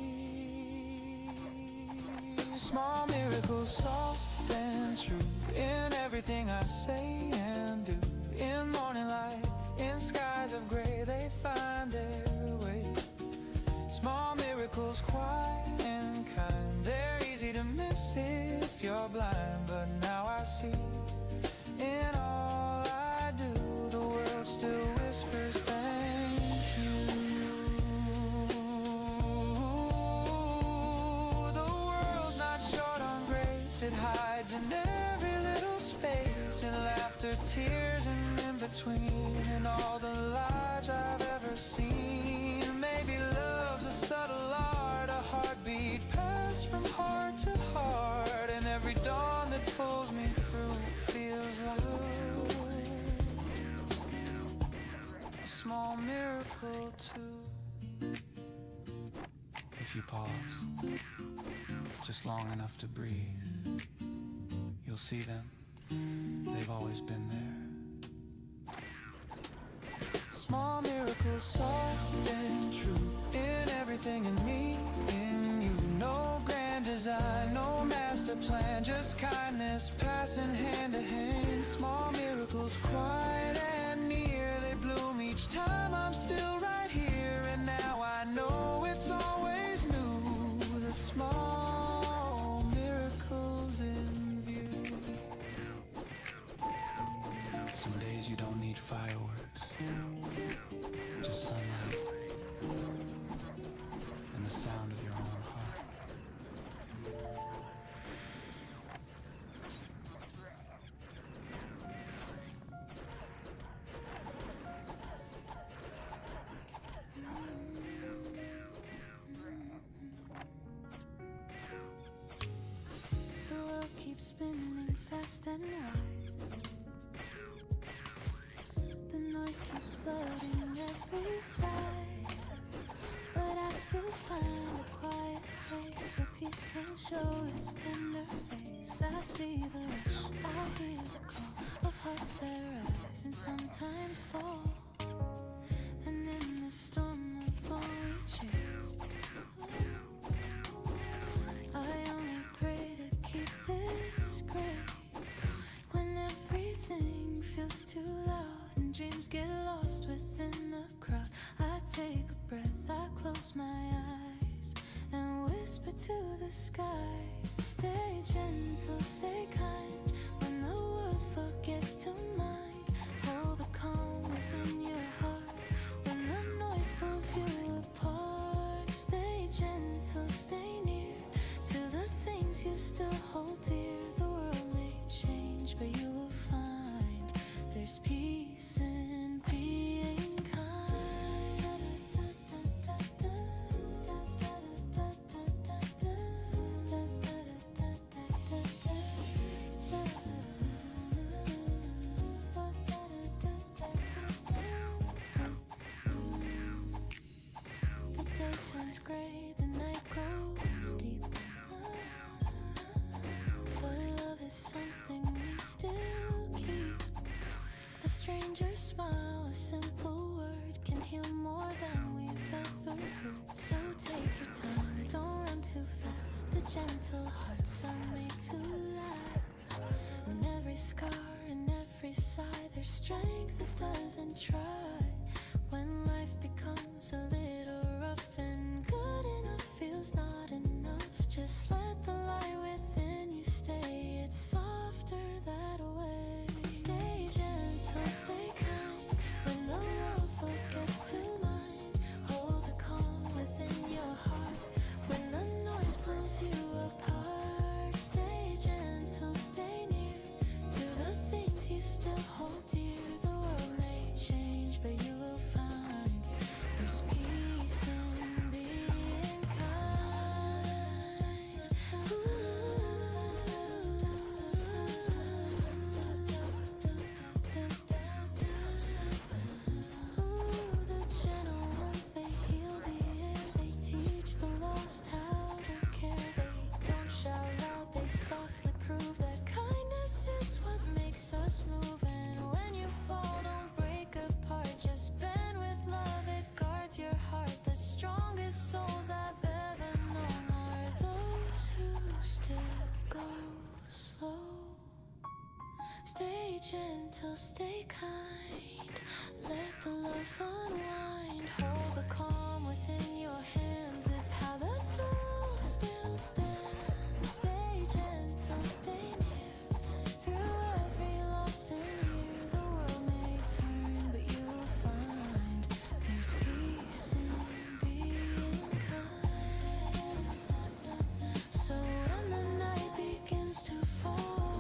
Small miracles, soft and true, in everything I say and do. In morning light, in skies of gray, they find their way. Small miracles, quiet and kind, they're easy to miss if you're blind. in every little space, and laughter, tears, and in between, and all the lives I've ever seen. Maybe love's a subtle art, a heartbeat passed from heart to heart, and every dawn that pulls me through feels like a small miracle too. If you pause just long enough to breathe, you'll see them. They've always been there. Small miracles, soft and true, in everything in me, in you. No grand design, no master plan, just kindness passing hand to hand. Small miracles, quiet and near, they bloom each time I'm still right here. And now I know it's always new, the small miracles in view. Some days you don't need fireworks, just sunlight and the sound of your own heart.
The world keeps spinning fast and wide. The noise keeps flooding every side, but I still find a quiet place where peace can show its tender face. I see the rush, I hear the call of hearts that rise and sometimes fall. And in the storm of all we chase, I only pray to keep this grace. When everything feels too loud and dreams get lost within the crowd, I take a breath, I close my eyes and whisper to the skies. Stay gentle, stay kind, when the world forgets to mind. Hold the calm within your heart when the noise pulls you apart. Stay gentle, stay near to the things you still hold dear. The world may change, but you will find there's peace in being kind. The day turns gray, the night grows deep, but love is something we still keep. A stranger's smile, a simple word can heal more than we've ever heard. So take your time, don't run too fast. The gentle hearts are made to last. In every scar, in every sigh, there's strength that doesn't try. When life becomes a little rough and good enough feels not enough, just let the light within you stay. It's softer that way. Stay gentle, stay kind, when the world forgets to mind. Hold the calm within your heart when the noise pulls you apart. Stay gentle, stay near to the things you still hold dear. The world may change, but you will find there's peace in being kind. Ooh, the gentle ones, they heal the air, they teach the lost how to care. They don't shout loud, they softly prove that kindness is what makes us move. And when you fall, don't break apart, just bend with love, it guards your heart. The strongest souls I've ever known are those who still go slow. Stay gentle, stay kind, let the love unwind. Hold the calm within your hands, it's how the soul still stands. Stay gentle, stay near through every loss and year. The world may turn, but you will find there's peace in being kind. So when the night begins to fall,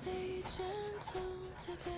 stay gentle today.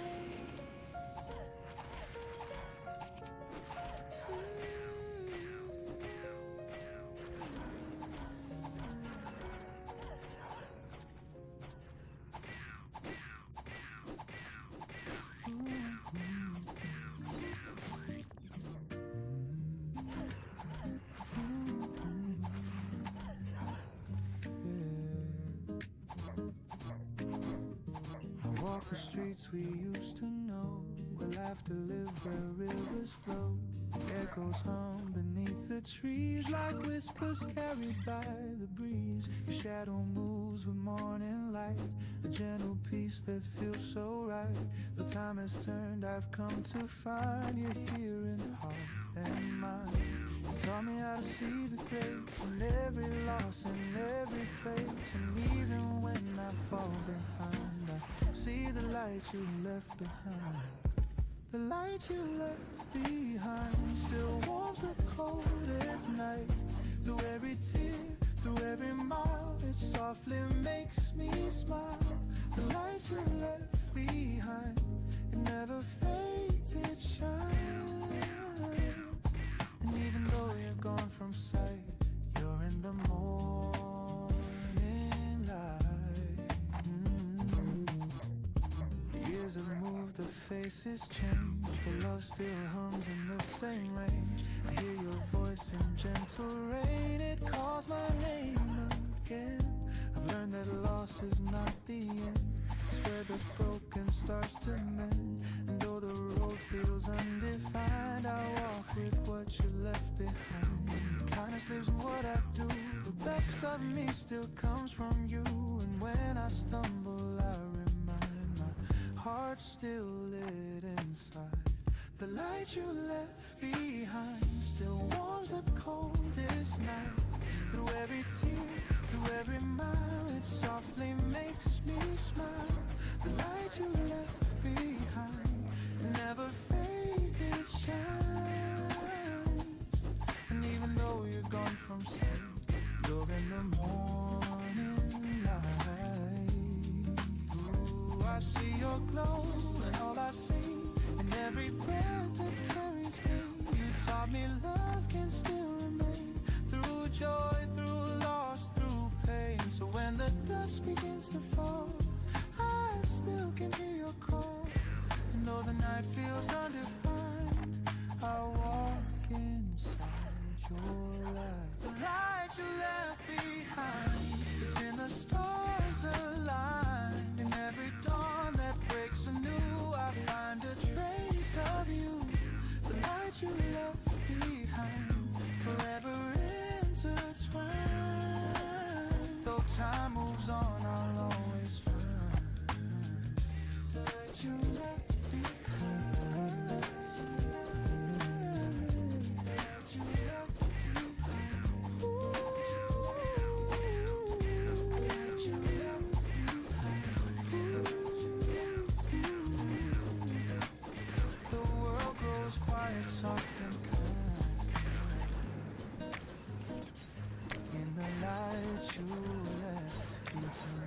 Walk the streets we used to know, where laughter lived, where rivers flow. Echoes hum beneath the trees like whispers carried by the breeze. Your shadow moves with morning light, a gentle peace that feels so right. The time has turned, I've come to find you here in heart and mind. You taught me how to see the grace in every loss, in every place. And even when I fall behind, I see the light you left behind. The light you left behind still warms the coldest night. Through every tear, through every mile, it softly makes me smile. The light you left behind, it never fades, it shines. And even though you're gone from sight, you're in the morning light. Years have moved, the faces change, but love still hums in the same range. I hear your voice in gentle rain, it calls my name again. I've learned that loss is not the end, it's where the broken starts to mend. And though the road feels undefined, I walk with what you left behind. Kindness lives in what I do, the best of me still comes from you. And when I stumble, I remind my heart still lit inside. The light you left behind still warms the coldest night. Through every tear, through every mile, it softly makes me smile. The light you left behind, it never fades, it shines. And even though you're gone from sight, you're in the morning light. Ooh, I see your glow, and all I see in every breath that carries me. You taught me love can still remain, through joy, through loss, through pain. So when the dust begins to fall, I still can hear your call. And though the night feels undefined, I walk inside your light. The light you left behind, it's in the stars aligned. In every dawn that breaks anew, I find a trace of you. The light you left behind, forever intertwined. Though time moves on, I'll always find the light you left behind. The light you left behind. Ooh, the light you left behind. The world grows quiet, soft and kind, in the light you left behind.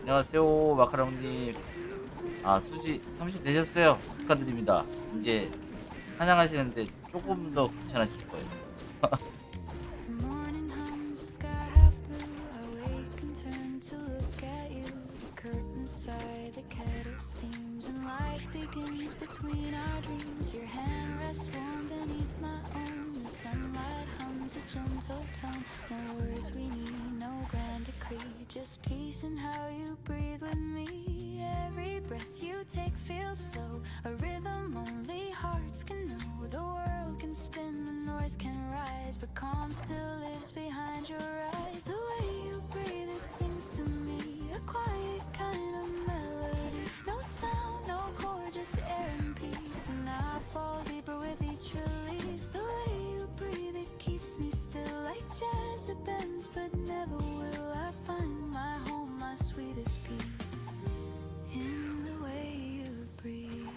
안녕하세요 마카롱님. 아 수지 30 되셨어요. 축하드립니다. 이제 사냥하시는데 조금 더 괜찮아질 거예요.
The morning hums, the sky half blue. I wake and turn to look at you. The curtains sigh, the kettle steams, and life begins between our dreams. Your hand rests warm beneath my own. The sunlight hums a gentle tone. No words we need, no grand decree, just peace in how you breathe with me. Every breath you take feels slow, a rhythm only hearts can know. The world can spin, the noise can rise, but calm still lives behind your eyes. The way you breathe, it sings to me, a quiet kind of melody. No sound, no chord, just air and peace. And I fall deeper with each release. The way you breathe, it keeps me still, like jazz that bends but never will. I find my home, my sweetest peace, in the way you breathe.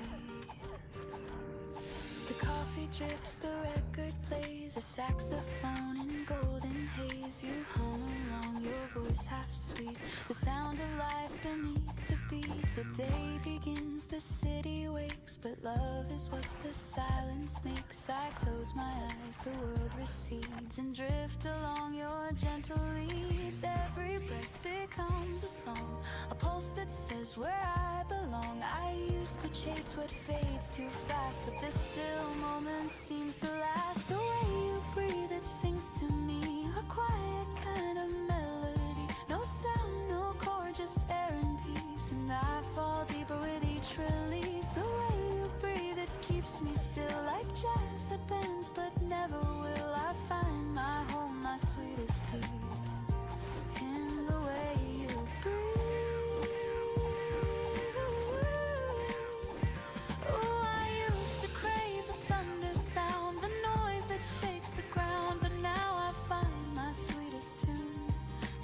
The coffee drips, the record plays, a saxophone in golden haze. You hum along, your voice half sweet, the sound of life beneath the beat. The day begins, the city wakes, but love is what the silence makes. I close my eyes, the world recedes, and drift along your gentle leads. Every breath becomes a song, a pulse that says where I belong. I used to chase what fades too fast, but this still moment seems to last. The way you breathe, it sings to me, a quiet kind of melody. No sound, no chord, just air and peace, and I fall deeper with each release. The way you breathe, it keeps me still, like jazz that bends but never will. I find my home, my sweetest peace, in the way you breathe. Oh, I used to crave the thunder sound, the noise that shakes the ground, but now I find my sweetest tune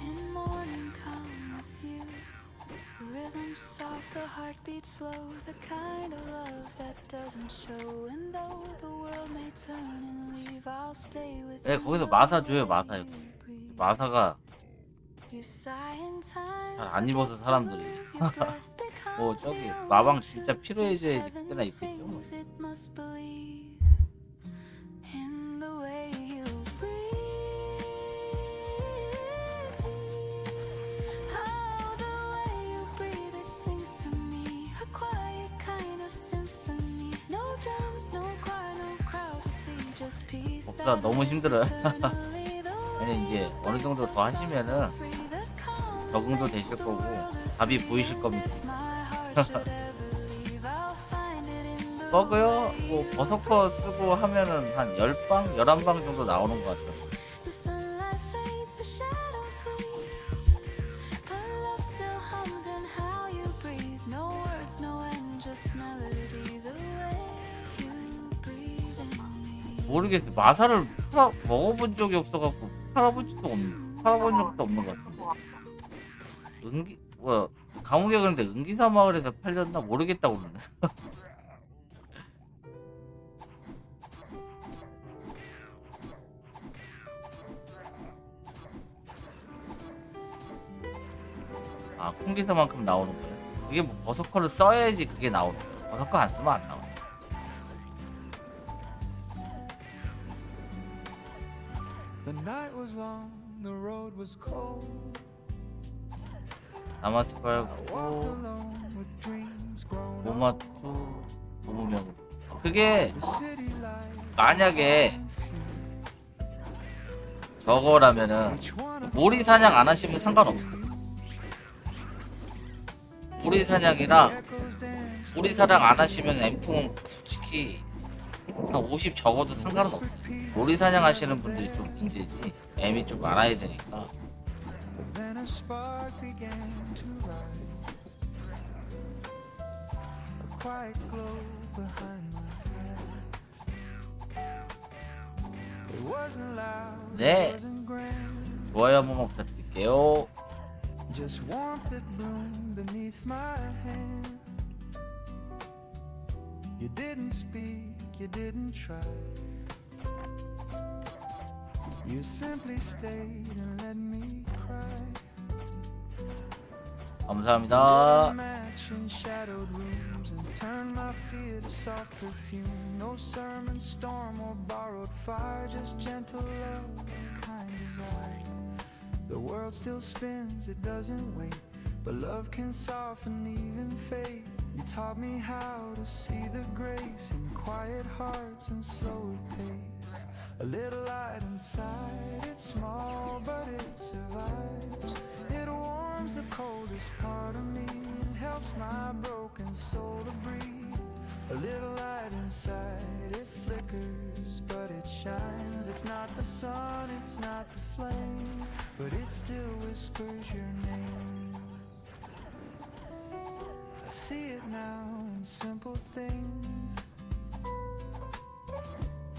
in morning calm with you. The rhythm soft, the heartbeat slow, the kind of love that doesn't show. And though the world may turn and leave, I'll stay with
네,
you.
거기서 마사 줘요, 마사. 이거. 마사가 잘 안 입어서 사람들이. 뭐 저기 마방 진짜 필요해져야지 그때나 입겠죠. 뭐. 법사 너무 힘들어요. 왜냐면 이제 어느 정도 더 하시면은 적응도 되실 거고 답이 보이실 겁니다. 버그요? 뭐 버서커 쓰고 하면은 한 10방, 11방 정도 나오는 것 같아요. 모르겠어. 마사를 먹어본 적이 없어갖고 팔아본 적도 없는 것 같은데. 감옥에 갔는데 은기사 마을에서 팔렸나 모르겠다고 그러네. 아, 콩기사만큼 나오는 거예요. 그게 뭐 버서커를 써야지 그게 나오는 거예요. 버서커 안 쓰면 안 나와요.
The night was long, the road was cold.
나마스
I
팔고
walked alone with dreams grown old.
모마투 노무명. 그게
The city lights
만약에 저거라면은
each one of
모리 사냥 안 하시면 상관없어요. 모리 사냥이랑
echoes dance.
모리 사냥 안 하시면 M통은 솔직히 한 50 적어도 상관은 없어요. 모리 사냥 하시는 분들이 좀 문제지. M이 좀 많아야 되니까.
Then a spark began to rise. A quiet glow behind my eyes. It wasn't loud,
네.
it wasn't grand.
좋아요 한 번만 부탁드릴게요.
Just warmth that bloomed beneath my hand. You didn't speak, you didn't try. You simply stayed and let me cry.
감사합니다.
Match in shadowed rooms and turn my fear to soft perfume. No sermon, storm, or borrowed fire, just gentle love and kind desire. The world still spins, it doesn't wait, but love can soften even fate. You taught me how to see the grace in quiet hearts and slow pace. A little light inside, it's small but it survives. It warms the coldest part of me and helps my broken soul to breathe. A little light inside, it flickers but it shines. It's not the sun, it's not the flame, but it still whispers your name. I see it now in simple things,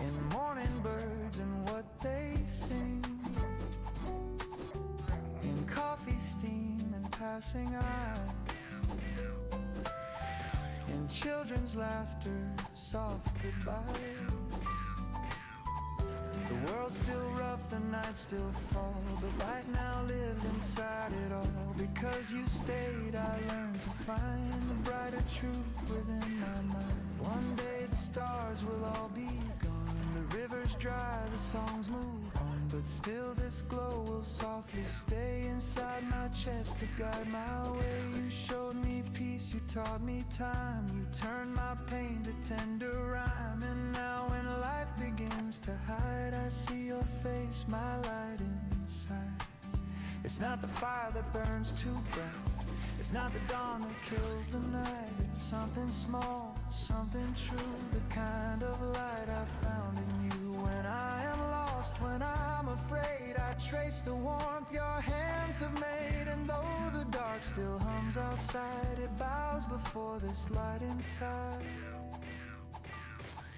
in morning birds and what they sing, in coffee steam and passing eyes, in children's laughter soft goodbye. The world's still rough, the nights still fall, but light now lives inside it all. Because you stayed, I learned to find the brighter truth within my mind. One day the stars will all be gone, the rivers dry, the songs move on, but still this glow will softly stay inside my chest to guide my way. You showed me peace, you taught me time, you turned my pain to tender rhyme. And now when life begins to hide, I see your face, my light inside. It's not the fire that burns too bright, it's not the dawn that kills the night. It's something small, something true, the kind of light I found in you. When I am lost, when I'm afraid, I trace the warmth your hands have made. And though the dark still hums outside, it bows before this light inside.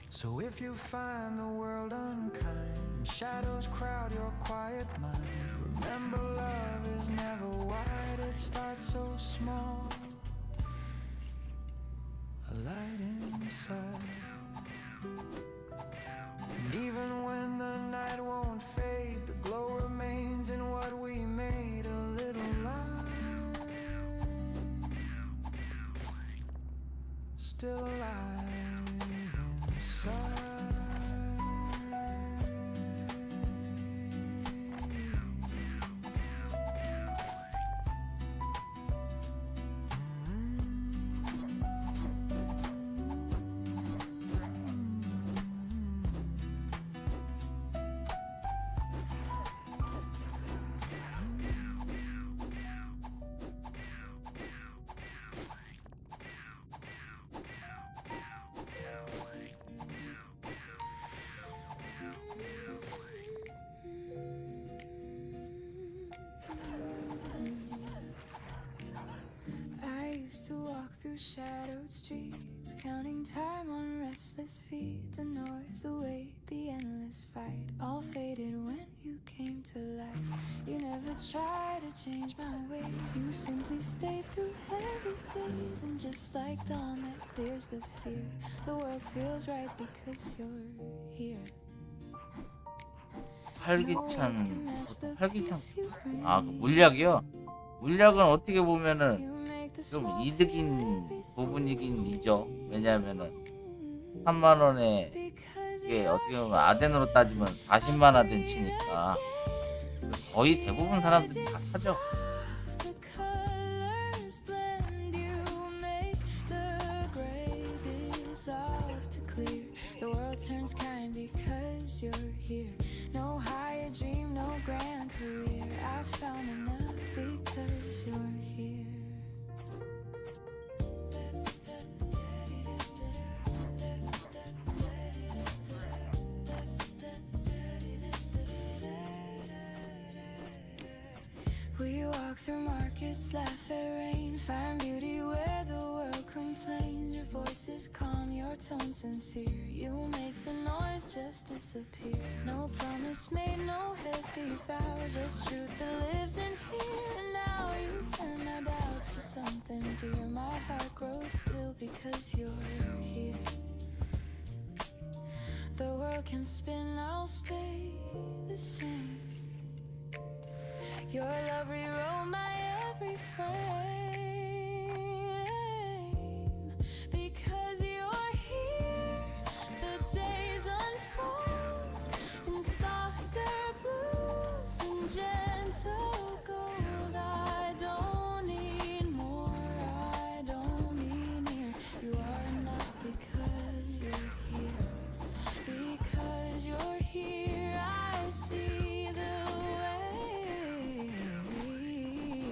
So if you find the world unkind, shadows crowd your quiet mind, remember love is never wide, it starts so small. A light inside. And even when the night won't fade, the glow remains in what we made, a little light, still alive inside.
To walk through shadowed streets, counting time on restless feet. The noise, the weight, the endless fight, all faded when you came to light. You never tried to change my ways, you simply stayed through heavy days. And just like dawn that clears the fear, the world feels right because you're here.
활기찬 아, 그 물약이요? 물약은 어떻게 보면은 좀 이득인 부분이긴 이죠. 왜냐하면은 3만원에 이게 어떻게 보면 아덴으로 따지면 40만화 덴치니까 거의 대부분 사람들이 다 사죠.
We walk through markets, laugh at rain, find beauty where the world complains. Your voice is calm, your tone sincere, you make the noise just disappear. No promise made, no heavy vow, just truth that lives in here. And now you turn my doubts to something dear. My heart grows still because you're here. The world can spin, I'll stay the same. Your love rewrote my every frame. Because you're here, the days unfold in softer blues and gentle gold. I don't need more, I don't need near. You are enough because you're here. Because you're here, I see the way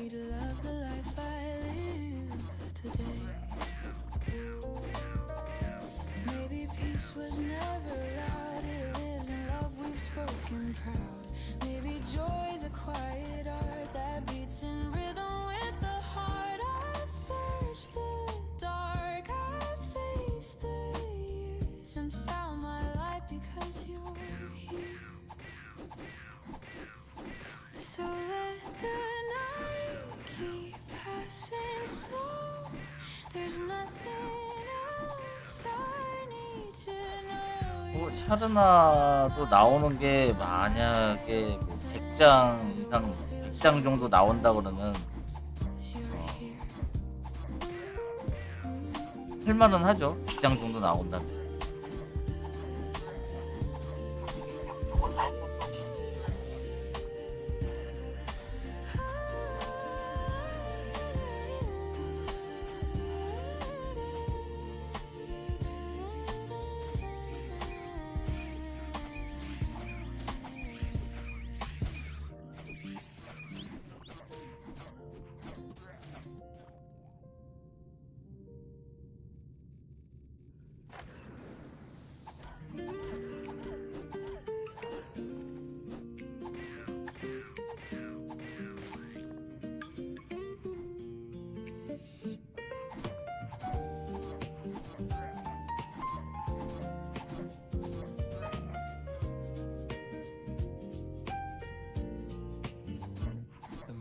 to love the life I live today. Maybe peace was never loud, it lives in love we've spoken proud. Maybe joy's a quiet art that beats in rhythm with the heart. I've searched the dark, I've faced the years and found my light because you're here. So let the night keep passing slow. There's nothing else I need
뭐 샤르나도 나오는 게 만약에 뭐 100장 이상 100장 정도 나온다 그러면 할만은 하죠. 100장 정도 나온다면.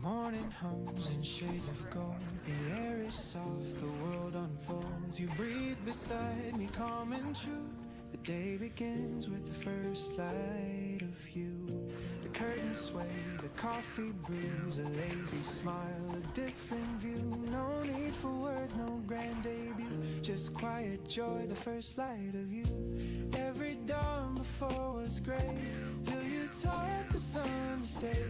Morning hums in shades of gold. The air is soft, the world unfolds. You breathe beside me, calm and true. The day begins with the first light of you. The curtains sway, the coffee brews, a lazy smile, a different view. No need for words, no grand debut, just quiet joy, the first light of you. Every dawn before was gray, till you taught the sun to stay.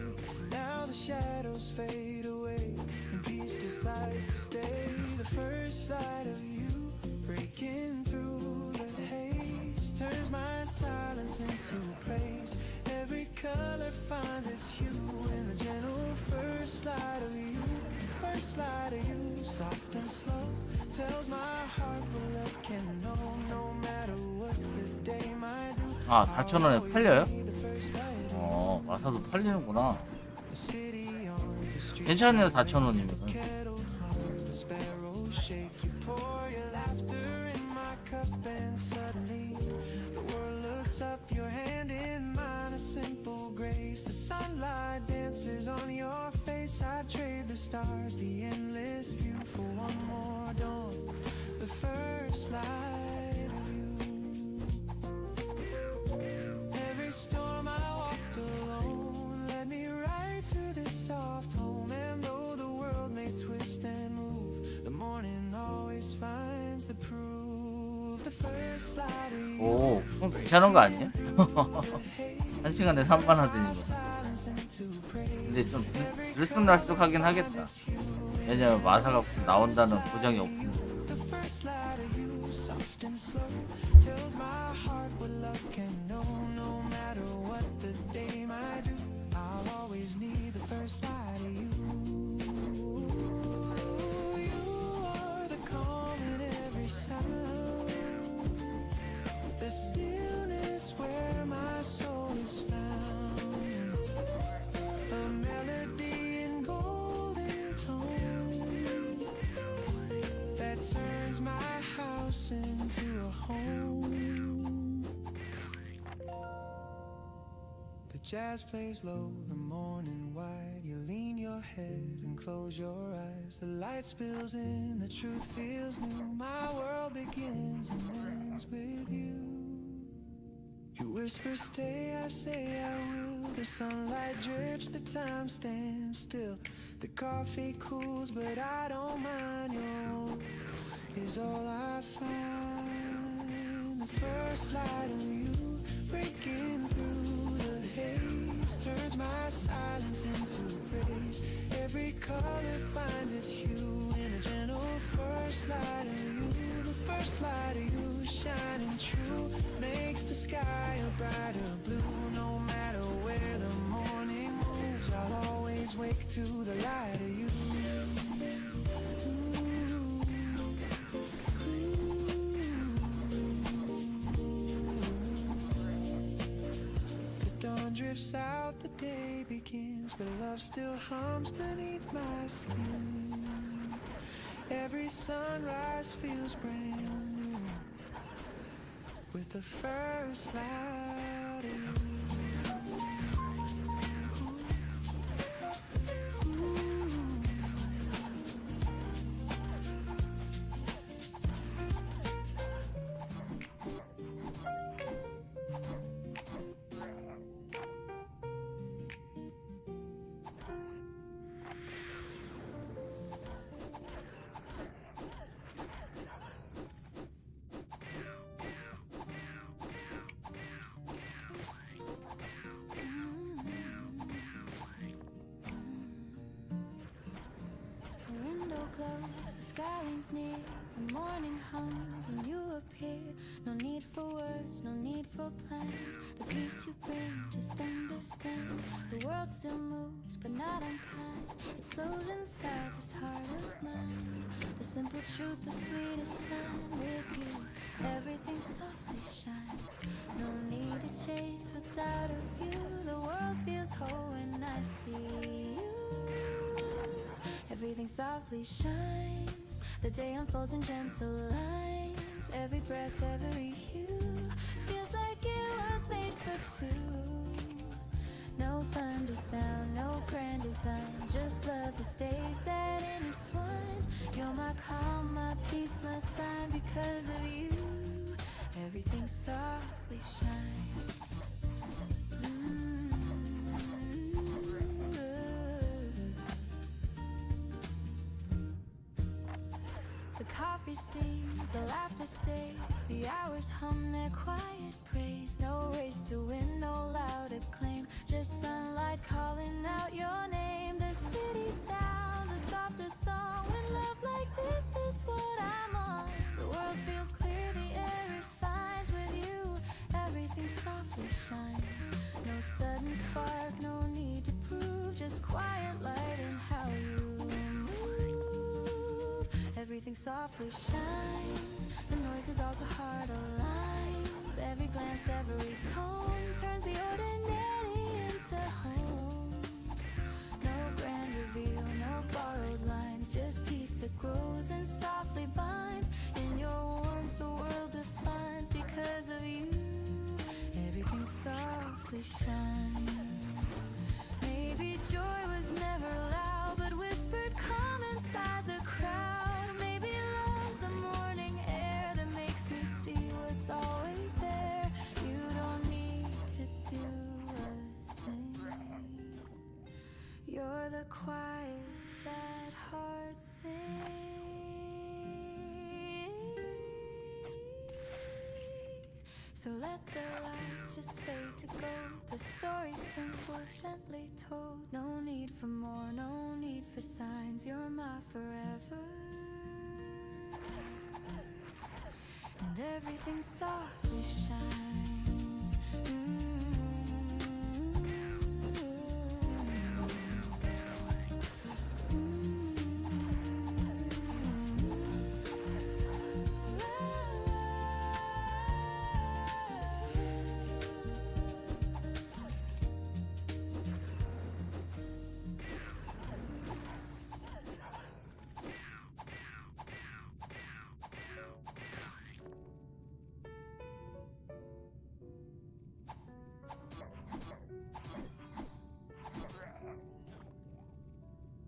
Now the shadows fade away, and peace decides to stay. The first light of you, breaking through the haze, turns my silence into praise. Every color finds its hue in the gentle first light of you. First light of you, soft and slow, tells my heart what love can know. No matter what the day might do.
아, 4,000원에 팔려요? 마사도 팔리는구나. 괜찮네요. 4,000원이면. 오, 그럼 괜찮은 거 아니에요? 1시간에 3만 하더니. 근데 좀 들쑥날쑥하긴 하겠다. 왜냐면 마사가 나온다는 보장이 없고.
Jazz plays low, the morning wide. You lean your head and close your eyes. The light spills in, the truth feels new. My world begins and ends with you. You whisper stay, I say I will. The sunlight drips, the time stands still. The coffee cools, but I don't mind. Your own is all I find. The first light of you breaking through the haze, turns my silence into praise. Every color finds its hue in a gentle first light of you. The first light of you shining true makes the sky a brighter blue. No matter where the morning moves, I'll always wake to the light of you. Drifts out, the day begins, but love still hums beneath my skin. Every sunrise feels brand new with the first light of you.
skylines near, the morning hums and you appear. No need for words, no need for plans. The peace you bring just understands. The world still moves, but not unkind. It slows inside this heart of mine. The simple truth, the sweetest sign. With you, everything softly shines. No need to chase what's out of you. The world feels whole when I see you. Everything softly shines. The day unfolds in gentle lines. Every breath, every hue feels like it was made for two. No thunder sound, no grand design. Just love that stays, that intertwines. You're my calm, my peace, my sign. Because of you, everything softly shines. The coffee steams, the laughter stays. The hours hum their quiet praise. No race to win, no loud acclaim. Just sunlight calling out your name. The city sounds a softer song. When love like this is what I'm on. The world feels clear, the air refines. With you, everything softly shines. No sudden spark, no need to prove. Just quiet light and how you move. Everything softly shines. The noise is all the heart aligns. Every glance, every tone turns the ordinary into home. No grand reveal, no borrowed lines. Just peace that grows and softly binds. In your warmth the world defines. Because of you, everything softly shines. Maybe joy was never loud, but whispered calm inside the crowd. Maybe love's the morning air that makes me see what's always there. You don't need to do a thing. You're the quiet that hearts sing. So let the light just fade to gold. The story's simple, gently told. No need for more, no need for signs. You're my forever. And everything softly shines.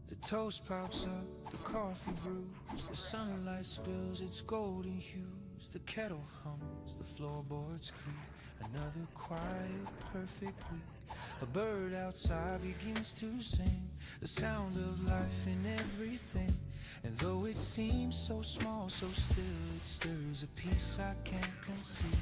The toast pops up, the coffee brews, the sunlight spills its golden hues. The kettle hums, the floorboards creak. Another quiet, perfect week. A bird outside begins to sing. The sound of life in everything. And though it seems so small, so still, it stirs a peace I can't conceive.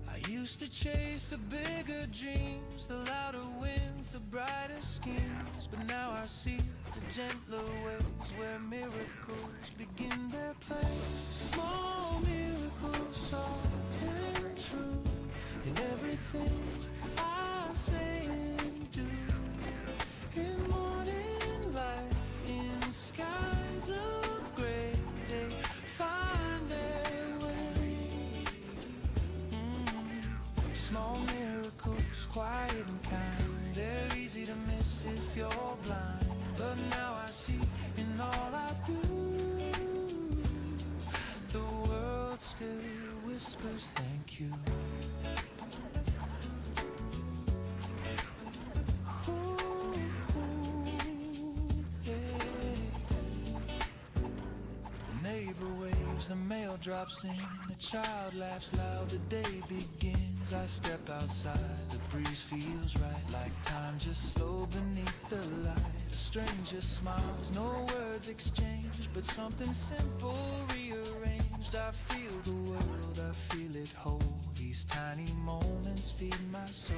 I used to chase the bigger dreams, the louder winds, the brighter schemes. But now I see the gentler ways where miracles begin their place. Small miracles, soft and true, in everything I say and do. In morning light, in skies of gray, they find their way. Small miracles, quiet and kind, they're easy to miss if you're blind. But now I see in all I do, the world still whispers thank you. Ooh, yeah. The neighbor waves, the mail drops in, a child laughs loud, the day begins. I step outside, the breeze feels right, like time just slow beneath the light. A stranger smiles, no words exchanged, but something simple rearranged. I feel the world, I feel it whole. These tiny moments feed my soul.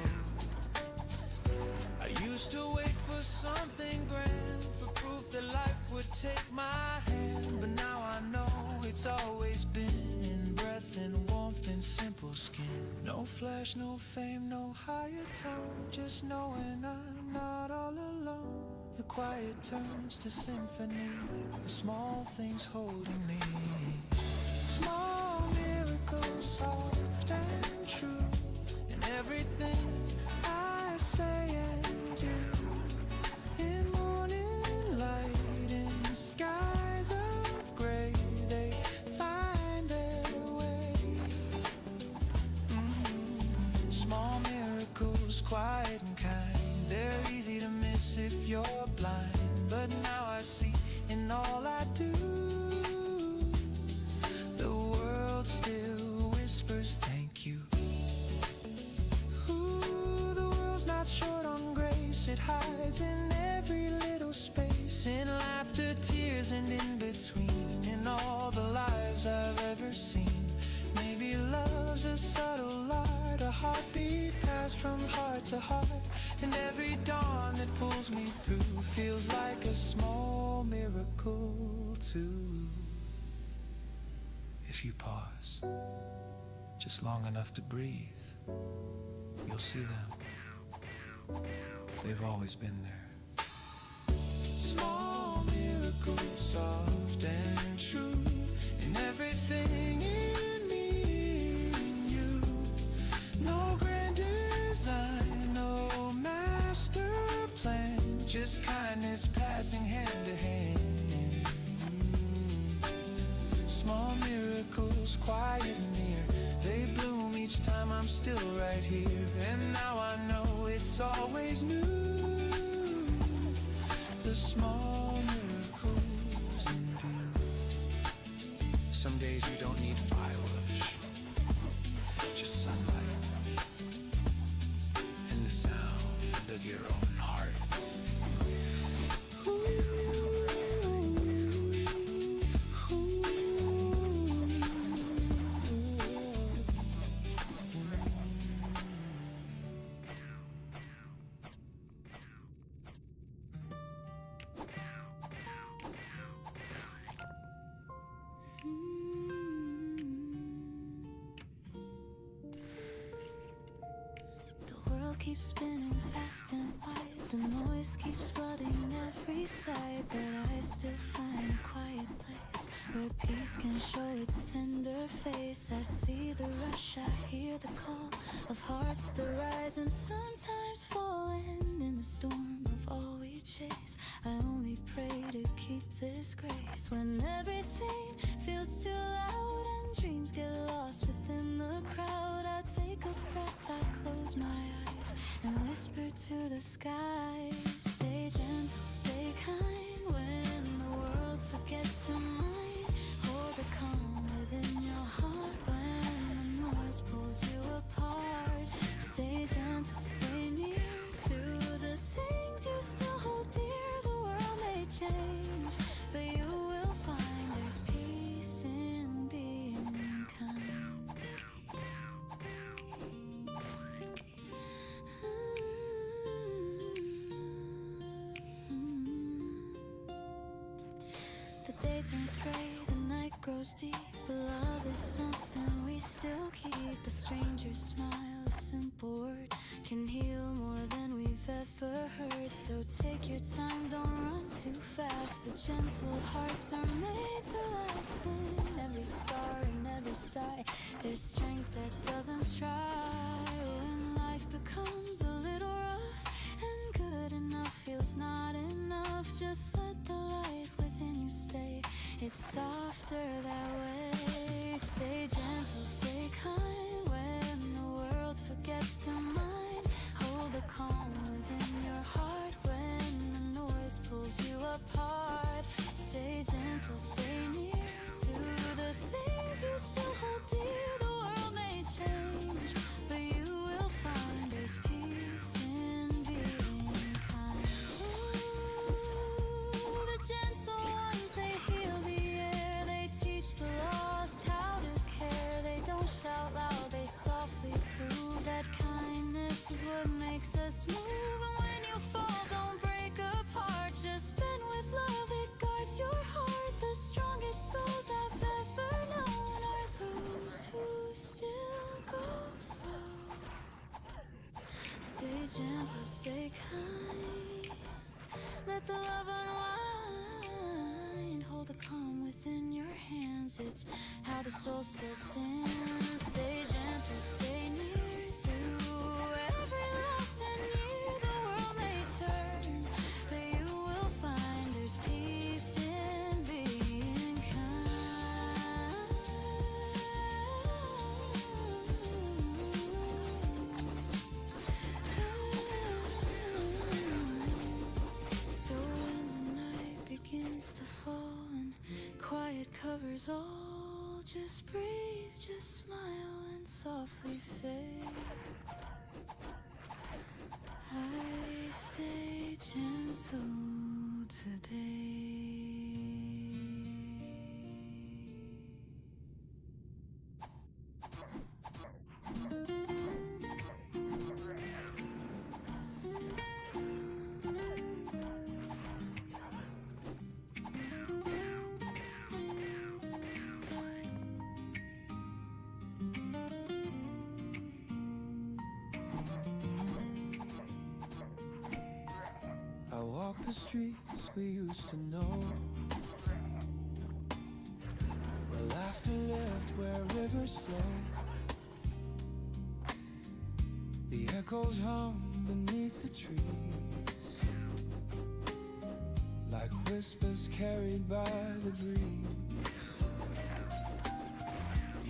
I used to wait for something grand, for proof that life would take my hand, but now I know it's always been in breath and warmth and simple skin. No flash, no fame, no higher tone, just knowing I'm not all alone. The quiet turns to symphony, the small things holding me. Small miracles, soft and true, in everything I say and do. In morning light, in skies of gray, they find their way. Small miracles, quiet and kind, they're easy to miss if you're blind. But now I see in all I do, the world still whispers thank you. Ooh, the world's not short on grace, it hides in every little space, in laughter, tears, and in between, in all the lives I've ever seen. Maybe love's a subtle art, a heartbeat passed from heart to heart, and every dawn that pulls me through feels like a small miracle too. If you pause just long enough to breathe, you'll see them. They've always been there. Small miracles, soft and true, in everything in me and you. No grand design, no master plan, just kindness passing hand to hand. Small miracles, quiet and near, they bloom each time I'm still right here. And now I know it's always new, the small miracles in view. Some days you don't need fireworks, just sunlight and the sound of your own heart.
The world keeps spinning fast and wide, the noise keeps flooding every side, but I still find a quiet place where peace can show its tender face. I see the rush, I hear the call of hearts that rise and sometimes fall, and in the storm of all we chase, I only pray to keep this grace. When everything feels too loud and dreams get lost within the crowd, I take a breath, I close my eyes and whisper to the sky. Stay gentle, stay kind when the world forgets to mind. Hold the calm within your heart when the noise pulls you apart. Stay gentle, stay near to the things you still hold dear. The world may change, but you will find there's peace in being kind. The day turns gray, the night grows deep, but love is something we still keep. A stranger's smile, a simple word can heal more than we've ever heard. So take your time, don't run too fast. The gentle hearts are made to last. In every scar and every sigh, there's strength that doesn't try. When life becomes a little rough and good enough feels not enough, just let the light within you stay. It's softer that way. Stay gentle, stay kind when the world forgets to mind. Hold the calm within your heart when the noise pulls you apart. Stay gentle, stay near to the things you still hold dear. The world may change, but you will find there's peace in being kind. Ooh, the gentle ones, they heal the air, they teach the lost how to care. They don't shout loud, they softly prove that kindness is what makes us move. And when you fall, don't break apart, just bend with love, it guards breaks your heart. The strongest souls I've ever known are those who still go slow. Stay gentle, stay kind. Let the love unwind. Hold the calm within your hands. It's how the soul still stands. Stay gentle, stay near. Through every loss and year, the world may turn, but you will find there's peace in being kind. So when the night begins to fall and quiet covers all, just breathe, just smile and softly say, I stay gentle today.
I walk the streets we used to know, where laughter lived, where rivers flow. The echoes hum beneath the trees, like whispers carried by the breeze.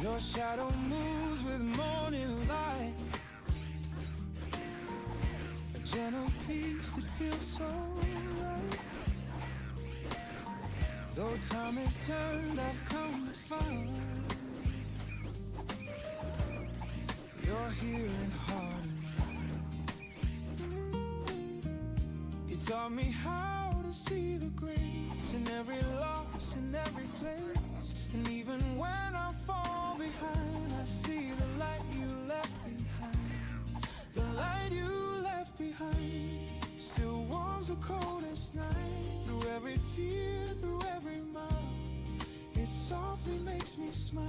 Your shadow moves with morning light, a gentle peace that feels so right. Though time has turned, I've come to find you're here in heart and mind. You taught me how to see the grace in every loss, in every place. And even when I fall behind, I see the light you left behind. The light you left behind still warms the coldest night. Through every tear, through every mile, it softly makes me smile.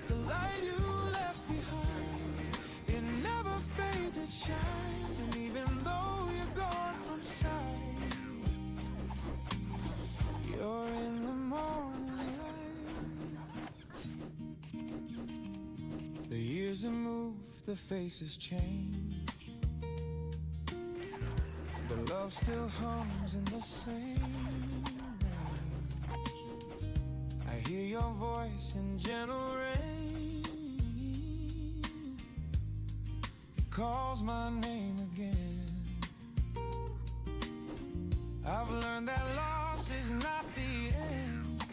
The light you left behind, it never fades, it shines. And even though you're gone from sight, you're in the morning light. The years have moved, the faces change, but love still hums in the same range. I hear your voice in gentle rain, it calls my name again. I've learned that loss is not the end,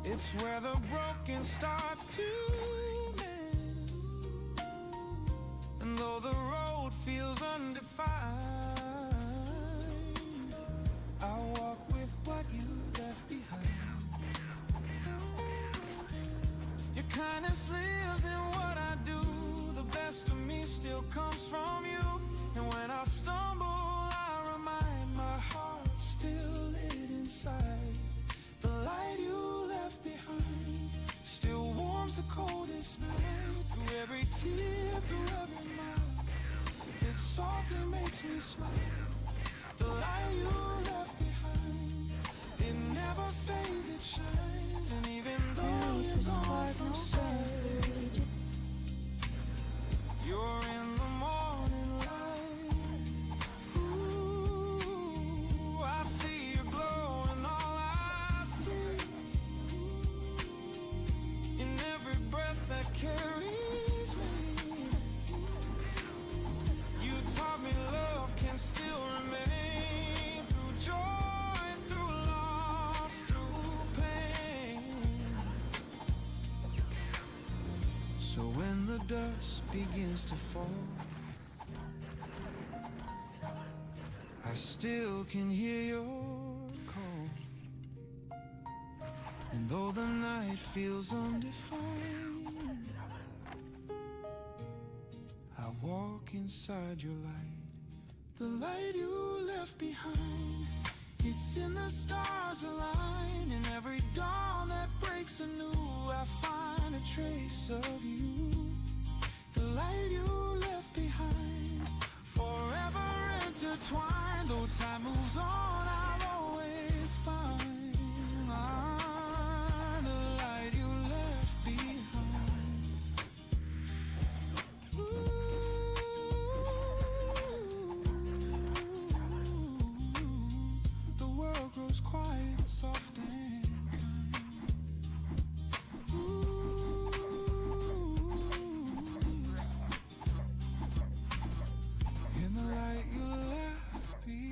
it's where the broken starts to mend. And though the road feels undefined, I walk with what you left behind. Your kindness lives in what I do. The best of me still comes from you. And when I stumble, I remind my heart still lit inside. The light you left behind still warms the coldest night. Through every tear, through every mile, it softly makes me smile. The light you left behind, it never fades, it shines. And even though you're gone from sight, you're in the morning light. Ooh, I see your glow and all I see in every breath that carries me. You taught me love can still remain through joy, through loss, through pain. So when the dust begins to fall, I still can hear your call. And though the night feels undefined, I walk inside your light. The light you left behind, It's in the stars align. In every dawn that breaks anew, I find a trace of you, the light you left behind, forever intertwined. Though time moves on, I'll always find the light you left behind. The world grows quiet, soft and in the light you left behind.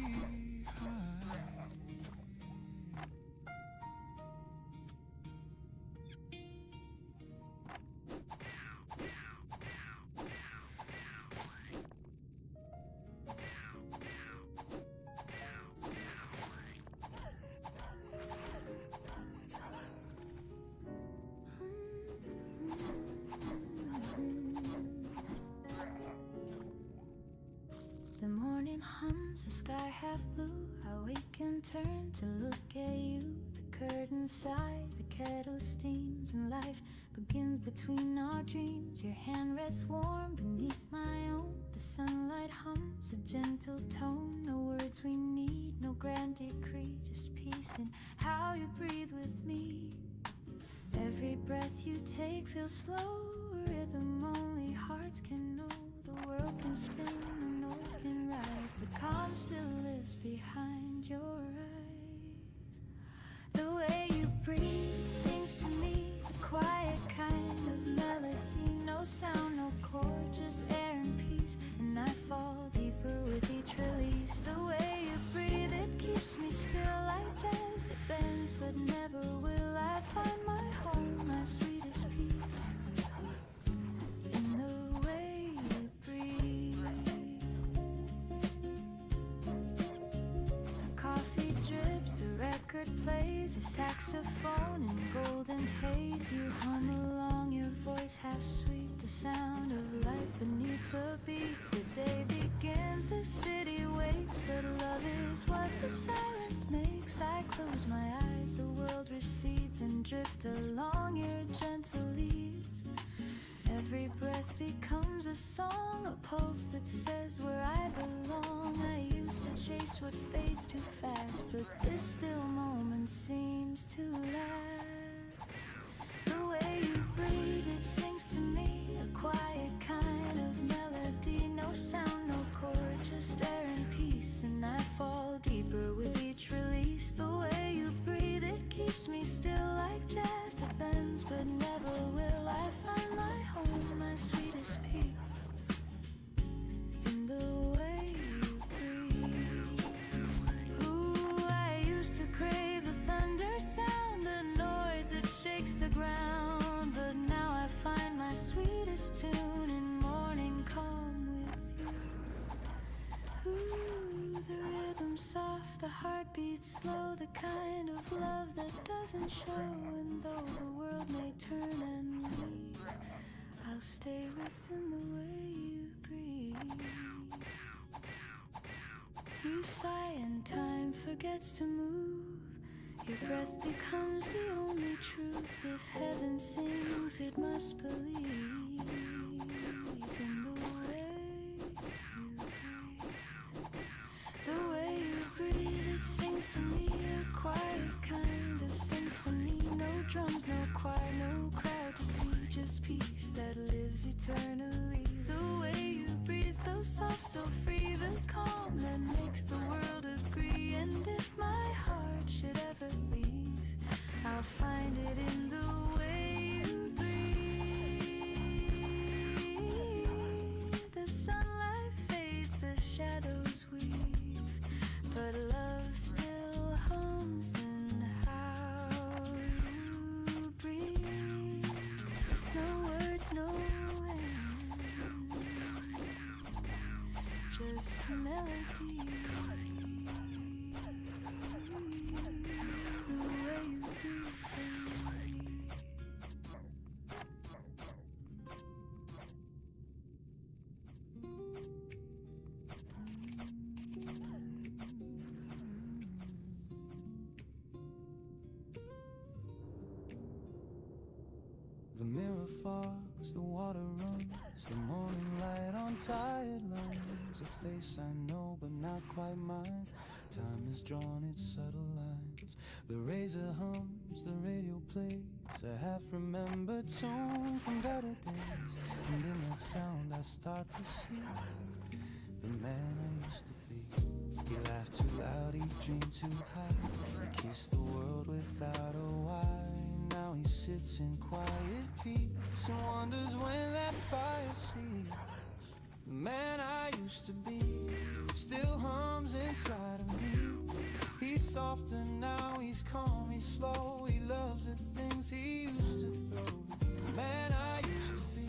The morning hums, the sky half blue. I wake and turn to look at you. The curtains sigh, the kettle steams, and life begins between our dreams. Your hand rests warm beneath my own. The sunlight hums a gentle tone. No words we need, no grand decree, just peace in how you breathe with me. Every breath you take feels slow, a rhythm only hearts can know. The world can spin, the noise can rise, but calm still lives behind your eyes. The way you breathe sings to me, the quiet kind of melody. No sound, no chord, just air and peace, and I fall deeper with each release. The way you breathe, it keeps me still like jazz that bends, but never will I find my home, my sweetest peace. In the way you breathe. The coffee drips, the record plays, a saxophone in golden haze. You hum along, your voice half sweet, the sound of life beneath the beat. The day begins, the city wakes, but love is what the silence makes. I close my eyes, the world recedes, and drift along your gentle leads. Every breath becomes a song, a pulse that says where I belong. I used to chase what fades too fast, but this still moment seems to last. The way you breathe, it sings to me, a quiet kind of melody. No sound, no chord, just air and peace, and I fall deeper with each release. The way you breathe, it keeps me still like jazz that bends, but never will I find my home, my sweetest peace. In the way you breathe. Ooh, I used to crave the thunder sound, the noise that shakes the ground, but now I find my sweetest tune in morning calm with you. Ooh, the rhythm soft, the heartbeat slow, the kind of love that doesn't show. And though the world may turn and leave, I'll stay within the way you breathe. You sigh and time forgets to move. Your breath becomes the only truth. If heaven sings, it must believe in the way you breathe. The way you breathe, it sings to me, a quiet kind of symphony. No drums, no choir, no crowd to see, just peace that lives eternally. The way you breathe, so soft, so free, the calm that makes the world agree. And if my heart should ever leave, I'll find it in the way you breathe. The sunlight fades, the shadows weave, but love still hums in how you breathe. No words, no end, just a melody. The way you breathe.
mirror fogs, the water runs, the morning light on tired lungs. A face I know but not quite mine. Time has drawn its subtle lines. The razor hums, the radio plays a half-remembered tune from better days. And in that sound I start to see the man I used to be. He laughed too loud, he dreamed too high. He kissed the world without a why. Now he sits in quiet peace and wonders when that fire sees. The man I used to be still hums inside of me. He's softer now, he's calm, he's slow. He loves the things he used to throw. The man I used to be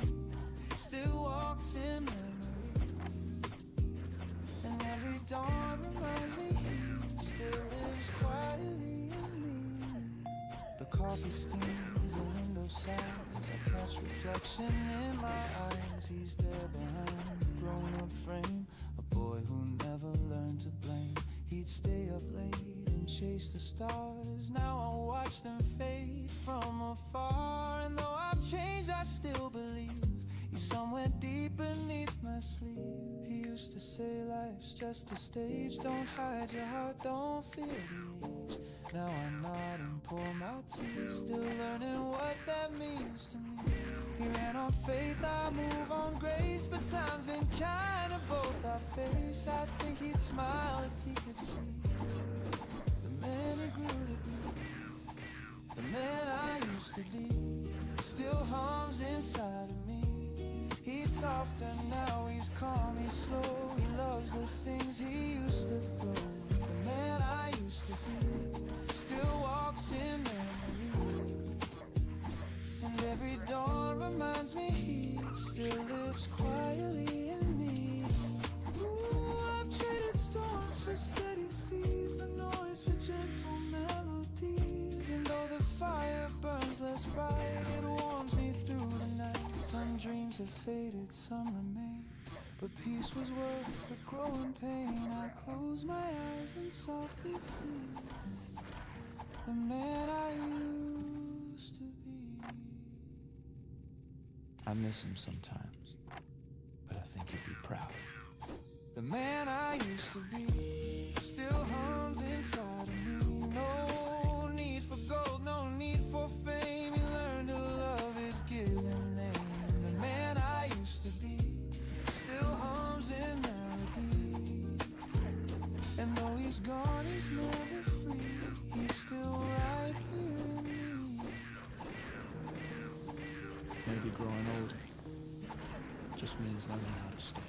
still walks in memory. And every dawn reminds me he still lives quietly in me. The coffee steams, the window sighs. I catch reflection in my eyes. He's there behind the grown-up frame, a boy who never learned to blame. He'd stay up late and chase the stars. Now I watch them fade from afar. And though I've changed, I still believe he's somewhere deep beneath my sleeve. He used to say life's just a stage. Don't hide your heart, don't fear the age. Now I nod and pour my tea, still learning what that means to me. He ran on faith, I move on grace, but time's been kind of both our face. I think he'd smile if he could see the man he grew to be. The man I used to be still hums inside of me. He's softer now, he's calm, he's slow. He loves the things he used to throw. The man I used to be still walks in memory. And every dawn reminds me he still lives quietly in me. Ooh, I've traded storms for steady seas, the noise for gentle melodies. And though the fire burns less bright, it warms me through the night. Some dreams have faded, some remain, but peace was worth the growing pain. I close my eyes and softly see the man I used to be. I miss him sometimes, but I think he'd be proud. The man I used to be still hums inside of me. No need for gold, no need for fame. He learned to love his given name. The man I used to be still hums in melody. And though he's gone, he's never free. He's still right here in me. Maybe growing older just means learning how to stay.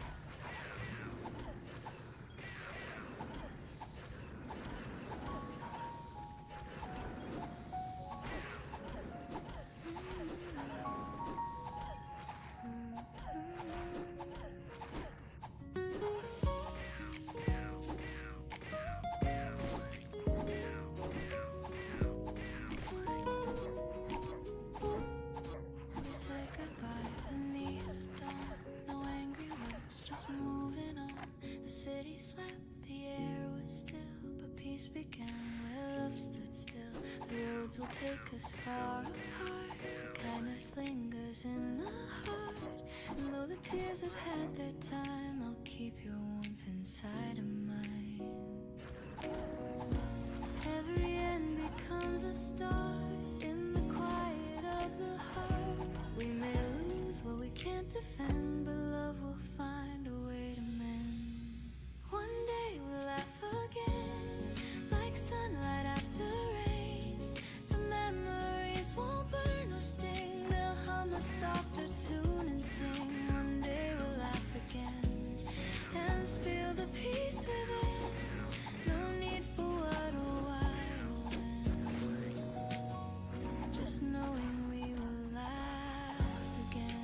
We said goodbye beneath the dawn. No angry words, just moving on. The city slept, the air was still, but peace began where love stood still. The roads will take us far apart, but kindness lingers in the heart. And though the tears have had their time, I'll keep your warmth inside of mine. Every end becomes a start in the quiet of the heart. We may lose what we can't defend, but love will find a way to mend. One day we'll laugh again, like sunlight after rain. The memories won't burn or sting, they'll hum a softer tune and sing. One day we'll laugh again and feel the peace within. No need for what or why or when, just knowing we will laugh again.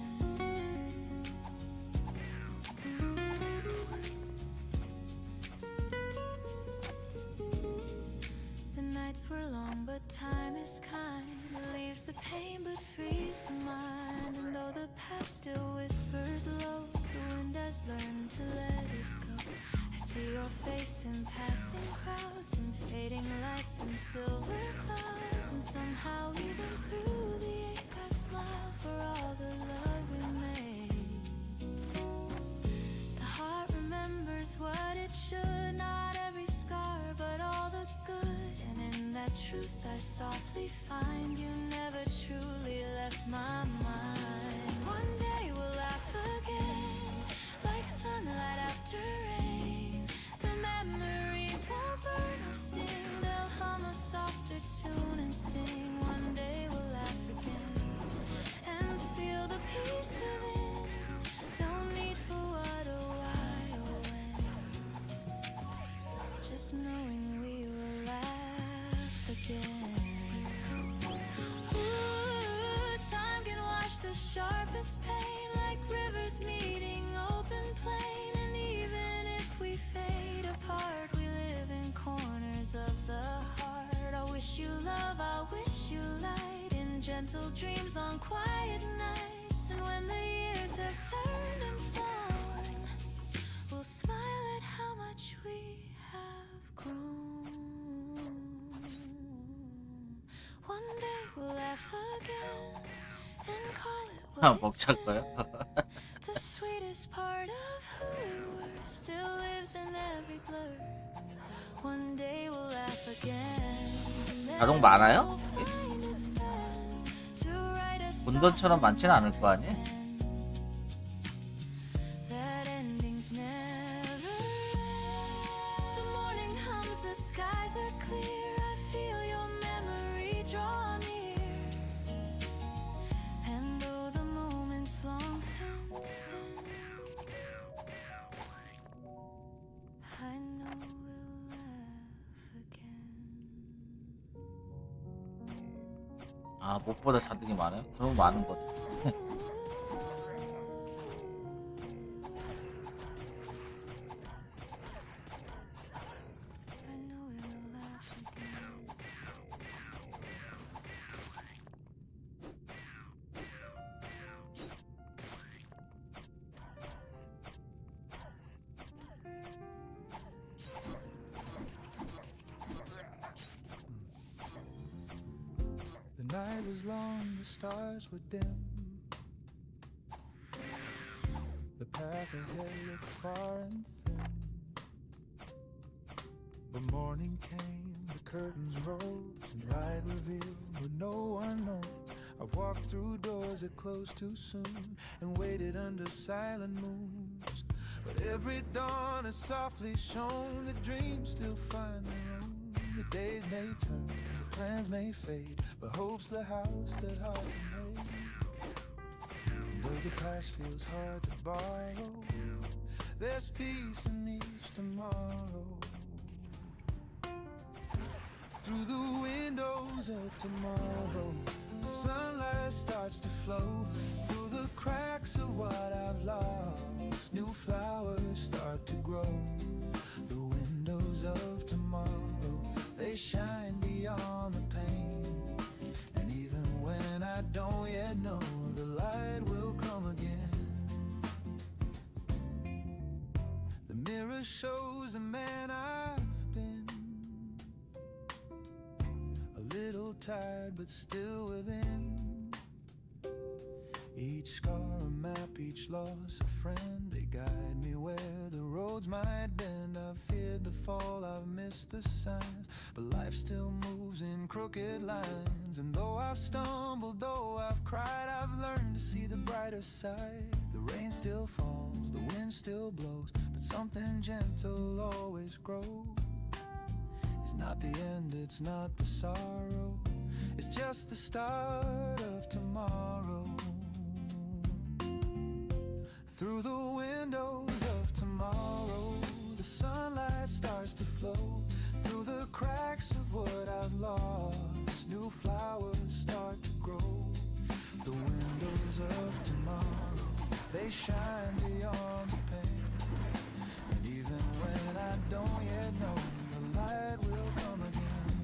The nights were long, but time is kind. It leaves the pain but frees the mind. And though the past still whispers low, the wind has learned to let it go. I see your face in passing crowds, and fading lights and silver clouds. And somehow even through the ache I smile. smile for all the love we made. The heart remembers what it should, not every scar, but all the good. And in that truth I softly find you never truly left my mind. One day we'll laugh again, like sunlight after rain. The memories won't burn or sting, they'll hum a softer tune and sing. One day we'll laugh again and feel the peace within. No need for what or why or when, just knowing we will laugh again. Ooh, time can wash the sharpest pain, like rivers meeting open plain. And even if we fade apart, we live in corners of the heart. I wish you love, I wish you light, in gentle dreams on quiet nights. And when the years have turned and flown, we'll smile at how much we have grown. One day we'll laugh again and call it what it's
먹자고요?
been. The sweetest part of who we were still lives in every blur. One day we'll laugh again.
자동 많아요?
We'll find it's best to write a song
본던처럼 많지는 않을 거 아니에요?
that endings never end. The morning hums, the skies are clear. I feel your memory draw near. And though the moment's long since then, I know we'll laugh again.
아, 목보다 자득이 많아요? 그럼 많은 것.
I know we'll laugh again.
The night was long, the stars were dim. The path ahead looked far and thin. But morning came, the curtains rose, and light revealed what no one knows. I've walked through doors that closed too soon, and waited under silent moons. But every dawn has softly shone, the dreams still find their own. The days may turn, the plans may fade, but hope's the house that hearts have made. And though the past feels hard to borrow, there's peace in each tomorrow. Through the windows of tomorrow, the sunlight starts to flow. Through the cracks of what I've lost, new flowers start to grow. The windows of tomorrow, they shine beyond the pain. And even when I don't yet know, the light will come again. The mirror shows the man I've been, a little tired but still within. Each scar a map, each loss a friend. They guide me where the roads might bend. I've feared the fall, I've missed the signs, but life still moves in crooked lines. And though I've stumbled, though I've cried, I've learned to see the brighter side. The rain still falls, the wind still blows, but something gentle always grows. It's not the end, it's not the sorrow, it's just the start of tomorrow. Through the windows of tomorrow, the sunlight starts to flow. Through the cracks of what I've lost, new flowers start to grow. The windows of tomorrow, they shine beyond the pain. And even when I don't yet know, the light will come again.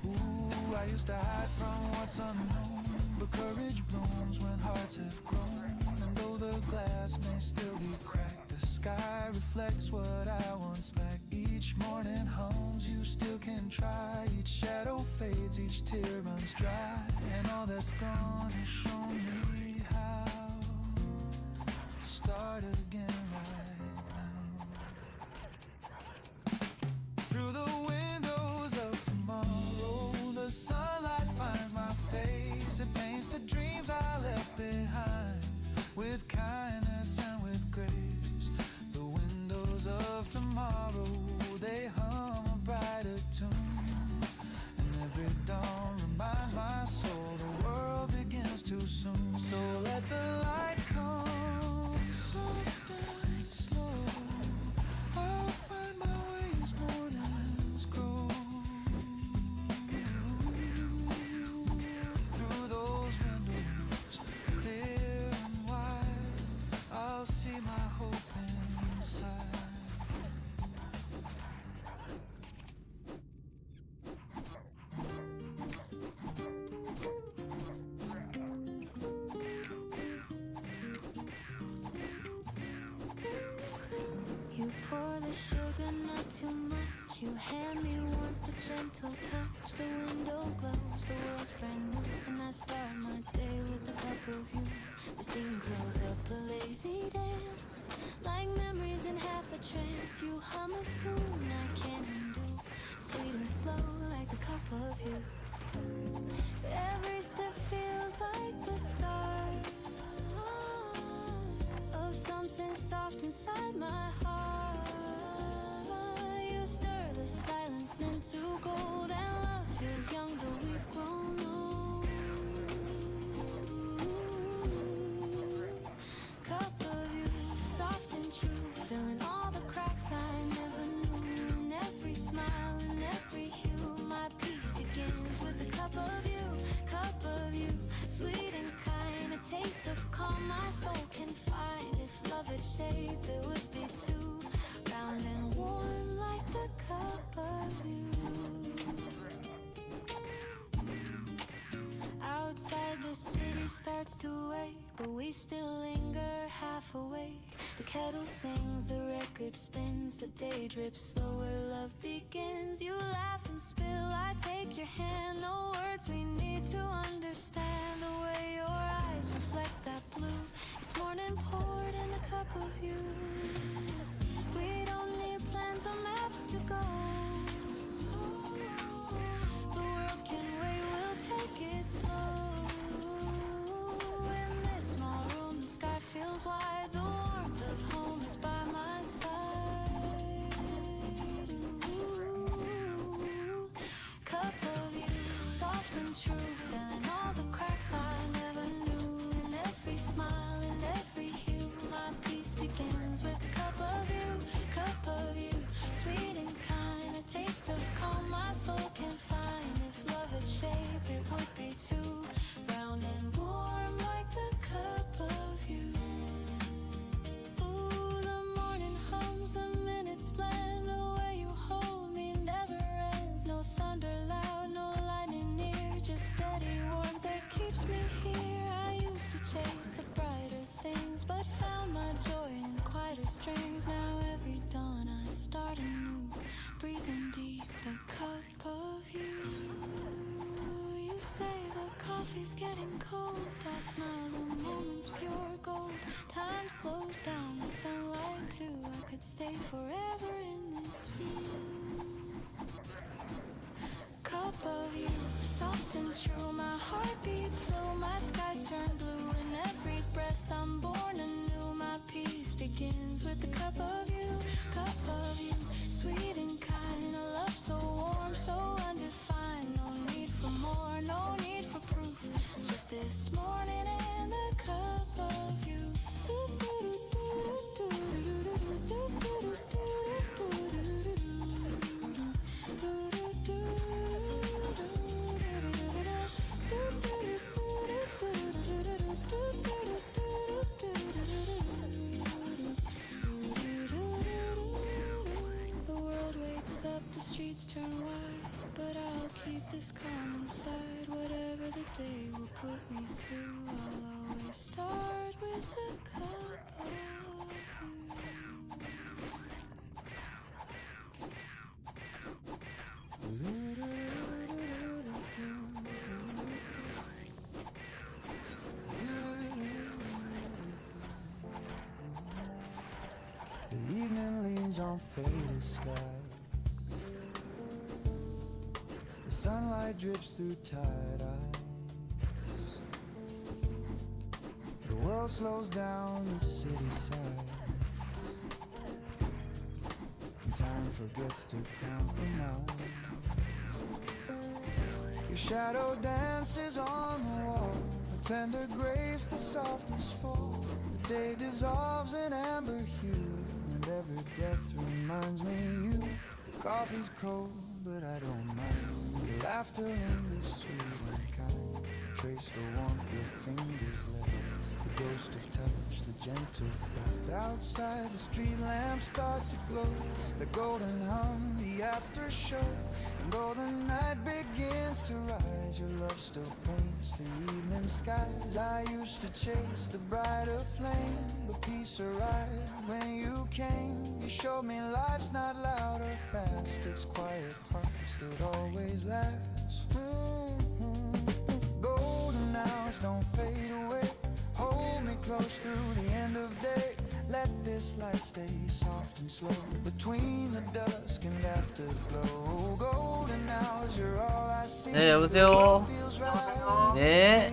Ooh, I used to hide from what's unknown, but courage blooms when hearts have grown. And though the glass may still be cracked, the sky reflects what I once lacked. Each morning hums, you still can try. Each shadow fades, each tear runs dry, and all that's gone has shown me how to start again right now. Through the windows of tomorrow, the sunlight finds my face. It paints the dreams I left behind with kindness and with grace. The windows of tomorrow, they hum a brighter tune, and every dawn reminds my soul the world begins too soon. So let the light come, soft and slow. I'll find my way as mornings grow. Through those windows, clear and wide, I'll see my hope inside.
You pour the sugar, not too much. You hand me warmth, a gentle touch. The window glows, the world's brand new, and I start my day with a cup of you. The steam curls up a lazy dance, like memories in half a trance. You hum a tune I can't undo, sweet and slow like the cup of you. Every sip feels like the start of something soft inside my heart. You stir the silence into gold, and love feels young though we've grown old. Cup of you, soft and true, filling all the cracks I never knew. In every smile, in every hue, my peace begins with a cup of you. Cup of you, sweet and kind, a taste of calm my soul can find. If love had shape, it would be too round and warm like the cup of you. Outside the city starts to wake, but we still linger half awake. The kettle sings, the record spins, the day drips slower, love begins. You laugh and spill, I take your hand, no words we need to understand. The way your eyes reflect that blue, it's morning poured in the cup of you. We don't need plans or maps to go. The world can wait, we'll take it slow. In this small room, the sky feels wide, the warmth of home is by my side. Ooh, cup of you, soft and true, filling all the cracks I never knew. In every smile, in every hue, my peace begins with a cup of you. Cup of you, sweet and kind, a taste of calm my soul can find. If love had shape, it would be too round and warm like the cup of you. Ooh, the morning hums, the minutes blend, the way you hold me never ends. No thunder loud, no lightning near, just steady warmth that keeps me here. I used to chase the brighter things, but found my joy in quieter strings. Now every dawn I start anew, breathing deep the cup of you. You say the coffee's getting cold, I smile, the moment's pure gold. Time slows down, the sunlight too, I could stay forever in this view. Cup of you, soft and true, my heart beats slow, my skies turn blue. In every breath I'm born anew, my peace begins with the cup of you. Cup of you, sweet and kind, a love so warm, so undefined. No need for more, no need for proof, just this morning and the cup of you. The world wakes up, the streets turn wide, but I'll keep this calm inside. Whatever the day will put me through, I'll always start with a cup of you.
The evening leans on faded skies. The sunlight drips through tired eyes. The world slows down the city side. And time forgets to compromise. Your shadow dances on the wall, a tender grace, the softest fall. The day dissolves in amber hue, and every breath reminds me you. The coffee's cold, but I don't mind. The laughter lingers sweet and kind. Trace the warmth your fingers left, the ghost of touch, the gentle theft. Outside the street lamps start to glow, the golden hum, the after show. And though the night begins to rise, your love still paints the evening skies. I used to chase the brighter flame, but peace arrived when you came. You showed me life's not loud or fast, it's quiet hearts that always last. Golden hours don't fade away, hold me close through the end of day. Let this light stay soft and slow between the dusk and afterglow. Golden hours, you're all I see.
네, 여보세요. 네.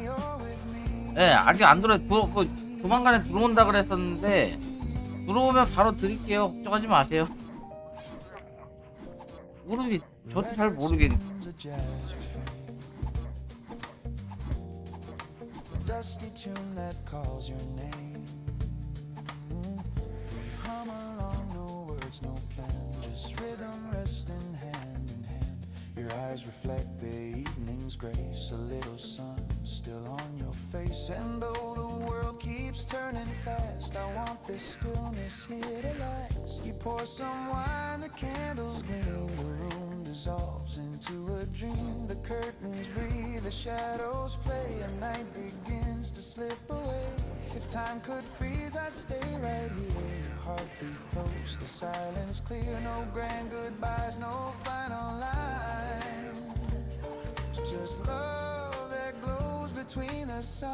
네, 아직 안 들어. 조만간에 들어온다 그랬었는데 들어오면 바로 드릴게요. 걱정하지 마세요. 저도 잘 모르겠네.
Dusty tune that calls your name. Hum along, no words, no plan, just rhythm resting hand in hand. Your eyes reflect the evening's grace, a little sun still on your face. And though the world keeps turning fast, I want this stillness here to last. You pour some wine, the candles gleam, the room dissolves into a dream. The curtains breathe, the shadows play, and night begins to slip away. If time could freeze, I'd stay right here. Your heartbeat close, the silence clear. No grand goodbyes, no final line. It's just love that glows between the signs.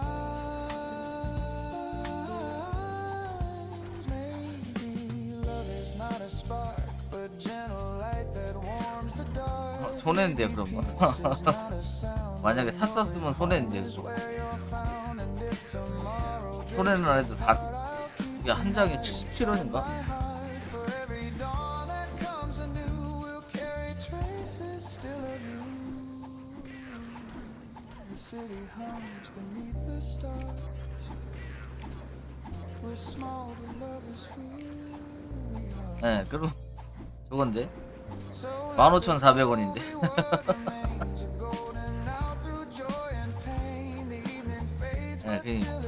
Maybe love is not a spark, but gentle light that warms the dark.
손해인데 그런 거. 만약에 샀었으면 손해인데 그거. 손해는 안 해도 이게 한 장에 77원인가? 네, 그럼 저건데 15,400원인데. 네, 그러니까.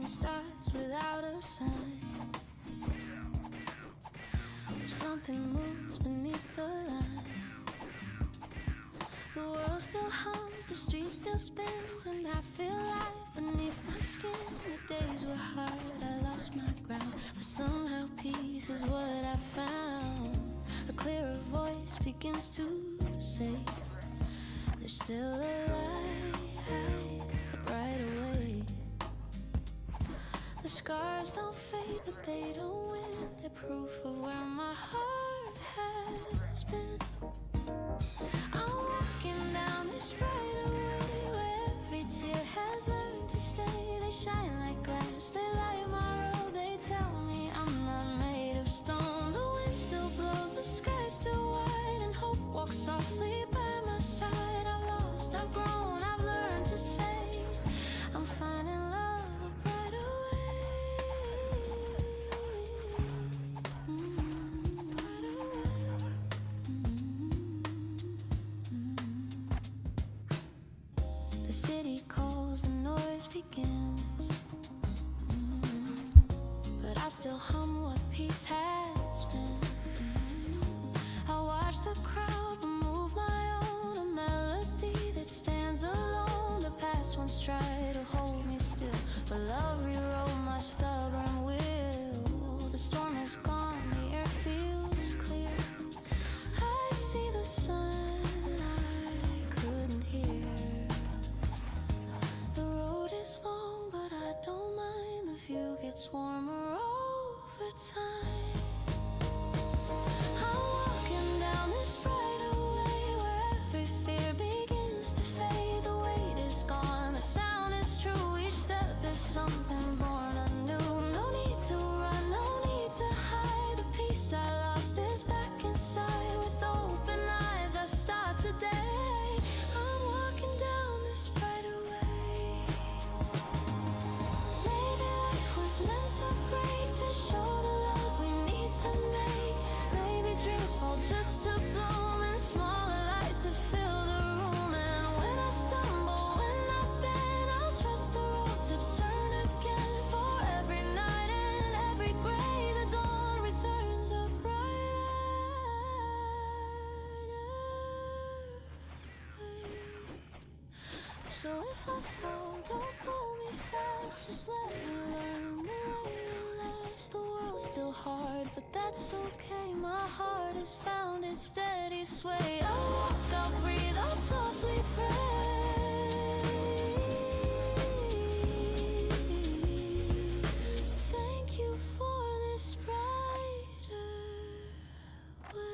Stars without a sign. Something moves beneath the line. The world still hums, the street still spins, and I feel life beneath my skin. The days were hard, I lost my ground, but somehow peace is what I found. A clearer voice begins to say, there's still a light, a brighter way. The scars don't fade, but they don't win. They're proof of where my heart has been. I'm walking down this brighter way, where every tear has learned to stay. They shine like glass, they light my road, still hum what peace has been. I watch the crowd but move my own, a melody that stands alone. The past once tried to hold me still, but love rewrote my stubborn will. The storm is gone, the air feels clear. I see the sun I couldn't hear. The road is long, but I don't mind. The view gets warmer over time. I'm walking down this brighter way where every fear begins to fade. The weight is gone, the sound is true. Each step is something born anew. No need to run, no need to hide. The peace I lost is back inside. With open eyes I start today. I'm walking down this brighter way. Maybe life was meant to break, to show the love we need to make. Maybe dreams fall just to bloom in smaller lights that fill the room. And when I stumble, when I bend, I'll trust the road to turn again. For every night and every gray, the dawn returns a brighter way. So if I fall, don't pull me fast. Just let me learn the way to last. The world's still hard, but that's okay. My heart has found its steady sway. I'll walk, I'll breathe, I'll softly pray. Thank you for this brighter way.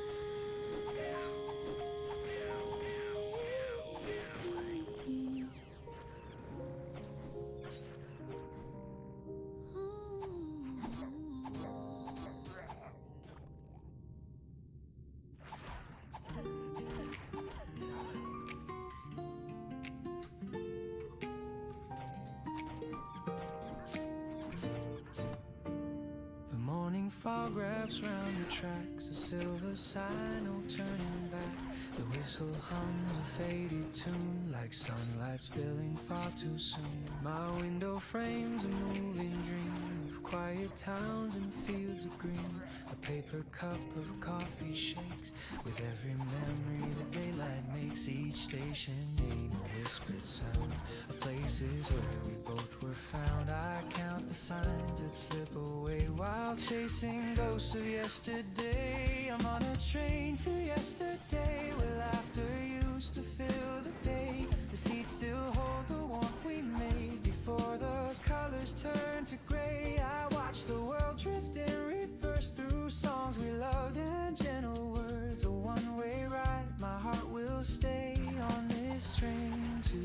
The morning fog wraps round the tracks, a silver sign, no turning back. The whistle hums a faded tune, like sunlight spilling far too soon. My window frames a moving dream of quiet towns and fields of green. A paper cup of coffee shakes with every memory the daylight makes. Each station name a whispered sound of places where we both were found. I count the signs that slip away while chasing ghosts of yesterday. I'm on a train to yesterday where laughter used to fill the day. The seats still hold the warmth we made before the colors turn to gray. I watch the world drift in reverse through songs we loved and gentle words. A one-way ride, my heart will stay on this train to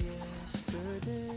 yesterday.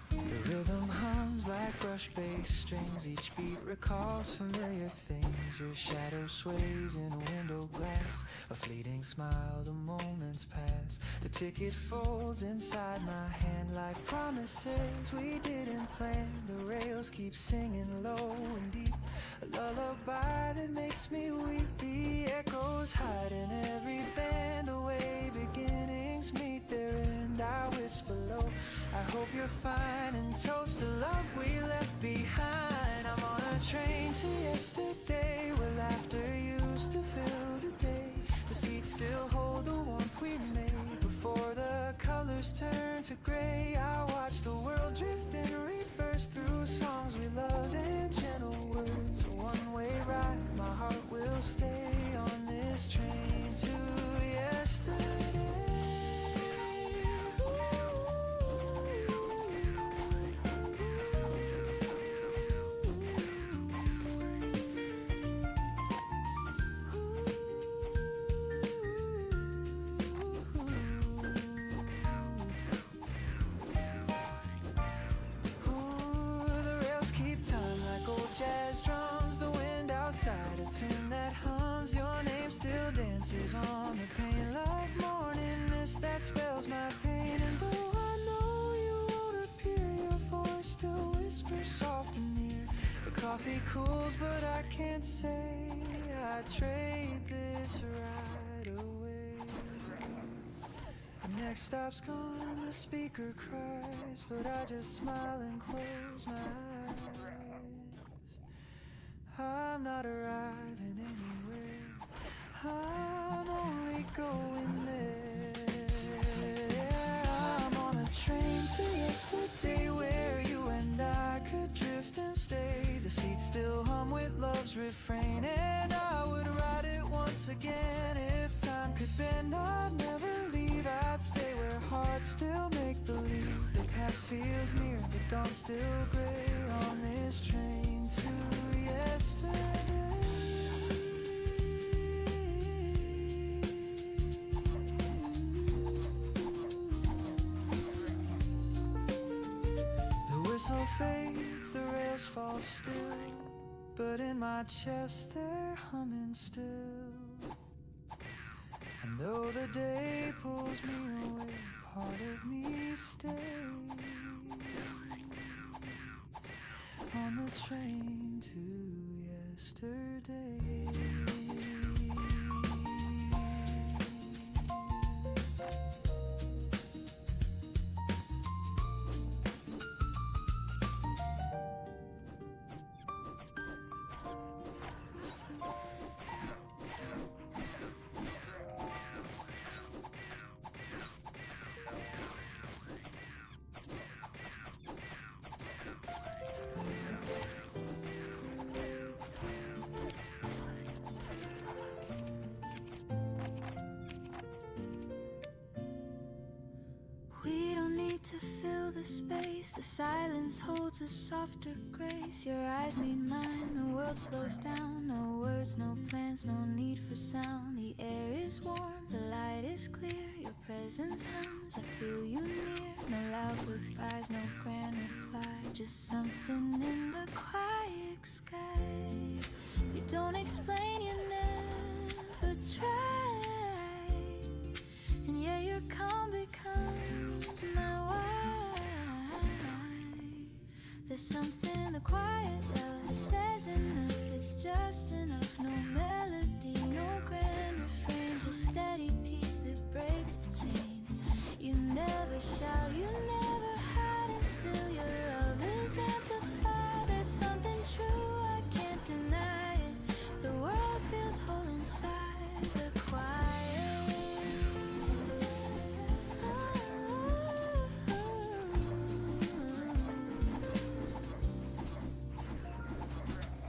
The rhythm hums like brush bass strings. Each beat recalls familiar things. Your shadow sways in a window glass. A fleeting smile, the moments pass. The ticket folds inside my hand like promises we didn't plan. The rails keep singing low and deep, a lullaby that makes me weep. The echoes hide in every bend, the way beginnings meet their end. I whisper low, I hope you're fine, and toast to love we left behind. I'm on a train to yesterday where laughter used to fill the day. The seats still hold the warmth we made before the colors turn to gray. I watch the world drift in reverse through songs we loved and gentle words. A one-way ride, my heart will stay on this train to yesterday. Jazz drums, the wind outside, a tune that hums. Your name still dances on the pane like morning mist that spells my pain. And though I know you won't appear, your voice still whispers soft and near. The coffee cools, but I can't say I'd trade this right away. The next stop's gone, the speaker cries, but I just smile and close my eyes. I'm not arriving anywhere, I'm only going there. I'm on a train to yesterday where you and I could drift and stay. The seats still hum with love's refrain, and I would ride it once again. If time could bend, I'd never leave. I'd stay where hearts still make believe. The past feels near, the dawn's still gray on this train to yesterday. The whistle fades, the rails fall still, but in my chest they're humming still. And though the day pulls me away, part of me stays on the train to yesterday.
We don't need to fill the space. The silence holds a softer grace. Your eyes meet mine, the world slows down. No words, no plans, no need for sound. The air is warm, the light is clear. Your presence hums, I feel you near. No loud goodbyes, no grand reply. Just something in the quiet sky. You don't explain, you never try. And yeah, your calm becomes my why. There's something in the quiet love that says enough. It's just enough. No melody, no grand refrain, just steady peace that breaks the chain. You never shout, you never hide, and still your love is amplified. There's something true, I can't deny it. The world feels whole inside the quiet.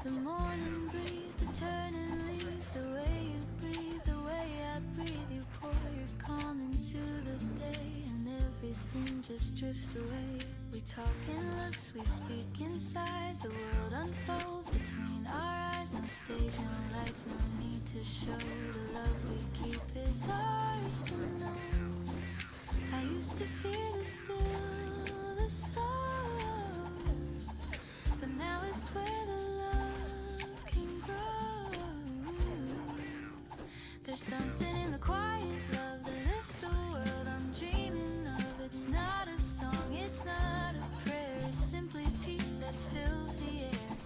The morning breeze, the turning leaves, the way you breathe, the way I breathe. You pour your calm into the day, and everything just drifts away. We talk in looks, we speak in sighs. The world unfolds between our eyes. No stage, no lights, no need to show. The love we keep is ours to know. I used to fear the still, the slow, but now it's where the love can grow. There's something in the quiet love that lifts the world I'm dreaming of. It's not a song, it's not a prayer, it's simply peace that fills the air.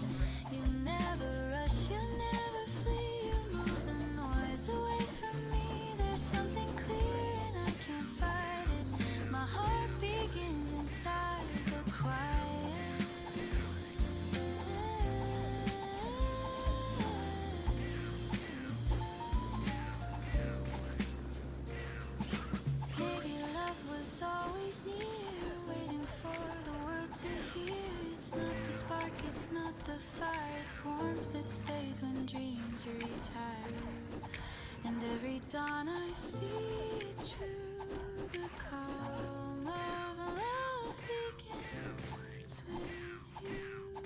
You never rush, you never flee, you move the noise away from me. There's something clear and I can't fight it. My heart begins inside the quiet. Maybe love was always near, waiting for the world to hear. It's not the spark, it's not the fire, it's warmth that stays when dreams retire. And every dawn I see true, the calm of love begins with you.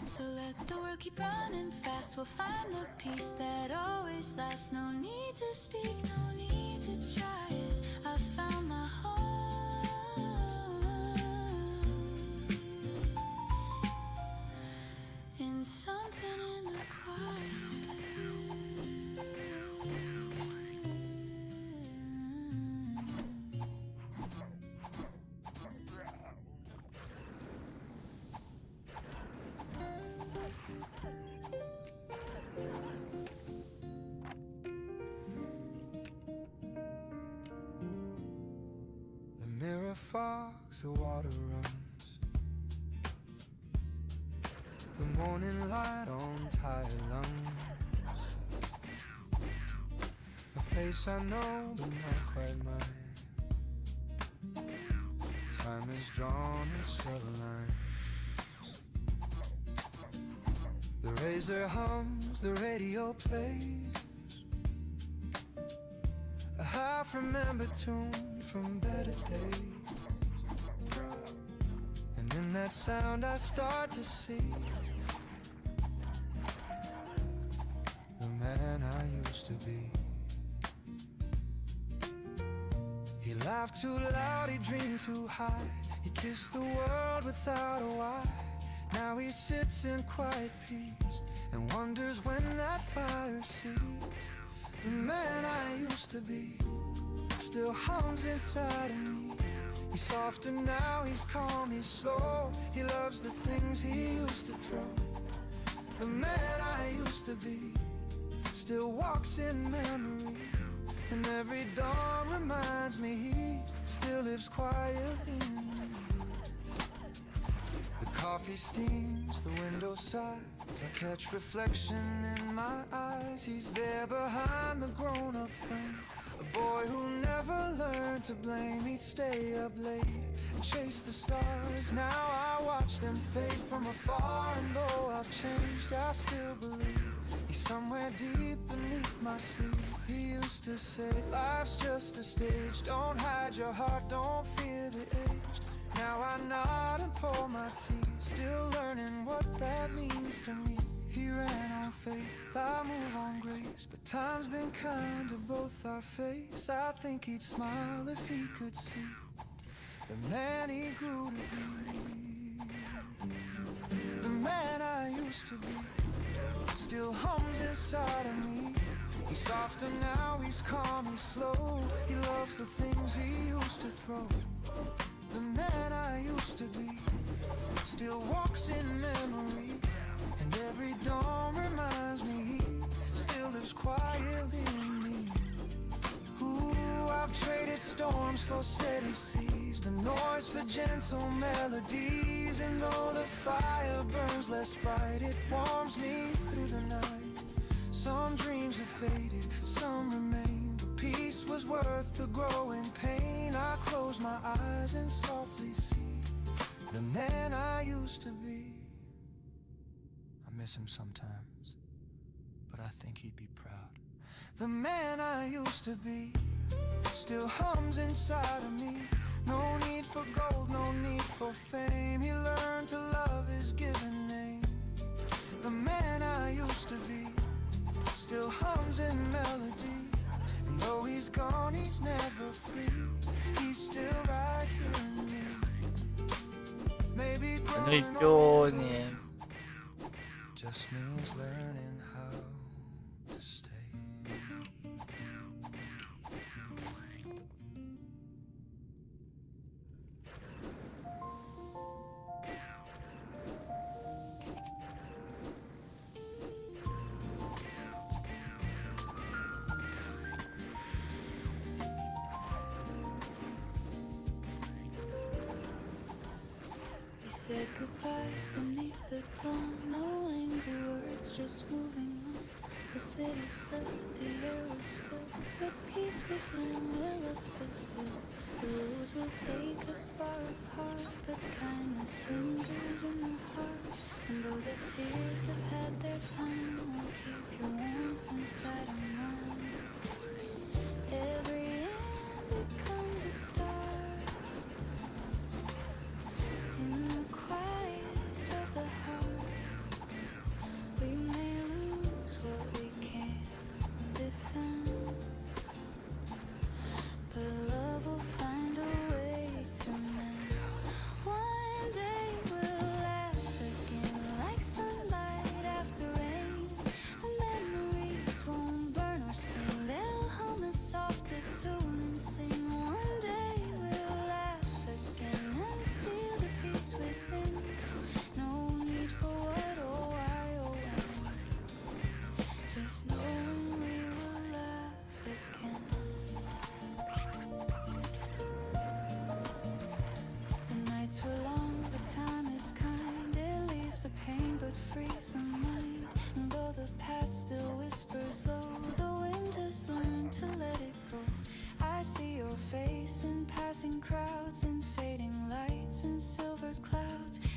So let the world keep running fast, we'll find the peace that always lasts. No need to speak, no need to try it. I found my home in something in the quiet.
The mirror fogs, the water runs. the morning light on tired lungs. A face I know, but not quite mine. Time has drawn its subtle line. The razor hums, the radio plays a half-remembered tune from better days. And in that sound I start to see the man I used to be. He laughed too loud, he dreamed too high, he kissed the world without a why. Now he sits in quiet peace and wonders when that fire sees. The man I used to be still hums inside of me. He's softer now, he's calm, he's slow. He loves the things he used to throw. The man I used to be still walks in memory, and every dawn reminds me he still lives quietly in me. The coffee steams, the window sighs, I catch reflection in my eyes. He's there behind the grown-up frame, a boy who never learned to blame. He'd stay up late and chase the stars. Now I watch them fade from afar, and though I've changed, I still believe he's somewhere deep beneath my sleeve. He used to say, life's just a stage, don't hide your heart, don't fear the age. Now I nod and pour my tea, still learning what that means to me. He ran on faith, I move on grace, but time's been kind to both our face. I think he'd smile if he could see the man he grew to be. The man I used to be still hums inside of me. He's softer now, he's calm, he's slow. He loves the things he used to throw. The man I used to be still walks in memory, and every dawn reminds me he still lives quietly in me. Ooh, I've traded storms for steady seas, the noise for gentle melodies. And though the fire burns less bright, it warms me through the night. Some dreams have faded, some remain, but peace was worth the growing pain. I close my eyes and softly see the man I used to be. I miss him sometimes, but I think he'd be proud. The man I used to be still hums inside of me. No need for gold, no need for fame. He learned to love his given name. The man I used to be still hums in melody, and though he's gone, he's never free. He's still right here in me. Maybe
안녕히
growing
계십시오,
old
님.
just means learning how to stay.
We said goodbye beneath the dawn, no angry words, just moving on. The city slept, the air was still, but peace began where love stood still. The roads will take us far apart, but kindness lingers in the heart. And though the tears have had their time, I'll keep your warmth inside of mine. Every end becomes a start in the quiet of the heart. We may lose what we can't defend, but love will find a way to mend. One day we'll laugh again like sunlight after rain, and memories won't burn our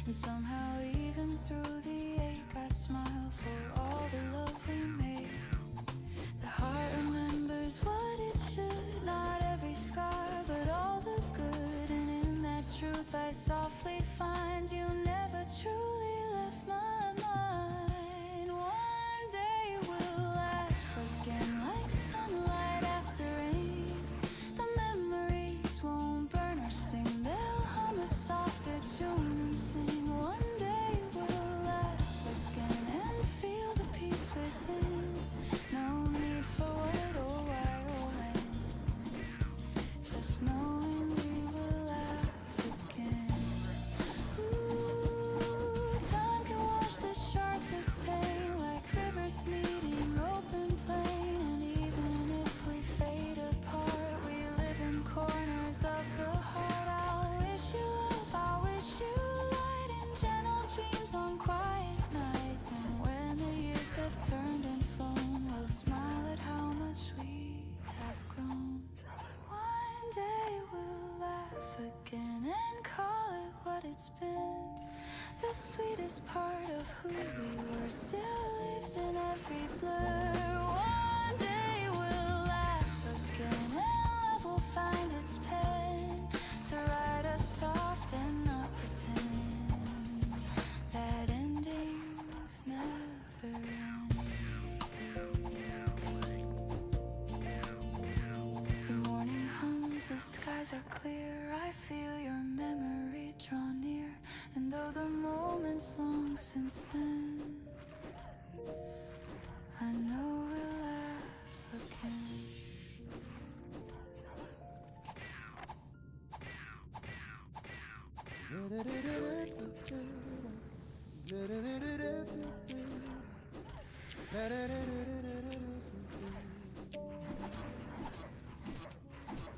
And somehow even through the ache I smile for all the love we made. The heart remembers what it should, not every scar but all the good. And in that truth I softly find you never truly left my mind. One day we'll laugh again like sunlight after rain. The memories won't burn or sting, they'll hum a softer tune and sing. One day we'll laugh again and feel the peace within. No need for what or why or when, just knowing we will laugh again. Ooh, time can wash the sharpest pain like rivers meeting open plain. And even if we fade apart, we live in corners of the heart. I'll wish you love, I'll wish you light and gentle dreams on quiet nights. And when the years have turned and flown, we'll smile at how much we have grown. One day we'll laugh again and call it what it's been. The sweetest part of who we were still lives in every blur. One day we'll laugh again and love will find its pen to write us soft and not pretend that endings never end. The morning hums, the skies are clear. I feel your memory draw near. And though the moment's long since then, I know we'll laugh again.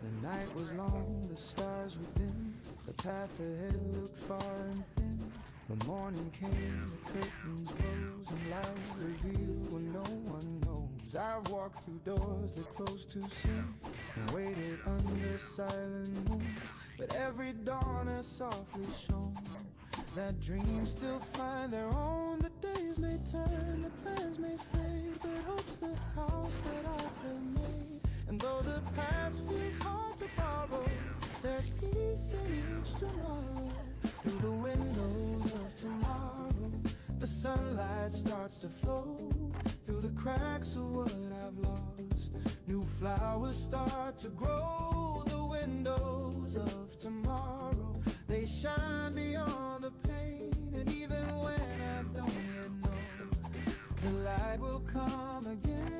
The night was long, the stars were dim, the path ahead looked far and thin. The morning came, the curtains rose, and light revealed what no one knows. I've walked through doors that closed too soon, and waited under silent moon. But every dawn has softly shone, that dreams still find their own. The days may turn, the plans may fade, but hope's the house that hearts have made. And though the past feels hard to borrow, there's peace in each tomorrow. Through the windows of tomorrow, the sunlight starts to flow. Through the cracks of what I've lost, new flowers start to grow. The windows of tomorrow, they shine beyond the pain. And even when I don't yet know, the light will come again.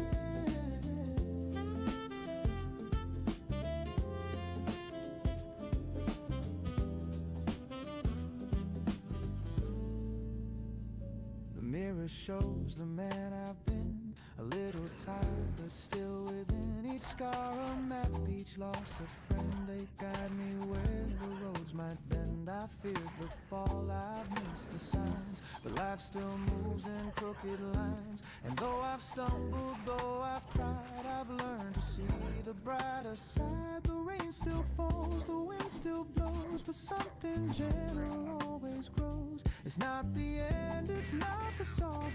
The mirror shows the man I've been, a little tired but still within. Each scar a map, each loss a friend. They guide me where the roads might bend. I feared the fall, I've missed the signs, but life still moves in crooked lines. And though I've stumbled, though I've cried, I've learned to see the brighter side. The rain still falls, the wind still blows, but something gentle always grows. It's not the end, it's not the sorrow,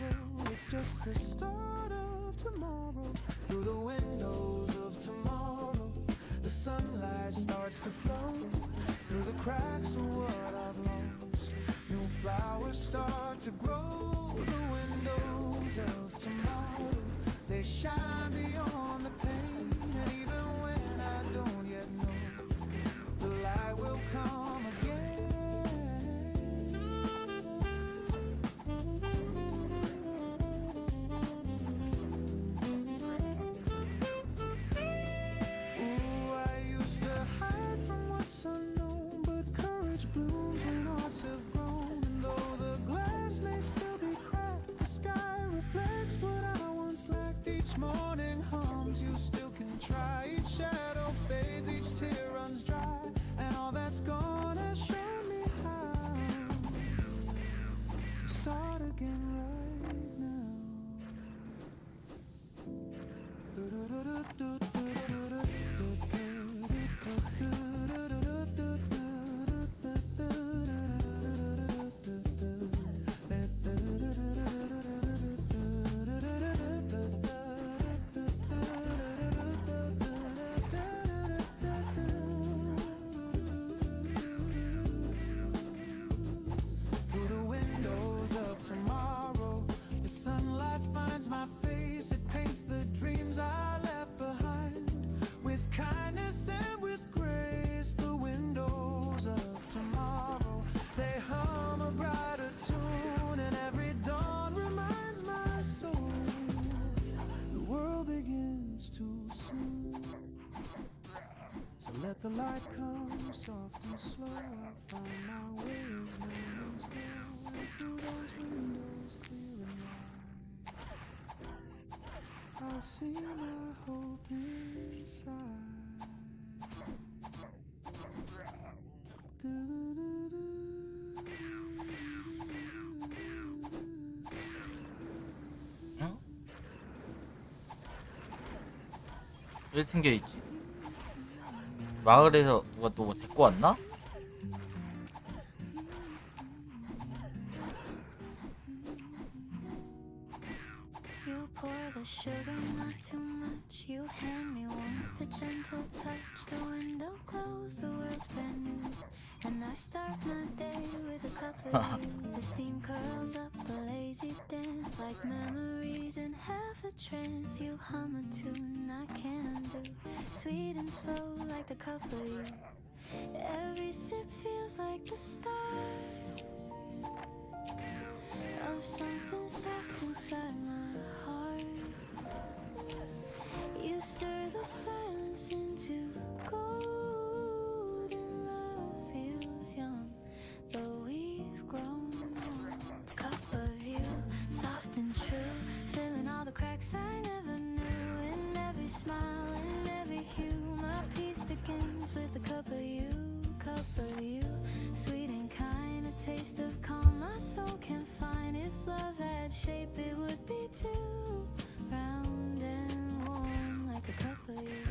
it's just the start of tomorrow. Through the windows of tomorrow, the sunlight starts to flow. Through the cracks of what I've lost, new flowers start to grow. The windows of tomorrow, they shine beyond the pain. And even when I don't yet know, the light will come again. Ooh, I used to hide from what's unknown, but courage blooms when hearts have grown. And though the glass may still be cracked, the sky reflects what I once lacked. Each morning hum the light comes soft and slow, I'll find my way as mornings glow, and through those windows clear and wide, I'll see my hope inside.
응? 왜 튕겨있지? 마을에서 누가 또 뭐 데리고 왔나?
You pour the sugar, not too much. You hand me warmth, a gentle touch. The window closed, the world's brand new. And I start my day with a cup of you. The steam curls up, a lazy dance, like memories in half a trance. You hum a tune I can't undo, sweet and slow like the cup of you. Every sip feels like the start of something soft inside my heart. You stir the silence into gold, and love feels young, though we've grown old. Cup of you, soft and true, filling all the cracks I never knew. In every smile, in every hue, my peace begins with a cup of you. Cup of you, sweet and kind, a taste of calm my soul can find. If love had shape, it would be too round and warm like a cup of you.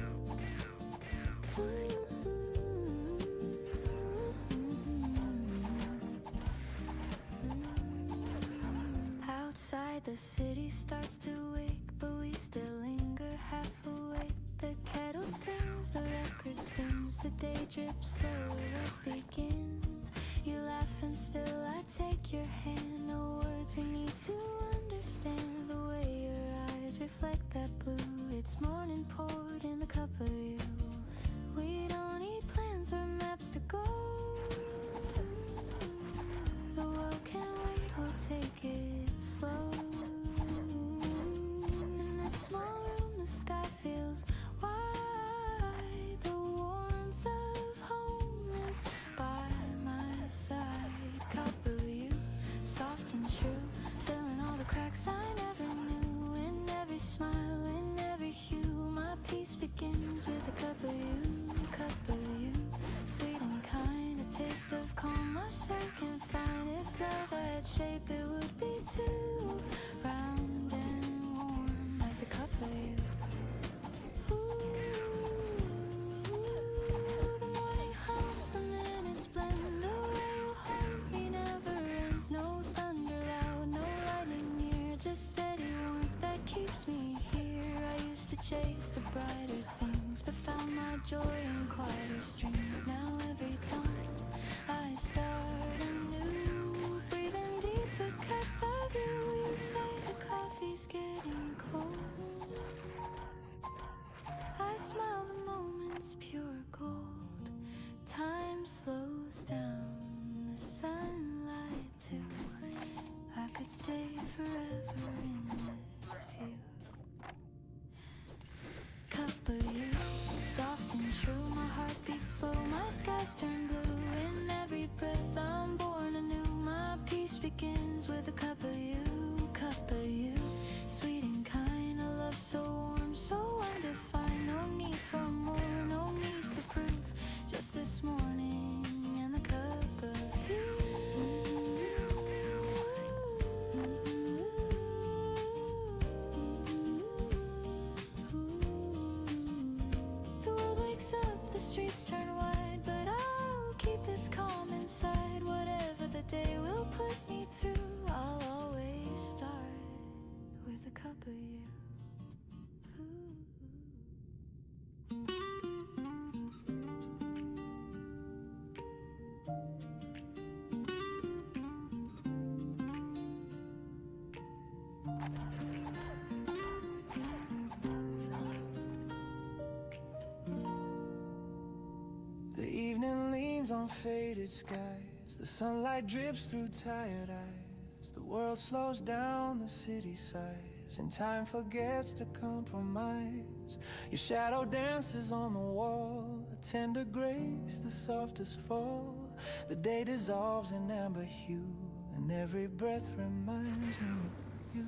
Outside the city starts to wake, but we still linger half awake. The kettle sings, the record spins, the day drips slow, love begins. You laugh and spill, I take your hand. No words we need to understand. The way your eyes reflect that blue, it's morning poured in the cup of you. We don't need plans or maps to go. The world can wait, we'll take it slow. In this small room, the sky feels wide. The warmth of home is by my side. Cup of you, soft and true, filling all the cracks I never knew. In every smile, in every hue, my peace begins with a cup of you. Cup of you, sweet and kind, a taste of calm my soul can find. If love had shape, it would be too round and warm like the cup of you. The morning hums, the minutes blend. The way you hold me never ends. No thunder loud, no lightning near, just steady warmth that keeps me here. I used to chase the brighter things, but found my joy in quieter streams. Now every dawn I start anew, breathing deep the cup of you. You say the coffee's getting cold, I smile, the moment's pure gold. Time slows down, the sunlight too. I could stay forever in this view. Cup of you, soft and true, my heart beats slow, my skies turn blue. In every breath I'm born anew, my peace begins with a cup of you. Cup of you, sweet and kind, a love so warm, so undefined. No need for more, no need for proof, just this morning and the cup of you. The world wakes up, the streets turn wide, but I'll keep this calm inside. Whatever the day will put me through, I'll always start with a cup of you.
The evening leans on faded skies, the sunlight drips through tired eyes. The world slows down, the city sighs, and time forgets to compromise. Your shadow dances on the wall, a tender grace, the softest fall. The day dissolves in amber hue, and every breath reminds me of you.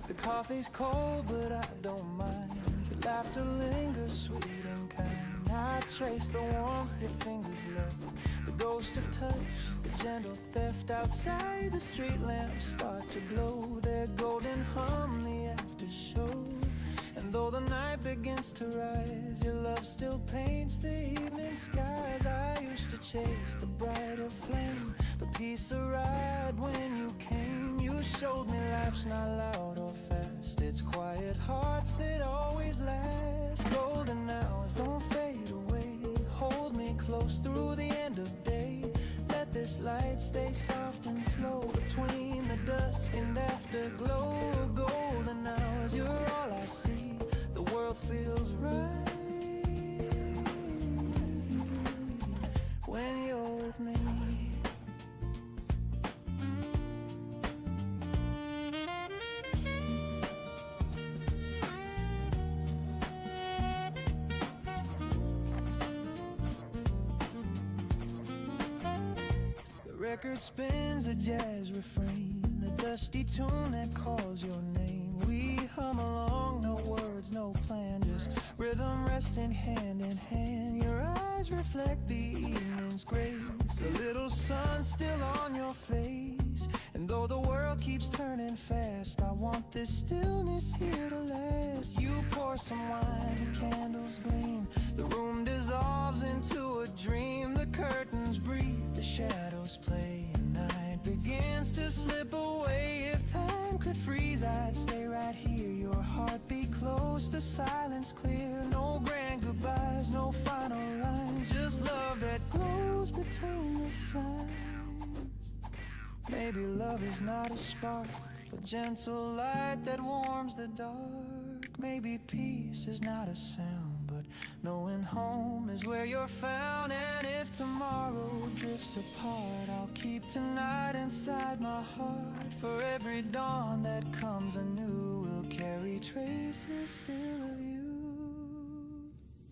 The coffee's cold, but I don't mind. Your laughter lingers sweet and kind. I trace the warmth your fingers left, the ghost of touch, the gentle theft. Outside the street lamps start to glow, their golden hum the after show. And though the night begins to rise, your love still paints the evening skies. I used to chase the brighter flame, but peace arrived when you came. You showed me life's not loud or fast, it's quiet hearts that always last. Golden hours don't fade away, hold me close through the end of day. Let this light stay soft and slow between the dusk and afterglow. Golden hours, you're all I see, the world feels right when you're with me. Record spins a jazz refrain, a dusty tune that calls your name. We hum along, no words, no plan, just rhythm resting hand in hand. Your eyes reflect the evening's grace, a little sun still on your face. And though the world keeps turning fast, I want this stillness here to last. You pour some wine, the candles gleam, the room dissolves into a dream. The curtains breathe, the shadows play, and night begins to slip away. If time could freeze, I'd stay right here, your heartbeat close, the silence clear. No grand goodbyes, no final lines, just love that glows between the signs. Maybe love is not a spark, but gentle light that warms the dark. Maybe peace is not a sound, but knowing home is where you're found. And if tomorrow drifts apart, I'll keep tonight inside my heart. For every dawn that comes anew will carry traces still of you.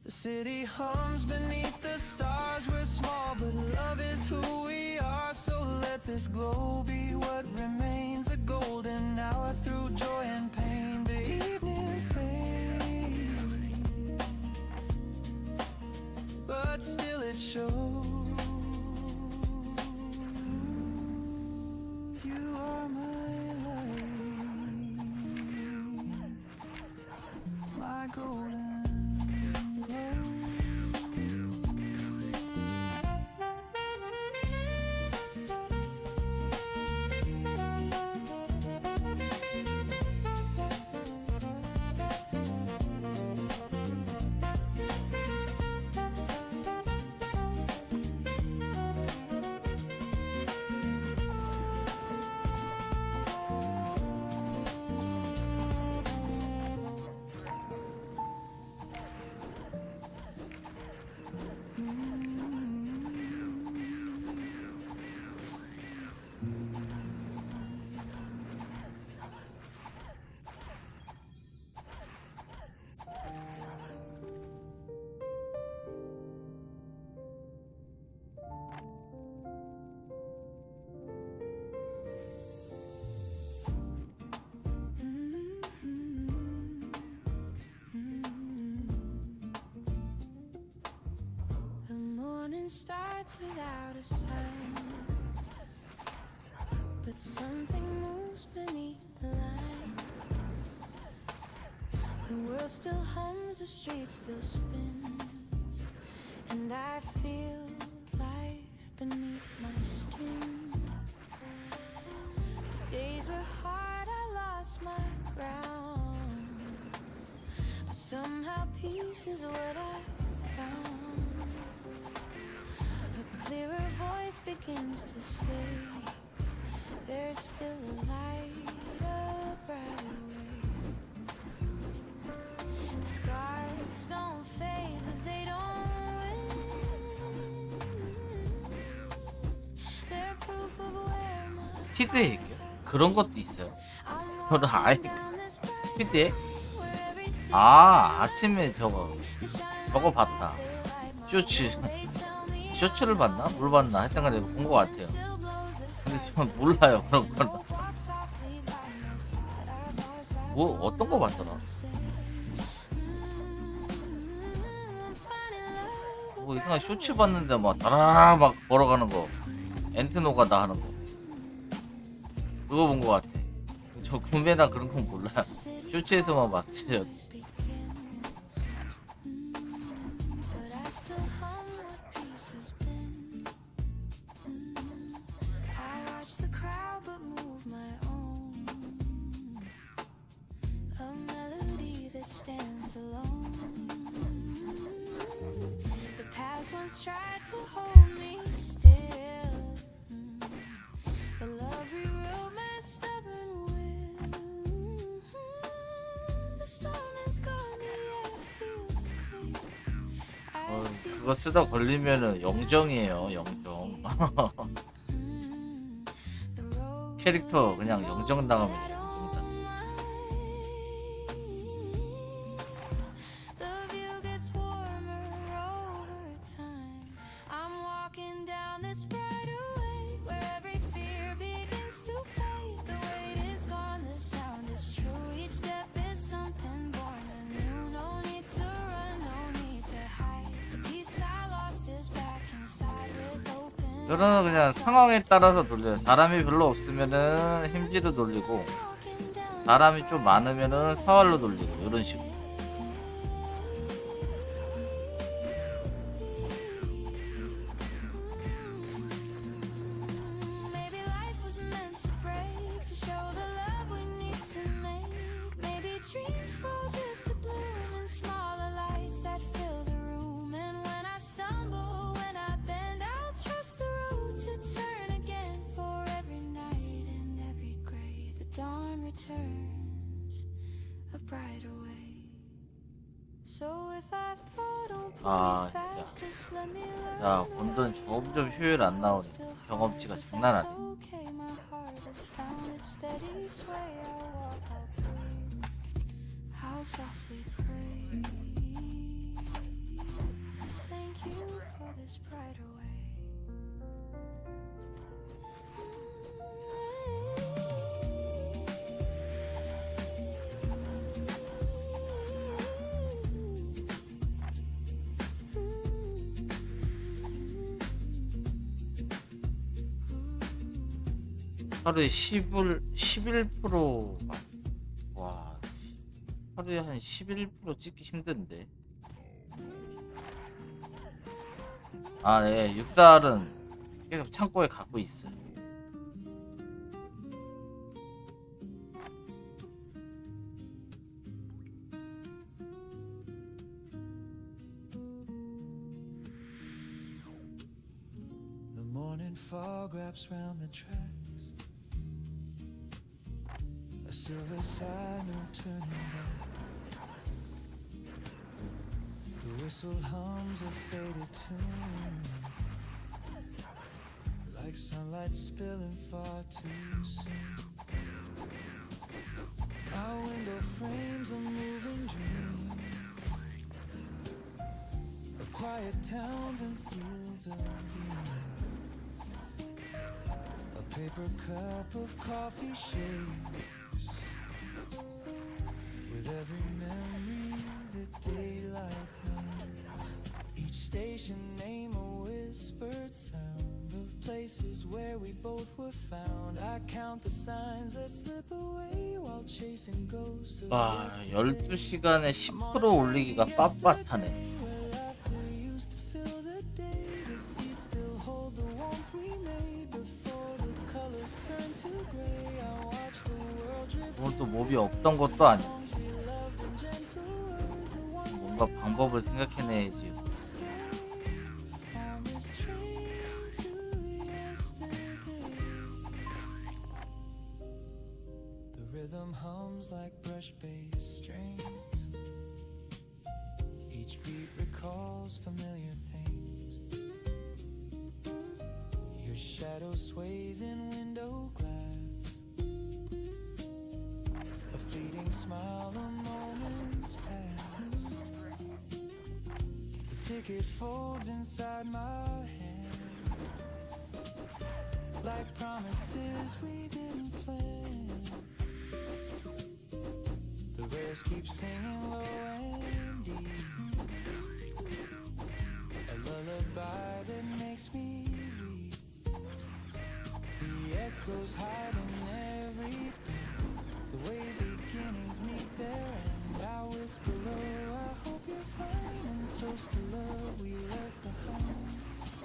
The city hums beneath the stars, we're small but love is who we are. So let this glow be what remains, a golden hour through joy and pain. The evening fades, but still it shows. You are my light, my golden starts without a sign, but something moves beneath the line. The world still hums, the street still spins, and I feel life beneath my skin. The days were hard, I lost my ground, but somehow peace is what I found. A clearer voice begins to say, there's still a light, a brighter way. The scars don't fade, but they don't win. They're proof of what
피드액이요? 그런 것도 있어요? 저는 아예 피드액? 아, 아침에 저거 봤다. 쇼츠를 봤나? 뭘 봤나? 하여튼 간에 본 것 같아요. 근데 저는 몰라요, 그런 거는. 뭐 어떤 거 봤더라? 뭐 이상한 쇼츠 봤는데 막 다라라 막 걸어가는 거, 엔트노가다 하는 거, 그거 본 거 같아. 저 구매나 그런 건 몰라요. 쇼츠에서만 봤어요.
Once tried to hold me still, but love rewrote my stubborn will. The storm is gone, the air feels clear.
그거 쓰다 걸리면은 영정이에요, 영정. 캐릭터 그냥 영정 당하면 영정. 저는 그냥 상황에 따라서 돌려요. 사람이 별로 없으면은 힘지로 돌리고, 사람이 좀 많으면은 사활로 돌리고, 이런 식으로.
Dawn returns a brighter way. So if I fall, don't pull
아,
me fast, just let me
자,
love.
본돈 점점 효율 안 나오네. 경험치가 장난 아니야.
Okay, my heart has found its steady sway. I'll walk, I'll breathe, I'll softly pray. Thank you for this brighter way.
하루에 11%. 와, 하루에 한 11% 찍기 힘든데. 아, 예, 육살은 계속 창고에 갖고 있어요.
The morning fog wraps round the tracks. A silver sign, no turning back. The whistle hums a faded tune, like sunlight spilling far too soon. Our window frames a moving dream of quiet towns and fields of green. A paper cup of coffee shakes with every memory the daylight knows. Each station name a whispered sound of places where we both were found. I count the signs that slip away while chasing ghosts of
와,
yesterday.
12시간에 10% 올리기가 빳빳하네.
Where laughter used to fill the day, the seats still hold the warmth we made before the colors turn to gray. I watch the world drift.
그것도 몹이 없던 것도 아니야.
We loved in gentle words, a one
뭔가 방법을 생각해내야지.
on this train to yesterday. The rhythm hums like brush-based strings. Each beat recalls familiar things. Your shadow sways in window glass. ticket folds inside my hand, like promises we didn't plan. The rails keep singing low and deep, a lullaby that makes me weep. The echoes hide in every beat, the way beginnings meet their end. I whisper low, I hope you're fine, and toast to love we left behind.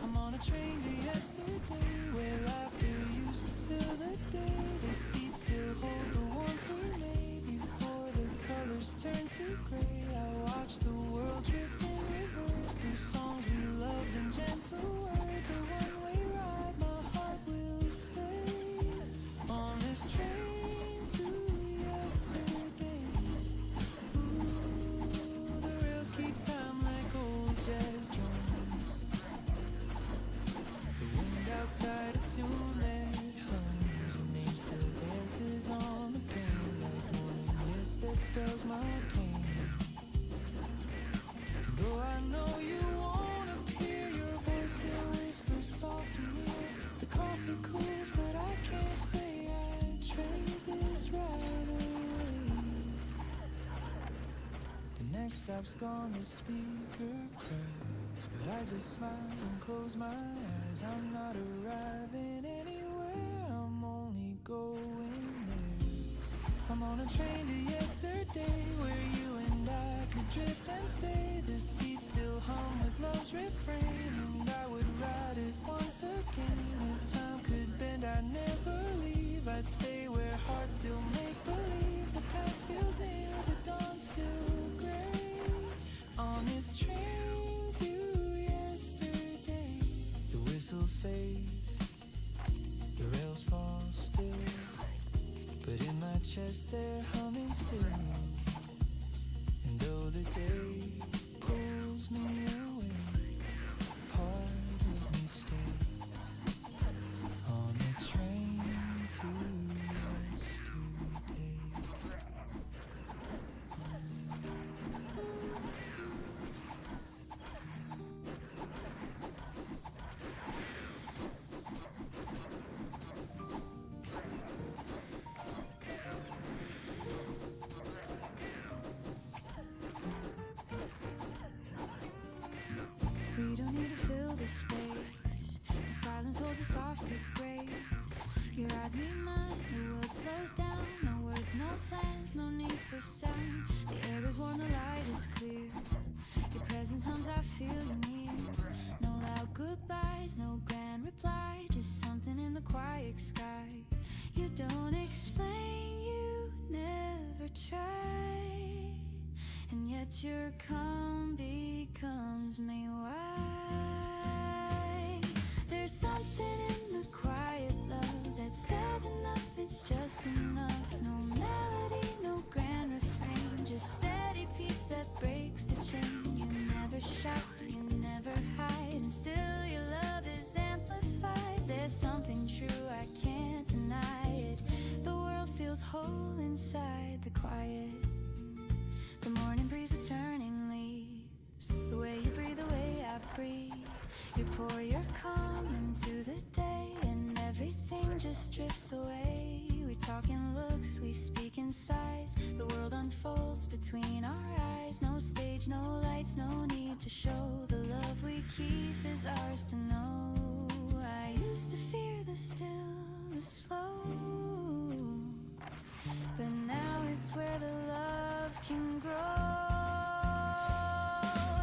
I'm on a train to yesterday, where laughter used to fill the day. The seats still hold the warmth we made before the colors turn to gray. I watch the world drift in reverse through songs we loved and gentle words. A one-way ride, my heart will stay on this train to yesterday. Ooh, the rails keep time like old jazz drums. The wind outside a tune that hums. Your name still dances on the pane, like morning mist that spells my pain. And though I know you won't appear, your voice still whispers soft to me. The coffee cools, but I can't say I'd trade this right away. The next stop's gone, the speaker cries, but I just smile and close my eyes. I'm not arriving anywhere, I'm only going there. I'm on a train to yesterday, where you and I could drift and stay. The seats still hum with love's refrain, and I would ride it once again. If time could bend, I'd never leave. I'd stay where hearts still make believe. The past feels near, the dawn's still gray. On this train to yesterday, the whistle fades, the rails fall still, but in my chest they're humming still. And though the day pulls me away, part of me stays on the train to yesterday.
We don't need to fill the space. The silence holds a softer grace. Your eyes meet mine, the world slows down. No words, no plans, no need for sound. The air is warm, the light is clear. Your presence hums, I feel you near. No loud goodbyes, no grand reply, just something in the quiet sky. You don't explain, you never try, and yet your calm becomes me. Why? There's something in the quiet love that says enough, it's just enough. No melody, no grand refrain, just steady peace that breaks the chain. You never shout, you never hide, and still your love is amplified. There's something true, I can't deny it. The world feels whole inside the quiet. The morning breeze, the turning leaves, the way you breathe, the way I breathe. You pour your calm into the day, and everything just drifts away. We talk in looks, we speak in sighs. The world unfolds between our eyes. No stage, no lights, no need to show. The love we keep is ours to know. I used to fear the still, the slow, but now it's where the love can grow.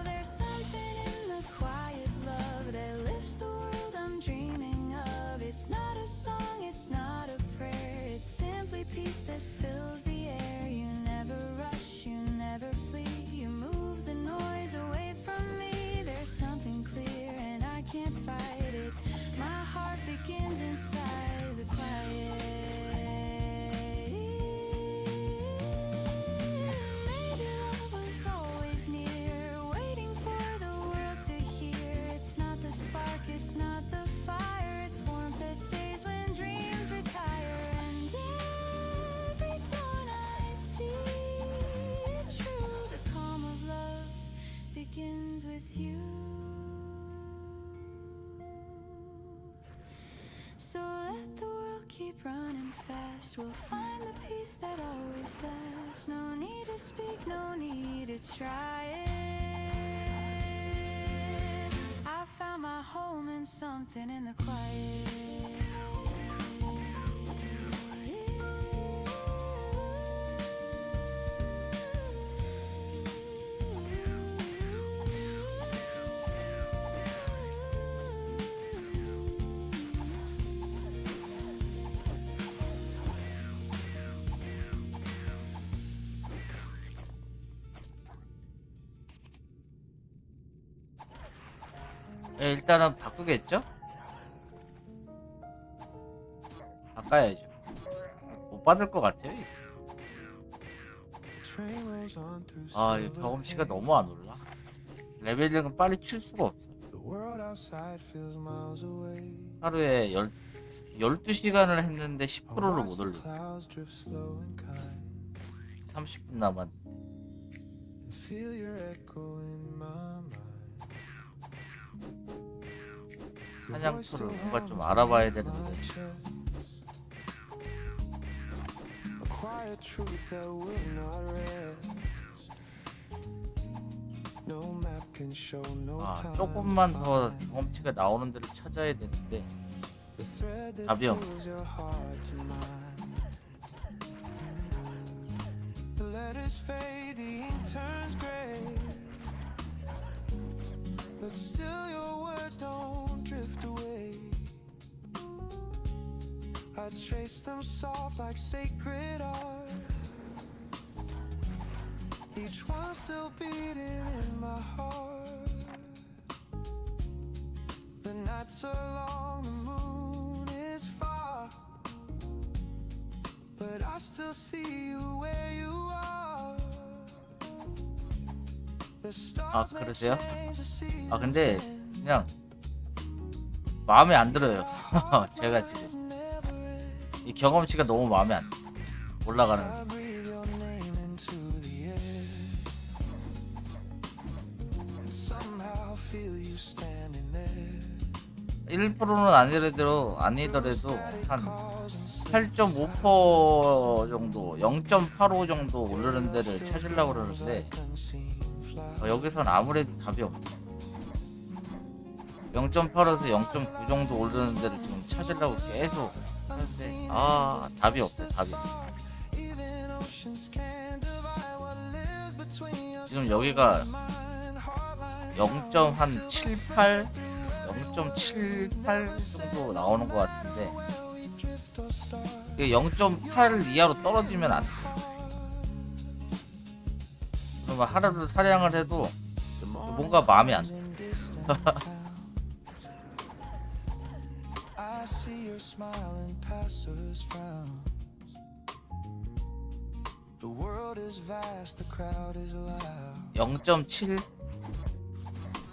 There's something in the quiet love that lifts the world I'm dreaming of. It's not a song, it's not a prayer, it's simply peace that fills the air. You never rush, you never flee, you move the noise away from me. There's something clear and I can't fight it. My heart begins inside the quiet. Maybe love was always near, waiting for the world to hear. It's not the spark, it's not the fire, it's warmth that stays when dreams retire. And every dawn I see it true, the calm of love begins with you. speak, no need to try it. I found my home in something in the quiet.
예, 일단은 바꾸겠죠? 바꿔야죠. 못 받을 것 같아요. 이거. 아, 이 경험치가 너무 안 올라. 레벨링은 빨리 칠 수가 없어. 하루에 12시간을 했는데 10%를 못 올려. 30분 남았. 사냥터를 뭔가 좀 알아봐야 되는데. 아, 조금만 더 경험치가 나오는 데를 찾아야 되는데 답이 없네.
I trace them soft like sacred art. Each one still beating in my heart. The nights are long, the moon is far, but I still see you where you are. The
아,
stars may
그러세요?
change the seasons.
아, 근데 그냥 마음에 안 들어요. 제가 지금 이 경험치가 너무 마음에 안 들어. 올라가는 게.
Breathe your name into the air, and somehow feel you standing there.
1%는 아니더라도 한 8.5% 정도, 0.85 정도 오르는 데를 찾으려고 그러는데 여기선 아무래도 답이 없네. 0.8에서 0.9 정도 오르는 데를 지금 찾으려고 계속 하는데 답이 없어요. 답이. 지금 여기가 0.78 정도 나오는 것 같은데 0.8 이하로 떨어지면 안 돼. 그러면 하루를 사냥을 해도 뭔가 마음에 안 돼.
I see your smiling passers frowns. The world is vast, the crowd is loud,
0.7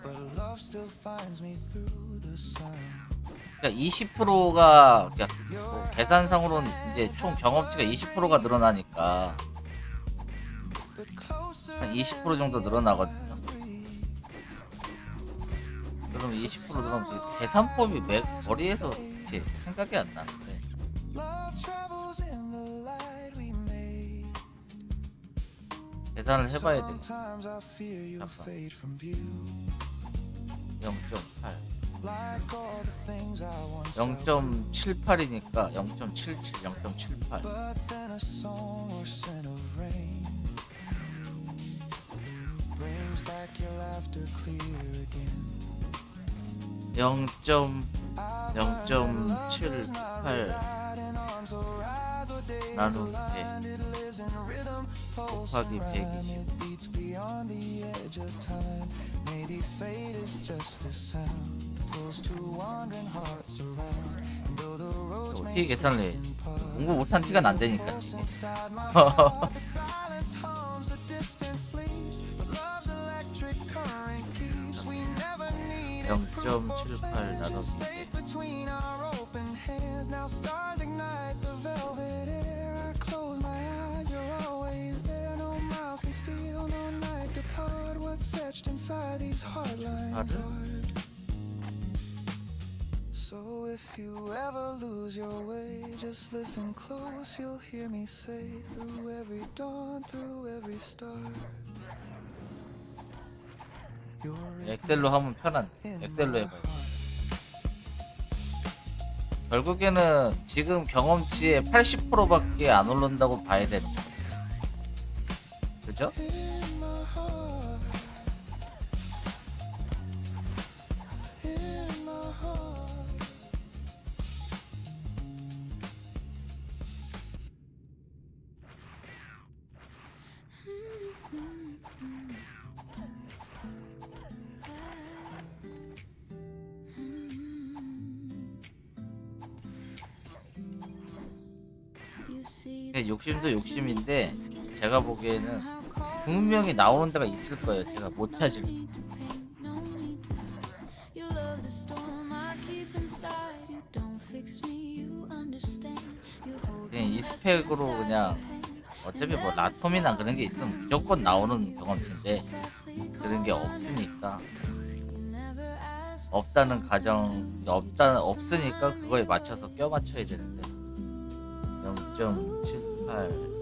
but love still finds me through the sound.
그러니까 20%가 뭐 계산상으로는 이제 총 경험치가 20%가 늘어나니까 한 20% 정도 늘어나거든요. 그러면 20% 늘어나면 계산법이 머리에서 이렇게 생각이 안 나는데
Love travels in the light we made.
계산을 해봐야 되겠네.
Sometimes I fear you'll
잠깐.
fade from view.
0.8
Like all the things I once
0.78이니까 0.77 0.78
But then a song or scent of rain brings back your laughter clear again.
0.78 나누기 100 곱하기 120
Beats beyond the edge of time. Maybe fate is just a sound pulls two wandering hearts around. And though the roads may
어떻게 계산을 해? 공부 못한 티가 난다니까 이게.
inside my heart, the silence hums, the distance sleeps, but love's electric current keeps. We never needed
0.78 나누기 100
faith between our open hands. Now stars ignite the velvet air. I close my eyes, you're always there. No miles can steal, no night depart. What's etched inside these hard lines hard. So if you ever lose your way, just listen close, you'll hear me say, through every dawn, through every star.
엑셀로 하면 편한데. 엑셀로 해봐요. 결국에는 지금 경험치의 80%밖에 안 오른다고 봐야 되는 거예요. 그죠? 욕심도 욕심인데 제가 보기에는 분명히 나오는 데가 있을 거예요. 제가 못 찾을. 그냥 이 스펙으로 그냥 어차피 뭐 라톰이나 그런 게 있으면 무조건 나오는 경험치인데 그런 게 없으니까 없으니까 그거에 맞춰서 껴 맞춰야 되는데 0.78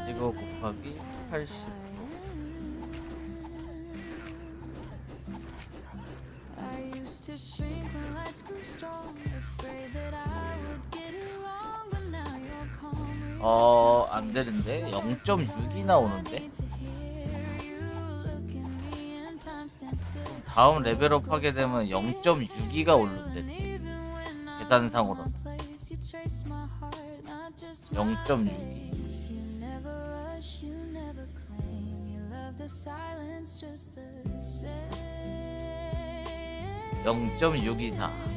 이거 곱하기 80 안 되는데 0.6이 나오는데 다음 레벨업 하게 되면 0.6이가 오른대. 계산상으로 0.6이 0.624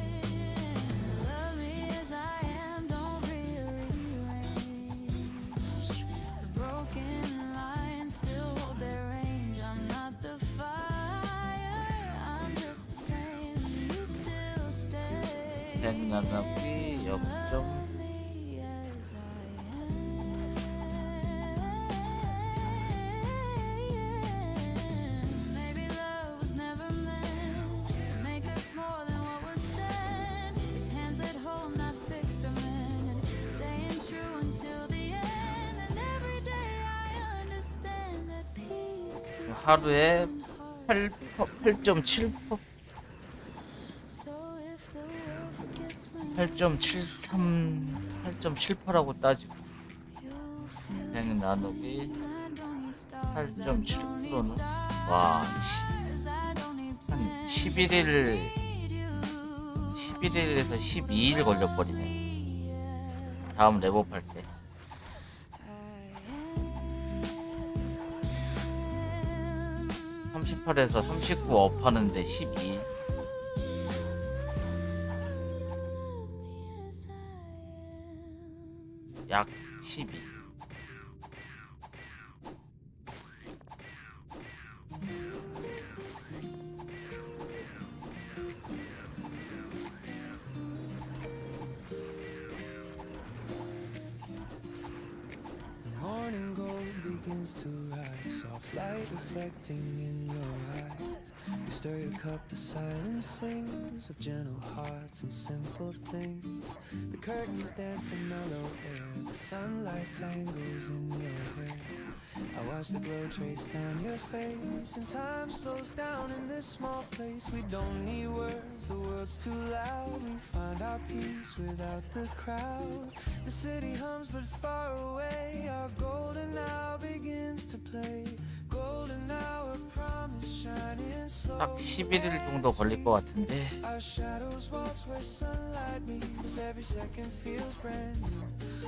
100나누기 0. 하루에 8.7% 8.73라고 따지고 100 나누기 8.7%는 와 한 11일에서 12일 걸려버리네. 다음 랩업 할 때. (38에서 39) 업하는데 12일. 약 12.
Morning gold begins to rise, soft light reflecting in your eyes. You stir your cup, the silence sings of gentle hearts and simple things. The curtains dance in mellow air, the sunlight tangles in your hair. I watch the glow trace down your face, and time slows down in this small place. We don't need words, the world's too loud. We find our peace without the crowd. The city hums but far away. Our golden hour begins to play. Golden hour promise shining slow.
딱 11일 정도 걸릴 것 같은데.
Our shadows waltz where sunlight meets. Every second feels brand new.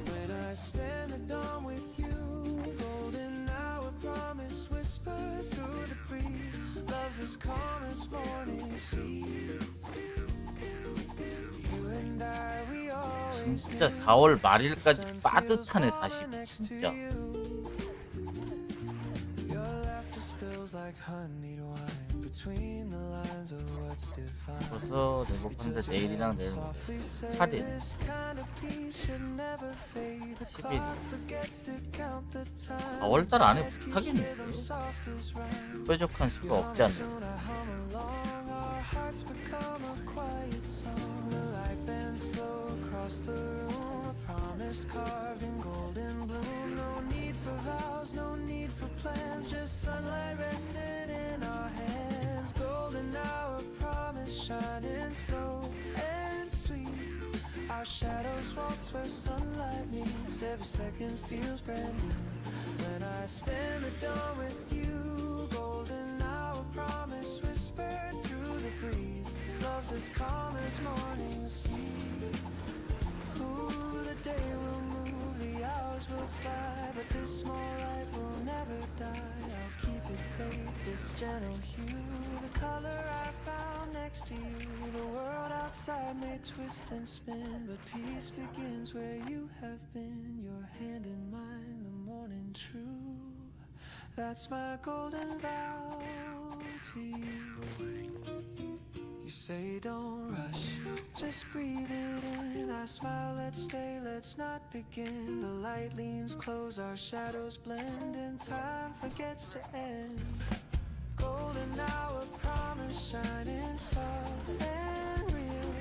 When I spend the dawn with you. Golden hour promise whisper through the breeze. Love's as calm as morning seas. You and I, we always
진짜 4월 말일까지 빠듯하네 40이 진짜.
Your laughter spills like honeyed wine. between the lines of what's defined.
벌써 내복하는데 내일이랑 내일 8일 11일 4월달 안에 못하겠는데 뾰족한 수가 없지 않나.
Shining slow and sweet. Our shadows waltz where sunlight meets. Every second feels brand new. When I spend the dawn with you, golden hour promise whispered through the breeze. Love's as calm as morning sea. Ooh, the day will move, the hours will fly, but this small light will never die. I'll keep it safe, this gentle hue, the color I found next to you. The world outside may twist and spin, but peace begins where you have been. Your hand in mine, the morning true. That's my golden vow to you. You say don't rush, just breathe it in. I smile, let's stay, let's not begin. The light leans close, our shadows blend, and time forgets to end. Golden hour promise shining soft and real.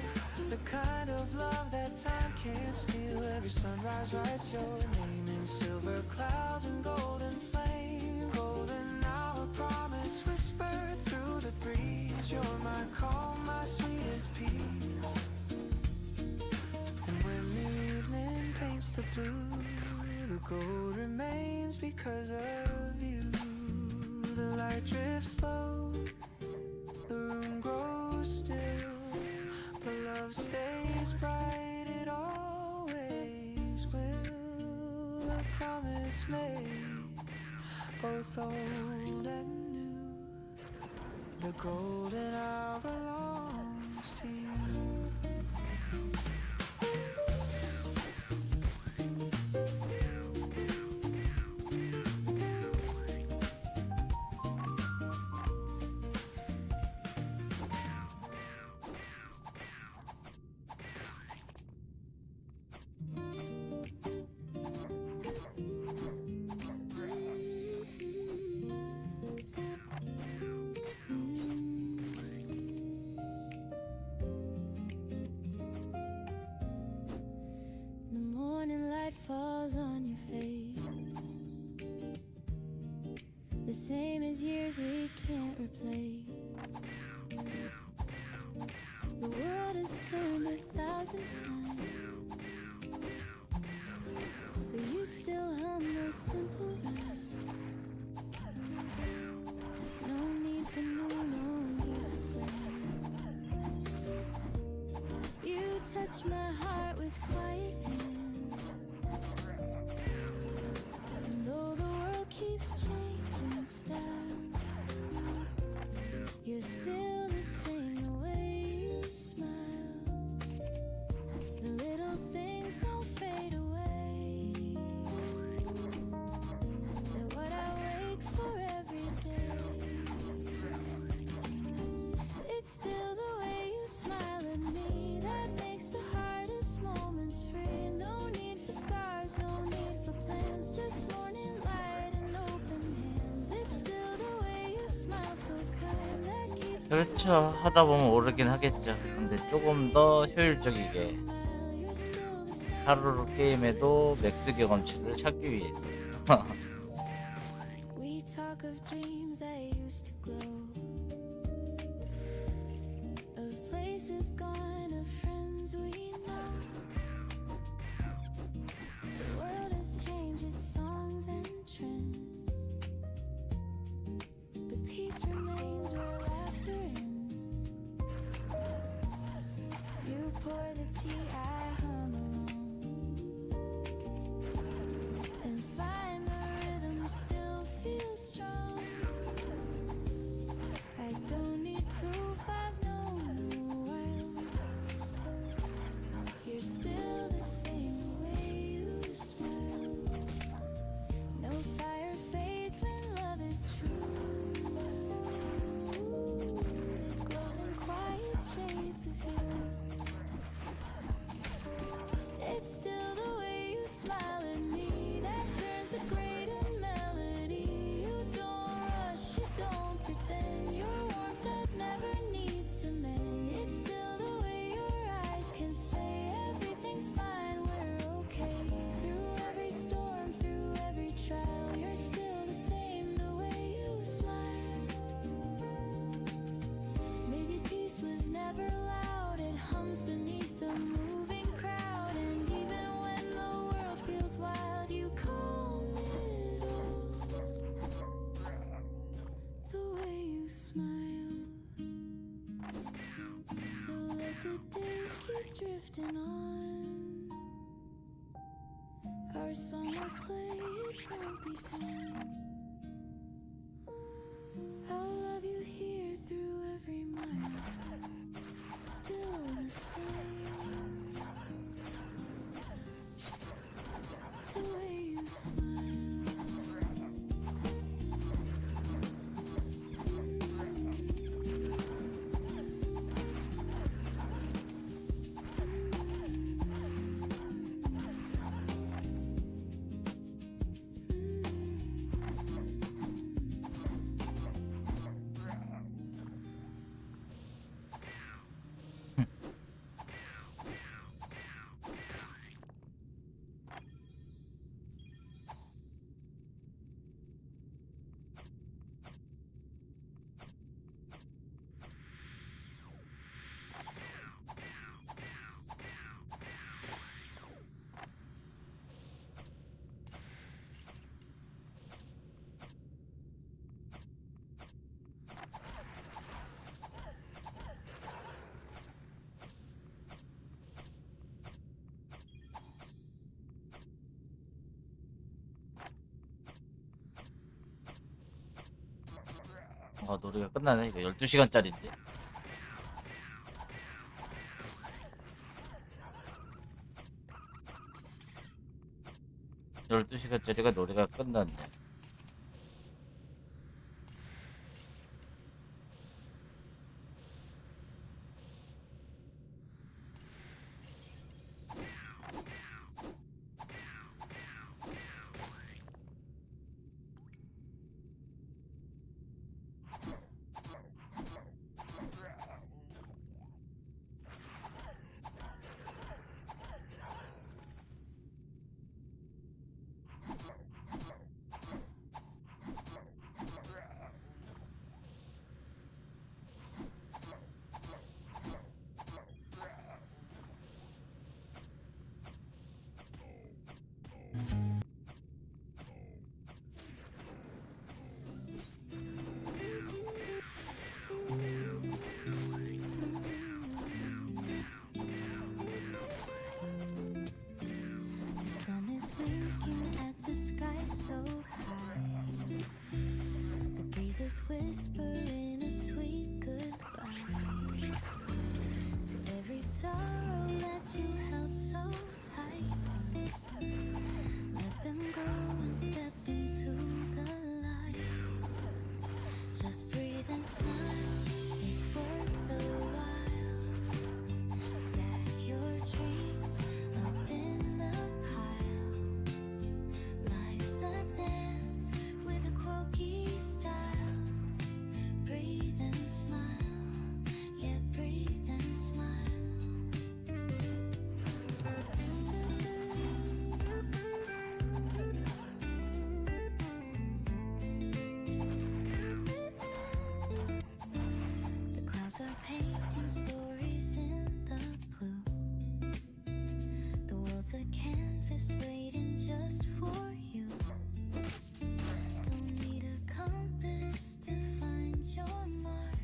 The kind of love that time can't steal. Every sunrise writes your name in silver clouds and golden flame. Golden hour promise whispered through the breeze. You're my calm, my sweetest peace. And when the evening paints the blue, the gold remains because of you. The light drifts slow, the room grows still, but love stays bright, it always will. A promise made, both old and new. The golden hour belongs to you.
Falls on your face, the same as years we can't replace. The world has turned 1,000 times, but you still hum those simple rhymes. No need for new, no need for grand. You touch my heart with quiet hands. Keeps changing style. You're still the same, the way you smile. The little things don't fade away. They're what I wake for every day. It's still the way you smile at me that makes the hardest moments free. No need for stars, no need for plans, just morning light.
그렇죠. 하다 보면 오르긴 하겠죠. 근데 조금 더 효율적이게 하루로 게임에도 맥스 경험치를 찾기 위해서
We talk of dreams that used to glow, of places gone, of friends we know. The world has changed its songs and trends, but peace remains where laughter ends. You pour the tea, I hum along, and find the rhythm still feels strong. I don't need proof, I've known you well. You're still the same, the way you smile. No drifting on. Our song will play, it won't be done. I'll love you here through every mile. Still the same. The way you smile.
노래가 끝나네. 이거 12시간짜리인데. 12시간짜리가 노래가 끝났네.
The sun is winking at the sky so high. The breeze is whispering a sweet goodbye to every sorrow that you held so tight. Let them go and step into the light. Just breathe and smile, it's worth the while. Stack your dreams up in a pile. Life's a dance with a quirky style. Breathe and smile, yeah, breathe and smile. The clouds are painting stories in the blue. The world's a canvas waiting just for you. Don't need a compass to find your mark.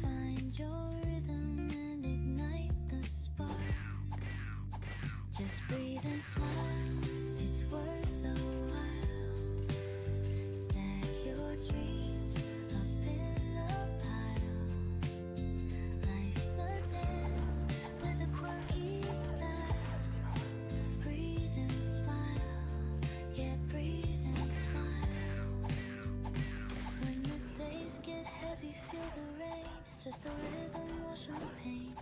Find your rhythm and ignite the spark. Just breathe and smile, it's worth the while. Stack your dreams up in a pile. Life's a dance with a quirky style. Breathe and smile, yeah, breathe and smile. When the days get heavy, feel the rain. It's just the rhythm, washing the pain.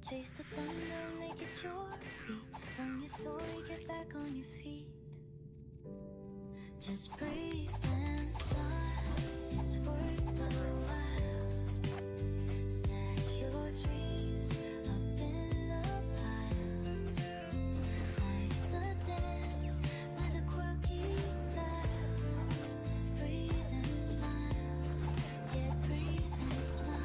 Chase the thunder, make it your beat. Own your story, get back on your feet. Just breathe and smile, it's worth the while. Stack your dreams up in a pile. Life's a dance with a quirky style. Breathe and smile, yeah, breathe and smile.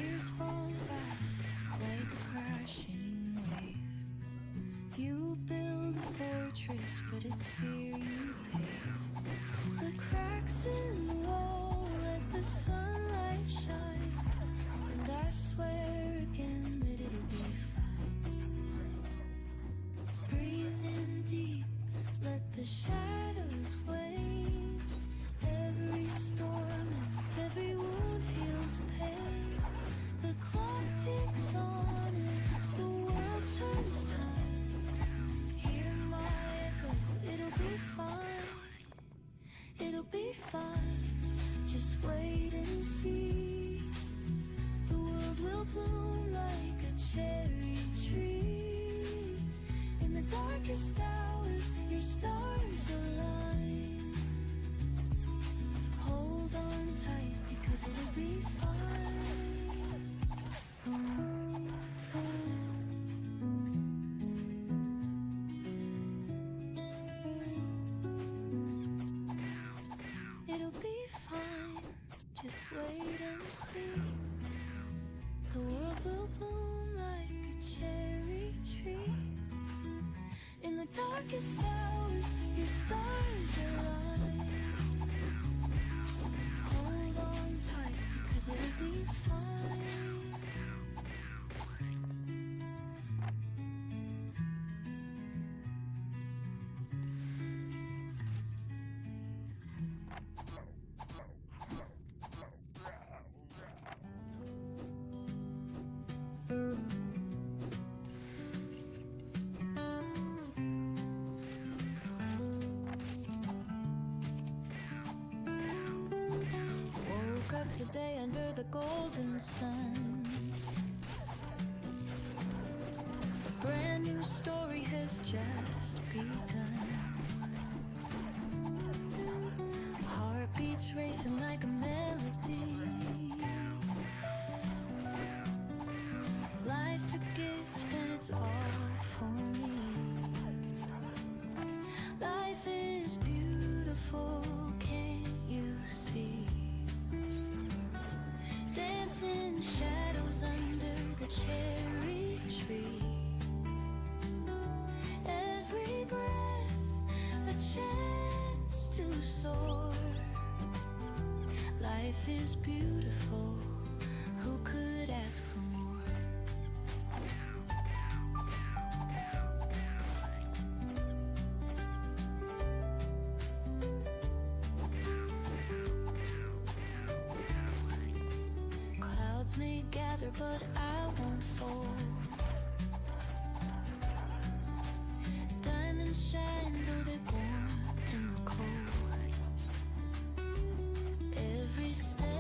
Tears fall fast like a crashing wave. You build a fortress, but it's fear you pave. The cracks in the wall let the sunlight shine, and I swear again that it'll be fine. Breathe in deep, let the shadows wane. Every storm ends, every wound heals pain. The clock ticks on and the world turns time. Hear my echo, it'll be fine. It'll be fine, just wait and see. The world will bloom like a cherry tree. In the darkest hours, your stars align. Hold on tight because it'll be fine. It'll be fine, just wait and see. The world will bloom like a cherry tree. In the darkest hours, your stars align. Hold on tight, cause it'll be fine. Woke up today under the golden sun. A brand new story has just begun. Heartbeats racing like a melody. Life's a gift and it's all for me. Life is beautiful, can't you see? Dancing shadows under the cherry tree. Every breath a chance to soar. Life is beautiful, who could ask for more? Clouds may gather, but I won't fall. Diamonds shine, though they're born in the cold. Every step